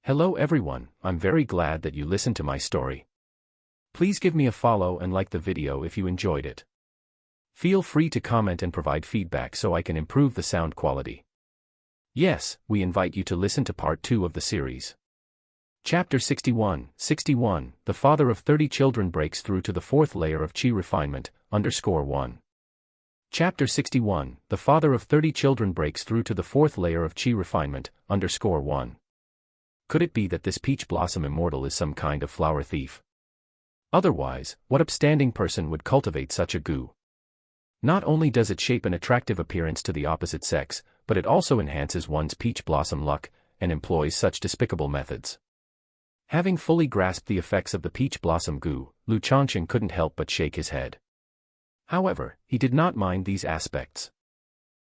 Hello everyone, I'm very glad that you listened to my story. Please give me a follow and like the video if you enjoyed it. Feel free to comment and provide feedback so I can improve the sound quality. Yes, we invite you to listen to part 2 of the series. Chapter 61, the father of 30 children breaks through to the 4th layer of chi refinement, _1. Chapter 61, the father of 30 children breaks through to the 4th layer of chi refinement, _1. Could it be that this peach blossom immortal is some kind of flower thief? Otherwise, what upstanding person would cultivate such a goo? Not only does it shape an attractive appearance to the opposite sex, but it also enhances one's peach blossom luck, and employs such despicable methods. Having fully grasped the effects of the peach blossom goo, Changsheng couldn't help but shake his head. However, he did not mind these aspects.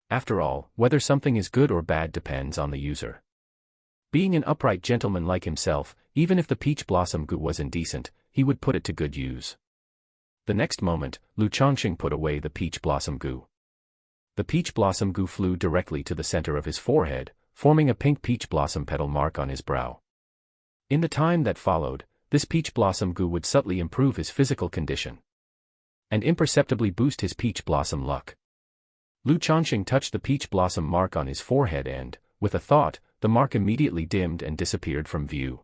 After all, whether something is good or bad depends on the user. Being an upright gentleman like himself, even if the peach blossom goo was indecent, he would put it to good use. The next moment, Changsheng put away the peach blossom goo. The peach blossom goo flew directly to the center of his forehead, forming a pink peach blossom petal mark on his brow. In the time that followed, this peach blossom goo would subtly improve his physical condition and imperceptibly boost his peach blossom luck. Changsheng touched the peach blossom mark on his forehead and, with a thought, the mark immediately dimmed and disappeared from view.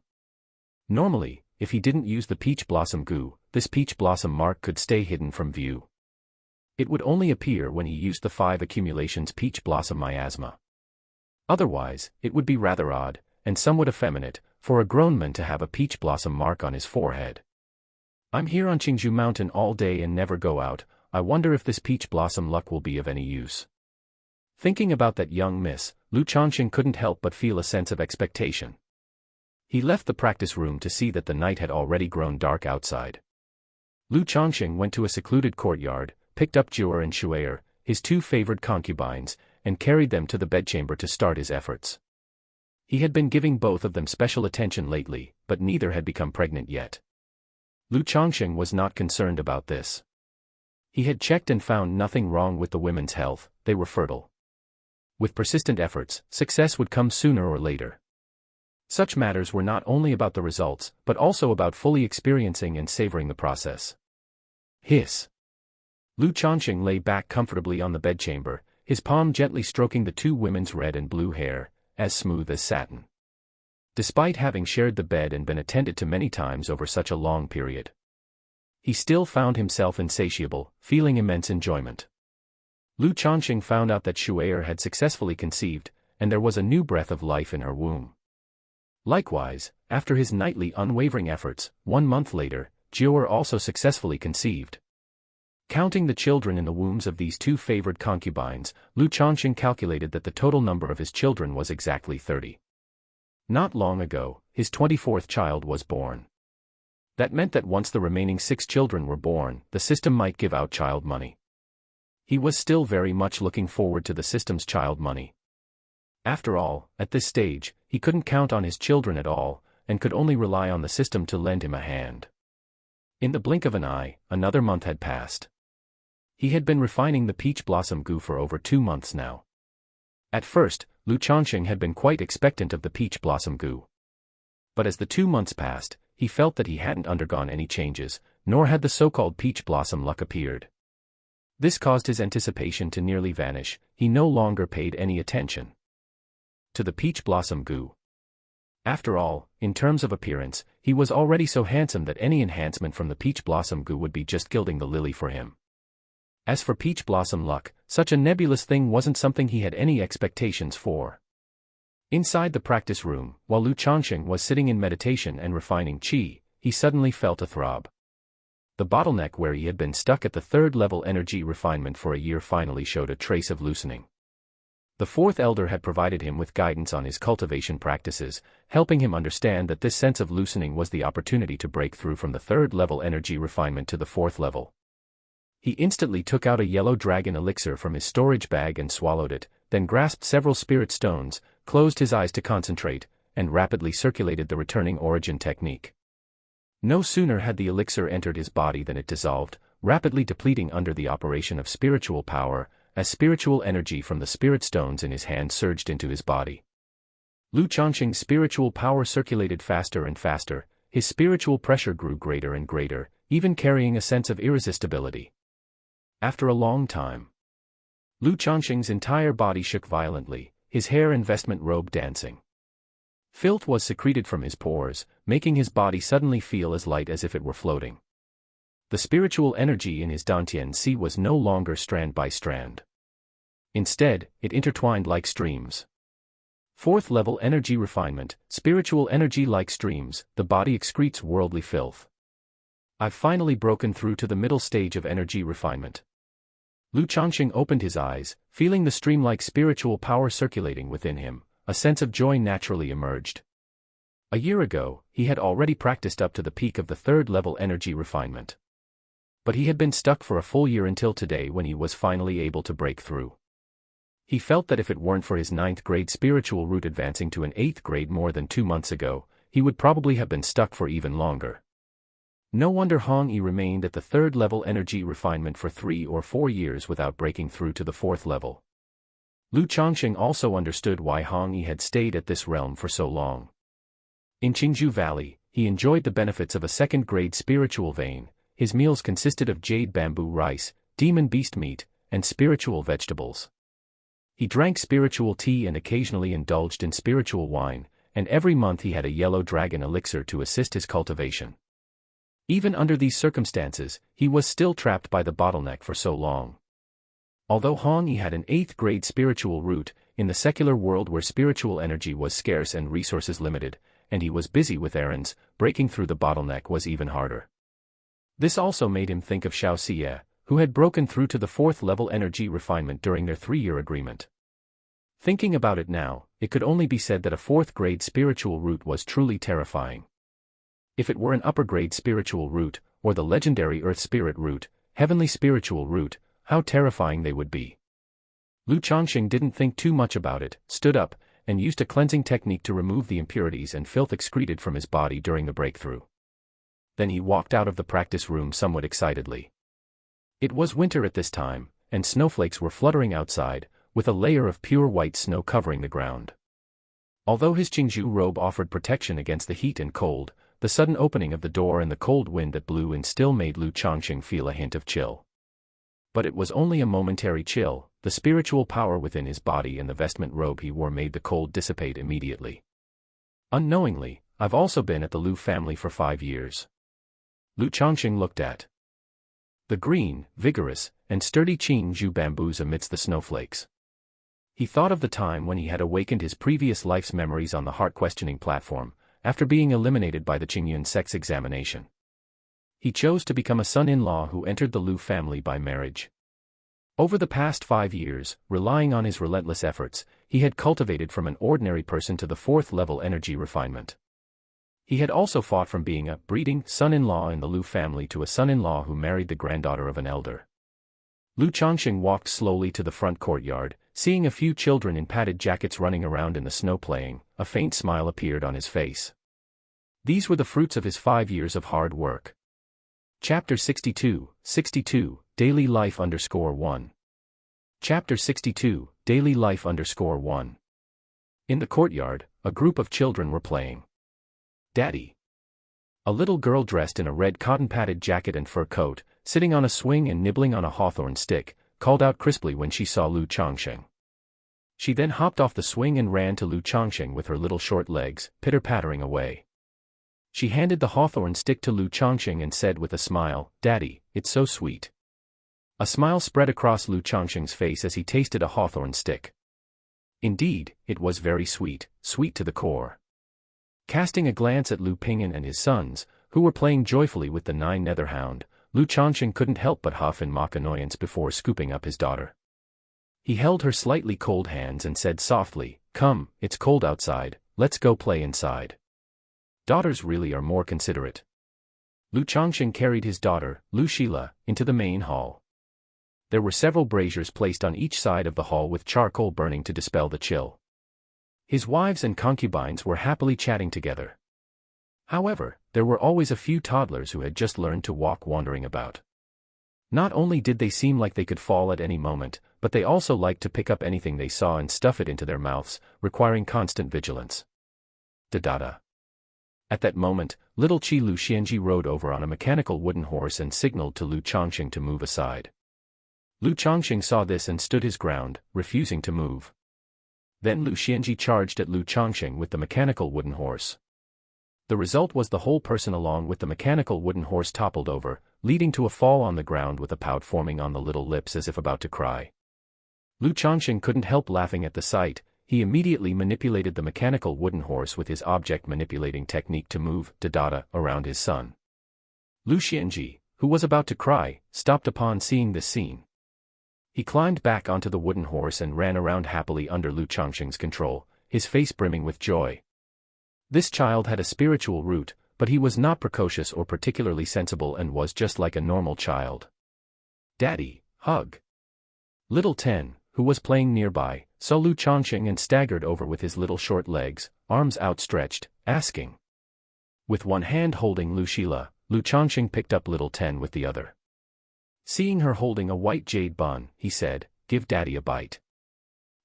Normally, if he didn't use the peach blossom goo, this peach blossom mark could stay hidden from view. It would only appear when he used the 5 accumulations peach blossom miasma. Otherwise, it would be rather odd, and somewhat effeminate, for a grown man to have a peach blossom mark on his forehead. I'm here on Qingzhou Mountain all day and never go out. I wonder if this peach blossom luck will be of any use. Thinking about that young miss, Changsheng couldn't help but feel a sense of expectation. He left the practice room to see that the night had already grown dark outside. Changsheng went to a secluded courtyard, picked up Jiu'er and Shu'er, his 2 favored concubines, and carried them to the bedchamber to start his efforts. He had been giving both of them special attention lately, but neither had become pregnant yet. Changsheng was not concerned about this. He had checked and found nothing wrong with the women's health, they were fertile. With persistent efforts, success would come sooner or later. Such matters were not only about the results, but also about fully experiencing and savoring the process. Hiss. Changsheng lay back comfortably on the bedchamber, his palm gently stroking the 2 women's red and blue hair, as smooth as satin. Despite having shared the bed and been attended to many times over such a long period, he still found himself insatiable, feeling immense enjoyment. Changsheng found out that Shu'er had successfully conceived, and there was a new breath of life in her womb. Likewise, after his nightly unwavering efforts, 1 month later, Jiu'er also successfully conceived. Counting the children in the wombs of these 2 favored concubines, Changsheng calculated that the total number of his children was exactly 30. Not long ago, his 24th child was born. That meant that once the remaining 6 children were born, the system might give out child money. He was still very much looking forward to the system's child money. After all, at this stage, he couldn't count on his children at all, and could only rely on the system to lend him a hand. In the blink of an eye, another month had passed. He had been refining the peach blossom goo for over 2 months now. At first, Changsheng had been quite expectant of the peach blossom goo. But as the 2 months passed, he felt that he hadn't undergone any changes, nor had the so-called peach blossom luck appeared. This caused his anticipation to nearly vanish. He no longer paid any attention to the peach blossom goo. After all, in terms of appearance, he was already so handsome that any enhancement from the peach blossom goo would be just gilding the lily for him. As for peach blossom luck, such a nebulous thing wasn't something he had any expectations for. Inside the practice room, while Changsheng was sitting in meditation and refining qi, he suddenly felt a throb. The bottleneck where he had been stuck at the 3rd level energy refinement for a year finally showed a trace of loosening. The 4th elder had provided him with guidance on his cultivation practices, helping him understand that this sense of loosening was the opportunity to break through from the 3rd level energy refinement to the 4th level. He instantly took out a yellow dragon elixir from his storage bag and swallowed it, then grasped several spirit stones, closed his eyes to concentrate, and rapidly circulated the returning origin technique. No sooner had the elixir entered his body than it dissolved, rapidly depleting under the operation of spiritual power, as spiritual energy from the spirit stones in his hand surged into his body. Lu Changsheng's spiritual power circulated faster and faster, his spiritual pressure grew greater and greater, even carrying a sense of irresistibility. After a long time, Lu Changsheng's entire body shook violently, his hair and vestment robe dancing. Filth was secreted from his pores, making his body suddenly feel as light as if it were floating. The spiritual energy in his Dantian sea was no longer strand by strand. Instead, it intertwined like streams. Fourth level energy refinement, spiritual energy like streams, the body excretes worldly filth. I've finally broken through to the middle stage of energy refinement. Lu Changsheng opened his eyes, feeling the stream-like spiritual power circulating within him. A sense of joy naturally emerged. A year ago, he had already practiced up to the peak of the third level energy refinement. But he had been stuck for a full year until today when he was finally able to break through. He felt that if it weren't for his 9th grade spiritual root advancing to an 8th grade more than 2 months ago, he would probably have been stuck for even longer. No wonder Hong Yi remained at the 3rd level energy refinement for 3 or 4 years without breaking through to the 4th level. Lu Changsheng also understood why Hong Yi had stayed at this realm for so long. In Qingzhou Valley, he enjoyed the benefits of a 2nd grade spiritual vein. His meals consisted of jade bamboo rice, demon beast meat, and spiritual vegetables. He drank spiritual tea and occasionally indulged in spiritual wine, and every month he had a yellow dragon elixir to assist his cultivation. Even under these circumstances, he was still trapped by the bottleneck for so long. Although Hong Yi had an 8th grade spiritual root, in the secular world where spiritual energy was scarce and resources limited, and he was busy with errands, breaking through the bottleneck was even harder. This also made him think of Xiao Xie, who had broken through to the 4th level energy refinement during their 3-year agreement. Thinking about it now, it could only be said that a 4th grade spiritual root was truly terrifying. If it were an upper grade spiritual root, or the legendary Earth Spirit root, heavenly spiritual root, how terrifying they would be. Lu Changsheng didn't think too much about it, stood up, and used a cleansing technique to remove the impurities and filth excreted from his body during the breakthrough. Then he walked out of the practice room somewhat excitedly. It was winter at this time, and snowflakes were fluttering outside, with a layer of pure white snow covering the ground. Although his Qingzhou robe offered protection against the heat and cold, the sudden opening of the door and the cold wind that blew in still made Lu Changsheng feel a hint of chill. But it was only a momentary chill. The spiritual power within his body and the vestment robe he wore made the cold dissipate immediately. Unknowingly, I've also been at the Lu family for 5 years. Lu Changsheng looked at the green, vigorous, and sturdy Qingzhou bamboos amidst the snowflakes. He thought of the time when he had awakened his previous life's memories on the heart-questioning platform, after being eliminated by the Qingyun sects examination. He chose to become a son-in-law who entered the Lu family by marriage. Over the past 5 years, relying on his relentless efforts, he had cultivated from an ordinary person to the 4th level energy refinement. He had also fought from being a breeding son-in-law in the Lu family to a son-in-law who married the granddaughter of an elder. Lu Changsheng walked slowly to the front courtyard, seeing a few children in padded jackets running around in the snow playing. A faint smile appeared on his face. These were the fruits of his 5 years of hard work. Chapter 62, Daily Life _1. Chapter 62, Daily Life _1. In the courtyard, a group of children were playing. Daddy. A little girl dressed in a red cotton-padded jacket and fur coat, sitting on a swing and nibbling on a hawthorn stick, called out crisply when she saw Lu Changsheng. She then hopped off the swing and ran to Lu Changsheng with her little short legs, pitter-pattering away. She handed the hawthorn stick to Lu Changsheng and said with a smile, "Daddy, it's so sweet." A smile spread across Lu Changsheng's face as he tasted a hawthorn stick. Indeed, it was very sweet, sweet to the core. Casting a glance at Lu Ping'an and his sons, who were playing joyfully with the 9 netherhound, Lu Changsheng couldn't help but huff in mock annoyance before scooping up his daughter. He held her slightly cold hands and said softly, "Come, it's cold outside, let's go play inside." Daughters really are more considerate. Lu Changsheng carried his daughter, Lu Shila, into the main hall. There were several braziers placed on each side of the hall with charcoal burning to dispel the chill. His wives and concubines were happily chatting together. However, there were always a few toddlers who had just learned to walk wandering about. Not only did they seem like they could fall at any moment, but they also liked to pick up anything they saw and stuff it into their mouths, requiring constant vigilance. Da-da-da. At that moment, little Qi Lu Xianji rode over on a mechanical wooden horse and signaled to Lu Changsheng to move aside. Lu Changsheng saw this and stood his ground, refusing to move. Then Lu Xianji charged at Lu Changsheng with the mechanical wooden horse. The result was the whole person along with the mechanical wooden horse toppled over, leading to a fall on the ground with a pout forming on the little lips as if about to cry. Lu Changsheng couldn't help laughing at the sight. He immediately manipulated the mechanical wooden horse with his object manipulating technique to move da-da-da around his son. Lu Xianji, who was about to cry, stopped upon seeing this scene. He climbed back onto the wooden horse and ran around happily under Lu Changsheng's control, his face brimming with joy. This child had a spiritual root, but he was not precocious or particularly sensible and was just like a normal child. "Daddy, hug." Little Ten, who was playing nearby, saw Lu Changsheng and staggered over with his little short legs, arms outstretched, asking. With one hand holding Lu Shila, Lu Changsheng picked up Little Ten with the other. Seeing her holding a white jade bun, he said, "Give Daddy a bite."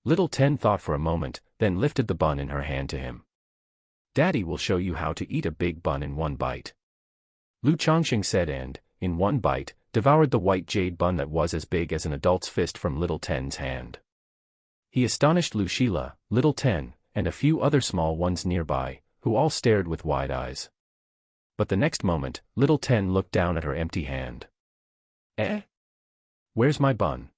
Little Ten thought for a moment, then lifted the bun in her hand to him. "Daddy will show you how to eat a big bun in one bite." Lu Changsheng said and, in one bite, devoured the white jade bun that was as big as an adult's fist from Little Ten's hand. He astonished Lu Shila, Little Ten, and a few other small ones nearby, who all stared with wide eyes. But the next moment, Little Ten looked down at her empty hand. "Eh? Where's my bun?"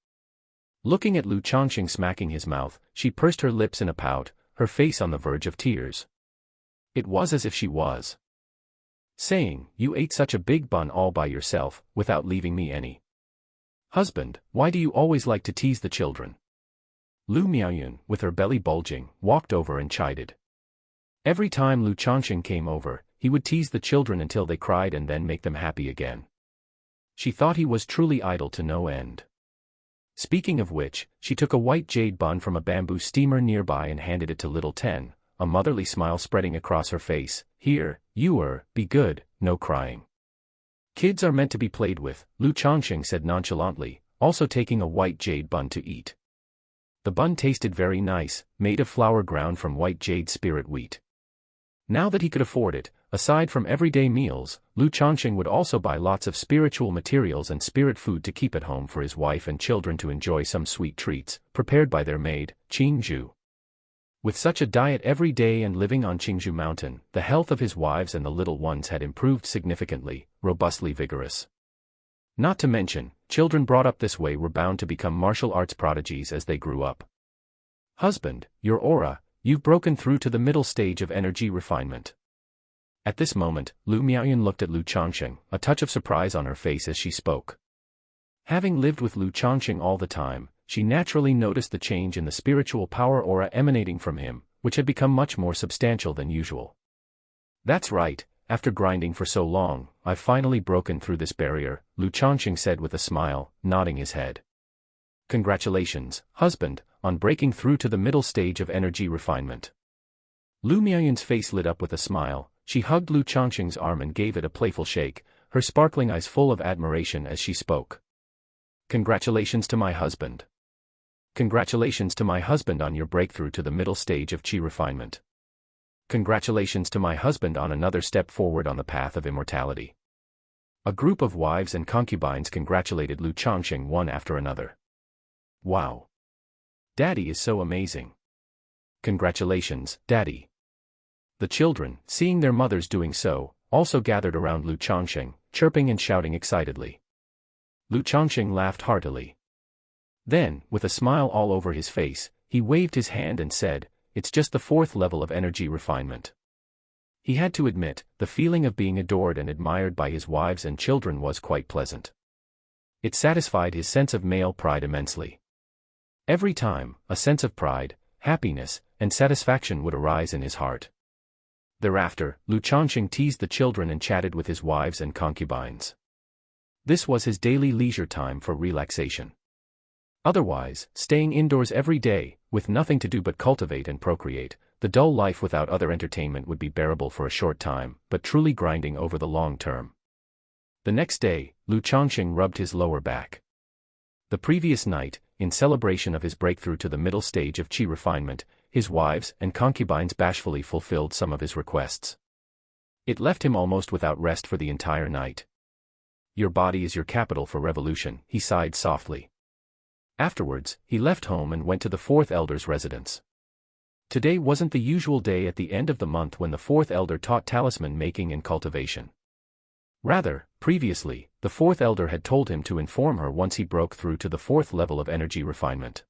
Looking at Lu Changsheng smacking his mouth, she pursed her lips in a pout, her face on the verge of tears. It was as if she was saying, "You ate such a big bun all by yourself, without leaving me any." "Husband, why do you always like to tease the children?" Lu Miaoyun, with her belly bulging, walked over and chided. Every time Lu Changsheng came over, he would tease the children until they cried and then make them happy again. She thought he was truly idle to no end. Speaking of which, she took a white jade bun from a bamboo steamer nearby and handed it to Little Ten, a motherly smile spreading across her face. "Here, be good, no crying. Kids are meant to be played with," Lu Changsheng said nonchalantly, also taking a white jade bun to eat. The bun tasted very nice, made of flour ground from white jade spirit wheat. Now that he could afford it, aside from everyday meals, Lu Changsheng would also buy lots of spiritual materials and spirit food to keep at home for his wife and children to enjoy some sweet treats, prepared by their maid, Qingzhu. With such a diet every day and living on Qingzhu Mountain, the health of his wives and the little ones had improved significantly, robustly vigorous. Not to mention, children brought up this way were bound to become martial arts prodigies as they grew up. "Husband, your aura, you've broken through to the middle stage of energy refinement." At this moment, Lu Miaoyun looked at Lu Changsheng, a touch of surprise on her face as she spoke. Having lived with Lu Changsheng all the time, she naturally noticed the change in the spiritual power aura emanating from him, which had become much more substantial than usual. "That's right, after grinding for so long, I've finally broken through this barrier," Lu Changsheng said with a smile, nodding his head. "Congratulations, husband, on breaking through to the middle stage of energy refinement." Lu Miaoyun's face lit up with a smile. She hugged Lu Changsheng's arm and gave it a playful shake, her sparkling eyes full of admiration as she spoke. "Congratulations to my husband. Congratulations to my husband on your breakthrough to the middle stage of Qi refinement. Congratulations to my husband on another step forward on the path of immortality." A group of wives and concubines congratulated Lu Changsheng one after another. "Wow! Daddy is so amazing. Congratulations, Daddy." The children, seeing their mothers doing so, also gathered around Lu Changsheng, chirping and shouting excitedly. Lu Changsheng laughed heartily. Then, with a smile all over his face, he waved his hand and said, "It's just the fourth level of energy refinement." He had to admit, the feeling of being adored and admired by his wives and children was quite pleasant. It satisfied his sense of male pride immensely. Every time, a sense of pride, happiness, and satisfaction would arise in his heart. Thereafter, Lu Changsheng teased the children and chatted with his wives and concubines. This was his daily leisure time for relaxation. Otherwise, staying indoors every day, with nothing to do but cultivate and procreate, the dull life without other entertainment would be bearable for a short time, but truly grinding over the long term. The next day, Lu Changsheng rubbed his lower back. The previous night, in celebration of his breakthrough to the middle stage of qi refinement, his wives and concubines bashfully fulfilled some of his requests. It left him almost without rest for the entire night. "Your body is your capital for revolution," he sighed softly. Afterwards, he left home and went to the fourth elder's residence. Today wasn't the usual day at the end of the month when the fourth elder taught talisman making and cultivation. Rather, previously, the fourth elder had told him to inform her once he broke through to the fourth level of energy refinement.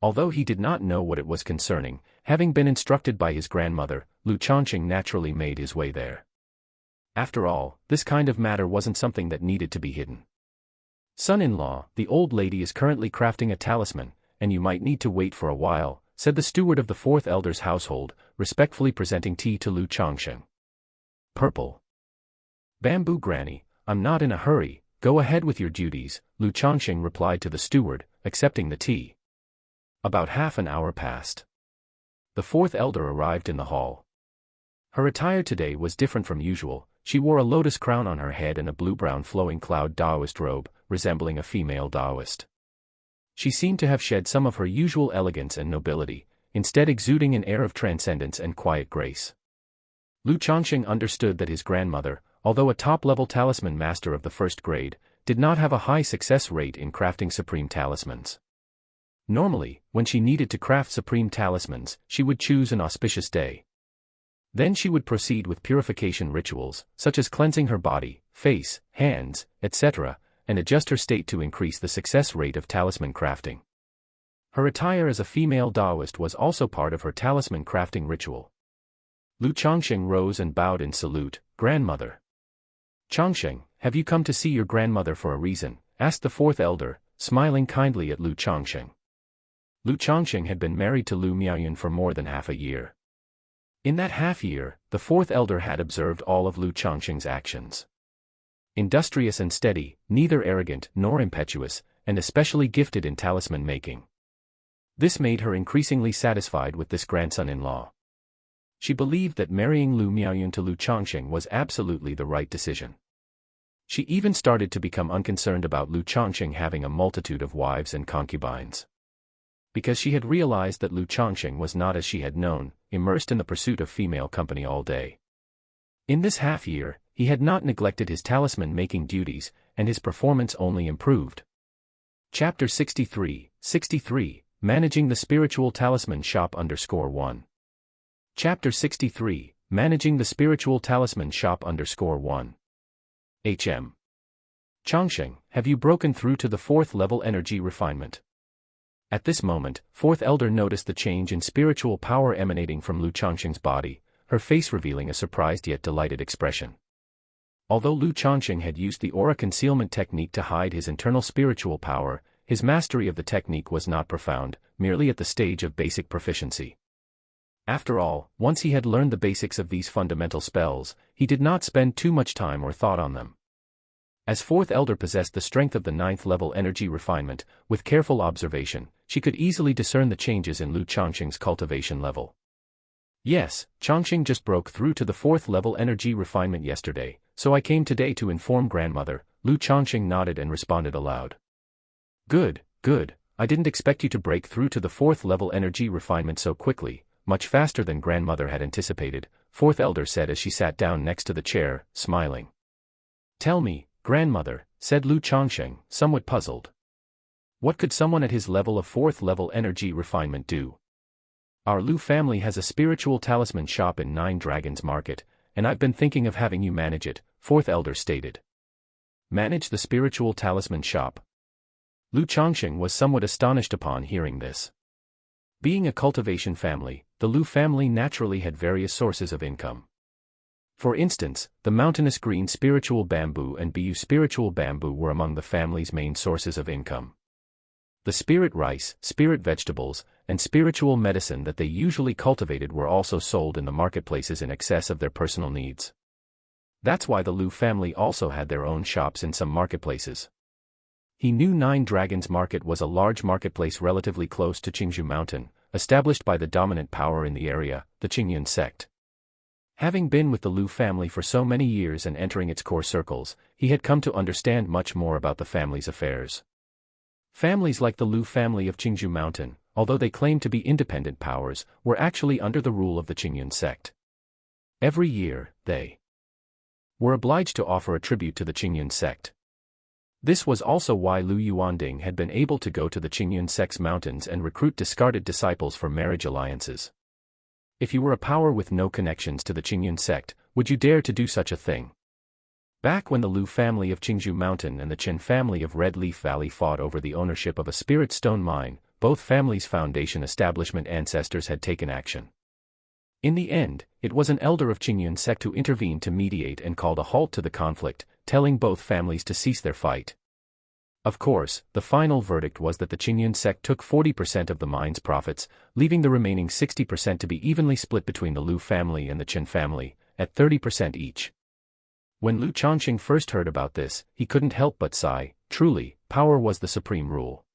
Although he did not know what it was concerning, having been instructed by his grandmother, Changsheng naturally made his way there. After all, this kind of matter wasn't something that needed to be hidden. "Son-in-law, the old lady is currently crafting a talisman, and you might need to wait for a while," said the steward of the fourth elder's household, respectfully presenting tea to Changsheng. Purple. "Bamboo Granny, I'm not in a hurry, go ahead with your duties," Changsheng replied to the steward, accepting the tea. About half an hour passed. The fourth elder arrived in the hall. Her attire today was different from usual. She wore a lotus crown on her head and a blue-brown flowing cloud Taoist robe, resembling a female Taoist. She seemed to have shed some of her usual elegance and nobility, instead exuding an air of transcendence and quiet grace. Changsheng understood that his grandmother, although a top-level talisman master of the first grade, did not have a high success rate in crafting supreme talismans. Normally, when she needed to craft supreme talismans, she would choose an auspicious day. Then she would proceed with purification rituals, such as cleansing her body, face, hands, etc., and adjust her state to increase the success rate of talisman crafting. Her attire as a female Taoist was also part of her talisman crafting ritual. Changsheng rose and bowed in salute. "Grandmother." "Changsheng, have you come to see your grandmother for a reason?" asked the fourth elder, smiling kindly at Changsheng. Changsheng had been married to Miaoyun for more than half a year. In that half-year, the fourth elder had observed all of Changsheng's actions. Industrious and steady, neither arrogant nor impetuous, and especially gifted in talisman making. This made her increasingly satisfied with this grandson-in-law. She believed that marrying Miaoyun to Changsheng was absolutely the right decision. She even started to become unconcerned about Changsheng having a multitude of wives and concubines. Because she had realized that Changsheng was not as she had known, immersed in the pursuit of female company all day. In this half-year, he had not neglected his talisman-making duties, and his performance only improved. Chapter 63, Managing the Spiritual Talisman Shop _1. Chapter 63, Managing the Spiritual Talisman Shop _1. HM. "Changsheng, have you broken through to the fourth level energy refinement?" At this moment, fourth elder noticed the change in spiritual power emanating from Changsheng's body, her face revealing a surprised yet delighted expression. Although Changsheng had used the aura concealment technique to hide his internal spiritual power, his mastery of the technique was not profound, merely at the stage of basic proficiency. After all, once he had learned the basics of these fundamental spells, he did not spend too much time or thought on them. As fourth elder possessed the strength of the ninth level energy refinement, with careful observation, she could easily discern the changes in Changsheng's cultivation level. "Yes, Changsheng just broke through to the fourth level energy refinement yesterday, so I came today to inform grandmother." Changsheng nodded and responded aloud. Good, I didn't expect you to break through to the fourth level energy refinement so quickly, much faster than grandmother had anticipated," fourth elder said as she sat down next to the chair, smiling. "Tell me, grandmother," said Changsheng, somewhat puzzled. "What could someone at his level of fourth level energy refinement do?" "Our Lu family has a spiritual talisman shop in Nine Dragons Market, and I've been thinking of having you manage it," fourth elder stated. Manage the spiritual talisman shop? Changsheng was somewhat astonished upon hearing this. Being a cultivation family, the Lu family naturally had various sources of income. For instance, the mountainous green spiritual bamboo and Bu spiritual bamboo were among the family's main sources of income. The spirit rice, spirit vegetables, and spiritual medicine that they usually cultivated were also sold in the marketplaces in excess of their personal needs. That's why the Lu family also had their own shops in some marketplaces. He knew Nine Dragons Market was a large marketplace relatively close to Qingzhou Mountain, established by the dominant power in the area, the Qingyun sect. Having been with the Lu family for so many years and entering its core circles, he had come to understand much more about the family's affairs. Families like the Lu family of Qingzhou Mountain, although they claimed to be independent powers, were actually under the rule of the Qingyun sect. Every year, they were obliged to offer a tribute to the Qingyun sect. This was also why Lu Yuanding had been able to go to the Qingyun sect's mountains and recruit discarded disciples for marriage alliances. If you were a power with no connections to the Qingyun sect, would you dare to do such a thing? Back when the Lu family of Qingzhou Mountain and the Qin family of Red Leaf Valley fought over the ownership of a spirit stone mine, both families' foundation establishment ancestors had taken action. In the end, it was an elder of Qingyun sect who intervened to mediate and called a halt to the conflict, telling both families to cease their fight. Of course, the final verdict was that the Qingyun sect took 40% of the mine's profits, leaving the remaining 60% to be evenly split between the Lu family and the Qin family, at 30% each. When Lu Changsheng first heard about this, he couldn't help but sigh. Truly, power was the supreme rule.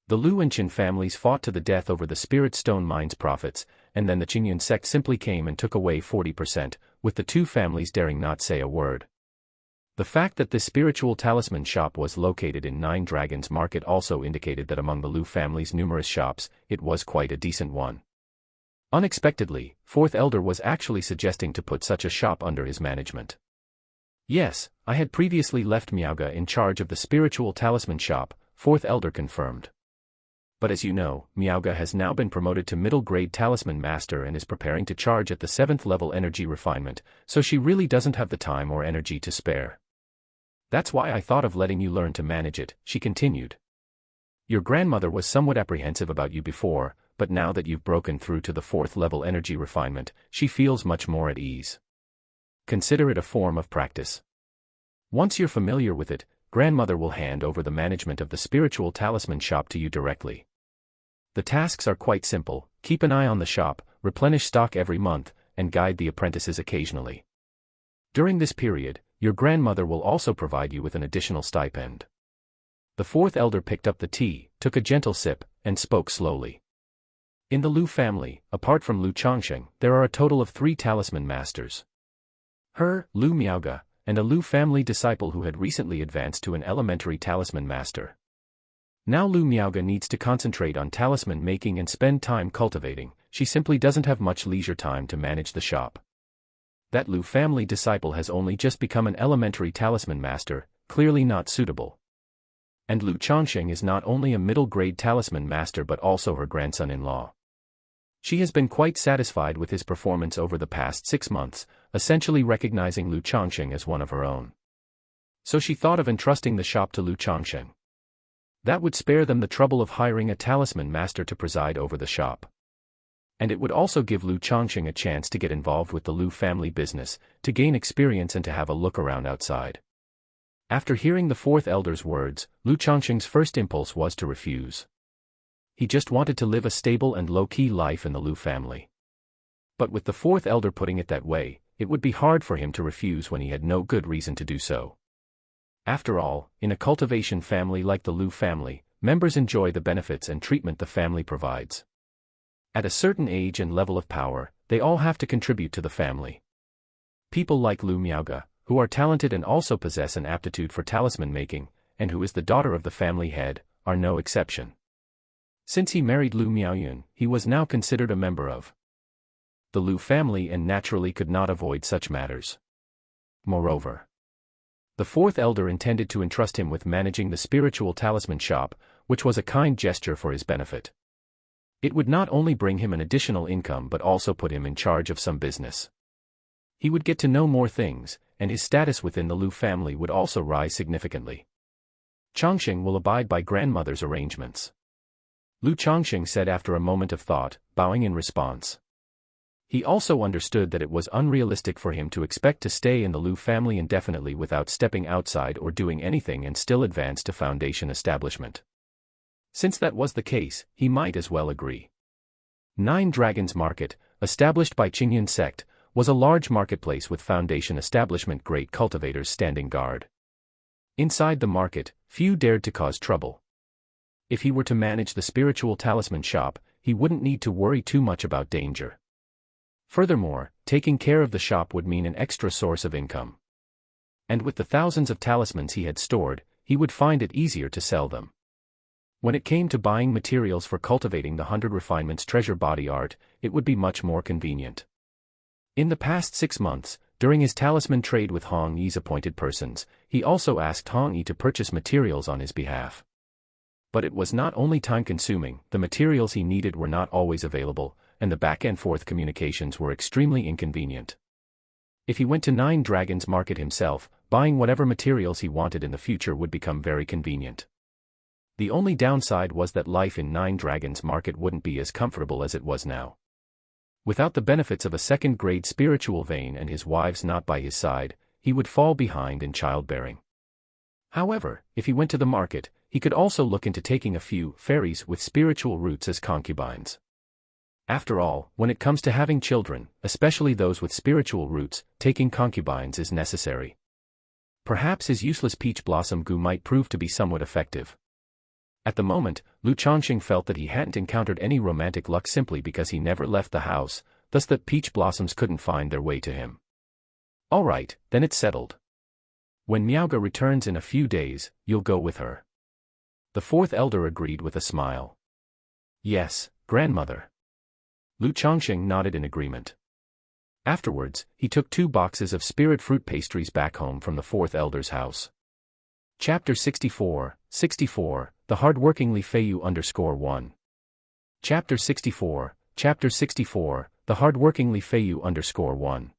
The Lu and Qin families fought to the death over the spirit stone mine's profits, and then the Qingyun sect simply came and took away 40%, with the two families daring not say a word. The fact that this spiritual talisman shop was located in Nine Dragons Market also indicated that among the Lu family's numerous shops, it was quite a decent one. Unexpectedly, Fourth Elder was actually suggesting to put such a shop under his management. Yes, I had previously left Miaoga in charge of the spiritual talisman shop, Fourth Elder confirmed. But as you know, Miaoga has now been promoted to middle-grade talisman master and is preparing to charge at the 7th level energy refinement, so she really doesn't have the time or energy to spare. That's why I thought of letting you learn to manage it, she continued. Your grandmother was somewhat apprehensive about you before, but now that you've broken through to the 4th level energy refinement, she feels much more at ease. Consider it a form of practice. Once you're familiar with it, grandmother will hand over the management of the spiritual talisman shop to you directly. The tasks are quite simple: keep an eye on the shop, replenish stock every month, and guide the apprentices occasionally. During this period, your grandmother will also provide you with an additional stipend. The Fourth Elder picked up the tea, took a gentle sip, and spoke slowly. In the Lu family, apart from Lu Changsheng, there are a total of 3 talisman masters. Her, Lu Miaoga, and a Lu family disciple who had recently advanced to an elementary talisman master. Now Lu Miaoga needs to concentrate on talisman making and spend time cultivating. She simply doesn't have much leisure time to manage the shop. That Lu family disciple has only just become an elementary talisman master, clearly not suitable. And Lu Changsheng is not only a middle-grade talisman master but also her grandson-in-law. She has been quite satisfied with his performance over the past 6 months, essentially recognizing Lu Changsheng as one of her own. So she thought of entrusting the shop to Lu Changsheng. That would spare them the trouble of hiring a talisman master to preside over the shop. And it would also give Lu Changsheng a chance to get involved with the Lu family business, to gain experience and to have a look around outside. After hearing the Fourth Elder's words, Lu Changsheng's first impulse was to refuse. He just wanted to live a stable and low-key life in the Lu family. But with the Fourth Elder putting it that way, it would be hard for him to refuse when he had no good reason to do so. After all, in a cultivation family like the Lu family, members enjoy the benefits and treatment the family provides. At a certain age and level of power, they all have to contribute to the family. People like Lu Miaoga, who are talented and also possess an aptitude for talisman making, and who is the daughter of the family head, are no exception. Since he married Lu Miaoyun, he was now considered a member of the Lu family and naturally could not avoid such matters. Moreover, the Fourth Elder intended to entrust him with managing the spiritual talisman shop, which was a kind gesture for his benefit. It would not only bring him an additional income but also put him in charge of some business. He would get to know more things, and his status within the Lu family would also rise significantly. Changsheng will abide by grandmother's arrangements, Lu Changsheng said after a moment of thought, bowing in response. He also understood that it was unrealistic for him to expect to stay in the Lu family indefinitely without stepping outside or doing anything and still advance to foundation establishment. Since that was the case, he might as well agree. Nine Dragons Market, established by Qingyun sect, was a large marketplace with foundation establishment great cultivators standing guard. Inside the market, few dared to cause trouble. If he were to manage the spiritual talisman shop, he wouldn't need to worry too much about danger. Furthermore, taking care of the shop would mean an extra source of income. And with the thousands of talismans he had stored, he would find it easier to sell them. When it came to buying materials for cultivating the 100 refinements treasure body art, it would be much more convenient. In the past 6 months, during his talisman trade with Hong Yi's appointed persons, he also asked Hong Yi to purchase materials on his behalf. But it was not only time-consuming, the materials he needed were not always available, and the back-and-forth communications were extremely inconvenient. If he went to Nine Dragons Market himself, buying whatever materials he wanted in the future would become very convenient. The only downside was that life in Nine Dragons Market wouldn't be as comfortable as it was now. Without the benefits of a second-grade spiritual vein and his wives not by his side, he would fall behind in childbearing. However, if he went to the market, he could also look into taking a few fairies with spiritual roots as concubines. After all, when it comes to having children, especially those with spiritual roots, taking concubines is necessary. Perhaps his useless peach blossom goo might prove to be somewhat effective. At the moment, Lu Changsheng felt that he hadn't encountered any romantic luck simply because he never left the house, thus that peach blossoms couldn't find their way to him. Alright, then it's settled. When Miaoga returns in a few days, you'll go with her. The fourth elder agreed with a smile. Yes, grandmother. Lu Changsheng nodded in agreement. Afterwards, he took 2 boxes of spirit fruit pastries back home from the fourth elder's house. Chapter 64, The Hardworkingly Feiyu _1. Chapter 64, The Hardworkingly Feiyu _1.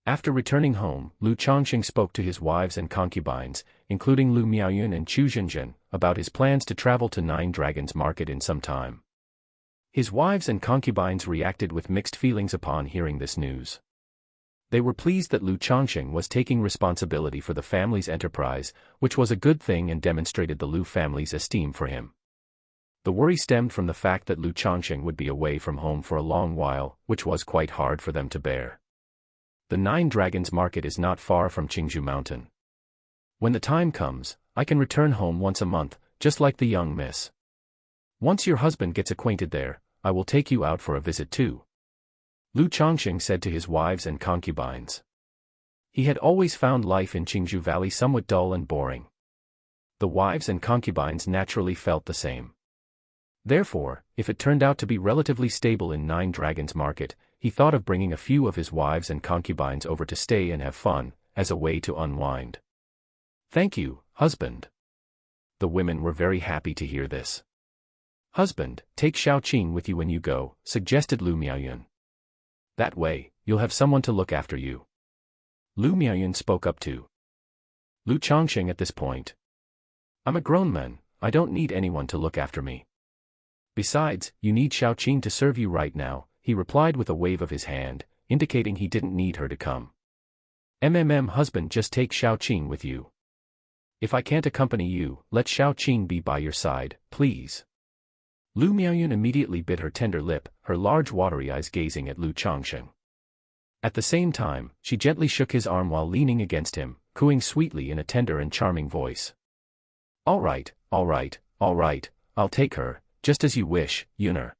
After returning home, Lu Changsheng spoke to his wives and concubines, including Lu Miaoyun and Chu Zhenzhen, about his plans to travel to Nine Dragons Market in some time. His wives and concubines reacted with mixed feelings upon hearing this news. They were pleased that Lu Changsheng was taking responsibility for the family's enterprise, which was a good thing and demonstrated the Lu family's esteem for him. The worry stemmed from the fact that Lu Changsheng would be away from home for a long while, which was quite hard for them to bear. The Nine Dragons Market is not far from Qingzhou Mountain. When the time comes, I can return home once a month, just like the young miss. Once your husband gets acquainted there, I will take you out for a visit too. Lu Changsheng said to his wives and concubines. He had always found life in Qingzhou Valley somewhat dull and boring. The wives and concubines naturally felt the same. Therefore, if it turned out to be relatively stable in Nine Dragons Market, he thought of bringing a few of his wives and concubines over to stay and have fun, as a way to unwind. Thank you, husband. The women were very happy to hear this. Husband, take Xiaoqing with you when you go, suggested Lu Miaoyun. That way, you'll have someone to look after you. Lu Miaoyun spoke up too. Lu Changsheng at this point. I'm a grown man, I don't need anyone to look after me. Besides, you need Xiaoqing to serve you right now, he replied with a wave of his hand, indicating he didn't need her to come. Husband, just take Xiaoqing with you. If I can't accompany you, let Xiaoqing be by your side, please. Lu Miaoyun immediately bit her tender lip, her large watery eyes gazing at Lu Changsheng. At the same time, she gently shook his arm while leaning against him, cooing sweetly in a tender and charming voice. All right, I'll take her, just as you wish, Yuner.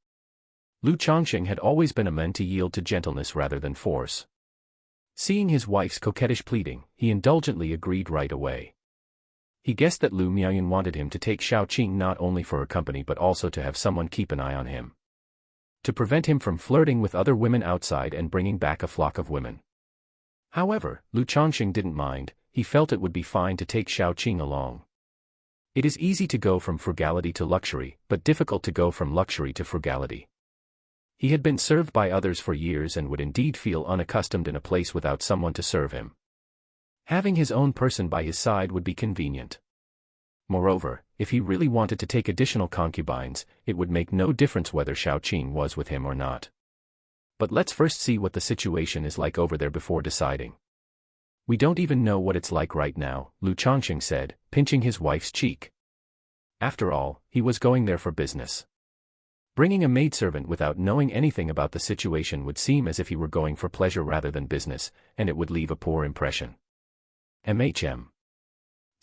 Lu Changsheng had always been a man to yield to gentleness rather than force. Seeing his wife's coquettish pleading, he indulgently agreed right away. He guessed that Lu Miaoyun wanted him to take Xiaoqing not only for her company but also to have someone keep an eye on him. To prevent him from flirting with other women outside and bringing back a flock of women. However, Lu Changsheng didn't mind, he felt it would be fine to take Xiaoqing along. It is easy to go from frugality to luxury, but difficult to go from luxury to frugality. He had been served by others for years and would indeed feel unaccustomed in a place without someone to serve him. Having his own person by his side would be convenient. Moreover, if he really wanted to take additional concubines, it would make no difference whether Xiaoqing was with him or not. But let's first see what the situation is like over there before deciding. We don't even know what it's like right now, Lu Changsheng said, pinching his wife's cheek. After all, he was going there for business. Bringing a maidservant without knowing anything about the situation would seem as if he were going for pleasure rather than business, and it would leave a poor impression.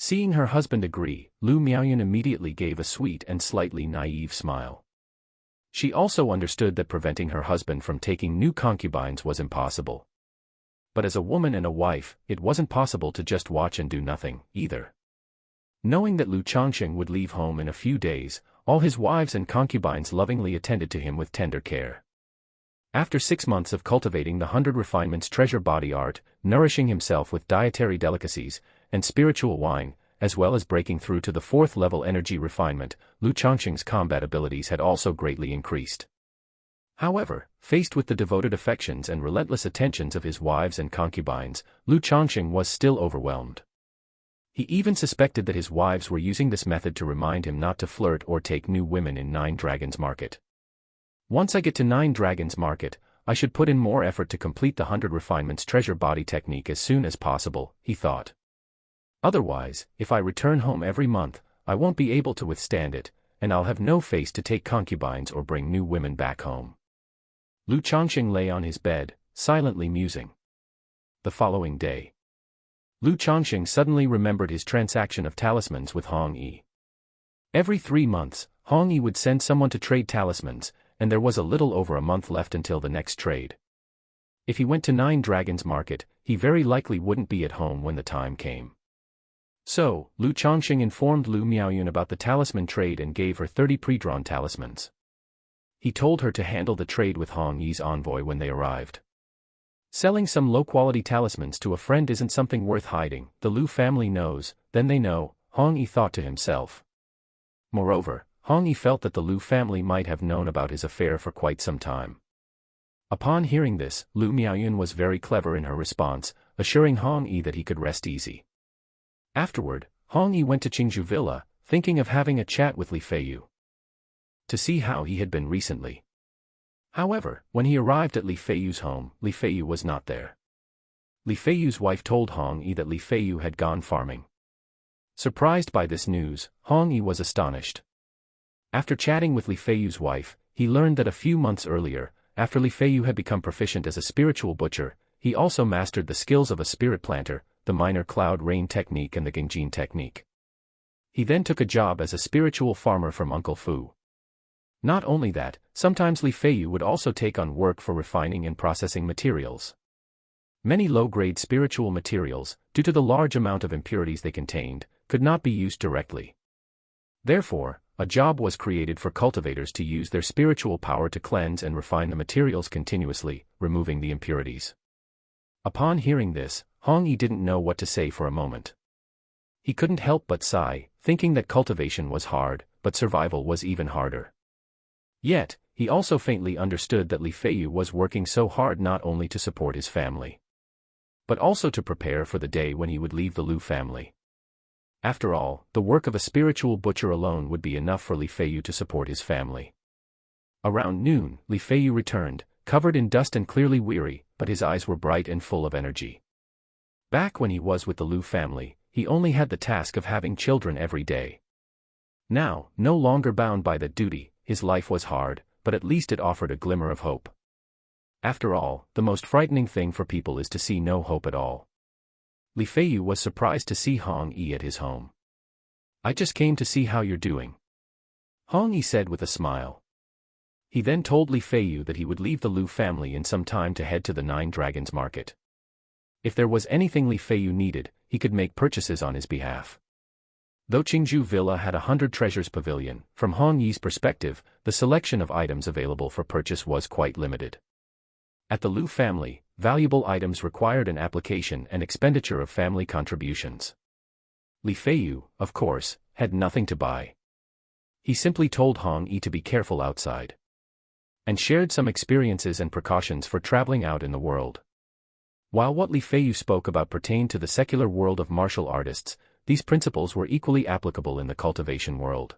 Seeing her husband agree, Lu Miaoyun immediately gave a sweet and slightly naive smile. She also understood that preventing her husband from taking new concubines was impossible. But as a woman and a wife, it wasn't possible to just watch and do nothing, either. Knowing that Lu Changsheng would leave home in a few days, all his wives and concubines lovingly attended to him with tender care. After 6 months of cultivating the 100 refinements treasure body art, nourishing himself with dietary delicacies, and spiritual wine, as well as breaking through to the 4th level energy refinement, Lu Changsheng's combat abilities had also greatly increased. However, faced with the devoted affections and relentless attentions of his wives and concubines, Lu Changsheng was still overwhelmed. He even suspected that his wives were using this method to remind him not to flirt or take new women in 9 Dragons Market. Once I get to 9 Dragons Market, I should put in more effort to complete the 100 refinements treasure body technique as soon as possible, he thought. Otherwise, if I return home every month, I won't be able to withstand it, and I'll have no face to take concubines or bring new women back home. Lu Changsheng lay on his bed, silently musing. The following day, Lu Changsheng suddenly remembered his transaction of talismans with Hong Yi. Every 3 months, Hong Yi would send someone to trade talismans, and there was a little over a month left until the next trade. If he went to 9 Dragons Market, he very likely wouldn't be at home when the time came. So, Lu Changsheng informed Lu Miaoyun about the talisman trade and gave her 30 pre-drawn talismans. He told her to handle the trade with Hong Yi's envoy when they arrived. Selling some low-quality talismans to a friend isn't something worth hiding. The Lu family knows, then they know, Hong Yi thought to himself. Moreover, Hong Yi felt that the Lu family might have known about his affair for quite some time. Upon hearing this, Lu Miaoyun was very clever in her response, assuring Hong Yi that he could rest easy. Afterward, Hong Yi went to Qingzhou Villa, thinking of having a chat with Li Feiyu to see how he had been recently. However, when he arrived at Li Feiyu's home, Li Feiyu was not there. Li Feiyu's wife told Hong Yi that Li Feiyu had gone farming. Surprised by this news, Hong Yi was astonished. After chatting with Li Feiyu's wife, he learned that a few months earlier, after Li Feiyu had become proficient as a spiritual butcher, he also mastered the skills of a spirit planter, the minor cloud rain technique and the Gengjin technique. He then took a job as a spiritual farmer from Uncle Fu. Not only that, sometimes Li Feiyu would also take on work for refining and processing materials. Many low-grade spiritual materials, due to the large amount of impurities they contained, could not be used directly. Therefore, a job was created for cultivators to use their spiritual power to cleanse and refine the materials continuously, removing the impurities. Upon hearing this, Hong Yi didn't know what to say for a moment. He couldn't help but sigh, thinking that cultivation was hard, but survival was even harder. Yet, he also faintly understood that Li Feiyu was working so hard not only to support his family, but also to prepare for the day when he would leave the Lu family. After all, the work of a spiritual butcher alone would be enough for Li Feiyu to support his family. Around noon, Li Feiyu returned, covered in dust and clearly weary, but his eyes were bright and full of energy. Back when he was with the Lu family, he only had the task of having children every day. Now, no longer bound by that duty, his life was hard, but at least it offered a glimmer of hope. After all, the most frightening thing for people is to see no hope at all. Li Feiyu was surprised to see Hong Yi at his home. "I just came to see how you're doing," Hong Yi said with a smile. He then told Li Feiyu that he would leave the Lu family in some time to head to the 9 Dragons Market. If there was anything Li Feiyu needed, he could make purchases on his behalf. Though Qingzhou Villa had a 100 treasures pavilion, from Hong Yi's perspective, the selection of items available for purchase was quite limited. At the Lu family, valuable items required an application and expenditure of family contributions. Li Feiyu, of course, had nothing to buy. He simply told Hong Yi to be careful outside, and shared some experiences and precautions for traveling out in the world. While what Li Feiyu spoke about pertained to the secular world of martial artists, these principles were equally applicable in the cultivation world.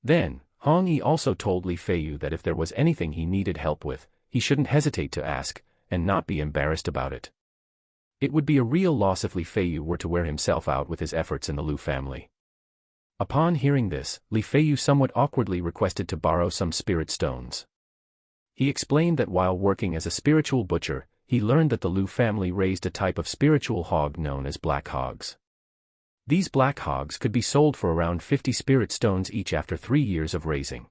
Then, Hong Yi also told Li Feiyu that if there was anything he needed help with, he shouldn't hesitate to ask, and not be embarrassed about it. It would be a real loss if Li Feiyu were to wear himself out with his efforts in the Lu family. Upon hearing this, Li Feiyu somewhat awkwardly requested to borrow some spirit stones. He explained that while working as a spiritual butcher, he learned that the Lu family raised a type of spiritual hog known as black hogs. These black hogs could be sold for around 50 spirit stones each after 3 years of raising.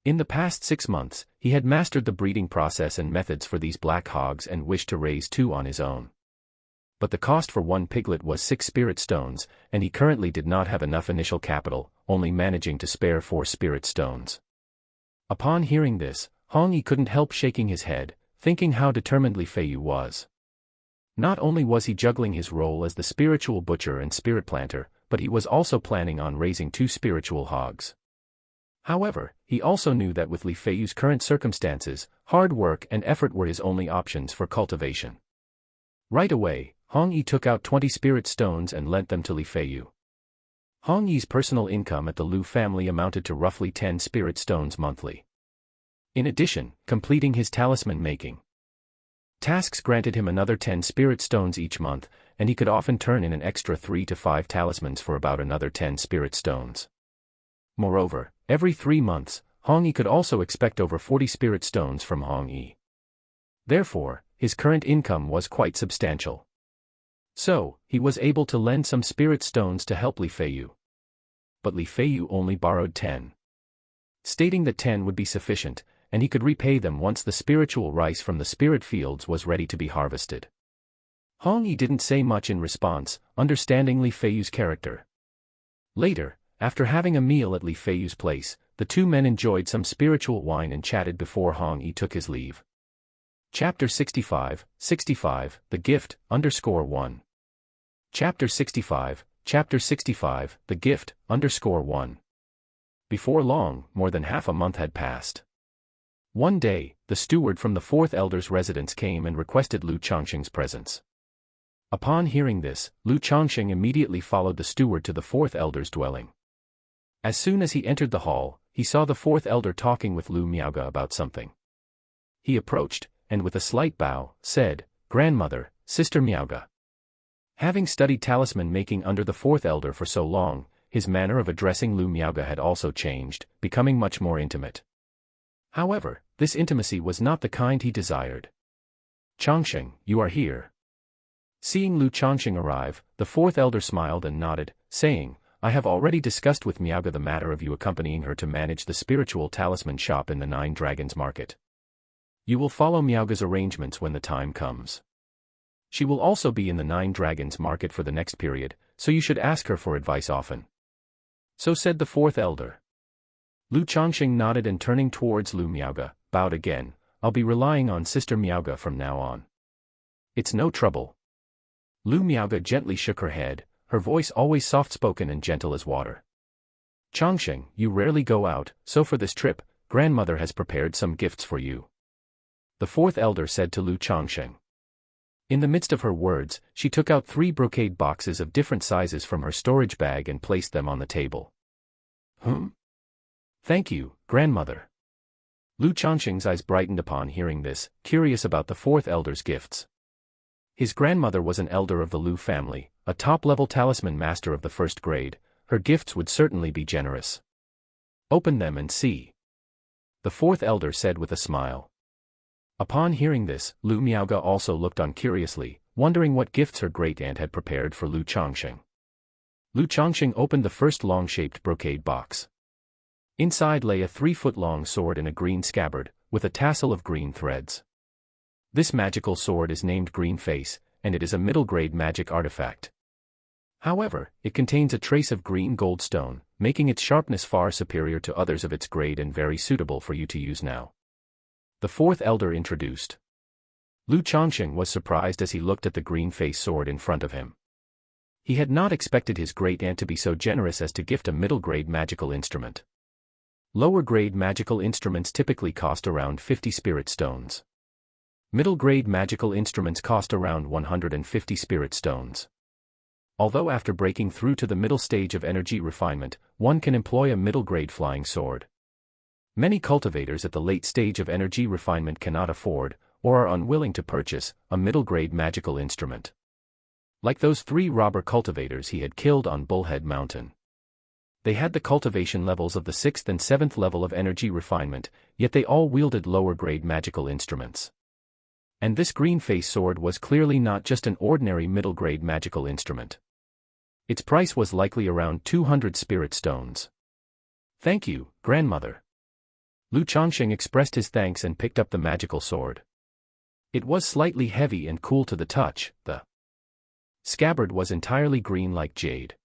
In the past 6 months, he had mastered the breeding process and methods for these black hogs and wished to raise 2 on his own. but the cost for one piglet was 6 spirit stones, and he currently did not have enough initial capital, only managing to spare 4 spirit stones. Upon hearing this, Hong Yi couldn't help shaking his head, thinking how determined Li Feiyu was. Not only was he juggling his role as the spiritual butcher and spirit planter, but he was also planning on raising 2 spiritual hogs. However, he also knew that with Li Feiyu's current circumstances, hard work and effort were his only options for cultivation. Right away, Hong Yi took out 20 spirit stones and lent them to Li Feiyu. Hong Yi's personal income at the Lu family amounted to roughly 10 spirit stones monthly. In addition, completing his talisman making tasks granted him another 10 spirit stones each month, and he could often turn in an extra 3 to 5 talismans for about another 10 spirit stones. Moreover, every 3 months, Hong Yi could also expect over 40 spirit stones from Hong Yi. Therefore, his current income was quite substantial. So, he was able to lend some spirit stones to help Li Feiyu. But Li Feiyu only borrowed 10. Stating that 10 would be sufficient, and he could repay them once the spiritual rice from the spirit fields was ready to be harvested. Hong Yi didn't say much in response, understanding Li Feiyu's character. Later, after having a meal at Li Feiyu's place, the 2 men enjoyed some spiritual wine and chatted before Hong Yi took his leave. Chapter 65, The Gift, _1. Chapter 65, The Gift, _1. Before long, more than half a month had passed. One day, the steward from the 4th elder's residence came and requested Lu Changsheng's presence. Upon hearing this, Lu Changsheng immediately followed the steward to the 4th elder's dwelling. As soon as he entered the hall, he saw the 4th elder talking with Lu Miaoge about something. He approached, and with a slight bow, said, "Grandmother, Sister Miaoge." Having studied talisman making under the 4th elder for so long, his manner of addressing Lu Miaoge had also changed, becoming much more intimate. However, this intimacy was not the kind he desired. "Changsheng, you are here." Seeing Lu Changsheng arrive, the 4th elder smiled and nodded, saying, "I have already discussed with Miaoge the matter of you accompanying her to manage the spiritual talisman shop in the 9 Dragons Market. You will follow Miaoge's arrangements when the time comes. She will also be in the 9 Dragons Market for the next period, so you should ask her for advice often." So said the 4th elder. Lu Changsheng nodded and turning towards Lu Miaoge, bowed again. "I'll be relying on Sister Miaoge from now on. It's no trouble." Lu Miaoge gently shook her head, her voice always soft-spoken and gentle as water. "Changsheng, you rarely go out, so for this trip, grandmother has prepared some gifts for you," the 4th elder said to Lu Changsheng. In the midst of her words, she took out 3 brocade boxes of different sizes from her storage bag and placed them on the table. "Thank you, grandmother." Lu Changsheng's eyes brightened upon hearing this, curious about the 4th elder's gifts. His grandmother was an elder of the Lu family, a top-level talisman master of the 1st grade. Her gifts would certainly be generous. "Open them and see," the 4th elder said with a smile. Upon hearing this, Lu Miaoge also looked on curiously, wondering what gifts her great-aunt had prepared for Lu Changsheng. Lu Changsheng opened the first long-shaped brocade box. Inside lay a 3-foot-long sword in a green scabbard, with a tassel of green threads. This magical sword is named Green Face, and it is a middle-grade magic artifact. However, it contains a trace of green goldstone, making its sharpness far superior to others of its grade and very suitable for you to use now, the 4th elder introduced. Lu Changsheng was surprised as he looked at the green face sword in front of him. He had not expected his great-aunt to be so generous as to gift a middle-grade magical instrument. Lower-grade magical instruments typically cost around 50 spirit stones. Middle-grade magical instruments cost around 150 spirit stones. Although after breaking through to the middle stage of energy refinement, one can employ a middle-grade flying sword. Many cultivators at the late stage of energy refinement cannot afford, or are unwilling to purchase, a middle-grade magical instrument. Like those 3 robber cultivators he had killed on Bullhead Mountain. They had the cultivation levels of the 6th and 7th level of energy refinement, yet they all wielded lower-grade magical instruments. And this green face sword was clearly not just an ordinary middle-grade magical instrument. Its price was likely around 200 spirit stones. "Thank you, grandmother." Lu Changsheng expressed his thanks and picked up the magical sword. It was slightly heavy and cool to the touch. The Scabbard was entirely green like jade.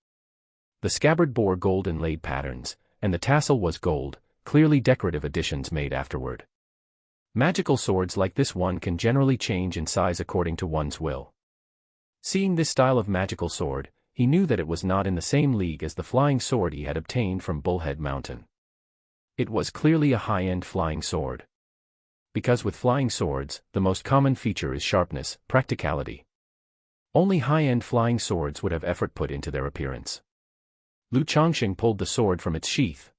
The scabbard bore gold inlaid patterns, and the tassel was gold, clearly decorative additions made afterward. Magical swords like this one can generally change in size according to one's will. Seeing this style of magical sword, he knew that it was not in the same league as the flying sword he had obtained from Bullhead Mountain. It was clearly a high-end flying sword. Because with flying swords, the most common feature is sharpness, practicality. Only high-end flying swords would have effort put into their appearance. Lu Changsheng pulled the sword from its sheath.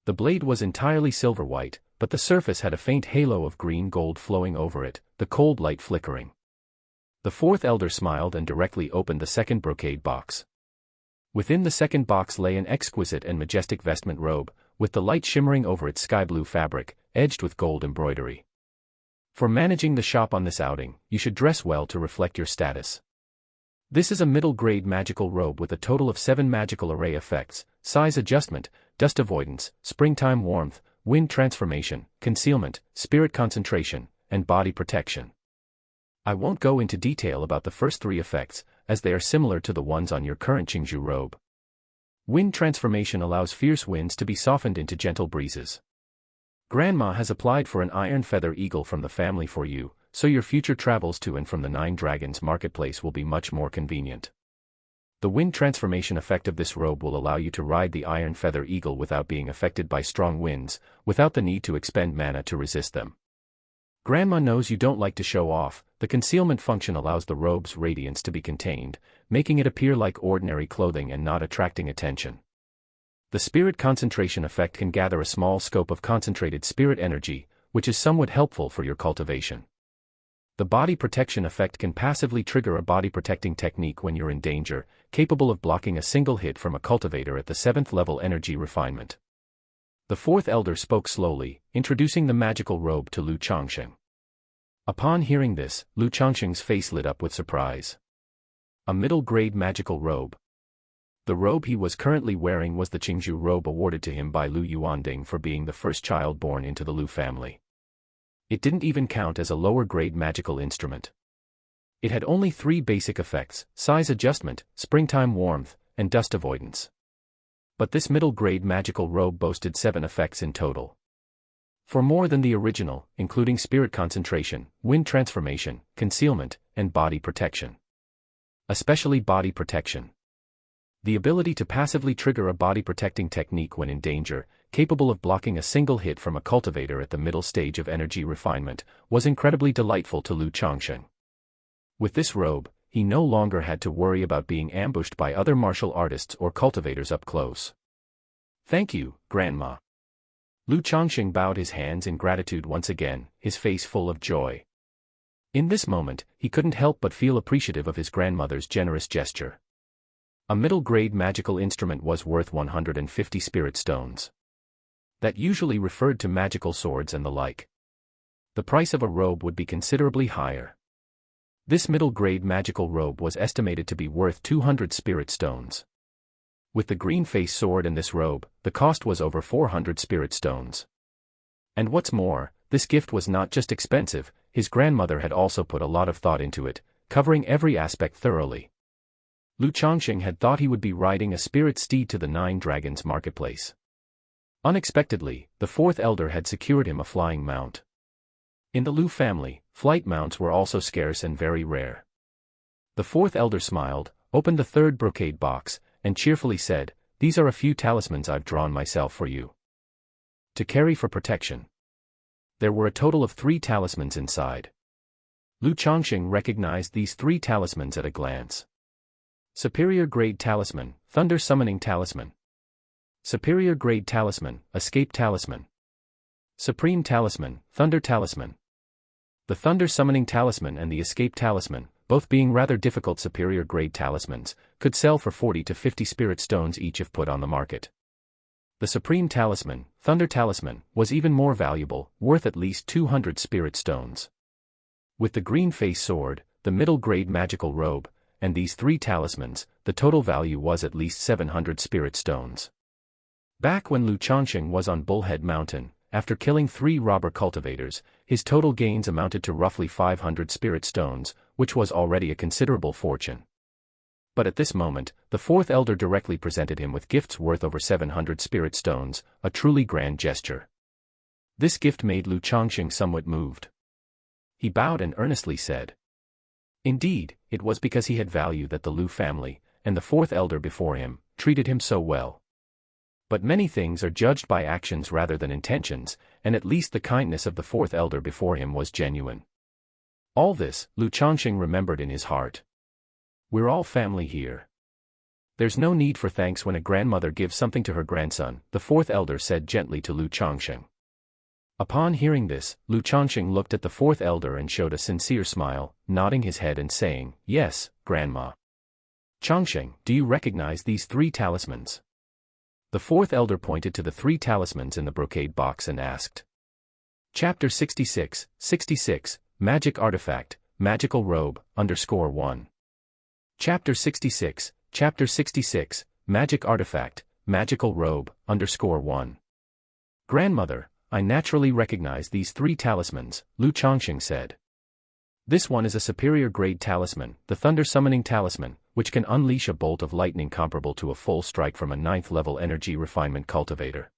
The blade was entirely silver-white, but the surface had a faint halo of green gold flowing over it, the cold light flickering. The fourth elder smiled and directly opened the second brocade box. Within the second box lay an exquisite and majestic vestment robe, with the light shimmering over its sky-blue fabric, edged with gold embroidery. For managing the shop on this outing, you should dress well to reflect your status. This is a middle-grade magical robe with a total of 7 magical array effects: size adjustment, dust avoidance, springtime warmth, wind transformation, concealment, spirit concentration, and body protection. I won't go into detail about the first 3 effects, as they are similar to the ones on your current Qingzhou robe. Wind transformation allows fierce winds to be softened into gentle breezes. Grandma has applied for an iron feather eagle from the family for you, so your future travels to and from the 9 Dragons marketplace will be much more convenient. The wind transformation effect of this robe will allow you to ride the iron feather eagle without being affected by strong winds, without the need to expend mana to resist them. Grandma knows you don't like to show off. The concealment function allows the robe's radiance to be contained, making it appear like ordinary clothing and not attracting attention. The spirit concentration effect can gather a small scope of concentrated spirit energy, which is somewhat helpful for your cultivation. The body protection effect can passively trigger a body protecting technique when you're in danger, capable of blocking a single hit from a cultivator at the 7th level energy refinement. The fourth elder spoke slowly, introducing the magical robe to Lu Changsheng. Upon hearing this, Lu Changsheng's face lit up with surprise. A middle-grade magical robe. The robe he was currently wearing was the Qingzhou robe awarded to him by Lu Yuanding for being the first child born into the Lu family. It didn't even count as a lower-grade magical instrument. It had only 3 basic effects: size adjustment, springtime warmth, and dust avoidance. But this middle-grade magical robe boasted 7 effects in total. For more than the original, including spirit concentration, wind transformation, concealment, and body protection. Especially body protection. The ability to passively trigger a body-protecting technique when in danger, capable of blocking a single hit from a cultivator at the middle stage of energy refinement, was incredibly delightful to Lu Changsheng. With this robe, he no longer had to worry about being ambushed by other martial artists or cultivators up close. "Thank you, Grandma." Lu Changsheng bowed his hands in gratitude once again, his face full of joy. In this moment, he couldn't help but feel appreciative of his grandmother's generous gesture. A middle-grade magical instrument was worth 150 spirit stones. That usually referred to magical swords and the like. The price of a robe would be considerably higher. This middle-grade magical robe was estimated to be worth 200 spirit stones. With the green face sword and this robe, the cost was over 400 spirit stones. And what's more, this gift was not just expensive, his grandmother had also put a lot of thought into it, covering every aspect thoroughly. Lu Changsheng had thought he would be riding a spirit steed to the 9 Dragons marketplace. Unexpectedly, the fourth elder had secured him a flying mount. In the Lu family, flight mounts were also scarce and very rare. The fourth elder smiled, opened the 3rd brocade box, and cheerfully said, "These are a few talismans I've drawn myself for you to carry for protection." There were a total of 3 talismans inside. Lu Changsheng recognized these 3 talismans at a glance. Superior Grade Talisman, Thunder Summoning Talisman. Superior Grade Talisman, Escape Talisman. Supreme Talisman, Thunder Talisman. The Thunder Summoning Talisman and the Escape Talisman, both being rather difficult superior grade talismans, could sell for 40 to 50 spirit stones each if put on the market. The Supreme Talisman, Thunder Talisman, was even more valuable, worth at least 200 spirit stones. With the green face sword, the middle grade magical robe, and these 3 talismans, the total value was at least 700 spirit stones. Back when Lu Changsheng was on Bullhead Mountain, after killing 3 robber cultivators, his total gains amounted to roughly 500 spirit stones, which was already a considerable fortune. But at this moment, the fourth elder directly presented him with gifts worth over 700 spirit stones, a truly grand gesture. This gift made Lu Changsheng somewhat moved. He bowed and earnestly said. Indeed, it was because he had value that the Lu family, and the fourth elder before him, treated him so well. But many things are judged by actions rather than intentions, and at least the kindness of the fourth elder before him was genuine. All this, Lu Changsheng remembered in his heart. We're all family here. There's no need for thanks when a grandmother gives something to her grandson, the fourth elder said gently to Lu Changsheng. Upon hearing this, Lu Changsheng looked at the fourth elder and showed a sincere smile, nodding his head and saying, "Yes, Grandma." "Changsheng, do you recognize these 3 talismans?" The fourth elder pointed to the 3 talismans in the brocade box and asked. Chapter 66, Magic Artifact, Magical Robe, _1. Chapter 66, Magic Artifact, Magical Robe, _1. Grandmother, I naturally recognize these 3 talismans, Lu Changsheng said. This one is a superior grade talisman, the Thunder Summoning Talisman, which can unleash a bolt of lightning comparable to a full strike from a 9th level energy refinement cultivator.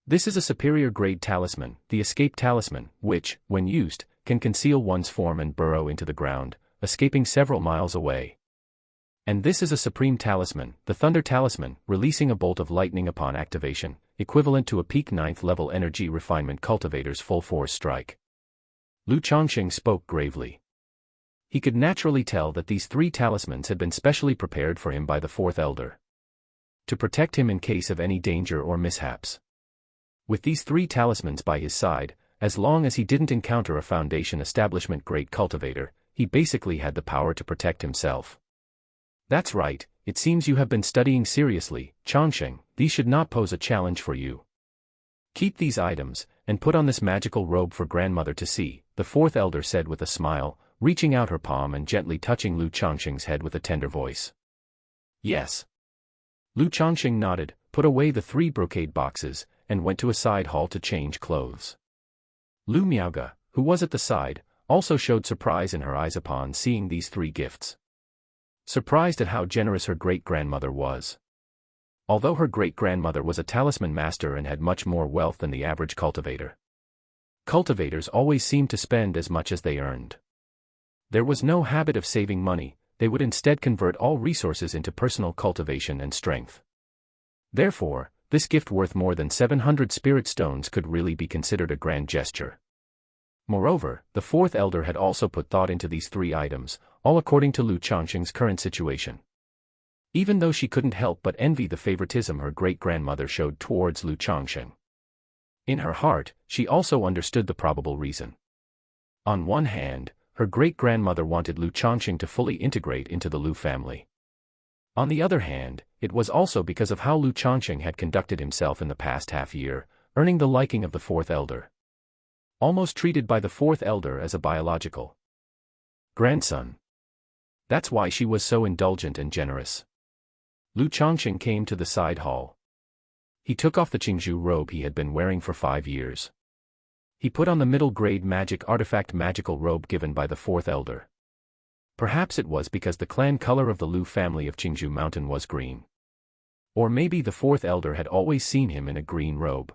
This is a superior grade talisman, the Escape Talisman, which, when used, can conceal one's form and burrow into the ground, escaping several miles away. And this is a Supreme Talisman, the Thunder Talisman, releasing a bolt of lightning upon activation, equivalent to a peak 9th level energy refinement cultivator's full force strike. Lu Changsheng spoke gravely. He could naturally tell that these 3 talismans had been specially prepared for him by the fourth elder, to protect him in case of any danger or mishaps. With these 3 talismans by his side, as long as he didn't encounter a Foundation Establishment grade cultivator, he basically had the power to protect himself. That's right, it seems you have been studying seriously, Changsheng. These should not pose a challenge for you. Keep these items, and put on this magical robe for grandmother to see, the fourth elder said with a smile, reaching out her palm and gently touching Lu Changsheng's head with a tender voice. Yes. Lu Changsheng nodded, put away the 3 brocade boxes, and went to a side hall to change clothes. Lu Miaoge, who was at the side, also showed surprise in her eyes upon seeing these 3 gifts. Surprised at how generous her great-grandmother was. Although her great-grandmother was a talisman master and had much more wealth than the average cultivator. Cultivators always seemed to spend as much as they earned. There was no habit of saving money, they would instead convert all resources into personal cultivation and strength. Therefore, this gift worth more than 700 spirit stones could really be considered a grand gesture. Moreover, the fourth elder had also put thought into these 3 items, all according to Lu Changsheng's current situation. Even though she couldn't help but envy the favoritism her great-grandmother showed towards Lu Changsheng. In her heart, she also understood the probable reason. On one hand, her great-grandmother wanted Lu Changsheng to fully integrate into the Lu family. On the other hand, it was also because of how Lu Changsheng had conducted himself in the past half-year, earning the liking of the fourth elder. Almost treated by the fourth elder as a biological grandson. That's why she was so indulgent and generous. Lu Changsheng came to the side hall. He took off the Qingzhou robe he had been wearing for 5 years. He put on the middle-grade magic artifact magical robe given by the fourth elder. Perhaps it was because the clan color of the Lu family of Qingzhou Mountain was green. Or maybe the fourth elder had always seen him in a green robe.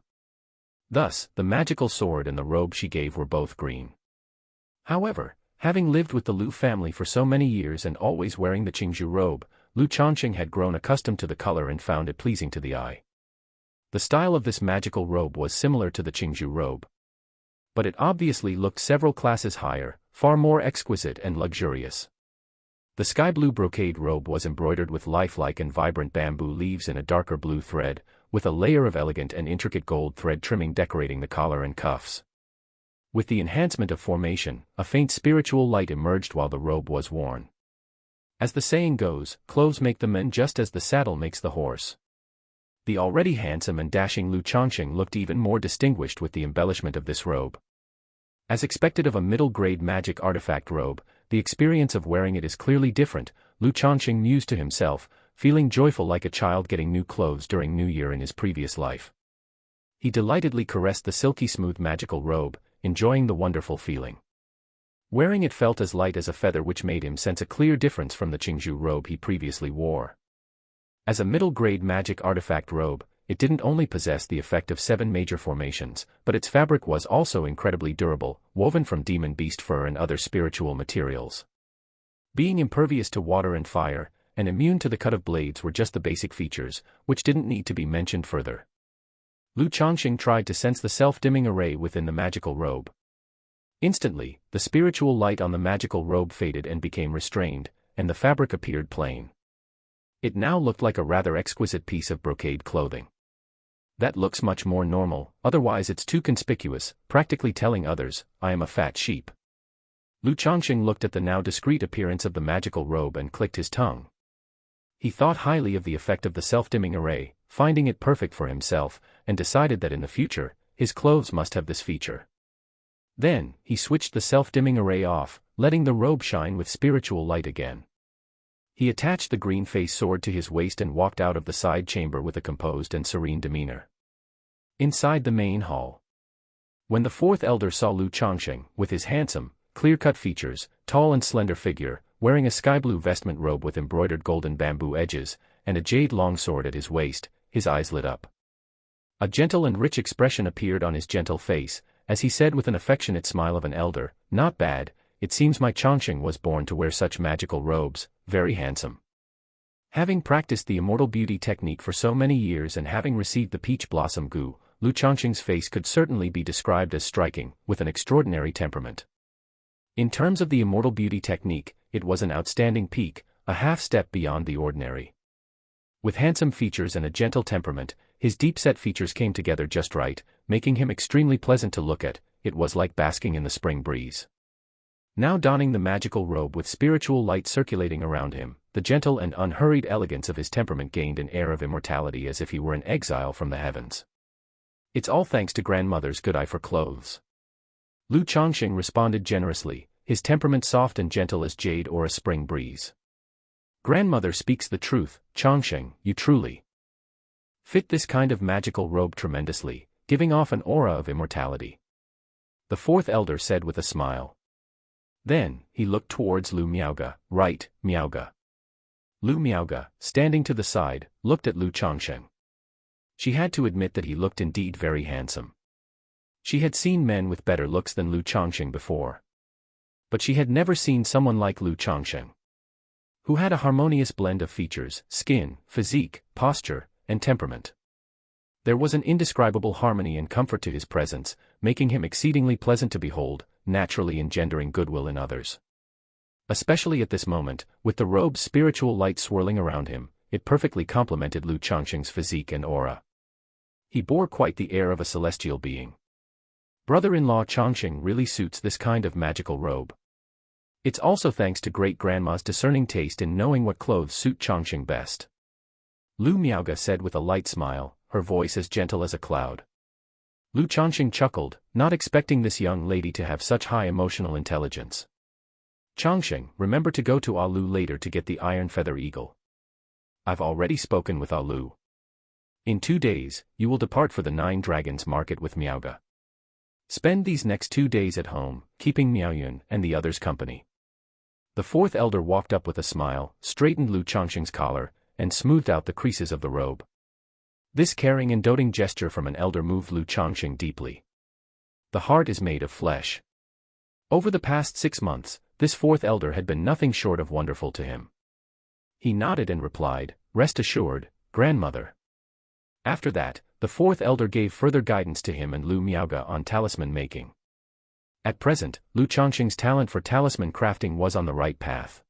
Thus, the magical sword and the robe she gave were both green. However, having lived with the Lu family for so many years and always wearing the Qingzhou robe, Lu Changsheng had grown accustomed to the color and found it pleasing to the eye. The style of this magical robe was similar to the Qingzhou robe. But it obviously looked several classes higher, far more exquisite and luxurious. The sky blue brocade robe was embroidered with lifelike and vibrant bamboo leaves in a darker blue thread, with a layer of elegant and intricate gold thread trimming decorating the collar and cuffs. With the enhancement of formation, a faint spiritual light emerged while the robe was worn. As the saying goes, clothes make the man just as the saddle makes the horse. The already handsome and dashing Lu Changsheng looked even more distinguished with the embellishment of this robe. As expected of a middle-grade magic artifact robe, the experience of wearing it is clearly different, Lu Changsheng mused to himself, feeling joyful like a child getting new clothes during New Year in his previous life. He delightedly caressed the silky smooth magical robe, enjoying the wonderful feeling. Wearing it felt as light as a feather, which made him sense a clear difference from the Qingzhou robe he previously wore. As a middle-grade magic artifact robe, it didn't only possess the effect of 7 major formations, but its fabric was also incredibly durable, woven from demon beast fur and other spiritual materials. Being impervious to water and fire, and immune to the cut of blades were just the basic features, which didn't need to be mentioned further. Lu Changsheng tried to sense the self-dimming array within the magical robe. Instantly, the spiritual light on the magical robe faded and became restrained, and the fabric appeared plain. It now looked like a rather exquisite piece of brocade clothing. That looks much more normal, otherwise it's too conspicuous, practically telling others, I am a fat sheep. Lu Changsheng looked at the now discreet appearance of the magical robe and clicked his tongue. He thought highly of the effect of the self-dimming array, finding it perfect for himself, and decided that in the future, his clothes must have this feature. Then, he switched the self-dimming array off, letting the robe shine with spiritual light again. He attached the green face sword to his waist and walked out of the side chamber with a composed and serene demeanor. Inside the main hall. When the 4th elder saw Lu Changsheng, with his handsome, clear-cut features, tall and slender figure, wearing a sky-blue vestment robe with embroidered golden bamboo edges, and a jade longsword at his waist, his eyes lit up. A gentle and rich expression appeared on his gentle face, as he said with an affectionate smile of an elder, "Not bad, it seems my Changsheng was born to wear such magical robes, very handsome." Having practiced the immortal beauty technique for so many years and having received the peach blossom goo, Lu Changsheng's face could certainly be described as striking, with an extraordinary temperament. In terms of the immortal beauty technique, it was an outstanding peak, a half-step beyond the ordinary. With handsome features and a gentle temperament, his deep-set features came together just right, making him extremely pleasant to look at. It was like basking in the spring breeze. Now donning the magical robe with spiritual light circulating around him, the gentle and unhurried elegance of his temperament gained an air of immortality as if he were an exile from the heavens. "It's all thanks to grandmother's good eye for clothes." Lu Changsheng responded generously, his temperament soft and gentle as jade or a spring breeze. "Grandmother speaks the truth, Changsheng, you truly fit this kind of magical robe tremendously, giving off an aura of immortality," the 4th elder said with a smile. Then, he looked towards Lu Miaoge. "Right, Miaoge." Lu Miaoge, standing to the side, looked at Lu Changsheng. She had to admit that he looked indeed very handsome. She had seen men with better looks than Lu Changsheng before. But she had never seen someone like Lu Changsheng, who had a harmonious blend of features, skin, physique, posture, and temperament. There was an indescribable harmony and comfort to his presence, making him exceedingly pleasant to behold, naturally engendering goodwill in others. Especially at this moment, with the robe's spiritual light swirling around him, it perfectly complemented Lu Changsheng's physique and aura. He bore quite the air of a celestial being. Brother-in-law Changsheng really suits this kind of magical robe. It's also thanks to great-grandma's discerning taste in knowing what clothes suit Changsheng best. Lu Miaoge said with a light smile, her voice as gentle as a cloud. Lu Changsheng chuckled, not expecting this young lady to have such high emotional intelligence. "Changsheng, remember to go to Alu later to get the iron feather eagle. I've already spoken with Alu. In 2 days, you will depart for the 9 Dragons market with Miaoge. Spend these next 2 days at home, keeping Miaoyun and the others company." The 4th elder walked up with a smile, straightened Lu Changsheng's collar, and smoothed out the creases of the robe. This caring and doting gesture from an elder moved Lu Changsheng deeply. The heart is made of flesh. Over the past 6 months, this 4th elder had been nothing short of wonderful to him. He nodded and replied, "Rest assured, grandmother." After that, the 4th elder gave further guidance to him and Lu Miaoge on talisman making. At present, Lu Changsheng's talent for talisman crafting was on the right path.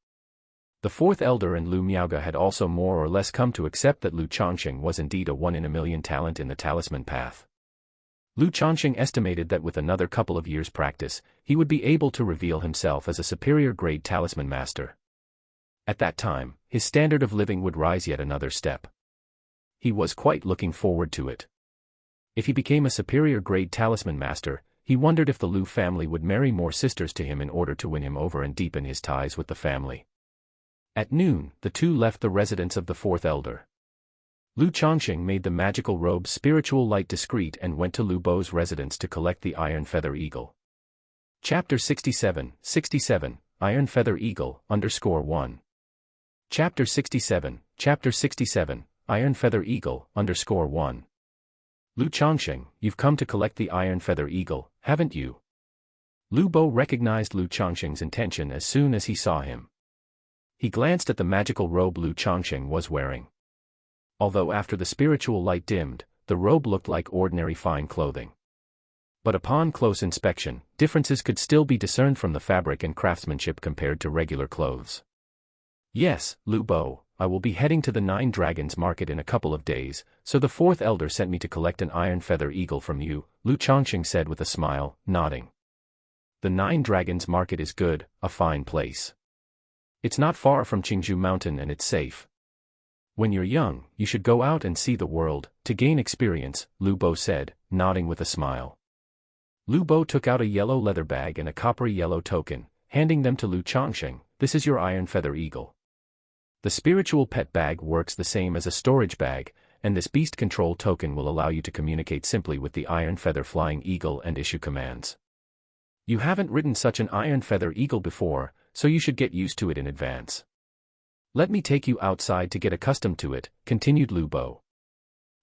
The 4th elder and Lu Miaoge had also more or less come to accept that Lu Changsheng was indeed a 1-in-a-million talent in the talisman path. Lu Changsheng estimated that with another couple of years' practice, he would be able to reveal himself as a superior-grade talisman master. At that time, his standard of living would rise yet another step. He was quite looking forward to it. If he became a superior-grade talisman master, he wondered if the Lu family would marry more sisters to him in order to win him over and deepen his ties with the family. At noon, the two left the residence of the 4th elder. Lu Changsheng made the magical robe's spiritual light discreet and went to Lu Bo's residence to collect the iron feather eagle. Chapter 67, Iron Feather Eagle, _1. Chapter 67, Iron Feather Eagle, _1. Lu Changsheng, you've come to collect the Iron Feather Eagle, haven't you? Lu Bo recognized Lu Changsheng's intention as soon as he saw him. He glanced at the magical robe Lu Changsheng was wearing. Although after the spiritual light dimmed, the robe looked like ordinary fine clothing. But upon close inspection, differences could still be discerned from the fabric and craftsmanship compared to regular clothes. Yes, Lu Bo, I will be heading to the Nine Dragons market in a couple of days, so the fourth elder sent me to collect an Iron Feather Eagle from you, Lu Changsheng said with a smile, nodding. The Nine Dragons market is good, a fine place. It's not far from Qingzhou Mountain and it's safe. When you're young, you should go out and see the world, to gain experience, Lu Bo said, nodding with a smile. Lu Bo took out a yellow leather bag and a coppery yellow token, handing them to Lu Changsheng. This is your Iron Feather Eagle. The spiritual pet bag works the same as a storage bag, and this beast control token will allow you to communicate simply with the Iron Feather Flying Eagle and issue commands. You haven't ridden such an Iron Feather Eagle before, so you should get used to it in advance. Let me take you outside to get accustomed to it, continued Lu Bo.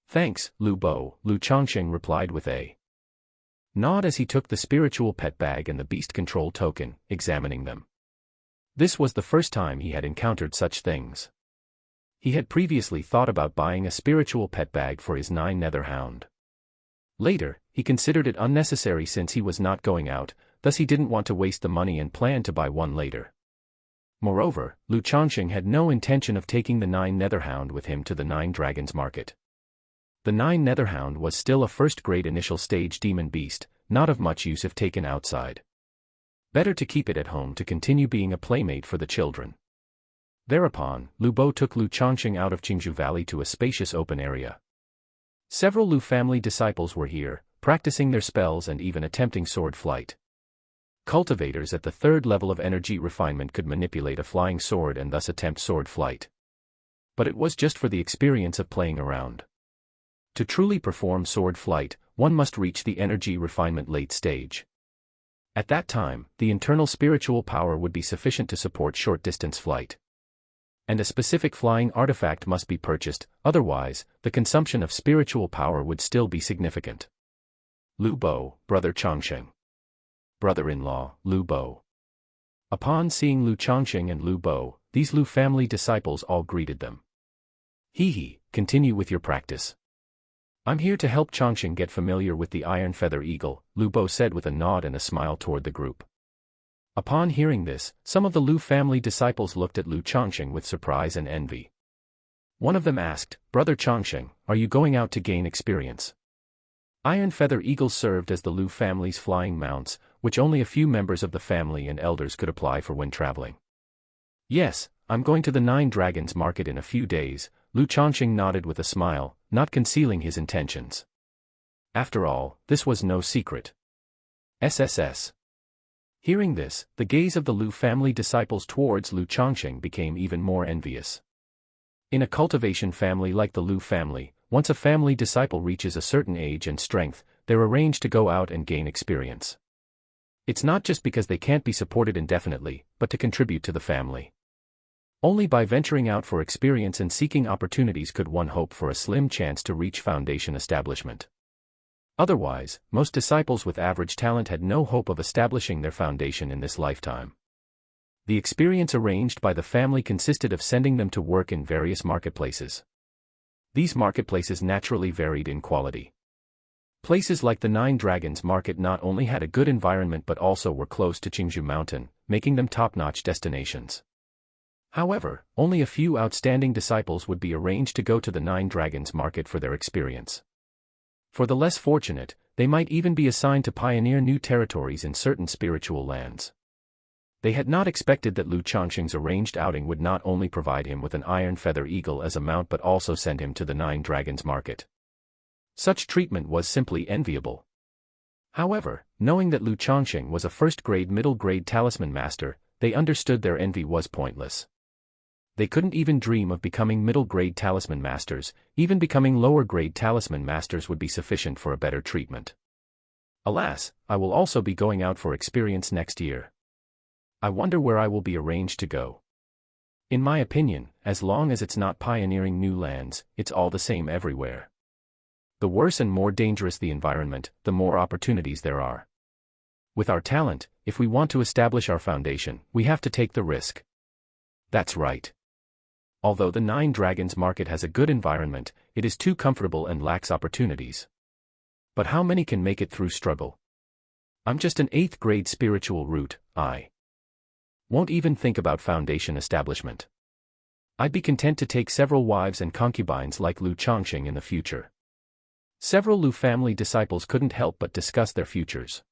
Thanks, Lu Bo, Lu Changsheng replied with a nod as he took the spiritual pet bag and the beast control token, examining them. This was the first time he had encountered such things. He had previously thought about buying a spiritual pet bag for his 9 nether hound. Later, he considered it unnecessary since he was not going out, thus he didn't want to waste the money and planned to buy one later. Moreover, Lu Changsheng had no intention of taking the 9 nether hound with him to the 9 Dragons market. The 9 nether hound was still a first-grade initial stage demon beast, not of much use if taken outside. Better to keep it at home to continue being a playmate for the children. Thereupon, Lu Bo took Lu Changsheng out of Qingzhou Valley to a spacious open area. Several Lu family disciples were here, practicing their spells and even attempting sword flight. Cultivators at the 3rd level of energy refinement could manipulate a flying sword and thus attempt sword flight. But it was just for the experience of playing around. To truly perform sword flight, one must reach the energy refinement late stage. At that time, the internal spiritual power would be sufficient to support short-distance flight. And a specific flying artifact must be purchased, otherwise, the consumption of spiritual power would still be significant. Lu Bo, Brother Changsheng. Brother-in-law, Lu Bo. Upon seeing Lu Changsheng and Lu Bo, these Lu family disciples all greeted them. Hee, continue with your practice. I'm here to help Changsheng get familiar with the Iron Feather Eagle, Lu Bo said with a nod and a smile toward the group. Upon hearing this, some of the Lu family disciples looked at Lu Changsheng with surprise and envy. One of them asked, Brother Changsheng, are you going out to gain experience? Iron Feather Eagles served as the Lu family's flying mounts, which only a few members of the family and elders could apply for when traveling. Yes, I'm going to the 9 Dragons market in a few days, Lu Changsheng nodded with a smile, not concealing his intentions. After all, this was no secret. SSS. Hearing this, the gaze of the Lu family disciples towards Lu Changsheng became even more envious. In a cultivation family like the Lu family, once a family disciple reaches a certain age and strength, they're arranged to go out and gain experience. It's not just because they can't be supported indefinitely, but to contribute to the family. Only by venturing out for experience and seeking opportunities could one hope for a slim chance to reach foundation establishment. Otherwise, most disciples with average talent had no hope of establishing their foundation in this lifetime. The experience arranged by the family consisted of sending them to work in various marketplaces. These marketplaces naturally varied in quality. Places like the 9 Dragons market not only had a good environment but also were close to Qingzhou Mountain, making them top-notch destinations. However, only a few outstanding disciples would be arranged to go to the 9 Dragons market for their experience. For the less fortunate, they might even be assigned to pioneer new territories in certain spiritual lands. They had not expected that Lu Changsheng's arranged outing would not only provide him with an Iron Feather Eagle as a mount but also send him to the 9 Dragons market. Such treatment was simply enviable. However, knowing that Lu Changsheng was a first-grade middle-grade talisman master, they understood their envy was pointless. They couldn't even dream of becoming middle-grade talisman masters, even becoming lower-grade talisman masters would be sufficient for a better treatment. Alas, I will also be going out for experience next year. I wonder where I will be arranged to go. In my opinion, as long as it's not pioneering new lands, it's all the same everywhere. The worse and more dangerous the environment, the more opportunities there are. With our talent, if we want to establish our foundation, we have to take the risk. That's right. Although the Nine Dragons market has a good environment, it is too comfortable and lacks opportunities. But how many can make it through struggle? I'm just an 8th grade spiritual root, I won't even think about foundation establishment. I'd be content to take several wives and concubines like Lu Changsheng in the future. Several Lu family disciples couldn't help but discuss their futures.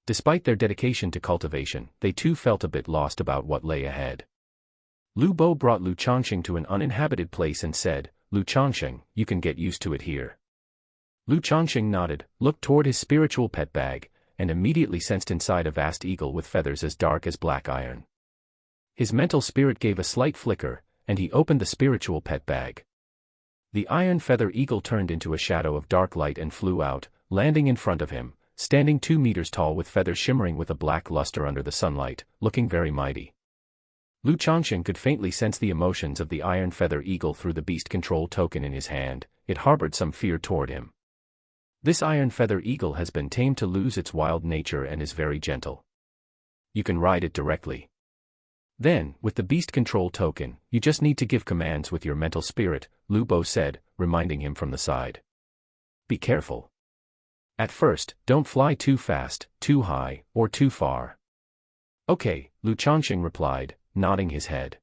Despite their dedication to cultivation, they too felt a bit lost about what lay ahead. Lu Bo brought Lu Changsheng to an uninhabited place and said, "Lu Changsheng, you can get used to it here." Lu Changsheng nodded, looked toward his spiritual pet bag, and immediately sensed inside a vast eagle with feathers as dark as black iron. His mental spirit gave a slight flicker, and he opened the spiritual pet bag. The iron feather eagle turned into a shadow of dark light and flew out, landing in front of him, standing 2 meters tall with feathers shimmering with a black luster under the sunlight, looking very mighty. Lu Changsheng could faintly sense the emotions of the iron feather eagle through the beast control token in his hand. It harbored some fear toward him. This iron feather eagle has been tamed to lose its wild nature and is very gentle. You can ride it directly. Then, with the beast control token, you just need to give commands with your mental spirit, Lu Bo said, reminding him from the side. Be careful. At first, don't fly too fast, too high, or too far. Okay, Lu Changsheng replied, nodding his head.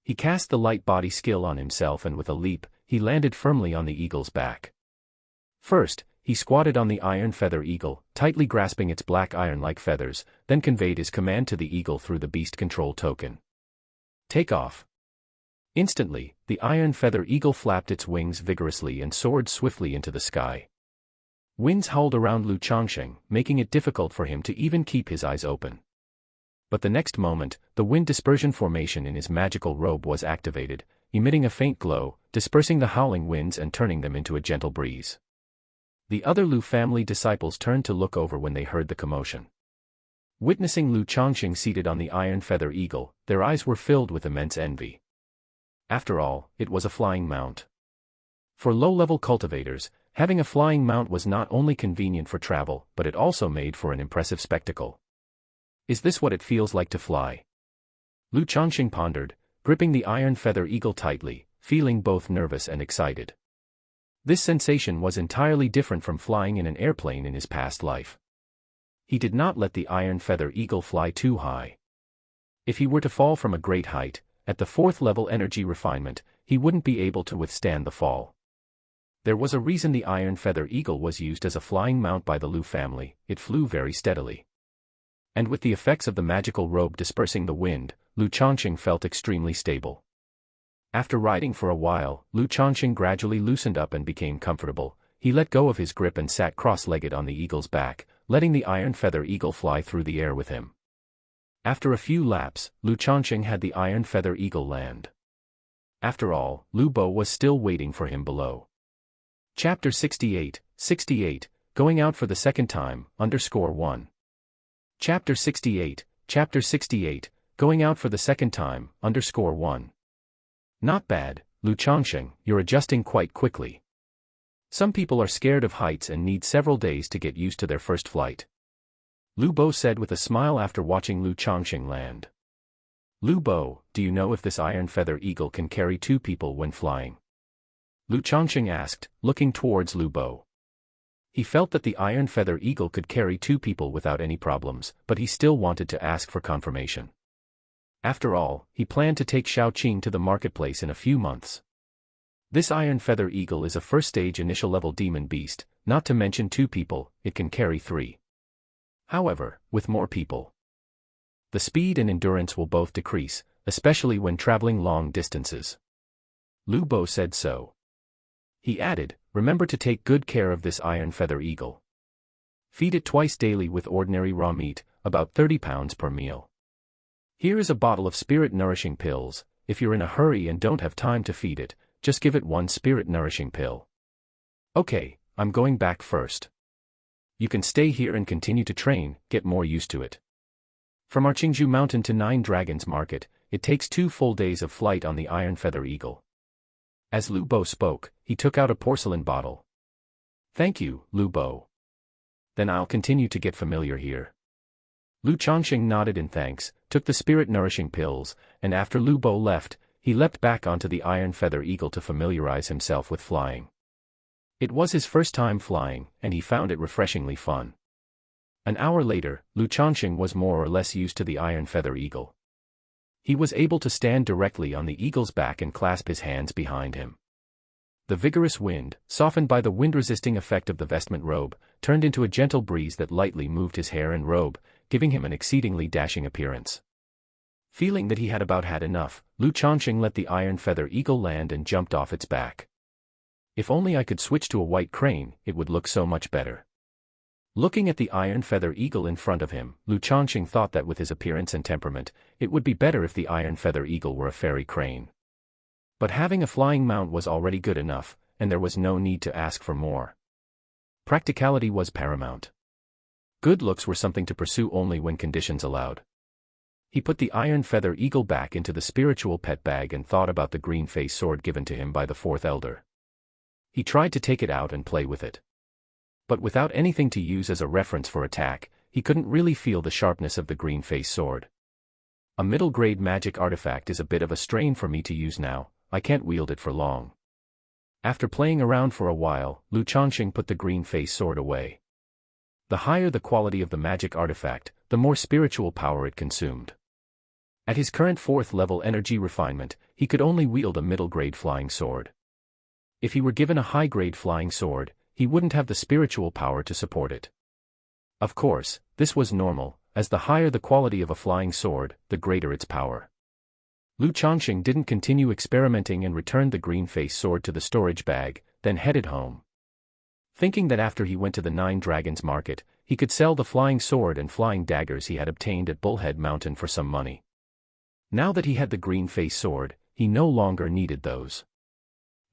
He cast the light body skill on himself and with a leap, he landed firmly on the eagle's back. First, he squatted on the iron feather eagle, tightly grasping its black iron-like feathers, then conveyed his command to the eagle through the beast control token. Take off. Instantly, the iron feather eagle flapped its wings vigorously and soared swiftly into the sky. Winds howled around Lu Changsheng, making it difficult for him to even keep his eyes open. But the next moment, the wind dispersion formation in his magical robe was activated, emitting a faint glow, dispersing the howling winds and turning them into a gentle breeze. The other Lu family disciples turned to look over when they heard the commotion. Witnessing Lu Changsheng seated on the iron feather eagle, their eyes were filled with immense envy. After all, it was a flying mount. For low-level cultivators, having a flying mount was not only convenient for travel, but it also made for an impressive spectacle. Is this what it feels like to fly? Lu Changsheng pondered, gripping the iron feather eagle tightly, feeling both nervous and excited. This sensation was entirely different from flying in an airplane in his past life. He did not let the iron feather eagle fly too high. If he were to fall from a great height, at the 4th level energy refinement, he wouldn't be able to withstand the fall. There was a reason the iron feather eagle was used as a flying mount by the Lu family. It flew very steadily. And with the effects of the magical robe dispersing the wind, Lu Changsheng felt extremely stable. After riding for a while, Lu Changsheng gradually loosened up and became comfortable. He let go of his grip and sat cross-legged on the eagle's back, letting the iron feather eagle fly through the air with him. After a few laps, Lu Changsheng had the iron feather eagle land. After all, Lu Bo was still waiting for him below. Chapter 68, Going Out for the Second Time, _1. Chapter 68, Going Out for the Second Time, _1. Not bad, Lu Changsheng, you're adjusting quite quickly. Some people are scared of heights and need several days to get used to their first flight. Lu Bo said with a smile after watching Lu Changsheng land. Lu Bo, do you know if this iron feather eagle can carry 2 people when flying? Lu Changsheng asked, looking towards Lu Bo. He felt that the iron feather eagle could carry 2 people without any problems, but he still wanted to ask for confirmation. After all, he planned to take Shaoqing to the marketplace in a few months. This iron feather eagle is a first-stage initial-level demon beast, not to mention 2 people, it can carry 3. However, with more people, the speed and endurance will both decrease, especially when traveling long distances. Lu Bo said so. He added, remember to take good care of this iron feather eagle. Feed it twice daily with ordinary raw meat, about 30 pounds per meal. Here is a bottle of spirit-nourishing pills. If you're in a hurry and don't have time to feed it, just give it 1 spirit-nourishing pill. Okay, I'm going back first. You can stay here and continue to train, get more used to it. From our Changsheng mountain to Nine Dragons Market, it takes 2 full days of flight on the Iron Feather Eagle. As Lu Bo spoke, he took out a porcelain bottle. Thank you, Lu Bo. Then I'll continue to get familiar here. Lu Changsheng nodded in thanks, took the spirit-nourishing pills, and after Lu Bo left, he leapt back onto the Iron Feather Eagle to familiarize himself with flying. It was his first time flying, and he found it refreshingly fun. An hour later, Lu Changsheng was more or less used to the Iron Feather Eagle. He was able to stand directly on the eagle's back and clasp his hands behind him. The vigorous wind, softened by the wind-resisting effect of the vestment robe, turned into a gentle breeze that lightly moved his hair and robe, giving him an exceedingly dashing appearance. Feeling that he had about had enough, Lu Changsheng let the Iron Feather Eagle land and jumped off its back. If only I could switch to a white crane, it would look so much better. Looking at the Iron Feather Eagle in front of him, Lu Changsheng thought that with his appearance and temperament, it would be better if the Iron Feather Eagle were a fairy crane. But having a flying mount was already good enough, and there was no need to ask for more. Practicality was paramount. Good looks were something to pursue only when conditions allowed. He put the Iron Feather Eagle back into the spiritual pet bag and thought about the green face sword given to him by the fourth elder. He tried to take it out and play with it. But without anything to use as a reference for attack, he couldn't really feel the sharpness of the green face sword. A middle-grade magic artifact is a bit of a strain for me to use now, I can't wield it for long. After playing around for a while, Lu Changsheng put the green face sword away. The higher the quality of the magic artifact, the more spiritual power it consumed. At his current 4th level energy refinement, he could only wield a middle-grade flying sword. If he were given a high-grade flying sword, he wouldn't have the spiritual power to support it. Of course, this was normal, as the higher the quality of a flying sword, the greater its power. Lu Changsheng didn't continue experimenting and returned the green face sword to the storage bag, then headed home. Thinking that after he went to the Nine Dragons Market, he could sell the flying sword and flying daggers he had obtained at Bullhead Mountain for some money. Now that he had the green face sword, he no longer needed those.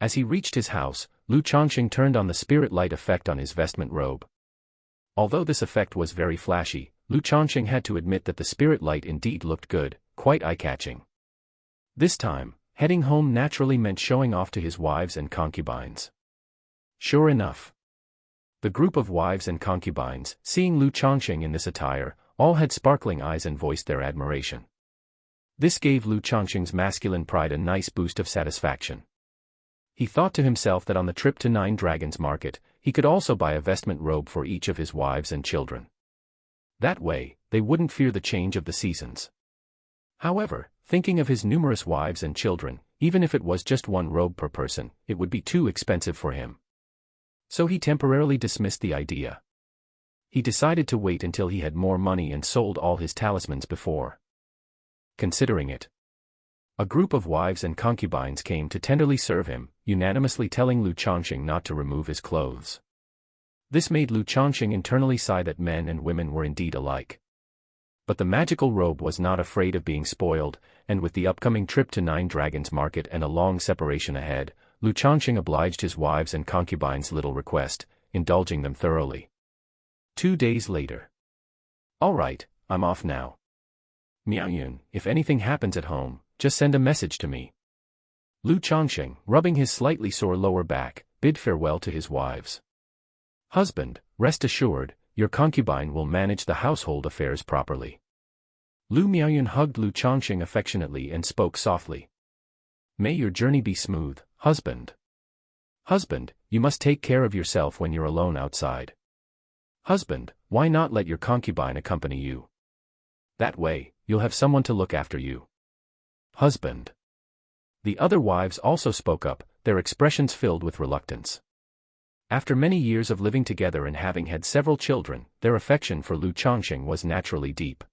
As he reached his house, Lu Changsheng turned on the spirit light effect on his vestment robe. Although this effect was very flashy, Lu Changsheng had to admit that the spirit light indeed looked good, quite eye-catching. This time, heading home naturally meant showing off to his wives and concubines. Sure enough. The group of wives and concubines, seeing Lu Changsheng in this attire, all had sparkling eyes and voiced their admiration. This gave Lu Changsheng's masculine pride a nice boost of satisfaction. He thought to himself that on the trip to Nine Dragons Market, he could also buy a vestment robe for each of his wives and children. That way, they wouldn't fear the change of the seasons. However, thinking of his numerous wives and children, even if it was just one robe per person, it would be too expensive for him. So he temporarily dismissed the idea. He decided to wait until he had more money and sold all his talismans before considering it. A group of wives and concubines came to tenderly serve him, unanimously telling Lu Changsheng not to remove his clothes. This made Lu Changsheng internally sigh that men and women were indeed alike. But the magical robe was not afraid of being spoiled, and with the upcoming trip to Nine Dragons Market and a long separation ahead, Lu Changsheng obliged his wives and concubines' little request, indulging them thoroughly. 2 days later. All right, I'm off now. Miaoyun, if anything happens at home, just send a message to me. Lu Changsheng, rubbing his slightly sore lower back, bid farewell to his wives. Husband, rest assured, your concubine will manage the household affairs properly. Lu Miaoyun hugged Lu Changsheng affectionately and spoke softly. May your journey be smooth, husband. Husband, you must take care of yourself when you're alone outside. Husband, why not let your concubine accompany you? That way, you'll have someone to look after you. Husband. The other wives also spoke up, their expressions filled with reluctance. After many years of living together and having had several children, their affection for Lu Changsheng was naturally deep.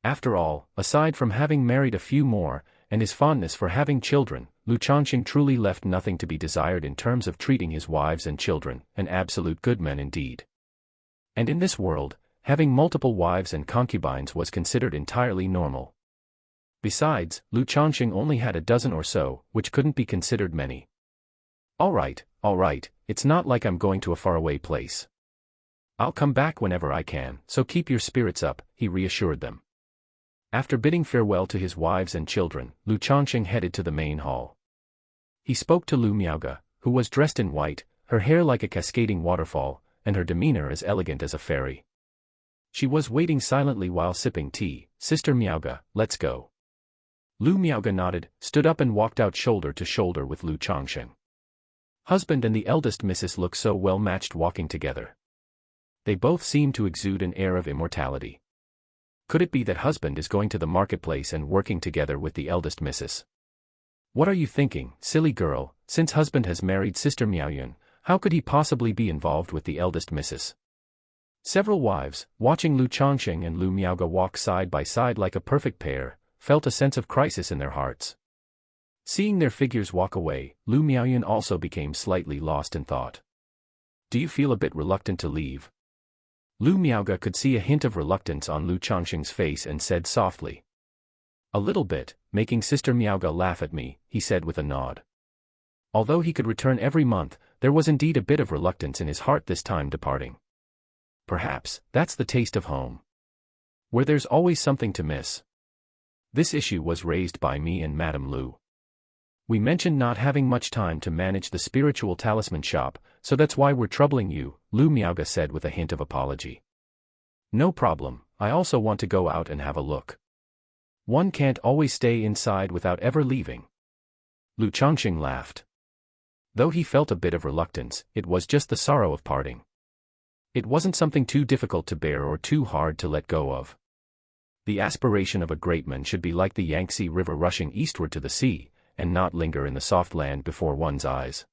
After all, aside from having married a few more, and his fondness for having children, Lu Changsheng truly left nothing to be desired in terms of treating his wives and children, an absolute good man indeed. And in this world, having multiple wives and concubines was considered entirely normal. Besides, Lu Changsheng only had a dozen or so, which couldn't be considered many. All right, it's not like I'm going to a faraway place. I'll come back whenever I can, so keep your spirits up, he reassured them. After bidding farewell to his wives and children, Lu Changsheng headed to the main hall. He spoke to Lu Miaoge, who was dressed in white, her hair like a cascading waterfall, and her demeanor as elegant as a fairy. She was waiting silently while sipping tea. Sister Miaoge, let's go. Lu Miaoge nodded, stood up and walked out shoulder to shoulder with Lu Changsheng. Husband and the eldest missus look so well matched walking together. They both seem to exude an air of immortality. Could it be that husband is going to the marketplace and working together with the eldest missus? What are you thinking, silly girl? Since husband has married Sister Miaoyun, how could he possibly be involved with the eldest missus? Several wives, watching Lu Changsheng and Lu Miaoge walk side by side like a perfect pair, felt a sense of crisis in their hearts. Seeing their figures walk away, Lu Miaoyun also became slightly lost in thought. Do you feel a bit reluctant to leave? Lu Miaoge could see a hint of reluctance on Lu Changsheng's face and said softly. A little bit, making Sister Miaoge laugh at me, he said with a nod. Although he could return every month, there was indeed a bit of reluctance in his heart this time departing. Perhaps, that's the taste of home, where there's always something to miss. This issue was raised by me and Madame Lu. We mentioned not having much time to manage the spiritual talisman shop, so that's why we're troubling you, Lu Miaoge said with a hint of apology. No problem, I also want to go out and have a look. One can't always stay inside without ever leaving. Lu Changsheng laughed. Though he felt a bit of reluctance, it was just the sorrow of parting. It wasn't something too difficult to bear or too hard to let go of. The aspiration of a great man should be like the Yangtze River rushing eastward to the sea, and not linger in the soft land before one's eyes.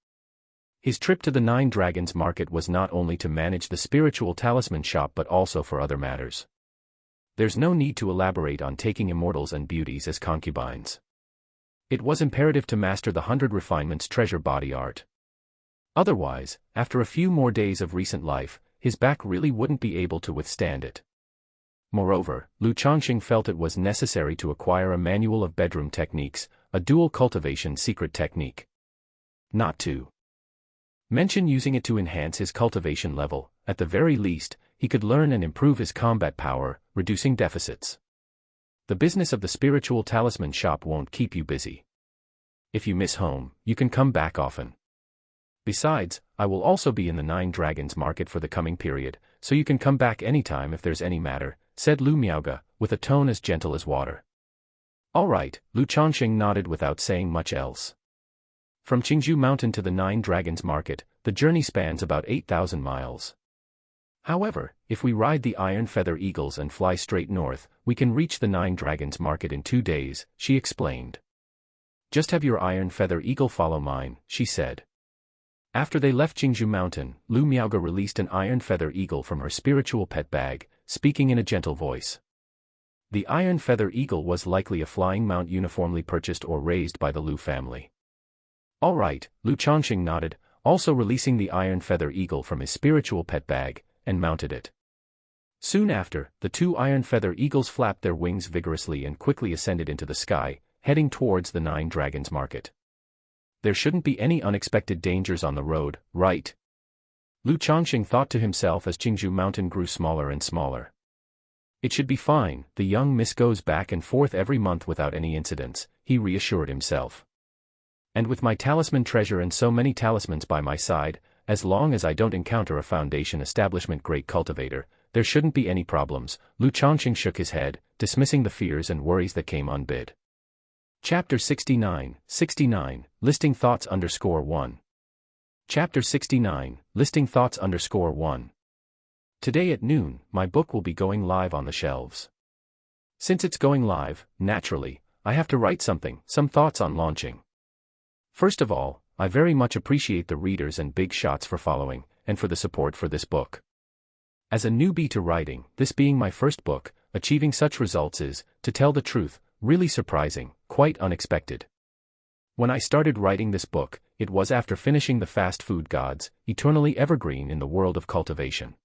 His trip to the Nine Dragons market was not only to manage the spiritual talisman shop but also for other matters. There's no need to elaborate on taking immortals and beauties as concubines. It was imperative to master the 100 refinements treasure body art. Otherwise, after a few more days of recent life, his back really wouldn't be able to withstand it. Moreover, Lu Changsheng felt it was necessary to acquire a manual of bedroom techniques, a dual cultivation secret technique. Not to mention using it to enhance his cultivation level, at the very least, he could learn and improve his combat power, reducing deficits. The business of the spiritual talisman shop won't keep you busy. If you miss home, you can come back often. Besides, I will also be in the Nine Dragons market for the coming period, so you can come back anytime if there's any matter, said Lu Miaoge, with a tone as gentle as water. All right, Lu Changsheng nodded without saying much else. From Qingzhou Mountain to the Nine Dragons market, the journey spans about 8,000 miles. However, if we ride the Iron Feather Eagles and fly straight north, we can reach the Nine Dragons market in 2 days, she explained. Just have your Iron Feather Eagle follow mine, she said. After they left Qingzhou Mountain, Lu Miaoge released an Iron Feather Eagle from her spiritual pet bag, speaking in a gentle voice. The Iron Feather Eagle was likely a flying mount uniformly purchased or raised by the Lu family. All right, Lu Changsheng nodded, also releasing the Iron Feather Eagle from his spiritual pet bag, and mounted it. Soon after, the 2 Iron Feather Eagles flapped their wings vigorously and quickly ascended into the sky, heading towards the Nine Dragons market. There shouldn't be any unexpected dangers on the road, right? Lu Changsheng thought to himself as Qingzhou Mountain grew smaller and smaller. It should be fine, the young miss goes back and forth every month without any incidents, he reassured himself. And with my talisman treasure and so many talismans by my side, as long as I don't encounter a foundation establishment great cultivator, there shouldn't be any problems. Lu Changsheng shook his head, dismissing the fears and worries that came on bid. Chapter 69, Listing Thoughts _1. Chapter 69, Listing Thoughts _1. Today at noon, my book will be going live on the shelves. Since it's going live, naturally, I have to write some thoughts on launching. First of all, I very much appreciate the readers and big shots for following, and for the support for this book. As a newbie to writing, this being my first book, achieving such results is, to tell the truth, really surprising, quite unexpected. When I started writing this book, it was after finishing The Fast Food Gods, eternally evergreen in the world of cultivation.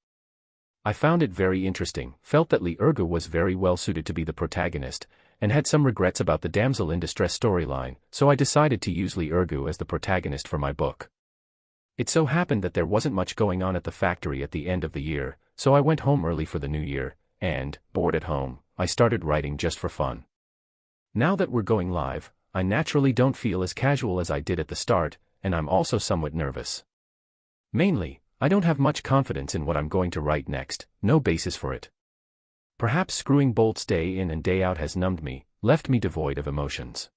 I found it very interesting, felt that Li Ergu was very well suited to be the protagonist, and had some regrets about the damsel in distress storyline, so I decided to use Li Ergu as the protagonist for my book. It so happened that there wasn't much going on at the factory at the end of the year, so I went home early for the new year, and, bored at home, I started writing just for fun. Now that we're going live, I naturally don't feel as casual as I did at the start, and I'm also somewhat nervous. Mainly, I don't have much confidence in what I'm going to write next, no basis for it. Perhaps screwing bolts day in and day out has numbed me, left me devoid of emotions.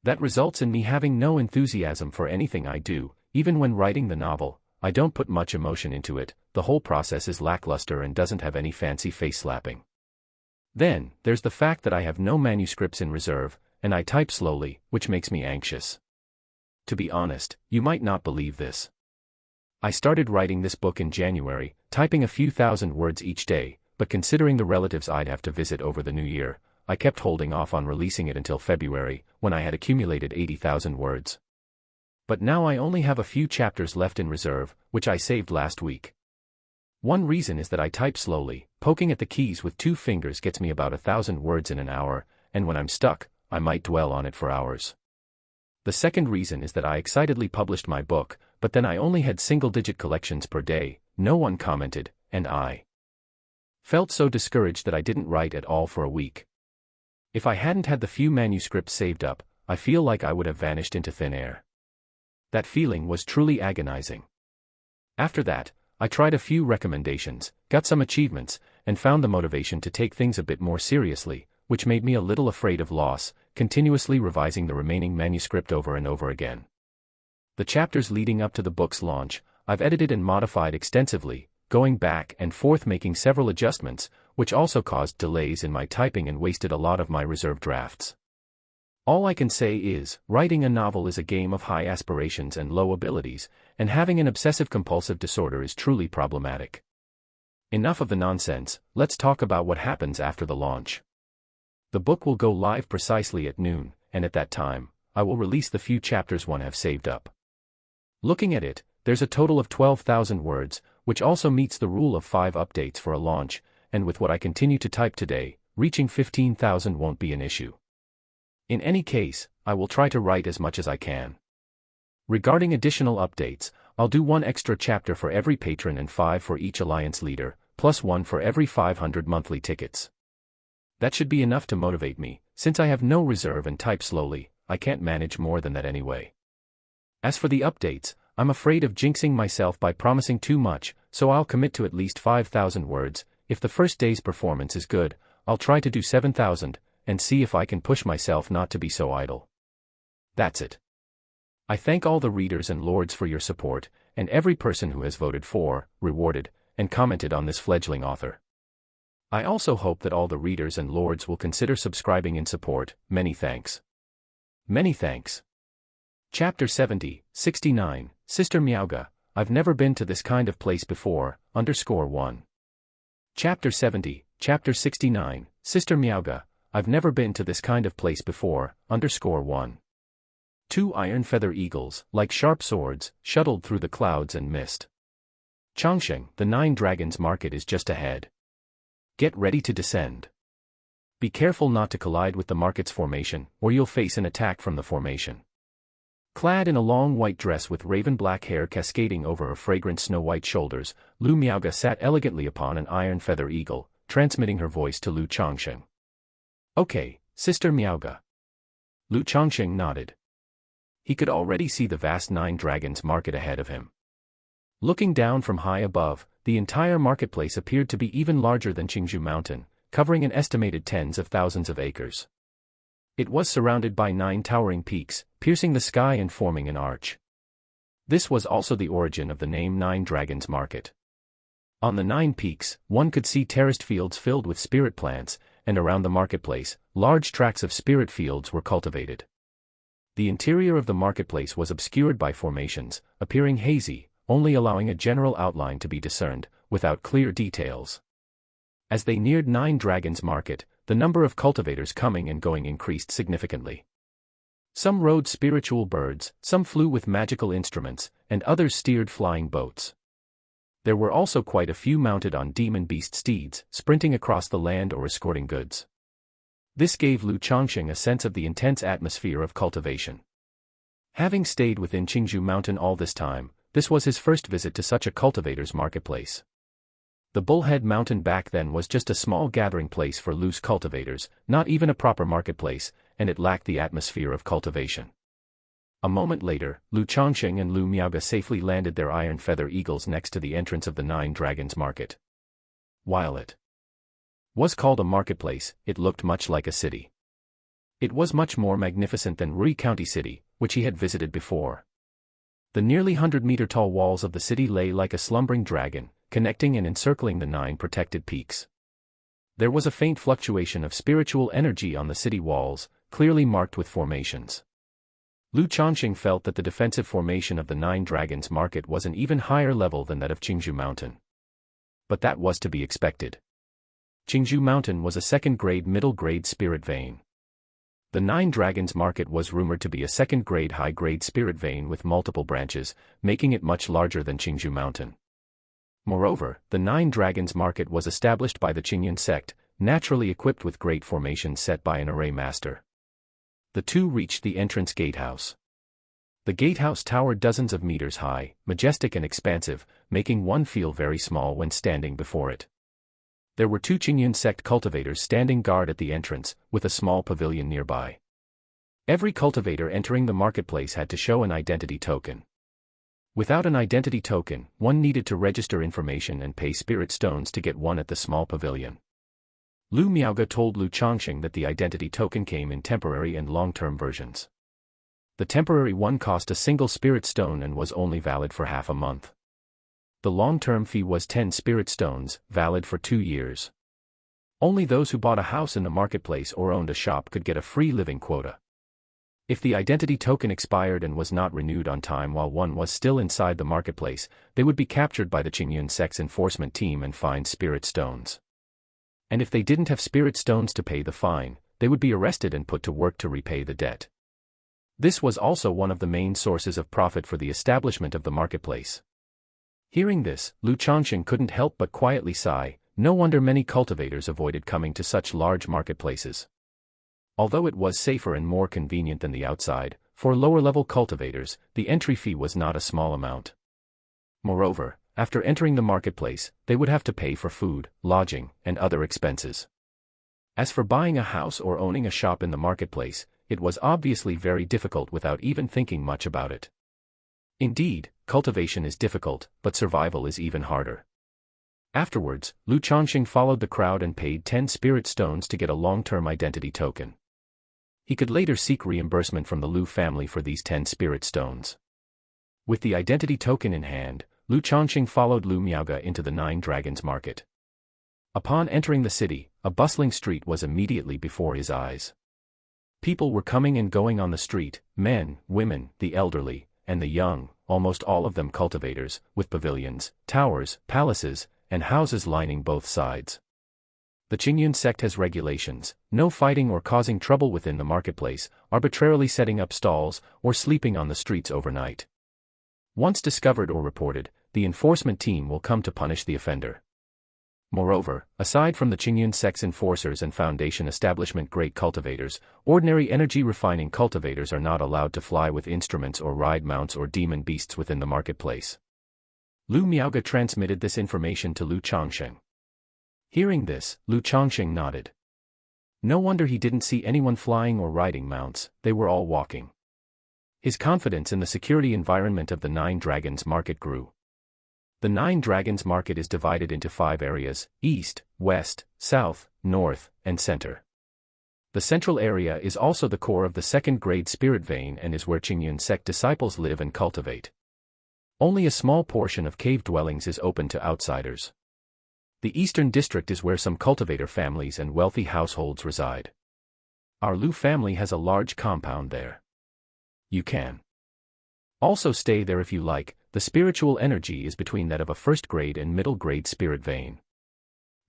That results in me having no enthusiasm for anything I do. Even when writing the novel, I don't put much emotion into it, the whole process is lackluster and doesn't have any fancy face-slapping. Then, there's the fact that I have no manuscripts in reserve, and I type slowly, which makes me anxious. To be honest, you might not believe this. I started writing this book in January, typing a few thousand words each day, but considering the relatives I'd have to visit over the new year, I kept holding off on releasing it until February, when I had accumulated 80,000 words. But now I only have a few chapters left in reserve, which I saved last week. One reason is that I type slowly, poking at the keys with 2 fingers gets me about 1,000 words in an hour, and when I'm stuck, I might dwell on it for hours. The second reason is that I excitedly published my book, but then I only had single-digit collections per day, no one commented, and I felt so discouraged that I didn't write at all for a week. If I hadn't had the few manuscripts saved up, I feel like I would have vanished into thin air. That feeling was truly agonizing. After that, I tried a few recommendations, got some achievements, and found the motivation to take things a bit more seriously, which made me a little afraid of loss, continuously revising the remaining manuscript over and over again. The chapters leading up to the book's launch, I've edited and modified extensively, going back and forth making several adjustments, which also caused delays in my typing and wasted a lot of my reserve drafts. All I can say is, writing a novel is a game of high aspirations and low abilities, and having an obsessive-compulsive disorder is truly problematic. Enough of the nonsense, let's talk about what happens after the launch. The book will go live precisely at noon, and at that time, I will release the few chapters one have saved up. Looking at it, there's a total of 12,000 words, which also meets the rule of 5 updates for a launch, and with what I continue to type today, reaching 15,000 won't be an issue. In any case, I will try to write as much as I can. Regarding additional updates, I'll do 1 extra chapter for every patron and 5 for each alliance leader, plus 1 for every 500 monthly tickets. That should be enough to motivate me, since I have no reserve and type slowly, I can't manage more than that anyway. As for the updates, I'm afraid of jinxing myself by promising too much, so I'll commit to at least 5,000 words. If the first day's performance is good, I'll try to do 7,000, and see if I can push myself not to be so idle. That's it. I thank all the readers and lords for your support, and every person who has voted for, rewarded, and commented on this fledgling author. I also hope that all the readers and lords will consider subscribing in support. Many thanks. Many thanks. Chapter 70, 69, Sister Miauga, I've never been to this kind of place before, _1. Chapter 70, Chapter 69, Sister Miauga, I've never been to this kind of place before, _1. 2 iron feather eagles, like sharp swords, shuttled through the clouds and mist. Changsheng, the 9 dragons market is just ahead. Get ready to descend. Be careful not to collide with the market's formation, or you'll face an attack from the formation. Clad in a long white dress with raven-black hair cascading over her fragrant snow-white shoulders, Lu Miauga sat elegantly upon an iron feather eagle, transmitting her voice to Lu Changsheng. Okay, Sister Miauga. Lu Changsheng nodded. He could already see the vast 9 dragons market ahead of him. Looking down from high above, the entire marketplace appeared to be even larger than Qingzhou Mountain, covering an estimated tens of thousands of acres. It was surrounded by 9 towering peaks, piercing the sky and forming an arch. This was also the origin of the name 9 Dragons Market. On the 9 peaks, one could see terraced fields filled with spirit plants, and around the marketplace, large tracts of spirit fields were cultivated. The interior of the marketplace was obscured by formations, appearing hazy, only allowing a general outline to be discerned, without clear details. As they neared 9 Dragons Market, the number of cultivators coming and going increased significantly. Some rode spiritual birds, some flew with magical instruments, and others steered flying boats. There were also quite a few mounted on demon beast steeds, sprinting across the land or escorting goods. This gave Lu Changsheng a sense of the intense atmosphere of cultivation. Having stayed within Qingzhou Mountain all this time, this was his first visit to such a cultivator's marketplace. The Bullhead Mountain back then was just a small gathering place for loose cultivators, not even a proper marketplace, and it lacked the atmosphere of cultivation. A moment later, Lu Changsheng and Lu Miaoge safely landed their iron feather eagles next to the entrance of the Nine Dragons Market. While it was called a marketplace, it looked much like a city. It was much more magnificent than Rui County City, which he had visited before. The nearly 100-meter-tall walls of the city lay like a slumbering dragon, connecting and encircling the 9 protected peaks. There was a faint fluctuation of spiritual energy on the city walls, clearly marked with formations. Lu Changsheng felt that the defensive formation of the 9 Dragons Market was an even higher level than that of Qingzhou Mountain. But that was to be expected. Qingzhou Mountain was a second-grade middle-grade spirit vein. The 9 Dragons Market was rumored to be a second-grade high-grade spirit vein with multiple branches, making it much larger than Qingzhou Mountain. Moreover, the 9 Dragons Market was established by the Qingyun sect, naturally equipped with great formations set by an array master. The two reached the entrance gatehouse. The gatehouse towered dozens of meters high, majestic and expansive, making one feel very small when standing before it. There were 2 Qingyun sect cultivators standing guard at the entrance, with a small pavilion nearby. Every cultivator entering the marketplace had to show an identity token. Without an identity token, one needed to register information and pay spirit stones to get one at the small pavilion. Lu Miaoge told Lu Changsheng that the identity token came in temporary and long-term versions. The temporary one cost a single spirit stone and was only valid for half a month. The long-term fee was 10 spirit stones, valid for 2 years. Only those who bought a house in the marketplace or owned a shop could get a free living quota. If the identity token expired and was not renewed on time while one was still inside the marketplace, they would be captured by the Qingyun sect's enforcement team and fined spirit stones. And if they didn't have spirit stones to pay the fine, they would be arrested and put to work to repay the debt. This was also one of the main sources of profit for the establishment of the marketplace. Hearing this, Lu Changsheng couldn't help but quietly sigh. No wonder many cultivators avoided coming to such large marketplaces. Although it was safer and more convenient than the outside, for lower-level cultivators, the entry fee was not a small amount. Moreover, after entering the marketplace, they would have to pay for food, lodging, and other expenses. As for buying a house or owning a shop in the marketplace, it was obviously very difficult without even thinking much about it. Indeed, cultivation is difficult, but survival is even harder. Afterwards, Lu Changsheng followed the crowd and paid 10 spirit stones to get a long-term identity token. He could later seek reimbursement from the Lu family for these 10 spirit stones. With the identity token in hand, Lu Changsheng followed Lu Miaoge into the 9 Dragons Market. Upon entering the city, a bustling street was immediately before his eyes. People were coming and going on the street, men, women, the elderly, and the young, almost all of them cultivators, with pavilions, towers, palaces, and houses lining both sides. The Qingyun sect has regulations: no fighting or causing trouble within the marketplace, arbitrarily setting up stalls, or sleeping on the streets overnight. Once discovered or reported, the enforcement team will come to punish the offender. Moreover, aside from the Qingyun sect's enforcers and foundation establishment great cultivators, ordinary energy refining cultivators are not allowed to fly with instruments or ride mounts or demon beasts within the marketplace. Lu Miaoge transmitted this information to Lu Changsheng. Hearing this, Lu Changsheng nodded. No wonder he didn't see anyone flying or riding mounts, they were all walking. His confidence in the security environment of the 9 Dragons Market grew. The 9 Dragons Market is divided into 5 areas: east, west, south, north, and center. The central area is also the core of the second-grade spirit vein and is where Qingyun sect disciples live and cultivate. Only a small portion of cave dwellings is open to outsiders. The eastern district is where some cultivator families and wealthy households reside. Our Lu family has a large compound there. You can also stay there if you like. The spiritual energy is between that of a first-grade and middle-grade spirit vein.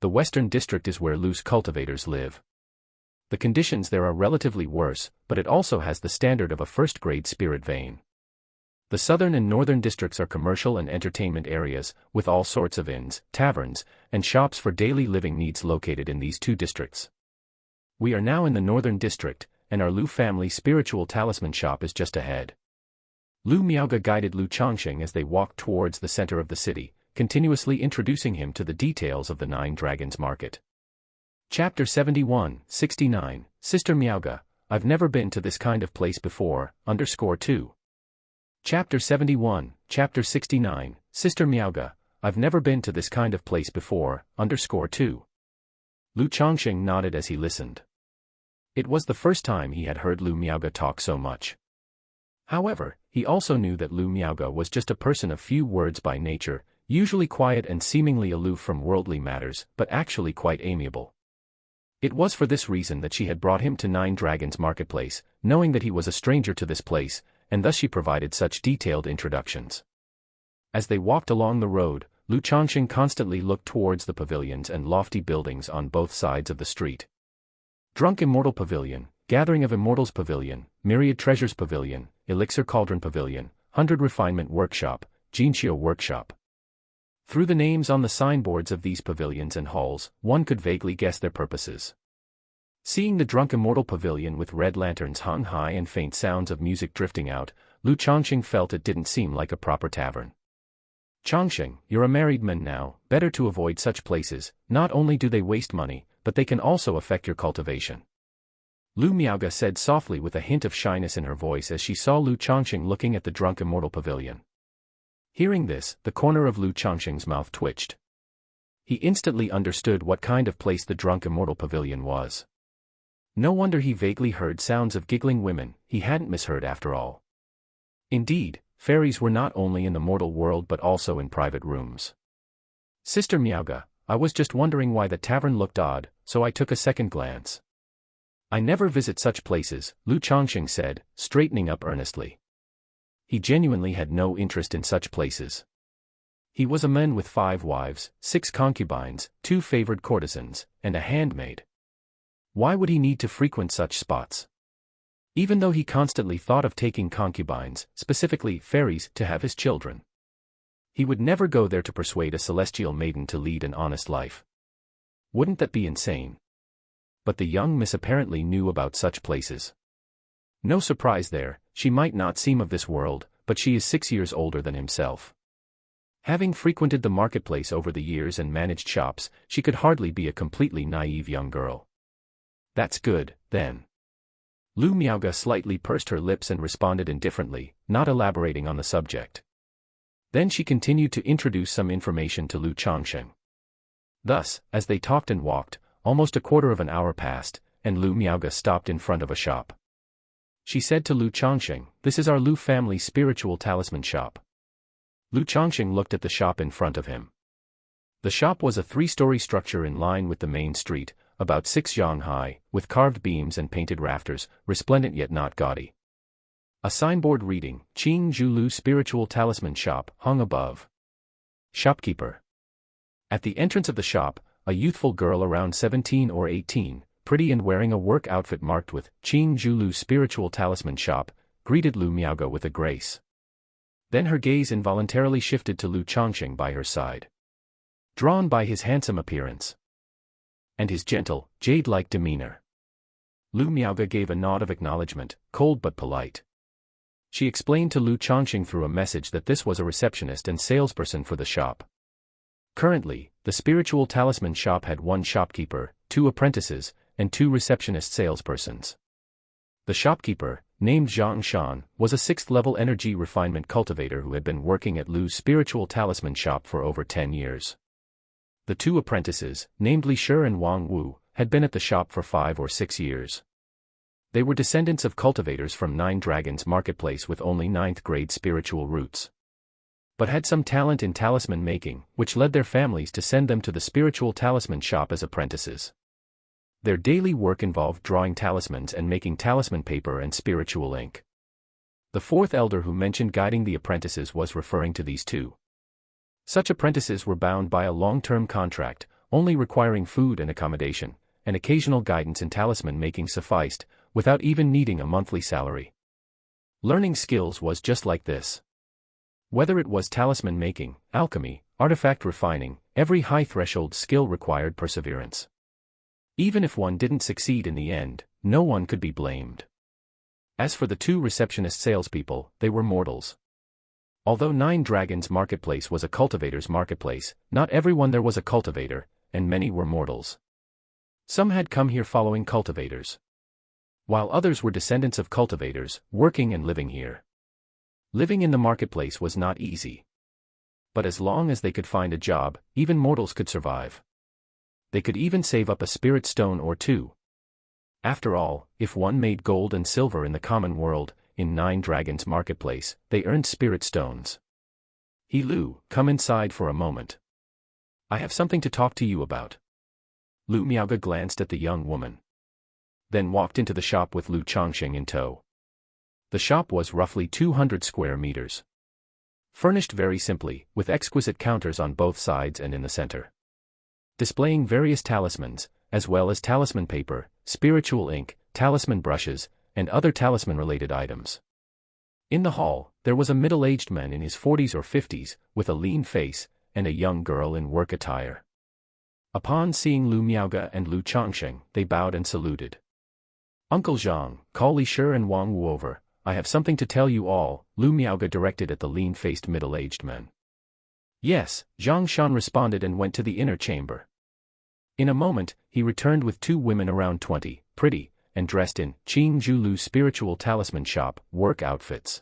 The western district is where loose cultivators live. The conditions there are relatively worse, but it also has the standard of a first-grade spirit vein. The southern and northern districts are commercial and entertainment areas, with all sorts of inns, taverns, and shops for daily living needs located in these 2 districts. We are now in the northern district, and our Lu family spiritual talisman shop is just ahead. Lu Miaoge guided Lu Changsheng as they walked towards the center of the city, continuously introducing him to the details of the Nine Dragons market. Chapter 71, 69, Sister Miaoga, I've never been to this kind of place before, _2. Chapter 71, Chapter 69, Sister Miaoga, I've never been to this kind of place before, _2. Lu Changsheng nodded as he listened. It was the first time he had heard Lu Miaoga talk so much. However, he also knew that Lu Miaoga was just a person of few words by nature, usually quiet and seemingly aloof from worldly matters, but actually quite amiable. It was for this reason that she had brought him to Nine Dragons Marketplace, knowing that he was a stranger to this place, and thus she provided such detailed introductions. As they walked along the road, Lu Changsheng constantly looked towards the pavilions and lofty buildings on both sides of the street. Drunk Immortal Pavilion, Gathering of Immortals Pavilion, Myriad Treasures Pavilion, Elixir Cauldron Pavilion, 100 Refinement Workshop, Jinxiu Workshop. Through the names on the signboards of these pavilions and halls, one could vaguely guess their purposes. Seeing the Drunk Immortal Pavilion with red lanterns hung high and faint sounds of music drifting out, Lu Changsheng felt it didn't seem like a proper tavern. Changsheng, you're a married man now, better to avoid such places. Not only do they waste money, but they can also affect your cultivation. Lu Miaoga said softly with a hint of shyness in her voice as she saw Lu Changsheng looking at the Drunk Immortal Pavilion. Hearing this, the corner of Lu Changsheng's mouth twitched. He instantly understood what kind of place the Drunk Immortal Pavilion was. No wonder he vaguely heard sounds of giggling women, he hadn't misheard after all. Indeed, fairies were not only in the mortal world but also in private rooms. Sister Miaoga, I was just wondering why the tavern looked odd, so I took a second glance. I never visit such places, Lu Changsheng said, straightening up earnestly. He genuinely had no interest in such places. He was a man with 5 wives, 6 concubines, 2 favored courtesans, and a handmaid. Why would he need to frequent such spots? Even though he constantly thought of taking concubines, specifically fairies, to have his children. He would never go there to persuade a celestial maiden to lead an honest life. Wouldn't that be insane? But the young miss apparently knew about such places. No surprise there, she might not seem of this world, but she is 6 years older than himself. Having frequented the marketplace over the years and managed shops, she could hardly be a completely naive young girl. That's good, then. Lu Miaoga slightly pursed her lips and responded indifferently, not elaborating on the subject. Then she continued to introduce some information to Lu Changsheng. Thus, as they talked and walked, almost a quarter of an hour passed, and Lu Miaoga stopped in front of a shop. She said to Lu Changsheng, "This is our Lu family spiritual talisman shop." Lu Changsheng looked at the shop in front of him. The shop was a 3-story structure in line with the main street, about 6 yang high, with carved beams and painted rafters, resplendent yet not gaudy. A signboard reading, "Qing Zhu Lu Spiritual Talisman Shop," hung above. Shopkeeper. At the entrance of the shop, a youthful girl around 17 or 18, pretty and wearing a work outfit marked with "Qing Zhu Lu Spiritual Talisman Shop," greeted Lu Miaoga with a grace. Then her gaze involuntarily shifted to Lu Changsheng by her side. Drawn by his handsome appearance and his gentle, jade-like demeanor, Lu Miaoga gave a nod of acknowledgement, cold but polite. She explained to Lu Changsheng through a message that this was a receptionist and salesperson for the shop. Currently, the spiritual talisman shop had 1 shopkeeper, 2 apprentices, and 2 receptionist salespersons. The shopkeeper, named Zhang Shan, was a 6th-level energy refinement cultivator who had been working at Lu's spiritual talisman shop for over 10 years. The 2 apprentices, named Li Shi and Wang Wu, had been at the shop for 5 or 6 years. They were descendants of cultivators from Nine Dragons Marketplace with only 9th-grade spiritual roots, but had some talent in talisman making, which led their families to send them to the spiritual talisman shop as apprentices. Their daily work involved drawing talismans and making talisman paper and spiritual ink. The 4th elder who mentioned guiding the apprentices was referring to these 2. Such apprentices were bound by a long-term contract, only requiring food and accommodation, and occasional guidance in talisman making sufficed, without even needing a monthly salary. Learning skills was just like this. Whether it was talisman making, alchemy, artifact refining, every high-threshold skill required perseverance. Even if one didn't succeed in the end, no one could be blamed. As for the 2 receptionist salespeople, they were mortals. Although Nine Dragons Marketplace was a cultivator's marketplace, not everyone there was a cultivator, and many were mortals. Some had come here following cultivators, while others were descendants of cultivators, working and living here. Living in the marketplace was not easy. But as long as they could find a job, even mortals could survive. They could even save up a spirit stone or two. After all, if one made gold and silver in the common world, in Nine Dragons Marketplace, they earned spirit stones. "He Lu, come inside for a moment. I have something to talk to you about." Lu Miaoge glanced at the young woman, then walked into the shop with Lu Changsheng in tow. The shop was roughly 200 square meters. Furnished very simply, with exquisite counters on both sides and in the center, displaying various talismans, as well as talisman paper, spiritual ink, talisman brushes, and other talisman-related items. In the hall, there was a middle-aged man in his 40s or 50s, with a lean face, and a young girl in work attire. Upon seeing Lu Miaoge and Lu Changsheng, they bowed and saluted. "Uncle Zhang, call Li Shi and Wang Wu over. I have something to tell you all," Lu Miaoge directed at the lean-faced middle-aged man. "Yes," Zhang Shan responded and went to the inner chamber. In a moment, he returned with two women around 20, pretty, and dressed in Qingzhu Lu's spiritual talisman shop work outfits.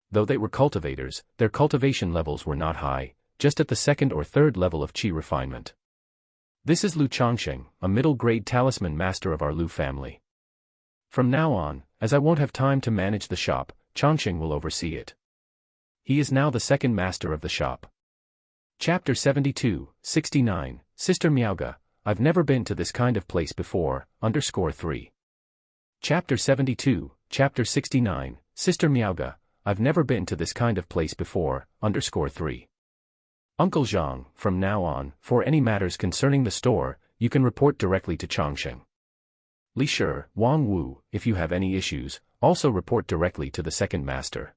Though they were cultivators, their cultivation levels were not high, just at the second or third level of qi refinement. "This is Lu Changsheng, a middle-grade talisman master of our Lu family. From now on, as I won't have time to manage the shop, Changsheng will oversee it. He is now the second master of the shop." Chapter 72, 69, Sister Miaoge, I've never been to this kind of place before, _3. Chapter 72, Chapter 69, Sister Miaoge, I've never been to this kind of place before, _3. Uncle Zhang, from now on, for any matters concerning the store, you can report directly to Changsheng. Li Shi, Wang Wu, if you have any issues, also report directly to the second master.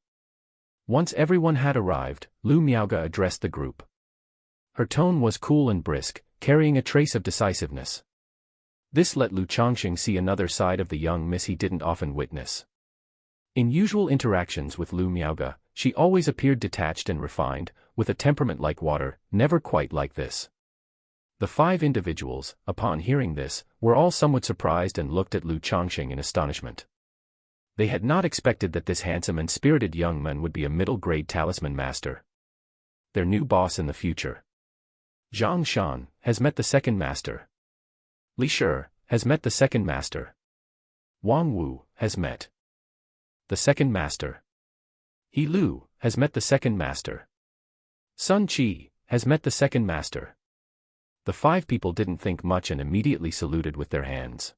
Once everyone had arrived, Lu Miaoge addressed the group. Her tone was cool and brisk, carrying a trace of decisiveness. This let Lu Changsheng see another side of the young miss he didn't often witness. In usual interactions with Lu Miaoge, she always appeared detached and refined, with a temperament like water, never quite like this. The five individuals, upon hearing this, were all somewhat surprised and looked at Lu Changsheng in astonishment. They had not expected that this handsome and spirited young man would be a middle-grade talisman master, their new boss in the future. Zhang Shan has met the second master. Li Shi has met the second master. Wang Wu has met the second master. He Lu has met the second master. Sun Qi has met the second master. The five people didn't think much and immediately saluted with their hands.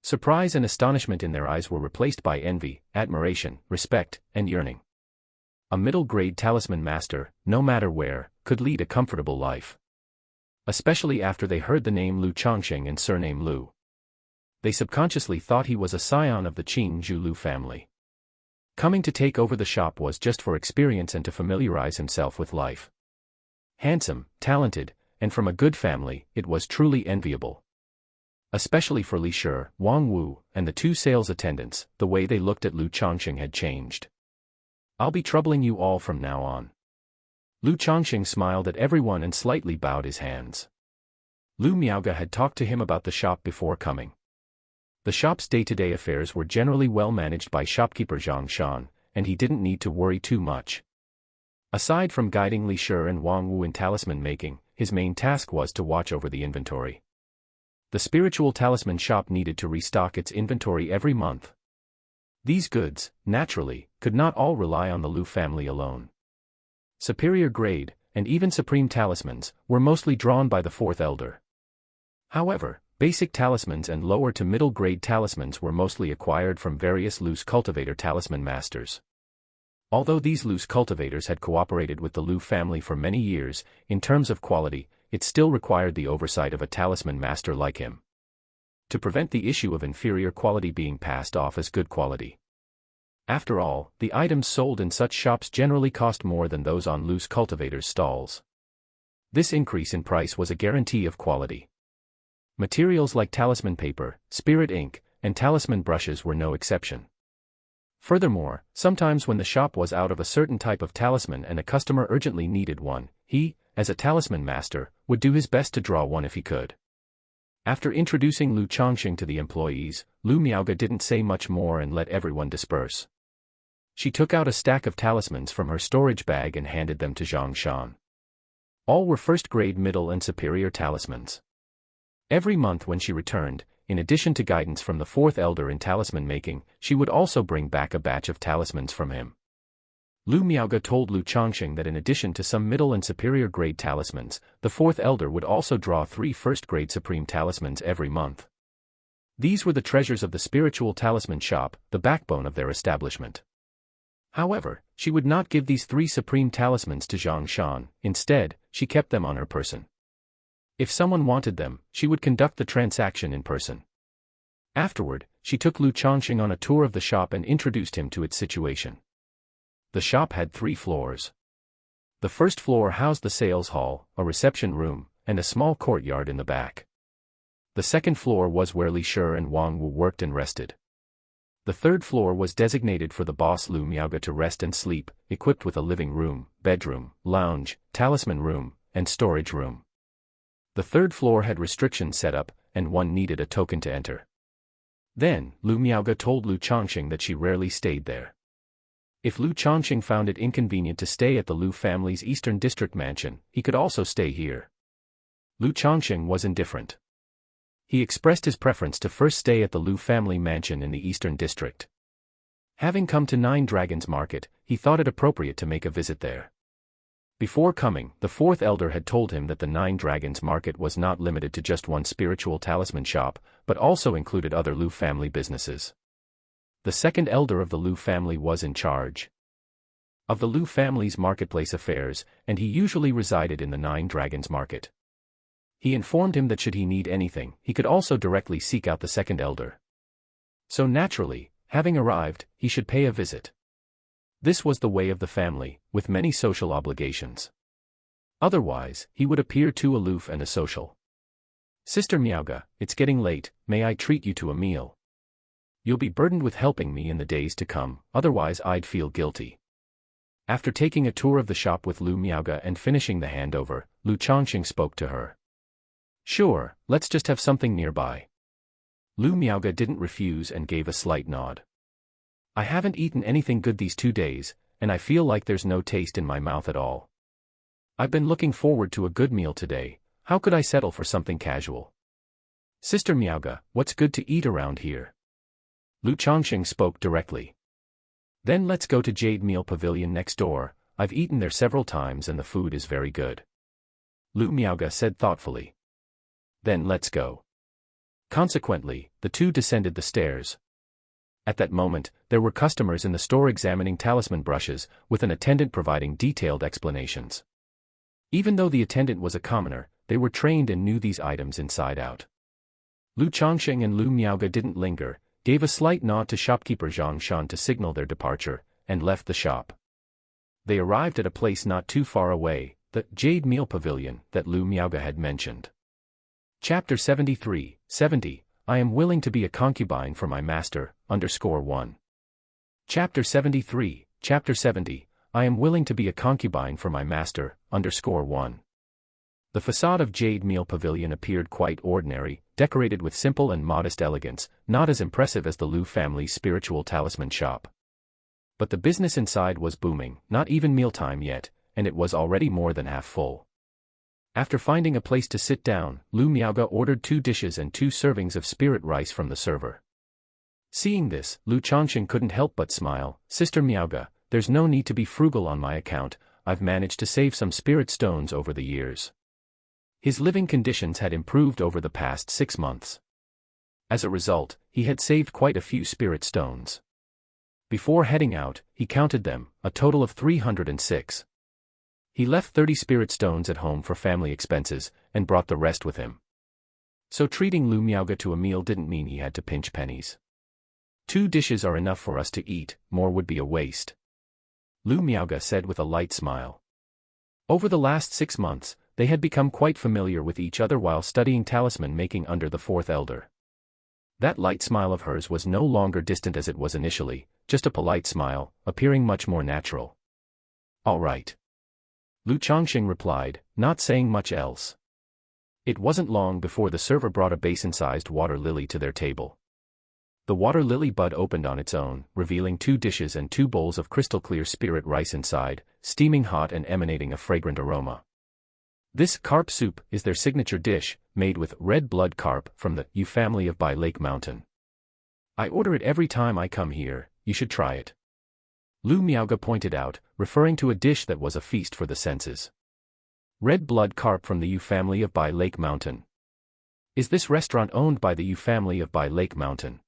Surprise and astonishment in their eyes were replaced by envy, admiration, respect, and yearning. A middle-grade talisman master, no matter where, could lead a comfortable life. Especially after they heard the name Lu Changsheng and surname Lu. They subconsciously thought he was a scion of the Qingzhu Lu family. Coming to take over the shop was just for experience and to familiarize himself with life. Handsome, talented, and from a good family, it was truly enviable. Especially for Li Shi, Wang Wu, and the two sales attendants, the way they looked at Lu Changsheng had changed. "I'll be troubling you all from now on." Lu Changsheng smiled at everyone and slightly bowed his hands. Lu Miaoge had talked to him about the shop before coming. The shop's day-to-day affairs were generally well managed by shopkeeper Zhang Shan, and he didn't need to worry too much. Aside from guiding Li Shi and Wang Wu in talisman making, his main task was to watch over the inventory. The spiritual talisman shop needed to restock its inventory every month. These goods, naturally, could not all rely on the Lu family alone. Superior grade, and even supreme talismans, were mostly drawn by the fourth elder. However, basic talismans and lower to middle grade talismans were mostly acquired from various Lu's cultivator talisman masters. Although these Lu's cultivators had cooperated with the Lu family for many years, in terms of quality, it still required the oversight of a talisman master like him, to prevent the issue of inferior quality being passed off as good quality. After all, the items sold in such shops generally cost more than those on Lu's cultivators' stalls. This increase in price was a guarantee of quality. Materials like talisman paper, spirit ink, and talisman brushes were no exception. Furthermore, sometimes when the shop was out of a certain type of talisman and a customer urgently needed one, he, as a talisman master, would do his best to draw one if he could. After introducing Lu Changsheng to the employees, Lu Miaoge didn't say much more and let everyone disperse. She took out a stack of talismans from her storage bag and handed them to Zhang Shan. All were first-grade, middle and superior talismans. Every month when she returned, in addition to guidance from the fourth elder in talisman making, she would also bring back a batch of talismans from him. Lu Miaoge told Lu Changsheng that in addition to some middle and superior grade talismans, the fourth elder would also draw 3 first-grade supreme talismans every month. These were the treasures of the spiritual talisman shop, the backbone of their establishment. However, she would not give these 3 supreme talismans to Zhang Shan. Instead, she kept them on her person. If someone wanted them, she would conduct the transaction in person. Afterward, she took Lu Changsheng on a tour of the shop and introduced him to its situation. The shop had 3 floors. The first floor housed the sales hall, a reception room, and a small courtyard in the back. The second floor was where Li Shi and Wang Wu worked and rested. The third floor was designated for the boss Lu Miaoge to rest and sleep, equipped with a living room, bedroom, lounge, talisman room, and storage room. The third floor had restrictions set up, and one needed a token to enter. Then, Lu Miaoge told Lu Changsheng that she rarely stayed there. If Lu Changsheng found it inconvenient to stay at the Lu family's Eastern District mansion, he could also stay here. Lu Changsheng was indifferent. He expressed his preference to first stay at the Lu family mansion in the Eastern District. Having come to 9 Dragons Market, he thought it appropriate to make a visit there. Before coming, the fourth elder had told him that the 9 Dragons Market was not limited to just one spiritual talisman shop, but also included other Lu family businesses. The second elder of the Lu family was in charge of the Lu family's marketplace affairs, and he usually resided in the 9 Dragons Market. He informed him that should he need anything, he could also directly seek out the second elder. So naturally, having arrived, he should pay a visit. This was the way of the family, with many social obligations. Otherwise, he would appear too aloof and asocial. "Sister Miaoge, it's getting late, may I treat you to a meal? You'll be burdened with helping me in the days to come, otherwise I'd feel guilty." After taking a tour of the shop with Lu Miaoge and finishing the handover, Lu Changsheng spoke to her. "Sure, let's just have something nearby." Lu Miaoge didn't refuse and gave a slight nod. "I haven't eaten anything good these 2 days, and I feel like there's no taste in my mouth at all. I've been looking forward to a good meal today, how could I settle for something casual? Sister Miaoge, what's good to eat around here?" Lu Changsheng spoke directly. "Then let's go to Jade Meal Pavilion next door, I've eaten there several times and the food is very good." Lu Miaoge said thoughtfully. "Then let's go." Consequently, the two descended the stairs. At that moment, there were customers in the store examining talisman brushes, with an attendant providing detailed explanations. Even though the attendant was a commoner, they were trained and knew these items inside out. Lu Changsheng and Lu Miaoge didn't linger, gave a slight nod to shopkeeper Zhang Shan to signal their departure, and left the shop. They arrived at a place not too far away, the Jade Meal Pavilion that Lu Miaoge had mentioned. Chapter 73, 70, I am willing to be a concubine for my master, _1. Chapter 73, Chapter 70, I am willing to be a concubine for my master, _1. The facade of Jade Meal Pavilion appeared quite ordinary, decorated with simple and modest elegance, not as impressive as the Lu family's spiritual talisman shop. But the business inside was booming, not even mealtime yet, and it was already more than half full. After finding a place to sit down, Lu Miaoge ordered 2 dishes and 2 servings of spirit rice from the server. Seeing this, Lu Changsheng couldn't help but smile. "Sister Miaoge, there's no need to be frugal on my account, I've managed to save some spirit stones over the years." His living conditions had improved over the past 6 months. As a result, he had saved quite a few spirit stones. Before heading out, he counted them, a total of 306. He left 30 spirit stones at home for family expenses, and brought the rest with him. So treating Lu Miaoge to a meal didn't mean he had to pinch pennies. 2 dishes are enough for us to eat, more would be a waste. Lu Miaoge said with a light smile. Over the last 6 months, they had become quite familiar with each other while studying talisman making under the fourth elder. That light smile of hers was no longer distant as it was initially, just a polite smile, appearing much more natural. All right. Lu Changsheng replied, not saying much else. It wasn't long before the server brought a basin-sized water lily to their table. The water lily bud opened on its own, revealing 2 dishes and 2 bowls of crystal-clear spirit rice inside, steaming hot and emanating a fragrant aroma. This carp soup is their signature dish, made with red blood carp from the Yu family of Bai Lake Mountain. I order it every time I come here, you should try it. Lu Miaoge pointed out, referring to a dish that was a feast for the senses. Red blood carp from the Yu family of Bai Lake Mountain. Is this restaurant owned by the Yu family of Bai Lake Mountain?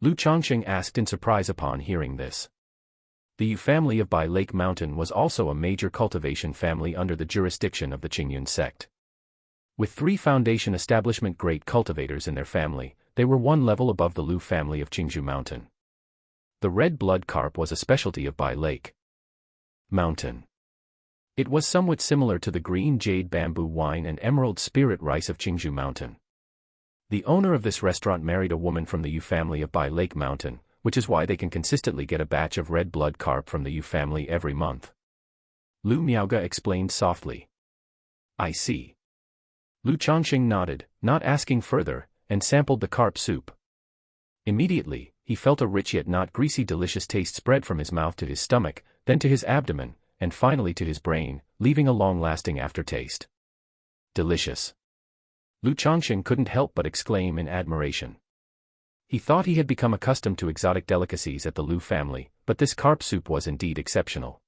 Lu Changsheng asked in surprise upon hearing this. The Yu family of Bai Lake Mountain was also a major cultivation family under the jurisdiction of the Qingyun sect. With 3 foundation establishment great cultivators in their family, they were 1 level above the Lu family of Qingzhou Mountain. The red blood carp was a specialty of Bai Lake Mountain. It was somewhat similar to the green jade bamboo wine and emerald spirit rice of Qingzhou Mountain. The owner of this restaurant married a woman from the Yu family of Bai Lake Mountain, which is why they can consistently get a batch of red blood carp from the Yu family every month. Lu Miaoge explained softly. I see. Lu Changsheng nodded, not asking further, and sampled the carp soup. Immediately, he felt a rich yet not greasy delicious taste spread from his mouth to his stomach, then to his abdomen, and finally to his brain, leaving a long-lasting aftertaste. Delicious. Lu Changsheng couldn't help but exclaim in admiration. He thought he had become accustomed to exotic delicacies at the Lu family, but this carp soup was indeed exceptional.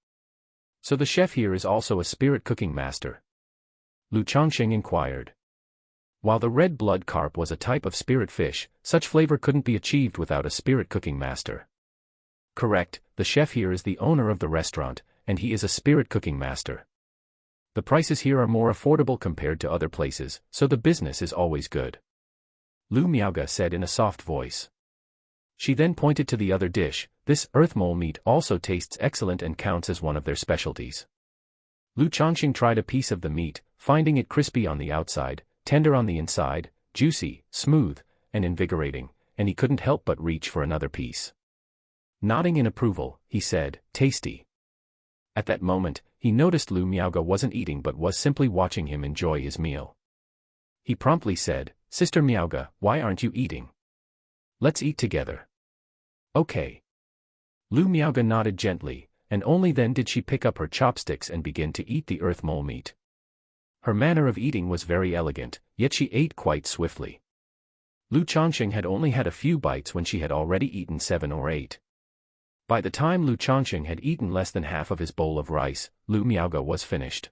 So the chef here is also a spirit cooking master? Lu Changsheng inquired. While the red blood carp was a type of spirit fish, such flavor couldn't be achieved without a spirit cooking master. Correct, the chef here is the owner of the restaurant, and he is a spirit cooking master. The prices here are more affordable compared to other places, so the business is always good. Lu Miaoge said in a soft voice. She then pointed to the other dish. This earth mole meat also tastes excellent and counts as one of their specialties. Lu Changsheng tried a piece of the meat, finding it crispy on the outside, tender on the inside, juicy, smooth, and invigorating, and he couldn't help but reach for another piece. Nodding in approval, he said, tasty. At that moment, he noticed Lu Miaoge wasn't eating but was simply watching him enjoy his meal. He promptly said, Sister Miaoge, why aren't you eating? Let's eat together. Okay. Lu Miaoge nodded gently, and only then did she pick up her chopsticks and begin to eat the earth mole meat. Her manner of eating was very elegant, yet she ate quite swiftly. Lu Changsheng had only had a few bites when she had already eaten 7 or 8. By the time Lu Changsheng had eaten less than half of his bowl of rice, Lu Miaoge was finished.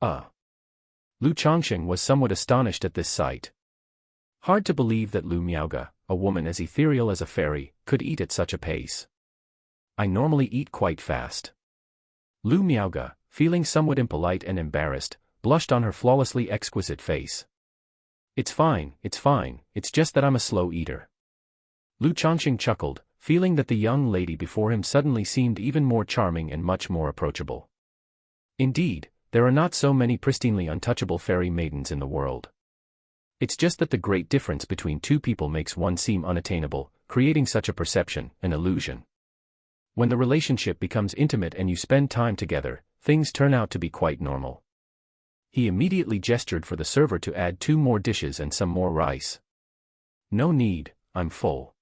Lu Changsheng was somewhat astonished at this sight. Hard to believe that Lu Miaoge, a woman as ethereal as a fairy, could eat at such a pace. I normally eat quite fast. Lu Miaoge, feeling somewhat impolite and embarrassed, blushed on her flawlessly exquisite face. It's fine, it's just that I'm a slow eater. Lu Changsheng chuckled, feeling that the young lady before him suddenly seemed even more charming and much more approachable. Indeed, there are not so many pristinely untouchable fairy maidens in the world. It's just that the great difference between 2 people makes one seem unattainable, creating such a perception, an illusion. When the relationship becomes intimate and you spend time together, things turn out to be quite normal. He immediately gestured for the server to add 2 more dishes and some more rice. No need, I'm full.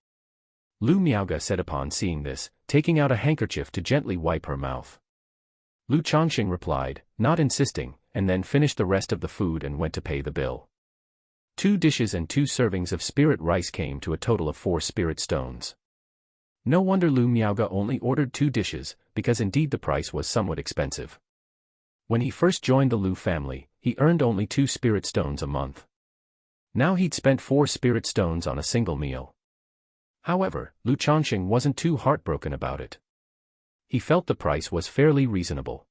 Lu Miaoge said upon seeing this, taking out a handkerchief to gently wipe her mouth. Lu Changsheng replied, not insisting, and then finished the rest of the food and went to pay the bill. 2 dishes and 2 servings of spirit rice came to a total of 4 spirit stones. No wonder Lu Miaoge only ordered 2 dishes, because indeed the price was somewhat expensive. When he first joined the Lu family, he earned only 2 spirit stones a month. Now he'd spent 4 spirit stones on a single meal. However, Lu Changsheng wasn't too heartbroken about it. He felt the price was fairly reasonable.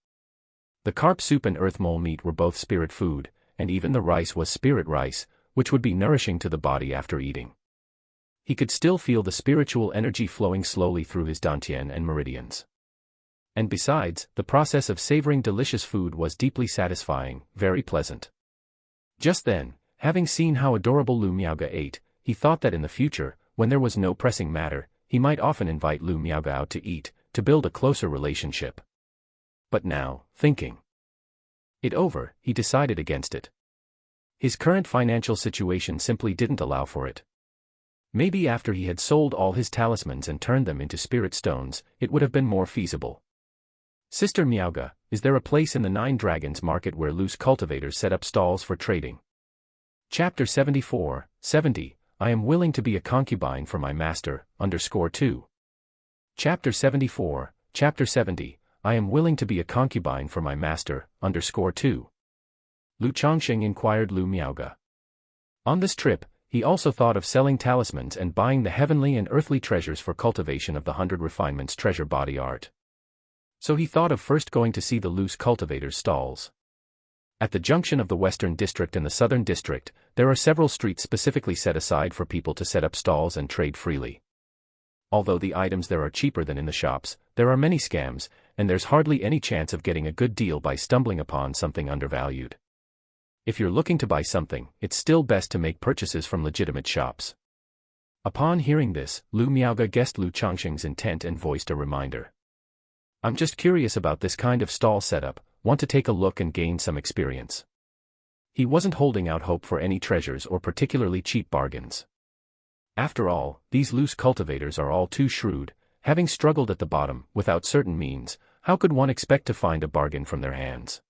The carp soup and earth mole meat were both spirit food, and even the rice was spirit rice, which would be nourishing to the body after eating. He could still feel the spiritual energy flowing slowly through his dantian and meridians. And besides, the process of savoring delicious food was deeply satisfying, very pleasant. Just then, having seen how adorable Lu Miaoge ate, he thought that in the future, when there was no pressing matter, he might often invite Lu Miaoge out to eat, to build a closer relationship. But now, thinking it over, he decided against it. His current financial situation simply didn't allow for it. Maybe after he had sold all his talismans and turned them into spirit stones, it would have been more feasible. Sister Miaoge, is there a place in the Nine Dragons market where loose cultivators set up stalls for trading? Chapter 74, 70, I am willing to be a concubine for my master, _2. Chapter 74, Chapter 70, I am willing to be a concubine for my master, _2. Lu Changsheng inquired Lu Miaoge. On this trip, he also thought of selling talismans and buying the heavenly and earthly treasures for cultivation of the 100 refinements treasure body art. So he thought of first going to see the loose cultivators' stalls. At the junction of the Western District and the Southern District, there are several streets specifically set aside for people to set up stalls and trade freely. Although the items there are cheaper than in the shops, there are many scams, and there's hardly any chance of getting a good deal by stumbling upon something undervalued. If you're looking to buy something, it's still best to make purchases from legitimate shops. Upon hearing this, Lu Miaoge guessed Lu Changsheng's intent and voiced a reminder. I'm just curious about this kind of stall setup, want to take a look and gain some experience. He wasn't holding out hope for any treasures or particularly cheap bargains. After all, these loose cultivators are all too shrewd, having struggled at the bottom, without certain means, how could one expect to find a bargain from their hands?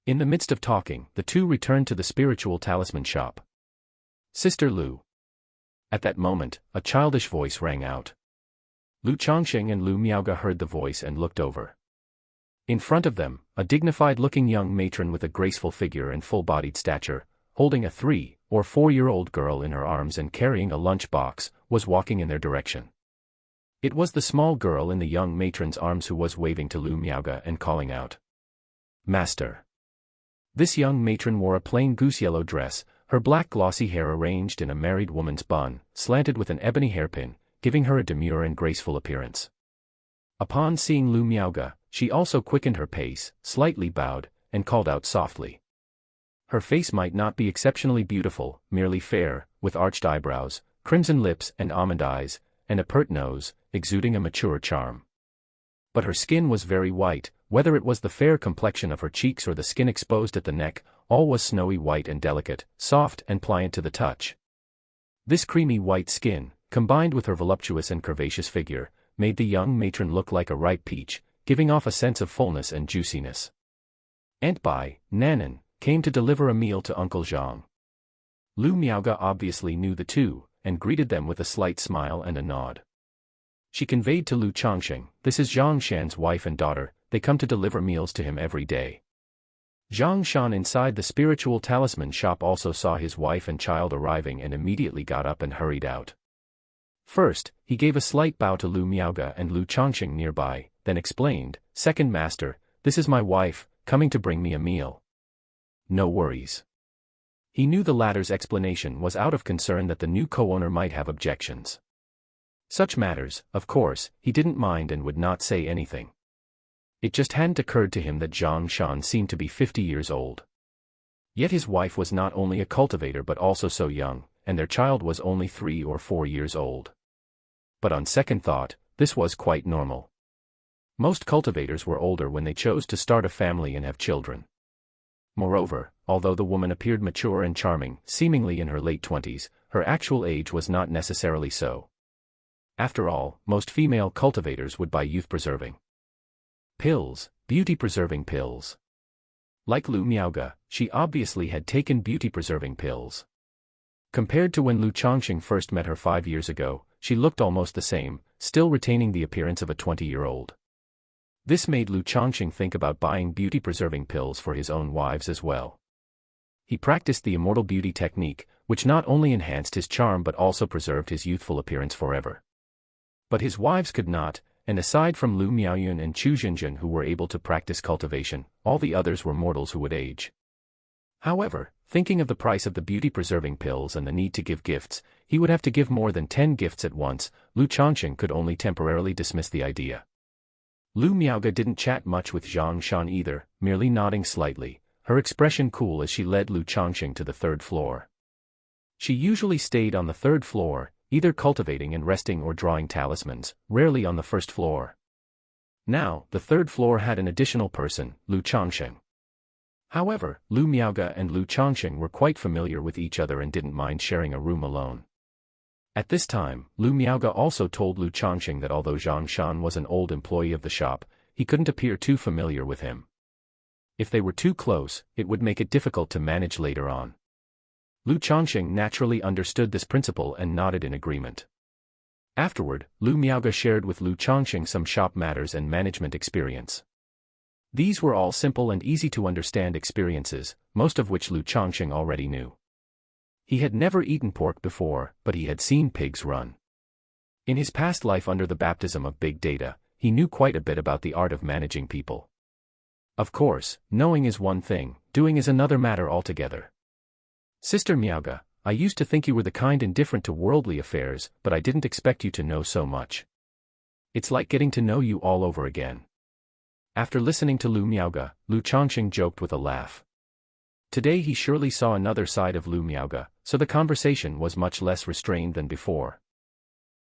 In the midst of talking, the two returned to the spiritual talisman shop. Sister Lu. At that moment, a childish voice rang out. Lu Changsheng and Lu Miaoge heard the voice and looked over. In front of them, a dignified-looking young matron with a graceful figure and full-bodied stature, holding a 3- or 4-year-old girl in her arms and carrying a lunch box, was walking in their direction. It was the small girl in the young matron's arms who was waving to Lu Miaoge and calling out, "Master." This young matron wore a plain goose-yellow dress, her black glossy hair arranged in a married woman's bun, slanted with an ebony hairpin, giving her a demure and graceful appearance. Upon seeing Lu Miaoge, she also quickened her pace, slightly bowed, and called out softly. Her face might not be exceptionally beautiful, merely fair, with arched eyebrows, crimson lips and almond eyes, and a pert nose, exuding a mature charm. But her skin was very white, whether it was the fair complexion of her cheeks or the skin exposed at the neck, all was snowy white and delicate, soft and pliant to the touch. This creamy white skin, combined with her voluptuous and curvaceous figure, made the young matron look like a ripe peach, giving off a sense of fullness and juiciness. Aunt Bai, Nanan, came to deliver a meal to Uncle Zhang. Lu Miaoge obviously knew the two, and greeted them with a slight smile and a nod. She conveyed to Lu Changsheng, "This is Zhang Shan's wife and daughter, they come to deliver meals to him every day." Zhang Shan inside the spiritual talisman shop also saw his wife and child arriving and immediately got up and hurried out. First, he gave a slight bow to Lu Miaoge and Lu Changsheng nearby, then explained, "Second master, this is my wife, coming to bring me a meal." No worries. He knew the latter's explanation was out of concern that the new co-owner might have objections. Such matters, of course, he didn't mind and would not say anything. It just hadn't occurred to him that Zhang Shan seemed to be 50 years old. Yet his wife was not only a cultivator but also so young, and their child was only 3 or 4 years old. But on second thought, this was quite normal. Most cultivators were older when they chose to start a family and have children. Moreover, although the woman appeared mature and charming, seemingly in her late 20s, her actual age was not necessarily so. After all, most female cultivators would buy youth-preserving pills, beauty-preserving pills. Like Lu Miaoge, she obviously had taken beauty-preserving pills. Compared to when Lu Changsheng first met her 5 years ago, she looked almost the same, still retaining the appearance of a 20-year-old. This made Lu Changsheng think about buying beauty-preserving pills for his own wives as well. He practiced the immortal beauty technique, which not only enhanced his charm but also preserved his youthful appearance forever. But his wives could not, and aside from Lu Miaoyun and Chu Zhenjun who were able to practice cultivation, all the others were mortals who would age. However, thinking of the price of the beauty-preserving pills and the need to give gifts, he would have to give more than 10 gifts at once. Lu Changsheng could only temporarily dismiss the idea. Lu Miaoge didn't chat much with Zhang Shan either, merely nodding slightly, her expression cool as she led Lu Changsheng to the 3rd floor. She usually stayed on the 3rd floor, either cultivating and resting or drawing talismans, rarely on the first floor. Now, the third floor had an additional person, Lu Changsheng. However, Lu Miaoge and Lu Changsheng were quite familiar with each other and didn't mind sharing a room alone. At this time, Lu Miaoge also told Lu Changsheng that although Zhang Shan was an old employee of the shop, he couldn't appear too familiar with him. If they were too close, it would make it difficult to manage later on. Lu Changsheng naturally understood this principle and nodded in agreement. Afterward, Lu Miaoge shared with Lu Changsheng some shop matters and management experience. These were all simple and easy to understand experiences, most of which Lu Changsheng already knew. He had never eaten pork before, but he had seen pigs run. In his past life under the baptism of big data, he knew quite a bit about the art of managing people. Of course, knowing is one thing, doing is another matter altogether. Sister Miaoge, I used to think you were the kind indifferent to worldly affairs, but I didn't expect you to know so much. It's like getting to know you all over again. After listening to Lu Miaoge, Lu Changsheng joked with a laugh. Today he surely saw another side of Lu Miaoge, so the conversation was much less restrained than before.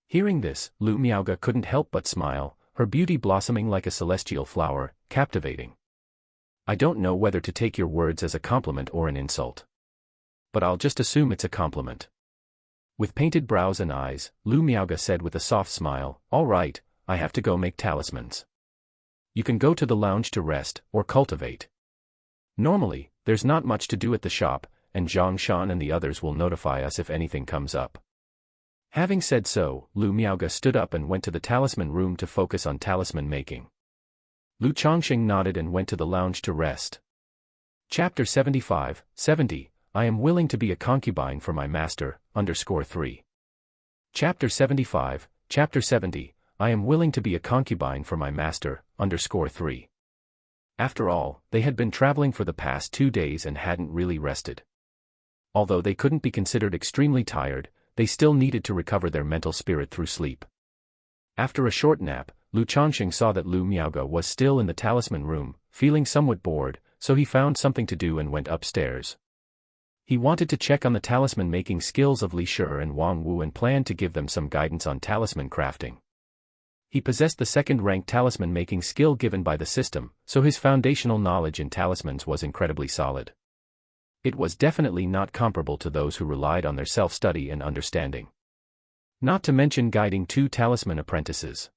Hearing this, Lu Miaoge couldn't help but smile, her beauty blossoming like a celestial flower, captivating. I don't know whether to take your words as a compliment or an insult. But I'll just assume it's a compliment. With painted brows and eyes, Lu Miaoge said with a soft smile, all right, I have to go make talismans. You can go to the lounge to rest, or cultivate. Normally, there's not much to do at the shop, and Zhang Shan and the others will notify us if anything comes up. Having said so, Lu Miaoge stood up and went to the talisman room to focus on talisman making. Lu Changsheng nodded and went to the lounge to rest. Chapter 75-70, I am willing to be a concubine for my master, _3. Chapter 75, Chapter 70, I am willing to be a concubine for my master, _3. After all, they had been traveling for the past 2 days and hadn't really rested. Although they couldn't be considered extremely tired, they still needed to recover their mental spirit through sleep. After a short nap, Lu Changsheng saw that Lu Miaoge was still in the talisman room, feeling somewhat bored, so he found something to do and went upstairs. He wanted to check on the talisman-making skills of Li Shi and Wang Wu and planned to give them some guidance on talisman crafting. He possessed the second-ranked talisman-making skill given by the system, so his foundational knowledge in talismans was incredibly solid. It was definitely not comparable to those who relied on their self-study and understanding. Not to mention guiding 2 talisman apprentices.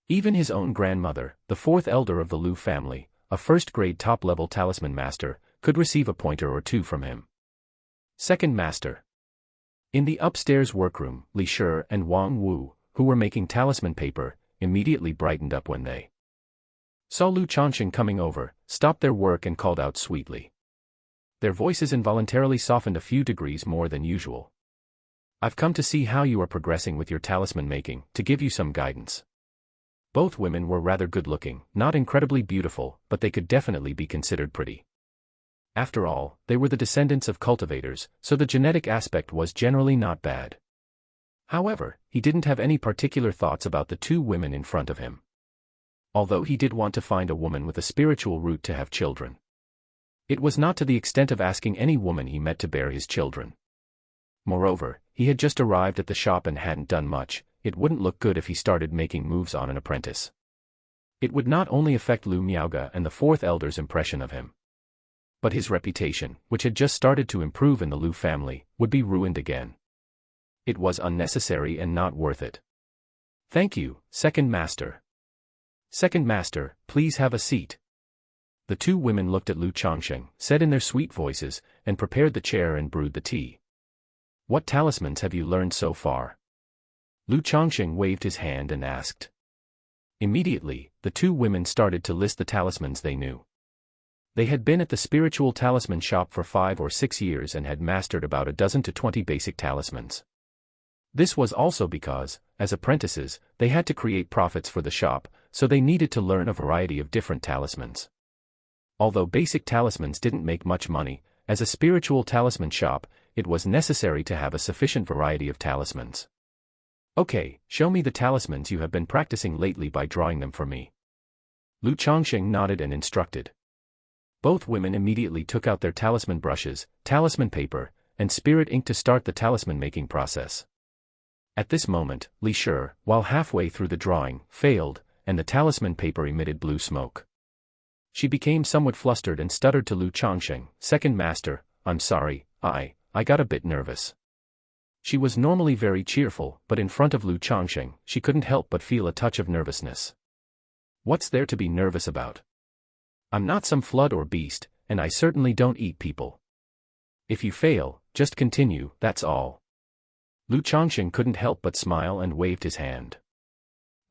Even his own grandmother, the 4th elder of the Lu family, a first-grade top-level talisman master, could receive a pointer or 2 from him. Second master. In the upstairs workroom, Li Shi and Wang Wu, who were making talisman paper, immediately brightened up when they saw Lu Changsheng coming over, stopped their work and called out sweetly. Their voices involuntarily softened a few degrees more than usual. I've come to see how you are progressing with your talisman making, to give you some guidance. Both women were rather good-looking, not incredibly beautiful, but they could definitely be considered pretty. After all, they were the descendants of cultivators, so the genetic aspect was generally not bad. However, he didn't have any particular thoughts about the 2 women in front of him. Although he did want to find a woman with a spiritual root to have children. It was not to the extent of asking any woman he met to bear his children. Moreover, he had just arrived at the shop and hadn't done much. It wouldn't look good if he started making moves on an apprentice. It would not only affect Lu Miaoge and the 4th elder's impression of him, but his reputation, which had just started to improve in the Lu family, would be ruined again. It was unnecessary and not worth it. Thank you, second master. Second master, please have a seat. The 2 women looked at Lu Changsheng, said in their sweet voices, and prepared the chair and brewed the tea. What talismans have you learned so far? Lu Changsheng waved his hand and asked. Immediately, the 2 women started to list the talismans they knew. They had been at the spiritual talisman shop for 5 or 6 years and had mastered about a dozen to 20 basic talismans. This was also because, as apprentices, they had to create profits for the shop, so they needed to learn a variety of different talismans. Although basic talismans didn't make much money, as a spiritual talisman shop, it was necessary to have a sufficient variety of talismans. Okay, show me the talismans you have been practicing lately by drawing them for me. Lu Changsheng nodded and instructed. Both women immediately took out their talisman brushes, talisman paper, and spirit ink to start the talisman making process. At this moment, Li Shi, while halfway through the drawing, failed, and the talisman paper emitted blue smoke. She became somewhat flustered and stuttered to Lu Changsheng, "Second master, I'm sorry, I got a bit nervous." She was normally very cheerful, but in front of Lu Changsheng, she couldn't help but feel a touch of nervousness. "What's there to be nervous about? I'm not some flood or beast, and I certainly don't eat people. If you fail, just continue, that's all." Lu Changsheng couldn't help but smile and waved his hand.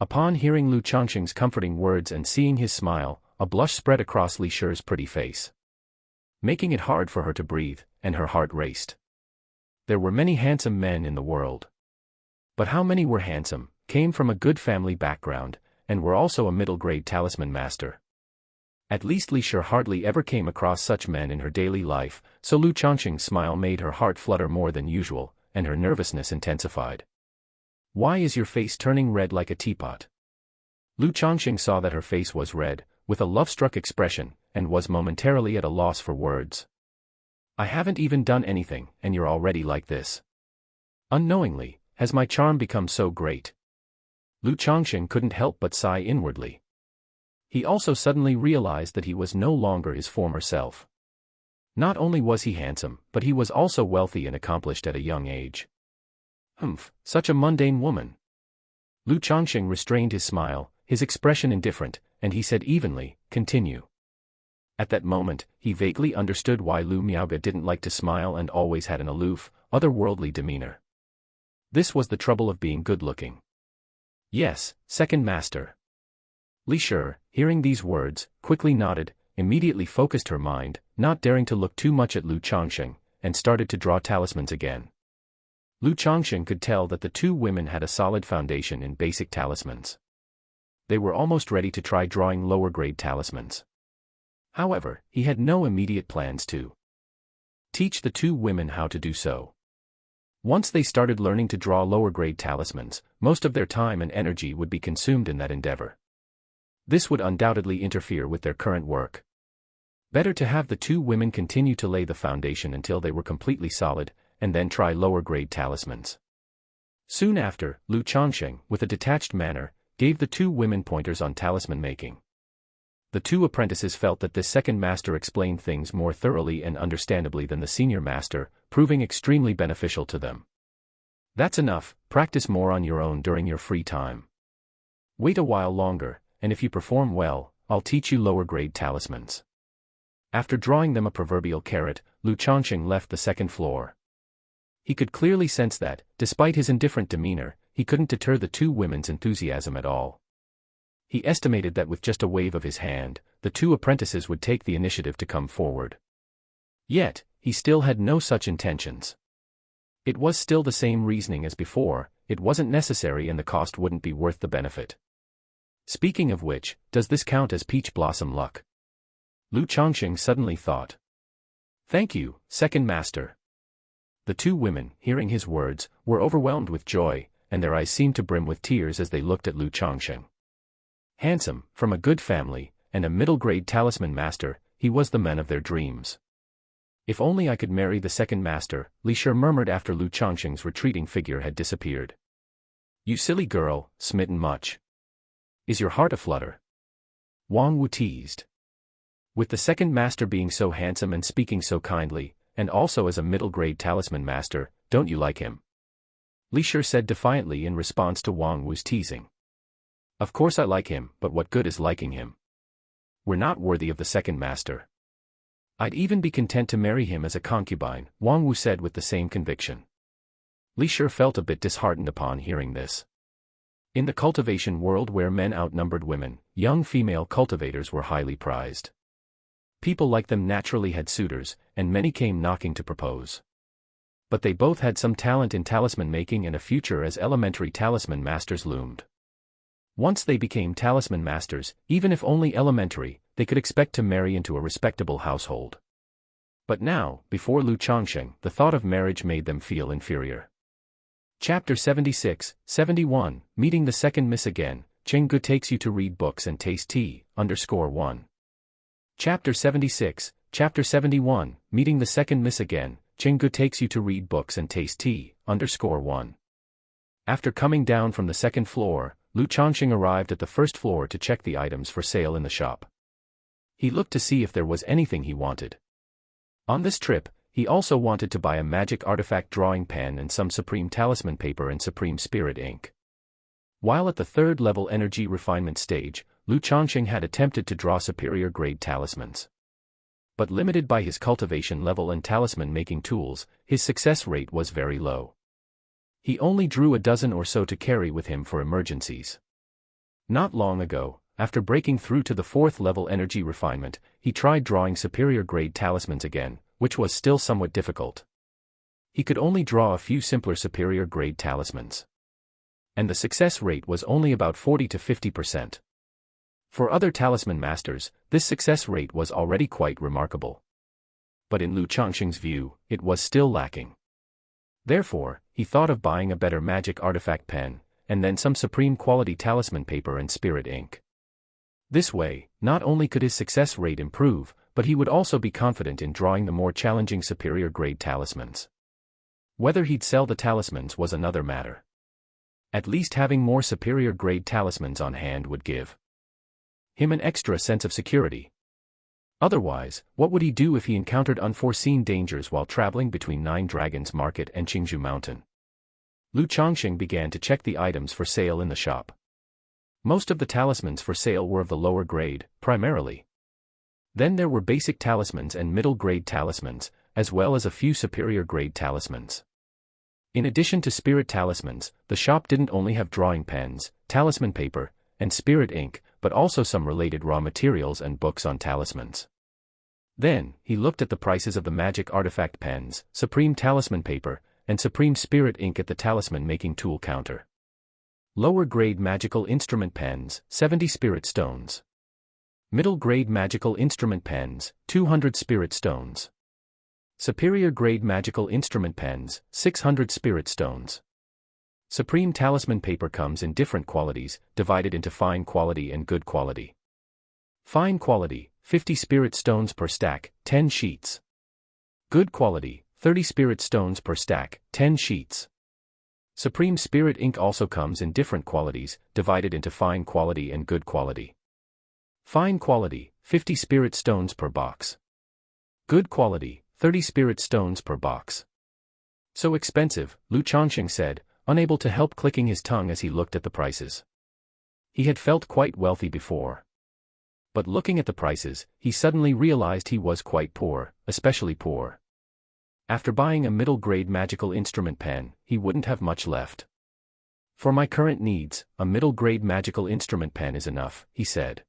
Upon hearing Lu Changsheng's comforting words and seeing his smile, a blush spread across Li Shi's pretty face, making it hard for her to breathe, and her heart raced. There were many handsome men in the world. But how many were handsome, came from a good family background, and were also a middle-grade talisman master? At least Li Shi hardly ever came across such men in her daily life, so Lu Changsheng's smile made her heart flutter more than usual, and her nervousness intensified. "Why is your face turning red like a teapot?" Lu Changsheng saw that her face was red, with a love-struck expression, and was momentarily at a loss for words. "I haven't even done anything, and you're already like this. Unknowingly, has my charm become so great?" Lu Changsheng couldn't help but sigh inwardly. He also suddenly realized that he was no longer his former self. Not only was he handsome, but he was also wealthy and accomplished at a young age. "Humph, such a mundane woman." Lu Changsheng restrained his smile, his expression indifferent, and he said evenly, "Continue." At that moment, he vaguely understood why Lu Miaoge didn't like to smile and always had an aloof, otherworldly demeanor. This was the trouble of being good-looking. "Yes, second master." Li Shi, hearing these words, quickly nodded, immediately focused her mind, not daring to look too much at Lu Changsheng, and started to draw talismans again. Lu Changsheng could tell that the two women had a solid foundation in basic talismans. They were almost ready to try drawing lower-grade talismans. However, he had no immediate plans to teach the two women how to do so. Once they started learning to draw lower-grade talismans, most of their time and energy would be consumed in that endeavor. This would undoubtedly interfere with their current work. Better to have the two women continue to lay the foundation until they were completely solid, and then try lower-grade talismans. Soon after, Lu Changsheng, with a detached manner, gave the two women pointers on talisman making. The two apprentices felt that this second master explained things more thoroughly and understandably than the senior master, proving extremely beneficial to them. "That's enough, practice more on your own during your free time. Wait a while longer, and if you perform well, I'll teach you lower-grade talismans." After drawing them a proverbial carrot, Lu Changsheng left the second floor. He could clearly sense that, despite his indifferent demeanor, he couldn't deter the two women's enthusiasm at all. He estimated that with just a wave of his hand, the two apprentices would take the initiative to come forward. Yet, he still had no such intentions. It was still the same reasoning as before, it wasn't necessary and the cost wouldn't be worth the benefit. Speaking of which, does this count as peach blossom luck? Lu Changsheng suddenly thought. "Thank you, second master." The two women, hearing his words, were overwhelmed with joy, and their eyes seemed to brim with tears as they looked at Lu Changsheng. Handsome, from a good family, and a middle-grade talisman master, he was the man of their dreams. "If only I could marry the second master," Li Shi murmured after Lu Changsheng's retreating figure had disappeared. "You silly girl, smitten much? Is your heart aflutter?" Wang Wu teased. "With the second master being so handsome and speaking so kindly, and also as a middle-grade talisman master, don't you like him?" Li Shi said defiantly in response to Wang Wu's teasing. "Of course I like him, but what good is liking him? We're not worthy of the second master. I'd even be content to marry him as a concubine," Wang Wu said with the same conviction. Li Shi felt a bit disheartened upon hearing this. In the cultivation world where men outnumbered women, young female cultivators were highly prized. People like them naturally had suitors, and many came knocking to propose. But they both had some talent in talisman making and a future as elementary talisman masters loomed. Once they became talisman masters, even if only elementary, they could expect to marry into a respectable household. But now, before Lu Changsheng, the thought of marriage made them feel inferior. Chapter 76-71, Meeting the Second Miss Again, Chenggu takes you to read books and taste tea, _1. Chapter 71, Meeting the Second Miss Again, Chenggu takes you to read books and taste tea, _1. After coming down from the second floor, Lu Changsheng arrived at the first floor to check the items for sale in the shop. He looked to see if there was anything he wanted. On this trip, he also wanted to buy a magic artifact drawing pen and some supreme talisman paper and supreme spirit ink. While at the third-level energy refinement stage, Lu Changsheng had attempted to draw superior-grade talismans. But limited by his cultivation level and talisman-making tools, his success rate was very low. He only drew a dozen or so to carry with him for emergencies. Not long ago, after breaking through to the fourth-level energy refinement, he tried drawing superior-grade talismans again, which was still somewhat difficult. He could only draw a few simpler superior-grade talismans. And the success rate was only about 40 to 50%. For other talisman masters, this success rate was already quite remarkable. But in Lu Changsheng's view, it was still lacking. Therefore, he thought of buying a better magic artifact pen, and then some supreme quality talisman paper and spirit ink. This way, not only could his success rate improve, but he would also be confident in drawing the more challenging superior grade talismans. Whether he'd sell the talismans was another matter. At least having more superior grade talismans on hand would give him an extra sense of security. Otherwise, what would he do if he encountered unforeseen dangers while traveling between Nine Dragons Market and Qingzhou Mountain? Lu Changsheng began to check the items for sale in the shop. Most of the talismans for sale were of the lower grade, primarily. Then there were basic talismans and middle-grade talismans, as well as a few superior-grade talismans. In addition to spirit talismans, the shop didn't only have drawing pens, talisman paper, and spirit ink, but also some related raw materials and books on talismans. Then, he looked at the prices of the magic artifact pens, supreme talisman paper, and supreme spirit ink at the talisman-making tool counter. Lower-grade magical instrument pens, 70 spirit stones. Middle-grade magical instrument pens, 200 spirit stones. Superior-grade magical instrument pens, 600 spirit stones. Supreme talisman paper comes in different qualities, divided into fine quality and good quality. Fine quality, 50 spirit stones per stack, 10 sheets. Good quality, 30 spirit stones per stack, 10 sheets. Supreme spirit ink also comes in different qualities, divided into fine quality and good quality. Fine quality, 50 spirit stones per box. Good quality, 30 spirit stones per box. So expensive, Lu Changsheng said, unable to help clicking his tongue as he looked at the prices. He had felt quite wealthy before. But looking at the prices, he suddenly realized he was quite poor, especially poor. After buying a middle-grade magical instrument pen, he wouldn't have much left. For my current needs, a middle-grade magical instrument pen is enough, he said.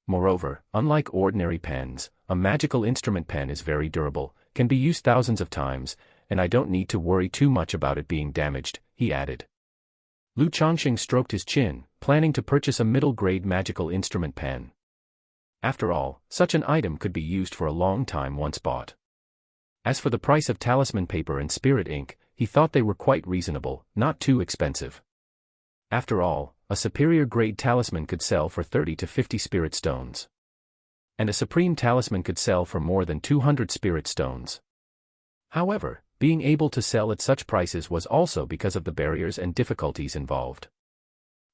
Moreover, unlike ordinary pens, a magical instrument pen is very durable, can be used thousands of times, and I don't need to worry too much about it being damaged, he added. Lu Changsheng stroked his chin, planning to purchase a middle-grade magical instrument pen. After all, such an item could be used for a long time once bought. As for the price of talisman paper and spirit ink, he thought they were quite reasonable, not too expensive. After all, a superior-grade talisman could sell for 30 to 50 spirit stones. And a supreme talisman could sell for more than 200 spirit stones. However, being able to sell at such prices was also because of the barriers and difficulties involved.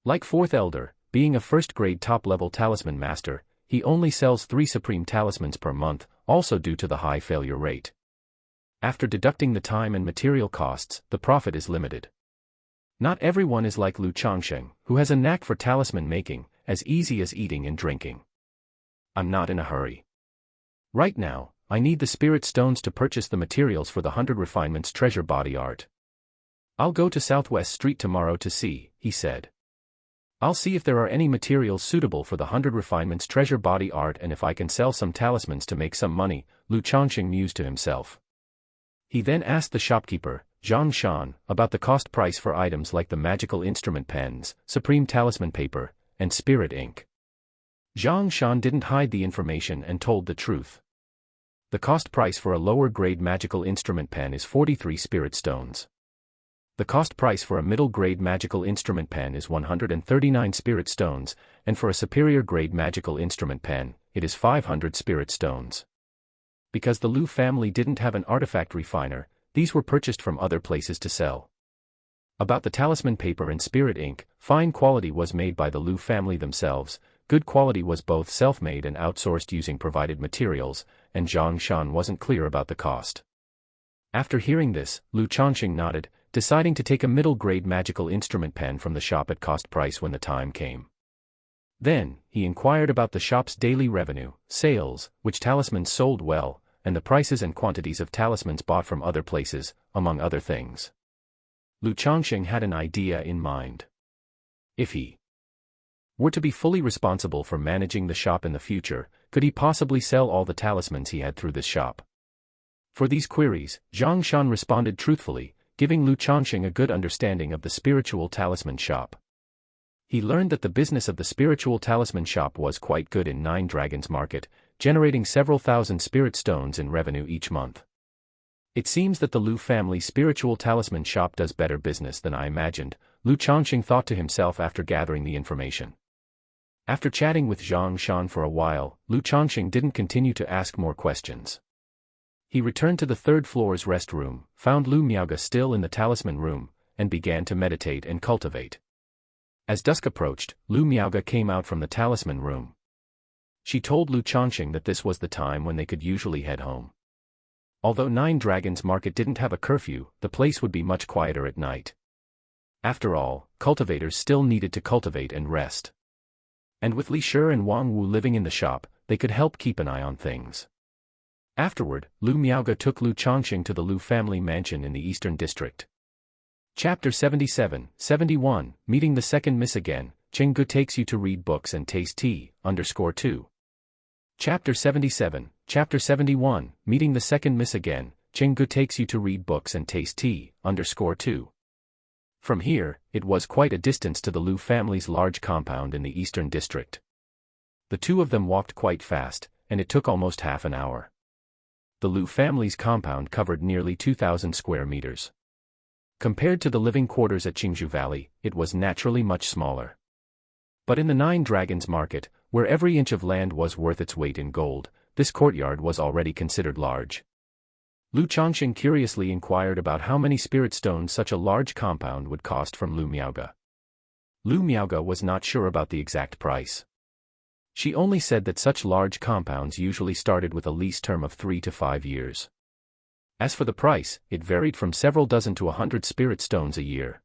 Like Fourth Elder, being a first-grade top-level talisman master, he only sells 3 supreme talismans per month, also due to the high failure rate. After deducting the time and material costs, the profit is limited. Not everyone is like Lu Changsheng, who has a knack for talisman making, as easy as eating and drinking. I'm not in a hurry. Right now, I need the spirit stones to purchase the materials for the 100 Refinements treasure body art. I'll go to Southwest Street tomorrow to see, he said. I'll see if there are any materials suitable for the 100 Refinements treasure body art and if I can sell some talismans to make some money, Lu Changsheng mused to himself. He then asked the shopkeeper, Zhang Shan, about the cost price for items like the magical instrument pens, supreme talisman paper, and spirit ink. Zhang Shan didn't hide the information and told the truth. The cost price for a lower-grade magical instrument pen is 43 spirit stones. The cost price for a middle-grade magical instrument pen is 139 spirit stones, and for a superior-grade magical instrument pen, it is 500 spirit stones. Because the Lu family didn't have an artifact refiner, these were purchased from other places to sell. About the talisman paper and spirit ink, fine quality was made by the Lu family themselves, good quality was both self-made and outsourced using provided materials, and Zhang Shan wasn't clear about the cost. After hearing this, Lu Changsheng nodded, deciding to take a middle-grade magical instrument pen from the shop at cost price when the time came. Then, he inquired about the shop's daily revenue, sales, which talismans sold well, and the prices and quantities of talismans bought from other places, among other things. Lu Changsheng had an idea in mind. If he were to be fully responsible for managing the shop in the future, could he possibly sell all the talismans he had through this shop? For these queries, Zhang Shan responded truthfully, giving Lu Changsheng a good understanding of the spiritual talisman shop. He learned that the business of the spiritual talisman shop was quite good in Nine Dragons Market, generating several thousand spirit stones in revenue each month. It seems that the Lu family spiritual talisman shop does better business than I imagined, Lu Changsheng thought to himself after gathering the information. After chatting with Zhang Shan for a while, Lu Changsheng didn't continue to ask more questions. He returned to the third floor's rest room, found Lu Miaoge still in the talisman room, and began to meditate and cultivate. As dusk approached, Lu Miaoge came out from the talisman room. She told Lu Changsheng that this was the time when they could usually head home. Although Nine Dragons Market didn't have a curfew, the place would be much quieter at night. After all, cultivators still needed to cultivate and rest. And with Li Shi and Wang Wu living in the shop, they could help keep an eye on things. Afterward, Lu Miaoge took Lu Changsheng to the Lu family mansion in the Eastern District. Chapter 77-71, Meeting the Second Miss Again, Chenggu takes you to read books and taste tea, _2. Chapter 77, Chapter 71, Meeting the Second Miss Again, Chenggu takes you to read books and taste tea, _2. From here, it was quite a distance to the Lu family's large compound in the Eastern District. The two of them walked quite fast, and it took almost half an hour. The Lu family's compound covered nearly 2,000 square meters. Compared to the living quarters at Qingzhou Valley, it was naturally much smaller. But in the Nine Dragons Market, where every inch of land was worth its weight in gold, this courtyard was already considered large. Lu Changsheng curiously inquired about how many spirit stones such a large compound would cost from Lu Miaoge. Lu Miaoge was not sure about the exact price. She only said that such large compounds usually started with a lease term of 3 to 5 years. As for the price, it varied from several dozen to 100 spirit stones a year.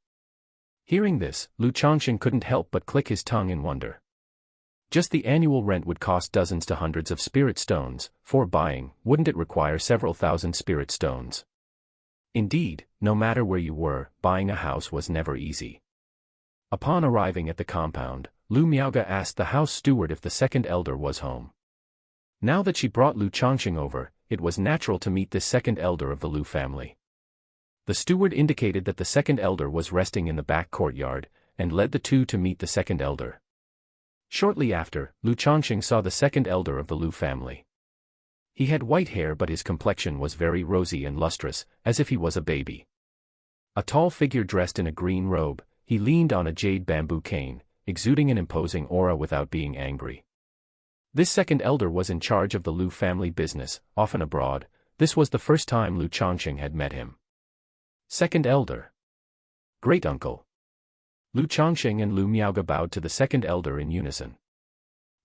Hearing this, Lu Changsheng couldn't help but click his tongue in wonder. Just the annual rent would cost dozens to hundreds of spirit stones. For buying, wouldn't it require several thousand spirit stones? Indeed, no matter where you were, buying a house was never easy. Upon arriving at the compound, Lu Miaoge asked the house steward if the second elder was home. Now that she brought Lu Changsheng over, it was natural to meet this second elder of the Lu family. The steward indicated that the second elder was resting in the back courtyard, and led the two to meet the second elder. Shortly after, Lu Changsheng saw the second elder of the Lu family. He had white hair but his complexion was very rosy and lustrous, as if he was a baby. A tall figure dressed in a green robe, he leaned on a jade bamboo cane, exuding an imposing aura without being angry. This second elder was in charge of the Lu family business, often abroad. This was the first time Lu Changsheng had met him. Second elder. Great uncle. Lu Changsheng and Lu Miaoge bowed to the second elder in unison.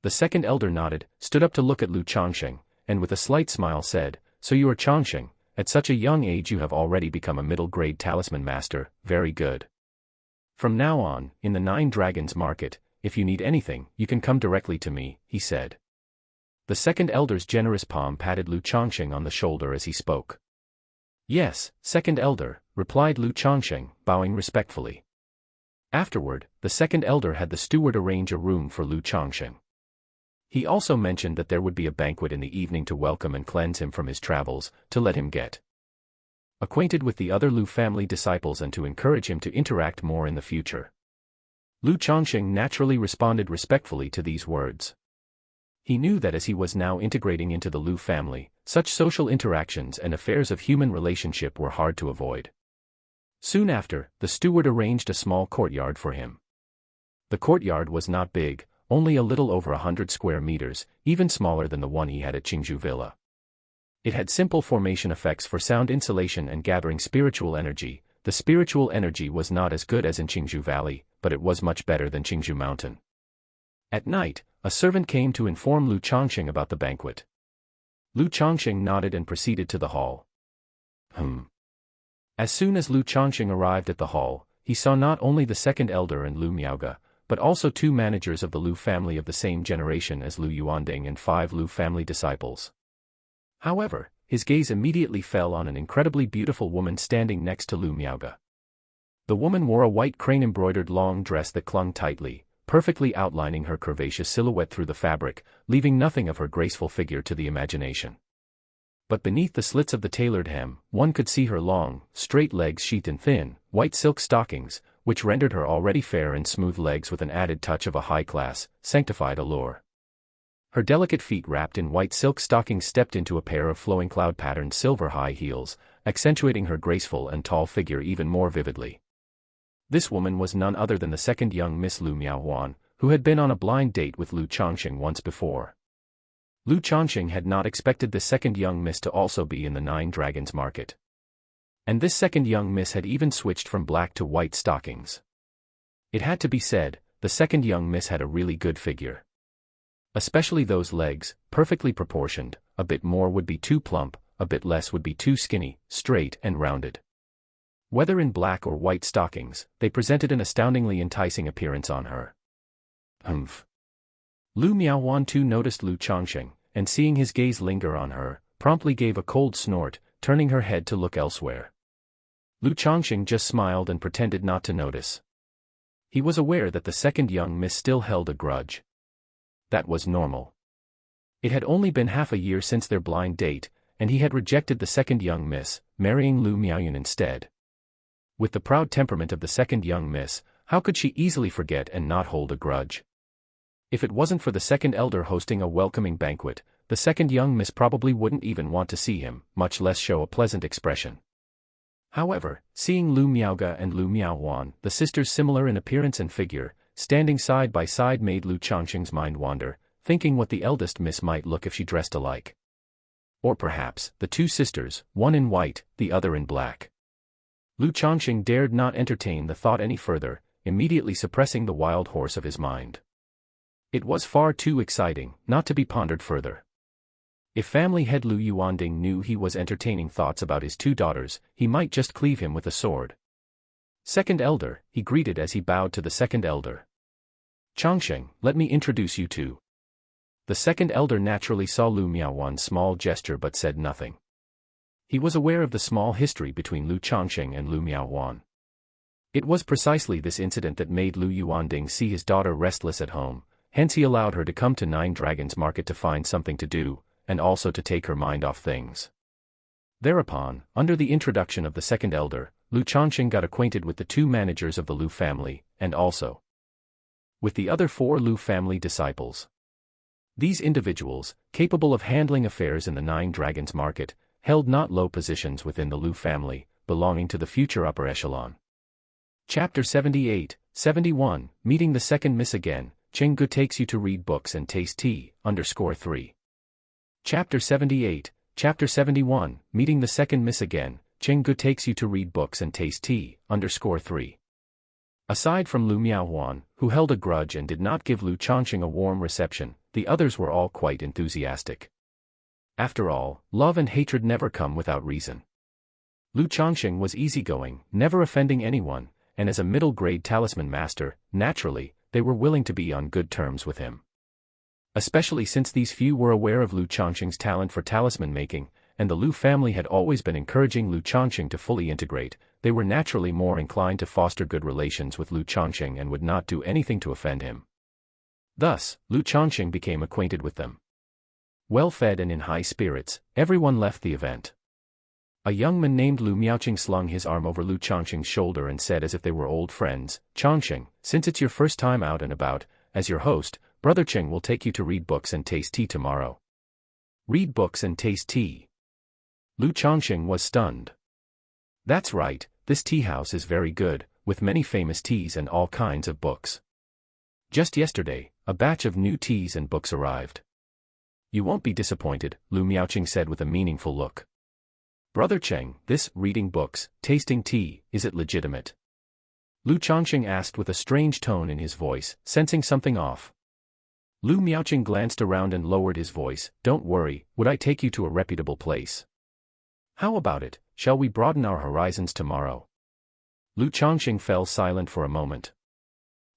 The second elder nodded, stood up to look at Lu Changsheng, and with a slight smile said, "So you are Changsheng, at such a young age you have already become a middle-grade talisman master, very good. From now on, in the Nine Dragons Market, if you need anything, you can come directly to me," he said. The second elder's generous palm patted Lu Changsheng on the shoulder as he spoke. "Yes, second elder," replied Lu Changsheng, bowing respectfully. Afterward, the second elder had the steward arrange a room for Lu Changsheng. He also mentioned that there would be a banquet in the evening to welcome and cleanse him from his travels, to let him get acquainted with the other Lu family disciples and to encourage him to interact more in the future. Lu Changsheng naturally responded respectfully to these words. He knew that as he was now integrating into the Lu family, such social interactions and affairs of human relationship were hard to avoid. Soon after, the steward arranged a small courtyard for him. The courtyard was not big, only a little over 100 square meters, even smaller than the one he had at Qingzhou Villa. It had simple formation effects for sound insulation and gathering spiritual energy, the spiritual energy was not as good as in Qingzhou Valley, but it was much better than Qingzhou Mountain. At night, a servant came to inform Lu Changsheng about the banquet. Lu Changsheng nodded and proceeded to the hall. As soon as Lu Changsheng arrived at the hall, he saw not only the second elder and Lu Miaoge, but also 2 managers of the Lu family of the same generation as Lu Yuanding and 5 Lu family disciples. However, his gaze immediately fell on an incredibly beautiful woman standing next to Lu Miaoge. The woman wore a white crane-embroidered long dress that clung tightly, perfectly outlining her curvaceous silhouette through the fabric, leaving nothing of her graceful figure to the imagination. But beneath the slits of the tailored hem, one could see her long, straight legs sheathed in thin, white silk stockings, which rendered her already fair and smooth legs with an added touch of a high-class, sanctified allure. Her delicate feet wrapped in white silk stockings stepped into a pair of flowing cloud-patterned silver high heels, accentuating her graceful and tall figure even more vividly. This woman was none other than the second young Miss Lu Miaohuan, who had been on a blind date with Lu Changsheng once before. Lu Changsheng had not expected this second young miss to also be in the 9 Dragons market. And this second young miss had even switched from black to white stockings. It had to be said, the second young miss had a really good figure. Especially those legs, perfectly proportioned, a bit more would be too plump, a bit less would be too skinny, straight and rounded. Whether in black or white stockings, they presented an astoundingly enticing appearance on her. Lu Miaohuan too noticed Lu Changsheng, and seeing his gaze linger on her, promptly gave a cold snort, turning her head to look elsewhere. Lu Changsheng just smiled and pretended not to notice. He was aware that the second young miss still held a grudge. That was normal. It had only been half a year since their blind date, and he had rejected the second young miss, marrying Lu Miaoyun instead. With the proud temperament of the second young miss, how could she easily forget and not hold a grudge? If it wasn't for the second elder hosting a welcoming banquet, the second young miss probably wouldn't even want to see him, much less show a pleasant expression. However, seeing Lu Miaoge and Lu Miaohuan, the sisters similar in appearance and figure, standing side by side made Lu Changsheng's mind wander, thinking what the eldest miss might look if she dressed alike. Or perhaps, the 2 sisters, one in white, the other in black. Lu Changsheng dared not entertain the thought any further, immediately suppressing the wild horse of his mind. It was far too exciting, not to be pondered further. If family head Lu Yuanding knew he was entertaining thoughts about his 2 daughters, he might just cleave him with a sword. Second elder, he greeted as he bowed to the second elder. Changsheng, let me introduce you to. The second elder naturally saw Lu Miaohuan's small gesture but said nothing. He was aware of the small history between Lu Changsheng and Lu Miaohuan. It was precisely this incident that made Lu Yuanding see his daughter restless at home, hence he allowed her to come to 9 Dragons Market to find something to do, and also to take her mind off things. Thereupon, under the introduction of the second elder, Lu Changsheng got acquainted with the 2 managers of the Lu family, and also with the other 4 Lu family disciples. These individuals, capable of handling affairs in the 9 Dragons Market, held not low positions within the Lu family, belonging to the future upper echelon. Chapter 78-71, Meeting the Second Miss Again, Chenggu takes you to read books and taste tea, _3. Chapter 71, Meeting the Second Miss Again, Chenggu takes you to read books and taste tea, _3. Aside from Lu Miaohuan, who held a grudge and did not give Lu Changsheng a warm reception, the others were all quite enthusiastic. After all, love and hatred never come without reason. Lu Changsheng was easygoing, never offending anyone, and as a middle-grade talisman master, naturally, they were willing to be on good terms with him. Especially since these few were aware of Lu Changsheng's talent for talisman making, and the Lu family had always been encouraging Lu Changsheng to fully integrate, they were naturally more inclined to foster good relations with Lu Changsheng and would not do anything to offend him. Thus, Lu Changsheng became acquainted with them. Well-fed and in high spirits, everyone left the event. A young man named Lu Miaoqing slung his arm over Lu Changsheng's shoulder and said as if they were old friends, "Changsheng, since it's your first time out and about, as your host, Brother Cheng will take you to read books and taste tea tomorrow." Read books and taste tea. Lu Changsheng was stunned. That's right, this tea house is very good, with many famous teas and all kinds of books. Just yesterday, a batch of new teas and books arrived. You won't be disappointed, Lu Miaoqing said with a meaningful look. Brother Cheng, this reading books, tasting tea, is it legitimate? Lu Changsheng asked with a strange tone in his voice, sensing something off. Lu Miaoqing glanced around and lowered his voice. Don't worry, would I take you to a reputable place? How about it, shall we broaden our horizons tomorrow? Lu Changsheng fell silent for a moment.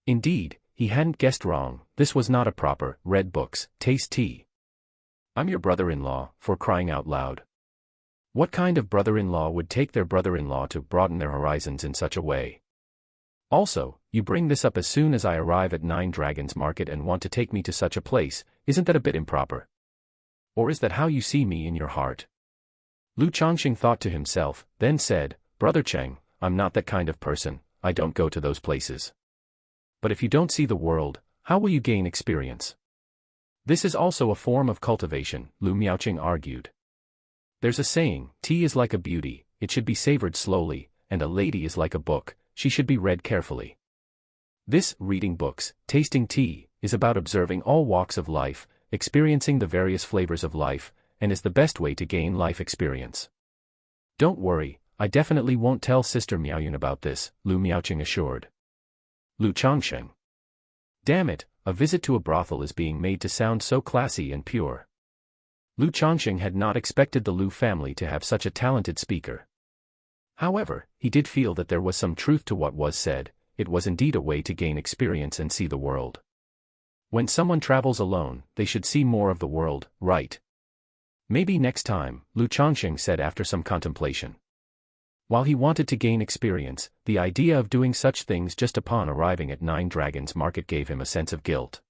Indeed, he hadn't guessed wrong, this was not a proper, read books, taste tea. I'm your brother-in-law, for crying out loud. What kind of brother-in-law would take their brother-in-law to broaden their horizons in such a way? Also, you bring this up as soon as I arrive at Nine Dragons Market and want to take me to such a place, isn't that a bit improper? Or is that how you see me in your heart? Lu Changsheng thought to himself, then said, Brother Cheng, I'm not that kind of person, I don't go to those places. But if you don't see the world, how will you gain experience? This is also a form of cultivation, Lu Miaoqing argued. There's a saying, tea is like a beauty, it should be savored slowly, and a lady is like a book, she should be read carefully. This, reading books, tasting tea, is about observing all walks of life, experiencing the various flavors of life, and is the best way to gain life experience. Don't worry, I definitely won't tell Sister Miaoyun about this, Lu Miaoqing assured. Lu Changsheng. Damn it, a visit to a brothel is being made to sound so classy and pure. Lu Changsheng had not expected the Lu family to have such a talented speaker. However, he did feel that there was some truth to what was said, it was indeed a way to gain experience and see the world. When someone travels alone, they should see more of the world, right? Maybe next time, Lu Changsheng said after some contemplation. While he wanted to gain experience, the idea of doing such things just upon arriving at Nine Dragons Market gave him a sense of guilt.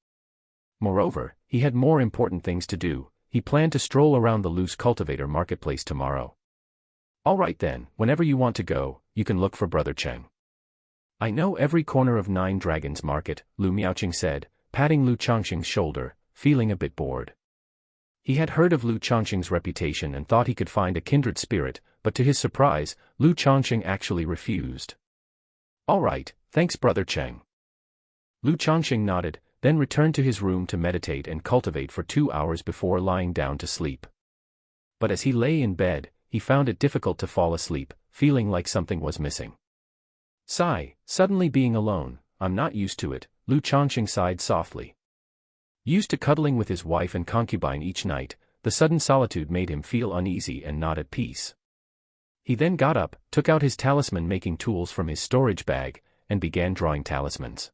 Moreover, he had more important things to do, he planned to stroll around the loose cultivator marketplace tomorrow. Alright then, whenever you want to go, you can look for Brother Cheng. I know every corner of Nine Dragons Market, Lu Miaoqing said, patting Lu Changsheng's shoulder, feeling a bit bored. He had heard of Lu Changsheng's reputation and thought he could find a kindred spirit, but to his surprise, Lu Changsheng actually refused. Alright, thanks Brother Cheng. Lu Changsheng nodded, then returned to his room to meditate and cultivate for 2 hours before lying down to sleep. But as he lay in bed, he found it difficult to fall asleep, feeling like something was missing. Sigh, suddenly being alone, I'm not used to it, Lu Changsheng sighed softly. Used to cuddling with his wife and concubine each night, the sudden solitude made him feel uneasy and not at peace. He then got up, took out his talisman-making tools from his storage bag, and began drawing talismans.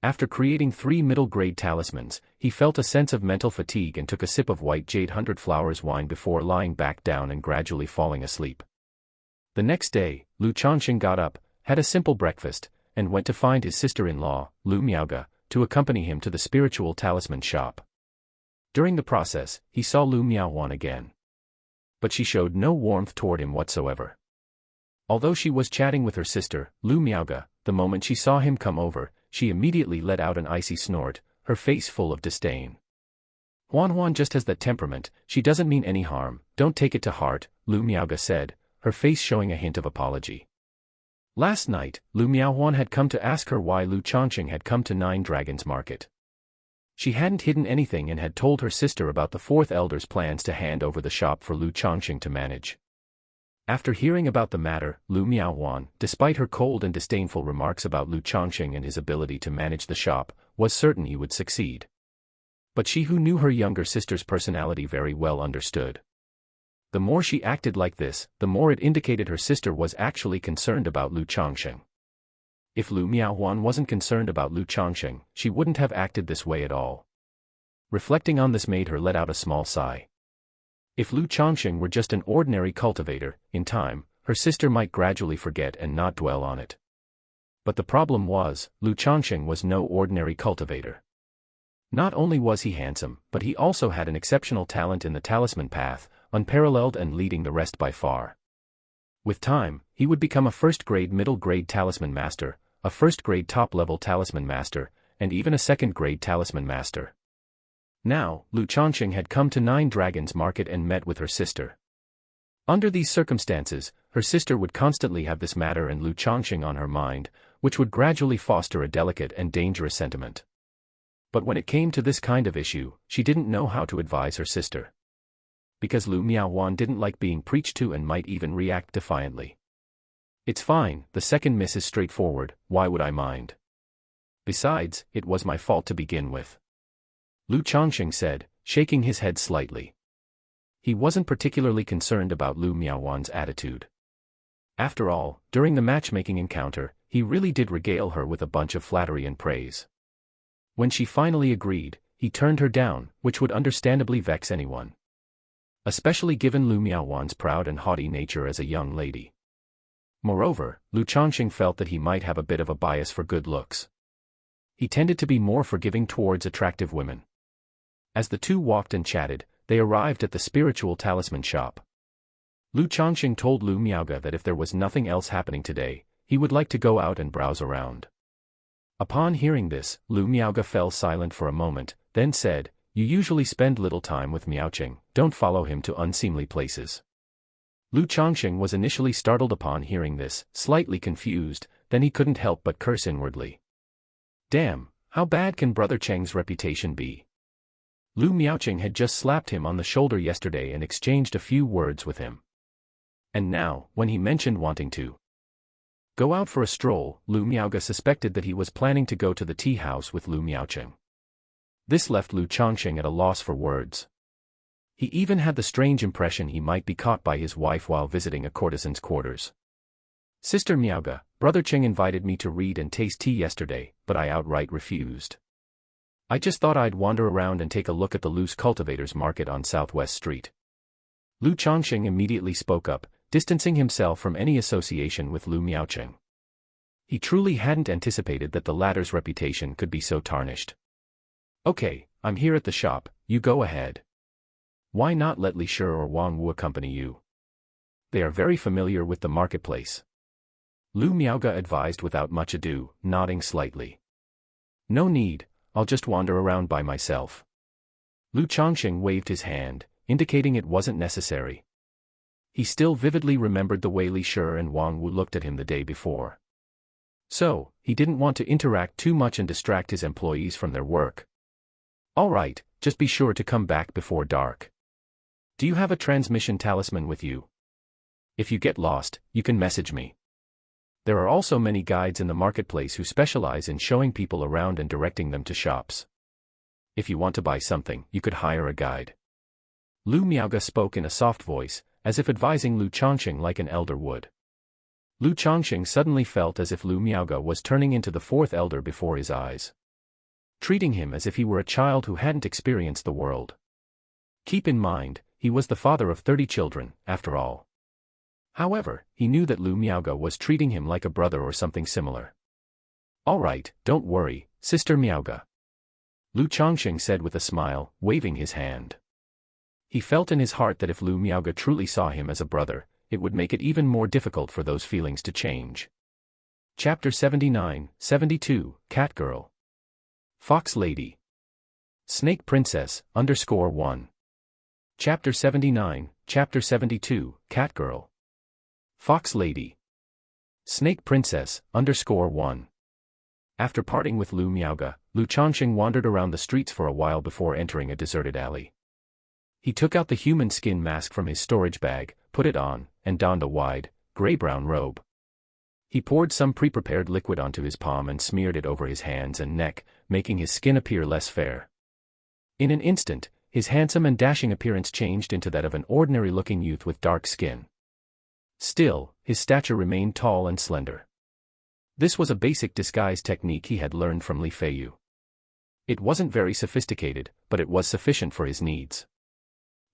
After creating 3 middle-grade talismans, he felt a sense of mental fatigue and took a sip of white jade 100 flowers wine before lying back down and gradually falling asleep. The next day, Lu Changsheng got up, had a simple breakfast, and went to find his sister-in-law, Lu Miaoga, to accompany him to the spiritual talisman shop. During the process, he saw Lu Miaowan again. But she showed no warmth toward him whatsoever. Although she was chatting with her sister, Lu Miaoga, the moment she saw him come over, she immediately let out an icy snort, her face full of disdain. Huan just has that temperament, she doesn't mean any harm, don't take it to heart, Lu Miaoga said, her face showing a hint of apology. Last night, Lu Miaohuan had come to ask her why Lu Changsheng had come to Nine Dragons Market. She hadn't hidden anything and had told her sister about the fourth elder's plans to hand over the shop for Lu Changsheng to manage. After hearing about the matter, Lu Miaohuan, despite her cold and disdainful remarks about Lu Changsheng and his ability to manage the shop, was certain he would succeed. But she who knew her younger sister's personality very well understood. The more she acted like this, the more it indicated her sister was actually concerned about Lu Changsheng. If Lu Miaohuan wasn't concerned about Lu Changsheng, she wouldn't have acted this way at all. Reflecting on this made her let out a small sigh. If Lu Changsheng were just an ordinary cultivator, in time, her sister might gradually forget and not dwell on it. But the problem was, Lu Changsheng was no ordinary cultivator. Not only was he handsome, but he also had an exceptional talent in the talisman path, unparalleled and leading the rest by far. With time, he would become a first-grade middle-grade talisman master, a first-grade top-level talisman master, and even a second-grade talisman master. Now, Lu Changsheng had come to Nine Dragons Market and met with her sister. Under these circumstances, her sister would constantly have this matter and Lu Changsheng on her mind, which would gradually foster a delicate and dangerous sentiment. But when it came to this kind of issue, she didn't know how to advise her sister. because Lu Miaowan didn't like being preached to and might even react defiantly. It's fine, the second miss is straightforward, why would I mind? Besides, it was my fault to begin with. Lu Changsheng said, shaking his head slightly. He wasn't particularly concerned about Lu Miaowan's attitude. After all, during the matchmaking encounter, he really did regale her with a bunch of flattery and praise. When she finally agreed, he turned her down, which would understandably vex anyone. Especially given Lu Miaowan's proud and haughty nature as a young lady. Moreover, Lu Changsheng felt that he might have a bit of a bias for good looks. He tended to be more forgiving towards attractive women. As the two walked and chatted, they arrived at the spiritual talisman shop. Lu Changsheng told Lu Miaoge that if there was nothing else happening today, he would like to go out and browse around. Upon hearing this, Lu Miaoge fell silent for a moment, then said, "You usually spend little time with Miaoqing, don't follow him to unseemly places." Lu Changsheng was initially startled upon hearing this, slightly confused, then he couldn't help but curse inwardly. Damn, how bad can Brother Cheng's reputation be? Lu Miaoqing had just slapped him on the shoulder yesterday and exchanged a few words with him. And now, when he mentioned wanting to go out for a stroll, Lu Miaoge suspected that he was planning to go to the tea house with Lu Miaoqing. This left Lu Changsheng at a loss for words. He even had the strange impression he might be caught by his wife while visiting a courtesan's quarters. "Sister Miaoge, Brother Cheng invited me to read and taste tea yesterday, but I outright refused. I just thought I'd wander around and take a look at the loose cultivators market on Southwest Street." Lu Changsheng immediately spoke up, distancing himself from any association with Lu Miaoqing. He truly hadn't anticipated that the latter's reputation could be so tarnished. "Okay, I'm here at the shop, you go ahead. Why not let Li Shi or Wang Wu accompany you? They are very familiar with the marketplace." Lu Miaoge advised without much ado, nodding slightly. "No need, I'll just wander around by myself." Lu Changsheng waved his hand, indicating it wasn't necessary. He still vividly remembered the way Li Shi and Wang Wu looked at him the day before. So, he didn't want to interact too much and distract his employees from their work. "All right, just be sure to come back before dark. Do you have a transmission talisman with you? If you get lost, you can message me. There are also many guides in the marketplace who specialize in showing people around and directing them to shops. If you want to buy something, you could hire a guide." Lu Miaoge spoke in a soft voice, as if advising Lu Changsheng like an elder would. Lu Changsheng suddenly felt as if Lu Miaoge was turning into the fourth elder before his eyes, treating him as if he were a child who hadn't experienced the world. Keep in mind, he was the father of 30 children, after all. However, he knew that Lu Miaoge was treating him like a brother or something similar. "All right, don't worry, Sister Miaoge," Lu Changsheng said with a smile, waving his hand. He felt in his heart that if Lu Miaoge truly saw him as a brother, it would make it even more difficult for those feelings to change. Chapter 79-72, Cat Girl. Fox Lady. Snake Princess, _1. Chapter 79, Chapter 72, Cat Girl. Fox Lady. Snake Princess, _1. After parting with Lu Miaoge, Lu Changsheng wandered around the streets for a while before entering a deserted alley. He took out the human skin mask from his storage bag, put it on, and donned a wide, gray-brown robe. He poured some pre-prepared liquid onto his palm and smeared it over his hands and neck, making his skin appear less fair. In an instant, his handsome and dashing appearance changed into that of an ordinary-looking youth with dark skin. Still, his stature remained tall and slender. This was a basic disguise technique he had learned from Li Feiyu. It wasn't very sophisticated, but it was sufficient for his needs.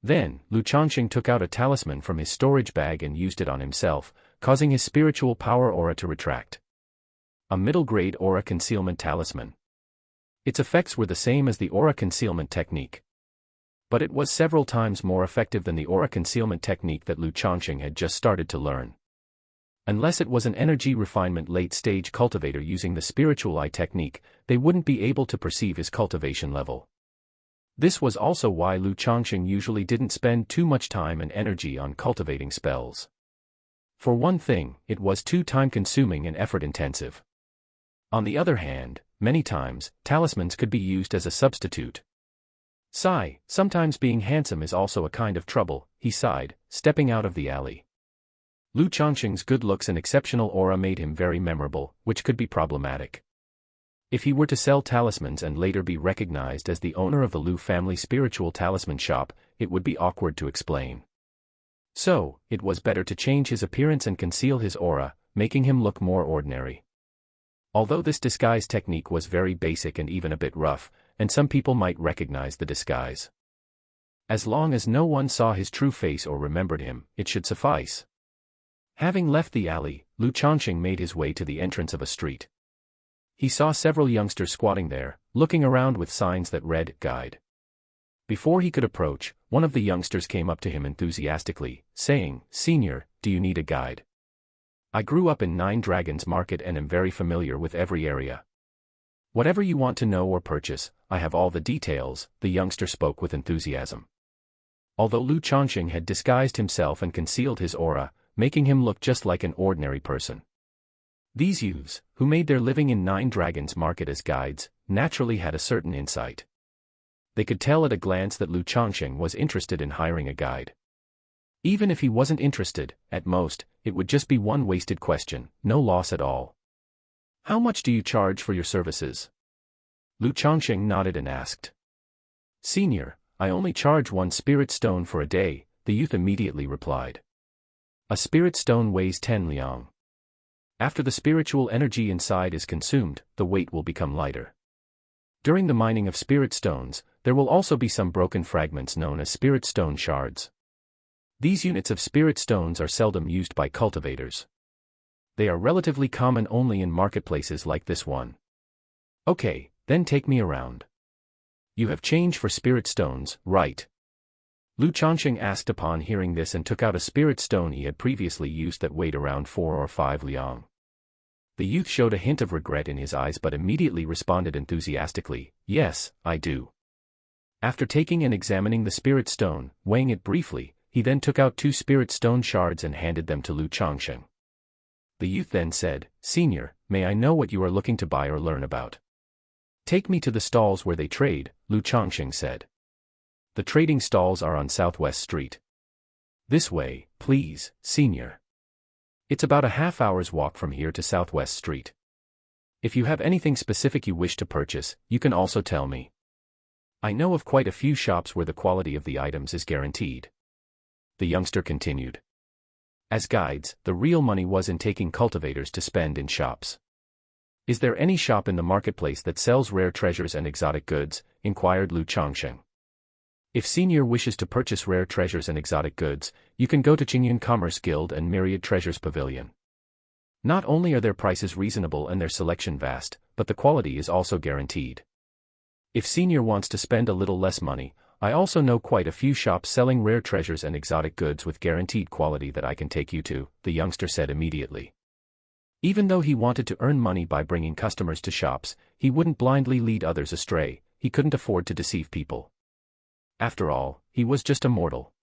Then, Lu Changsheng took out a talisman from his storage bag and used it on himself, causing his spiritual power aura to retract. A middle-grade aura concealment talisman. Its effects were the same as the aura concealment technique. But it was several times more effective than the aura concealment technique that Lu Changsheng had just started to learn. Unless it was an energy refinement late-stage cultivator using the spiritual eye technique, they wouldn't be able to perceive his cultivation level. This was also why Lu Changsheng usually didn't spend too much time and energy on cultivating spells. For one thing, it was too time-consuming and effort-intensive. On the other hand, many times, talismans could be used as a substitute. Sigh, sometimes being handsome is also a kind of trouble, he sighed, stepping out of the alley. Lu Changsheng's good looks and exceptional aura made him very memorable, which could be problematic. If he were to sell talismans and later be recognized as the owner of the Lu family spiritual talisman shop, it would be awkward to explain. So, it was better to change his appearance and conceal his aura, making him look more ordinary. Although this disguise technique was very basic and even a bit rough, and some people might recognize the disguise. As long as no one saw his true face or remembered him, it should suffice. Having left the alley, Lu Changsheng made his way to the entrance of a street. He saw several youngsters squatting there, looking around with signs that read, "Guide." Before he could approach, one of the youngsters came up to him enthusiastically, saying, "Senior, do you need a guide? I grew up in Nine Dragons Market and am very familiar with every area. Whatever you want to know or purchase, I have all the details," the youngster spoke with enthusiasm. Although Lu Changsheng had disguised himself and concealed his aura, making him look just like an ordinary person. These youths, who made their living in Nine Dragons Market as guides, naturally had a certain insight. They could tell at a glance that Lu Changsheng was interested in hiring a guide. Even if he wasn't interested, at most, it would just be one wasted question, no loss at all. "How much do you charge for your services?" Lu Changsheng nodded and asked. "Senior, I only charge 1 spirit stone for a day," the youth immediately replied. A spirit stone weighs 10 liang. After the spiritual energy inside is consumed, the weight will become lighter. During the mining of spirit stones, there will also be some broken fragments known as spirit stone shards. These units of spirit stones are seldom used by cultivators. They are relatively common only in marketplaces like this one. "Okay, then take me around. You have change for spirit stones, right?" Lu Changsheng asked upon hearing this and took out a spirit stone he had previously used that weighed around 4 or 5 liang. The youth showed a hint of regret in his eyes but immediately responded enthusiastically, "Yes, I do." After taking and examining the spirit stone, weighing it briefly, he then took out 2 spirit stone shards and handed them to Lu Changsheng. The youth then said, "Senior, may I know what you are looking to buy or learn about?" "Take me to the stalls where they trade," Lu Changsheng said. "The trading stalls are on Southwest Street." "This way, please, senior. It's about a half-hour's walk from here to Southwest Street. If you have anything specific you wish to purchase, you can also tell me. I know of quite a few shops where the quality of the items is guaranteed." The youngster continued. As guides, the real money was in taking cultivators to spend in shops. "Is there any shop in the marketplace that sells rare treasures and exotic goods?" inquired Lu Changsheng. "If senior wishes to purchase rare treasures and exotic goods, you can go to Qingyun Commerce Guild and Myriad Treasures Pavilion. Not only are their prices reasonable and their selection vast, but the quality is also guaranteed. If senior wants to spend a little less money, I also know quite a few shops selling rare treasures and exotic goods with guaranteed quality that I can take you to," the youngster said immediately. Even though he wanted to earn money by bringing customers to shops, he wouldn't blindly lead others astray. He couldn't afford to deceive people. After all, he was just a mortal.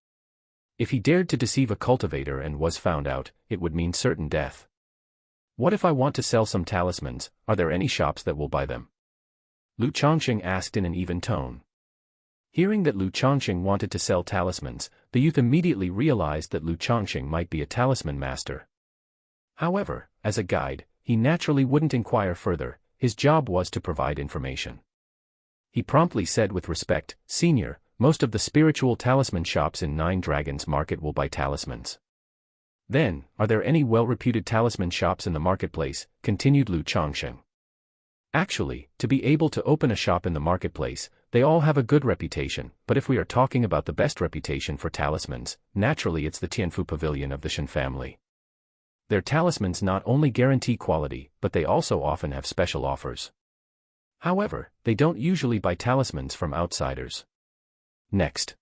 If he dared to deceive a cultivator and was found out, it would mean certain death. "What if I want to sell some talismans, are there any shops that will buy them?" Lu Changsheng asked in an even tone. Hearing that Lu Changsheng wanted to sell talismans, the youth immediately realized that Lu Changsheng might be a talisman master. However, as a guide, he naturally wouldn't inquire further. His job was to provide information. He promptly said with respect, "Senior, most of the spiritual talisman shops in Nine Dragons Market will buy talismans." "Then, are there any well-reputed talisman shops in the marketplace?" continued Lu Changsheng. "Actually, to be able to open a shop in the marketplace, they all have a good reputation, but if we are talking about the best reputation for talismans, naturally it's the Tianfu Pavilion of the Shen family. Their talismans not only guarantee quality, but they also often have special offers. However, they don't usually buy talismans from outsiders." Next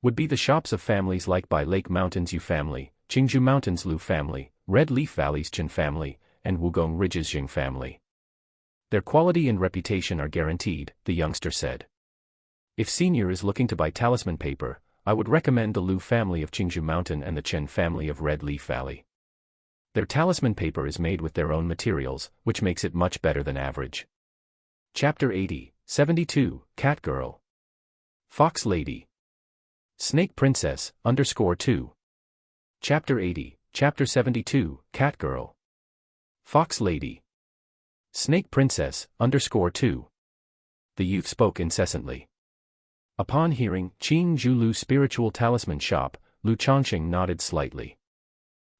would be the shops of families like Bai Lake Mountains Yu family, Qingzhou Mountains Lu family, Red Leaf Valleys Chen family, and Wugong Ridges Jing family. Their quality and reputation are guaranteed, the youngster said. If senior is looking to buy talisman paper, I would recommend the Lu family of Qingzhou Mountain and the Chen family of Red Leaf Valley. Their talisman paper is made with their own materials, which makes it much better than average. Chapter 80, 72, Cat Girl. Fox Lady. Snake Princess, _2. Chapter 80, Chapter 72, Cat Girl. Fox Lady. Snake Princess, _2. The youth spoke incessantly. Upon hearing Qing Zhulu's spiritual talisman shop, Lu Changsheng nodded slightly.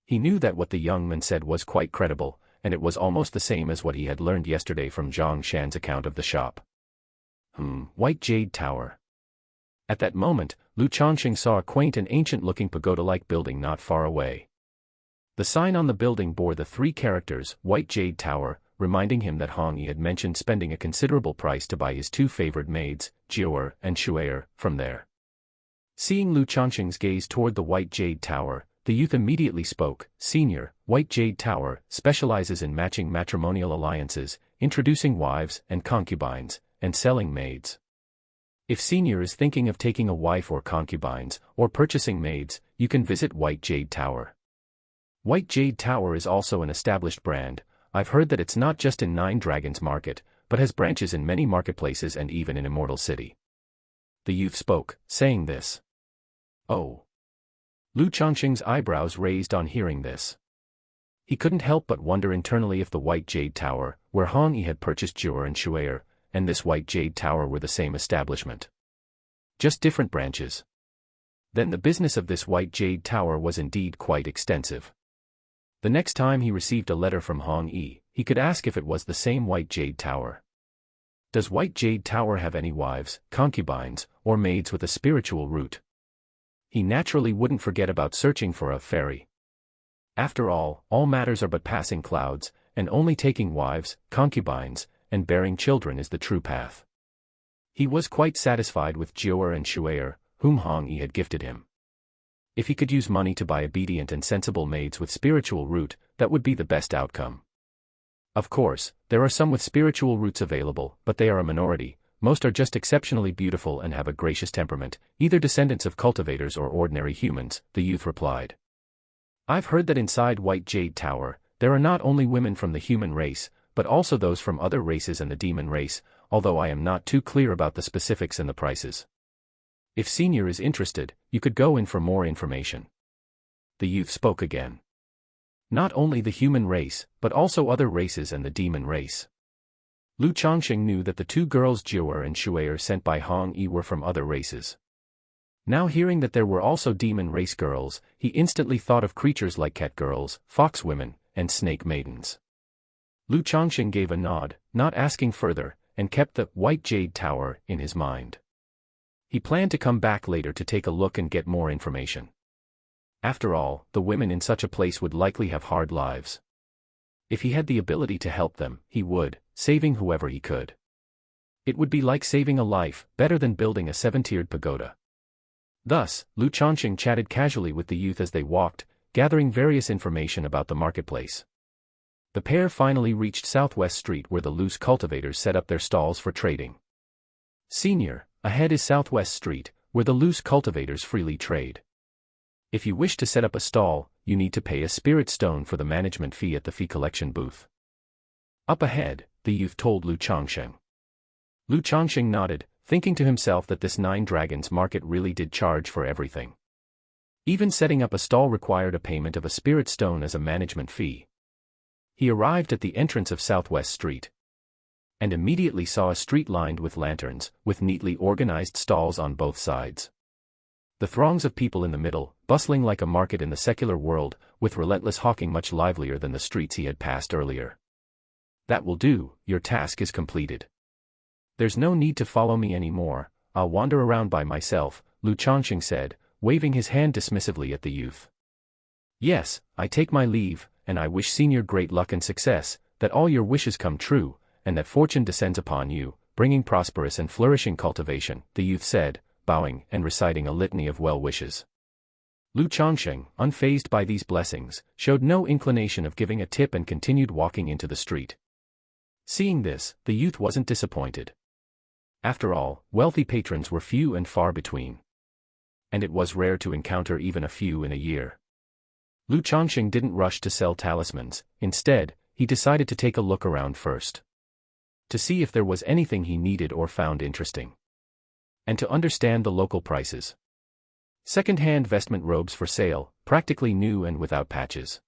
He knew that what the young man said was quite credible, and it was almost the same as what he had learned yesterday from Zhang Shan's account of the shop. White Jade Tower. At that moment, Lu Changsheng saw a quaint and ancient-looking pagoda-like building not far away. The sign on the building bore the 3 characters, White Jade Tower, reminding him that Hong Yi had mentioned spending a considerable price to buy his 2 favored maids, Jiu'er and Shu'er, from there. Seeing Lu Changsheng's gaze toward the White Jade Tower, the youth immediately spoke. Senior, White Jade Tower specializes in matching matrimonial alliances, introducing wives and concubines, and selling maids. If Senior is thinking of taking a wife or concubines, or purchasing maids, you can visit White Jade Tower. White Jade Tower is also an established brand. I've heard that it's not just in 9 Dragons Market, but has branches in many marketplaces and even in Immortal City. The youth spoke, saying this. Oh. Lu Changsheng's eyebrows raised on hearing this. He couldn't help but wonder internally if the White Jade Tower, where Hong Yi had purchased Jiu'er and Shu'er, and this White Jade Tower were the same establishment. Just different branches. Then the business of this White Jade Tower was indeed quite extensive. The next time he received a letter from Hong Yi, he could ask if it was the same White Jade Tower. Does White Jade Tower have any wives, concubines, or maids with a spiritual root? He naturally wouldn't forget about searching for a fairy. After all matters are but passing clouds, and only taking wives, concubines, and bearing children is the true path. He was quite satisfied with Jiu'er and Shu'er, whom Hong Yi had gifted him. If he could use money to buy obedient and sensible maids with spiritual root, that would be the best outcome. Of course, there are some with spiritual roots available, but they are a minority. Most are just exceptionally beautiful and have a gracious temperament, either descendants of cultivators or ordinary humans, the youth replied. I've heard that inside White Jade Tower, there are not only women from the human race, but also those from other races and the demon race, although I am not too clear about the specifics and the prices. If Senior is interested, you could go in for more information. The youth spoke again. Not only the human race, but also other races and the demon race. Lu Changsheng knew that the 2 girls Jiu'er and Shu'er sent by Hong Yi were from other races. Now hearing that there were also demon race girls, he instantly thought of creatures like cat girls, fox women, and snake maidens. Lu Changsheng gave a nod, not asking further, and kept the White Jade Tower in his mind. He planned to come back later to take a look and get more information. After all, the women in such a place would likely have hard lives. If he had the ability to help them, he would, saving whoever he could. It would be like saving a life, better than building a 7-tiered pagoda. Thus, Lu Changsheng chatted casually with the youth as they walked, gathering various information about the marketplace. The pair finally reached Southwest Street where the loose cultivators set up their stalls for trading. Senior, ahead is Southwest Street, where the loose cultivators freely trade. If you wish to set up a stall, you need to pay a spirit stone for the management fee at the fee collection booth. Up ahead, the youth told Lu Changsheng. Lu Changsheng nodded, thinking to himself that this 9 Dragons Market really did charge for everything. Even setting up a stall required a payment of a spirit stone as a management fee. He arrived at the entrance of Southwest Street, and immediately saw a street lined with lanterns, with neatly organized stalls on both sides. The throngs of people in the middle, bustling like a market in the secular world, with relentless hawking much livelier than the streets he had passed earlier. That will do, your task is completed. There's no need to follow me anymore, I'll wander around by myself, Lu Changsheng said, waving his hand dismissively at the youth. Yes, I take my leave, and I wish Senior great luck and success, that all your wishes come true, and that fortune descends upon you, bringing prosperous and flourishing cultivation, the youth said, bowing and reciting a litany of well wishes. Lu Changsheng, unfazed by these blessings, showed no inclination of giving a tip and continued walking into the street. Seeing this, the youth wasn't disappointed. After all, wealthy patrons were few and far between. And it was rare to encounter even a few in a year. Lu Changsheng didn't rush to sell talismans. Instead, he decided to take a look around first, to see if there was anything he needed or found interesting. and to understand the local prices. Second-hand vestment robes for sale, practically new and without patches.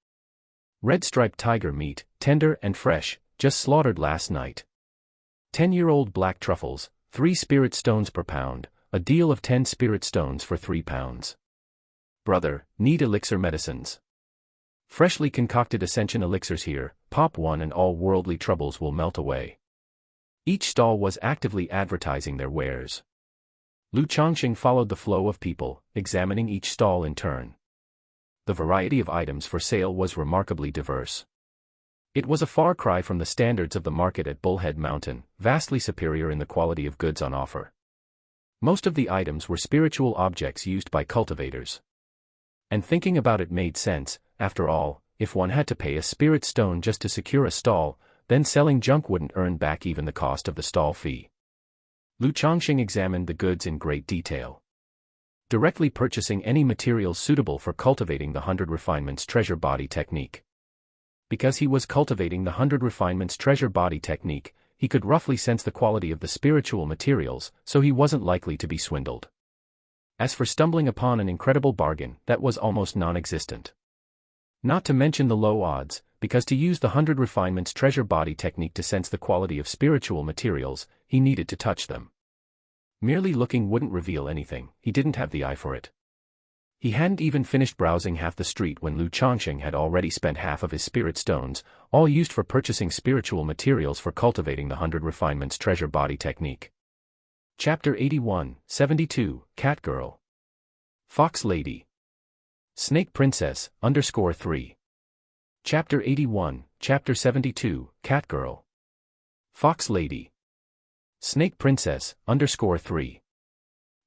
Red-striped tiger meat, tender and fresh, just slaughtered last night. 10-year-old black truffles, 3 spirit stones per pound, a deal of 10 spirit stones for £3. Brother, need elixir medicines. Freshly concocted ascension elixirs here, pop one and all worldly troubles will melt away. Each stall was actively advertising their wares. Changsheng followed the flow of people, examining each stall in turn. The variety of items for sale was remarkably diverse. It was a far cry from the standards of the market at Bullhead Mountain, vastly superior in the quality of goods on offer. Most of the items were spiritual objects used by cultivators. And thinking about it made sense. After all, if one had to pay a spirit stone just to secure a stall, then selling junk wouldn't earn back even the cost of the stall fee. Changsheng examined the goods in great detail. Directly purchasing any materials suitable for cultivating the 100 Refinements Treasure Body technique. Because he was cultivating the 100 Refinements Treasure Body technique, he could roughly sense the quality of the spiritual materials, so he wasn't likely to be swindled. As for stumbling upon an incredible bargain, that was almost non-existent. Not to mention the low odds, because to use the 100 Refinements Treasure Body technique to sense the quality of spiritual materials, he needed to touch them. Merely looking wouldn't reveal anything, he didn't have the eye for it. He hadn't even finished browsing half the street when Changsheng had already spent half of his spirit stones, all used for purchasing spiritual materials for cultivating the 100 Refinements Treasure Body technique. Chapter 81, 72, Cat Girl. Fox Lady. Snake Princess, _3. Chapter 81, Chapter 72, Cat Girl. Fox Lady. Snake Princess, _3.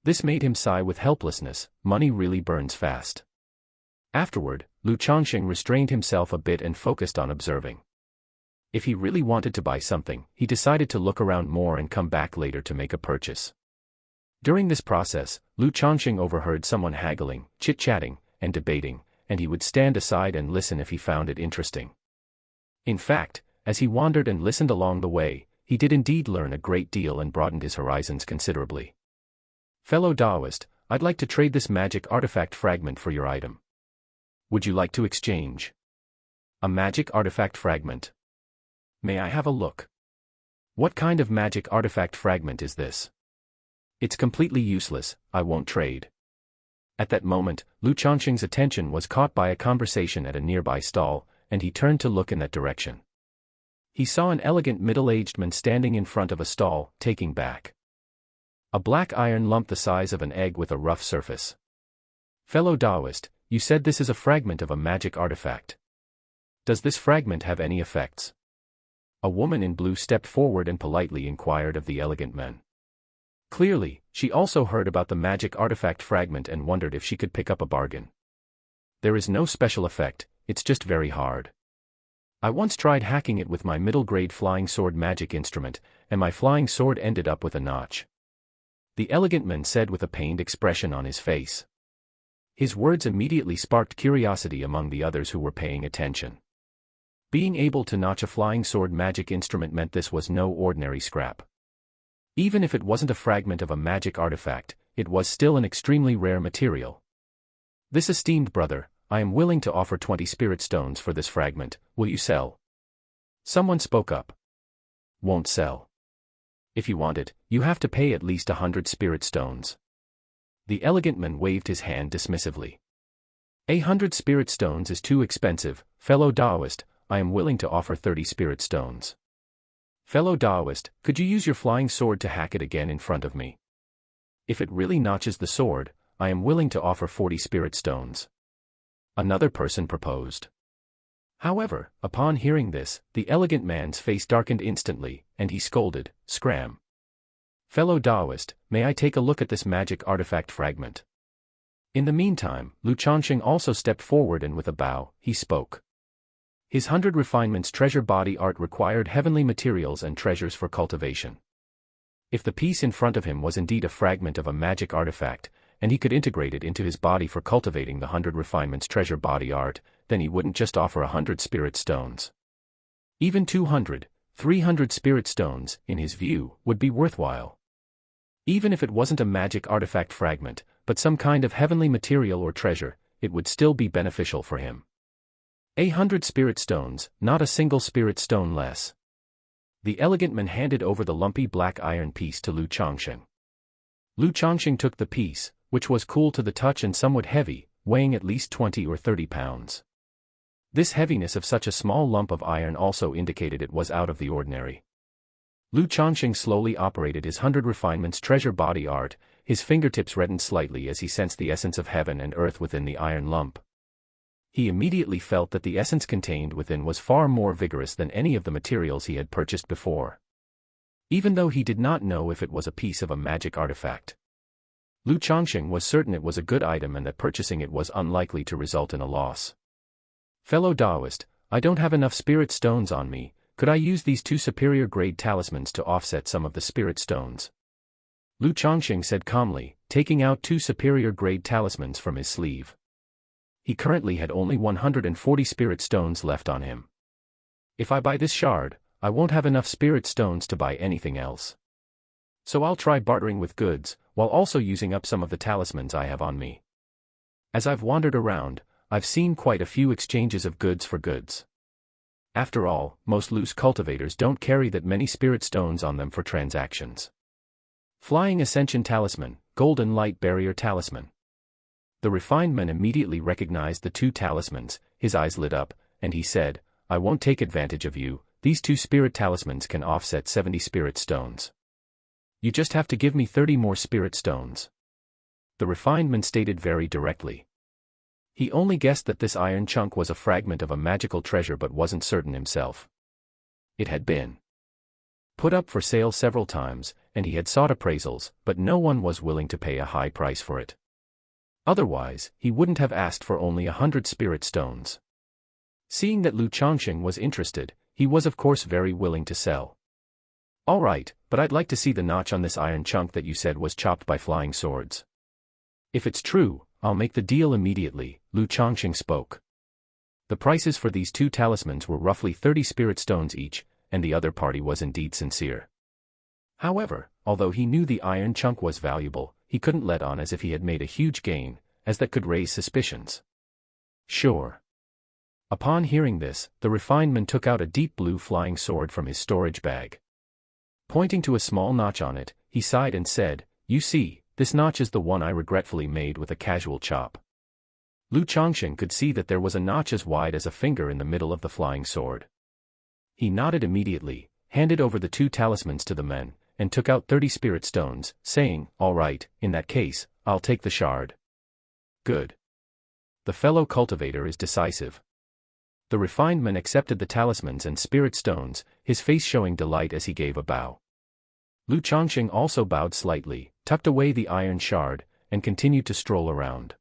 This made him sigh with helplessness. Money really burns fast. Afterward, Changsheng restrained himself a bit and focused on observing. If he really wanted to buy something, he decided to look around more and come back later to make a purchase. During this process, Changsheng overheard someone haggling, chit-chatting, and debating, and he would stand aside and listen if he found it interesting. In fact, as he wandered and listened along the way, he did indeed learn a great deal and broadened his horizons considerably. Fellow Taoist, I'd like to trade this magic artifact fragment for your item. Would you like to exchange? A magic artifact fragment. May I have a look? What kind of magic artifact fragment is this? It's completely useless, I won't trade. At that moment, Changsheng's attention was caught by a conversation at a nearby stall, and he turned to look in that direction. He saw an elegant middle-aged man standing in front of a stall, taking back a black iron lump the size of an egg with a rough surface. Fellow Taoist, you said this is a fragment of a magic artifact. Does this fragment have any effects? A woman in blue stepped forward and politely inquired of the elegant man. Clearly, she also heard about the magic artifact fragment and wondered if she could pick up a bargain. There is no special effect, it's just very hard. I once tried hacking it with my middle-grade flying sword magic instrument, and my flying sword ended up with a notch. The elegant man said with a pained expression on his face. His words immediately sparked curiosity among the others who were paying attention. Being able to notch a flying sword magic instrument meant this was no ordinary scrap. Even if it wasn't a fragment of a magic artifact, it was still an extremely rare material. This esteemed brother, I am willing to offer 20 spirit stones for this fragment, will you sell? Someone spoke up. Won't sell. If you want it, you have to pay at least 100 spirit stones. The elegant man waved his hand dismissively. 100 spirit stones is too expensive, fellow Taoist, I am willing to offer 30 spirit stones. Fellow Taoist, could you use your flying sword to hack it again in front of me? If it really notches the sword, I am willing to offer 40 spirit stones. Another person proposed. However, upon hearing this, the elegant man's face darkened instantly, and he scolded, "Scram! Fellow Taoist, may I take a look at this magic artifact fragment?" In the meantime, Changsheng also stepped forward and with a bow, he spoke. His 100 Refinements Treasure Body art required heavenly materials and treasures for cultivation. If the piece in front of him was indeed a fragment of a magic artifact, and he could integrate it into his body for cultivating the 100 Refinements Treasure Body art, then he wouldn't just offer 100 spirit stones. Even 200, 300 spirit stones, in his view, would be worthwhile. Even if it wasn't a magic artifact fragment, but some kind of heavenly material or treasure, it would still be beneficial for him. 100 spirit stones, not a single spirit stone less. The elegant man handed over the lumpy black iron piece to Lu Changsheng. Lu Changsheng took the piece, which was cool to the touch and somewhat heavy, weighing at least 20 or 30 pounds. This heaviness of such a small lump of iron also indicated it was out of the ordinary. Lu Changsheng slowly operated his 100 refinements treasure body art, his fingertips reddened slightly as he sensed the essence of heaven and earth within the iron lump. He immediately felt that the essence contained within was far more vigorous than any of the materials he had purchased before. Even though he did not know if it was a piece of a magic artifact. Lu Changsheng was certain it was a good item and that purchasing it was unlikely to result in a loss. Fellow Taoist, I don't have enough spirit stones on me, could I use these 2 superior grade talismans to offset some of the spirit stones? Lu Changsheng said calmly, taking out 2 superior grade talismans from his sleeve. He currently had only 140 spirit stones left on him. If I buy this shard, I won't have enough spirit stones to buy anything else. So I'll try bartering with goods, while also using up some of the talismans I have on me. As I've wandered around, I've seen quite a few exchanges of goods for goods. After all, most loose cultivators don't carry that many spirit stones on them for transactions. Flying Ascension Talisman, Golden Light Barrier Talisman. The refined man immediately recognized the 2 talismans, his eyes lit up, and he said, I won't take advantage of you, these 2 spirit talismans can offset 70 spirit stones. You just have to give me 30 more spirit stones. The refined man stated very directly. He only guessed that this iron chunk was a fragment of a magical treasure but wasn't certain himself. It had been put up for sale several times, and he had sought appraisals, but no one was willing to pay a high price for it. Otherwise, he wouldn't have asked for only 100 spirit stones. Seeing that Lu Changsheng was interested, he was of course very willing to sell. All right, but I'd like to see the notch on this iron chunk that you said was chopped by flying swords. If it's true, I'll make the deal immediately, Lu Changsheng spoke. The prices for these 2 talismans were roughly 30 spirit stones each, and the other party was indeed sincere. However, although he knew the iron chunk was valuable, he couldn't let on as if he had made a huge gain, as that could raise suspicions. Sure. Upon hearing this, the refined man took out a deep blue flying sword from his storage bag. Pointing to a small notch on it, he sighed and said, You see, this notch is the one I regretfully made with a casual chop. Lu Changsheng could see that there was a notch as wide as a finger in the middle of the flying sword. He nodded immediately, handed over the 2 talismans to the men, and took out 30 spirit stones, saying, All right, in that case, I'll take the shard. Good. The fellow cultivator is decisive. The refined man accepted the talismans and spirit stones, his face showing delight as he gave a bow. Lu Changsheng also bowed slightly, tucked away the iron shard, and continued to stroll around.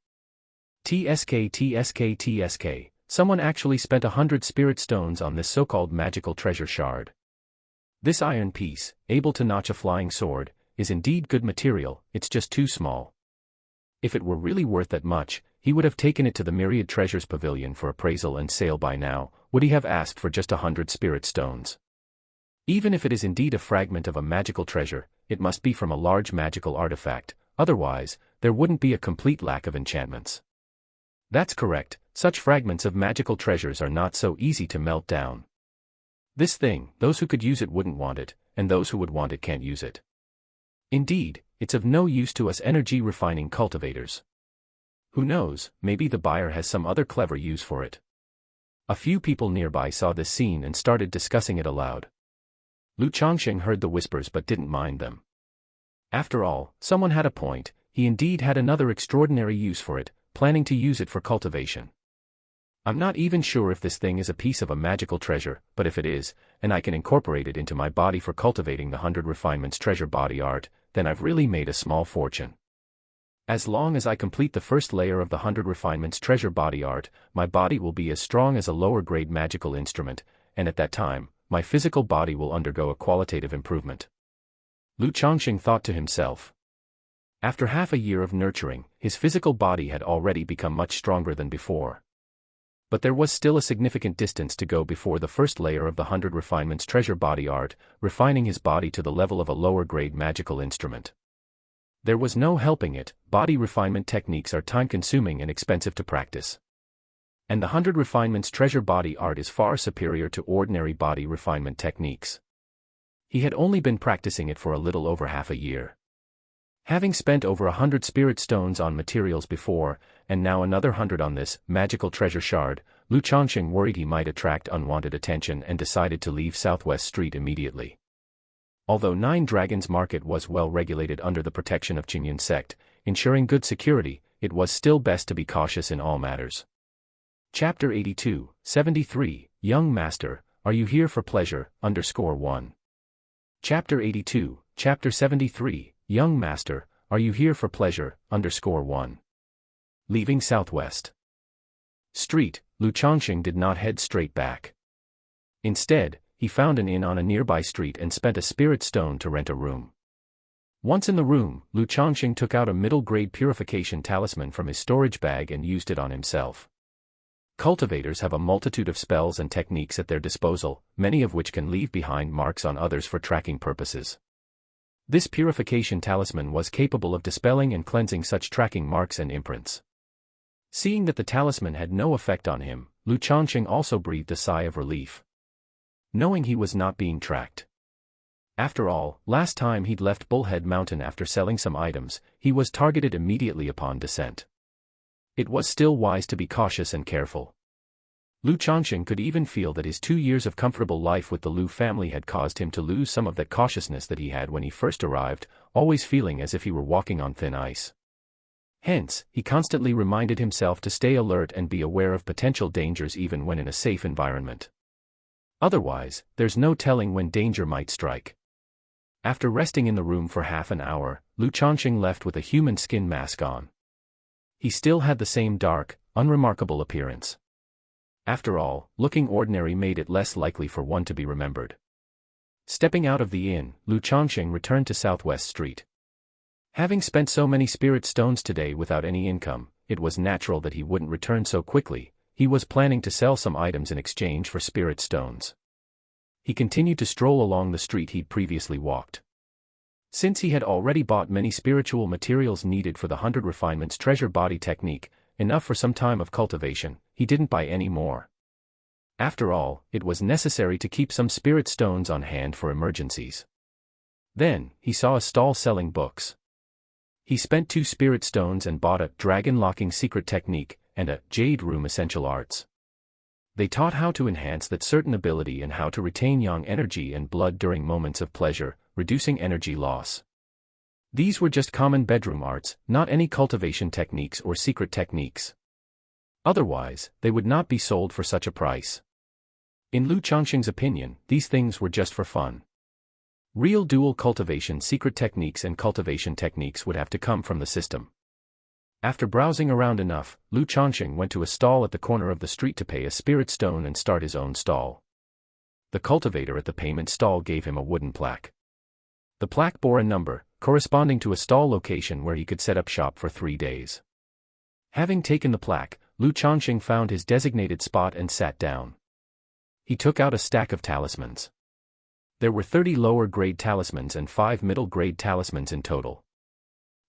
TSK, someone actually spent 100 spirit stones on this so-called magical treasure shard. This iron piece, able to notch a flying sword, is indeed good material, it's just too small. If it were really worth that much, he would have taken it to the Myriad Treasures Pavilion for appraisal and sale by now, would he have asked for just 100 spirit stones? Even if it is indeed a fragment of a magical treasure, it must be from a large magical artifact, otherwise, there wouldn't be a complete lack of enchantments. That's correct, such fragments of magical treasures are not so easy to melt down. This thing, those who could use it wouldn't want it, and those who would want it can't use it. Indeed, it's of no use to us energy-refining cultivators. Who knows, maybe the buyer has some other clever use for it. A few people nearby saw this scene and started discussing it aloud. Lu Changsheng heard the whispers but didn't mind them. After all, someone had a point, he indeed had another extraordinary use for it, planning to use it for cultivation. I'm not even sure if this thing is a piece of a magical treasure, but if it is, and I can incorporate it into my body for cultivating the 100 refinements treasure body art, then I've really made a small fortune. As long as I complete the first layer of the 100 refinements treasure body art, my body will be as strong as a lower grade magical instrument, and at that time, my physical body will undergo a qualitative improvement. Lu Changsheng thought to himself. After half a year of nurturing, his physical body had already become much stronger than before. But there was still a significant distance to go before the first layer of the 100 refinements treasure body art, refining his body to the level of a lower grade magical instrument. There was no helping it, body refinement techniques are time-consuming and expensive to practice. And the 100 Refinements treasure body art is far superior to ordinary body refinement techniques. He had only been practicing it for a little over half a year. Having spent over 100 spirit stones on materials before, and now another 100 on this magical treasure shard, Lu Changsheng worried he might attract unwanted attention and decided to leave Southwest Street immediately. Although Nine Dragons Market was well regulated under the protection of Qingyun sect, ensuring good security, it was still best to be cautious in all matters. Chapter 82, 73, Young Master, Are You Here for Pleasure? _1. Chapter 82, Chapter 73, Young Master, Are You Here for Pleasure? _1. Leaving Southwest Street, Lu Changsheng did not head straight back. Instead, he found an inn on a nearby street and spent a spirit stone to rent a room. Once in the room, Lu Changsheng took out a middle-grade purification talisman from his storage bag and used it on himself. Cultivators have a multitude of spells and techniques at their disposal, many of which can leave behind marks on others for tracking purposes. This purification talisman was capable of dispelling and cleansing such tracking marks and imprints. Seeing that the talisman had no effect on him, Lu Changsheng also breathed a sigh of relief, knowing he was not being tracked. After all, last time he'd left Bullhead Mountain after selling some items, he was targeted immediately upon descent. It was still wise to be cautious and careful. Lu Changsheng could even feel that his 2 years of comfortable life with the Lu family had caused him to lose some of that cautiousness that he had when he first arrived, always feeling as if he were walking on thin ice. Hence, he constantly reminded himself to stay alert and be aware of potential dangers even when in a safe environment. Otherwise, there's no telling when danger might strike. After resting in the room for half an hour, Lu Changsheng left with a human skin mask on. He still had the same dark, unremarkable appearance. After all, looking ordinary made it less likely for one to be remembered. Stepping out of the inn, Lu Changsheng returned to Southwest Street. Having spent so many spirit stones today without any income, it was natural that he wouldn't return so quickly. He was planning to sell some items in exchange for spirit stones. He continued to stroll along the street he'd previously walked. Since he had already bought many spiritual materials needed for the 100 Refinements treasure body technique, enough for some time of cultivation, he didn't buy any more. After all, it was necessary to keep some spirit stones on hand for emergencies. Then, he saw a stall selling books. He spent 2 spirit stones and bought a dragon locking secret technique and a jade room essential arts. They taught how to enhance that certain ability and how to retain yang energy and blood during moments of pleasure, reducing energy loss. These were just common bedroom arts, not any cultivation techniques or secret techniques. Otherwise, they would not be sold for such a price. In Lu Changsheng's opinion, these things were just for fun. Real dual cultivation secret techniques and cultivation techniques would have to come from the system. After browsing around enough, Lu Changsheng went to a stall at the corner of the street to pay a spirit stone and start his own stall. The cultivator at the payment stall gave him a wooden plaque. The plaque bore a number, corresponding to a stall location where he could set up shop for 3 days. Having taken the plaque, Lu Changsheng found his designated spot and sat down. He took out a stack of talismans. There were 30 lower-grade talismans and 5 middle-grade talismans in total.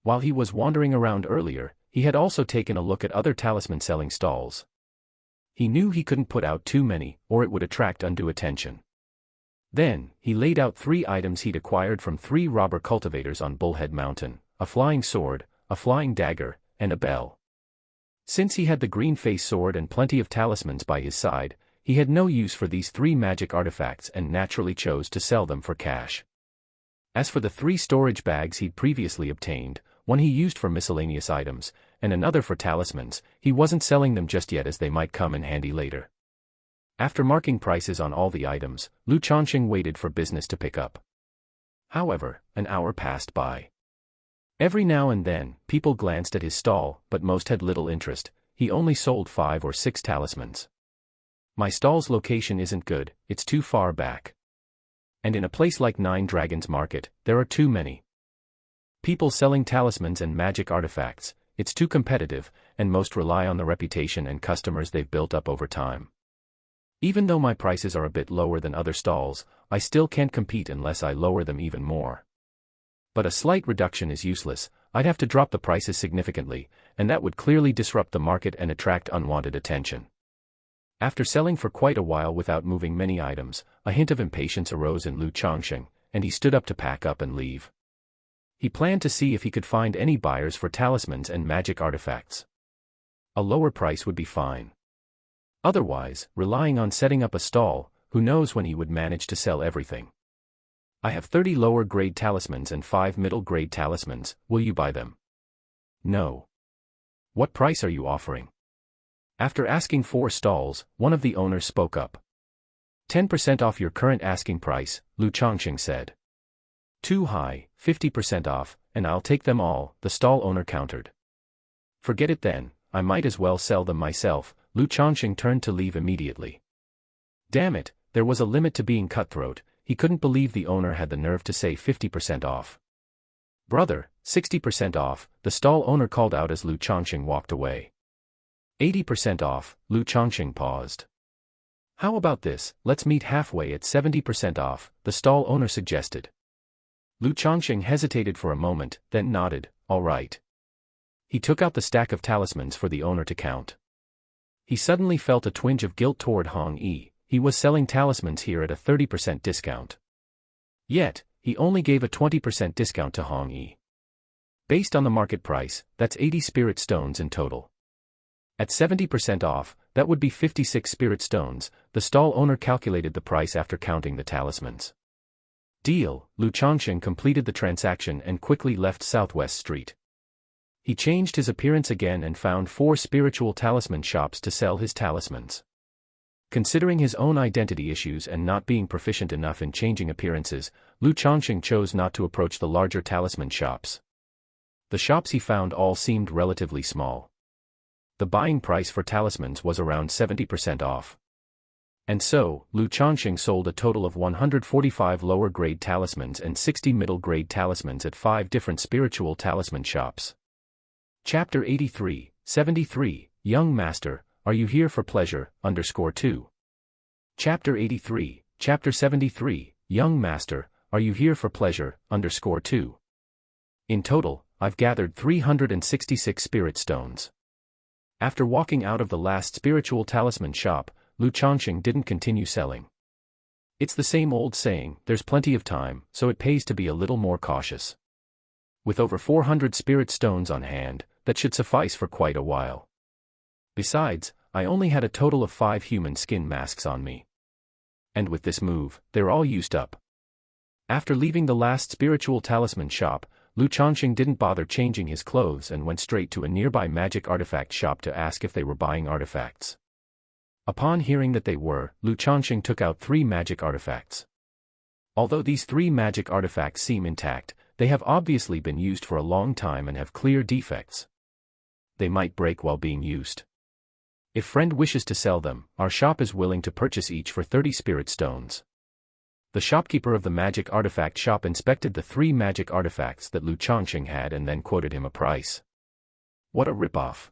While he was wandering around earlier, he had also taken a look at other talisman-selling stalls. He knew he couldn't put out too many, or it would attract undue attention. Then, he laid out 3 items he'd acquired from 3 robber cultivators on Bullhead Mountain: a flying sword, a flying dagger, and a bell. Since he had the green face sword and plenty of talismans by his side, he had no use for these 3 magic artifacts and naturally chose to sell them for cash. As for the 3 storage bags he'd previously obtained, one he used for miscellaneous items, and another for talismans, he wasn't selling them just yet as they might come in handy later. After marking prices on all the items, Lu Changsheng waited for business to pick up. However, an hour passed by. Every now and then, people glanced at his stall, but most had little interest. He only sold 5 or 6 talismans. My stall's location isn't good, it's too far back. And in a place like Nine Dragons Market, there are too many people selling talismans and magic artifacts. It's too competitive, and most rely on the reputation and customers they've built up over time. Even though my prices are a bit lower than other stalls, I still can't compete unless I lower them even more. But a slight reduction is useless. I'd have to drop the prices significantly, and that would clearly disrupt the market and attract unwanted attention. After selling for quite a while without moving many items, a hint of impatience arose in Changsheng, and he stood up to pack up and leave. He planned to see if he could find any buyers for talismans and magic artifacts. A lower price would be fine. Otherwise, relying on setting up a stall, who knows when he would manage to sell everything. I have 30 lower-grade talismans and 5 middle-grade talismans, will you buy them? No. What price are you offering? After asking 4 stalls, one of the owners spoke up. 10% off your current asking price, Changsheng said. Too high, 50% off, and I'll take them all, the stall owner countered. Forget it then, I might as well sell them myself. Changsheng turned to leave immediately. Damn it, there was a limit to being cutthroat. He couldn't believe the owner had the nerve to say 50% off. Brother, 60% off, the stall owner called out as Changsheng walked away. 80% off, Changsheng paused. How about this, let's meet halfway at 70% off, the stall owner suggested. Changsheng hesitated for a moment, then nodded, all right. He took out the stack of talismans for the owner to count. He suddenly felt a twinge of guilt toward Hong Yi. He was selling talismans here at a 30% discount. Yet, he only gave a 20% discount to Hong Yi. Based on the market price, that's 80 spirit stones in total. At 70% off, that would be 56 spirit stones. The stall owner calculated the price after counting the talismans. Deal. Changsheng completed the transaction and quickly left Southwest Street. He changed his appearance again and found 4 spiritual talisman shops to sell his talismans. Considering his own identity issues and not being proficient enough in changing appearances, Changsheng chose not to approach the larger talisman shops. The shops he found all seemed relatively small. The buying price for talismans was around 70% off. And so, Changsheng sold a total of 145 lower-grade talismans and 60 middle-grade talismans at 5 different spiritual talisman shops. Chapter 83, 73, Young Master, Are You Here for Pleasure? _2. Chapter 83, Chapter 73, Young Master, Are You Here for Pleasure? _2. In total, I've gathered 366 spirit stones. After walking out of the last spiritual talisman shop, Changsheng didn't continue selling. It's the same old saying, there's plenty of time, so it pays to be a little more cautious. With over 400 spirit stones on hand, that should suffice for quite a while. Besides, I only had a total of 5 human skin masks on me. And with this move, they're all used up. After leaving the last spiritual talisman shop, Changsheng didn't bother changing his clothes and went straight to a nearby magic artifact shop to ask if they were buying artifacts. Upon hearing that they were, Changsheng took out 3 magic artifacts. Although these 3 magic artifacts seem intact, they have obviously been used for a long time and have clear defects. They might break while being used. If friend wishes to sell them, our shop is willing to purchase each for 30 spirit stones. The shopkeeper of the magic artifact shop inspected the 3 magic artifacts that Changsheng had and then quoted him a price. What a ripoff.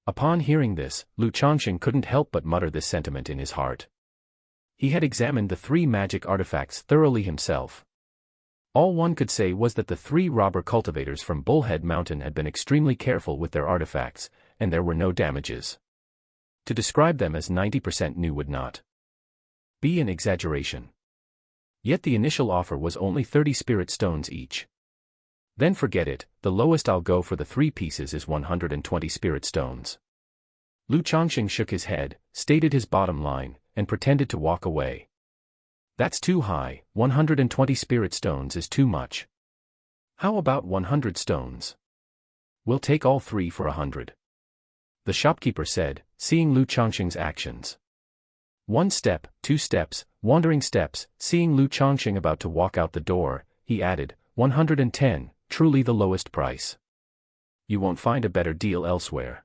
Upon hearing this, Changsheng couldn't help but mutter this sentiment in his heart. He had examined the 3 magic artifacts thoroughly himself. All one could say was that the 3 robber cultivators from Bullhead Mountain had been extremely careful with their artifacts, and there were no damages. To describe them as 90% new would not be an exaggeration. Yet the initial offer was only 30 spirit stones each. Then forget it, the lowest I'll go for the 3 pieces is 120 spirit stones. Changsheng shook his head, stated his bottom line, and pretended to walk away. That's too high, 120 spirit stones is too much. How about 100 stones? We'll take all 3 for 100. The shopkeeper said, seeing Changsheng's actions. 1 step, 2 steps, wandering steps, seeing Changsheng about to walk out the door, he added, 110, truly the lowest price. You won't find a better deal elsewhere.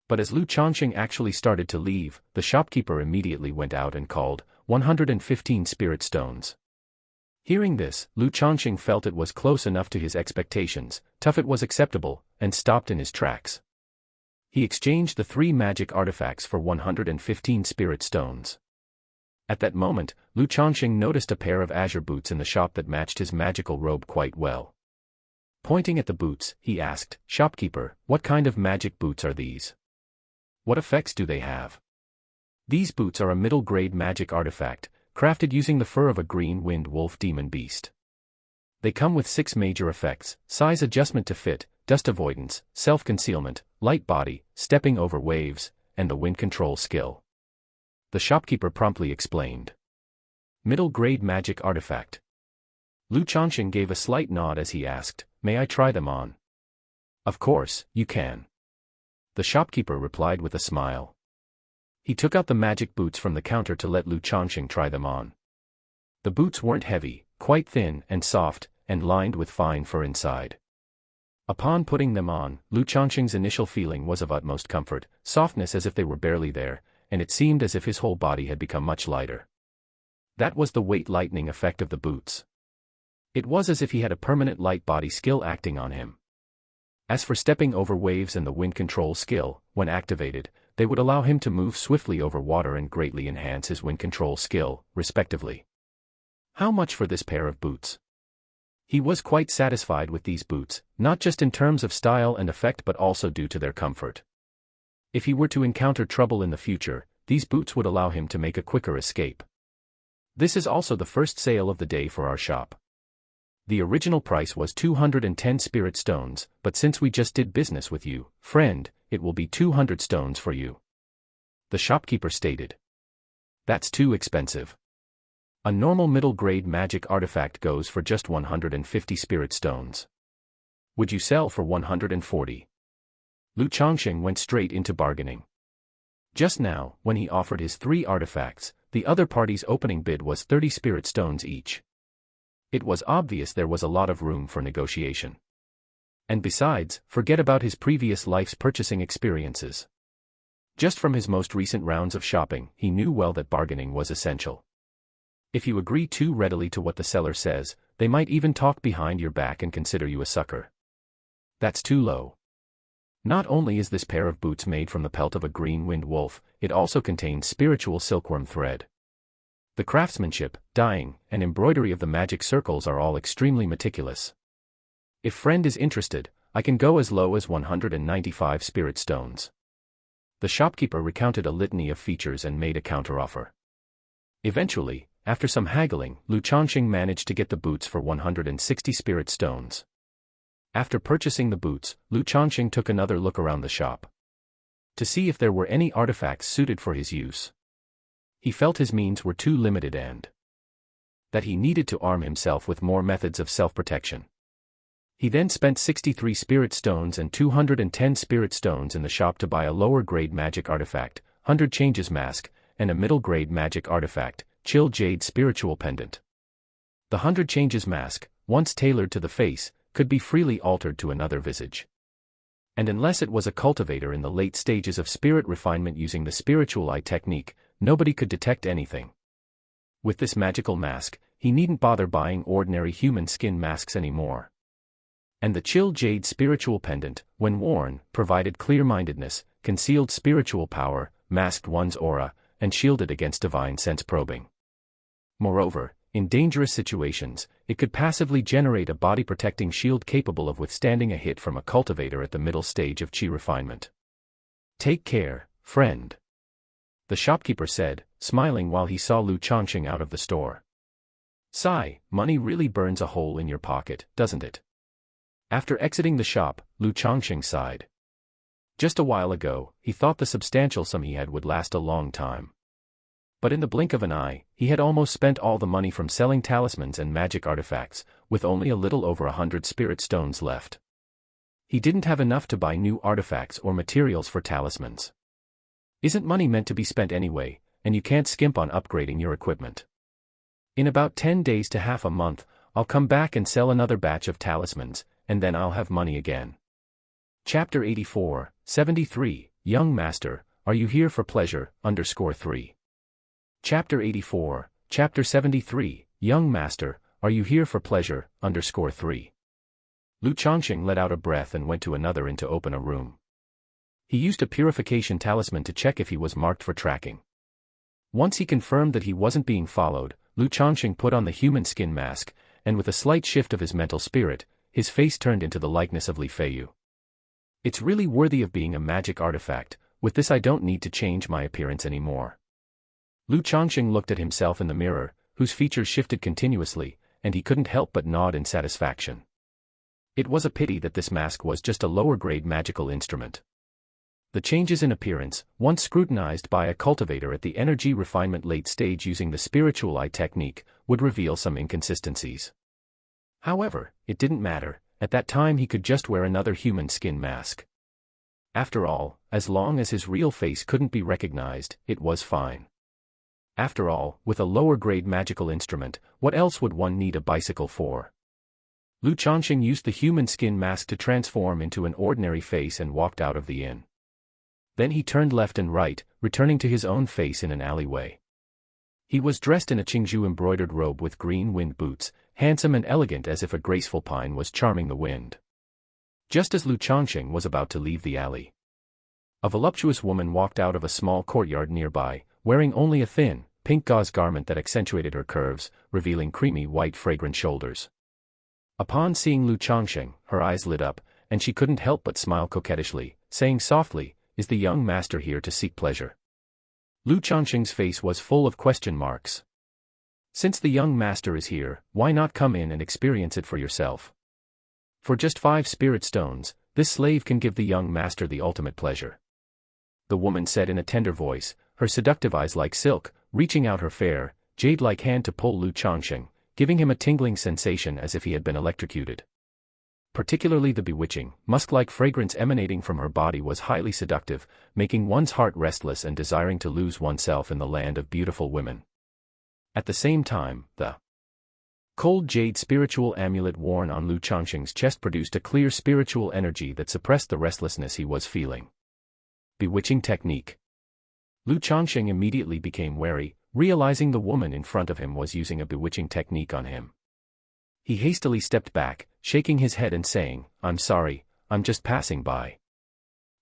But as Changsheng actually started to leave, the shopkeeper immediately went out and called, 115 spirit stones. Hearing this, Changsheng felt it was close enough to his expectations, tough it was acceptable, and stopped in his tracks. He exchanged the 3 magic artifacts for 115 spirit stones. At that moment, Lu Changsheng noticed a pair of azure boots in the shop that matched his magical robe quite well. Pointing at the boots, he asked, "Shopkeeper, what kind of magic boots are these? What effects do they have?" "These boots are a middle-grade magic artifact, crafted using the fur of a green-winged wolf demon beast. They come with 6 major effects: size adjustment to fit, dust avoidance, self-concealment, light body, stepping over waves, and the wind control skill." The shopkeeper promptly explained. Middle-grade magic artifact. Lu Changsheng gave a slight nod as he asked, "May I try them on?" "Of course, you can," the shopkeeper replied with a smile. He took out the magic boots from the counter to let Lu Changsheng try them on. The boots weren't heavy, quite thin and soft, and lined with fine fur inside. Upon putting them on, Lu Changsheng's initial feeling was of utmost comfort, softness as if they were barely there, and it seemed as if his whole body had become much lighter. That was the weight-lightening effect of the boots. It was as if he had a permanent light body skill acting on him. As for stepping over waves and the wind control skill, when activated, they would allow him to move swiftly over water and greatly enhance his wind control skill, respectively. How much for this pair of boots? He was quite satisfied with these boots, not just in terms of style and effect but also due to their comfort. If he were to encounter trouble in the future, these boots would allow him to make a quicker escape. This is also the first sale of the day for our shop. The original price was 210 spirit stones, but since we just did business with you, friend, it will be 200 stones for you," the shopkeeper stated. "That's too expensive. A normal middle-grade magic artifact goes for just 150 spirit stones. Would you sell for 140? Lu Changsheng went straight into bargaining. Just now, when he offered his 3 artifacts, the other party's opening bid was 30 spirit stones each. It was obvious there was a lot of room for negotiation. And besides, forget about his previous life's purchasing experiences. Just from his most recent rounds of shopping, he knew well that bargaining was essential. If you agree too readily to what the seller says, they might even talk behind your back and consider you a sucker. That's too low. Not only is this pair of boots made from the pelt of a green-winged wolf, it also contains spiritual silkworm thread. The craftsmanship, dyeing, and embroidery of the magic circles are all extremely meticulous. If friend is interested, I can go as low as 195 spirit stones." The shopkeeper recounted a litany of features and made a counteroffer. Eventually, after some haggling, Lu Changsheng managed to get the boots for 160 spirit stones. After purchasing the boots, Lu Changsheng took another look around the shop to see if there were any artifacts suited for his use. He felt his means were too limited and that he needed to arm himself with more methods of self-protection. He then spent 63 spirit stones and 210 spirit stones in the shop to buy a lower-grade magic artifact, 100 Changes mask, and a middle-grade magic artifact, Chill Jade spiritual pendant. The 100 Changes mask, once tailored to the face, could be freely altered to another visage. And unless it was a cultivator in the late stages of spirit refinement using the spiritual eye technique, nobody could detect anything. With this magical mask, he needn't bother buying ordinary human skin masks anymore. And the Chill Jade spiritual pendant, when worn, provided clear-mindedness, concealed spiritual power, masked one's aura, and shielded against divine sense probing. Moreover, in dangerous situations, it could passively generate a body-protecting shield capable of withstanding a hit from a cultivator at the middle stage of chi refinement. "Take care, friend," the shopkeeper said, smiling while he saw Lu Changsheng out of the store. "Sigh, money really burns a hole in your pocket, doesn't it?" After exiting the shop, Lu Changsheng sighed. Just a while ago, he thought the substantial sum he had would last a long time. But in the blink of an eye, he had almost spent all the money from selling talismans and magic artifacts, with only a little over 100 spirit stones left. He didn't have enough to buy new artifacts or materials for talismans. Isn't money meant to be spent anyway, and you can't skimp on upgrading your equipment? In about 10 days to half a month, I'll come back and sell another batch of talismans, and then I'll have money again. Chapter 84, 73, Young Master, Are You Here for Pleasure, _3. Chapter 84, Chapter 73, Young Master, Are You Here for Pleasure, _3. Lu Changsheng let out a breath and went to another inn to open a room. He used a purification talisman to check if he was marked for tracking. Once he confirmed that he wasn't being followed, Lu Changsheng put on the human skin mask, and with a slight shift of his mental spirit, his face turned into the likeness of Li Feiyu. It's really worthy of being a magic artifact. With this I don't need to change my appearance anymore. Lu Changsheng looked at himself in the mirror, whose features shifted continuously, and he couldn't help but nod in satisfaction. It was a pity that this mask was just a lower-grade magical instrument. The changes in appearance, once scrutinized by a cultivator at the energy refinement late stage using the spiritual eye technique, would reveal some inconsistencies. However, it didn't matter. At that time he could just wear another human skin mask. After all, as long as his real face couldn't be recognized, it was fine. After all, with a lower-grade magical instrument, what else would one need a bicycle for? Lu Changsheng used the human skin mask to transform into an ordinary face and walked out of the inn. Then he turned left and right, returning to his own face in an alleyway. He was dressed in a Qingzhou embroidered robe with green wind boots, handsome and elegant as if a graceful pine was charming the wind. Just as Lu Changsheng was about to leave the alley, a voluptuous woman walked out of a small courtyard nearby, wearing only a thin, pink gauze garment that accentuated her curves, revealing creamy white fragrant shoulders. Upon seeing Lu Changsheng, her eyes lit up, and she couldn't help but smile coquettishly, saying softly, "Is the young master here to seek pleasure?" Lu Changsheng's face was full of question marks. Since the young master is here, why not come in and experience it for yourself? For just 5 spirit stones, this slave can give the young master the ultimate pleasure. The woman said in a tender voice, her seductive eyes like silk, reaching out her fair, jade-like hand to pull Lu Changsheng, giving him a tingling sensation as if he had been electrocuted. Particularly the bewitching, musk-like fragrance emanating from her body was highly seductive, making one's heart restless and desiring to lose oneself in the land of beautiful women. At the same time, the cold jade spiritual amulet worn on Lu Changsheng's chest produced a clear spiritual energy that suppressed the restlessness he was feeling. Bewitching technique. Lu Changsheng immediately became wary, realizing the woman in front of him was using a bewitching technique on him. He hastily stepped back, shaking his head and saying, "I'm sorry, I'm just passing by.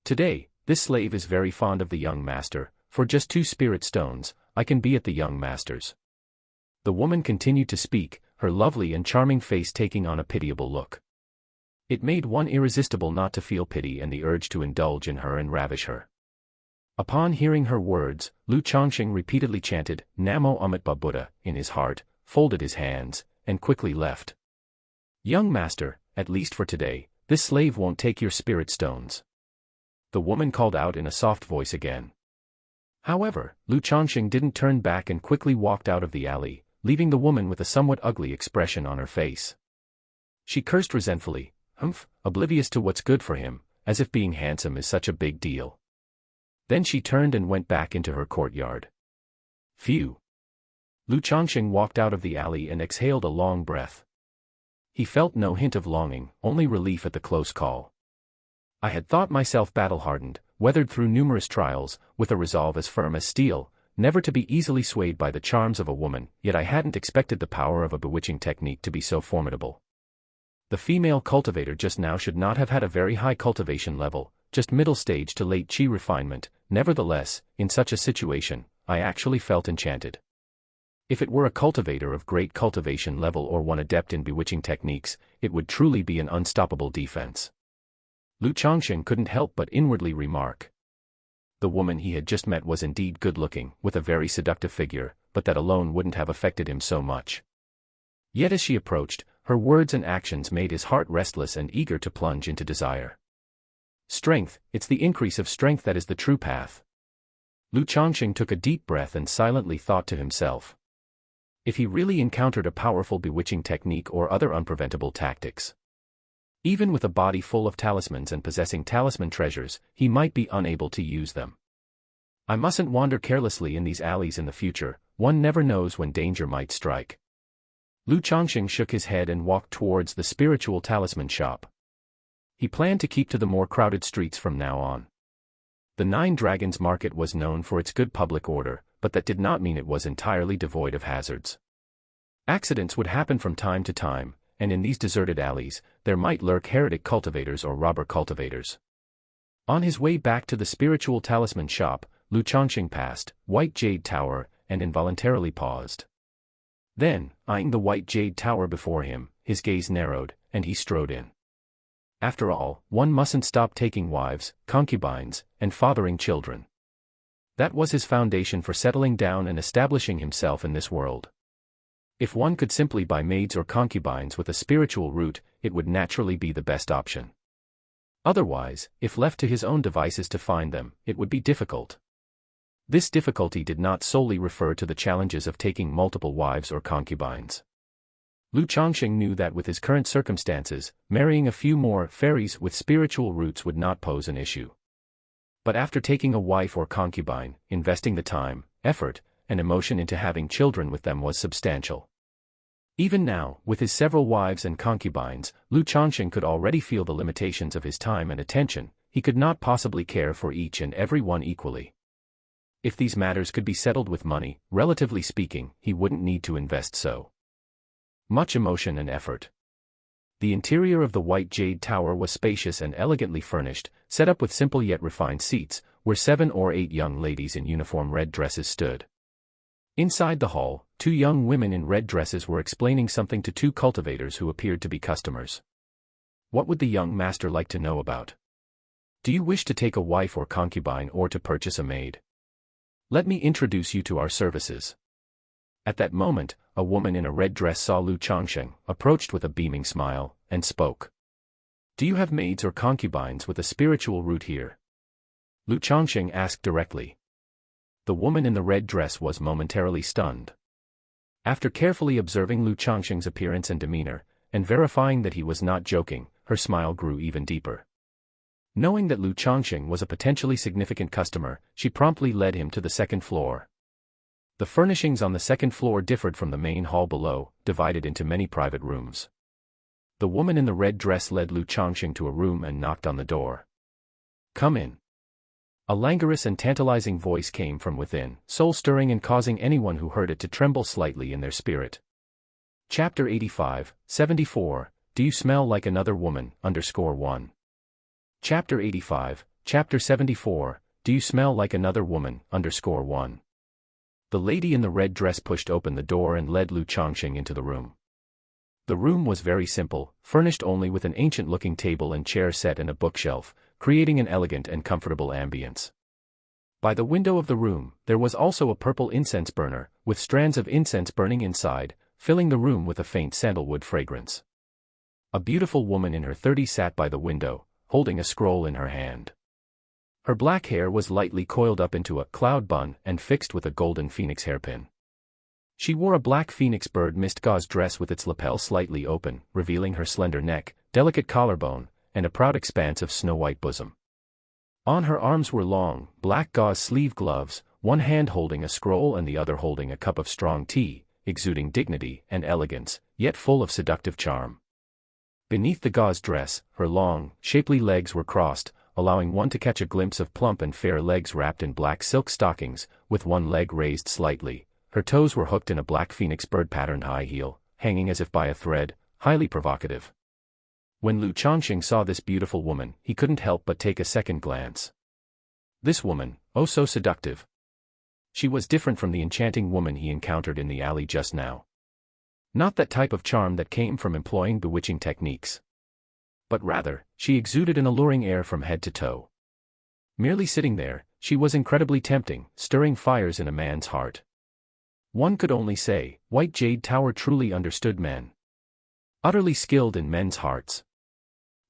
Today, this slave is very fond of the young master. For just 2 spirit stones, I can be at the young master's." The woman continued to speak, her lovely and charming face taking on a pitiable look. It made one irresistible not to feel pity and the urge to indulge in her and ravish her. Upon hearing her words, Lu Changsheng repeatedly chanted, "Namo Amitabha Buddha," in his heart, folded his hands, and quickly left. "Young master, at least for today, this slave won't take your spirit stones," the woman called out in a soft voice again. However, Lu Changsheng didn't turn back and quickly walked out of the alley, leaving the woman with a somewhat ugly expression on her face. She cursed resentfully, oblivious to what's good for him, as if being handsome is such a big deal. Then she turned and went back into her courtyard. Phew! Lu Changsheng walked out of the alley and exhaled a long breath. He felt no hint of longing, only relief at the close call. "I had thought myself battle-hardened, weathered through numerous trials, with a resolve as firm as steel, never to be easily swayed by the charms of a woman, yet I hadn't expected the power of a bewitching technique to be so formidable. The female cultivator just now should not have had a very high cultivation level, just middle stage to late chi refinement. Nevertheless, in such a situation, I actually felt enchanted. If it were a cultivator of great cultivation level or one adept in bewitching techniques, it would truly be an unstoppable defense." Lu Changsheng couldn't help but inwardly remark. The woman he had just met was indeed good-looking, with a very seductive figure, but that alone wouldn't have affected him so much. Yet as she approached, her words and actions made his heart restless and eager to plunge into desire. Strength, it's the increase of strength that is the true path. Lu Changsheng took a deep breath and silently thought to himself. If he really encountered a powerful bewitching technique or other unpreventable tactics, even with a body full of talismans and possessing talisman treasures, he might be unable to use them. I mustn't wander carelessly in these alleys in the future, one never knows when danger might strike. Lu Changsheng shook his head and walked towards the spiritual talisman shop. He planned to keep to the more crowded streets from now on. The Nine Dragons Market was known for its good public order, but that did not mean it was entirely devoid of hazards. Accidents would happen from time to time, and in these deserted alleys, there might lurk heretic cultivators or robber cultivators. On his way back to the spiritual talisman shop, Lu Changsheng passed White Jade Tower and involuntarily paused. Then, eyeing the white jade tower before him, his gaze narrowed, and he strode in. After all, one mustn't stop taking wives, concubines, and fathering children. That was his foundation for settling down and establishing himself in this world. If one could simply buy maids or concubines with a spiritual root, it would naturally be the best option. Otherwise, if left to his own devices to find them, it would be difficult. This difficulty did not solely refer to the challenges of taking multiple wives or concubines. Lu Changsheng knew that with his current circumstances, marrying a few more fairies with spiritual roots would not pose an issue. But after taking a wife or concubine, investing the time, effort, and emotion into having children with them was substantial. Even now, with his several wives and concubines, Lu Changsheng could already feel the limitations of his time and attention. He could not possibly care for each and every one equally. If these matters could be settled with money, relatively speaking, he wouldn't need to invest so much emotion and effort. The interior of the white jade tower was spacious and elegantly furnished, set up with simple yet refined seats, where 7 or 8 young ladies in uniform red dresses stood. Inside the hall, 2 young women in red dresses were explaining something to 2 cultivators who appeared to be customers. What would the young master like to know about? Do you wish to take a wife or concubine or to purchase a maid? Let me introduce you to our services. At that moment, a woman in a red dress saw Lu Changsheng, approached with a beaming smile, and spoke. Do you have maids or concubines with a spiritual root here? Lu Changsheng asked directly. The woman in the red dress was momentarily stunned. After carefully observing Lu Changsheng's appearance and demeanor, and verifying that he was not joking, her smile grew even deeper. Knowing that Lu Changsheng was a potentially significant customer, she promptly led him to the second floor. The furnishings on the second floor differed from the main hall below, divided into many private rooms. The woman in the red dress led Lu Changsheng to a room and knocked on the door. Come in. A languorous and tantalizing voice came from within, soul-stirring and causing anyone who heard it to tremble slightly in their spirit. Chapter 85, 74, Do You Smell Like Another Woman, _1. Chapter 85, Chapter 74, Do You Smell Like Another Woman, _1. The lady in the red dress pushed open the door and led Lu Changsheng into the room. The room was very simple, furnished only with an ancient-looking table and chair set and a bookshelf, creating an elegant and comfortable ambience. By the window of the room, there was also a purple incense burner, with strands of incense burning inside, filling the room with a faint sandalwood fragrance. A beautiful woman in her 30s sat by the window, holding a scroll in her hand. Her black hair was lightly coiled up into a cloud bun and fixed with a golden phoenix hairpin. She wore a black phoenix bird mist gauze dress with its lapel slightly open, revealing her slender neck, delicate collarbone, and a proud expanse of snow-white bosom. On her arms were long, black gauze sleeve gloves, one hand holding a scroll and the other holding a cup of strong tea, exuding dignity and elegance, yet full of seductive charm. Beneath the gauze dress, her long, shapely legs were crossed, allowing one to catch a glimpse of plump and fair legs wrapped in black silk stockings, with one leg raised slightly. Her toes were hooked in a black phoenix bird-patterned high heel, hanging as if by a thread, highly provocative. When Lu Changsheng saw this beautiful woman, he couldn't help but take a second glance. This woman, oh so seductive. She was different from the enchanting woman he encountered in the alley just now. Not that type of charm that came from employing bewitching techniques. But rather, she exuded an alluring air from head to toe. Merely sitting there, she was incredibly tempting, stirring fires in a man's heart. One could only say, White Jade Tower truly understood men. Utterly skilled in men's hearts.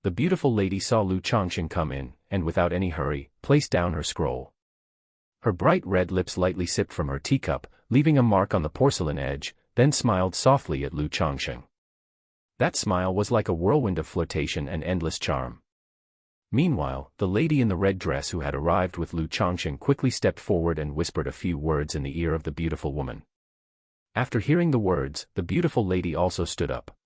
The beautiful lady saw Lu Changsheng come in, and without any hurry, placed down her scroll. Her bright red lips lightly sipped from her teacup, leaving a mark on the porcelain edge, then smiled softly at Lu Changsheng. That smile was like a whirlwind of flirtation and endless charm. Meanwhile, the lady in the red dress who had arrived with Lu Changsheng quickly stepped forward and whispered a few words in the ear of the beautiful woman. After hearing the words, the beautiful lady also stood up.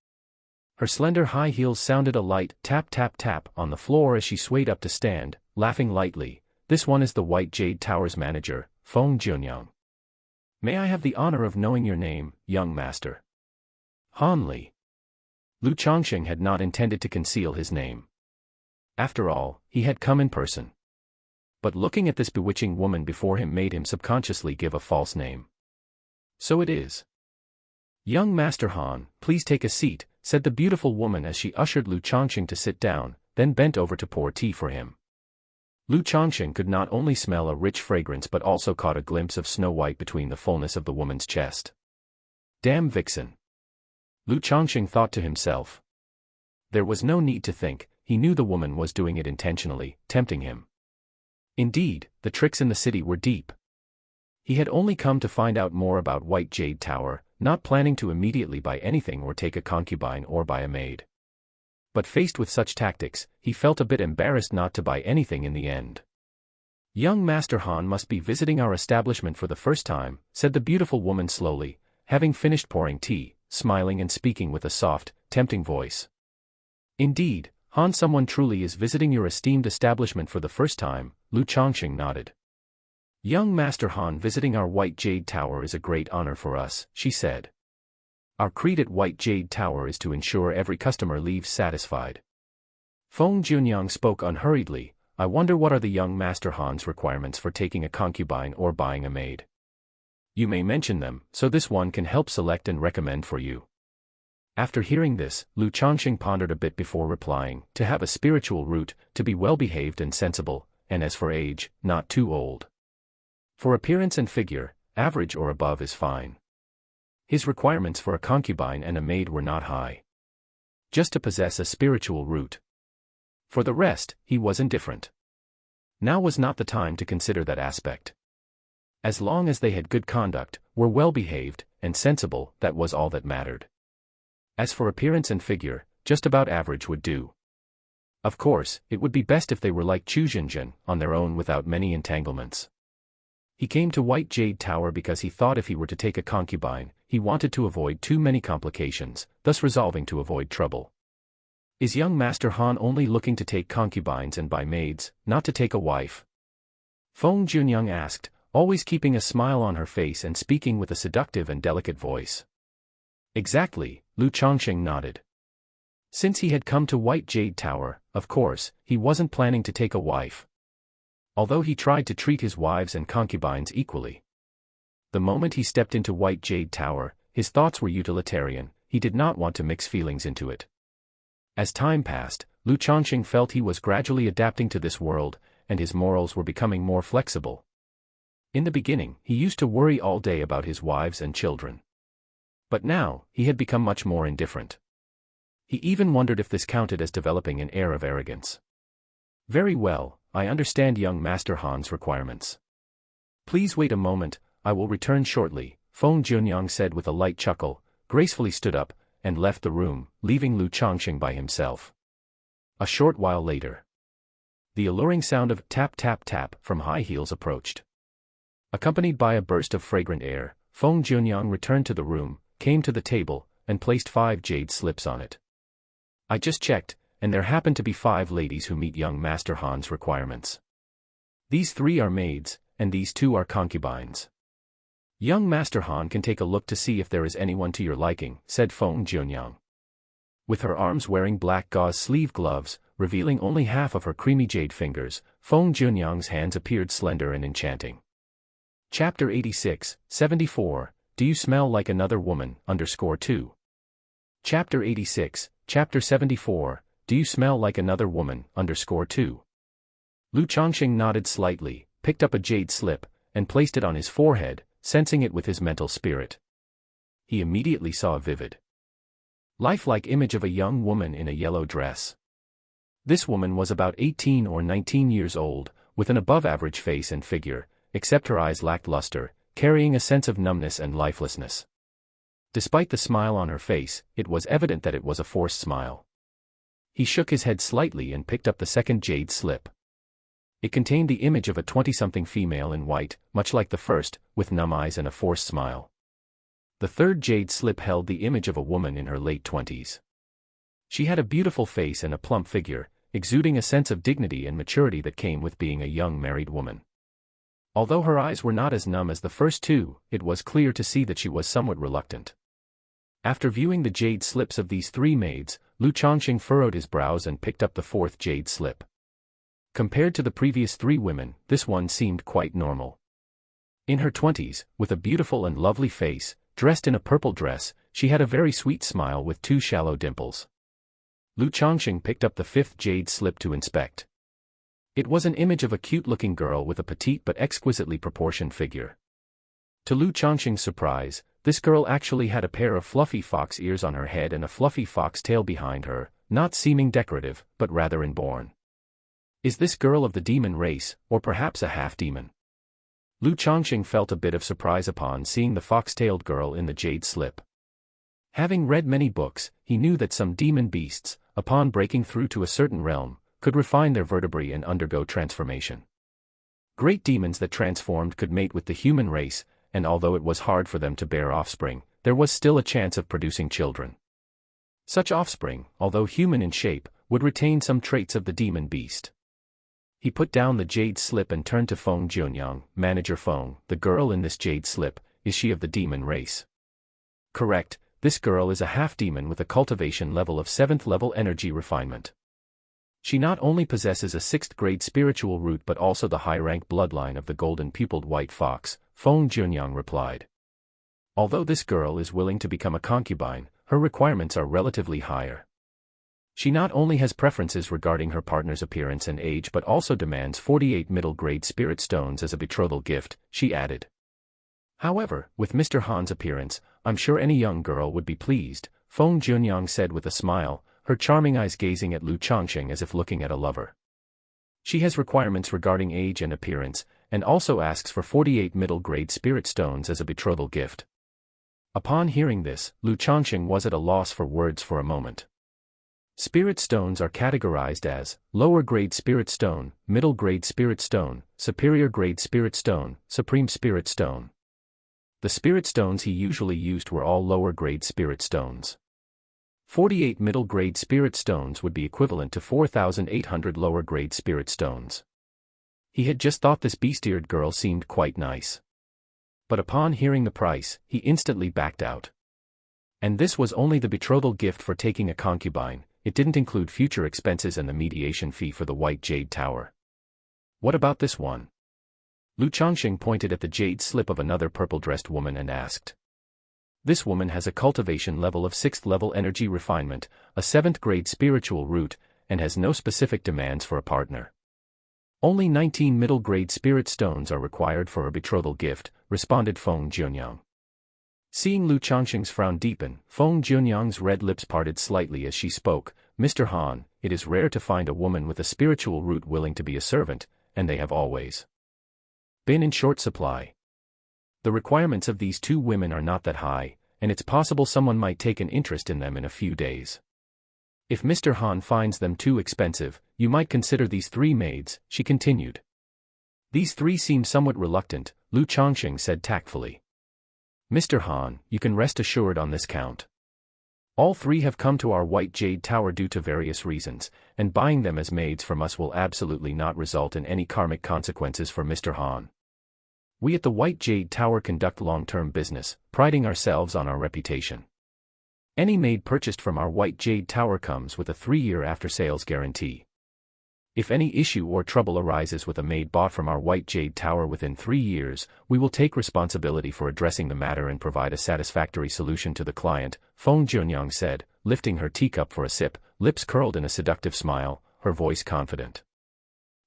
Her slender high heels sounded a light tap tap tap on the floor as she swayed up to stand, laughing lightly. This one is the White Jade Tower's manager, Feng Jianyang. May I have the honor of knowing your name, young master? Han Li. Lu Changsheng had not intended to conceal his name. After all, he had come in person. But looking at this bewitching woman before him made him subconsciously give a false name. So it is. Young Master Han, please take a seat, said the beautiful woman as she ushered Lu Changsheng to sit down, then bent over to pour tea for him. Lu Changsheng could not only smell a rich fragrance but also caught a glimpse of Snow White between the fullness of the woman's chest. Damn vixen. Lu Changsheng thought to himself. There was no need to think, he knew the woman was doing it intentionally, tempting him. Indeed, the tricks in the city were deep. He had only come to find out more about White Jade Tower, not planning to immediately buy anything or take a concubine or buy a maid. But faced with such tactics, he felt a bit embarrassed not to buy anything in the end. Young Master Han must be visiting our establishment for the first time, said the beautiful woman slowly, having finished pouring tea, smiling and speaking with a soft, tempting voice. Indeed, Han, someone truly is visiting your esteemed establishment for the first time, Lu Changsheng nodded. Young Master Han visiting our White Jade Tower is a great honor for us, she said. Our creed at White Jade Tower is to ensure every customer leaves satisfied. Feng Junyang spoke unhurriedly. I wonder what are the young Master Han's requirements for taking a concubine or buying a maid. You may mention them, so this one can help select and recommend for you. After hearing this, Lu Changsheng pondered a bit before replying, to have a spiritual root, to be well-behaved and sensible, and as for age, not too old. For appearance and figure, average or above is fine. His requirements for a concubine and a maid were not high. Just to possess a spiritual root. For the rest, he was indifferent. Now was not the time to consider that aspect. As long as they had good conduct, were well-behaved, and sensible, that was all that mattered. As for appearance and figure, just about average would do. Of course, it would be best if they were like Changsheng, on their own without many entanglements. He came to White Jade Tower because he thought if he were to take a concubine, he wanted to avoid too many complications, thus resolving to avoid trouble. Is young Master Han only looking to take concubines and buy maids, not to take a wife? Feng Junyang asked, always keeping a smile on her face and speaking with a seductive and delicate voice. Exactly, Lu Changsheng nodded. Since he had come to White Jade Tower, of course, he wasn't planning to take a wife. Although he tried to treat his wives and concubines equally. The moment he stepped into White Jade Tower, his thoughts were utilitarian, he did not want to mix feelings into it. As time passed, Lu Changsheng felt he was gradually adapting to this world, and his morals were becoming more flexible. In the beginning, he used to worry all day about his wives and children. But now, he had become much more indifferent. He even wondered if this counted as developing an air of arrogance. Very well, I understand young Master Han's requirements. Please wait a moment, I will return shortly, Feng Junyang said with a light chuckle, gracefully stood up, and left the room, leaving Lu Changsheng by himself. A short while later. The alluring sound of tap tap tap from high heels approached. Accompanied by a burst of fragrant air, Feng Junyang returned to the room, came to the table, and placed 5 jade slips on it. I just checked, and there happen to be 5 ladies who meet young Master Han's requirements. These 3 are maids, and these 2 are concubines. Young Master Han can take a look to see if there is anyone to your liking, said Feng Junyang. With her arms wearing black gauze sleeve gloves, revealing only half of her creamy jade fingers, Feng Junyang's hands appeared slender and enchanting. Chapter 86, 74, Do You Smell Like Another Woman, _2. Chapter 86, Chapter 74, Do You Smell Like Another Woman, _2. Lu Changsheng nodded slightly, picked up a jade slip, and placed it on his forehead, sensing it with his mental spirit. He immediately saw a vivid, lifelike image of a young woman in a yellow dress. This woman was about 18 or 19 years old, with an above-average face and figure, except her eyes lacked luster, carrying a sense of numbness and lifelessness. Despite the smile on her face, it was evident that it was a forced smile. He shook his head slightly and picked up the second jade slip. It contained the image of a 20-something female in white, much like the first, with numb eyes and a forced smile. The third jade slip held the image of a woman in her late 20s. She had a beautiful face and a plump figure, exuding a sense of dignity and maturity that came with being a young married woman. Although her eyes were not as numb as the first 2, it was clear to see that she was somewhat reluctant. After viewing the jade slips of these 3 maids, Lu Changsheng furrowed his brows and picked up the 4th jade slip. Compared to the previous 3 women, this one seemed quite normal. In her 20s, with a beautiful and lovely face, dressed in a purple dress, she had a very sweet smile with 2 shallow dimples. Lu Changsheng picked up the 5th jade slip to inspect. It was an image of a cute-looking girl with a petite but exquisitely proportioned figure. To Lu Changsheng's surprise, this girl actually had a pair of fluffy fox ears on her head and a fluffy fox tail behind her, not seeming decorative, but rather inborn. Is this girl of the demon race, or perhaps a half-demon? Lu Changsheng felt a bit of surprise upon seeing the fox-tailed girl in the jade slip. Having read many books, he knew that some demon beasts, upon breaking through to a certain realm, could refine their vertebrae and undergo transformation. Great demons that transformed could mate with the human race, and although it was hard for them to bear offspring, there was still a chance of producing children. Such offspring, although human in shape, would retain some traits of the demon beast. He put down the jade slip and turned to Feng Junyang. Manager Feng, the girl in this jade slip, is she of the demon race? Correct, this girl is a half-demon with a cultivation level of 7th level energy refinement. She not only possesses a 6th grade spiritual root but also the high-rank bloodline of the golden-pupiled white fox, Feng Junyang replied. Although this girl is willing to become a concubine, her requirements are relatively higher. She not only has preferences regarding her partner's appearance and age but also demands 48 middle-grade spirit stones as a betrothal gift, she added. However, with Mr. Han's appearance, I'm sure any young girl would be pleased, Feng Junyang said with a smile, her charming eyes gazing at Lu Changsheng as if looking at a lover. She has requirements regarding age and appearance, and also asks for 48 middle-grade spirit stones as a betrothal gift. Upon hearing this, Lu Changsheng was at a loss for words for a moment. Spirit stones are categorized as lower-grade spirit stone, middle-grade spirit stone, superior-grade spirit stone, supreme spirit stone. The spirit stones he usually used were all lower-grade spirit stones. 48 middle-grade spirit stones would be equivalent to 4,800 lower-grade spirit stones. He had just thought this beast-eared girl seemed quite nice. But upon hearing the price, he instantly backed out. And this was only the betrothal gift for taking a concubine. It didn't include future expenses and the mediation fee for the White Jade Tower. What about this one? Lu Changsheng pointed at the jade slip of another purple-dressed woman and asked. This woman has a cultivation level of 6th level energy refinement, a 7th grade spiritual root, and has no specific demands for a partner. Only 19 middle-grade spirit stones are required for a betrothal gift, responded Feng Junyang. Seeing Lu Changsheng's frown deepen, Feng Junyang's red lips parted slightly as she spoke. Mr. Han, it is rare to find a woman with a spiritual root willing to be a servant, and they have always been in short supply. The requirements of these 2 women are not that high, and it's possible someone might take an interest in them in a few days. If Mr. Han finds them too expensive, you might consider these 3 maids, she continued. These 3 seem somewhat reluctant, Lu Changsheng said tactfully. Mr. Han, you can rest assured on this count. All 3 have come to our White Jade Tower due to various reasons, and buying them as maids from us will absolutely not result in any karmic consequences for Mr. Han. We at the White Jade Tower conduct long-term business, priding ourselves on our reputation. Any maid purchased from our White Jade Tower comes with a 3-year after-sales guarantee. If any issue or trouble arises with a maid bought from our White Jade Tower within 3 years, we will take responsibility for addressing the matter and provide a satisfactory solution to the client, Feng Junyang said, lifting her teacup for a sip, lips curled in a seductive smile, her voice confident.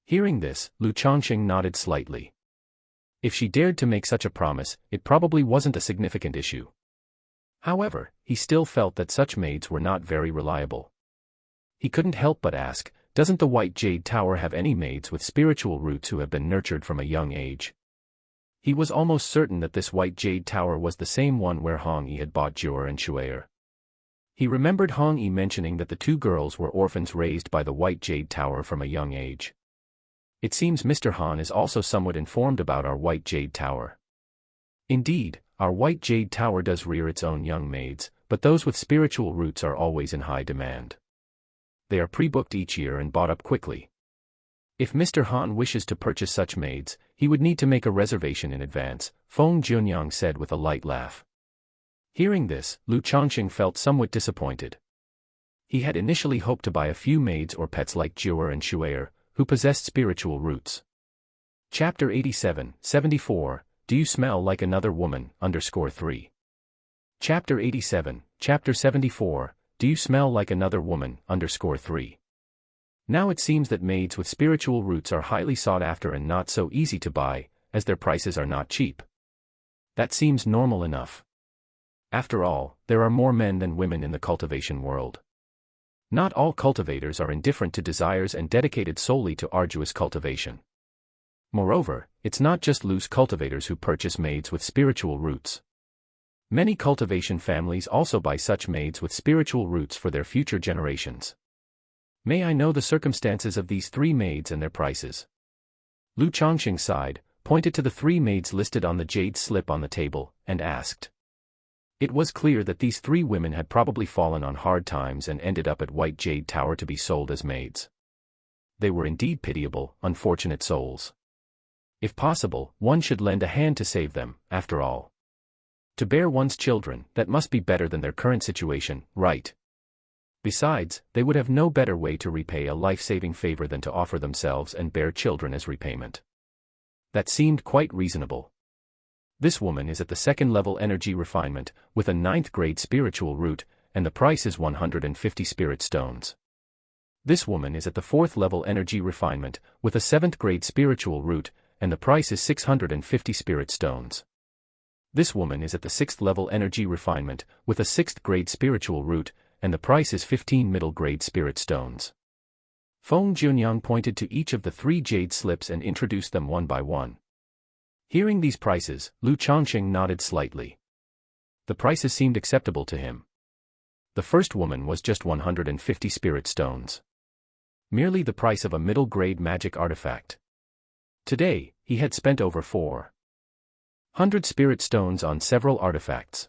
Hearing this, Lu Changsheng nodded slightly. If she dared to make such a promise, it probably wasn't a significant issue. However, he still felt that such maids were not very reliable. He couldn't help but ask, doesn't the White Jade Tower have any maids with spiritual roots who have been nurtured from a young age? He was almost certain that this White Jade Tower was the same one where Hong Yi had bought Jur and Shuaer. He remembered Hong Yi mentioning that the 2 girls were orphans raised by the White Jade Tower from a young age. It seems Mr. Han is also somewhat informed about our White Jade Tower. Indeed, our White Jade Tower does rear its own young maids, but those with spiritual roots are always in high demand. They are pre-booked each year and bought up quickly. If Mr. Han wishes to purchase such maids, he would need to make a reservation in advance, Feng Junyang said with a light laugh. Hearing this, Lu Changsheng felt somewhat disappointed. He had initially hoped to buy a few maids or pets like Jur and Shuaer, who possessed spiritual roots. Chapter 87, 74, Do you smell like another woman? _3. Chapter 87, Chapter 74, Do you smell like another woman? _3. Now it seems that maids with spiritual roots are highly sought after and not so easy to buy, as their prices are not cheap. That seems normal enough. After all, there are more men than women in the cultivation world. Not all cultivators are indifferent to desires and dedicated solely to arduous cultivation. Moreover, it's not just loose cultivators who purchase maids with spiritual roots. Many cultivation families also buy such maids with spiritual roots for their future generations. May I know the circumstances of these 3 maids and their prices? Lu Changsheng sighed, pointed to the 3 maids listed on the jade slip on the table, and asked. It was clear that these 3 women had probably fallen on hard times and ended up at White Jade Tower to be sold as maids. They were indeed pitiable, unfortunate souls. If possible, one should lend a hand to save them, after all. To bear one's children, that must be better than their current situation, right? Besides, they would have no better way to repay a life-saving favor than to offer themselves and bear children as repayment. That seemed quite reasonable. This woman is at the 2nd level energy refinement, with a 9th grade spiritual root, and the price is 150 spirit stones. This woman is at the 4th level energy refinement, with a 7th grade spiritual root, and the price is 650 spirit stones. This woman is at the 6th level energy refinement, with a 6th grade spiritual root, and the price is 15 middle grade spirit stones. Feng Junyang pointed to each of the 3 jade slips and introduced them one by one. Hearing these prices, Lu Changsheng nodded slightly. The prices seemed acceptable to him. The first woman was just 150 spirit stones. Merely the price of a middle-grade magic artifact. Today, he had spent over 400 spirit stones on several artifacts.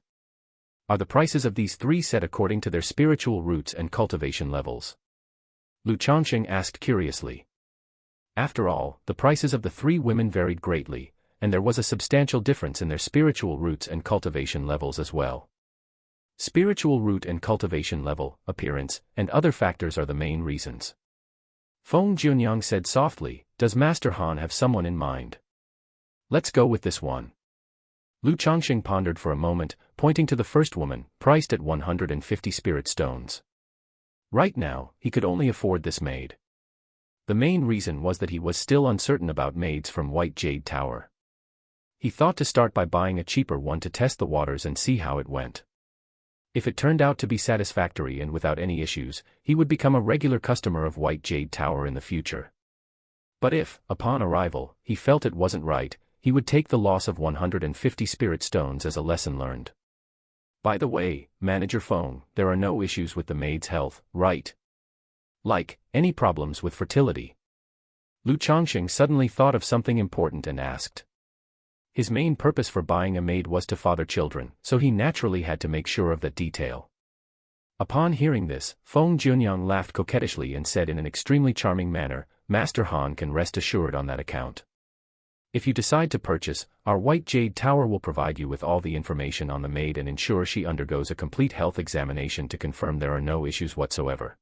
Are the prices of these 3 set according to their spiritual roots and cultivation levels? Lu Changsheng asked curiously. After all, the prices of the 3 women varied greatly, and there was a substantial difference in their spiritual roots and cultivation levels as well. Spiritual root and cultivation level, appearance, and other factors are the main reasons. Feng Junyang said softly, Does Master Han have someone in mind? Let's go with this one. Lu Changsheng pondered for a moment, pointing to the first woman, priced at 150 spirit stones. Right now, he could only afford this maid. The main reason was that he was still uncertain about maids from White Jade Tower. He thought to start by buying a cheaper one to test the waters and see how it went. If it turned out to be satisfactory and without any issues, he would become a regular customer of White Jade Tower in the future. But if, upon arrival, he felt it wasn't right, he would take the loss of 150 spirit stones as a lesson learned. By the way, Manager Feng, there are no issues with the maid's health, right? Like, any problems with fertility? Lu Changsheng suddenly thought of something important and asked. His main purpose for buying a maid was to father children, so he naturally had to make sure of that detail. Upon hearing this, Feng Junyang laughed coquettishly and said in an extremely charming manner, Master Han can rest assured on that account. If you decide to purchase, our White Jade Tower will provide you with all the information on the maid and ensure she undergoes a complete health examination to confirm there are no issues whatsoever.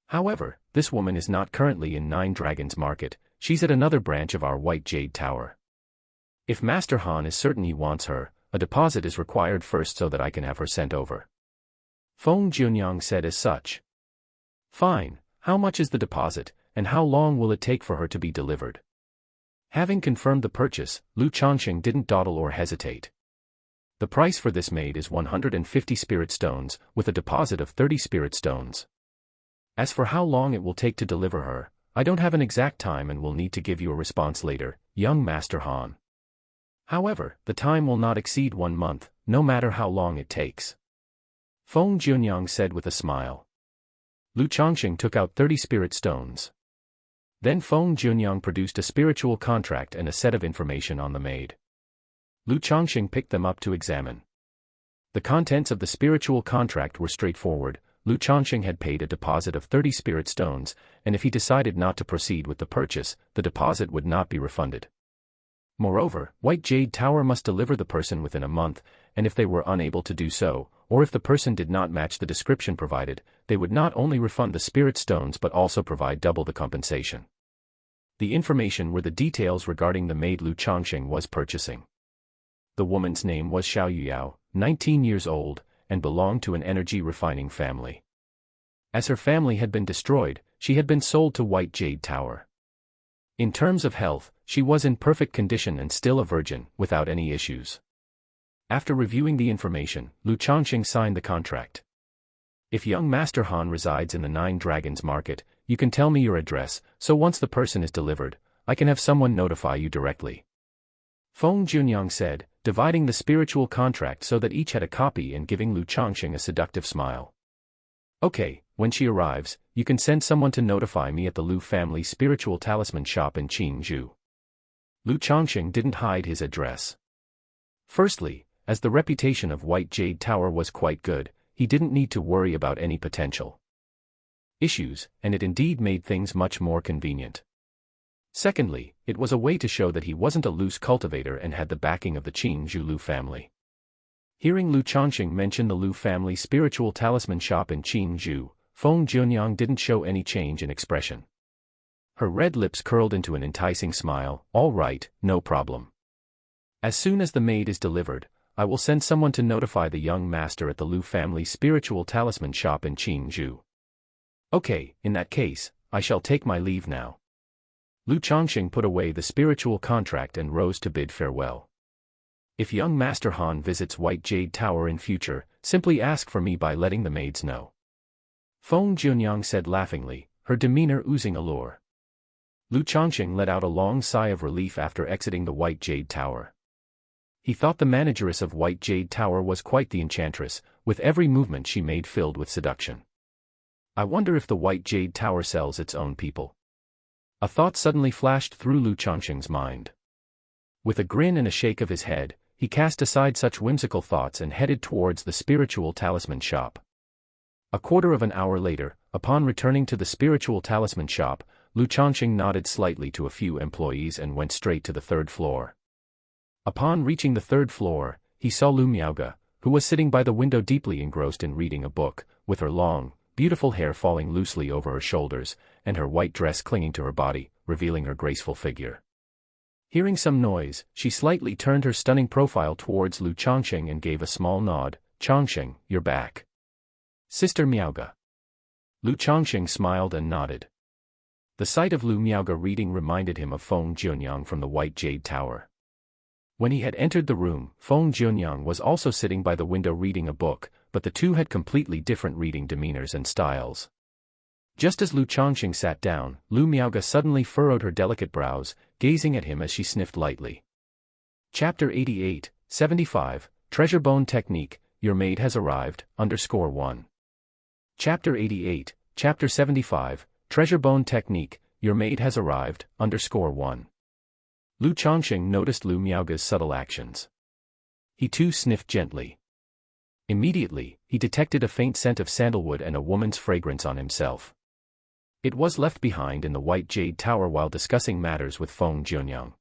However, this woman is not currently in 9 Dragons Market, she's at another branch of our White Jade Tower. If Master Han is certain he wants her, a deposit is required first so that I can have her sent over. Feng Junyang said as such. Fine, how much is the deposit, and how long will it take for her to be delivered? Having confirmed the purchase, Lu Changsheng didn't dawdle or hesitate. The price for this maid is 150 spirit stones, with a deposit of 30 spirit stones. As for how long it will take to deliver her, I don't have an exact time and will need to give you a response later, young Master Han. However, the time will not exceed 1 month, no matter how long it takes. Feng Junyang said with a smile. Lu Changsheng took out 30 spirit stones. Then Feng Junyang produced a spiritual contract and a set of information on the maid. Lu Changsheng picked them up to examine. The contents of the spiritual contract were straightforward. Lu Changsheng had paid a deposit of 30 spirit stones, and if he decided not to proceed with the purchase, the deposit would not be refunded. Moreover, White Jade Tower must deliver the person within a month, and if they were unable to do so, or if the person did not match the description provided, they would not only refund the spirit stones but also provide double the compensation. The information were the details regarding the maid Lu Changsheng was purchasing. The woman's name was Xiao Yuyao, 19 years old, and belonged to an energy refining family. As her family had been destroyed, she had been sold to White Jade Tower. In terms of health, she was in perfect condition and still a virgin, without any issues. After reviewing the information, Lu Changsheng signed the contract. If young Master Han resides in the Nine Dragons Market, you can tell me your address, so once the person is delivered, I can have someone notify you directly. Feng Junyang said, dividing the spiritual contract so that each had a copy and giving Lu Changsheng a seductive smile. Okay, when she arrives, you can send someone to notify me at the Lu family spiritual talisman shop in Qingzhou. Lu Changsheng didn't hide his address. Firstly, as the reputation of White Jade Tower was quite good, he didn't need to worry about any potential issues, and it indeed made things much more convenient. Secondly, it was a way to show that he wasn't a loose cultivator and had the backing of the Qingzhou Lu family. Hearing Lu Changsheng mention the Lu family spiritual talisman shop in Qingzhou, Feng Junyang didn't show any change in expression. Her red lips curled into an enticing smile. All right, no problem. As soon as the maid is delivered, I will send someone to notify the young master at the Lu family spiritual talisman shop in Qingzhou. Okay, in that case, I shall take my leave now. Lu Changsheng put away the spiritual contract and rose to bid farewell. If young Master Han visits White Jade Tower in future, simply ask for me by letting the maids know. Feng Junyang said laughingly, her demeanor oozing allure. Lu Changsheng let out a long sigh of relief after exiting the White Jade Tower. He thought the manageress of White Jade Tower was quite the enchantress, with every movement she made filled with seduction. I wonder if the White Jade Tower sells its own people. A thought suddenly flashed through Lu Changsheng's mind. With a grin and a shake of his head, he cast aside such whimsical thoughts and headed towards the spiritual talisman shop. A quarter of an hour later, upon returning to the spiritual talisman shop, Lu Changsheng nodded slightly to a few employees and went straight to the third floor. Upon reaching the third floor, he saw Lu Miaoge, who was sitting by the window deeply engrossed in reading a book, with her long, beautiful hair falling loosely over her shoulders, and her white dress clinging to her body, revealing her graceful figure. Hearing some noise, she slightly turned her stunning profile towards Lu Changsheng and gave a small nod. Changsheng, you're back. Sister Miaoge. Lu Changsheng smiled and nodded. The sight of Lu Miaoge reading reminded him of Feng Junyang from the White Jade Tower. When he had entered the room, Feng Junyang was also sitting by the window reading a book, but the two had completely different reading demeanors and styles. Just as Lu Changsheng sat down, Lu Miaoge suddenly furrowed her delicate brows, gazing at him as she sniffed lightly. Chapter 88, 75, Treasure Bone Technique, Your Maid Has Arrived, _1. Chapter 88, Chapter 75, Treasure Bone Technique, Your Maid Has Arrived, _1. Lu Changsheng noticed Lu Miaoge's subtle actions. He too sniffed gently. Immediately, he detected a faint scent of sandalwood and a woman's fragrance on himself. It was left behind in the White Jade Tower while discussing matters with Feng Junyang.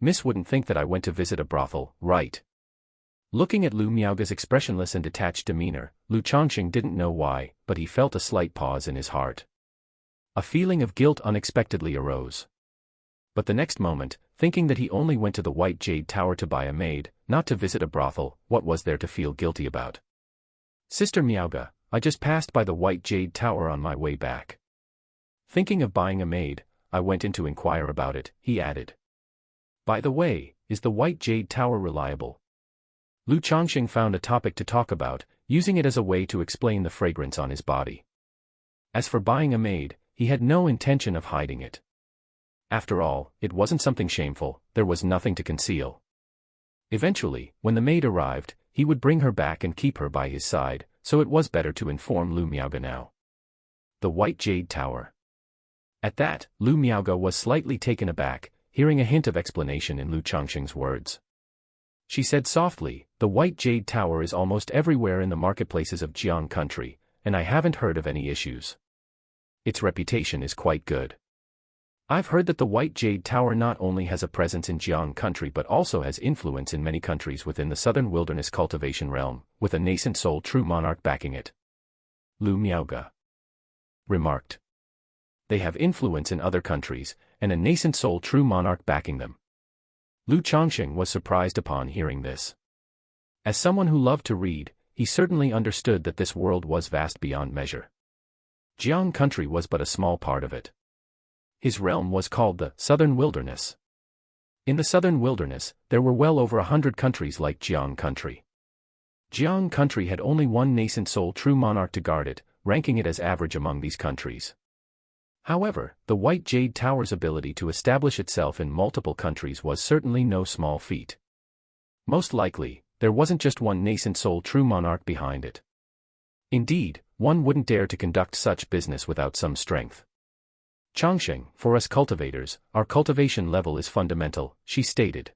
Miss wouldn't think that I went to visit a brothel, right? Looking at Lu Miaoge's expressionless and detached demeanor, Lu Changsheng didn't know why, but he felt a slight pause in his heart. A feeling of guilt unexpectedly arose. But the next moment, thinking that he only went to the White Jade Tower to buy a maid, not to visit a brothel, what was there to feel guilty about? Sister Miaoge, I just passed by the White Jade Tower on my way back. Thinking of buying a maid, I went in to inquire about it, he added. By the way, is the White Jade Tower reliable? Lu Changsheng found a topic to talk about, using it as a way to explain the fragrance on his body. As for buying a maid, he had no intention of hiding it. After all, it wasn't something shameful, there was nothing to conceal. Eventually, when the maid arrived, he would bring her back and keep her by his side, so it was better to inform Lu Miaoge now. The White Jade Tower. At that, Lu Miaoge was slightly taken aback, hearing a hint of explanation in Lu Changsheng's words. She said softly, the White Jade Tower is almost everywhere in the marketplaces of Jiang country, and I haven't heard of any issues. Its reputation is quite good. I've heard that the White Jade Tower not only has a presence in Jiang country but also has influence in many countries within the southern wilderness cultivation realm, with a nascent soul true monarch backing it. Lu Miaoge remarked. They have influence in other countries, and a nascent soul true monarch backing them. Lu Changsheng was surprised upon hearing this. As someone who loved to read, he certainly understood that this world was vast beyond measure. Jiang country was but a small part of it. His realm was called the Southern Wilderness. In the Southern Wilderness, there were well over 100 countries like Jiang country. Jiang country had only one nascent soul true monarch to guard it, ranking it as average among these countries. However, the White Jade Tower's ability to establish itself in multiple countries was certainly no small feat. Most likely, there wasn't just one nascent soul true monarch behind it. Indeed, one wouldn't dare to conduct such business without some strength. Changsheng, for us cultivators, our cultivation level is fundamental, she stated.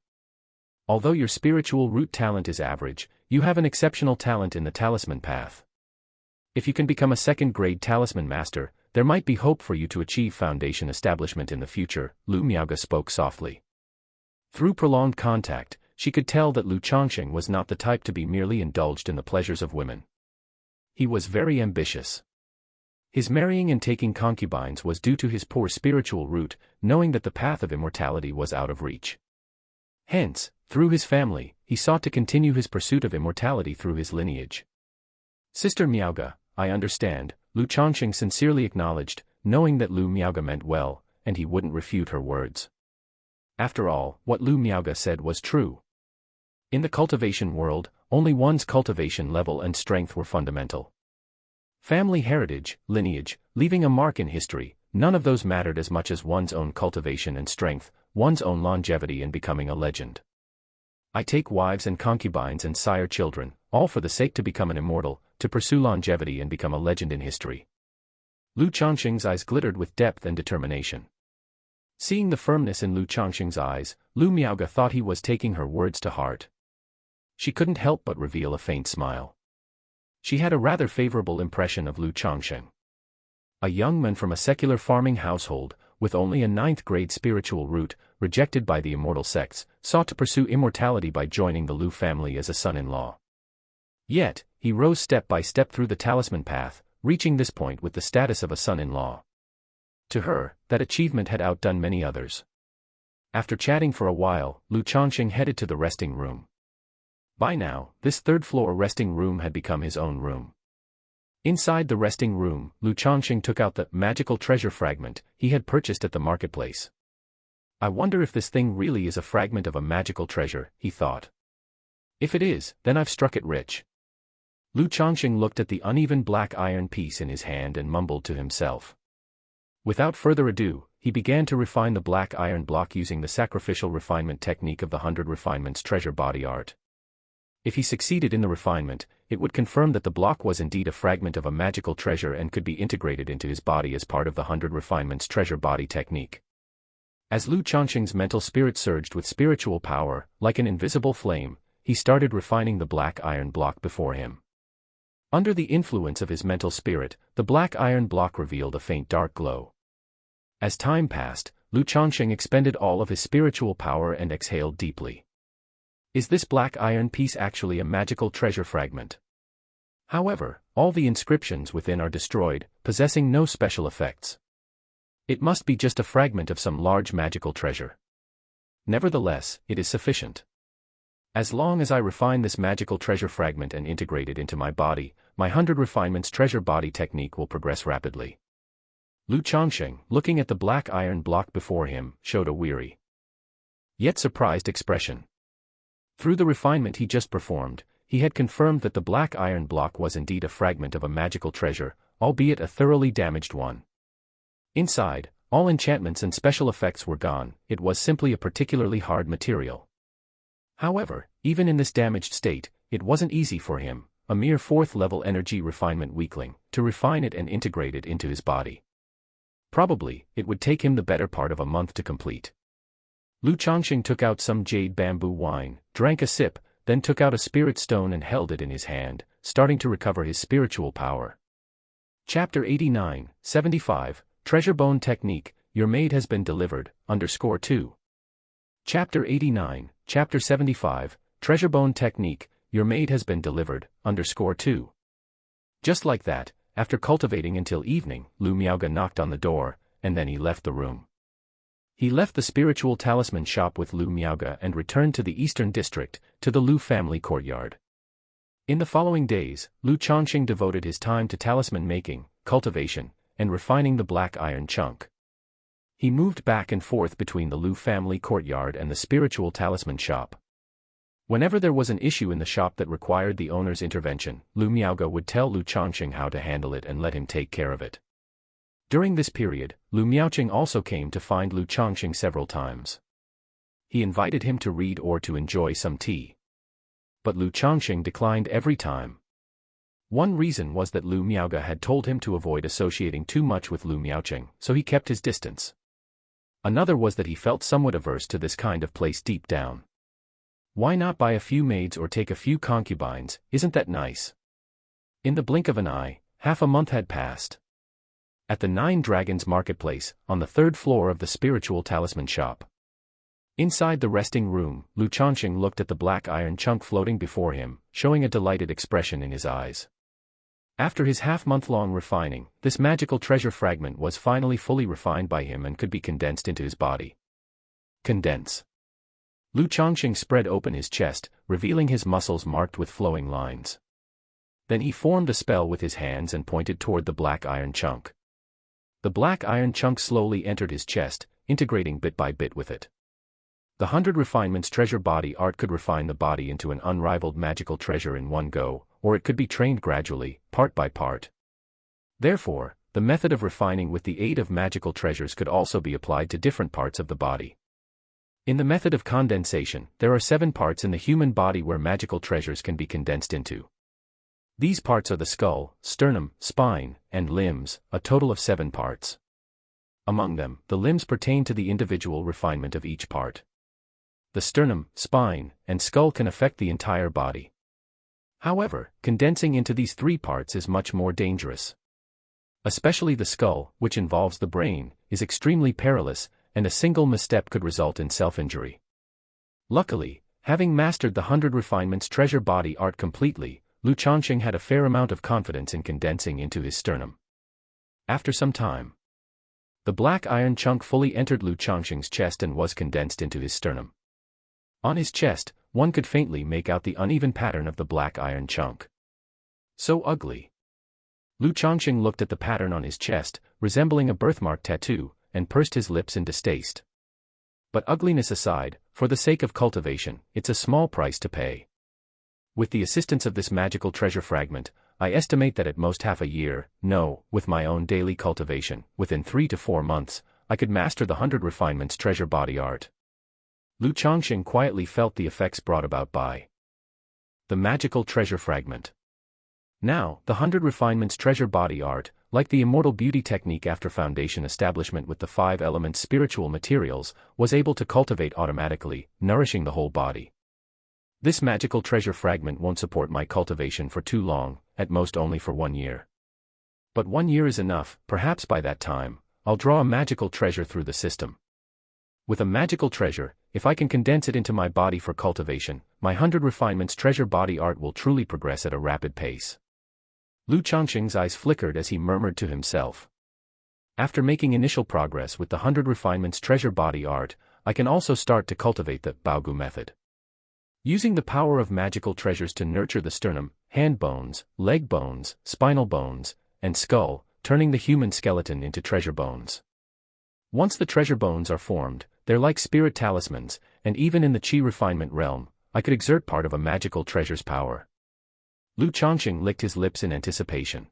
Although your spiritual root talent is average, you have an exceptional talent in the talisman path. If you can become a second-grade talisman master, there might be hope for you to achieve foundation establishment in the future, Lu Miaoge spoke softly. Through prolonged contact, she could tell that Lu Changsheng was not the type to be merely indulged in the pleasures of women. He was very ambitious. His marrying and taking concubines was due to his poor spiritual root, knowing that the path of immortality was out of reach. Hence, through his family, he sought to continue his pursuit of immortality through his lineage. Sister Miaoge, I understand, Lu Changsheng sincerely acknowledged, knowing that Lu Miaoge meant well, and he wouldn't refute her words. After all, what Lu Miaoge said was true. In the cultivation world, only one's cultivation level and strength were fundamental. Family heritage, lineage, leaving a mark in history, none of those mattered as much as one's own cultivation and strength, one's own longevity and becoming a legend. I take wives and concubines and sire children, all for the sake to become an immortal, to pursue longevity and become a legend in history. Lu Changsheng's eyes glittered with depth and determination. Seeing the firmness in Lu Changsheng's eyes, Lu Miaoge thought he was taking her words to heart. She couldn't help but reveal a faint smile. She had a rather favorable impression of Lu Changsheng. A young man from a secular farming household, with only a 9th-grade spiritual root, rejected by the immortal sects, sought to pursue immortality by joining the Lu family as a son-in-law. Yet, he rose step by step through the talisman path, reaching this point with the status of a son-in-law. To her, that achievement had outdone many others. After chatting for a while, Lu Changsheng headed to the resting room. By now, this third-floor resting room had become his own room. Inside the resting room, Lu Changsheng took out the magical treasure fragment he had purchased at the marketplace. I wonder if this thing really is a fragment of a magical treasure, he thought. If it is, then I've struck it rich. Lu Changsheng looked at the uneven black iron piece in his hand and mumbled to himself. Without further ado, he began to refine the black iron block using the sacrificial refinement technique of the 100 Refinements treasure body art. If he succeeded in the refinement, it would confirm that the block was indeed a fragment of a magical treasure and could be integrated into his body as part of the 100 Refinements treasure body technique. As Lu Changsheng's mental spirit surged with spiritual power, like an invisible flame, he started refining the black iron block before him. Under the influence of his mental spirit, the black iron block revealed a faint dark glow. As time passed, Lu Changsheng expended all of his spiritual power and exhaled deeply. Is this black iron piece actually a magical treasure fragment? However, all the inscriptions within are destroyed, possessing no special effects. It must be just a fragment of some large magical treasure. Nevertheless, it is sufficient. As long as I refine this magical treasure fragment and integrate it into my body, my 100 Refinements treasure body technique will progress rapidly. Lu Changsheng, looking at the black iron block before him, showed a weary, yet surprised expression. Through the refinement he just performed, he had confirmed that the black iron block was indeed a fragment of a magical treasure, albeit a thoroughly damaged one. Inside, all enchantments and special effects were gone, it was simply a particularly hard material. However, even in this damaged state, it wasn't easy for him, a mere 4th-level energy refinement weakling, to refine it and integrate it into his body. Probably, it would take him the better part of a month to complete. Lu Changsheng took out some jade bamboo wine, drank a sip, then took out a spirit stone and held it in his hand, starting to recover his spiritual power. Chapter 89, 75, Treasure Bone Technique, Your Maid Has Been Delivered, _2. Chapter 89, Chapter 75, Treasure Bone Technique, Your Maid Has Been Delivered, _2. Just like that, after cultivating until evening, Lu Miaoge knocked on the door, and then he left the room. He left the spiritual talisman shop with Lu Miaoge and returned to the eastern district, to the Lu family courtyard. In the following days, Lu Changsheng devoted his time to talisman making, cultivation, and refining the black iron chunk. He moved back and forth between the Lu family courtyard and the spiritual talisman shop. Whenever there was an issue in the shop that required the owner's intervention, Lu Miaoge would tell Lu Changsheng how to handle it and let him take care of it. During this period, Lu Miaocheng also came to find Lu Changsheng several times. He invited him to read or to enjoy some tea. But Lu Changsheng declined every time. One reason was that Lu Miaoge had told him to avoid associating too much with Lu Miaocheng, so he kept his distance. Another was that he felt somewhat averse to this kind of place deep down. Why not buy a few maids or take a few concubines, isn't that nice? In the blink of an eye, half a month had passed. At the Nine Dragons marketplace, on the third floor of the spiritual talisman shop. Inside the resting room, Lu Changsheng looked at the black iron chunk floating before him, showing a delighted expression in his eyes. After his half-month-long refining, this magical treasure fragment was finally fully refined by him and could be condensed into his body. Condense. Lu Changsheng spread open his chest, revealing his muscles marked with flowing lines. Then he formed a spell with his hands and pointed toward the black iron chunk. The black iron chunk slowly entered his chest, integrating bit by bit with it. The 100 Refinements treasure body art could refine the body into an unrivaled magical treasure in one go, or it could be trained gradually, part by part. Therefore, the method of refining with the aid of magical treasures could also be applied to different parts of the body. In the method of condensation, there are 7 parts in the human body where magical treasures can be condensed into. These parts are the skull, sternum, spine, and limbs, a total of 7 parts. Among them, the limbs pertain to the individual refinement of each part. The sternum, spine, and skull can affect the entire body. However, condensing into these 3 parts is much more dangerous. Especially the skull, which involves the brain, is extremely perilous, and a single misstep could result in self-injury. Luckily, having mastered the 100 Refinements treasure body art completely, Lu Changsheng had a fair amount of confidence in condensing into his sternum. After some time, the black iron chunk fully entered Lu Changsheng's chest and was condensed into his sternum. On his chest, one could faintly make out the uneven pattern of the black iron chunk. So ugly. Lu Changsheng looked at the pattern on his chest, resembling a birthmark tattoo, and pursed his lips in distaste. But ugliness aside, for the sake of cultivation, it's a small price to pay. With the assistance of this magical treasure fragment, I estimate that at most half a year, no, with my own daily cultivation, within 3 to 4 months, I could master the 100 Refinements treasure body art. Lu Changsheng quietly felt the effects brought about by the magical treasure fragment. Now, the 100 Refinements treasure body art, like the immortal beauty technique after foundation establishment with the 5 elements spiritual materials, was able to cultivate automatically, nourishing the whole body. This magical treasure fragment won't support my cultivation for too long, at most only for 1 year. But 1 year is enough, perhaps by that time, I'll draw a magical treasure through the system. With a magical treasure, if I can condense it into my body for cultivation, my 100 Refinements treasure body art will truly progress at a rapid pace. Lu Changsheng's eyes flickered as he murmured to himself. After making initial progress with the 100 Refinements treasure body art, I can also start to cultivate the Baogu method. Using the power of magical treasures to nurture the sternum, hand bones, leg bones, spinal bones, and skull, turning the human skeleton into treasure bones. Once the treasure bones are formed, they're like spirit talismans, and even in the Qi refinement realm, I could exert part of a magical treasure's power. Lu Changsheng licked his lips in anticipation.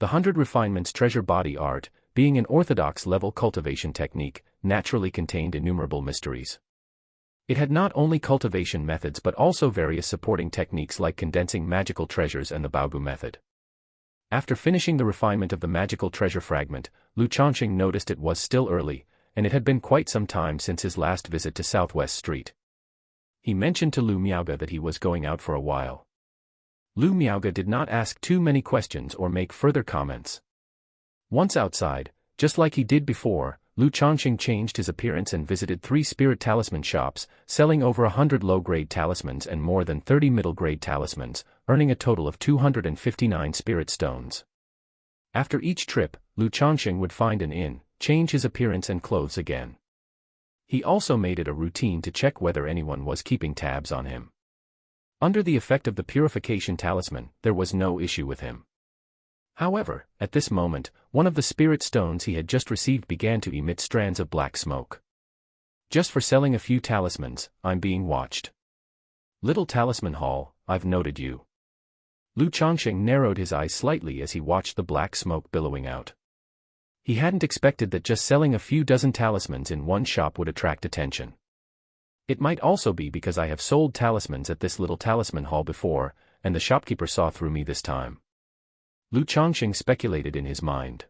The 100 Refinements treasure body art, being an orthodox level cultivation technique, naturally contained innumerable mysteries. It had not only cultivation methods but also various supporting techniques like condensing magical treasures and the Baogu method. After finishing the refinement of the magical treasure fragment, Lu Changsheng noticed it was still early, and it had been quite some time since his last visit to Southwest Street. He mentioned to Lu Miaoge that he was going out for a while. Lu Miaoge did not ask too many questions or make further comments. Once outside, just like he did before, Lu Changsheng changed his appearance and visited 3 spirit talisman shops, selling over 100 low-grade talismans and more than 30 middle-grade talismans, earning a total of 259 spirit stones. After each trip, Lu Changsheng would find an inn, change his appearance and clothes again. He also made it a routine to check whether anyone was keeping tabs on him. Under the effect of the purification talisman, there was no issue with him. However, at this moment, one of the spirit stones he had just received began to emit strands of black smoke. Just for selling a few talismans, I'm being watched. Little Talisman Hall, I've noted you. Lu Changsheng narrowed his eyes slightly as he watched the black smoke billowing out. He hadn't expected that just selling a few dozen talismans in one shop would attract attention. It might also be because I have sold talismans at this Little Talisman Hall before, and the shopkeeper saw through me this time. Lu Changsheng speculated in his mind.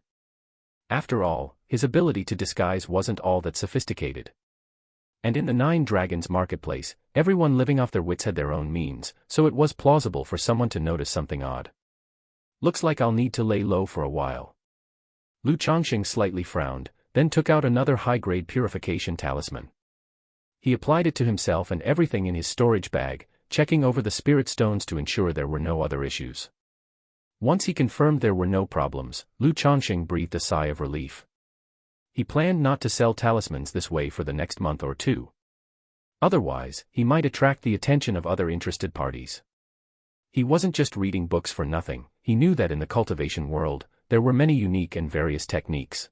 After all, his ability to disguise wasn't all that sophisticated. And in the Nine Dragons marketplace, everyone living off their wits had their own means, so it was plausible for someone to notice something odd. Looks like I'll need to lay low for a while. Lu Changsheng slightly frowned, then took out another high-grade purification talisman. He applied it to himself and everything in his storage bag, checking over the spirit stones to ensure there were no other issues. Once he confirmed there were no problems, Lu Changsheng breathed a sigh of relief. He planned not to sell talismans this way for the next month or two. Otherwise, he might attract the attention of other interested parties. He wasn't just reading books for nothing, he knew that in the cultivation world, there were many unique and various techniques.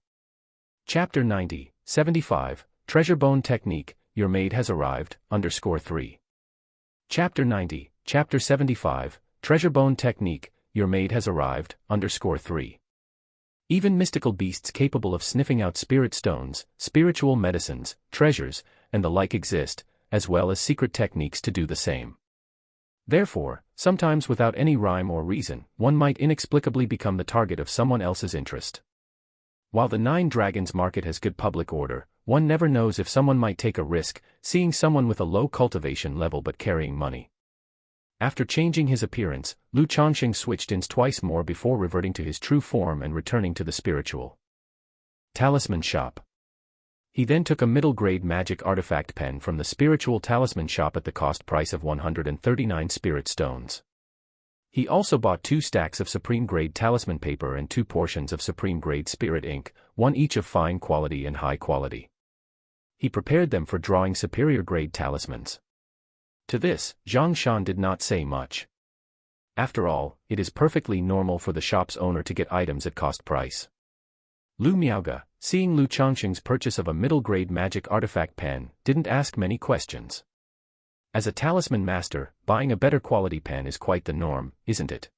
Chapter 90, 75, Treasure Bone Technique, Your Maid Has Arrived, _3. Chapter 90, Chapter 75, Treasure Bone Technique, Your Maid Has Arrived, _3. Even mystical beasts capable of sniffing out spirit stones, spiritual medicines, treasures, and the like exist, as well as secret techniques to do the same. Therefore, sometimes without any rhyme or reason, one might inexplicably become the target of someone else's interest. While the Nine Dragons market has good public order, one never knows if someone might take a risk, seeing someone with a low cultivation level but carrying money. After changing his appearance, Lu Changsheng switched ins twice more before reverting to his true form and returning to the spiritual talisman shop. He then took a middle-grade magic artifact pen from the spiritual talisman shop at the cost price of 139 spirit stones. He also bought 2 stacks of supreme-grade talisman paper and 2 portions of supreme-grade spirit ink, one each of fine quality and high quality. He prepared them for drawing superior-grade talismans. To this, Zhang Shan did not say much. After all, it is perfectly normal for the shop's owner to get items at cost price. Lu Miaoge, seeing Lu Changsheng's purchase of a middle-grade magic artifact pen, didn't ask many questions. As a talisman master, buying a better quality pen is quite the norm, isn't it?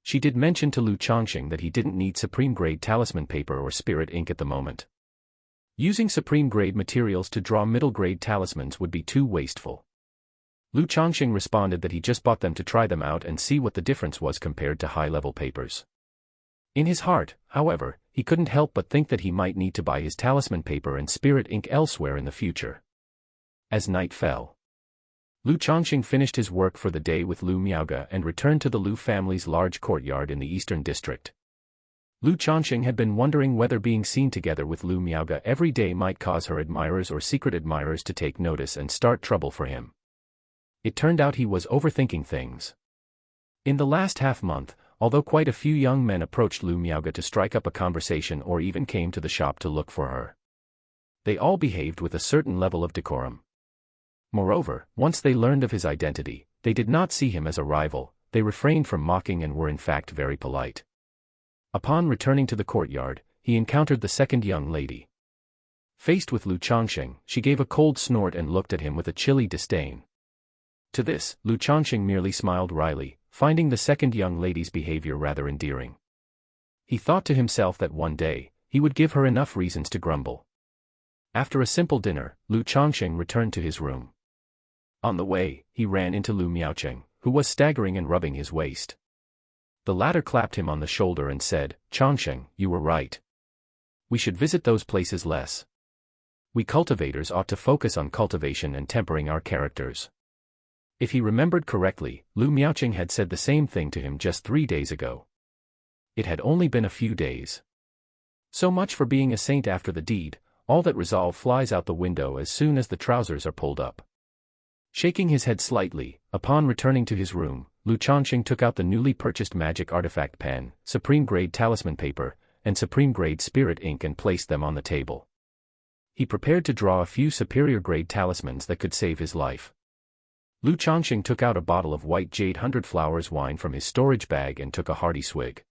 She did mention to Lu Changsheng that he didn't need supreme-grade talisman paper or spirit ink at the moment. Using supreme-grade materials to draw middle-grade talismans would be too wasteful. Lu Changsheng responded that he just bought them to try them out and see what the difference was compared to high-level papers. In his heart, however, he couldn't help but think that he might need to buy his talisman paper and spirit ink elsewhere in the future. As night fell, Lu Changsheng finished his work for the day with Lu Miaoge and returned to the Lu family's large courtyard in the eastern district. Lu Changsheng had been wondering whether being seen together with Lu Miaoge every day might cause her admirers or secret admirers to take notice and start trouble for him. It turned out he was overthinking things. In the last half-month, although quite a few young men approached Lu Miaoge to strike up a conversation or even came to the shop to look for her, they all behaved with a certain level of decorum. Moreover, once they learned of his identity, they did not see him as a rival, they refrained from mocking and were in fact very polite. Upon returning to the courtyard, he encountered the second young lady. Faced with Lu Changsheng, she gave a cold snort and looked at him with a chilly disdain. To this, Lu Changsheng merely smiled wryly, finding the second young lady's behavior rather endearing. He thought to himself that one day, he would give her enough reasons to grumble. After a simple dinner, Lu Changsheng returned to his room. On the way, he ran into Lu Miaocheng, who was staggering and rubbing his waist. The latter clapped him on the shoulder and said, "Changsheng, you were right. We should visit those places less. We cultivators ought to focus on cultivation and tempering our characters." If he remembered correctly, Lu Miaocheng had said the same thing to him just 3 days ago. It had only been a few days. So much for being a saint after the deed, all that resolve flies out the window as soon as the trousers are pulled up. Shaking his head slightly, upon returning to his room, Lu Changsheng took out the newly purchased magic artifact pen, supreme-grade talisman paper, and supreme-grade spirit ink and placed them on the table. He prepared to draw a few superior-grade talismans that could save his life. Lu Changsheng took out a bottle of white jade 100 flowers wine from his storage bag and took a hearty swig.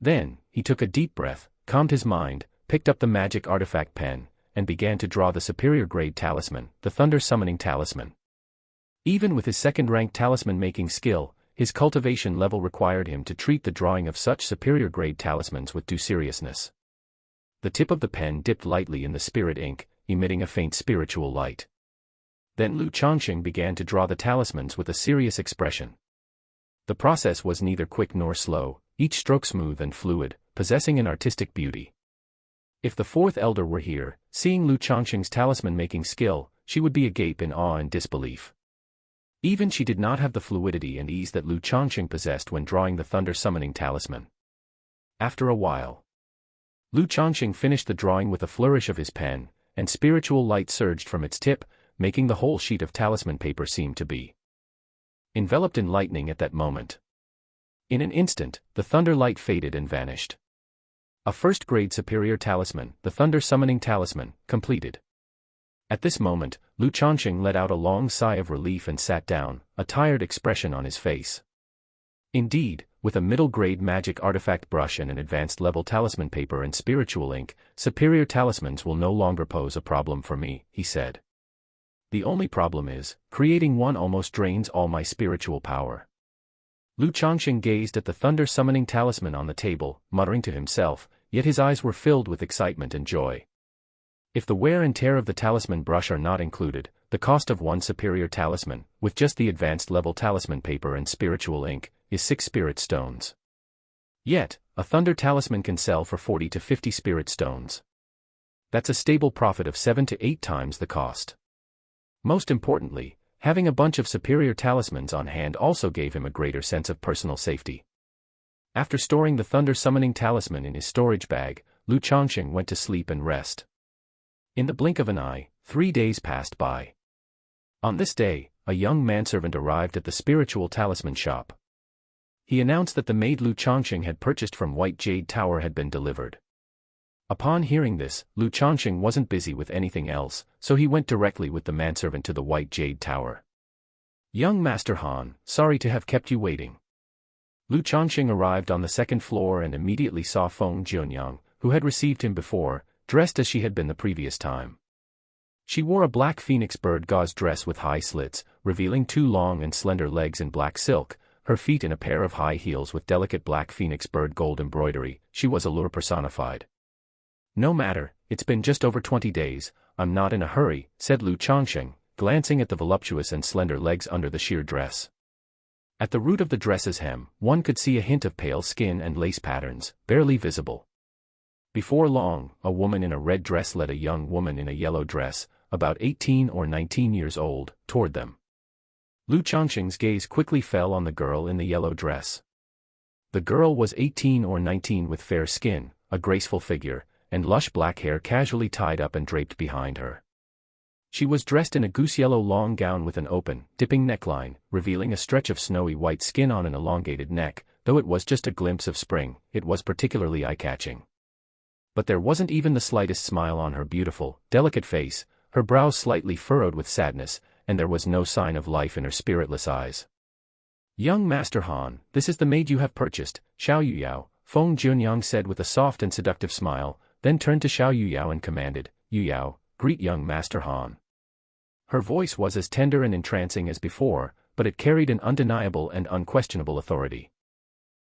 Then, he took a deep breath, calmed his mind, picked up the magic artifact pen, and began to draw the superior-grade talisman, the thunder-summoning talisman. Even with his second-rank talisman-making skill, his cultivation level required him to treat the drawing of such superior-grade talismans with due seriousness. The tip of the pen dipped lightly in the spirit ink, emitting a faint spiritual light. Then Lu Changsheng began to draw the talismans with a serious expression. The process was neither quick nor slow, each stroke smooth and fluid, possessing an artistic beauty. If the fourth elder were here, seeing Lu Changsheng's talisman-making skill, she would be agape in awe and disbelief. Even she did not have the fluidity and ease that Lu Changsheng possessed when drawing the thunder-summoning talisman. After a while, Lu Changsheng finished the drawing with a flourish of his pen, and spiritual light surged from its tip, making the whole sheet of talisman paper seem to be enveloped in lightning at that moment. In an instant, the thunder light faded and vanished. A first-grade superior talisman, the thunder-summoning talisman, completed. At this moment, Lu Changsheng let out a long sigh of relief and sat down, a tired expression on his face. Indeed, with a middle-grade magic artifact brush and an advanced-level talisman paper and spiritual ink, superior talismans will no longer pose a problem for me, he said. The only problem is, creating one almost drains all my spiritual power. Lu Changsheng gazed at the thunder-summoning talisman on the table, muttering to himself, yet his eyes were filled with excitement and joy. If the wear and tear of the talisman brush are not included, the cost of one superior talisman, with just the advanced-level talisman paper and spiritual ink, is 6 spirit stones. Yet, a thunder talisman can sell for 40 to 50 spirit stones. That's a stable profit of 7 to 8 times the cost. Most importantly, having a bunch of superior talismans on hand also gave him a greater sense of personal safety. After storing the thunder-summoning talisman in his storage bag, Lu Changsheng went to sleep and rest. In the blink of an eye, 3 days passed by. On this day, a young manservant arrived at the spiritual talisman shop. He announced that the maid Lu Changsheng had purchased from White Jade Tower had been delivered. Upon hearing this, Lu Changsheng wasn't busy with anything else, so he went directly with the manservant to the White Jade Tower. "Young Master Han, sorry to have kept you waiting." Lu Changsheng arrived on the second floor and immediately saw Feng Jianyang, who had received him before, dressed as she had been the previous time. She wore a black phoenix bird gauze dress with high slits, revealing 2 long and slender legs in black silk, her feet in a pair of high heels with delicate black phoenix bird gold embroidery. She was allure personified. "No matter, it's been just over 20 days, I'm not in a hurry," said Lu Changsheng, glancing at the voluptuous and slender legs under the sheer dress. At the root of the dress's hem, one could see a hint of pale skin and lace patterns, barely visible. Before long, a woman in a red dress led a young woman in a yellow dress, about 18 or 19 years old, toward them. Lu Changsheng's gaze quickly fell on the girl in the yellow dress. The girl was 18 or 19 with fair skin, a graceful figure, and lush black hair casually tied up and draped behind her. She was dressed in a goose-yellow long gown with an open, dipping neckline, revealing a stretch of snowy white skin on an elongated neck. Though it was just a glimpse of spring, it was particularly eye-catching. But there wasn't even the slightest smile on her beautiful, delicate face, her brows slightly furrowed with sadness, and there was no sign of life in her spiritless eyes. "Young Master Han, this is the maid you have purchased, Xiao Yuyao," Feng Jianyang said with a soft and seductive smile, then turned to Xiao Yuyao and commanded, "Yuyao, greet young Master Han." Her voice was as tender and entrancing as before, but it carried an undeniable and unquestionable authority.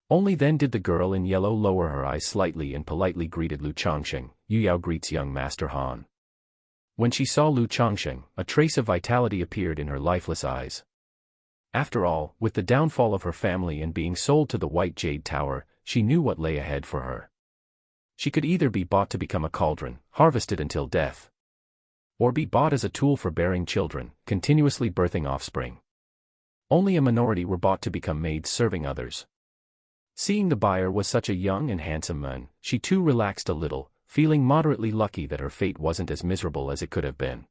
Only then did the girl in yellow lower her eyes slightly and politely greeted Lu Changsheng, "Yuyao greets young Master Han." When she saw Lu Changsheng, a trace of vitality appeared in her lifeless eyes. After all, with the downfall of her family and being sold to the White Jade Tower, she knew what lay ahead for her. She could either be bought to become a cauldron, harvested until death, or be bought as a tool for bearing children, continuously birthing offspring. Only a minority were bought to become maids serving others. Seeing the buyer was such a young and handsome man, she too relaxed a little, feeling moderately lucky that her fate wasn't as miserable as it could have been.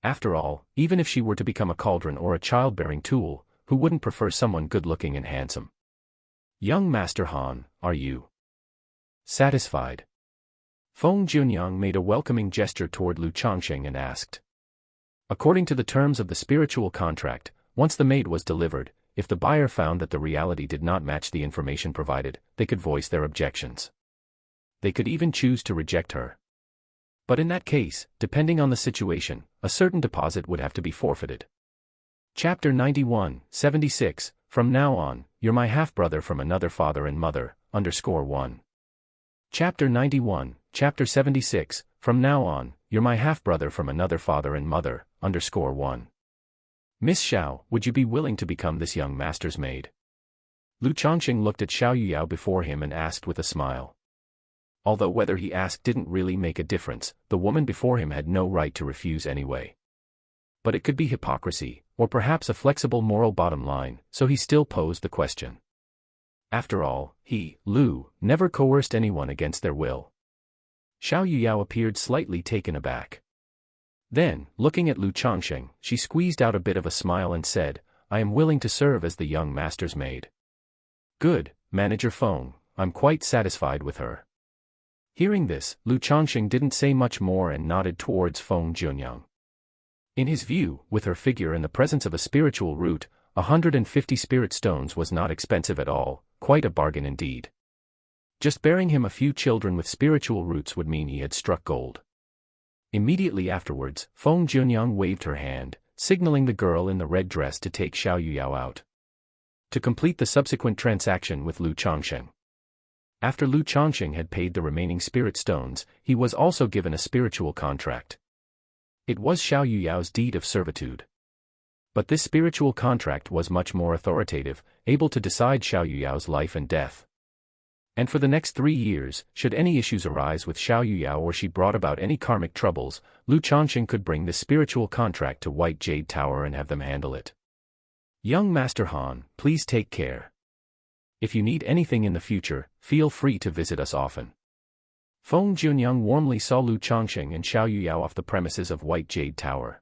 After all, even if she were to become a cauldron or a childbearing tool, who wouldn't prefer someone good-looking and handsome? "Young Master Han, are you satisfied?" Feng Junyang made a welcoming gesture toward Lu Changsheng and asked. According to the terms of the spiritual contract, once the maid was delivered, if the buyer found that the reality did not match the information provided, they could voice their objections. They could even choose to reject her. But in that case, depending on the situation, a certain deposit would have to be forfeited. Chapter 91, 76, From now on, you're my half-brother from another father and mother, _1. Chapter 91, Chapter 76, From now on, you're my half-brother from another father and mother, _1. Miss Xiao, would you be willing to become this young master's maid? Lu Changsheng looked at Xiao Yuyao before him and asked with a smile. Although whether he asked didn't really make a difference, the woman before him had no right to refuse anyway. But it could be hypocrisy, or perhaps a flexible moral bottom line, so he still posed the question. After all, he, Lu, never coerced anyone against their will. Xiao Yuyao appeared slightly taken aback. Then, looking at Lu Changsheng, she squeezed out a bit of a smile and said, I am willing to serve as the young master's maid. Good, Manager Feng, I'm quite satisfied with her. Hearing this, Lu Changsheng didn't say much more and nodded towards Feng Junyang. In his view, with her figure and the presence of a spiritual root, 150 spirit stones was not expensive at all, quite a bargain indeed. Just bearing him a few children with spiritual roots would mean he had struck gold. Immediately afterwards, Feng Junyang waved her hand, signaling the girl in the red dress to take Xiao Yuyao out. To complete the subsequent transaction with Lu Changsheng. After Lu Changsheng had paid the remaining spirit stones, he was also given a spiritual contract. It was Xiao Yuyao's deed of servitude. But this spiritual contract was much more authoritative, able to decide Xiao Yuyao's life and death. And for the next 3 years, should any issues arise with Xiao Yuyao or she brought about any karmic troubles, Lu Changsheng could bring this spiritual contract to White Jade Tower and have them handle it. Young Master Han, please take care. If you need anything in the future, feel free to visit us often. Feng Junyang warmly saw Lu Changsheng and Xiao Yuyao off the premises of White Jade Tower.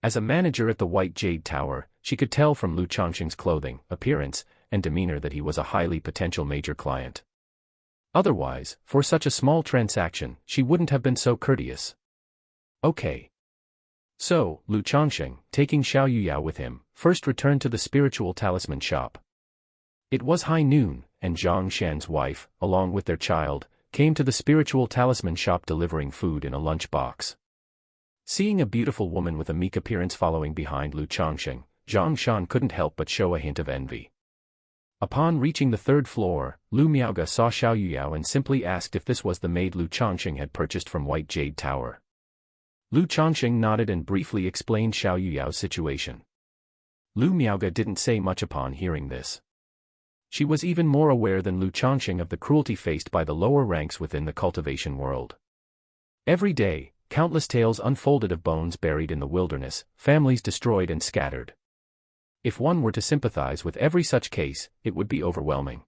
As a manager at the White Jade Tower, she could tell from Lu Changsheng's clothing, appearance, and demeanor that he was a highly potential major client. Otherwise, for such a small transaction, she wouldn't have been so courteous. Okay. So, Lu Changsheng, taking Xiao Yuyao with him, first returned to the spiritual talisman shop. It was high noon, and Zhang Shan's wife, along with their child, came to the spiritual talisman shop delivering food in a lunch box. Seeing a beautiful woman with a meek appearance following behind Lu Changsheng, Zhang Shan couldn't help but show a hint of envy. Upon reaching the 3rd floor, Lu Miaoge saw Xiao Yuyao and simply asked if this was the maid Lu Changsheng had purchased from White Jade Tower. Lu Changsheng nodded and briefly explained Xiao Yuyao's situation. Lu Miaoge didn't say much upon hearing this. She was even more aware than Lu Changsheng of the cruelty faced by the lower ranks within the cultivation world. Every day, countless tales unfolded of bones buried in the wilderness, families destroyed and scattered. If one were to sympathize with every such case, it would be overwhelming.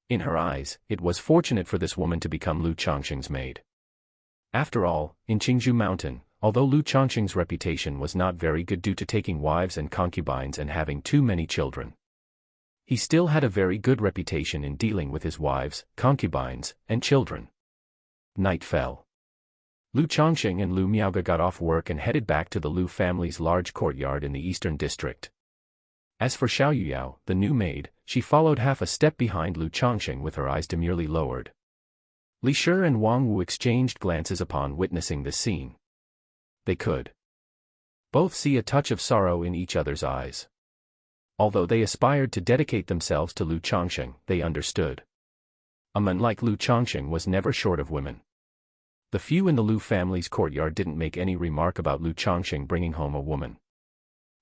In her eyes, it was fortunate for this woman to become Lu Changsheng's maid. After all, in Qingzhou Mountain, although Lu Changsheng's reputation was not very good due to taking wives and concubines and having too many children, he still had a very good reputation in dealing with his wives, concubines, and children. Night fell. Lu Changsheng and Lu Miaoge got off work and headed back to the Lu family's large courtyard in the eastern district. As for Xiao Yuyao, the new maid, she followed half a step behind Lu Changsheng with her eyes demurely lowered. Li Shi and Wang Wu exchanged glances upon witnessing this scene. They could both see a touch of sorrow in each other's eyes. Although they aspired to dedicate themselves to Lu Changsheng, they understood. A man like Lu Changsheng was never short of women. The few in the Lu family's courtyard didn't make any remark about Lu Changsheng bringing home a woman.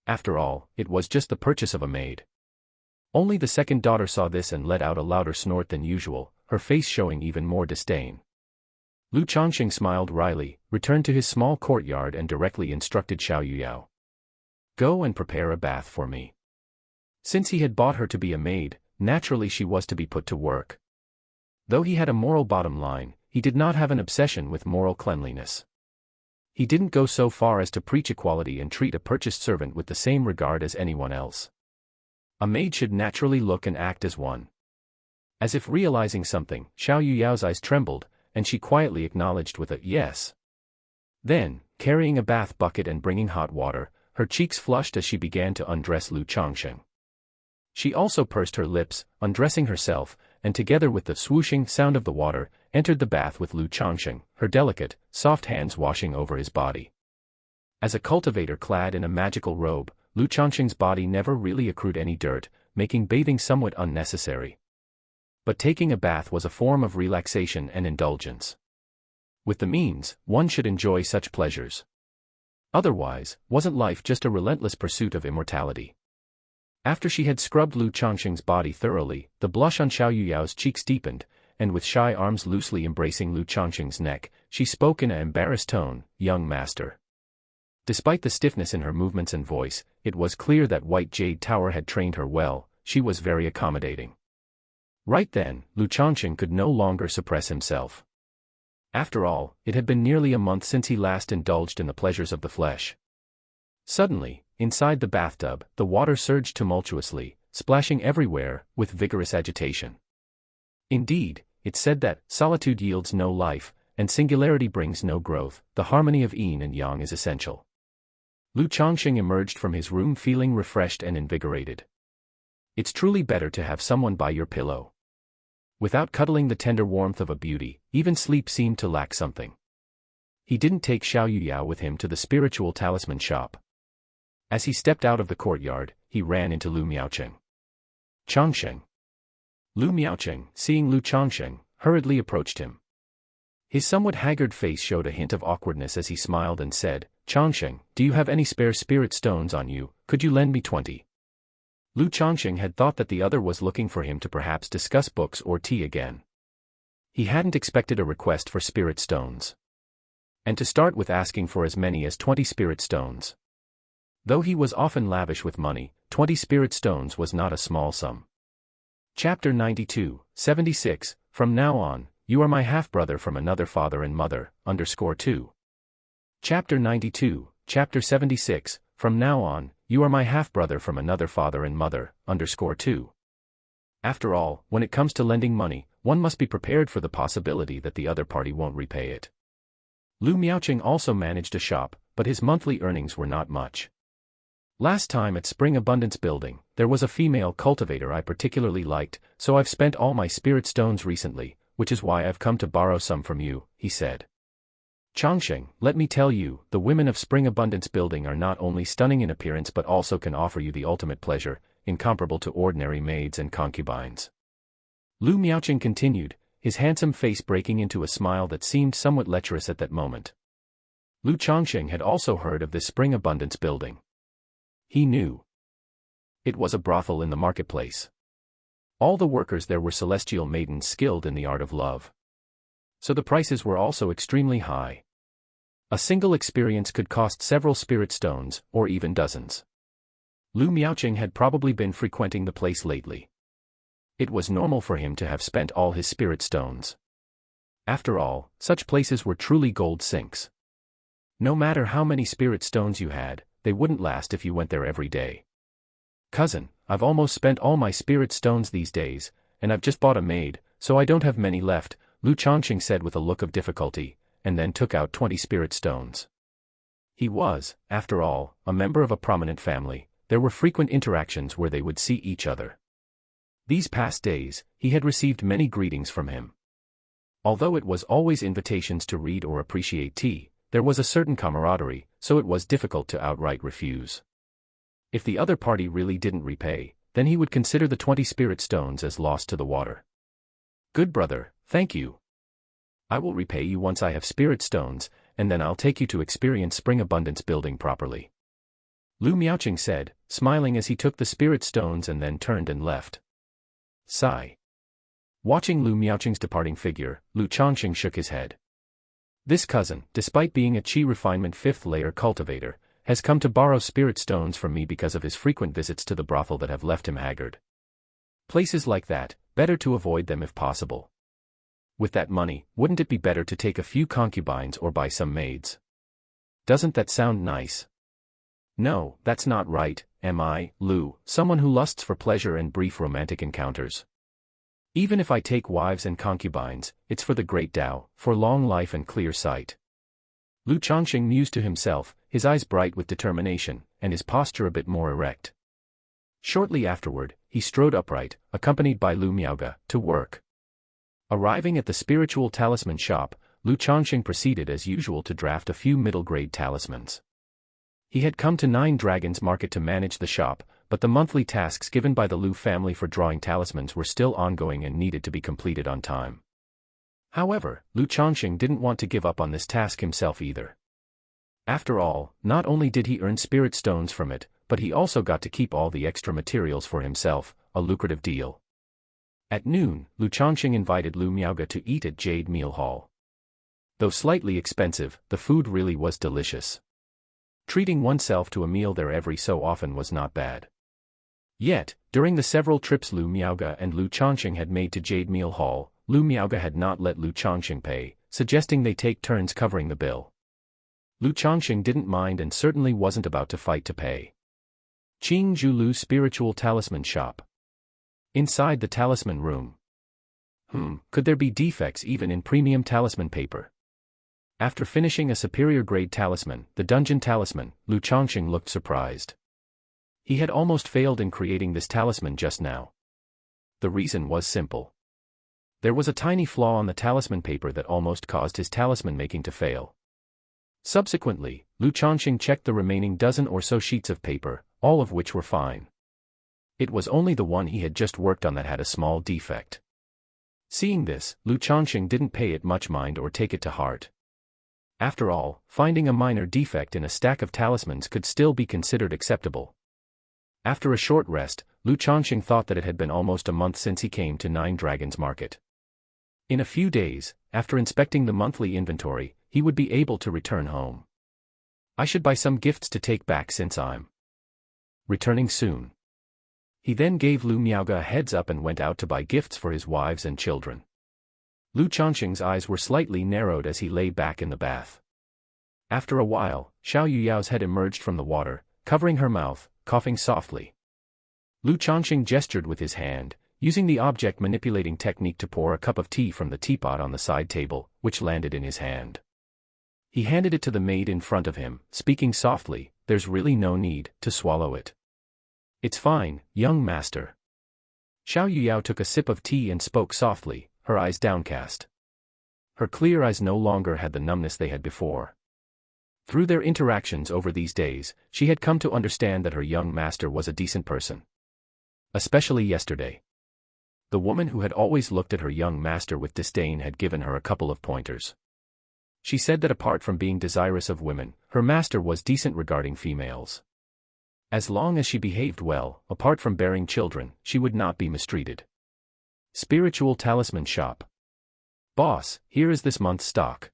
After all, it was just the purchase of a maid. Only the second daughter saw this and let out a louder snort than usual, her face showing even more disdain. Lu Changsheng smiled wryly, returned to his small courtyard and directly instructed Xiao Yuyao. Go and prepare a bath for me. Since he had bought her to be a maid, naturally she was to be put to work. Though he had a moral bottom line, he did not have an obsession with moral cleanliness. He didn't go so far as to preach equality and treat a purchased servant with the same regard as anyone else. A maid should naturally look and act as one. As if realizing something, Xiao Yuyao's eyes trembled, and she quietly acknowledged with a yes. Then, carrying a bath bucket and bringing hot water, her cheeks flushed as she began to undress Lu Changsheng. She also pursed her lips, undressing herself, and together with the swooshing sound of the water, entered the bath with Lu Changsheng, her delicate, soft hands washing over his body. As a cultivator clad in a magical robe, Lu Changsheng's body never really accrued any dirt, making bathing somewhat unnecessary. But taking a bath was a form of relaxation and indulgence. With the means, one should enjoy such pleasures. Otherwise, wasn't life just a relentless pursuit of immortality? After she had scrubbed Lu Changsheng's body thoroughly, the blush on Xiao Yuyao's cheeks deepened, and with shy arms loosely embracing Lu Changsheng's neck, she spoke in an embarrassed tone, "Young master." Despite the stiffness in her movements and voice, it was clear that White Jade Tower had trained her well. She was very accommodating. Right then, Lu Changsheng could no longer suppress himself. After all, it had been nearly a month since he last indulged in the pleasures of the flesh. Suddenly, inside the bathtub, the water surged tumultuously, splashing everywhere, with vigorous agitation. Indeed, it said that solitude yields no life, and singularity brings no growth. The harmony of yin and yang is essential. Lu Changsheng emerged from his room feeling refreshed and invigorated. It's truly better to have someone by your pillow. Without cuddling the tender warmth of a beauty, even sleep seemed to lack something. He didn't take Xiao Yuyao with him to the spiritual talisman shop. As he stepped out of the courtyard, he ran into Lu Miaocheng. Changsheng. Lu Miaocheng, seeing Lu Changsheng, hurriedly approached him. His somewhat haggard face showed a hint of awkwardness as he smiled and said, "Changsheng, do you have any spare spirit stones on you? Could you lend me 20? Lu Changsheng had thought that the other was looking for him to perhaps discuss books or tea again. He hadn't expected a request for spirit stones. And to start with asking for as many as 20 spirit stones. Though he was often lavish with money, 20 spirit stones was not a small sum. Chapter 92, 76, From now on, you are my half-brother from another father and mother, _2. Chapter 92, Chapter 76, From now on, you are my half-brother from another father and mother, _2. After all, when it comes to lending money, one must be prepared for the possibility that the other party won't repay it. Lu Miaocheng also managed a shop, but his monthly earnings were not much. Last time at Spring Abundance Building, there was a female cultivator I particularly liked, so I've spent all my spirit stones recently, which is why I've come to borrow some from you, he said. Changsheng, let me tell you, the women of Spring Abundance Building are not only stunning in appearance but also can offer you the ultimate pleasure, incomparable to ordinary maids and concubines. Lu Miaocheng continued, his handsome face breaking into a smile that seemed somewhat lecherous at that moment. Lu Changsheng had also heard of this Spring Abundance Building. He knew. It was a brothel in the marketplace. All the workers there were celestial maidens skilled in the art of love. So the prices were also extremely high. A single experience could cost several spirit stones, or even dozens. Lu Miaocheng had probably been frequenting the place lately. It was normal for him to have spent all his spirit stones. After all, such places were truly gold sinks. No matter how many spirit stones you had, they wouldn't last if you went there every day. Cousin, I've almost spent all my spirit stones these days, and I've just bought a maid, so I don't have many left, Lu Changsheng said with a look of difficulty, and then took out 20 spirit stones. He was, after all, a member of a prominent family. There were frequent interactions where they would see each other. These past days, he had received many greetings from him. Although it was always invitations to read or appreciate tea, there was a certain camaraderie, so it was difficult to outright refuse. If the other party really didn't repay, then he would consider the 20 spirit stones as lost to the water. Good brother, thank you. I will repay you once I have spirit stones, and then I'll take you to experience Spring Abundance Building properly. Lu Miaocheng said, smiling as he took the spirit stones and then turned and left. Sigh. Watching Lu Miaocheng's departing figure, Lu Changsheng shook his head. This cousin, despite being a Qi refinement 5th layer cultivator, has come to borrow spirit stones from me because of his frequent visits to the brothel that have left him haggard. Places like that, better to avoid them if possible. With that money, wouldn't it be better to take a few concubines or buy some maids? Doesn't that sound nice? No, that's not right, am I, Lu, someone who lusts for pleasure and brief romantic encounters? Even if I take wives and concubines, it's for the great Tao, for long life and clear sight. Lu Changsheng mused to himself, his eyes bright with determination, and his posture a bit more erect. Shortly afterward, he strode upright, accompanied by Lu Miaoge, to work. Arriving at the spiritual talisman shop, Lu Changsheng proceeded as usual to draft a few middle-grade talismans. He had come to Nine Dragons Market to manage the shop, but the monthly tasks given by the Lu family for drawing talismans were still ongoing and needed to be completed on time. However, Lu Changsheng didn't want to give up on this task himself either. After all, not only did he earn spirit stones from it, but he also got to keep all the extra materials for himself, a lucrative deal. At noon, Lu Changsheng invited Lu Miaoge to eat at Jade Meal Hall. Though slightly expensive, the food really was delicious. Treating oneself to a meal there every so often was not bad. Yet, during the several trips Lu Miaoge and Lu Changsheng had made to Jade Meal Hall, Lu Miaoge had not let Lu Changsheng pay, suggesting they take turns covering the bill. Lu Changsheng didn't mind and certainly wasn't about to fight to pay. Qing Lu Spiritual Talisman Shop. Inside the talisman room. Could there be defects even in premium talisman paper? After finishing a superior grade talisman, the dungeon talisman, Lu Changsheng looked surprised. He had almost failed in creating this talisman just now. The reason was simple. There was a tiny flaw on the talisman paper that almost caused his talisman making to fail. Subsequently, Lu Changsheng checked the remaining dozen or so sheets of paper, all of which were fine. It was only the one he had just worked on that had a small defect. Seeing this, Lu Changsheng didn't pay it much mind or take it to heart. After all, finding a minor defect in a stack of talismans could still be considered acceptable. After a short rest, Lu Changsheng thought that it had been almost a month since he came to Nine Dragons Market. In a few days, after inspecting the monthly inventory, he would be able to return home. I should buy some gifts to take back since I'm returning soon. He then gave Lu Miaoge a heads up and went out to buy gifts for his wives and children. Lu Changsheng's eyes were slightly narrowed as he lay back in the bath. After a while, Xiao Yuyao's head emerged from the water, covering her mouth, coughing softly. Lu Changsheng gestured with his hand, using the object manipulating technique to pour a cup of tea from the teapot on the side table, which landed in his hand. He handed it to the maid in front of him, speaking softly, "There's really no need to swallow it. It's fine, young master." Xiao Yuyao took a sip of tea and spoke softly, her eyes downcast. Her clear eyes no longer had the numbness they had before. Through their interactions over these days, she had come to understand that her young master was a decent person. Especially yesterday. The woman who had always looked at her young master with disdain had given her a couple of pointers. She said that apart from being desirous of women, her master was decent regarding females. As long as she behaved well, apart from bearing children, she would not be mistreated. Spiritual Talisman Shop. Boss, here is this month's stock.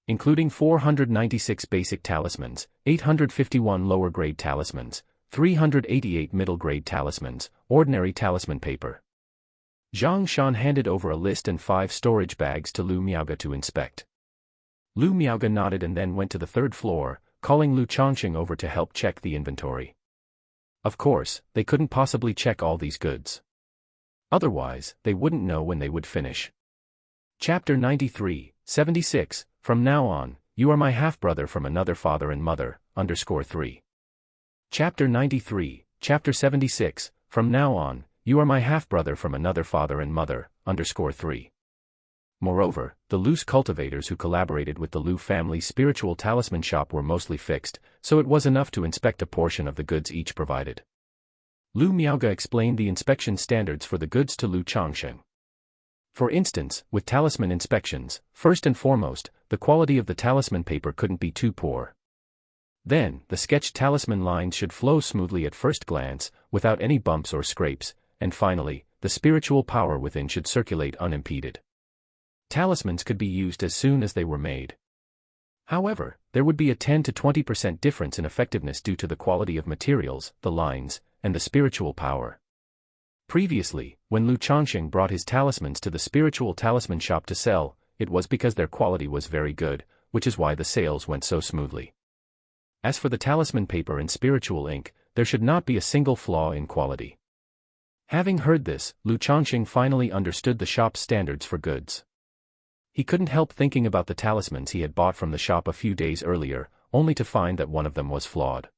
Including 496 basic talismans, 851 lower-grade talismans, 388 middle-grade talismans, ordinary talisman paper. Zhang Shan handed over a list and 5 storage bags to Lu Miaoge to inspect. Lu Miaoge nodded and then went to the 3rd floor, calling Lu Changsheng over to help check the inventory. Of course, they couldn't possibly check all these goods. Otherwise, they wouldn't know when they would finish. Chapter 93, 76, From now on, you are my half-brother from another father and mother, _3. Chapter 93, Chapter 76, From now on, you are my half-brother from another father and mother, _3. Moreover, the Lu's cultivators who collaborated with the Lu family's spiritual talisman shop were mostly fixed, so it was enough to inspect a portion of the goods each provided. Lu Miaoge explained the inspection standards for the goods to Lu Changsheng. For instance, with talisman inspections, first and foremost, the quality of the talisman paper couldn't be too poor. Then, the sketched talisman lines should flow smoothly at first glance, without any bumps or scrapes, and finally, the spiritual power within should circulate unimpeded. Talismans could be used as soon as they were made. However, there would be a 10 to 20% difference in effectiveness due to the quality of materials, the lines, and the spiritual power. Previously, when Lu Changsheng brought his talismans to the spiritual talisman shop to sell, it was because their quality was very good, which is why the sales went so smoothly. As for the talisman paper and spiritual ink, there should not be a single flaw in quality. Having heard this, Lu Changsheng finally understood the shop's standards for goods. He couldn't help thinking about the talismans he had bought from the shop a few days earlier, only to find that one of them was flawed.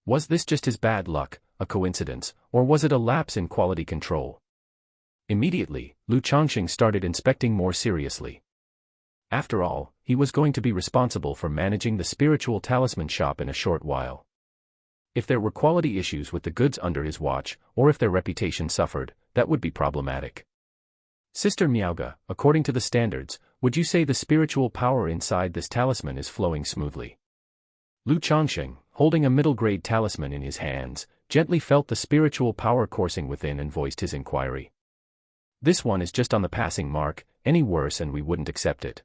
Was this just his bad luck, a coincidence, or was it a lapse in quality control? Immediately, Lu Changsheng started inspecting more seriously. After all, he was going to be responsible for managing the spiritual talisman shop in a short while. If there were quality issues with the goods under his watch, or if their reputation suffered, that would be problematic. Sister Miaoga, according to the standards, would you say the spiritual power inside this talisman is flowing smoothly? Lu Changsheng, holding a middle-grade talisman in his hands, gently felt the spiritual power coursing within and voiced his inquiry. This one is just on the passing mark, any worse and we wouldn't accept it.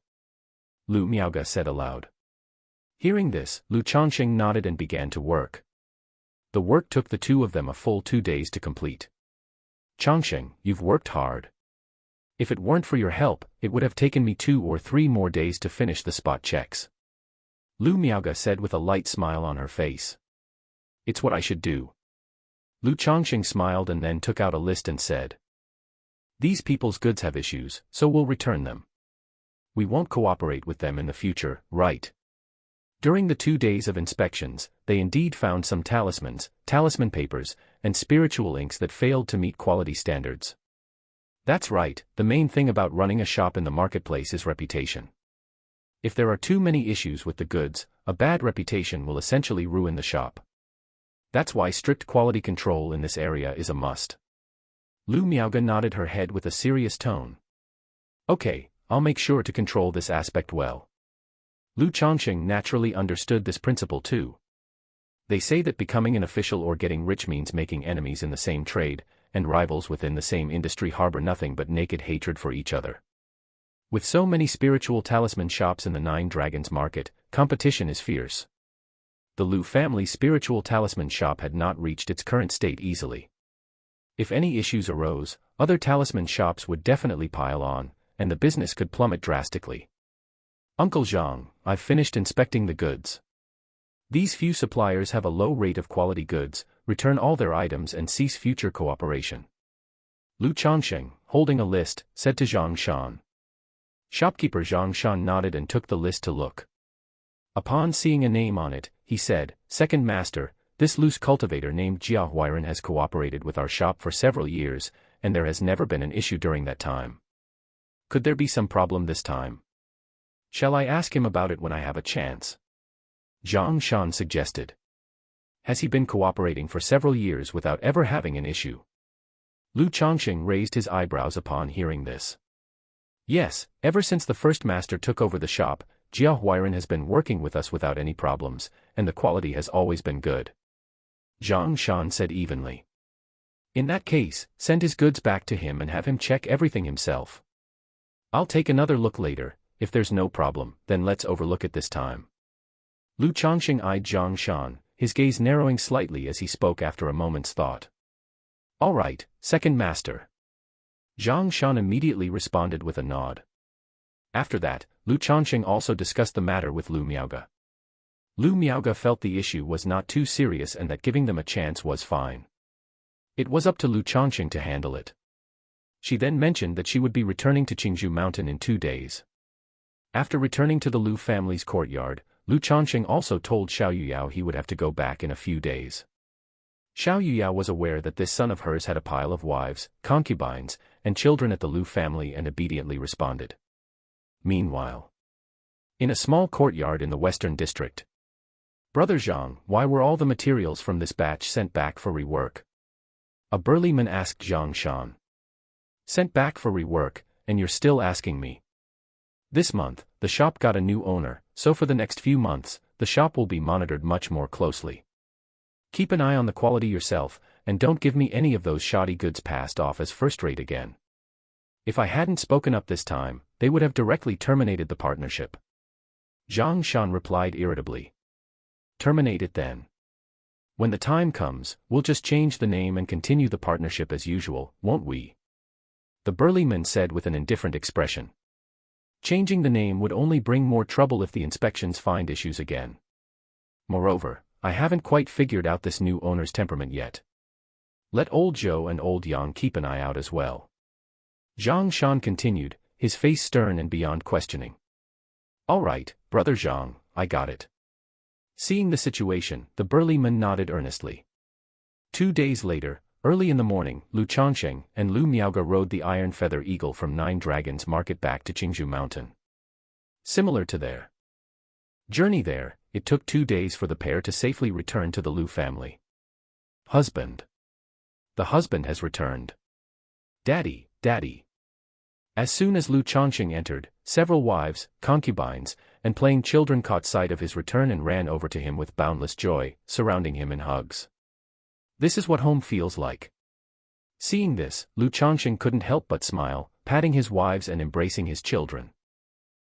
Lu Miaoga said aloud. Hearing this, Lu Changsheng nodded and began to work. The work took the two of them a full 2 days to complete. Changsheng, you've worked hard. If it weren't for your help, it would have taken me 2 or 3 more days to finish the spot checks. Lu Miaoga said with a light smile on her face. It's what I should do. Lu Changsheng smiled and then took out a list and said. These people's goods have issues, so we'll return them. We won't cooperate with them in the future, right? During the 2 days of inspections, they indeed found some talismans, talisman papers, and spiritual inks that failed to meet quality standards. That's right, the main thing about running a shop in the marketplace is reputation. If there are too many issues with the goods, a bad reputation will essentially ruin the shop. That's why strict quality control in this area is a must. Lu Miaoga nodded her head with a serious tone. Okay, I'll make sure to control this aspect well. Lu Changsheng naturally understood this principle too. They say that becoming an official or getting rich means making enemies in the same trade, and rivals within the same industry harbor nothing but naked hatred for each other. With so many spiritual talisman shops in the Nine Dragons market, competition is fierce. The Lu family's spiritual talisman shop had not reached its current state easily. If any issues arose, other talisman shops would definitely pile on, and the business could plummet drastically. Uncle Zhang, I've finished inspecting the goods. These few suppliers have a low rate of quality goods, return all their items and cease future cooperation. Lu Changsheng, holding a list, said to Zhang Shan. Shopkeeper Zhang Shan nodded and took the list to look. Upon seeing a name on it, he said, Second Master, this loose cultivator named Jia Huiren has cooperated with our shop for several years, and there has never been an issue during that time. Could there be some problem this time? Shall I ask him about it when I have a chance? Zhang Shan suggested. Has he been cooperating for several years without ever having an issue? Lu Changsheng raised his eyebrows upon hearing this. Yes, ever since the first master took over the shop, Jia Huiren has been working with us without any problems, and the quality has always been good. Zhang Shan said evenly. In that case, send his goods back to him and have him check everything himself. I'll take another look later. If there's no problem, then let's overlook it this time. Lu Changsheng eyed Zhang Shan, his gaze narrowing slightly as he spoke after a moment's thought. All right, Second Master. Zhang Shan immediately responded with a nod. After that, Lu Changsheng also discussed the matter with Lu Miaoga. Lu Miaoga felt the issue was not too serious and that giving them a chance was fine. It was up to Lu Changsheng to handle it. She then mentioned that she would be returning to Qingzhou Mountain in 2 days. After returning to the Lu family's courtyard, Lu Changsheng also told Xiao Yuyao he would have to go back in a few days. Xiao Yuyao was aware that this son of hers had a pile of wives, concubines, and children at the Lu family and obediently responded. Meanwhile, in a small courtyard in the western district. Brother Zhang, why were all the materials from this batch sent back for rework? A burly man asked Zhang Shan. Sent back for rework, and you're still asking me? This month, the shop got a new owner, so for the next few months, the shop will be monitored much more closely. Keep an eye on the quality yourself, and don't give me any of those shoddy goods passed off as first-rate again. If I hadn't spoken up this time, they would have directly terminated the partnership. Zhang Shan replied irritably. Terminate it then. When the time comes, we'll just change the name and continue the partnership as usual, won't we? The burly man said with an indifferent expression. Changing the name would only bring more trouble if the inspections find issues again. Moreover, I haven't quite figured out this new owner's temperament yet. Let old Zhou and old Yang keep an eye out as well. Zhang Shan continued, his face stern and beyond questioning. All right, brother Zhang, I got it. Seeing the situation, the burly man nodded earnestly. 2 days later, early in the morning, Lu Changsheng and Lu Miaoge rode the Iron Feather Eagle from Nine Dragons Market back to Qingzhou Mountain. Similar to their journey there, it took 2 days for the pair to safely return to the Lu family. Husband. The husband has returned. Daddy, daddy. As soon as Lu Changsheng entered, several wives, concubines, and playing children caught sight of his return and ran over to him with boundless joy, surrounding him in hugs. This is what home feels like. Seeing this, Lu Changsheng couldn't help but smile, patting his wives and embracing his children.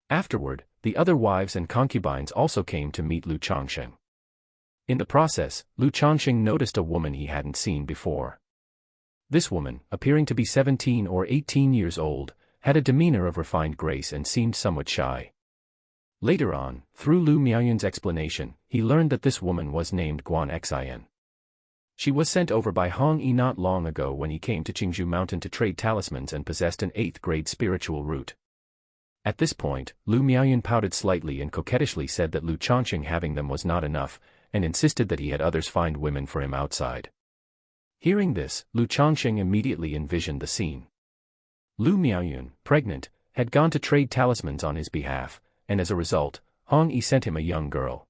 Afterward, the other wives and concubines also came to meet Lu Changsheng. In the process, Lu Changsheng noticed a woman he hadn't seen before. This woman, appearing to be 17 or 18 years old, had a demeanor of refined grace and seemed somewhat shy. Later on, through Lu Miaoyun's explanation, he learned that this woman was named Guan Xin. She was sent over by Hong Yi not long ago when he came to Qingzhou Mountain to trade talismans and possessed an 8th-grade spiritual root. At this point, Lu Miaoyun pouted slightly and coquettishly said that Lu Changsheng having them was not enough, and insisted that he had others find women for him outside. Hearing this, Lu Changsheng immediately envisioned the scene. Lu Miaoyun, pregnant, had gone to trade talismans on his behalf, and as a result, Hong Yi sent him a young girl.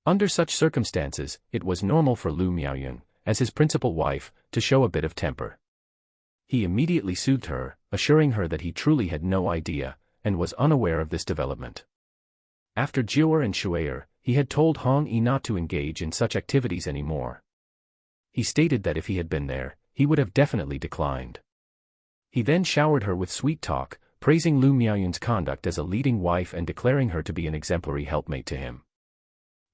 Under such circumstances, it was normal for Lu Miaoyun, as his principal wife, to show a bit of temper. He immediately soothed her, assuring her that he truly had no idea, and was unaware of this development. After Jiu'er and Shu'er, he had told Hong Yi not to engage in such activities anymore. He stated that if he had been there, he would have definitely declined. He then showered her with sweet talk, praising Lu Miaoyun's conduct as a leading wife and declaring her to be an exemplary helpmate to him.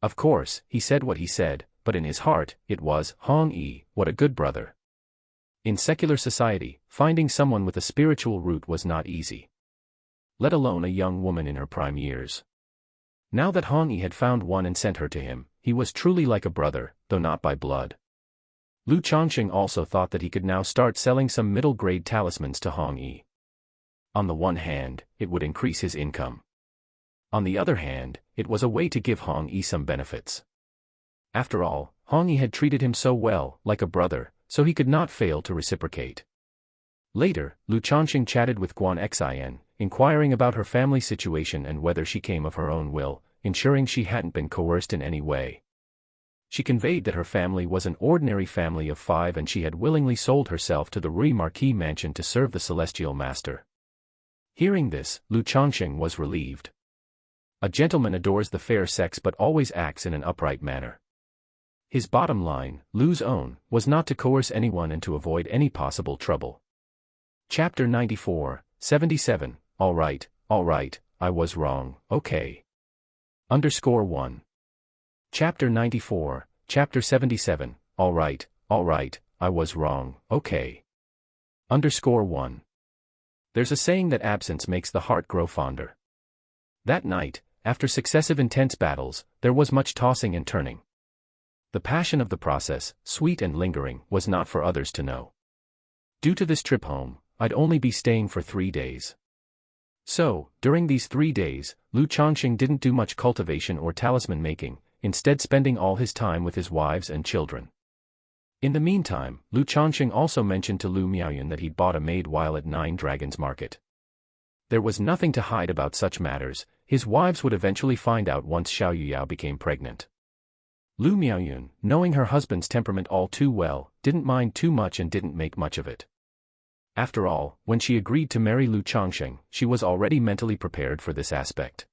Of course, he said what he said, but in his heart, it was, Hong Yi, what a good brother. In secular society, finding someone with a spiritual root was not easy. Let alone a young woman in her prime years. Now that Hong Yi had found one and sent her to him, he was truly like a brother, though not by blood. Lu Changsheng also thought that he could now start selling some middle-grade talismans to Hong Yi. On the one hand, it would increase his income. On the other hand, it was a way to give Hong Yi some benefits. After all, Hong Yi had treated him so well, like a brother, so he could not fail to reciprocate. Later, Lu Changsheng chatted with Guan Xin, inquiring about her family situation and whether she came of her own will, ensuring she hadn't been coerced in any way. She conveyed that her family was an ordinary family of 5 and she had willingly sold herself to the Rui Marquis mansion to serve the celestial master. Hearing this, Lu Changsheng was relieved. A gentleman adores the fair sex but always acts in an upright manner. His bottom line, Lu's own, was not to coerce anyone and to avoid any possible trouble. Chapter 94, 77, all right, I was wrong, okay. _1. Chapter 94, Chapter 77, all right, I was wrong, okay. _1. There's a saying that absence makes the heart grow fonder. That night, after successive intense battles, there was much tossing and turning. The passion of the process, sweet and lingering, was not for others to know. Due to this trip home, I'd only be staying for 3 days. So, during these 3 days, Lu Changsheng didn't do much cultivation or talisman making, instead spending all his time with his wives and children. In the meantime, Lu Changsheng also mentioned to Lu Miaoyun that he'd bought a maid while at Nine Dragons Market. There was nothing to hide about such matters, his wives would eventually find out once Xiao Yuyao became pregnant. Lu Miaoyun, knowing her husband's temperament all too well, didn't mind too much and didn't make much of it. After all, when she agreed to marry Lu Changsheng, she was already mentally prepared for this aspect.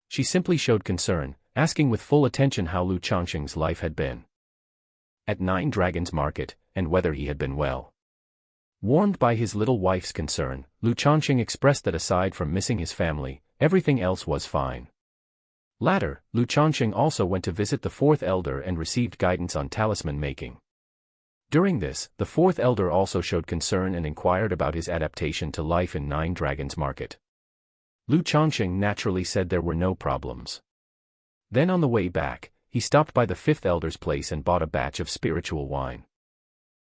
She simply showed concern, asking with full attention how Lu Changsheng's life had been at Nine Dragons Market, and whether he had been well. Warmed by his little wife's concern, Lu Changsheng expressed that aside from missing his family, everything else was fine. Later, Lu Changsheng also went to visit the 4th elder and received guidance on talisman making. During this, the 4th elder also showed concern and inquired about his adaptation to life in Nine Dragons Market. Lu Changsheng naturally said there were no problems. Then on the way back, he stopped by the 5th elder's place and bought a batch of spiritual wine.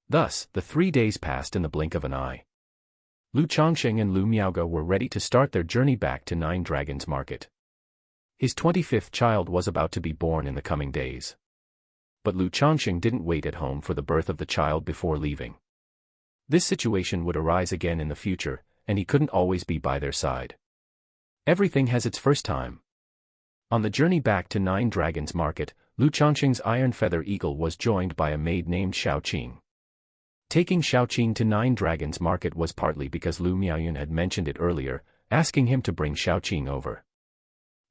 Thus, the 3 days passed in the blink of an eye. Lu Changsheng and Lu Miaoge were ready to start their journey back to Nine Dragons Market. His 25th child was about to be born in the coming days. But Lu Changsheng didn't wait at home for the birth of the child before leaving. This situation would arise again in the future, and he couldn't always be by their side. Everything has its first time. On the journey back to Nine Dragons Market, Lu Changsheng's iron feather eagle was joined by a maid named Xiaoqing. Taking Xiaoqing to Nine Dragons Market was partly because Lu Miaoyun had mentioned it earlier, asking him to bring Xiaoqing over.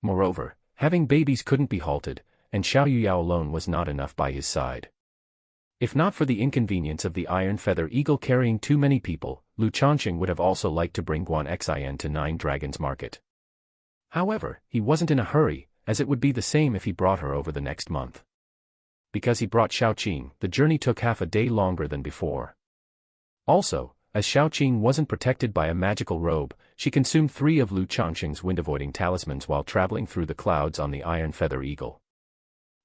Moreover, having babies couldn't be halted, and Xiao Yuyao alone was not enough by his side. If not for the inconvenience of the iron feather eagle carrying too many people, Lu Changsheng would have also liked to bring Guan Xian to Nine Dragons Market. However, he wasn't in a hurry, as it would be the same if he brought her over the next month. Because he brought Xiaoqing, the journey took half a day longer than before. Also, as Xiaoqing wasn't protected by a magical robe, she consumed 3 of Lu Changsheng's wind-avoiding talismans while traveling through the clouds on the iron feather eagle.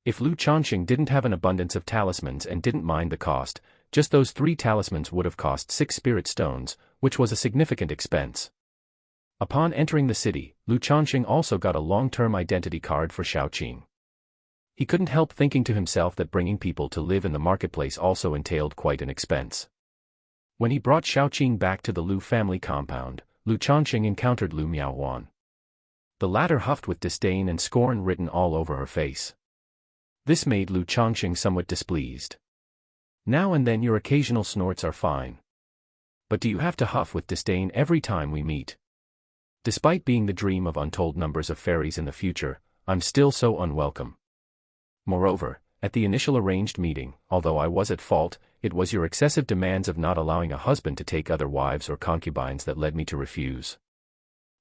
If Lu Changsheng didn't have an abundance of talismans and didn't mind the cost, just those 3 talismans would have cost 6 spirit stones, which was a significant expense. Upon entering the city, Lu Changsheng also got a long-term identity card for Xiaoqing. He couldn't help thinking to himself that bringing people to live in the marketplace also entailed quite an expense. When he brought Xiaoqing back to the Lu family compound, Lu Changsheng encountered Lu Miaohuan. The latter huffed with disdain and scorn written all over her face. This made Lu Changsheng somewhat displeased. Now and then your occasional snorts are fine. But do you have to huff with disdain every time we meet? Despite being the dream of untold numbers of fairies in the future, I'm still so unwelcome. Moreover, at the initial arranged meeting, although I was at fault, it was your excessive demands of not allowing a husband to take other wives or concubines that led me to refuse.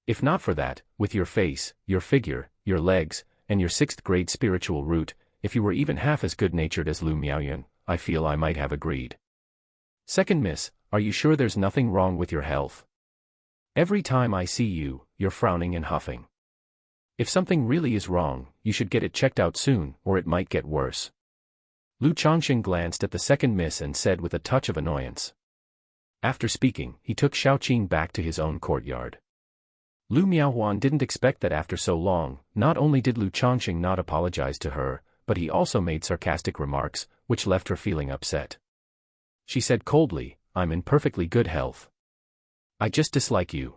If not for that, with your face, your figure, your legs, and your 6th grade spiritual root, if you were even half as good-natured as Lu Miaoyun, I feel I might have agreed. Second miss, are you sure there's nothing wrong with your health? Every time I see you, you're frowning and huffing. If something really is wrong, you should get it checked out soon, or it might get worse. Lu Changsheng glanced at the second miss and said with a touch of annoyance. After speaking, he took Xiaoqing back to his own courtyard. Lu Miaohuan didn't expect that after so long, not only did Lu Changsheng not apologize to her, but he also made sarcastic remarks, which left her feeling upset. She said coldly, I'm in perfectly good health. I just dislike you.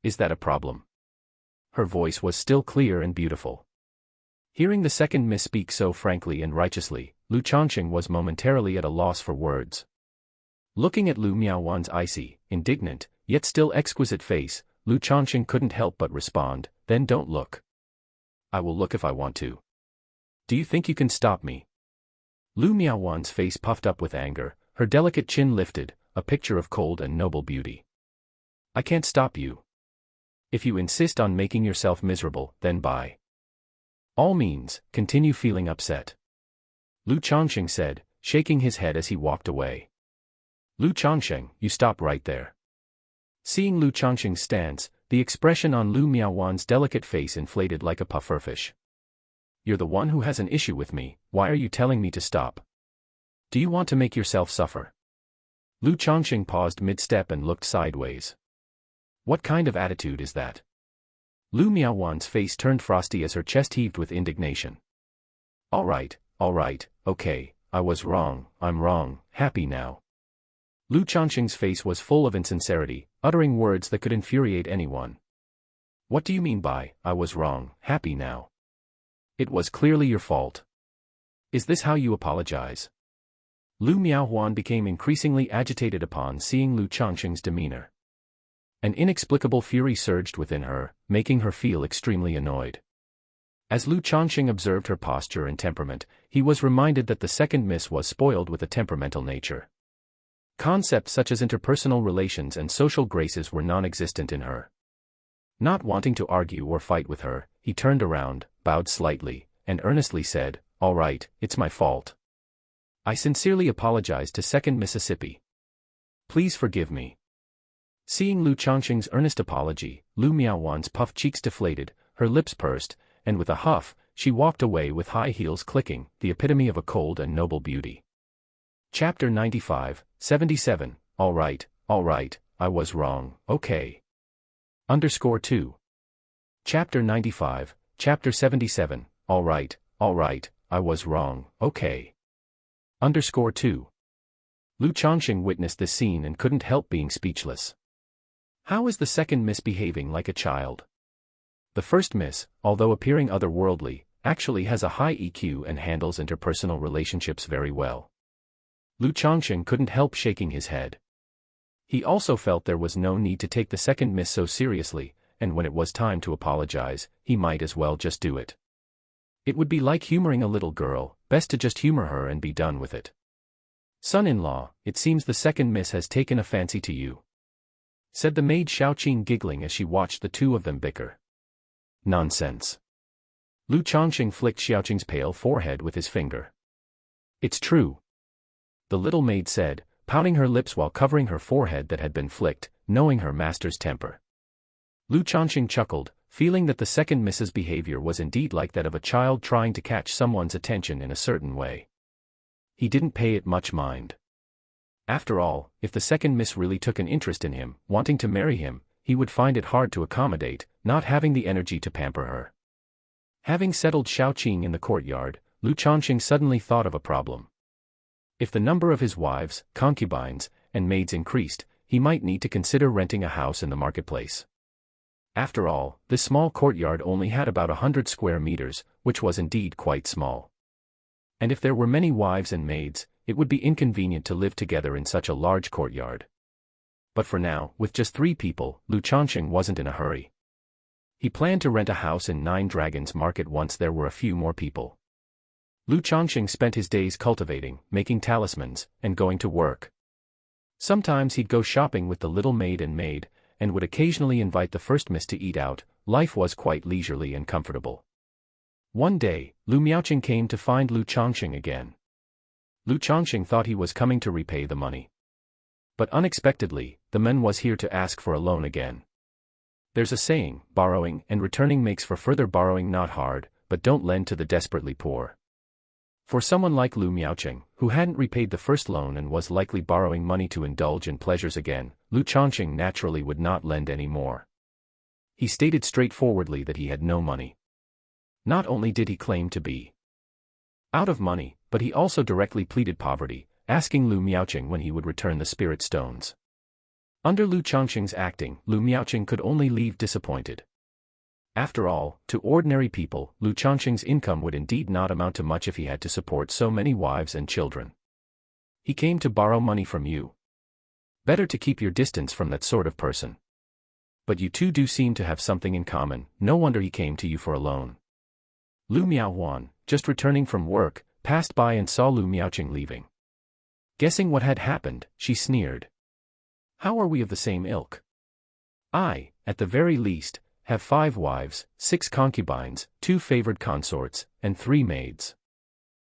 Is that a problem? Her voice was still clear and beautiful. Hearing the second miss speak so frankly and righteously, Lu Changsheng was momentarily at a loss for words. Looking at Lu Miaohuan's icy, indignant, yet still exquisite face, Lu Changsheng couldn't help but respond, then don't look. I will look if I want to. Do you think you can stop me? Lu Miaohuan's face puffed up with anger, her delicate chin lifted, a picture of cold and noble beauty. I can't stop you. If you insist on making yourself miserable, then by all means, continue feeling upset. Lu Changsheng said, shaking his head as he walked away. Lu Changsheng, you stop right there. Seeing Lu Changsheng's stance, the expression on Lu Miaohuan's delicate face inflated like a pufferfish. You're the one who has an issue with me, why are you telling me to stop? Do you want to make yourself suffer? Lu Changsheng paused mid-step and looked sideways. What kind of attitude is that? Lu Miaohuan's face turned frosty as her chest heaved with indignation. All right, okay, I was wrong, I'm wrong, happy now. Lu Changsheng's face was full of insincerity, uttering words that could infuriate anyone. What do you mean by, I was wrong, happy now? It was clearly your fault. Is this how you apologize? Lu Miaohuan became increasingly agitated upon seeing Lu Changsheng's demeanor. An inexplicable fury surged within her, making her feel extremely annoyed. As Lu Changsheng observed her posture and temperament, he was reminded that the second miss was spoiled with a temperamental nature. Concepts such as interpersonal relations and social graces were non-existent in her. Not wanting to argue or fight with her, he turned around, bowed slightly, and earnestly said, All right, it's my fault. I sincerely apologize to Second Mississippi. Please forgive me. Seeing Lu Changsheng's earnest apology, Lu Miaohuan's puffed cheeks deflated, her lips pursed, and with a huff, she walked away with high heels clicking, the epitome of a cold and noble beauty. Chapter 95, 77, alright, I was wrong, okay. Underscore 2. Chapter 95, Chapter 77, alright, I was wrong, okay. Underscore 2. Lu Changsheng witnessed this scene and couldn't help being speechless. How is the second miss behaving like a child? The first miss, although appearing otherworldly, actually has a high EQ and handles interpersonal relationships very well. Lu Changsheng couldn't help shaking his head. He also felt there was no need to take the second miss so seriously, and when it was time to apologize, he might as well just do it. It would be like humoring a little girl, best to just humor her and be done with it. Son-in-law, it seems the second miss has taken a fancy to you, said the maid Xiaoqing, giggling as she watched the two of them bicker. Nonsense. Lu Changsheng flicked Xiaoqing's pale forehead with his finger. It's true, the little maid said, pouting her lips while covering her forehead that had been flicked, knowing her master's temper. Lu Changsheng chuckled, feeling that the second miss's behavior was indeed like that of a child trying to catch someone's attention in a certain way. He didn't pay it much mind. After all, if the second miss really took an interest in him, wanting to marry him, he would find it hard to accommodate, not having the energy to pamper her. Having settled Xiaoqing in the courtyard, Lu Changsheng suddenly thought of a problem. If the number of his wives, concubines, and maids increased, he might need to consider renting a house in the marketplace. After all, this small courtyard only had about 100 square meters, which was indeed quite small. And if there were many wives and maids, it would be inconvenient to live together in such a large courtyard. But for now, with just 3 people, Lu Changsheng wasn't in a hurry. He planned to rent a house in Nine Dragons Market once there were a few more people. Lu Changsheng spent his days cultivating, making talismans, and going to work. Sometimes he'd go shopping with the little maid and would occasionally invite the first miss to eat out. Life was quite leisurely and comfortable. One day, Lu Miaoqing came to find Lu Changsheng again. Lu Changsheng thought he was coming to repay the money. But unexpectedly, the man was here to ask for a loan again. There's a saying, borrowing and returning makes for further borrowing not hard, but don't lend to the desperately poor. For someone like Lu Miaoqing, who hadn't repaid the first loan and was likely borrowing money to indulge in pleasures again, Lu Changsheng naturally would not lend any more. He stated straightforwardly that he had no money. Not only did he claim to be out of money, but he also directly pleaded poverty, asking Lu Miaoqing when he would return the spirit stones. Under Lu Changsheng's acting, Lu Miaoqing could only leave disappointed. After all, to ordinary people, Lu Changsheng's income would indeed not amount to much if he had to support so many wives and children. He came to borrow money from you. Better to keep your distance from that sort of person. But you two do seem to have something in common, no wonder he came to you for a loan. Lu Miaohuan, just returning from work, passed by and saw Lu Miaoqing leaving. Guessing what had happened, she sneered. How are we of the same ilk? I, at the very least, have 5 wives, 6 concubines, 2 favored consorts, and 3 maids.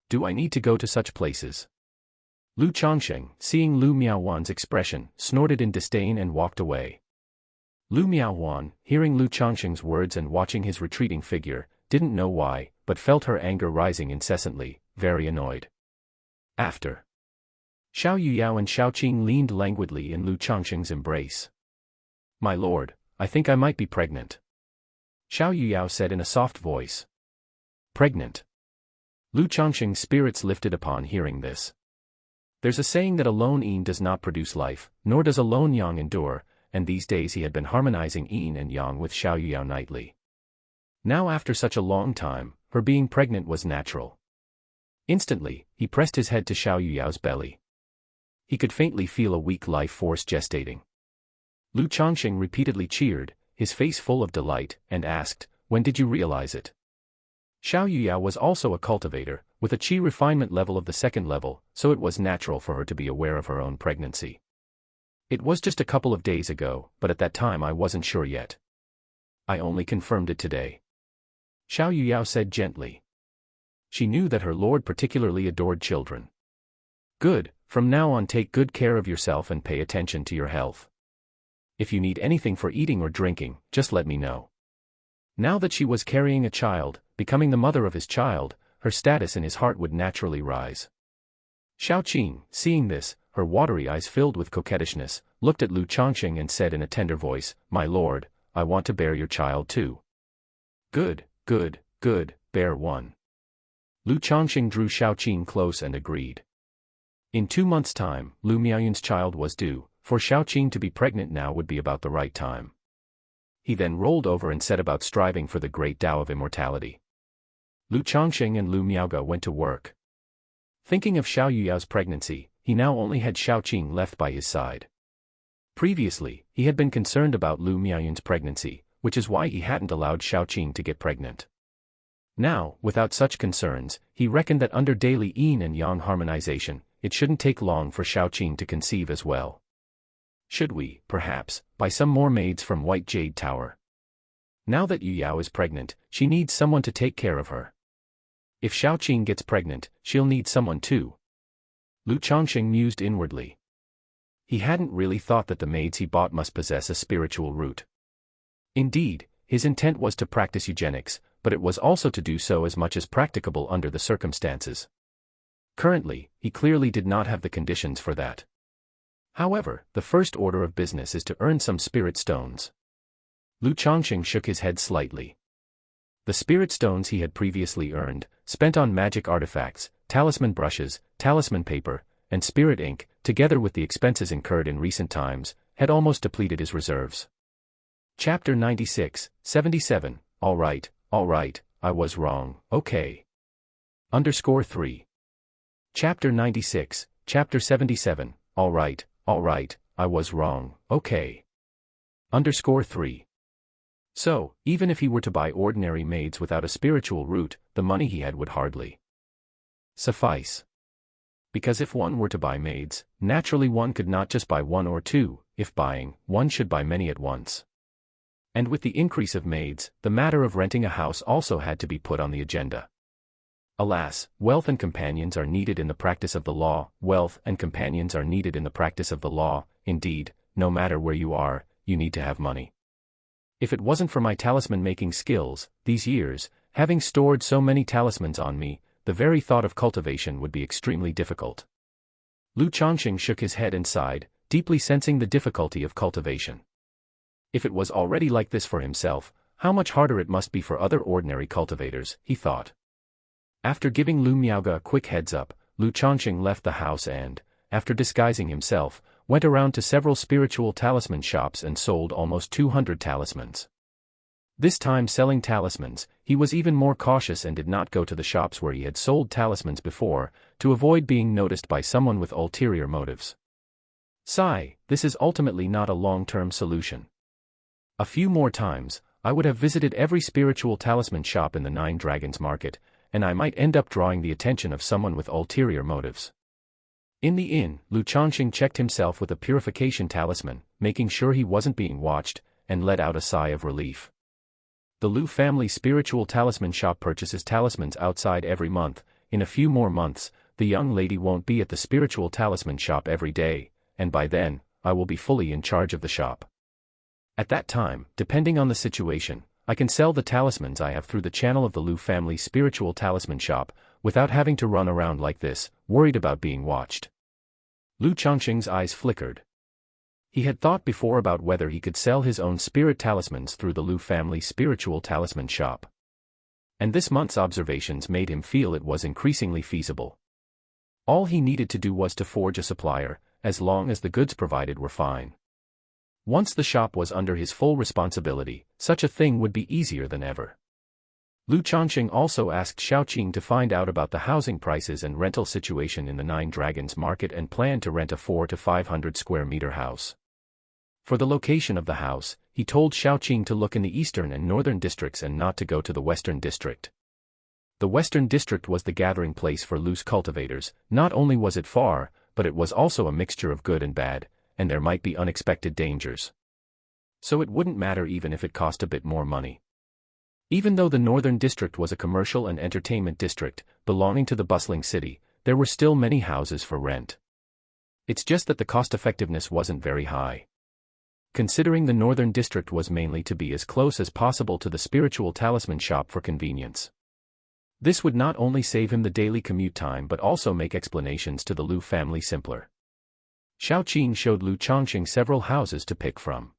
Do I need to go to such places? Lu Changsheng, seeing Lu Miaohuan's expression, snorted in disdain and walked away. Lu Miaohuan, hearing Lu Changsheng's words and watching his retreating figure, didn't know why, but felt her anger rising incessantly, very annoyed. After. Xiao Yuyao and Xiaoqing leaned languidly in Lu Changsheng's embrace. My lord, I think I might be pregnant. Xiao Yuyao said in a soft voice. Pregnant? Lu Changsheng's spirits lifted upon hearing this. There's a saying that a lone yin does not produce life, nor does a lone yang endure, and these days he had been harmonizing yin and yang with Xiao Yuyao nightly. Now after such a long time, her being pregnant was natural. Instantly, he pressed his head to Xiao Yuyao's belly. He could faintly feel a weak life force gestating. Lu Changsheng repeatedly cheered, his face full of delight, and asked, when did you realize it? Xiao Yuyao was also a cultivator, with a qi refinement level of the 2nd level, so it was natural for her to be aware of her own pregnancy. It was just a couple of days ago, but at that time I wasn't sure yet. I only confirmed it today. Xiao Yuyao said gently. She knew that her lord particularly adored children. Good, from now on take good care of yourself and pay attention to your health. If you need anything for eating or drinking, just let me know. Now that she was carrying a child, becoming the mother of his child, her status in his heart would naturally rise. Xiaoqing, seeing this, her watery eyes filled with coquettishness, looked at Lu Changsheng and said in a tender voice, "My lord, I want to bear your child too." "Good, good, good, bear one." Lu Changsheng drew Xiaoqing close and agreed. In 2 months' time, Lu Miaoyun's child was due. For Xiaoqing to be pregnant now would be about the right time. He then rolled over and set about striving for the great Tao of immortality. Lu Changsheng and Lu Miaoge went to work. Thinking of Xiao Yuyao's pregnancy, he now only had Xiaoqing left by his side. Previously, he had been concerned about Lu Miaoyun's pregnancy, which is why he hadn't allowed Xiaoqing to get pregnant. Now, without such concerns, he reckoned that under daily yin and yang harmonization, it shouldn't take long for Xiaoqing to conceive as well. Should we, perhaps, buy some more maids from White Jade Tower? Now that Yu Yao is pregnant, she needs someone to take care of her. If Xiaoqing gets pregnant, she'll need someone too. Lu Changsheng mused inwardly. He hadn't really thought that the maids he bought must possess a spiritual root. Indeed, his intent was to practice eugenics, but it was also to do so as much as practicable under the circumstances. Currently, he clearly did not have the conditions for that. However, the first order of business is to earn some spirit stones. Lu Changsheng shook his head slightly. The spirit stones he had previously earned, spent on magic artifacts, talisman brushes, talisman paper, and spirit ink, together with the expenses incurred in recent times, had almost depleted his reserves. Chapter 96, 77, all right, I was wrong, okay. _3. Chapter 96, Chapter 77, all right, I was wrong, okay. _3. So, even if he were to buy ordinary maids without a spiritual root, the money he had would hardly suffice. Because if one were to buy maids, naturally one could not just buy one or two. If buying, one should buy many at once. And with the increase of maids, the matter of renting a house also had to be put on the agenda. Alas, wealth and companions are needed in the practice of the law. Indeed, no matter where you are, you need to have money. If it wasn't for my talisman-making skills, these years, having stored so many talismans on me, the very thought of cultivation would be extremely difficult. Lu Changsheng shook his head and sighed, deeply sensing the difficulty of cultivation. If it was already like this for himself, how much harder it must be for other ordinary cultivators, he thought. After giving Lu Miaoge a quick heads-up, Lu Changsheng left the house and, after disguising himself, went around to several spiritual talisman shops and sold almost 200 talismans. This time selling talismans, he was even more cautious and did not go to the shops where he had sold talismans before, to avoid being noticed by someone with ulterior motives. Sigh, this is ultimately not a long-term solution. A few more times, I would have visited every spiritual talisman shop in the Nine Dragons Market, and I might end up drawing the attention of someone with ulterior motives. In the inn, Lu Changsheng checked himself with a purification talisman, making sure he wasn't being watched, and let out a sigh of relief. The Lu family spiritual talisman shop purchases talismans outside every month. In a few more months, the young lady won't be at the spiritual talisman shop every day, and by then, I will be fully in charge of the shop. At that time, depending on the situation, I can sell the talismans I have through the channel of the Lu family spiritual talisman shop, without having to run around like this, worried about being watched. Lu Changsheng's eyes flickered. He had thought before about whether he could sell his own spirit talismans through the Lu family spiritual talisman shop. And this month's observations made him feel it was increasingly feasible. All he needed to do was to forge a supplier, as long as the goods provided were fine. Once the shop was under his full responsibility, such a thing would be easier than ever. Lu Changsheng also asked Xiaoqing to find out about the housing prices and rental situation in the Nine Dragons Market and planned to rent a 400 to 500 square meter house. For the location of the house, he told Xiaoqing to look in the eastern and northern districts and not to go to the western district. The western district was the gathering place for loose cultivators. Not only was it far, but it was also a mixture of good and bad, and there might be unexpected dangers. So it wouldn't matter even if it cost a bit more money. Even though the northern district was a commercial and entertainment district, belonging to the bustling city, there were still many houses for rent. It's just that the cost-effectiveness wasn't very high. Considering the northern district was mainly to be as close as possible to the spiritual talisman shop for convenience. This would not only save him the daily commute time but also make explanations to the Lu family simpler. Xiaoqing showed Lu Changsheng several houses to pick from.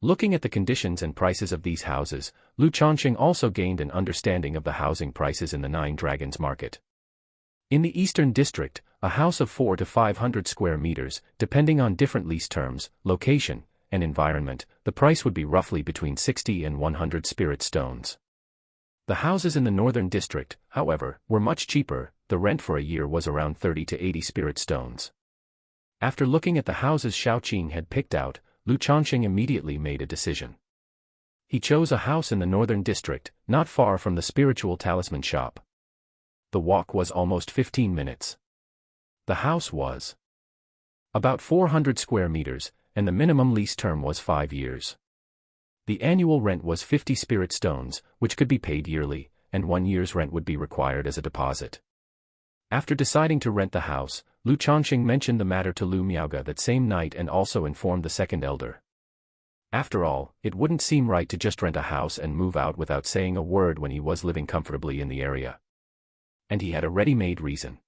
Looking at the conditions and prices of these houses, Lu Changsheng also gained an understanding of the housing prices in the Nine Dragons market. In the Eastern District, a house of 400 to 500 square meters, depending on different lease terms, location, and environment, the price would be roughly between 60 and 100 spirit stones. The houses in the Northern District, however, were much cheaper. The rent for a year was around 30 to 80 spirit stones. After looking at the houses Xiaoqing had picked out, Lu Changsheng immediately made a decision. He chose a house in the Northern District, not far from the spiritual talisman shop. The walk was almost 15 minutes. The house was about 400 square meters, and the minimum lease term was 5 years. The annual rent was 50 spirit stones, which could be paid yearly, and 1 year's rent would be required as a deposit. After deciding to rent the house, Lu Changsheng mentioned the matter to Lu Miaoge that same night and also informed the second elder. After all, it wouldn't seem right to just rent a house and move out without saying a word when he was living comfortably in the area. And he had a ready-made reason.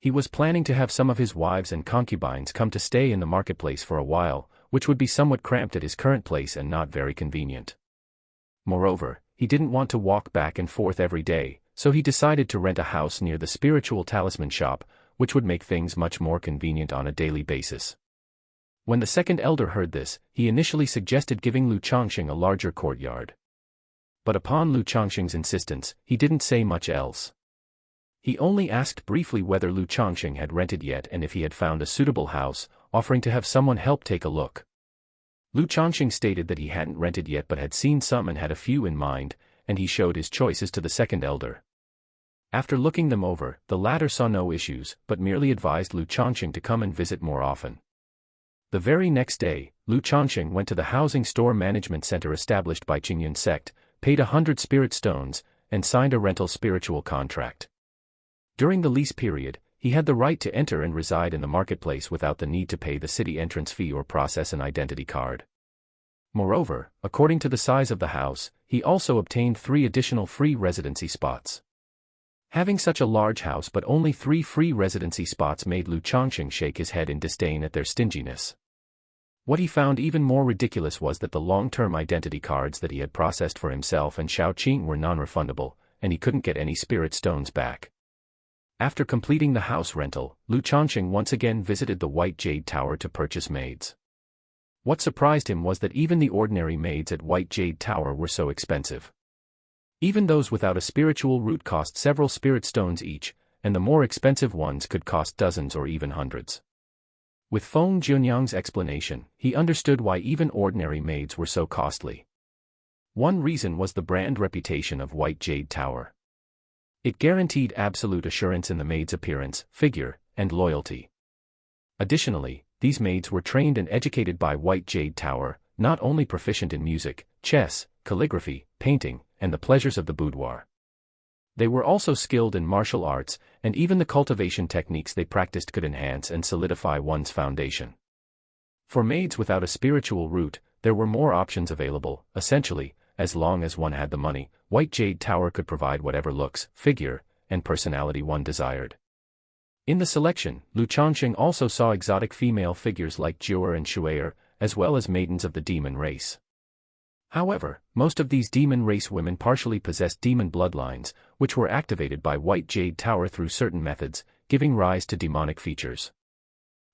He was planning to have some of his wives and concubines come to stay in the marketplace for a while, which would be somewhat cramped at his current place and not very convenient. Moreover, he didn't want to walk back and forth every day, so he decided to rent a house near the spiritual talisman shop, which would make things much more convenient on a daily basis. When the second elder heard this, he initially suggested giving Lu Changsheng a larger courtyard. But upon Lu Changsheng's insistence, he didn't say much else. He only asked briefly whether Lu Changsheng had rented yet and if he had found a suitable house, offering to have someone help take a look. Lu Changsheng stated that he hadn't rented yet but had seen some and had a few in mind, and he showed his choices to the second elder. After looking them over, the latter saw no issues, but merely advised Lu Changsheng to come and visit more often. The very next day, Lu Changsheng went to the housing store management center established by Qingyun sect, paid 100 spirit stones, and signed a rental spiritual contract. During the lease period, he had the right to enter and reside in the marketplace without the need to pay the city entrance fee or process an identity card. Moreover, according to the size of the house, he also obtained 3 additional free residency spots. Having such a large house but only 3 free residency spots made Lu Changsheng shake his head in disdain at their stinginess. What he found even more ridiculous was that the long-term identity cards that he had processed for himself and Xiaoqing were non-refundable, and he couldn't get any spirit stones back. After completing the house rental, Lu Changsheng once again visited the White Jade Tower to purchase maids. What surprised him was that even the ordinary maids at White Jade Tower were so expensive. Even those without a spiritual root cost several spirit stones each, and the more expensive ones could cost dozens or even hundreds. With Feng Jianyang's explanation, he understood why even ordinary maids were so costly. One reason was the brand reputation of White Jade Tower. It guaranteed absolute assurance in the maid's appearance, figure, and loyalty. Additionally, these maids were trained and educated by White Jade Tower, not only proficient in music, chess, calligraphy, painting, and the pleasures of the boudoir. They were also skilled in martial arts, and even the cultivation techniques they practiced could enhance and solidify one's foundation. For maids without a spiritual root, there were more options available. Essentially, as long as one had the money, White Jade Tower could provide whatever looks, figure, and personality one desired. In the selection, Lu Changsheng also saw exotic female figures like Jiu'er and Shu'er, as well as maidens of the demon race. However, most of these demon race women partially possessed demon bloodlines, which were activated by White Jade Tower through certain methods, giving rise to demonic features.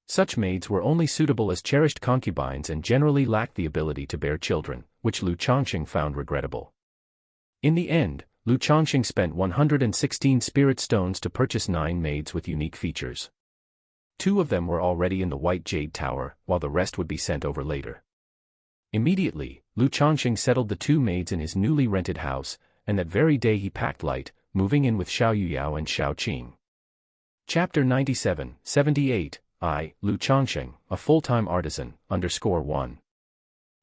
Such maids were only suitable as cherished concubines and generally lacked the ability to bear children, which Lu Changsheng found regrettable. In the end, Lu Changsheng spent 116 spirit stones to purchase 9 maids with unique features. 2 of them were already in the White Jade Tower, while the rest would be sent over later. Immediately, Lu Changsheng settled the 2 maids in his newly rented house, and that very day he packed light, moving in with Xiao Yuyao and Xiaoqing. Chapter 97, 78, Lu Changsheng, a full-time artisan, _1.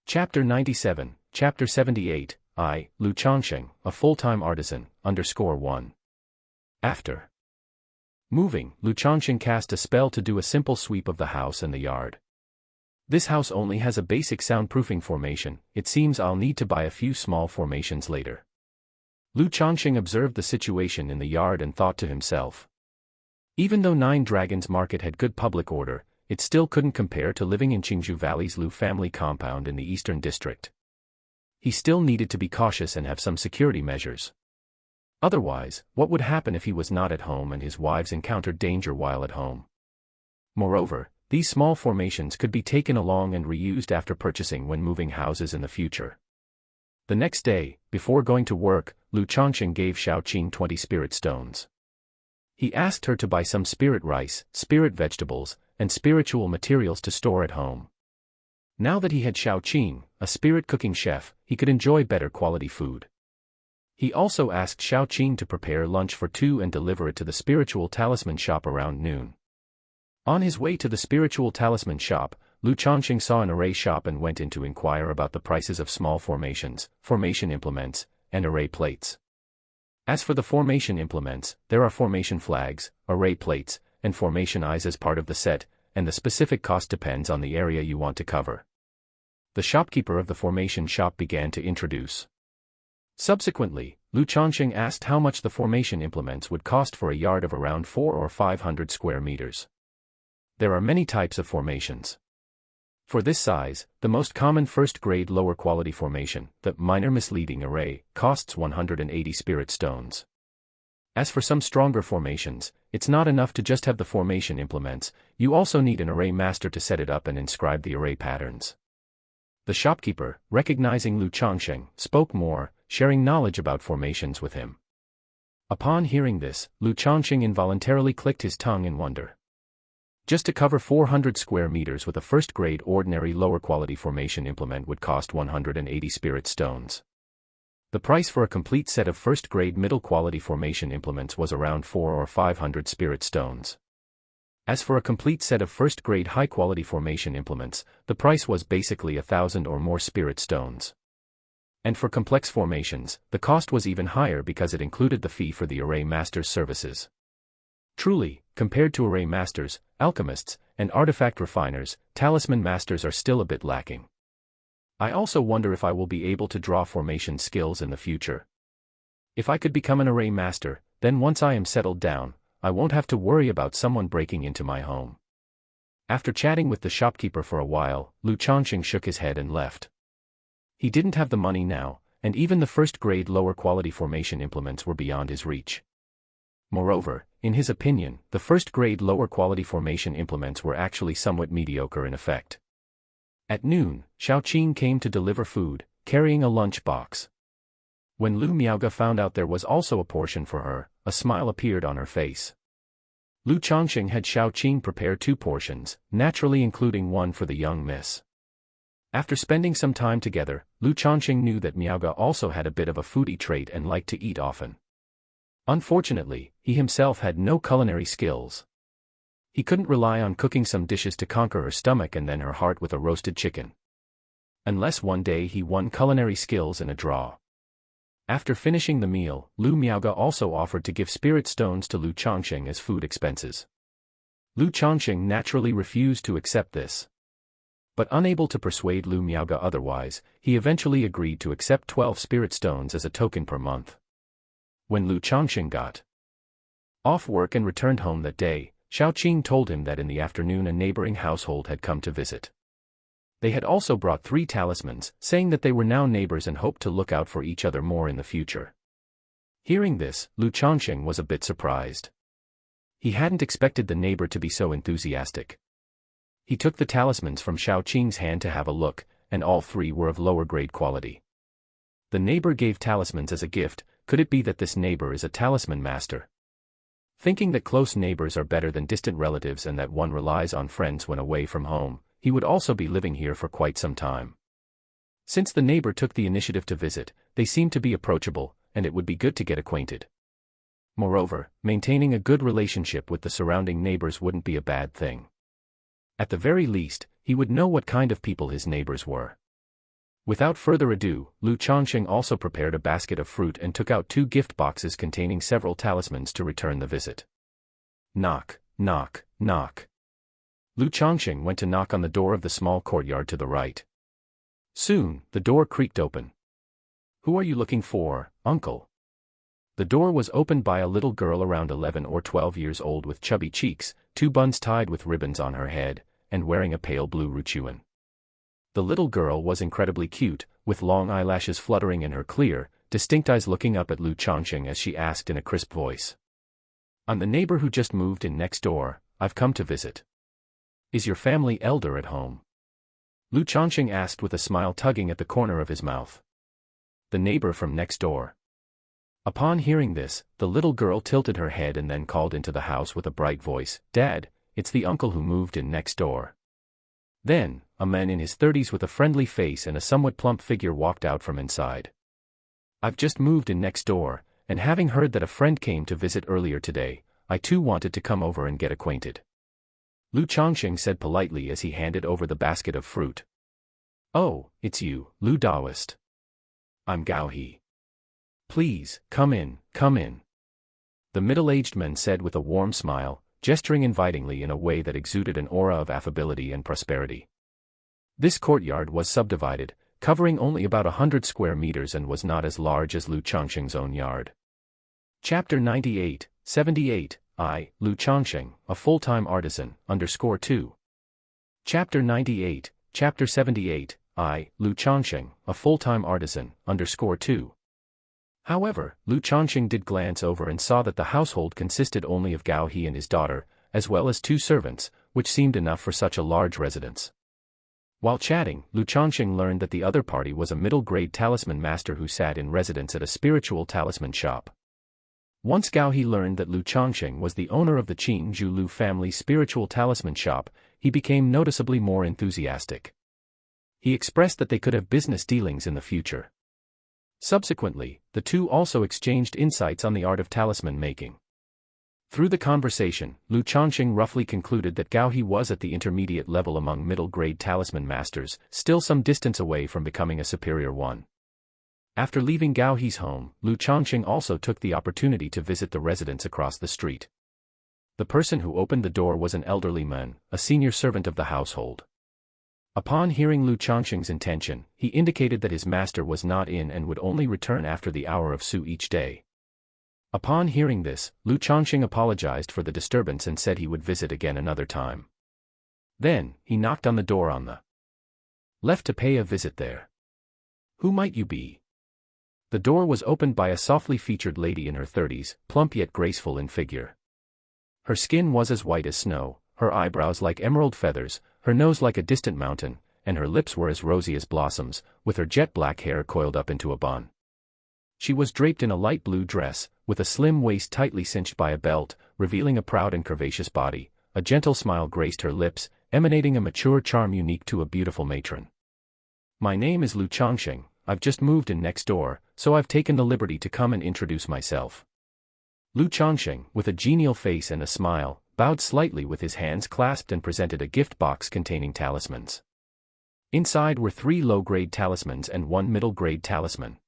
Chapter 97, Chapter 78, Lu Changsheng, a full-time artisan, _1. After moving, Lu Changsheng cast a spell to do a simple sweep of the house and the yard. This house only has a basic soundproofing formation, it seems I'll need to buy a few small formations later. Lu Changsheng observed the situation in the yard and thought to himself. Even though Nine Dragons Market had good public order, it still couldn't compare to living in Qingzhou Valley's Lu family compound in the Eastern District. He still needed to be cautious and have some security measures. Otherwise, what would happen if he was not at home and his wives encountered danger while at home? Moreover, these small formations could be taken along and reused after purchasing when moving houses in the future. The next day, before going to work, Lu Changsheng gave Xiaoqing 20 spirit stones. He asked her to buy some spirit rice, spirit vegetables, and spiritual materials to store at home. Now that he had Xiaoqing, a spirit cooking chef, he could enjoy better quality food. He also asked Xiaoqing to prepare lunch for two and deliver it to the spiritual talisman shop around noon. On his way to the spiritual talisman shop, Lu Changsheng saw an array shop and went in to inquire about the prices of small formations, formation implements, and array plates. As for the formation implements, there are formation flags, array plates, and formation eyes as part of the set, and the specific cost depends on the area you want to cover. The shopkeeper of the formation shop began to introduce. Subsequently, Lu Changsheng asked how much the formation implements would cost for a yard of around 400 or 500 square meters. There are many types of formations. For this size, the most common first-grade lower-quality formation, the minor misleading array, costs 180 spirit stones. As for some stronger formations, it's not enough to just have the formation implements, you also need an array master to set it up and inscribe the array patterns. The shopkeeper, recognizing Lu Changsheng, spoke more, sharing knowledge about formations with him. Upon hearing this, Lu Changsheng involuntarily clicked his tongue in wonder. Just to cover 400 square meters with a first-grade ordinary lower-quality formation implement would cost 180 spirit stones. The price for a complete set of first-grade middle-quality formation implements was around 400 or 500 spirit stones. As for a complete set of first-grade high-quality formation implements, the price was basically 1,000 or more spirit stones. And for complex formations, the cost was even higher because it included the fee for the array master's services. Truly, compared to array masters, alchemists, and artifact refiners, talisman masters are still a bit lacking. I also wonder if I will be able to draw formation skills in the future. If I could become an array master, then once I am settled down, I won't have to worry about someone breaking into my home. After chatting with the shopkeeper for a while, Lu Changsheng shook his head and left. He didn't have the money now, and even the first-grade lower-quality formation implements were beyond his reach. Moreover, in his opinion, the first-grade lower-quality formation implements were actually somewhat mediocre in effect. At noon, Xiaoqing came to deliver food, carrying a lunch box. When Lu Miaoge found out there was also a portion for her, a smile appeared on her face. Lu Changsheng had Xiaoqing prepare 2 portions, naturally including one for the young miss. After spending some time together, Lu Changsheng knew that Miaoge also had a bit of a foodie trait and liked to eat often. Unfortunately, he himself had no culinary skills. He couldn't rely on cooking some dishes to conquer her stomach and then her heart with a roasted chicken. Unless one day he won culinary skills in a draw. After finishing the meal, Lu Miaoge also offered to give spirit stones to Lu Changsheng as food expenses. Lu Changsheng naturally refused to accept this. But unable to persuade Lu Miaoge otherwise, he eventually agreed to accept 12 spirit stones as a token per month. When Lu Changsheng got off work and returned home that day, Xiaoqing told him that in the afternoon a neighboring household had come to visit. They had also brought 3 talismans, saying that they were now neighbors and hoped to look out for each other more in the future. Hearing this, Lu Changsheng was a bit surprised. He hadn't expected the neighbor to be so enthusiastic. He took the talismans from Xiaoqing's hand to have a look, and all 3 were of lower-grade quality. The neighbor gave talismans as a gift. Could it be that this neighbor is a talisman master? Thinking that close neighbors are better than distant relatives and that one relies on friends when away from home, he would also be living here for quite some time. Since the neighbor took the initiative to visit, they seemed to be approachable, and it would be good to get acquainted. Moreover, maintaining a good relationship with the surrounding neighbors wouldn't be a bad thing. At the very least, he would know what kind of people his neighbors were. Without further ado, Lu Changsheng also prepared a basket of fruit and took out 2 gift boxes containing several talismans to return the visit. Knock, knock, knock. Lu Changsheng went to knock on the door of the small courtyard to the right. Soon, the door creaked open. "Who are you looking for, uncle?" The door was opened by a little girl around 11 or 12 years old with chubby cheeks, 2 buns tied with ribbons on her head, and wearing a pale blue ruchuan. The little girl was incredibly cute, with long eyelashes fluttering in her clear, distinct eyes looking up at Lu Changsheng as she asked in a crisp voice. "I'm the neighbor who just moved in next door. I've come to visit. Is your family elder at home?" Lu Changsheng asked with a smile tugging at the corner of his mouth. The neighbor from next door. Upon hearing this, the little girl tilted her head and then called into the house with a bright voice, "Dad, it's the uncle who moved in next door." Then, a man in his 30s with a friendly face and a somewhat plump figure walked out from inside. "I've just moved in next door, and having heard that a friend came to visit earlier today, I too wanted to come over and get acquainted," Lu Changsheng said politely as he handed over the basket of fruit. "Oh, it's you, Lu Daoist. I'm Gao He. Please, come in, come in," the middle-aged man said with a warm smile, gesturing invitingly in a way that exuded an aura of affability and prosperity. This courtyard was subdivided, covering only about 100 square meters and was not as large as Lu Changsheng's own yard. Chapter 98, 78, I, Lu Changsheng, a full-time artisan, _2. Chapter 98, Chapter 78, I, Lu Changsheng, a full-time artisan, _2. However, Lu Changsheng did glance over and saw that the household consisted only of Gao He and his daughter, as well as 2 servants, which seemed enough for such a large residence. While chatting, Lu Changsheng learned that the other party was a middle-grade talisman master who sat in residence at a spiritual talisman shop. Once Gao He learned that Lu Changsheng was the owner of the Qin Zhu Lu family spiritual talisman shop, he became noticeably more enthusiastic. He expressed that they could have business dealings in the future. Subsequently, the two also exchanged insights on the art of talisman making. Through the conversation, Lu Changsheng roughly concluded that Gao He was at the intermediate level among middle-grade talisman masters, still some distance away from becoming a superior one. After leaving Gao He's home, Lu Changsheng also took the opportunity to visit the residence across the street. The person who opened the door was an elderly man, a senior servant of the household. Upon hearing Lu Changsheng's intention, he indicated that his master was not in and would only return after the hour of Su each day. Upon hearing this, Lu Changsheng apologized for the disturbance and said he would visit again another time. Then, he knocked on the door on the left to pay a visit there. "Who might you be?" The door was opened by a softly featured lady in her 30s, plump yet graceful in figure. Her skin was as white as snow, her eyebrows like emerald feathers, her nose like a distant mountain, and her lips were as rosy as blossoms, with her jet-black hair coiled up into a bun. She was draped in a light blue dress, with a slim waist tightly cinched by a belt, revealing a proud and curvaceous body. A gentle smile graced her lips, emanating a mature charm unique to a beautiful matron. "My name is Lu Changsheng. I've just moved in next door, so I've taken the liberty to come and introduce myself." Lu Changsheng, with a genial face and a smile, bowed slightly with his hands clasped and presented a gift box containing talismans. Inside were 3 low-grade talismans and 1 middle-grade talisman.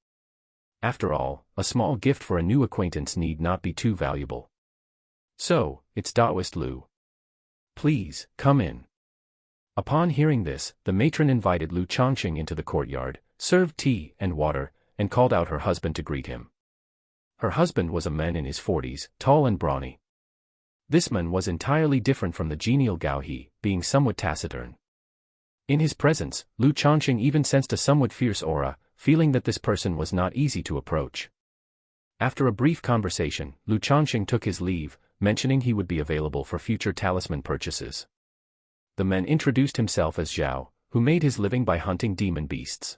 After all, a small gift for a new acquaintance need not be too valuable. "So, it's Daoist Lu. Please, come in." Upon hearing this, the matron invited Lu Changsheng into the courtyard, served tea and water, and called out her husband to greet him. Her husband was a man in his 40s, tall and brawny. This man was entirely different from the genial Gao He, being somewhat taciturn. In his presence, Lu Changsheng even sensed a somewhat fierce aura, feeling that this person was not easy to approach. After a brief conversation, Lu Changsheng took his leave, mentioning he would be available for future talisman purchases. The man introduced himself as Zhao, who made his living by hunting demon beasts.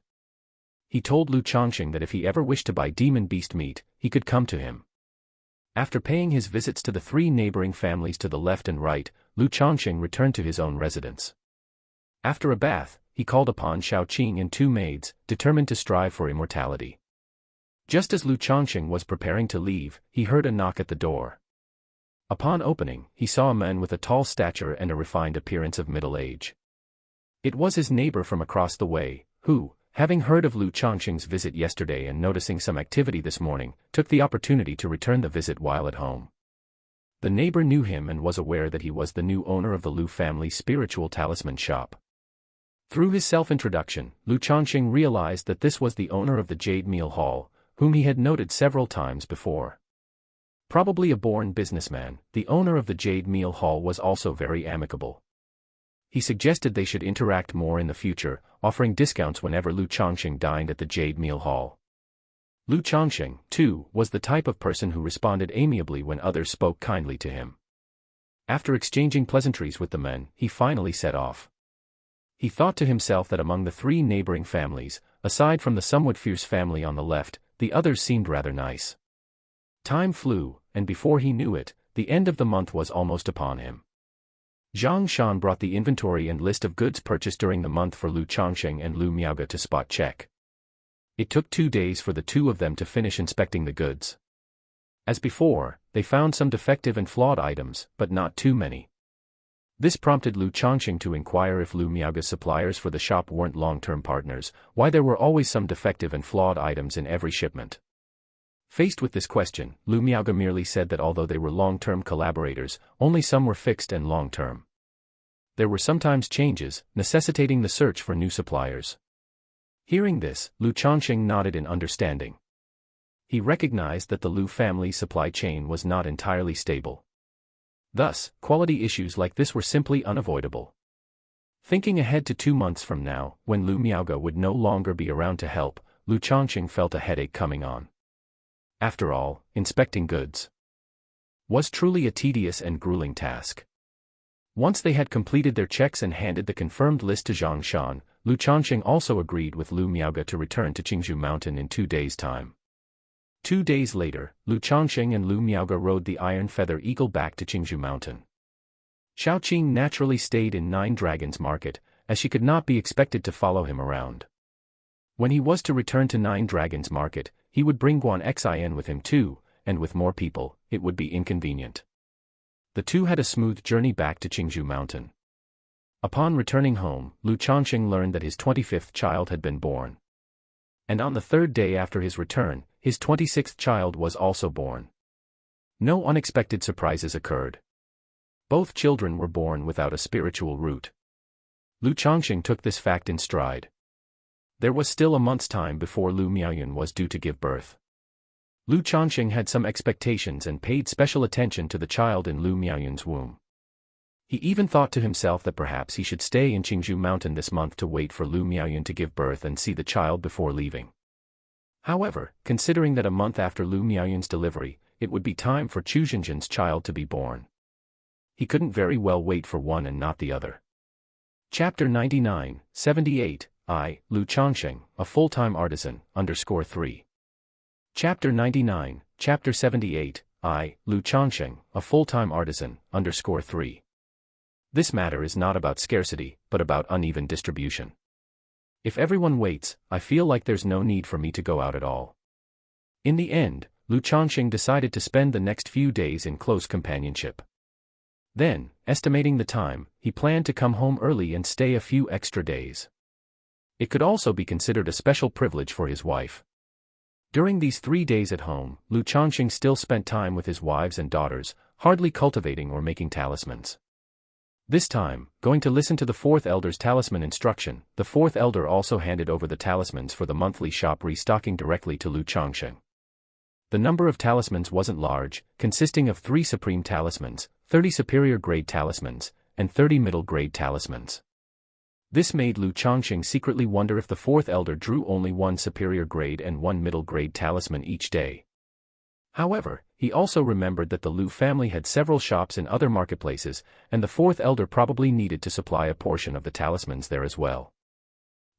He told Lu Changsheng that if he ever wished to buy demon beast meat, he could come to him. After paying his visits to the 3 neighboring families to the left and right, Lu Changsheng returned to his own residence. After a bath, he called upon Shaoqing and 2 maids, determined to strive for immortality. Just as Lu Changsheng was preparing to leave, he heard a knock at the door. Upon opening, he saw a man with a tall stature and a refined appearance of middle age. It was his neighbor from across the way, who, having heard of Lu Changsheng's visit yesterday and noticing some activity this morning, took the opportunity to return the visit while at home. The neighbor knew him and was aware that he was the new owner of the Lu family spiritual talisman shop. Through his self-introduction, Lu Changsheng realized that this was the owner of the Jade Meal Hall, whom he had noted several times before. Probably a born businessman, the owner of the Jade Meal Hall was also very amicable. He suggested they should interact more in the future, offering discounts whenever Lu Changsheng dined at the Jade Meal Hall. Lu Changsheng, too, was the type of person who responded amiably when others spoke kindly to him. After exchanging pleasantries with the men, he finally set off. He thought to himself that among the three neighboring families, aside from the somewhat fierce family on the left, the others seemed rather nice. Time flew, and before he knew it, the end of the month was almost upon him. Zhang Shan brought the inventory and list of goods purchased during the month for Lu Changsheng and Lu Miaoge to spot check. It took 2 days for the two of them to finish inspecting the goods. As before, they found some defective and flawed items, but not too many. This prompted Lu Changsheng to inquire if Lu Miaoge's suppliers for the shop weren't long-term partners, why there were always some defective and flawed items in every shipment. Faced with this question, Lu Miaoge merely said that although they were long-term collaborators, only some were fixed and long-term. There were sometimes changes, necessitating the search for new suppliers. Hearing this, Lu Changsheng nodded in understanding. He recognized that the Lu family supply chain was not entirely stable. Thus, quality issues like this were simply unavoidable. Thinking ahead to 2 months from now, when Lu Miaoge would no longer be around to help, Lu Changsheng felt a headache coming on. After all, inspecting goods was truly a tedious and grueling task. Once they had completed their checks and handed the confirmed list to Zhang Shan, Lu Changsheng also agreed with Lu Miaoge to return to Qingzhou Mountain in 2 days' time. 2 days later, Lu Changsheng and Lu Miaoge rode the Iron Feather Eagle back to Qingzhou Mountain. Xiaoqing naturally stayed in Nine Dragons Market, as she could not be expected to follow him around. When he was to return to Nine Dragons Market, he would bring Guan Xin with him too, and with more people, it would be inconvenient. The two had a smooth journey back to Qingzhou Mountain. Upon returning home, Lu Changsheng learned that his 25th child had been born. And on the 3rd day after his return, his 26th child was also born. No unexpected surprises occurred. Both children were born without a spiritual root. Lu Changsheng took this fact in stride. There was still a month's time before Lu Miaoyun was due to give birth. Lu Changsheng had some expectations and paid special attention to the child in Lu Miaoyun's womb. He even thought to himself that perhaps he should stay in Qingzhou Mountain this month to wait for Lu Miaoyun to give birth and see the child before leaving. However, considering that a month after Lu Miaoyun's delivery, it would be time for Chu Zhenjian's child to be born, he couldn't very well wait for one and not the other. Chapter 99, 78, Lu Changsheng, a full-time artisan, _3. Chapter 99, Chapter 78, Lu Changsheng, a full-time artisan, _3. This matter is not about scarcity, but about uneven distribution. If everyone waits, I feel like there's no need for me to go out at all. In the end, Lu Changsheng decided to spend the next few days in close companionship. Then, estimating the time, he planned to come home early and stay a few extra days. It could also be considered a special privilege for his wife. During these 3 days at home, Lu Changsheng still spent time with his wives and daughters, hardly cultivating or making talismans. This time, going to listen to the 4th Elder's talisman instruction, the 4th Elder also handed over the talismans for the monthly shop restocking directly to Lu Changsheng. The number of talismans wasn't large, consisting of 3 supreme talismans, 30 superior grade talismans, and 30 middle grade talismans. This made Lu Changsheng secretly wonder if the 4th Elder drew only 1 superior grade and 1 middle grade talisman each day. However, he also remembered that the Lu family had several shops in other marketplaces, and the 4th Elder probably needed to supply a portion of the talismans there as well.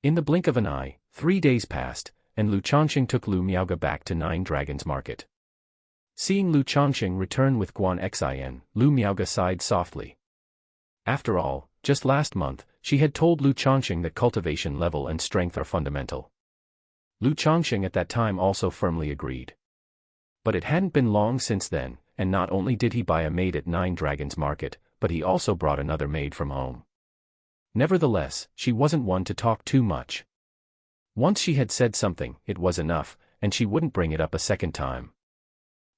In the blink of an eye, 3 days passed, and Lu Changsheng took Lu Miaoge back to Nine Dragons Market. Seeing Lu Changsheng return with Guan Xin, Lu Miaoge sighed softly. After all, just last month, she had told Lu Changsheng that cultivation level and strength are fundamental. Lu Changsheng at that time also firmly agreed. But it hadn't been long since then, and not only did he buy a maid at Nine Dragons Market, but he also brought another maid from home. Nevertheless, she wasn't one to talk too much. Once she had said something, it was enough, and she wouldn't bring it up a second time.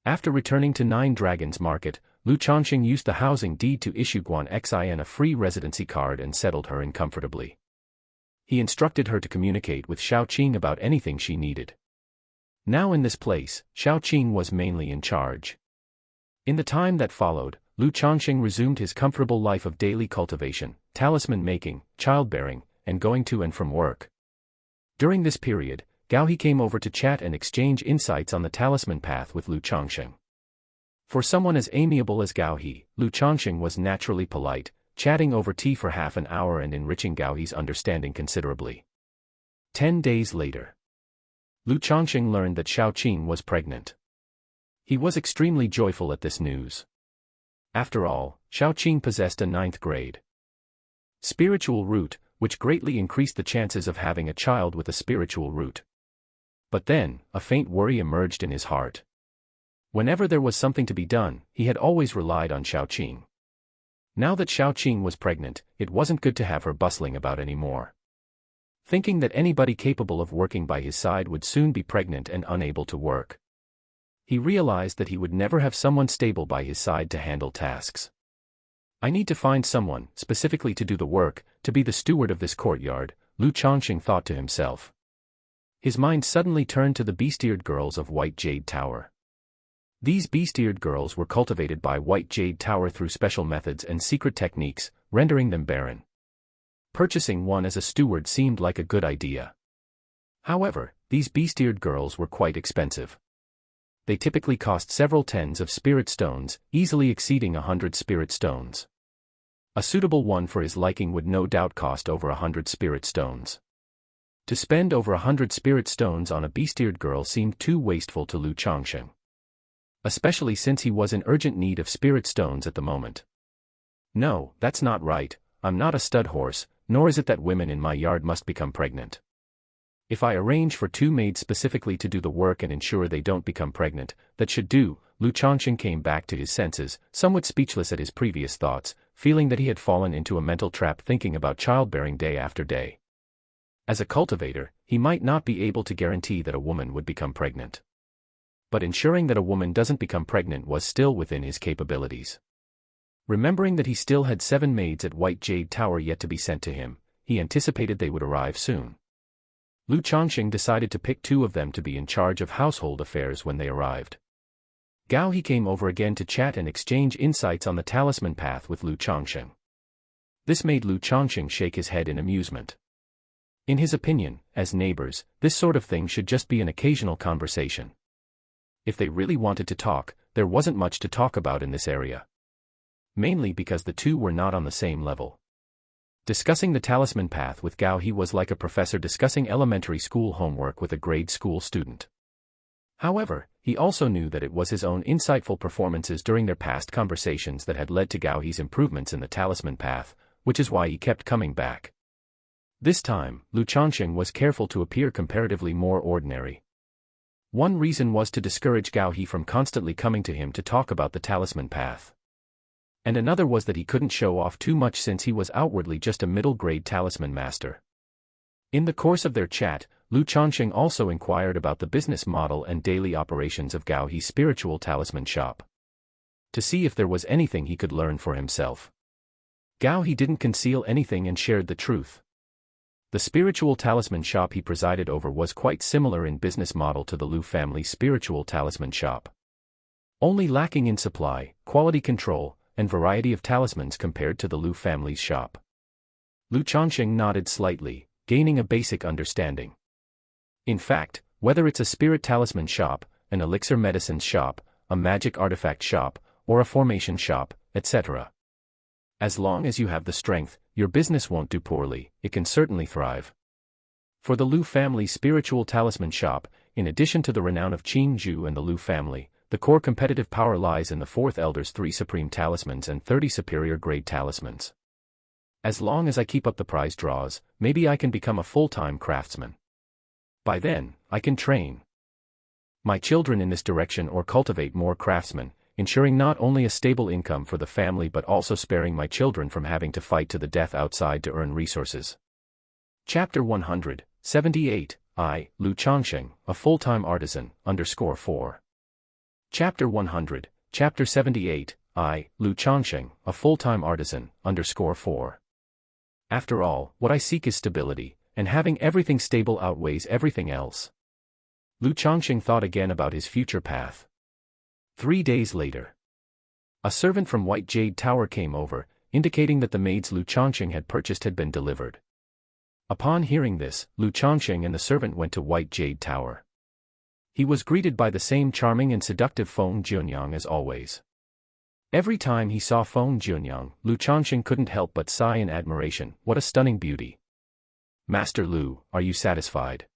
After returning to Nine Dragons Market, Lu Changsheng used the housing deed to issue Guan Xin a free residency card and settled her in comfortably. He instructed her to communicate with Xiaoqing about anything she needed. Now in this place, Changsheng was mainly in charge. In the time that followed, Changsheng resumed his comfortable life of daily cultivation, talisman making, childbearing, and going to and from work. During this period, Gao He came over to chat and exchange insights on the talisman path with Changsheng. For someone as amiable as Gao He, Changsheng was naturally polite, chatting over tea for half an hour and enriching Gao He's understanding considerably. 10 days later, Changsheng learned that Changsheng was pregnant. He was extremely joyful at this news. After all, Changsheng possessed a 9th grade spiritual root, which greatly increased the chances of having a child with a spiritual root. But then, a faint worry emerged in his heart. Whenever there was something to be done, he had always relied on Changsheng. Now that Changsheng was pregnant, it wasn't good to have her bustling about anymore. Thinking that anybody capable of working by his side would soon be pregnant and unable to work, he realized that he would never have someone stable by his side to handle tasks. I need to find someone, specifically to do the work, to be the steward of this courtyard, Changsheng thought to himself. His mind suddenly turned to the beast-eared girls of White Jade Tower. These beast-eared girls were cultivated by White Jade Tower through special methods and secret techniques, rendering them barren. Purchasing one as a steward seemed like a good idea. However, these beast-eared girls were quite expensive. They typically cost several tens of spirit stones, easily exceeding 100 spirit stones. A suitable one for his liking would no doubt cost over 100 spirit stones. To spend over 100 spirit stones on a beast-eared girl seemed too wasteful to Changsheng. Especially since he was in urgent need of spirit stones at the moment. No, that's not right, I'm not a stud horse, nor is it that women in my yard must become pregnant. If I arrange for 2 maids specifically to do the work and ensure they don't become pregnant, that should do. Changsheng came back to his senses, somewhat speechless at his previous thoughts, feeling that he had fallen into a mental trap thinking about childbearing day after day. As a cultivator, he might not be able to guarantee that a woman would become pregnant. But ensuring that a woman doesn't become pregnant was still within his capabilities. Remembering that he still had 7 maids at White Jade Tower yet to be sent to him, he anticipated they would arrive soon. Changsheng decided to pick 2 of them to be in charge of household affairs when they arrived. Gao He came over again to chat and exchange insights on the talisman path with Changsheng. This made Changsheng shake his head in amusement. In his opinion, as neighbors, this sort of thing should just be an occasional conversation. If they really wanted to talk, there wasn't much to talk about in this area. Mainly because the 2 were not on the same level. Discussing the talisman path with Gao He was like a professor discussing elementary school homework with a grade school student. However, he also knew that it was his own insightful performances during their past conversations that had led to Gao He's improvements in the talisman path, which is why he kept coming back. This time, Changsheng was careful to appear comparatively more ordinary. One reason was to discourage Gao He from constantly coming to him to talk about the talisman path. And another was that he couldn't show off too much since he was outwardly just a middle-grade talisman master. In the course of their chat, Changsheng also inquired about the business model and daily operations of Gao He's spiritual talisman shop. To see if there was anything he could learn for himself. Gao He didn't conceal anything and shared the truth. The spiritual talisman shop he presided over was quite similar in business model to the Lu family's spiritual talisman shop. Only lacking in supply, quality control, and variety of talismans compared to the Lu family's shop. Changsheng nodded slightly, gaining a basic understanding. In fact, whether it's a spirit talisman shop, an elixir medicines shop, a magic artifact shop, or a formation shop, etc. As long as you have the strength, your business won't do poorly, it can certainly thrive. For the Lu family's spiritual talisman shop, in addition to the renown of Qin Zhu and the Lu family, the core competitive power lies in the 4th Elder's 3 supreme talismans and 30 superior grade talismans. As long as I keep up the prize draws, maybe I can become a full-time craftsman. By then, I can train my children in this direction or cultivate more craftsmen, ensuring not only a stable income for the family but also sparing my children from having to fight to the death outside to earn resources. Chapter 178, Changsheng, a full-time artisan, _4. Chapter 100, Chapter 78, Changsheng, a full-time artisan, _4. After all, what I seek is stability, and having everything stable outweighs everything else. Lu Changsheng thought again about his future path. 3 days later, a servant from White Jade Tower came over, indicating that the maids Lu Changsheng had purchased had been delivered. Upon hearing this, Lu Changsheng and the servant went to White Jade Tower. He was greeted by the same charming and seductive Feng Junyang as always. Every time he saw Feng Junyang, Lu Changsheng couldn't help but sigh in admiration. What a stunning beauty. Master Lu, are you satisfied?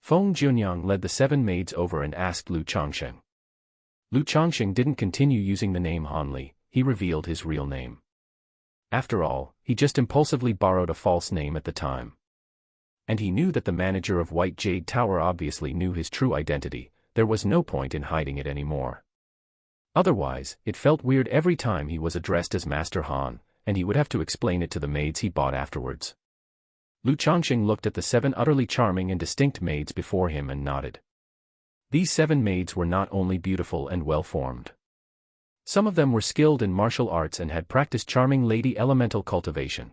Feng Junyang led the 7 maids over and asked Lu Changsheng. Lu Changsheng didn't continue using the name Hanli, he revealed his real name. After all, he just impulsively borrowed a false name at the time. And he knew that the manager of White Jade Tower obviously knew his true identity. There was no point in hiding it anymore. Otherwise, it felt weird every time he was addressed as Master Han, and he would have to explain it to the maids he bought afterwards. Lu Changsheng looked at the 7 utterly charming and distinct maids before him and nodded. These 7 maids were not only beautiful and well-formed. Some of them were skilled in martial arts and had practiced charming lady elemental cultivation.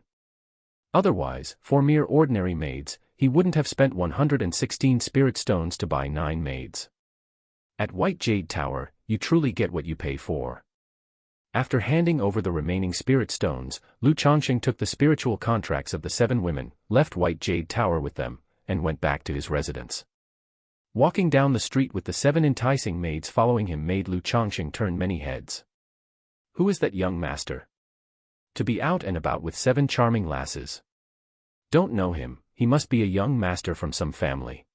Otherwise, for mere ordinary maids, he wouldn't have spent 116 spirit stones to buy 9 maids. At White Jade Tower, you truly get what you pay for. After handing over the remaining spirit stones, Lu Changsheng took the spiritual contracts of the 7 women, left White Jade Tower with them, and went back to his residence. Walking down the street with the 7 enticing maids following him made Lu Changsheng turn many heads. Who is that young master? To be out and about with 7 charming lasses. Don't know him, he must be a young master from some family.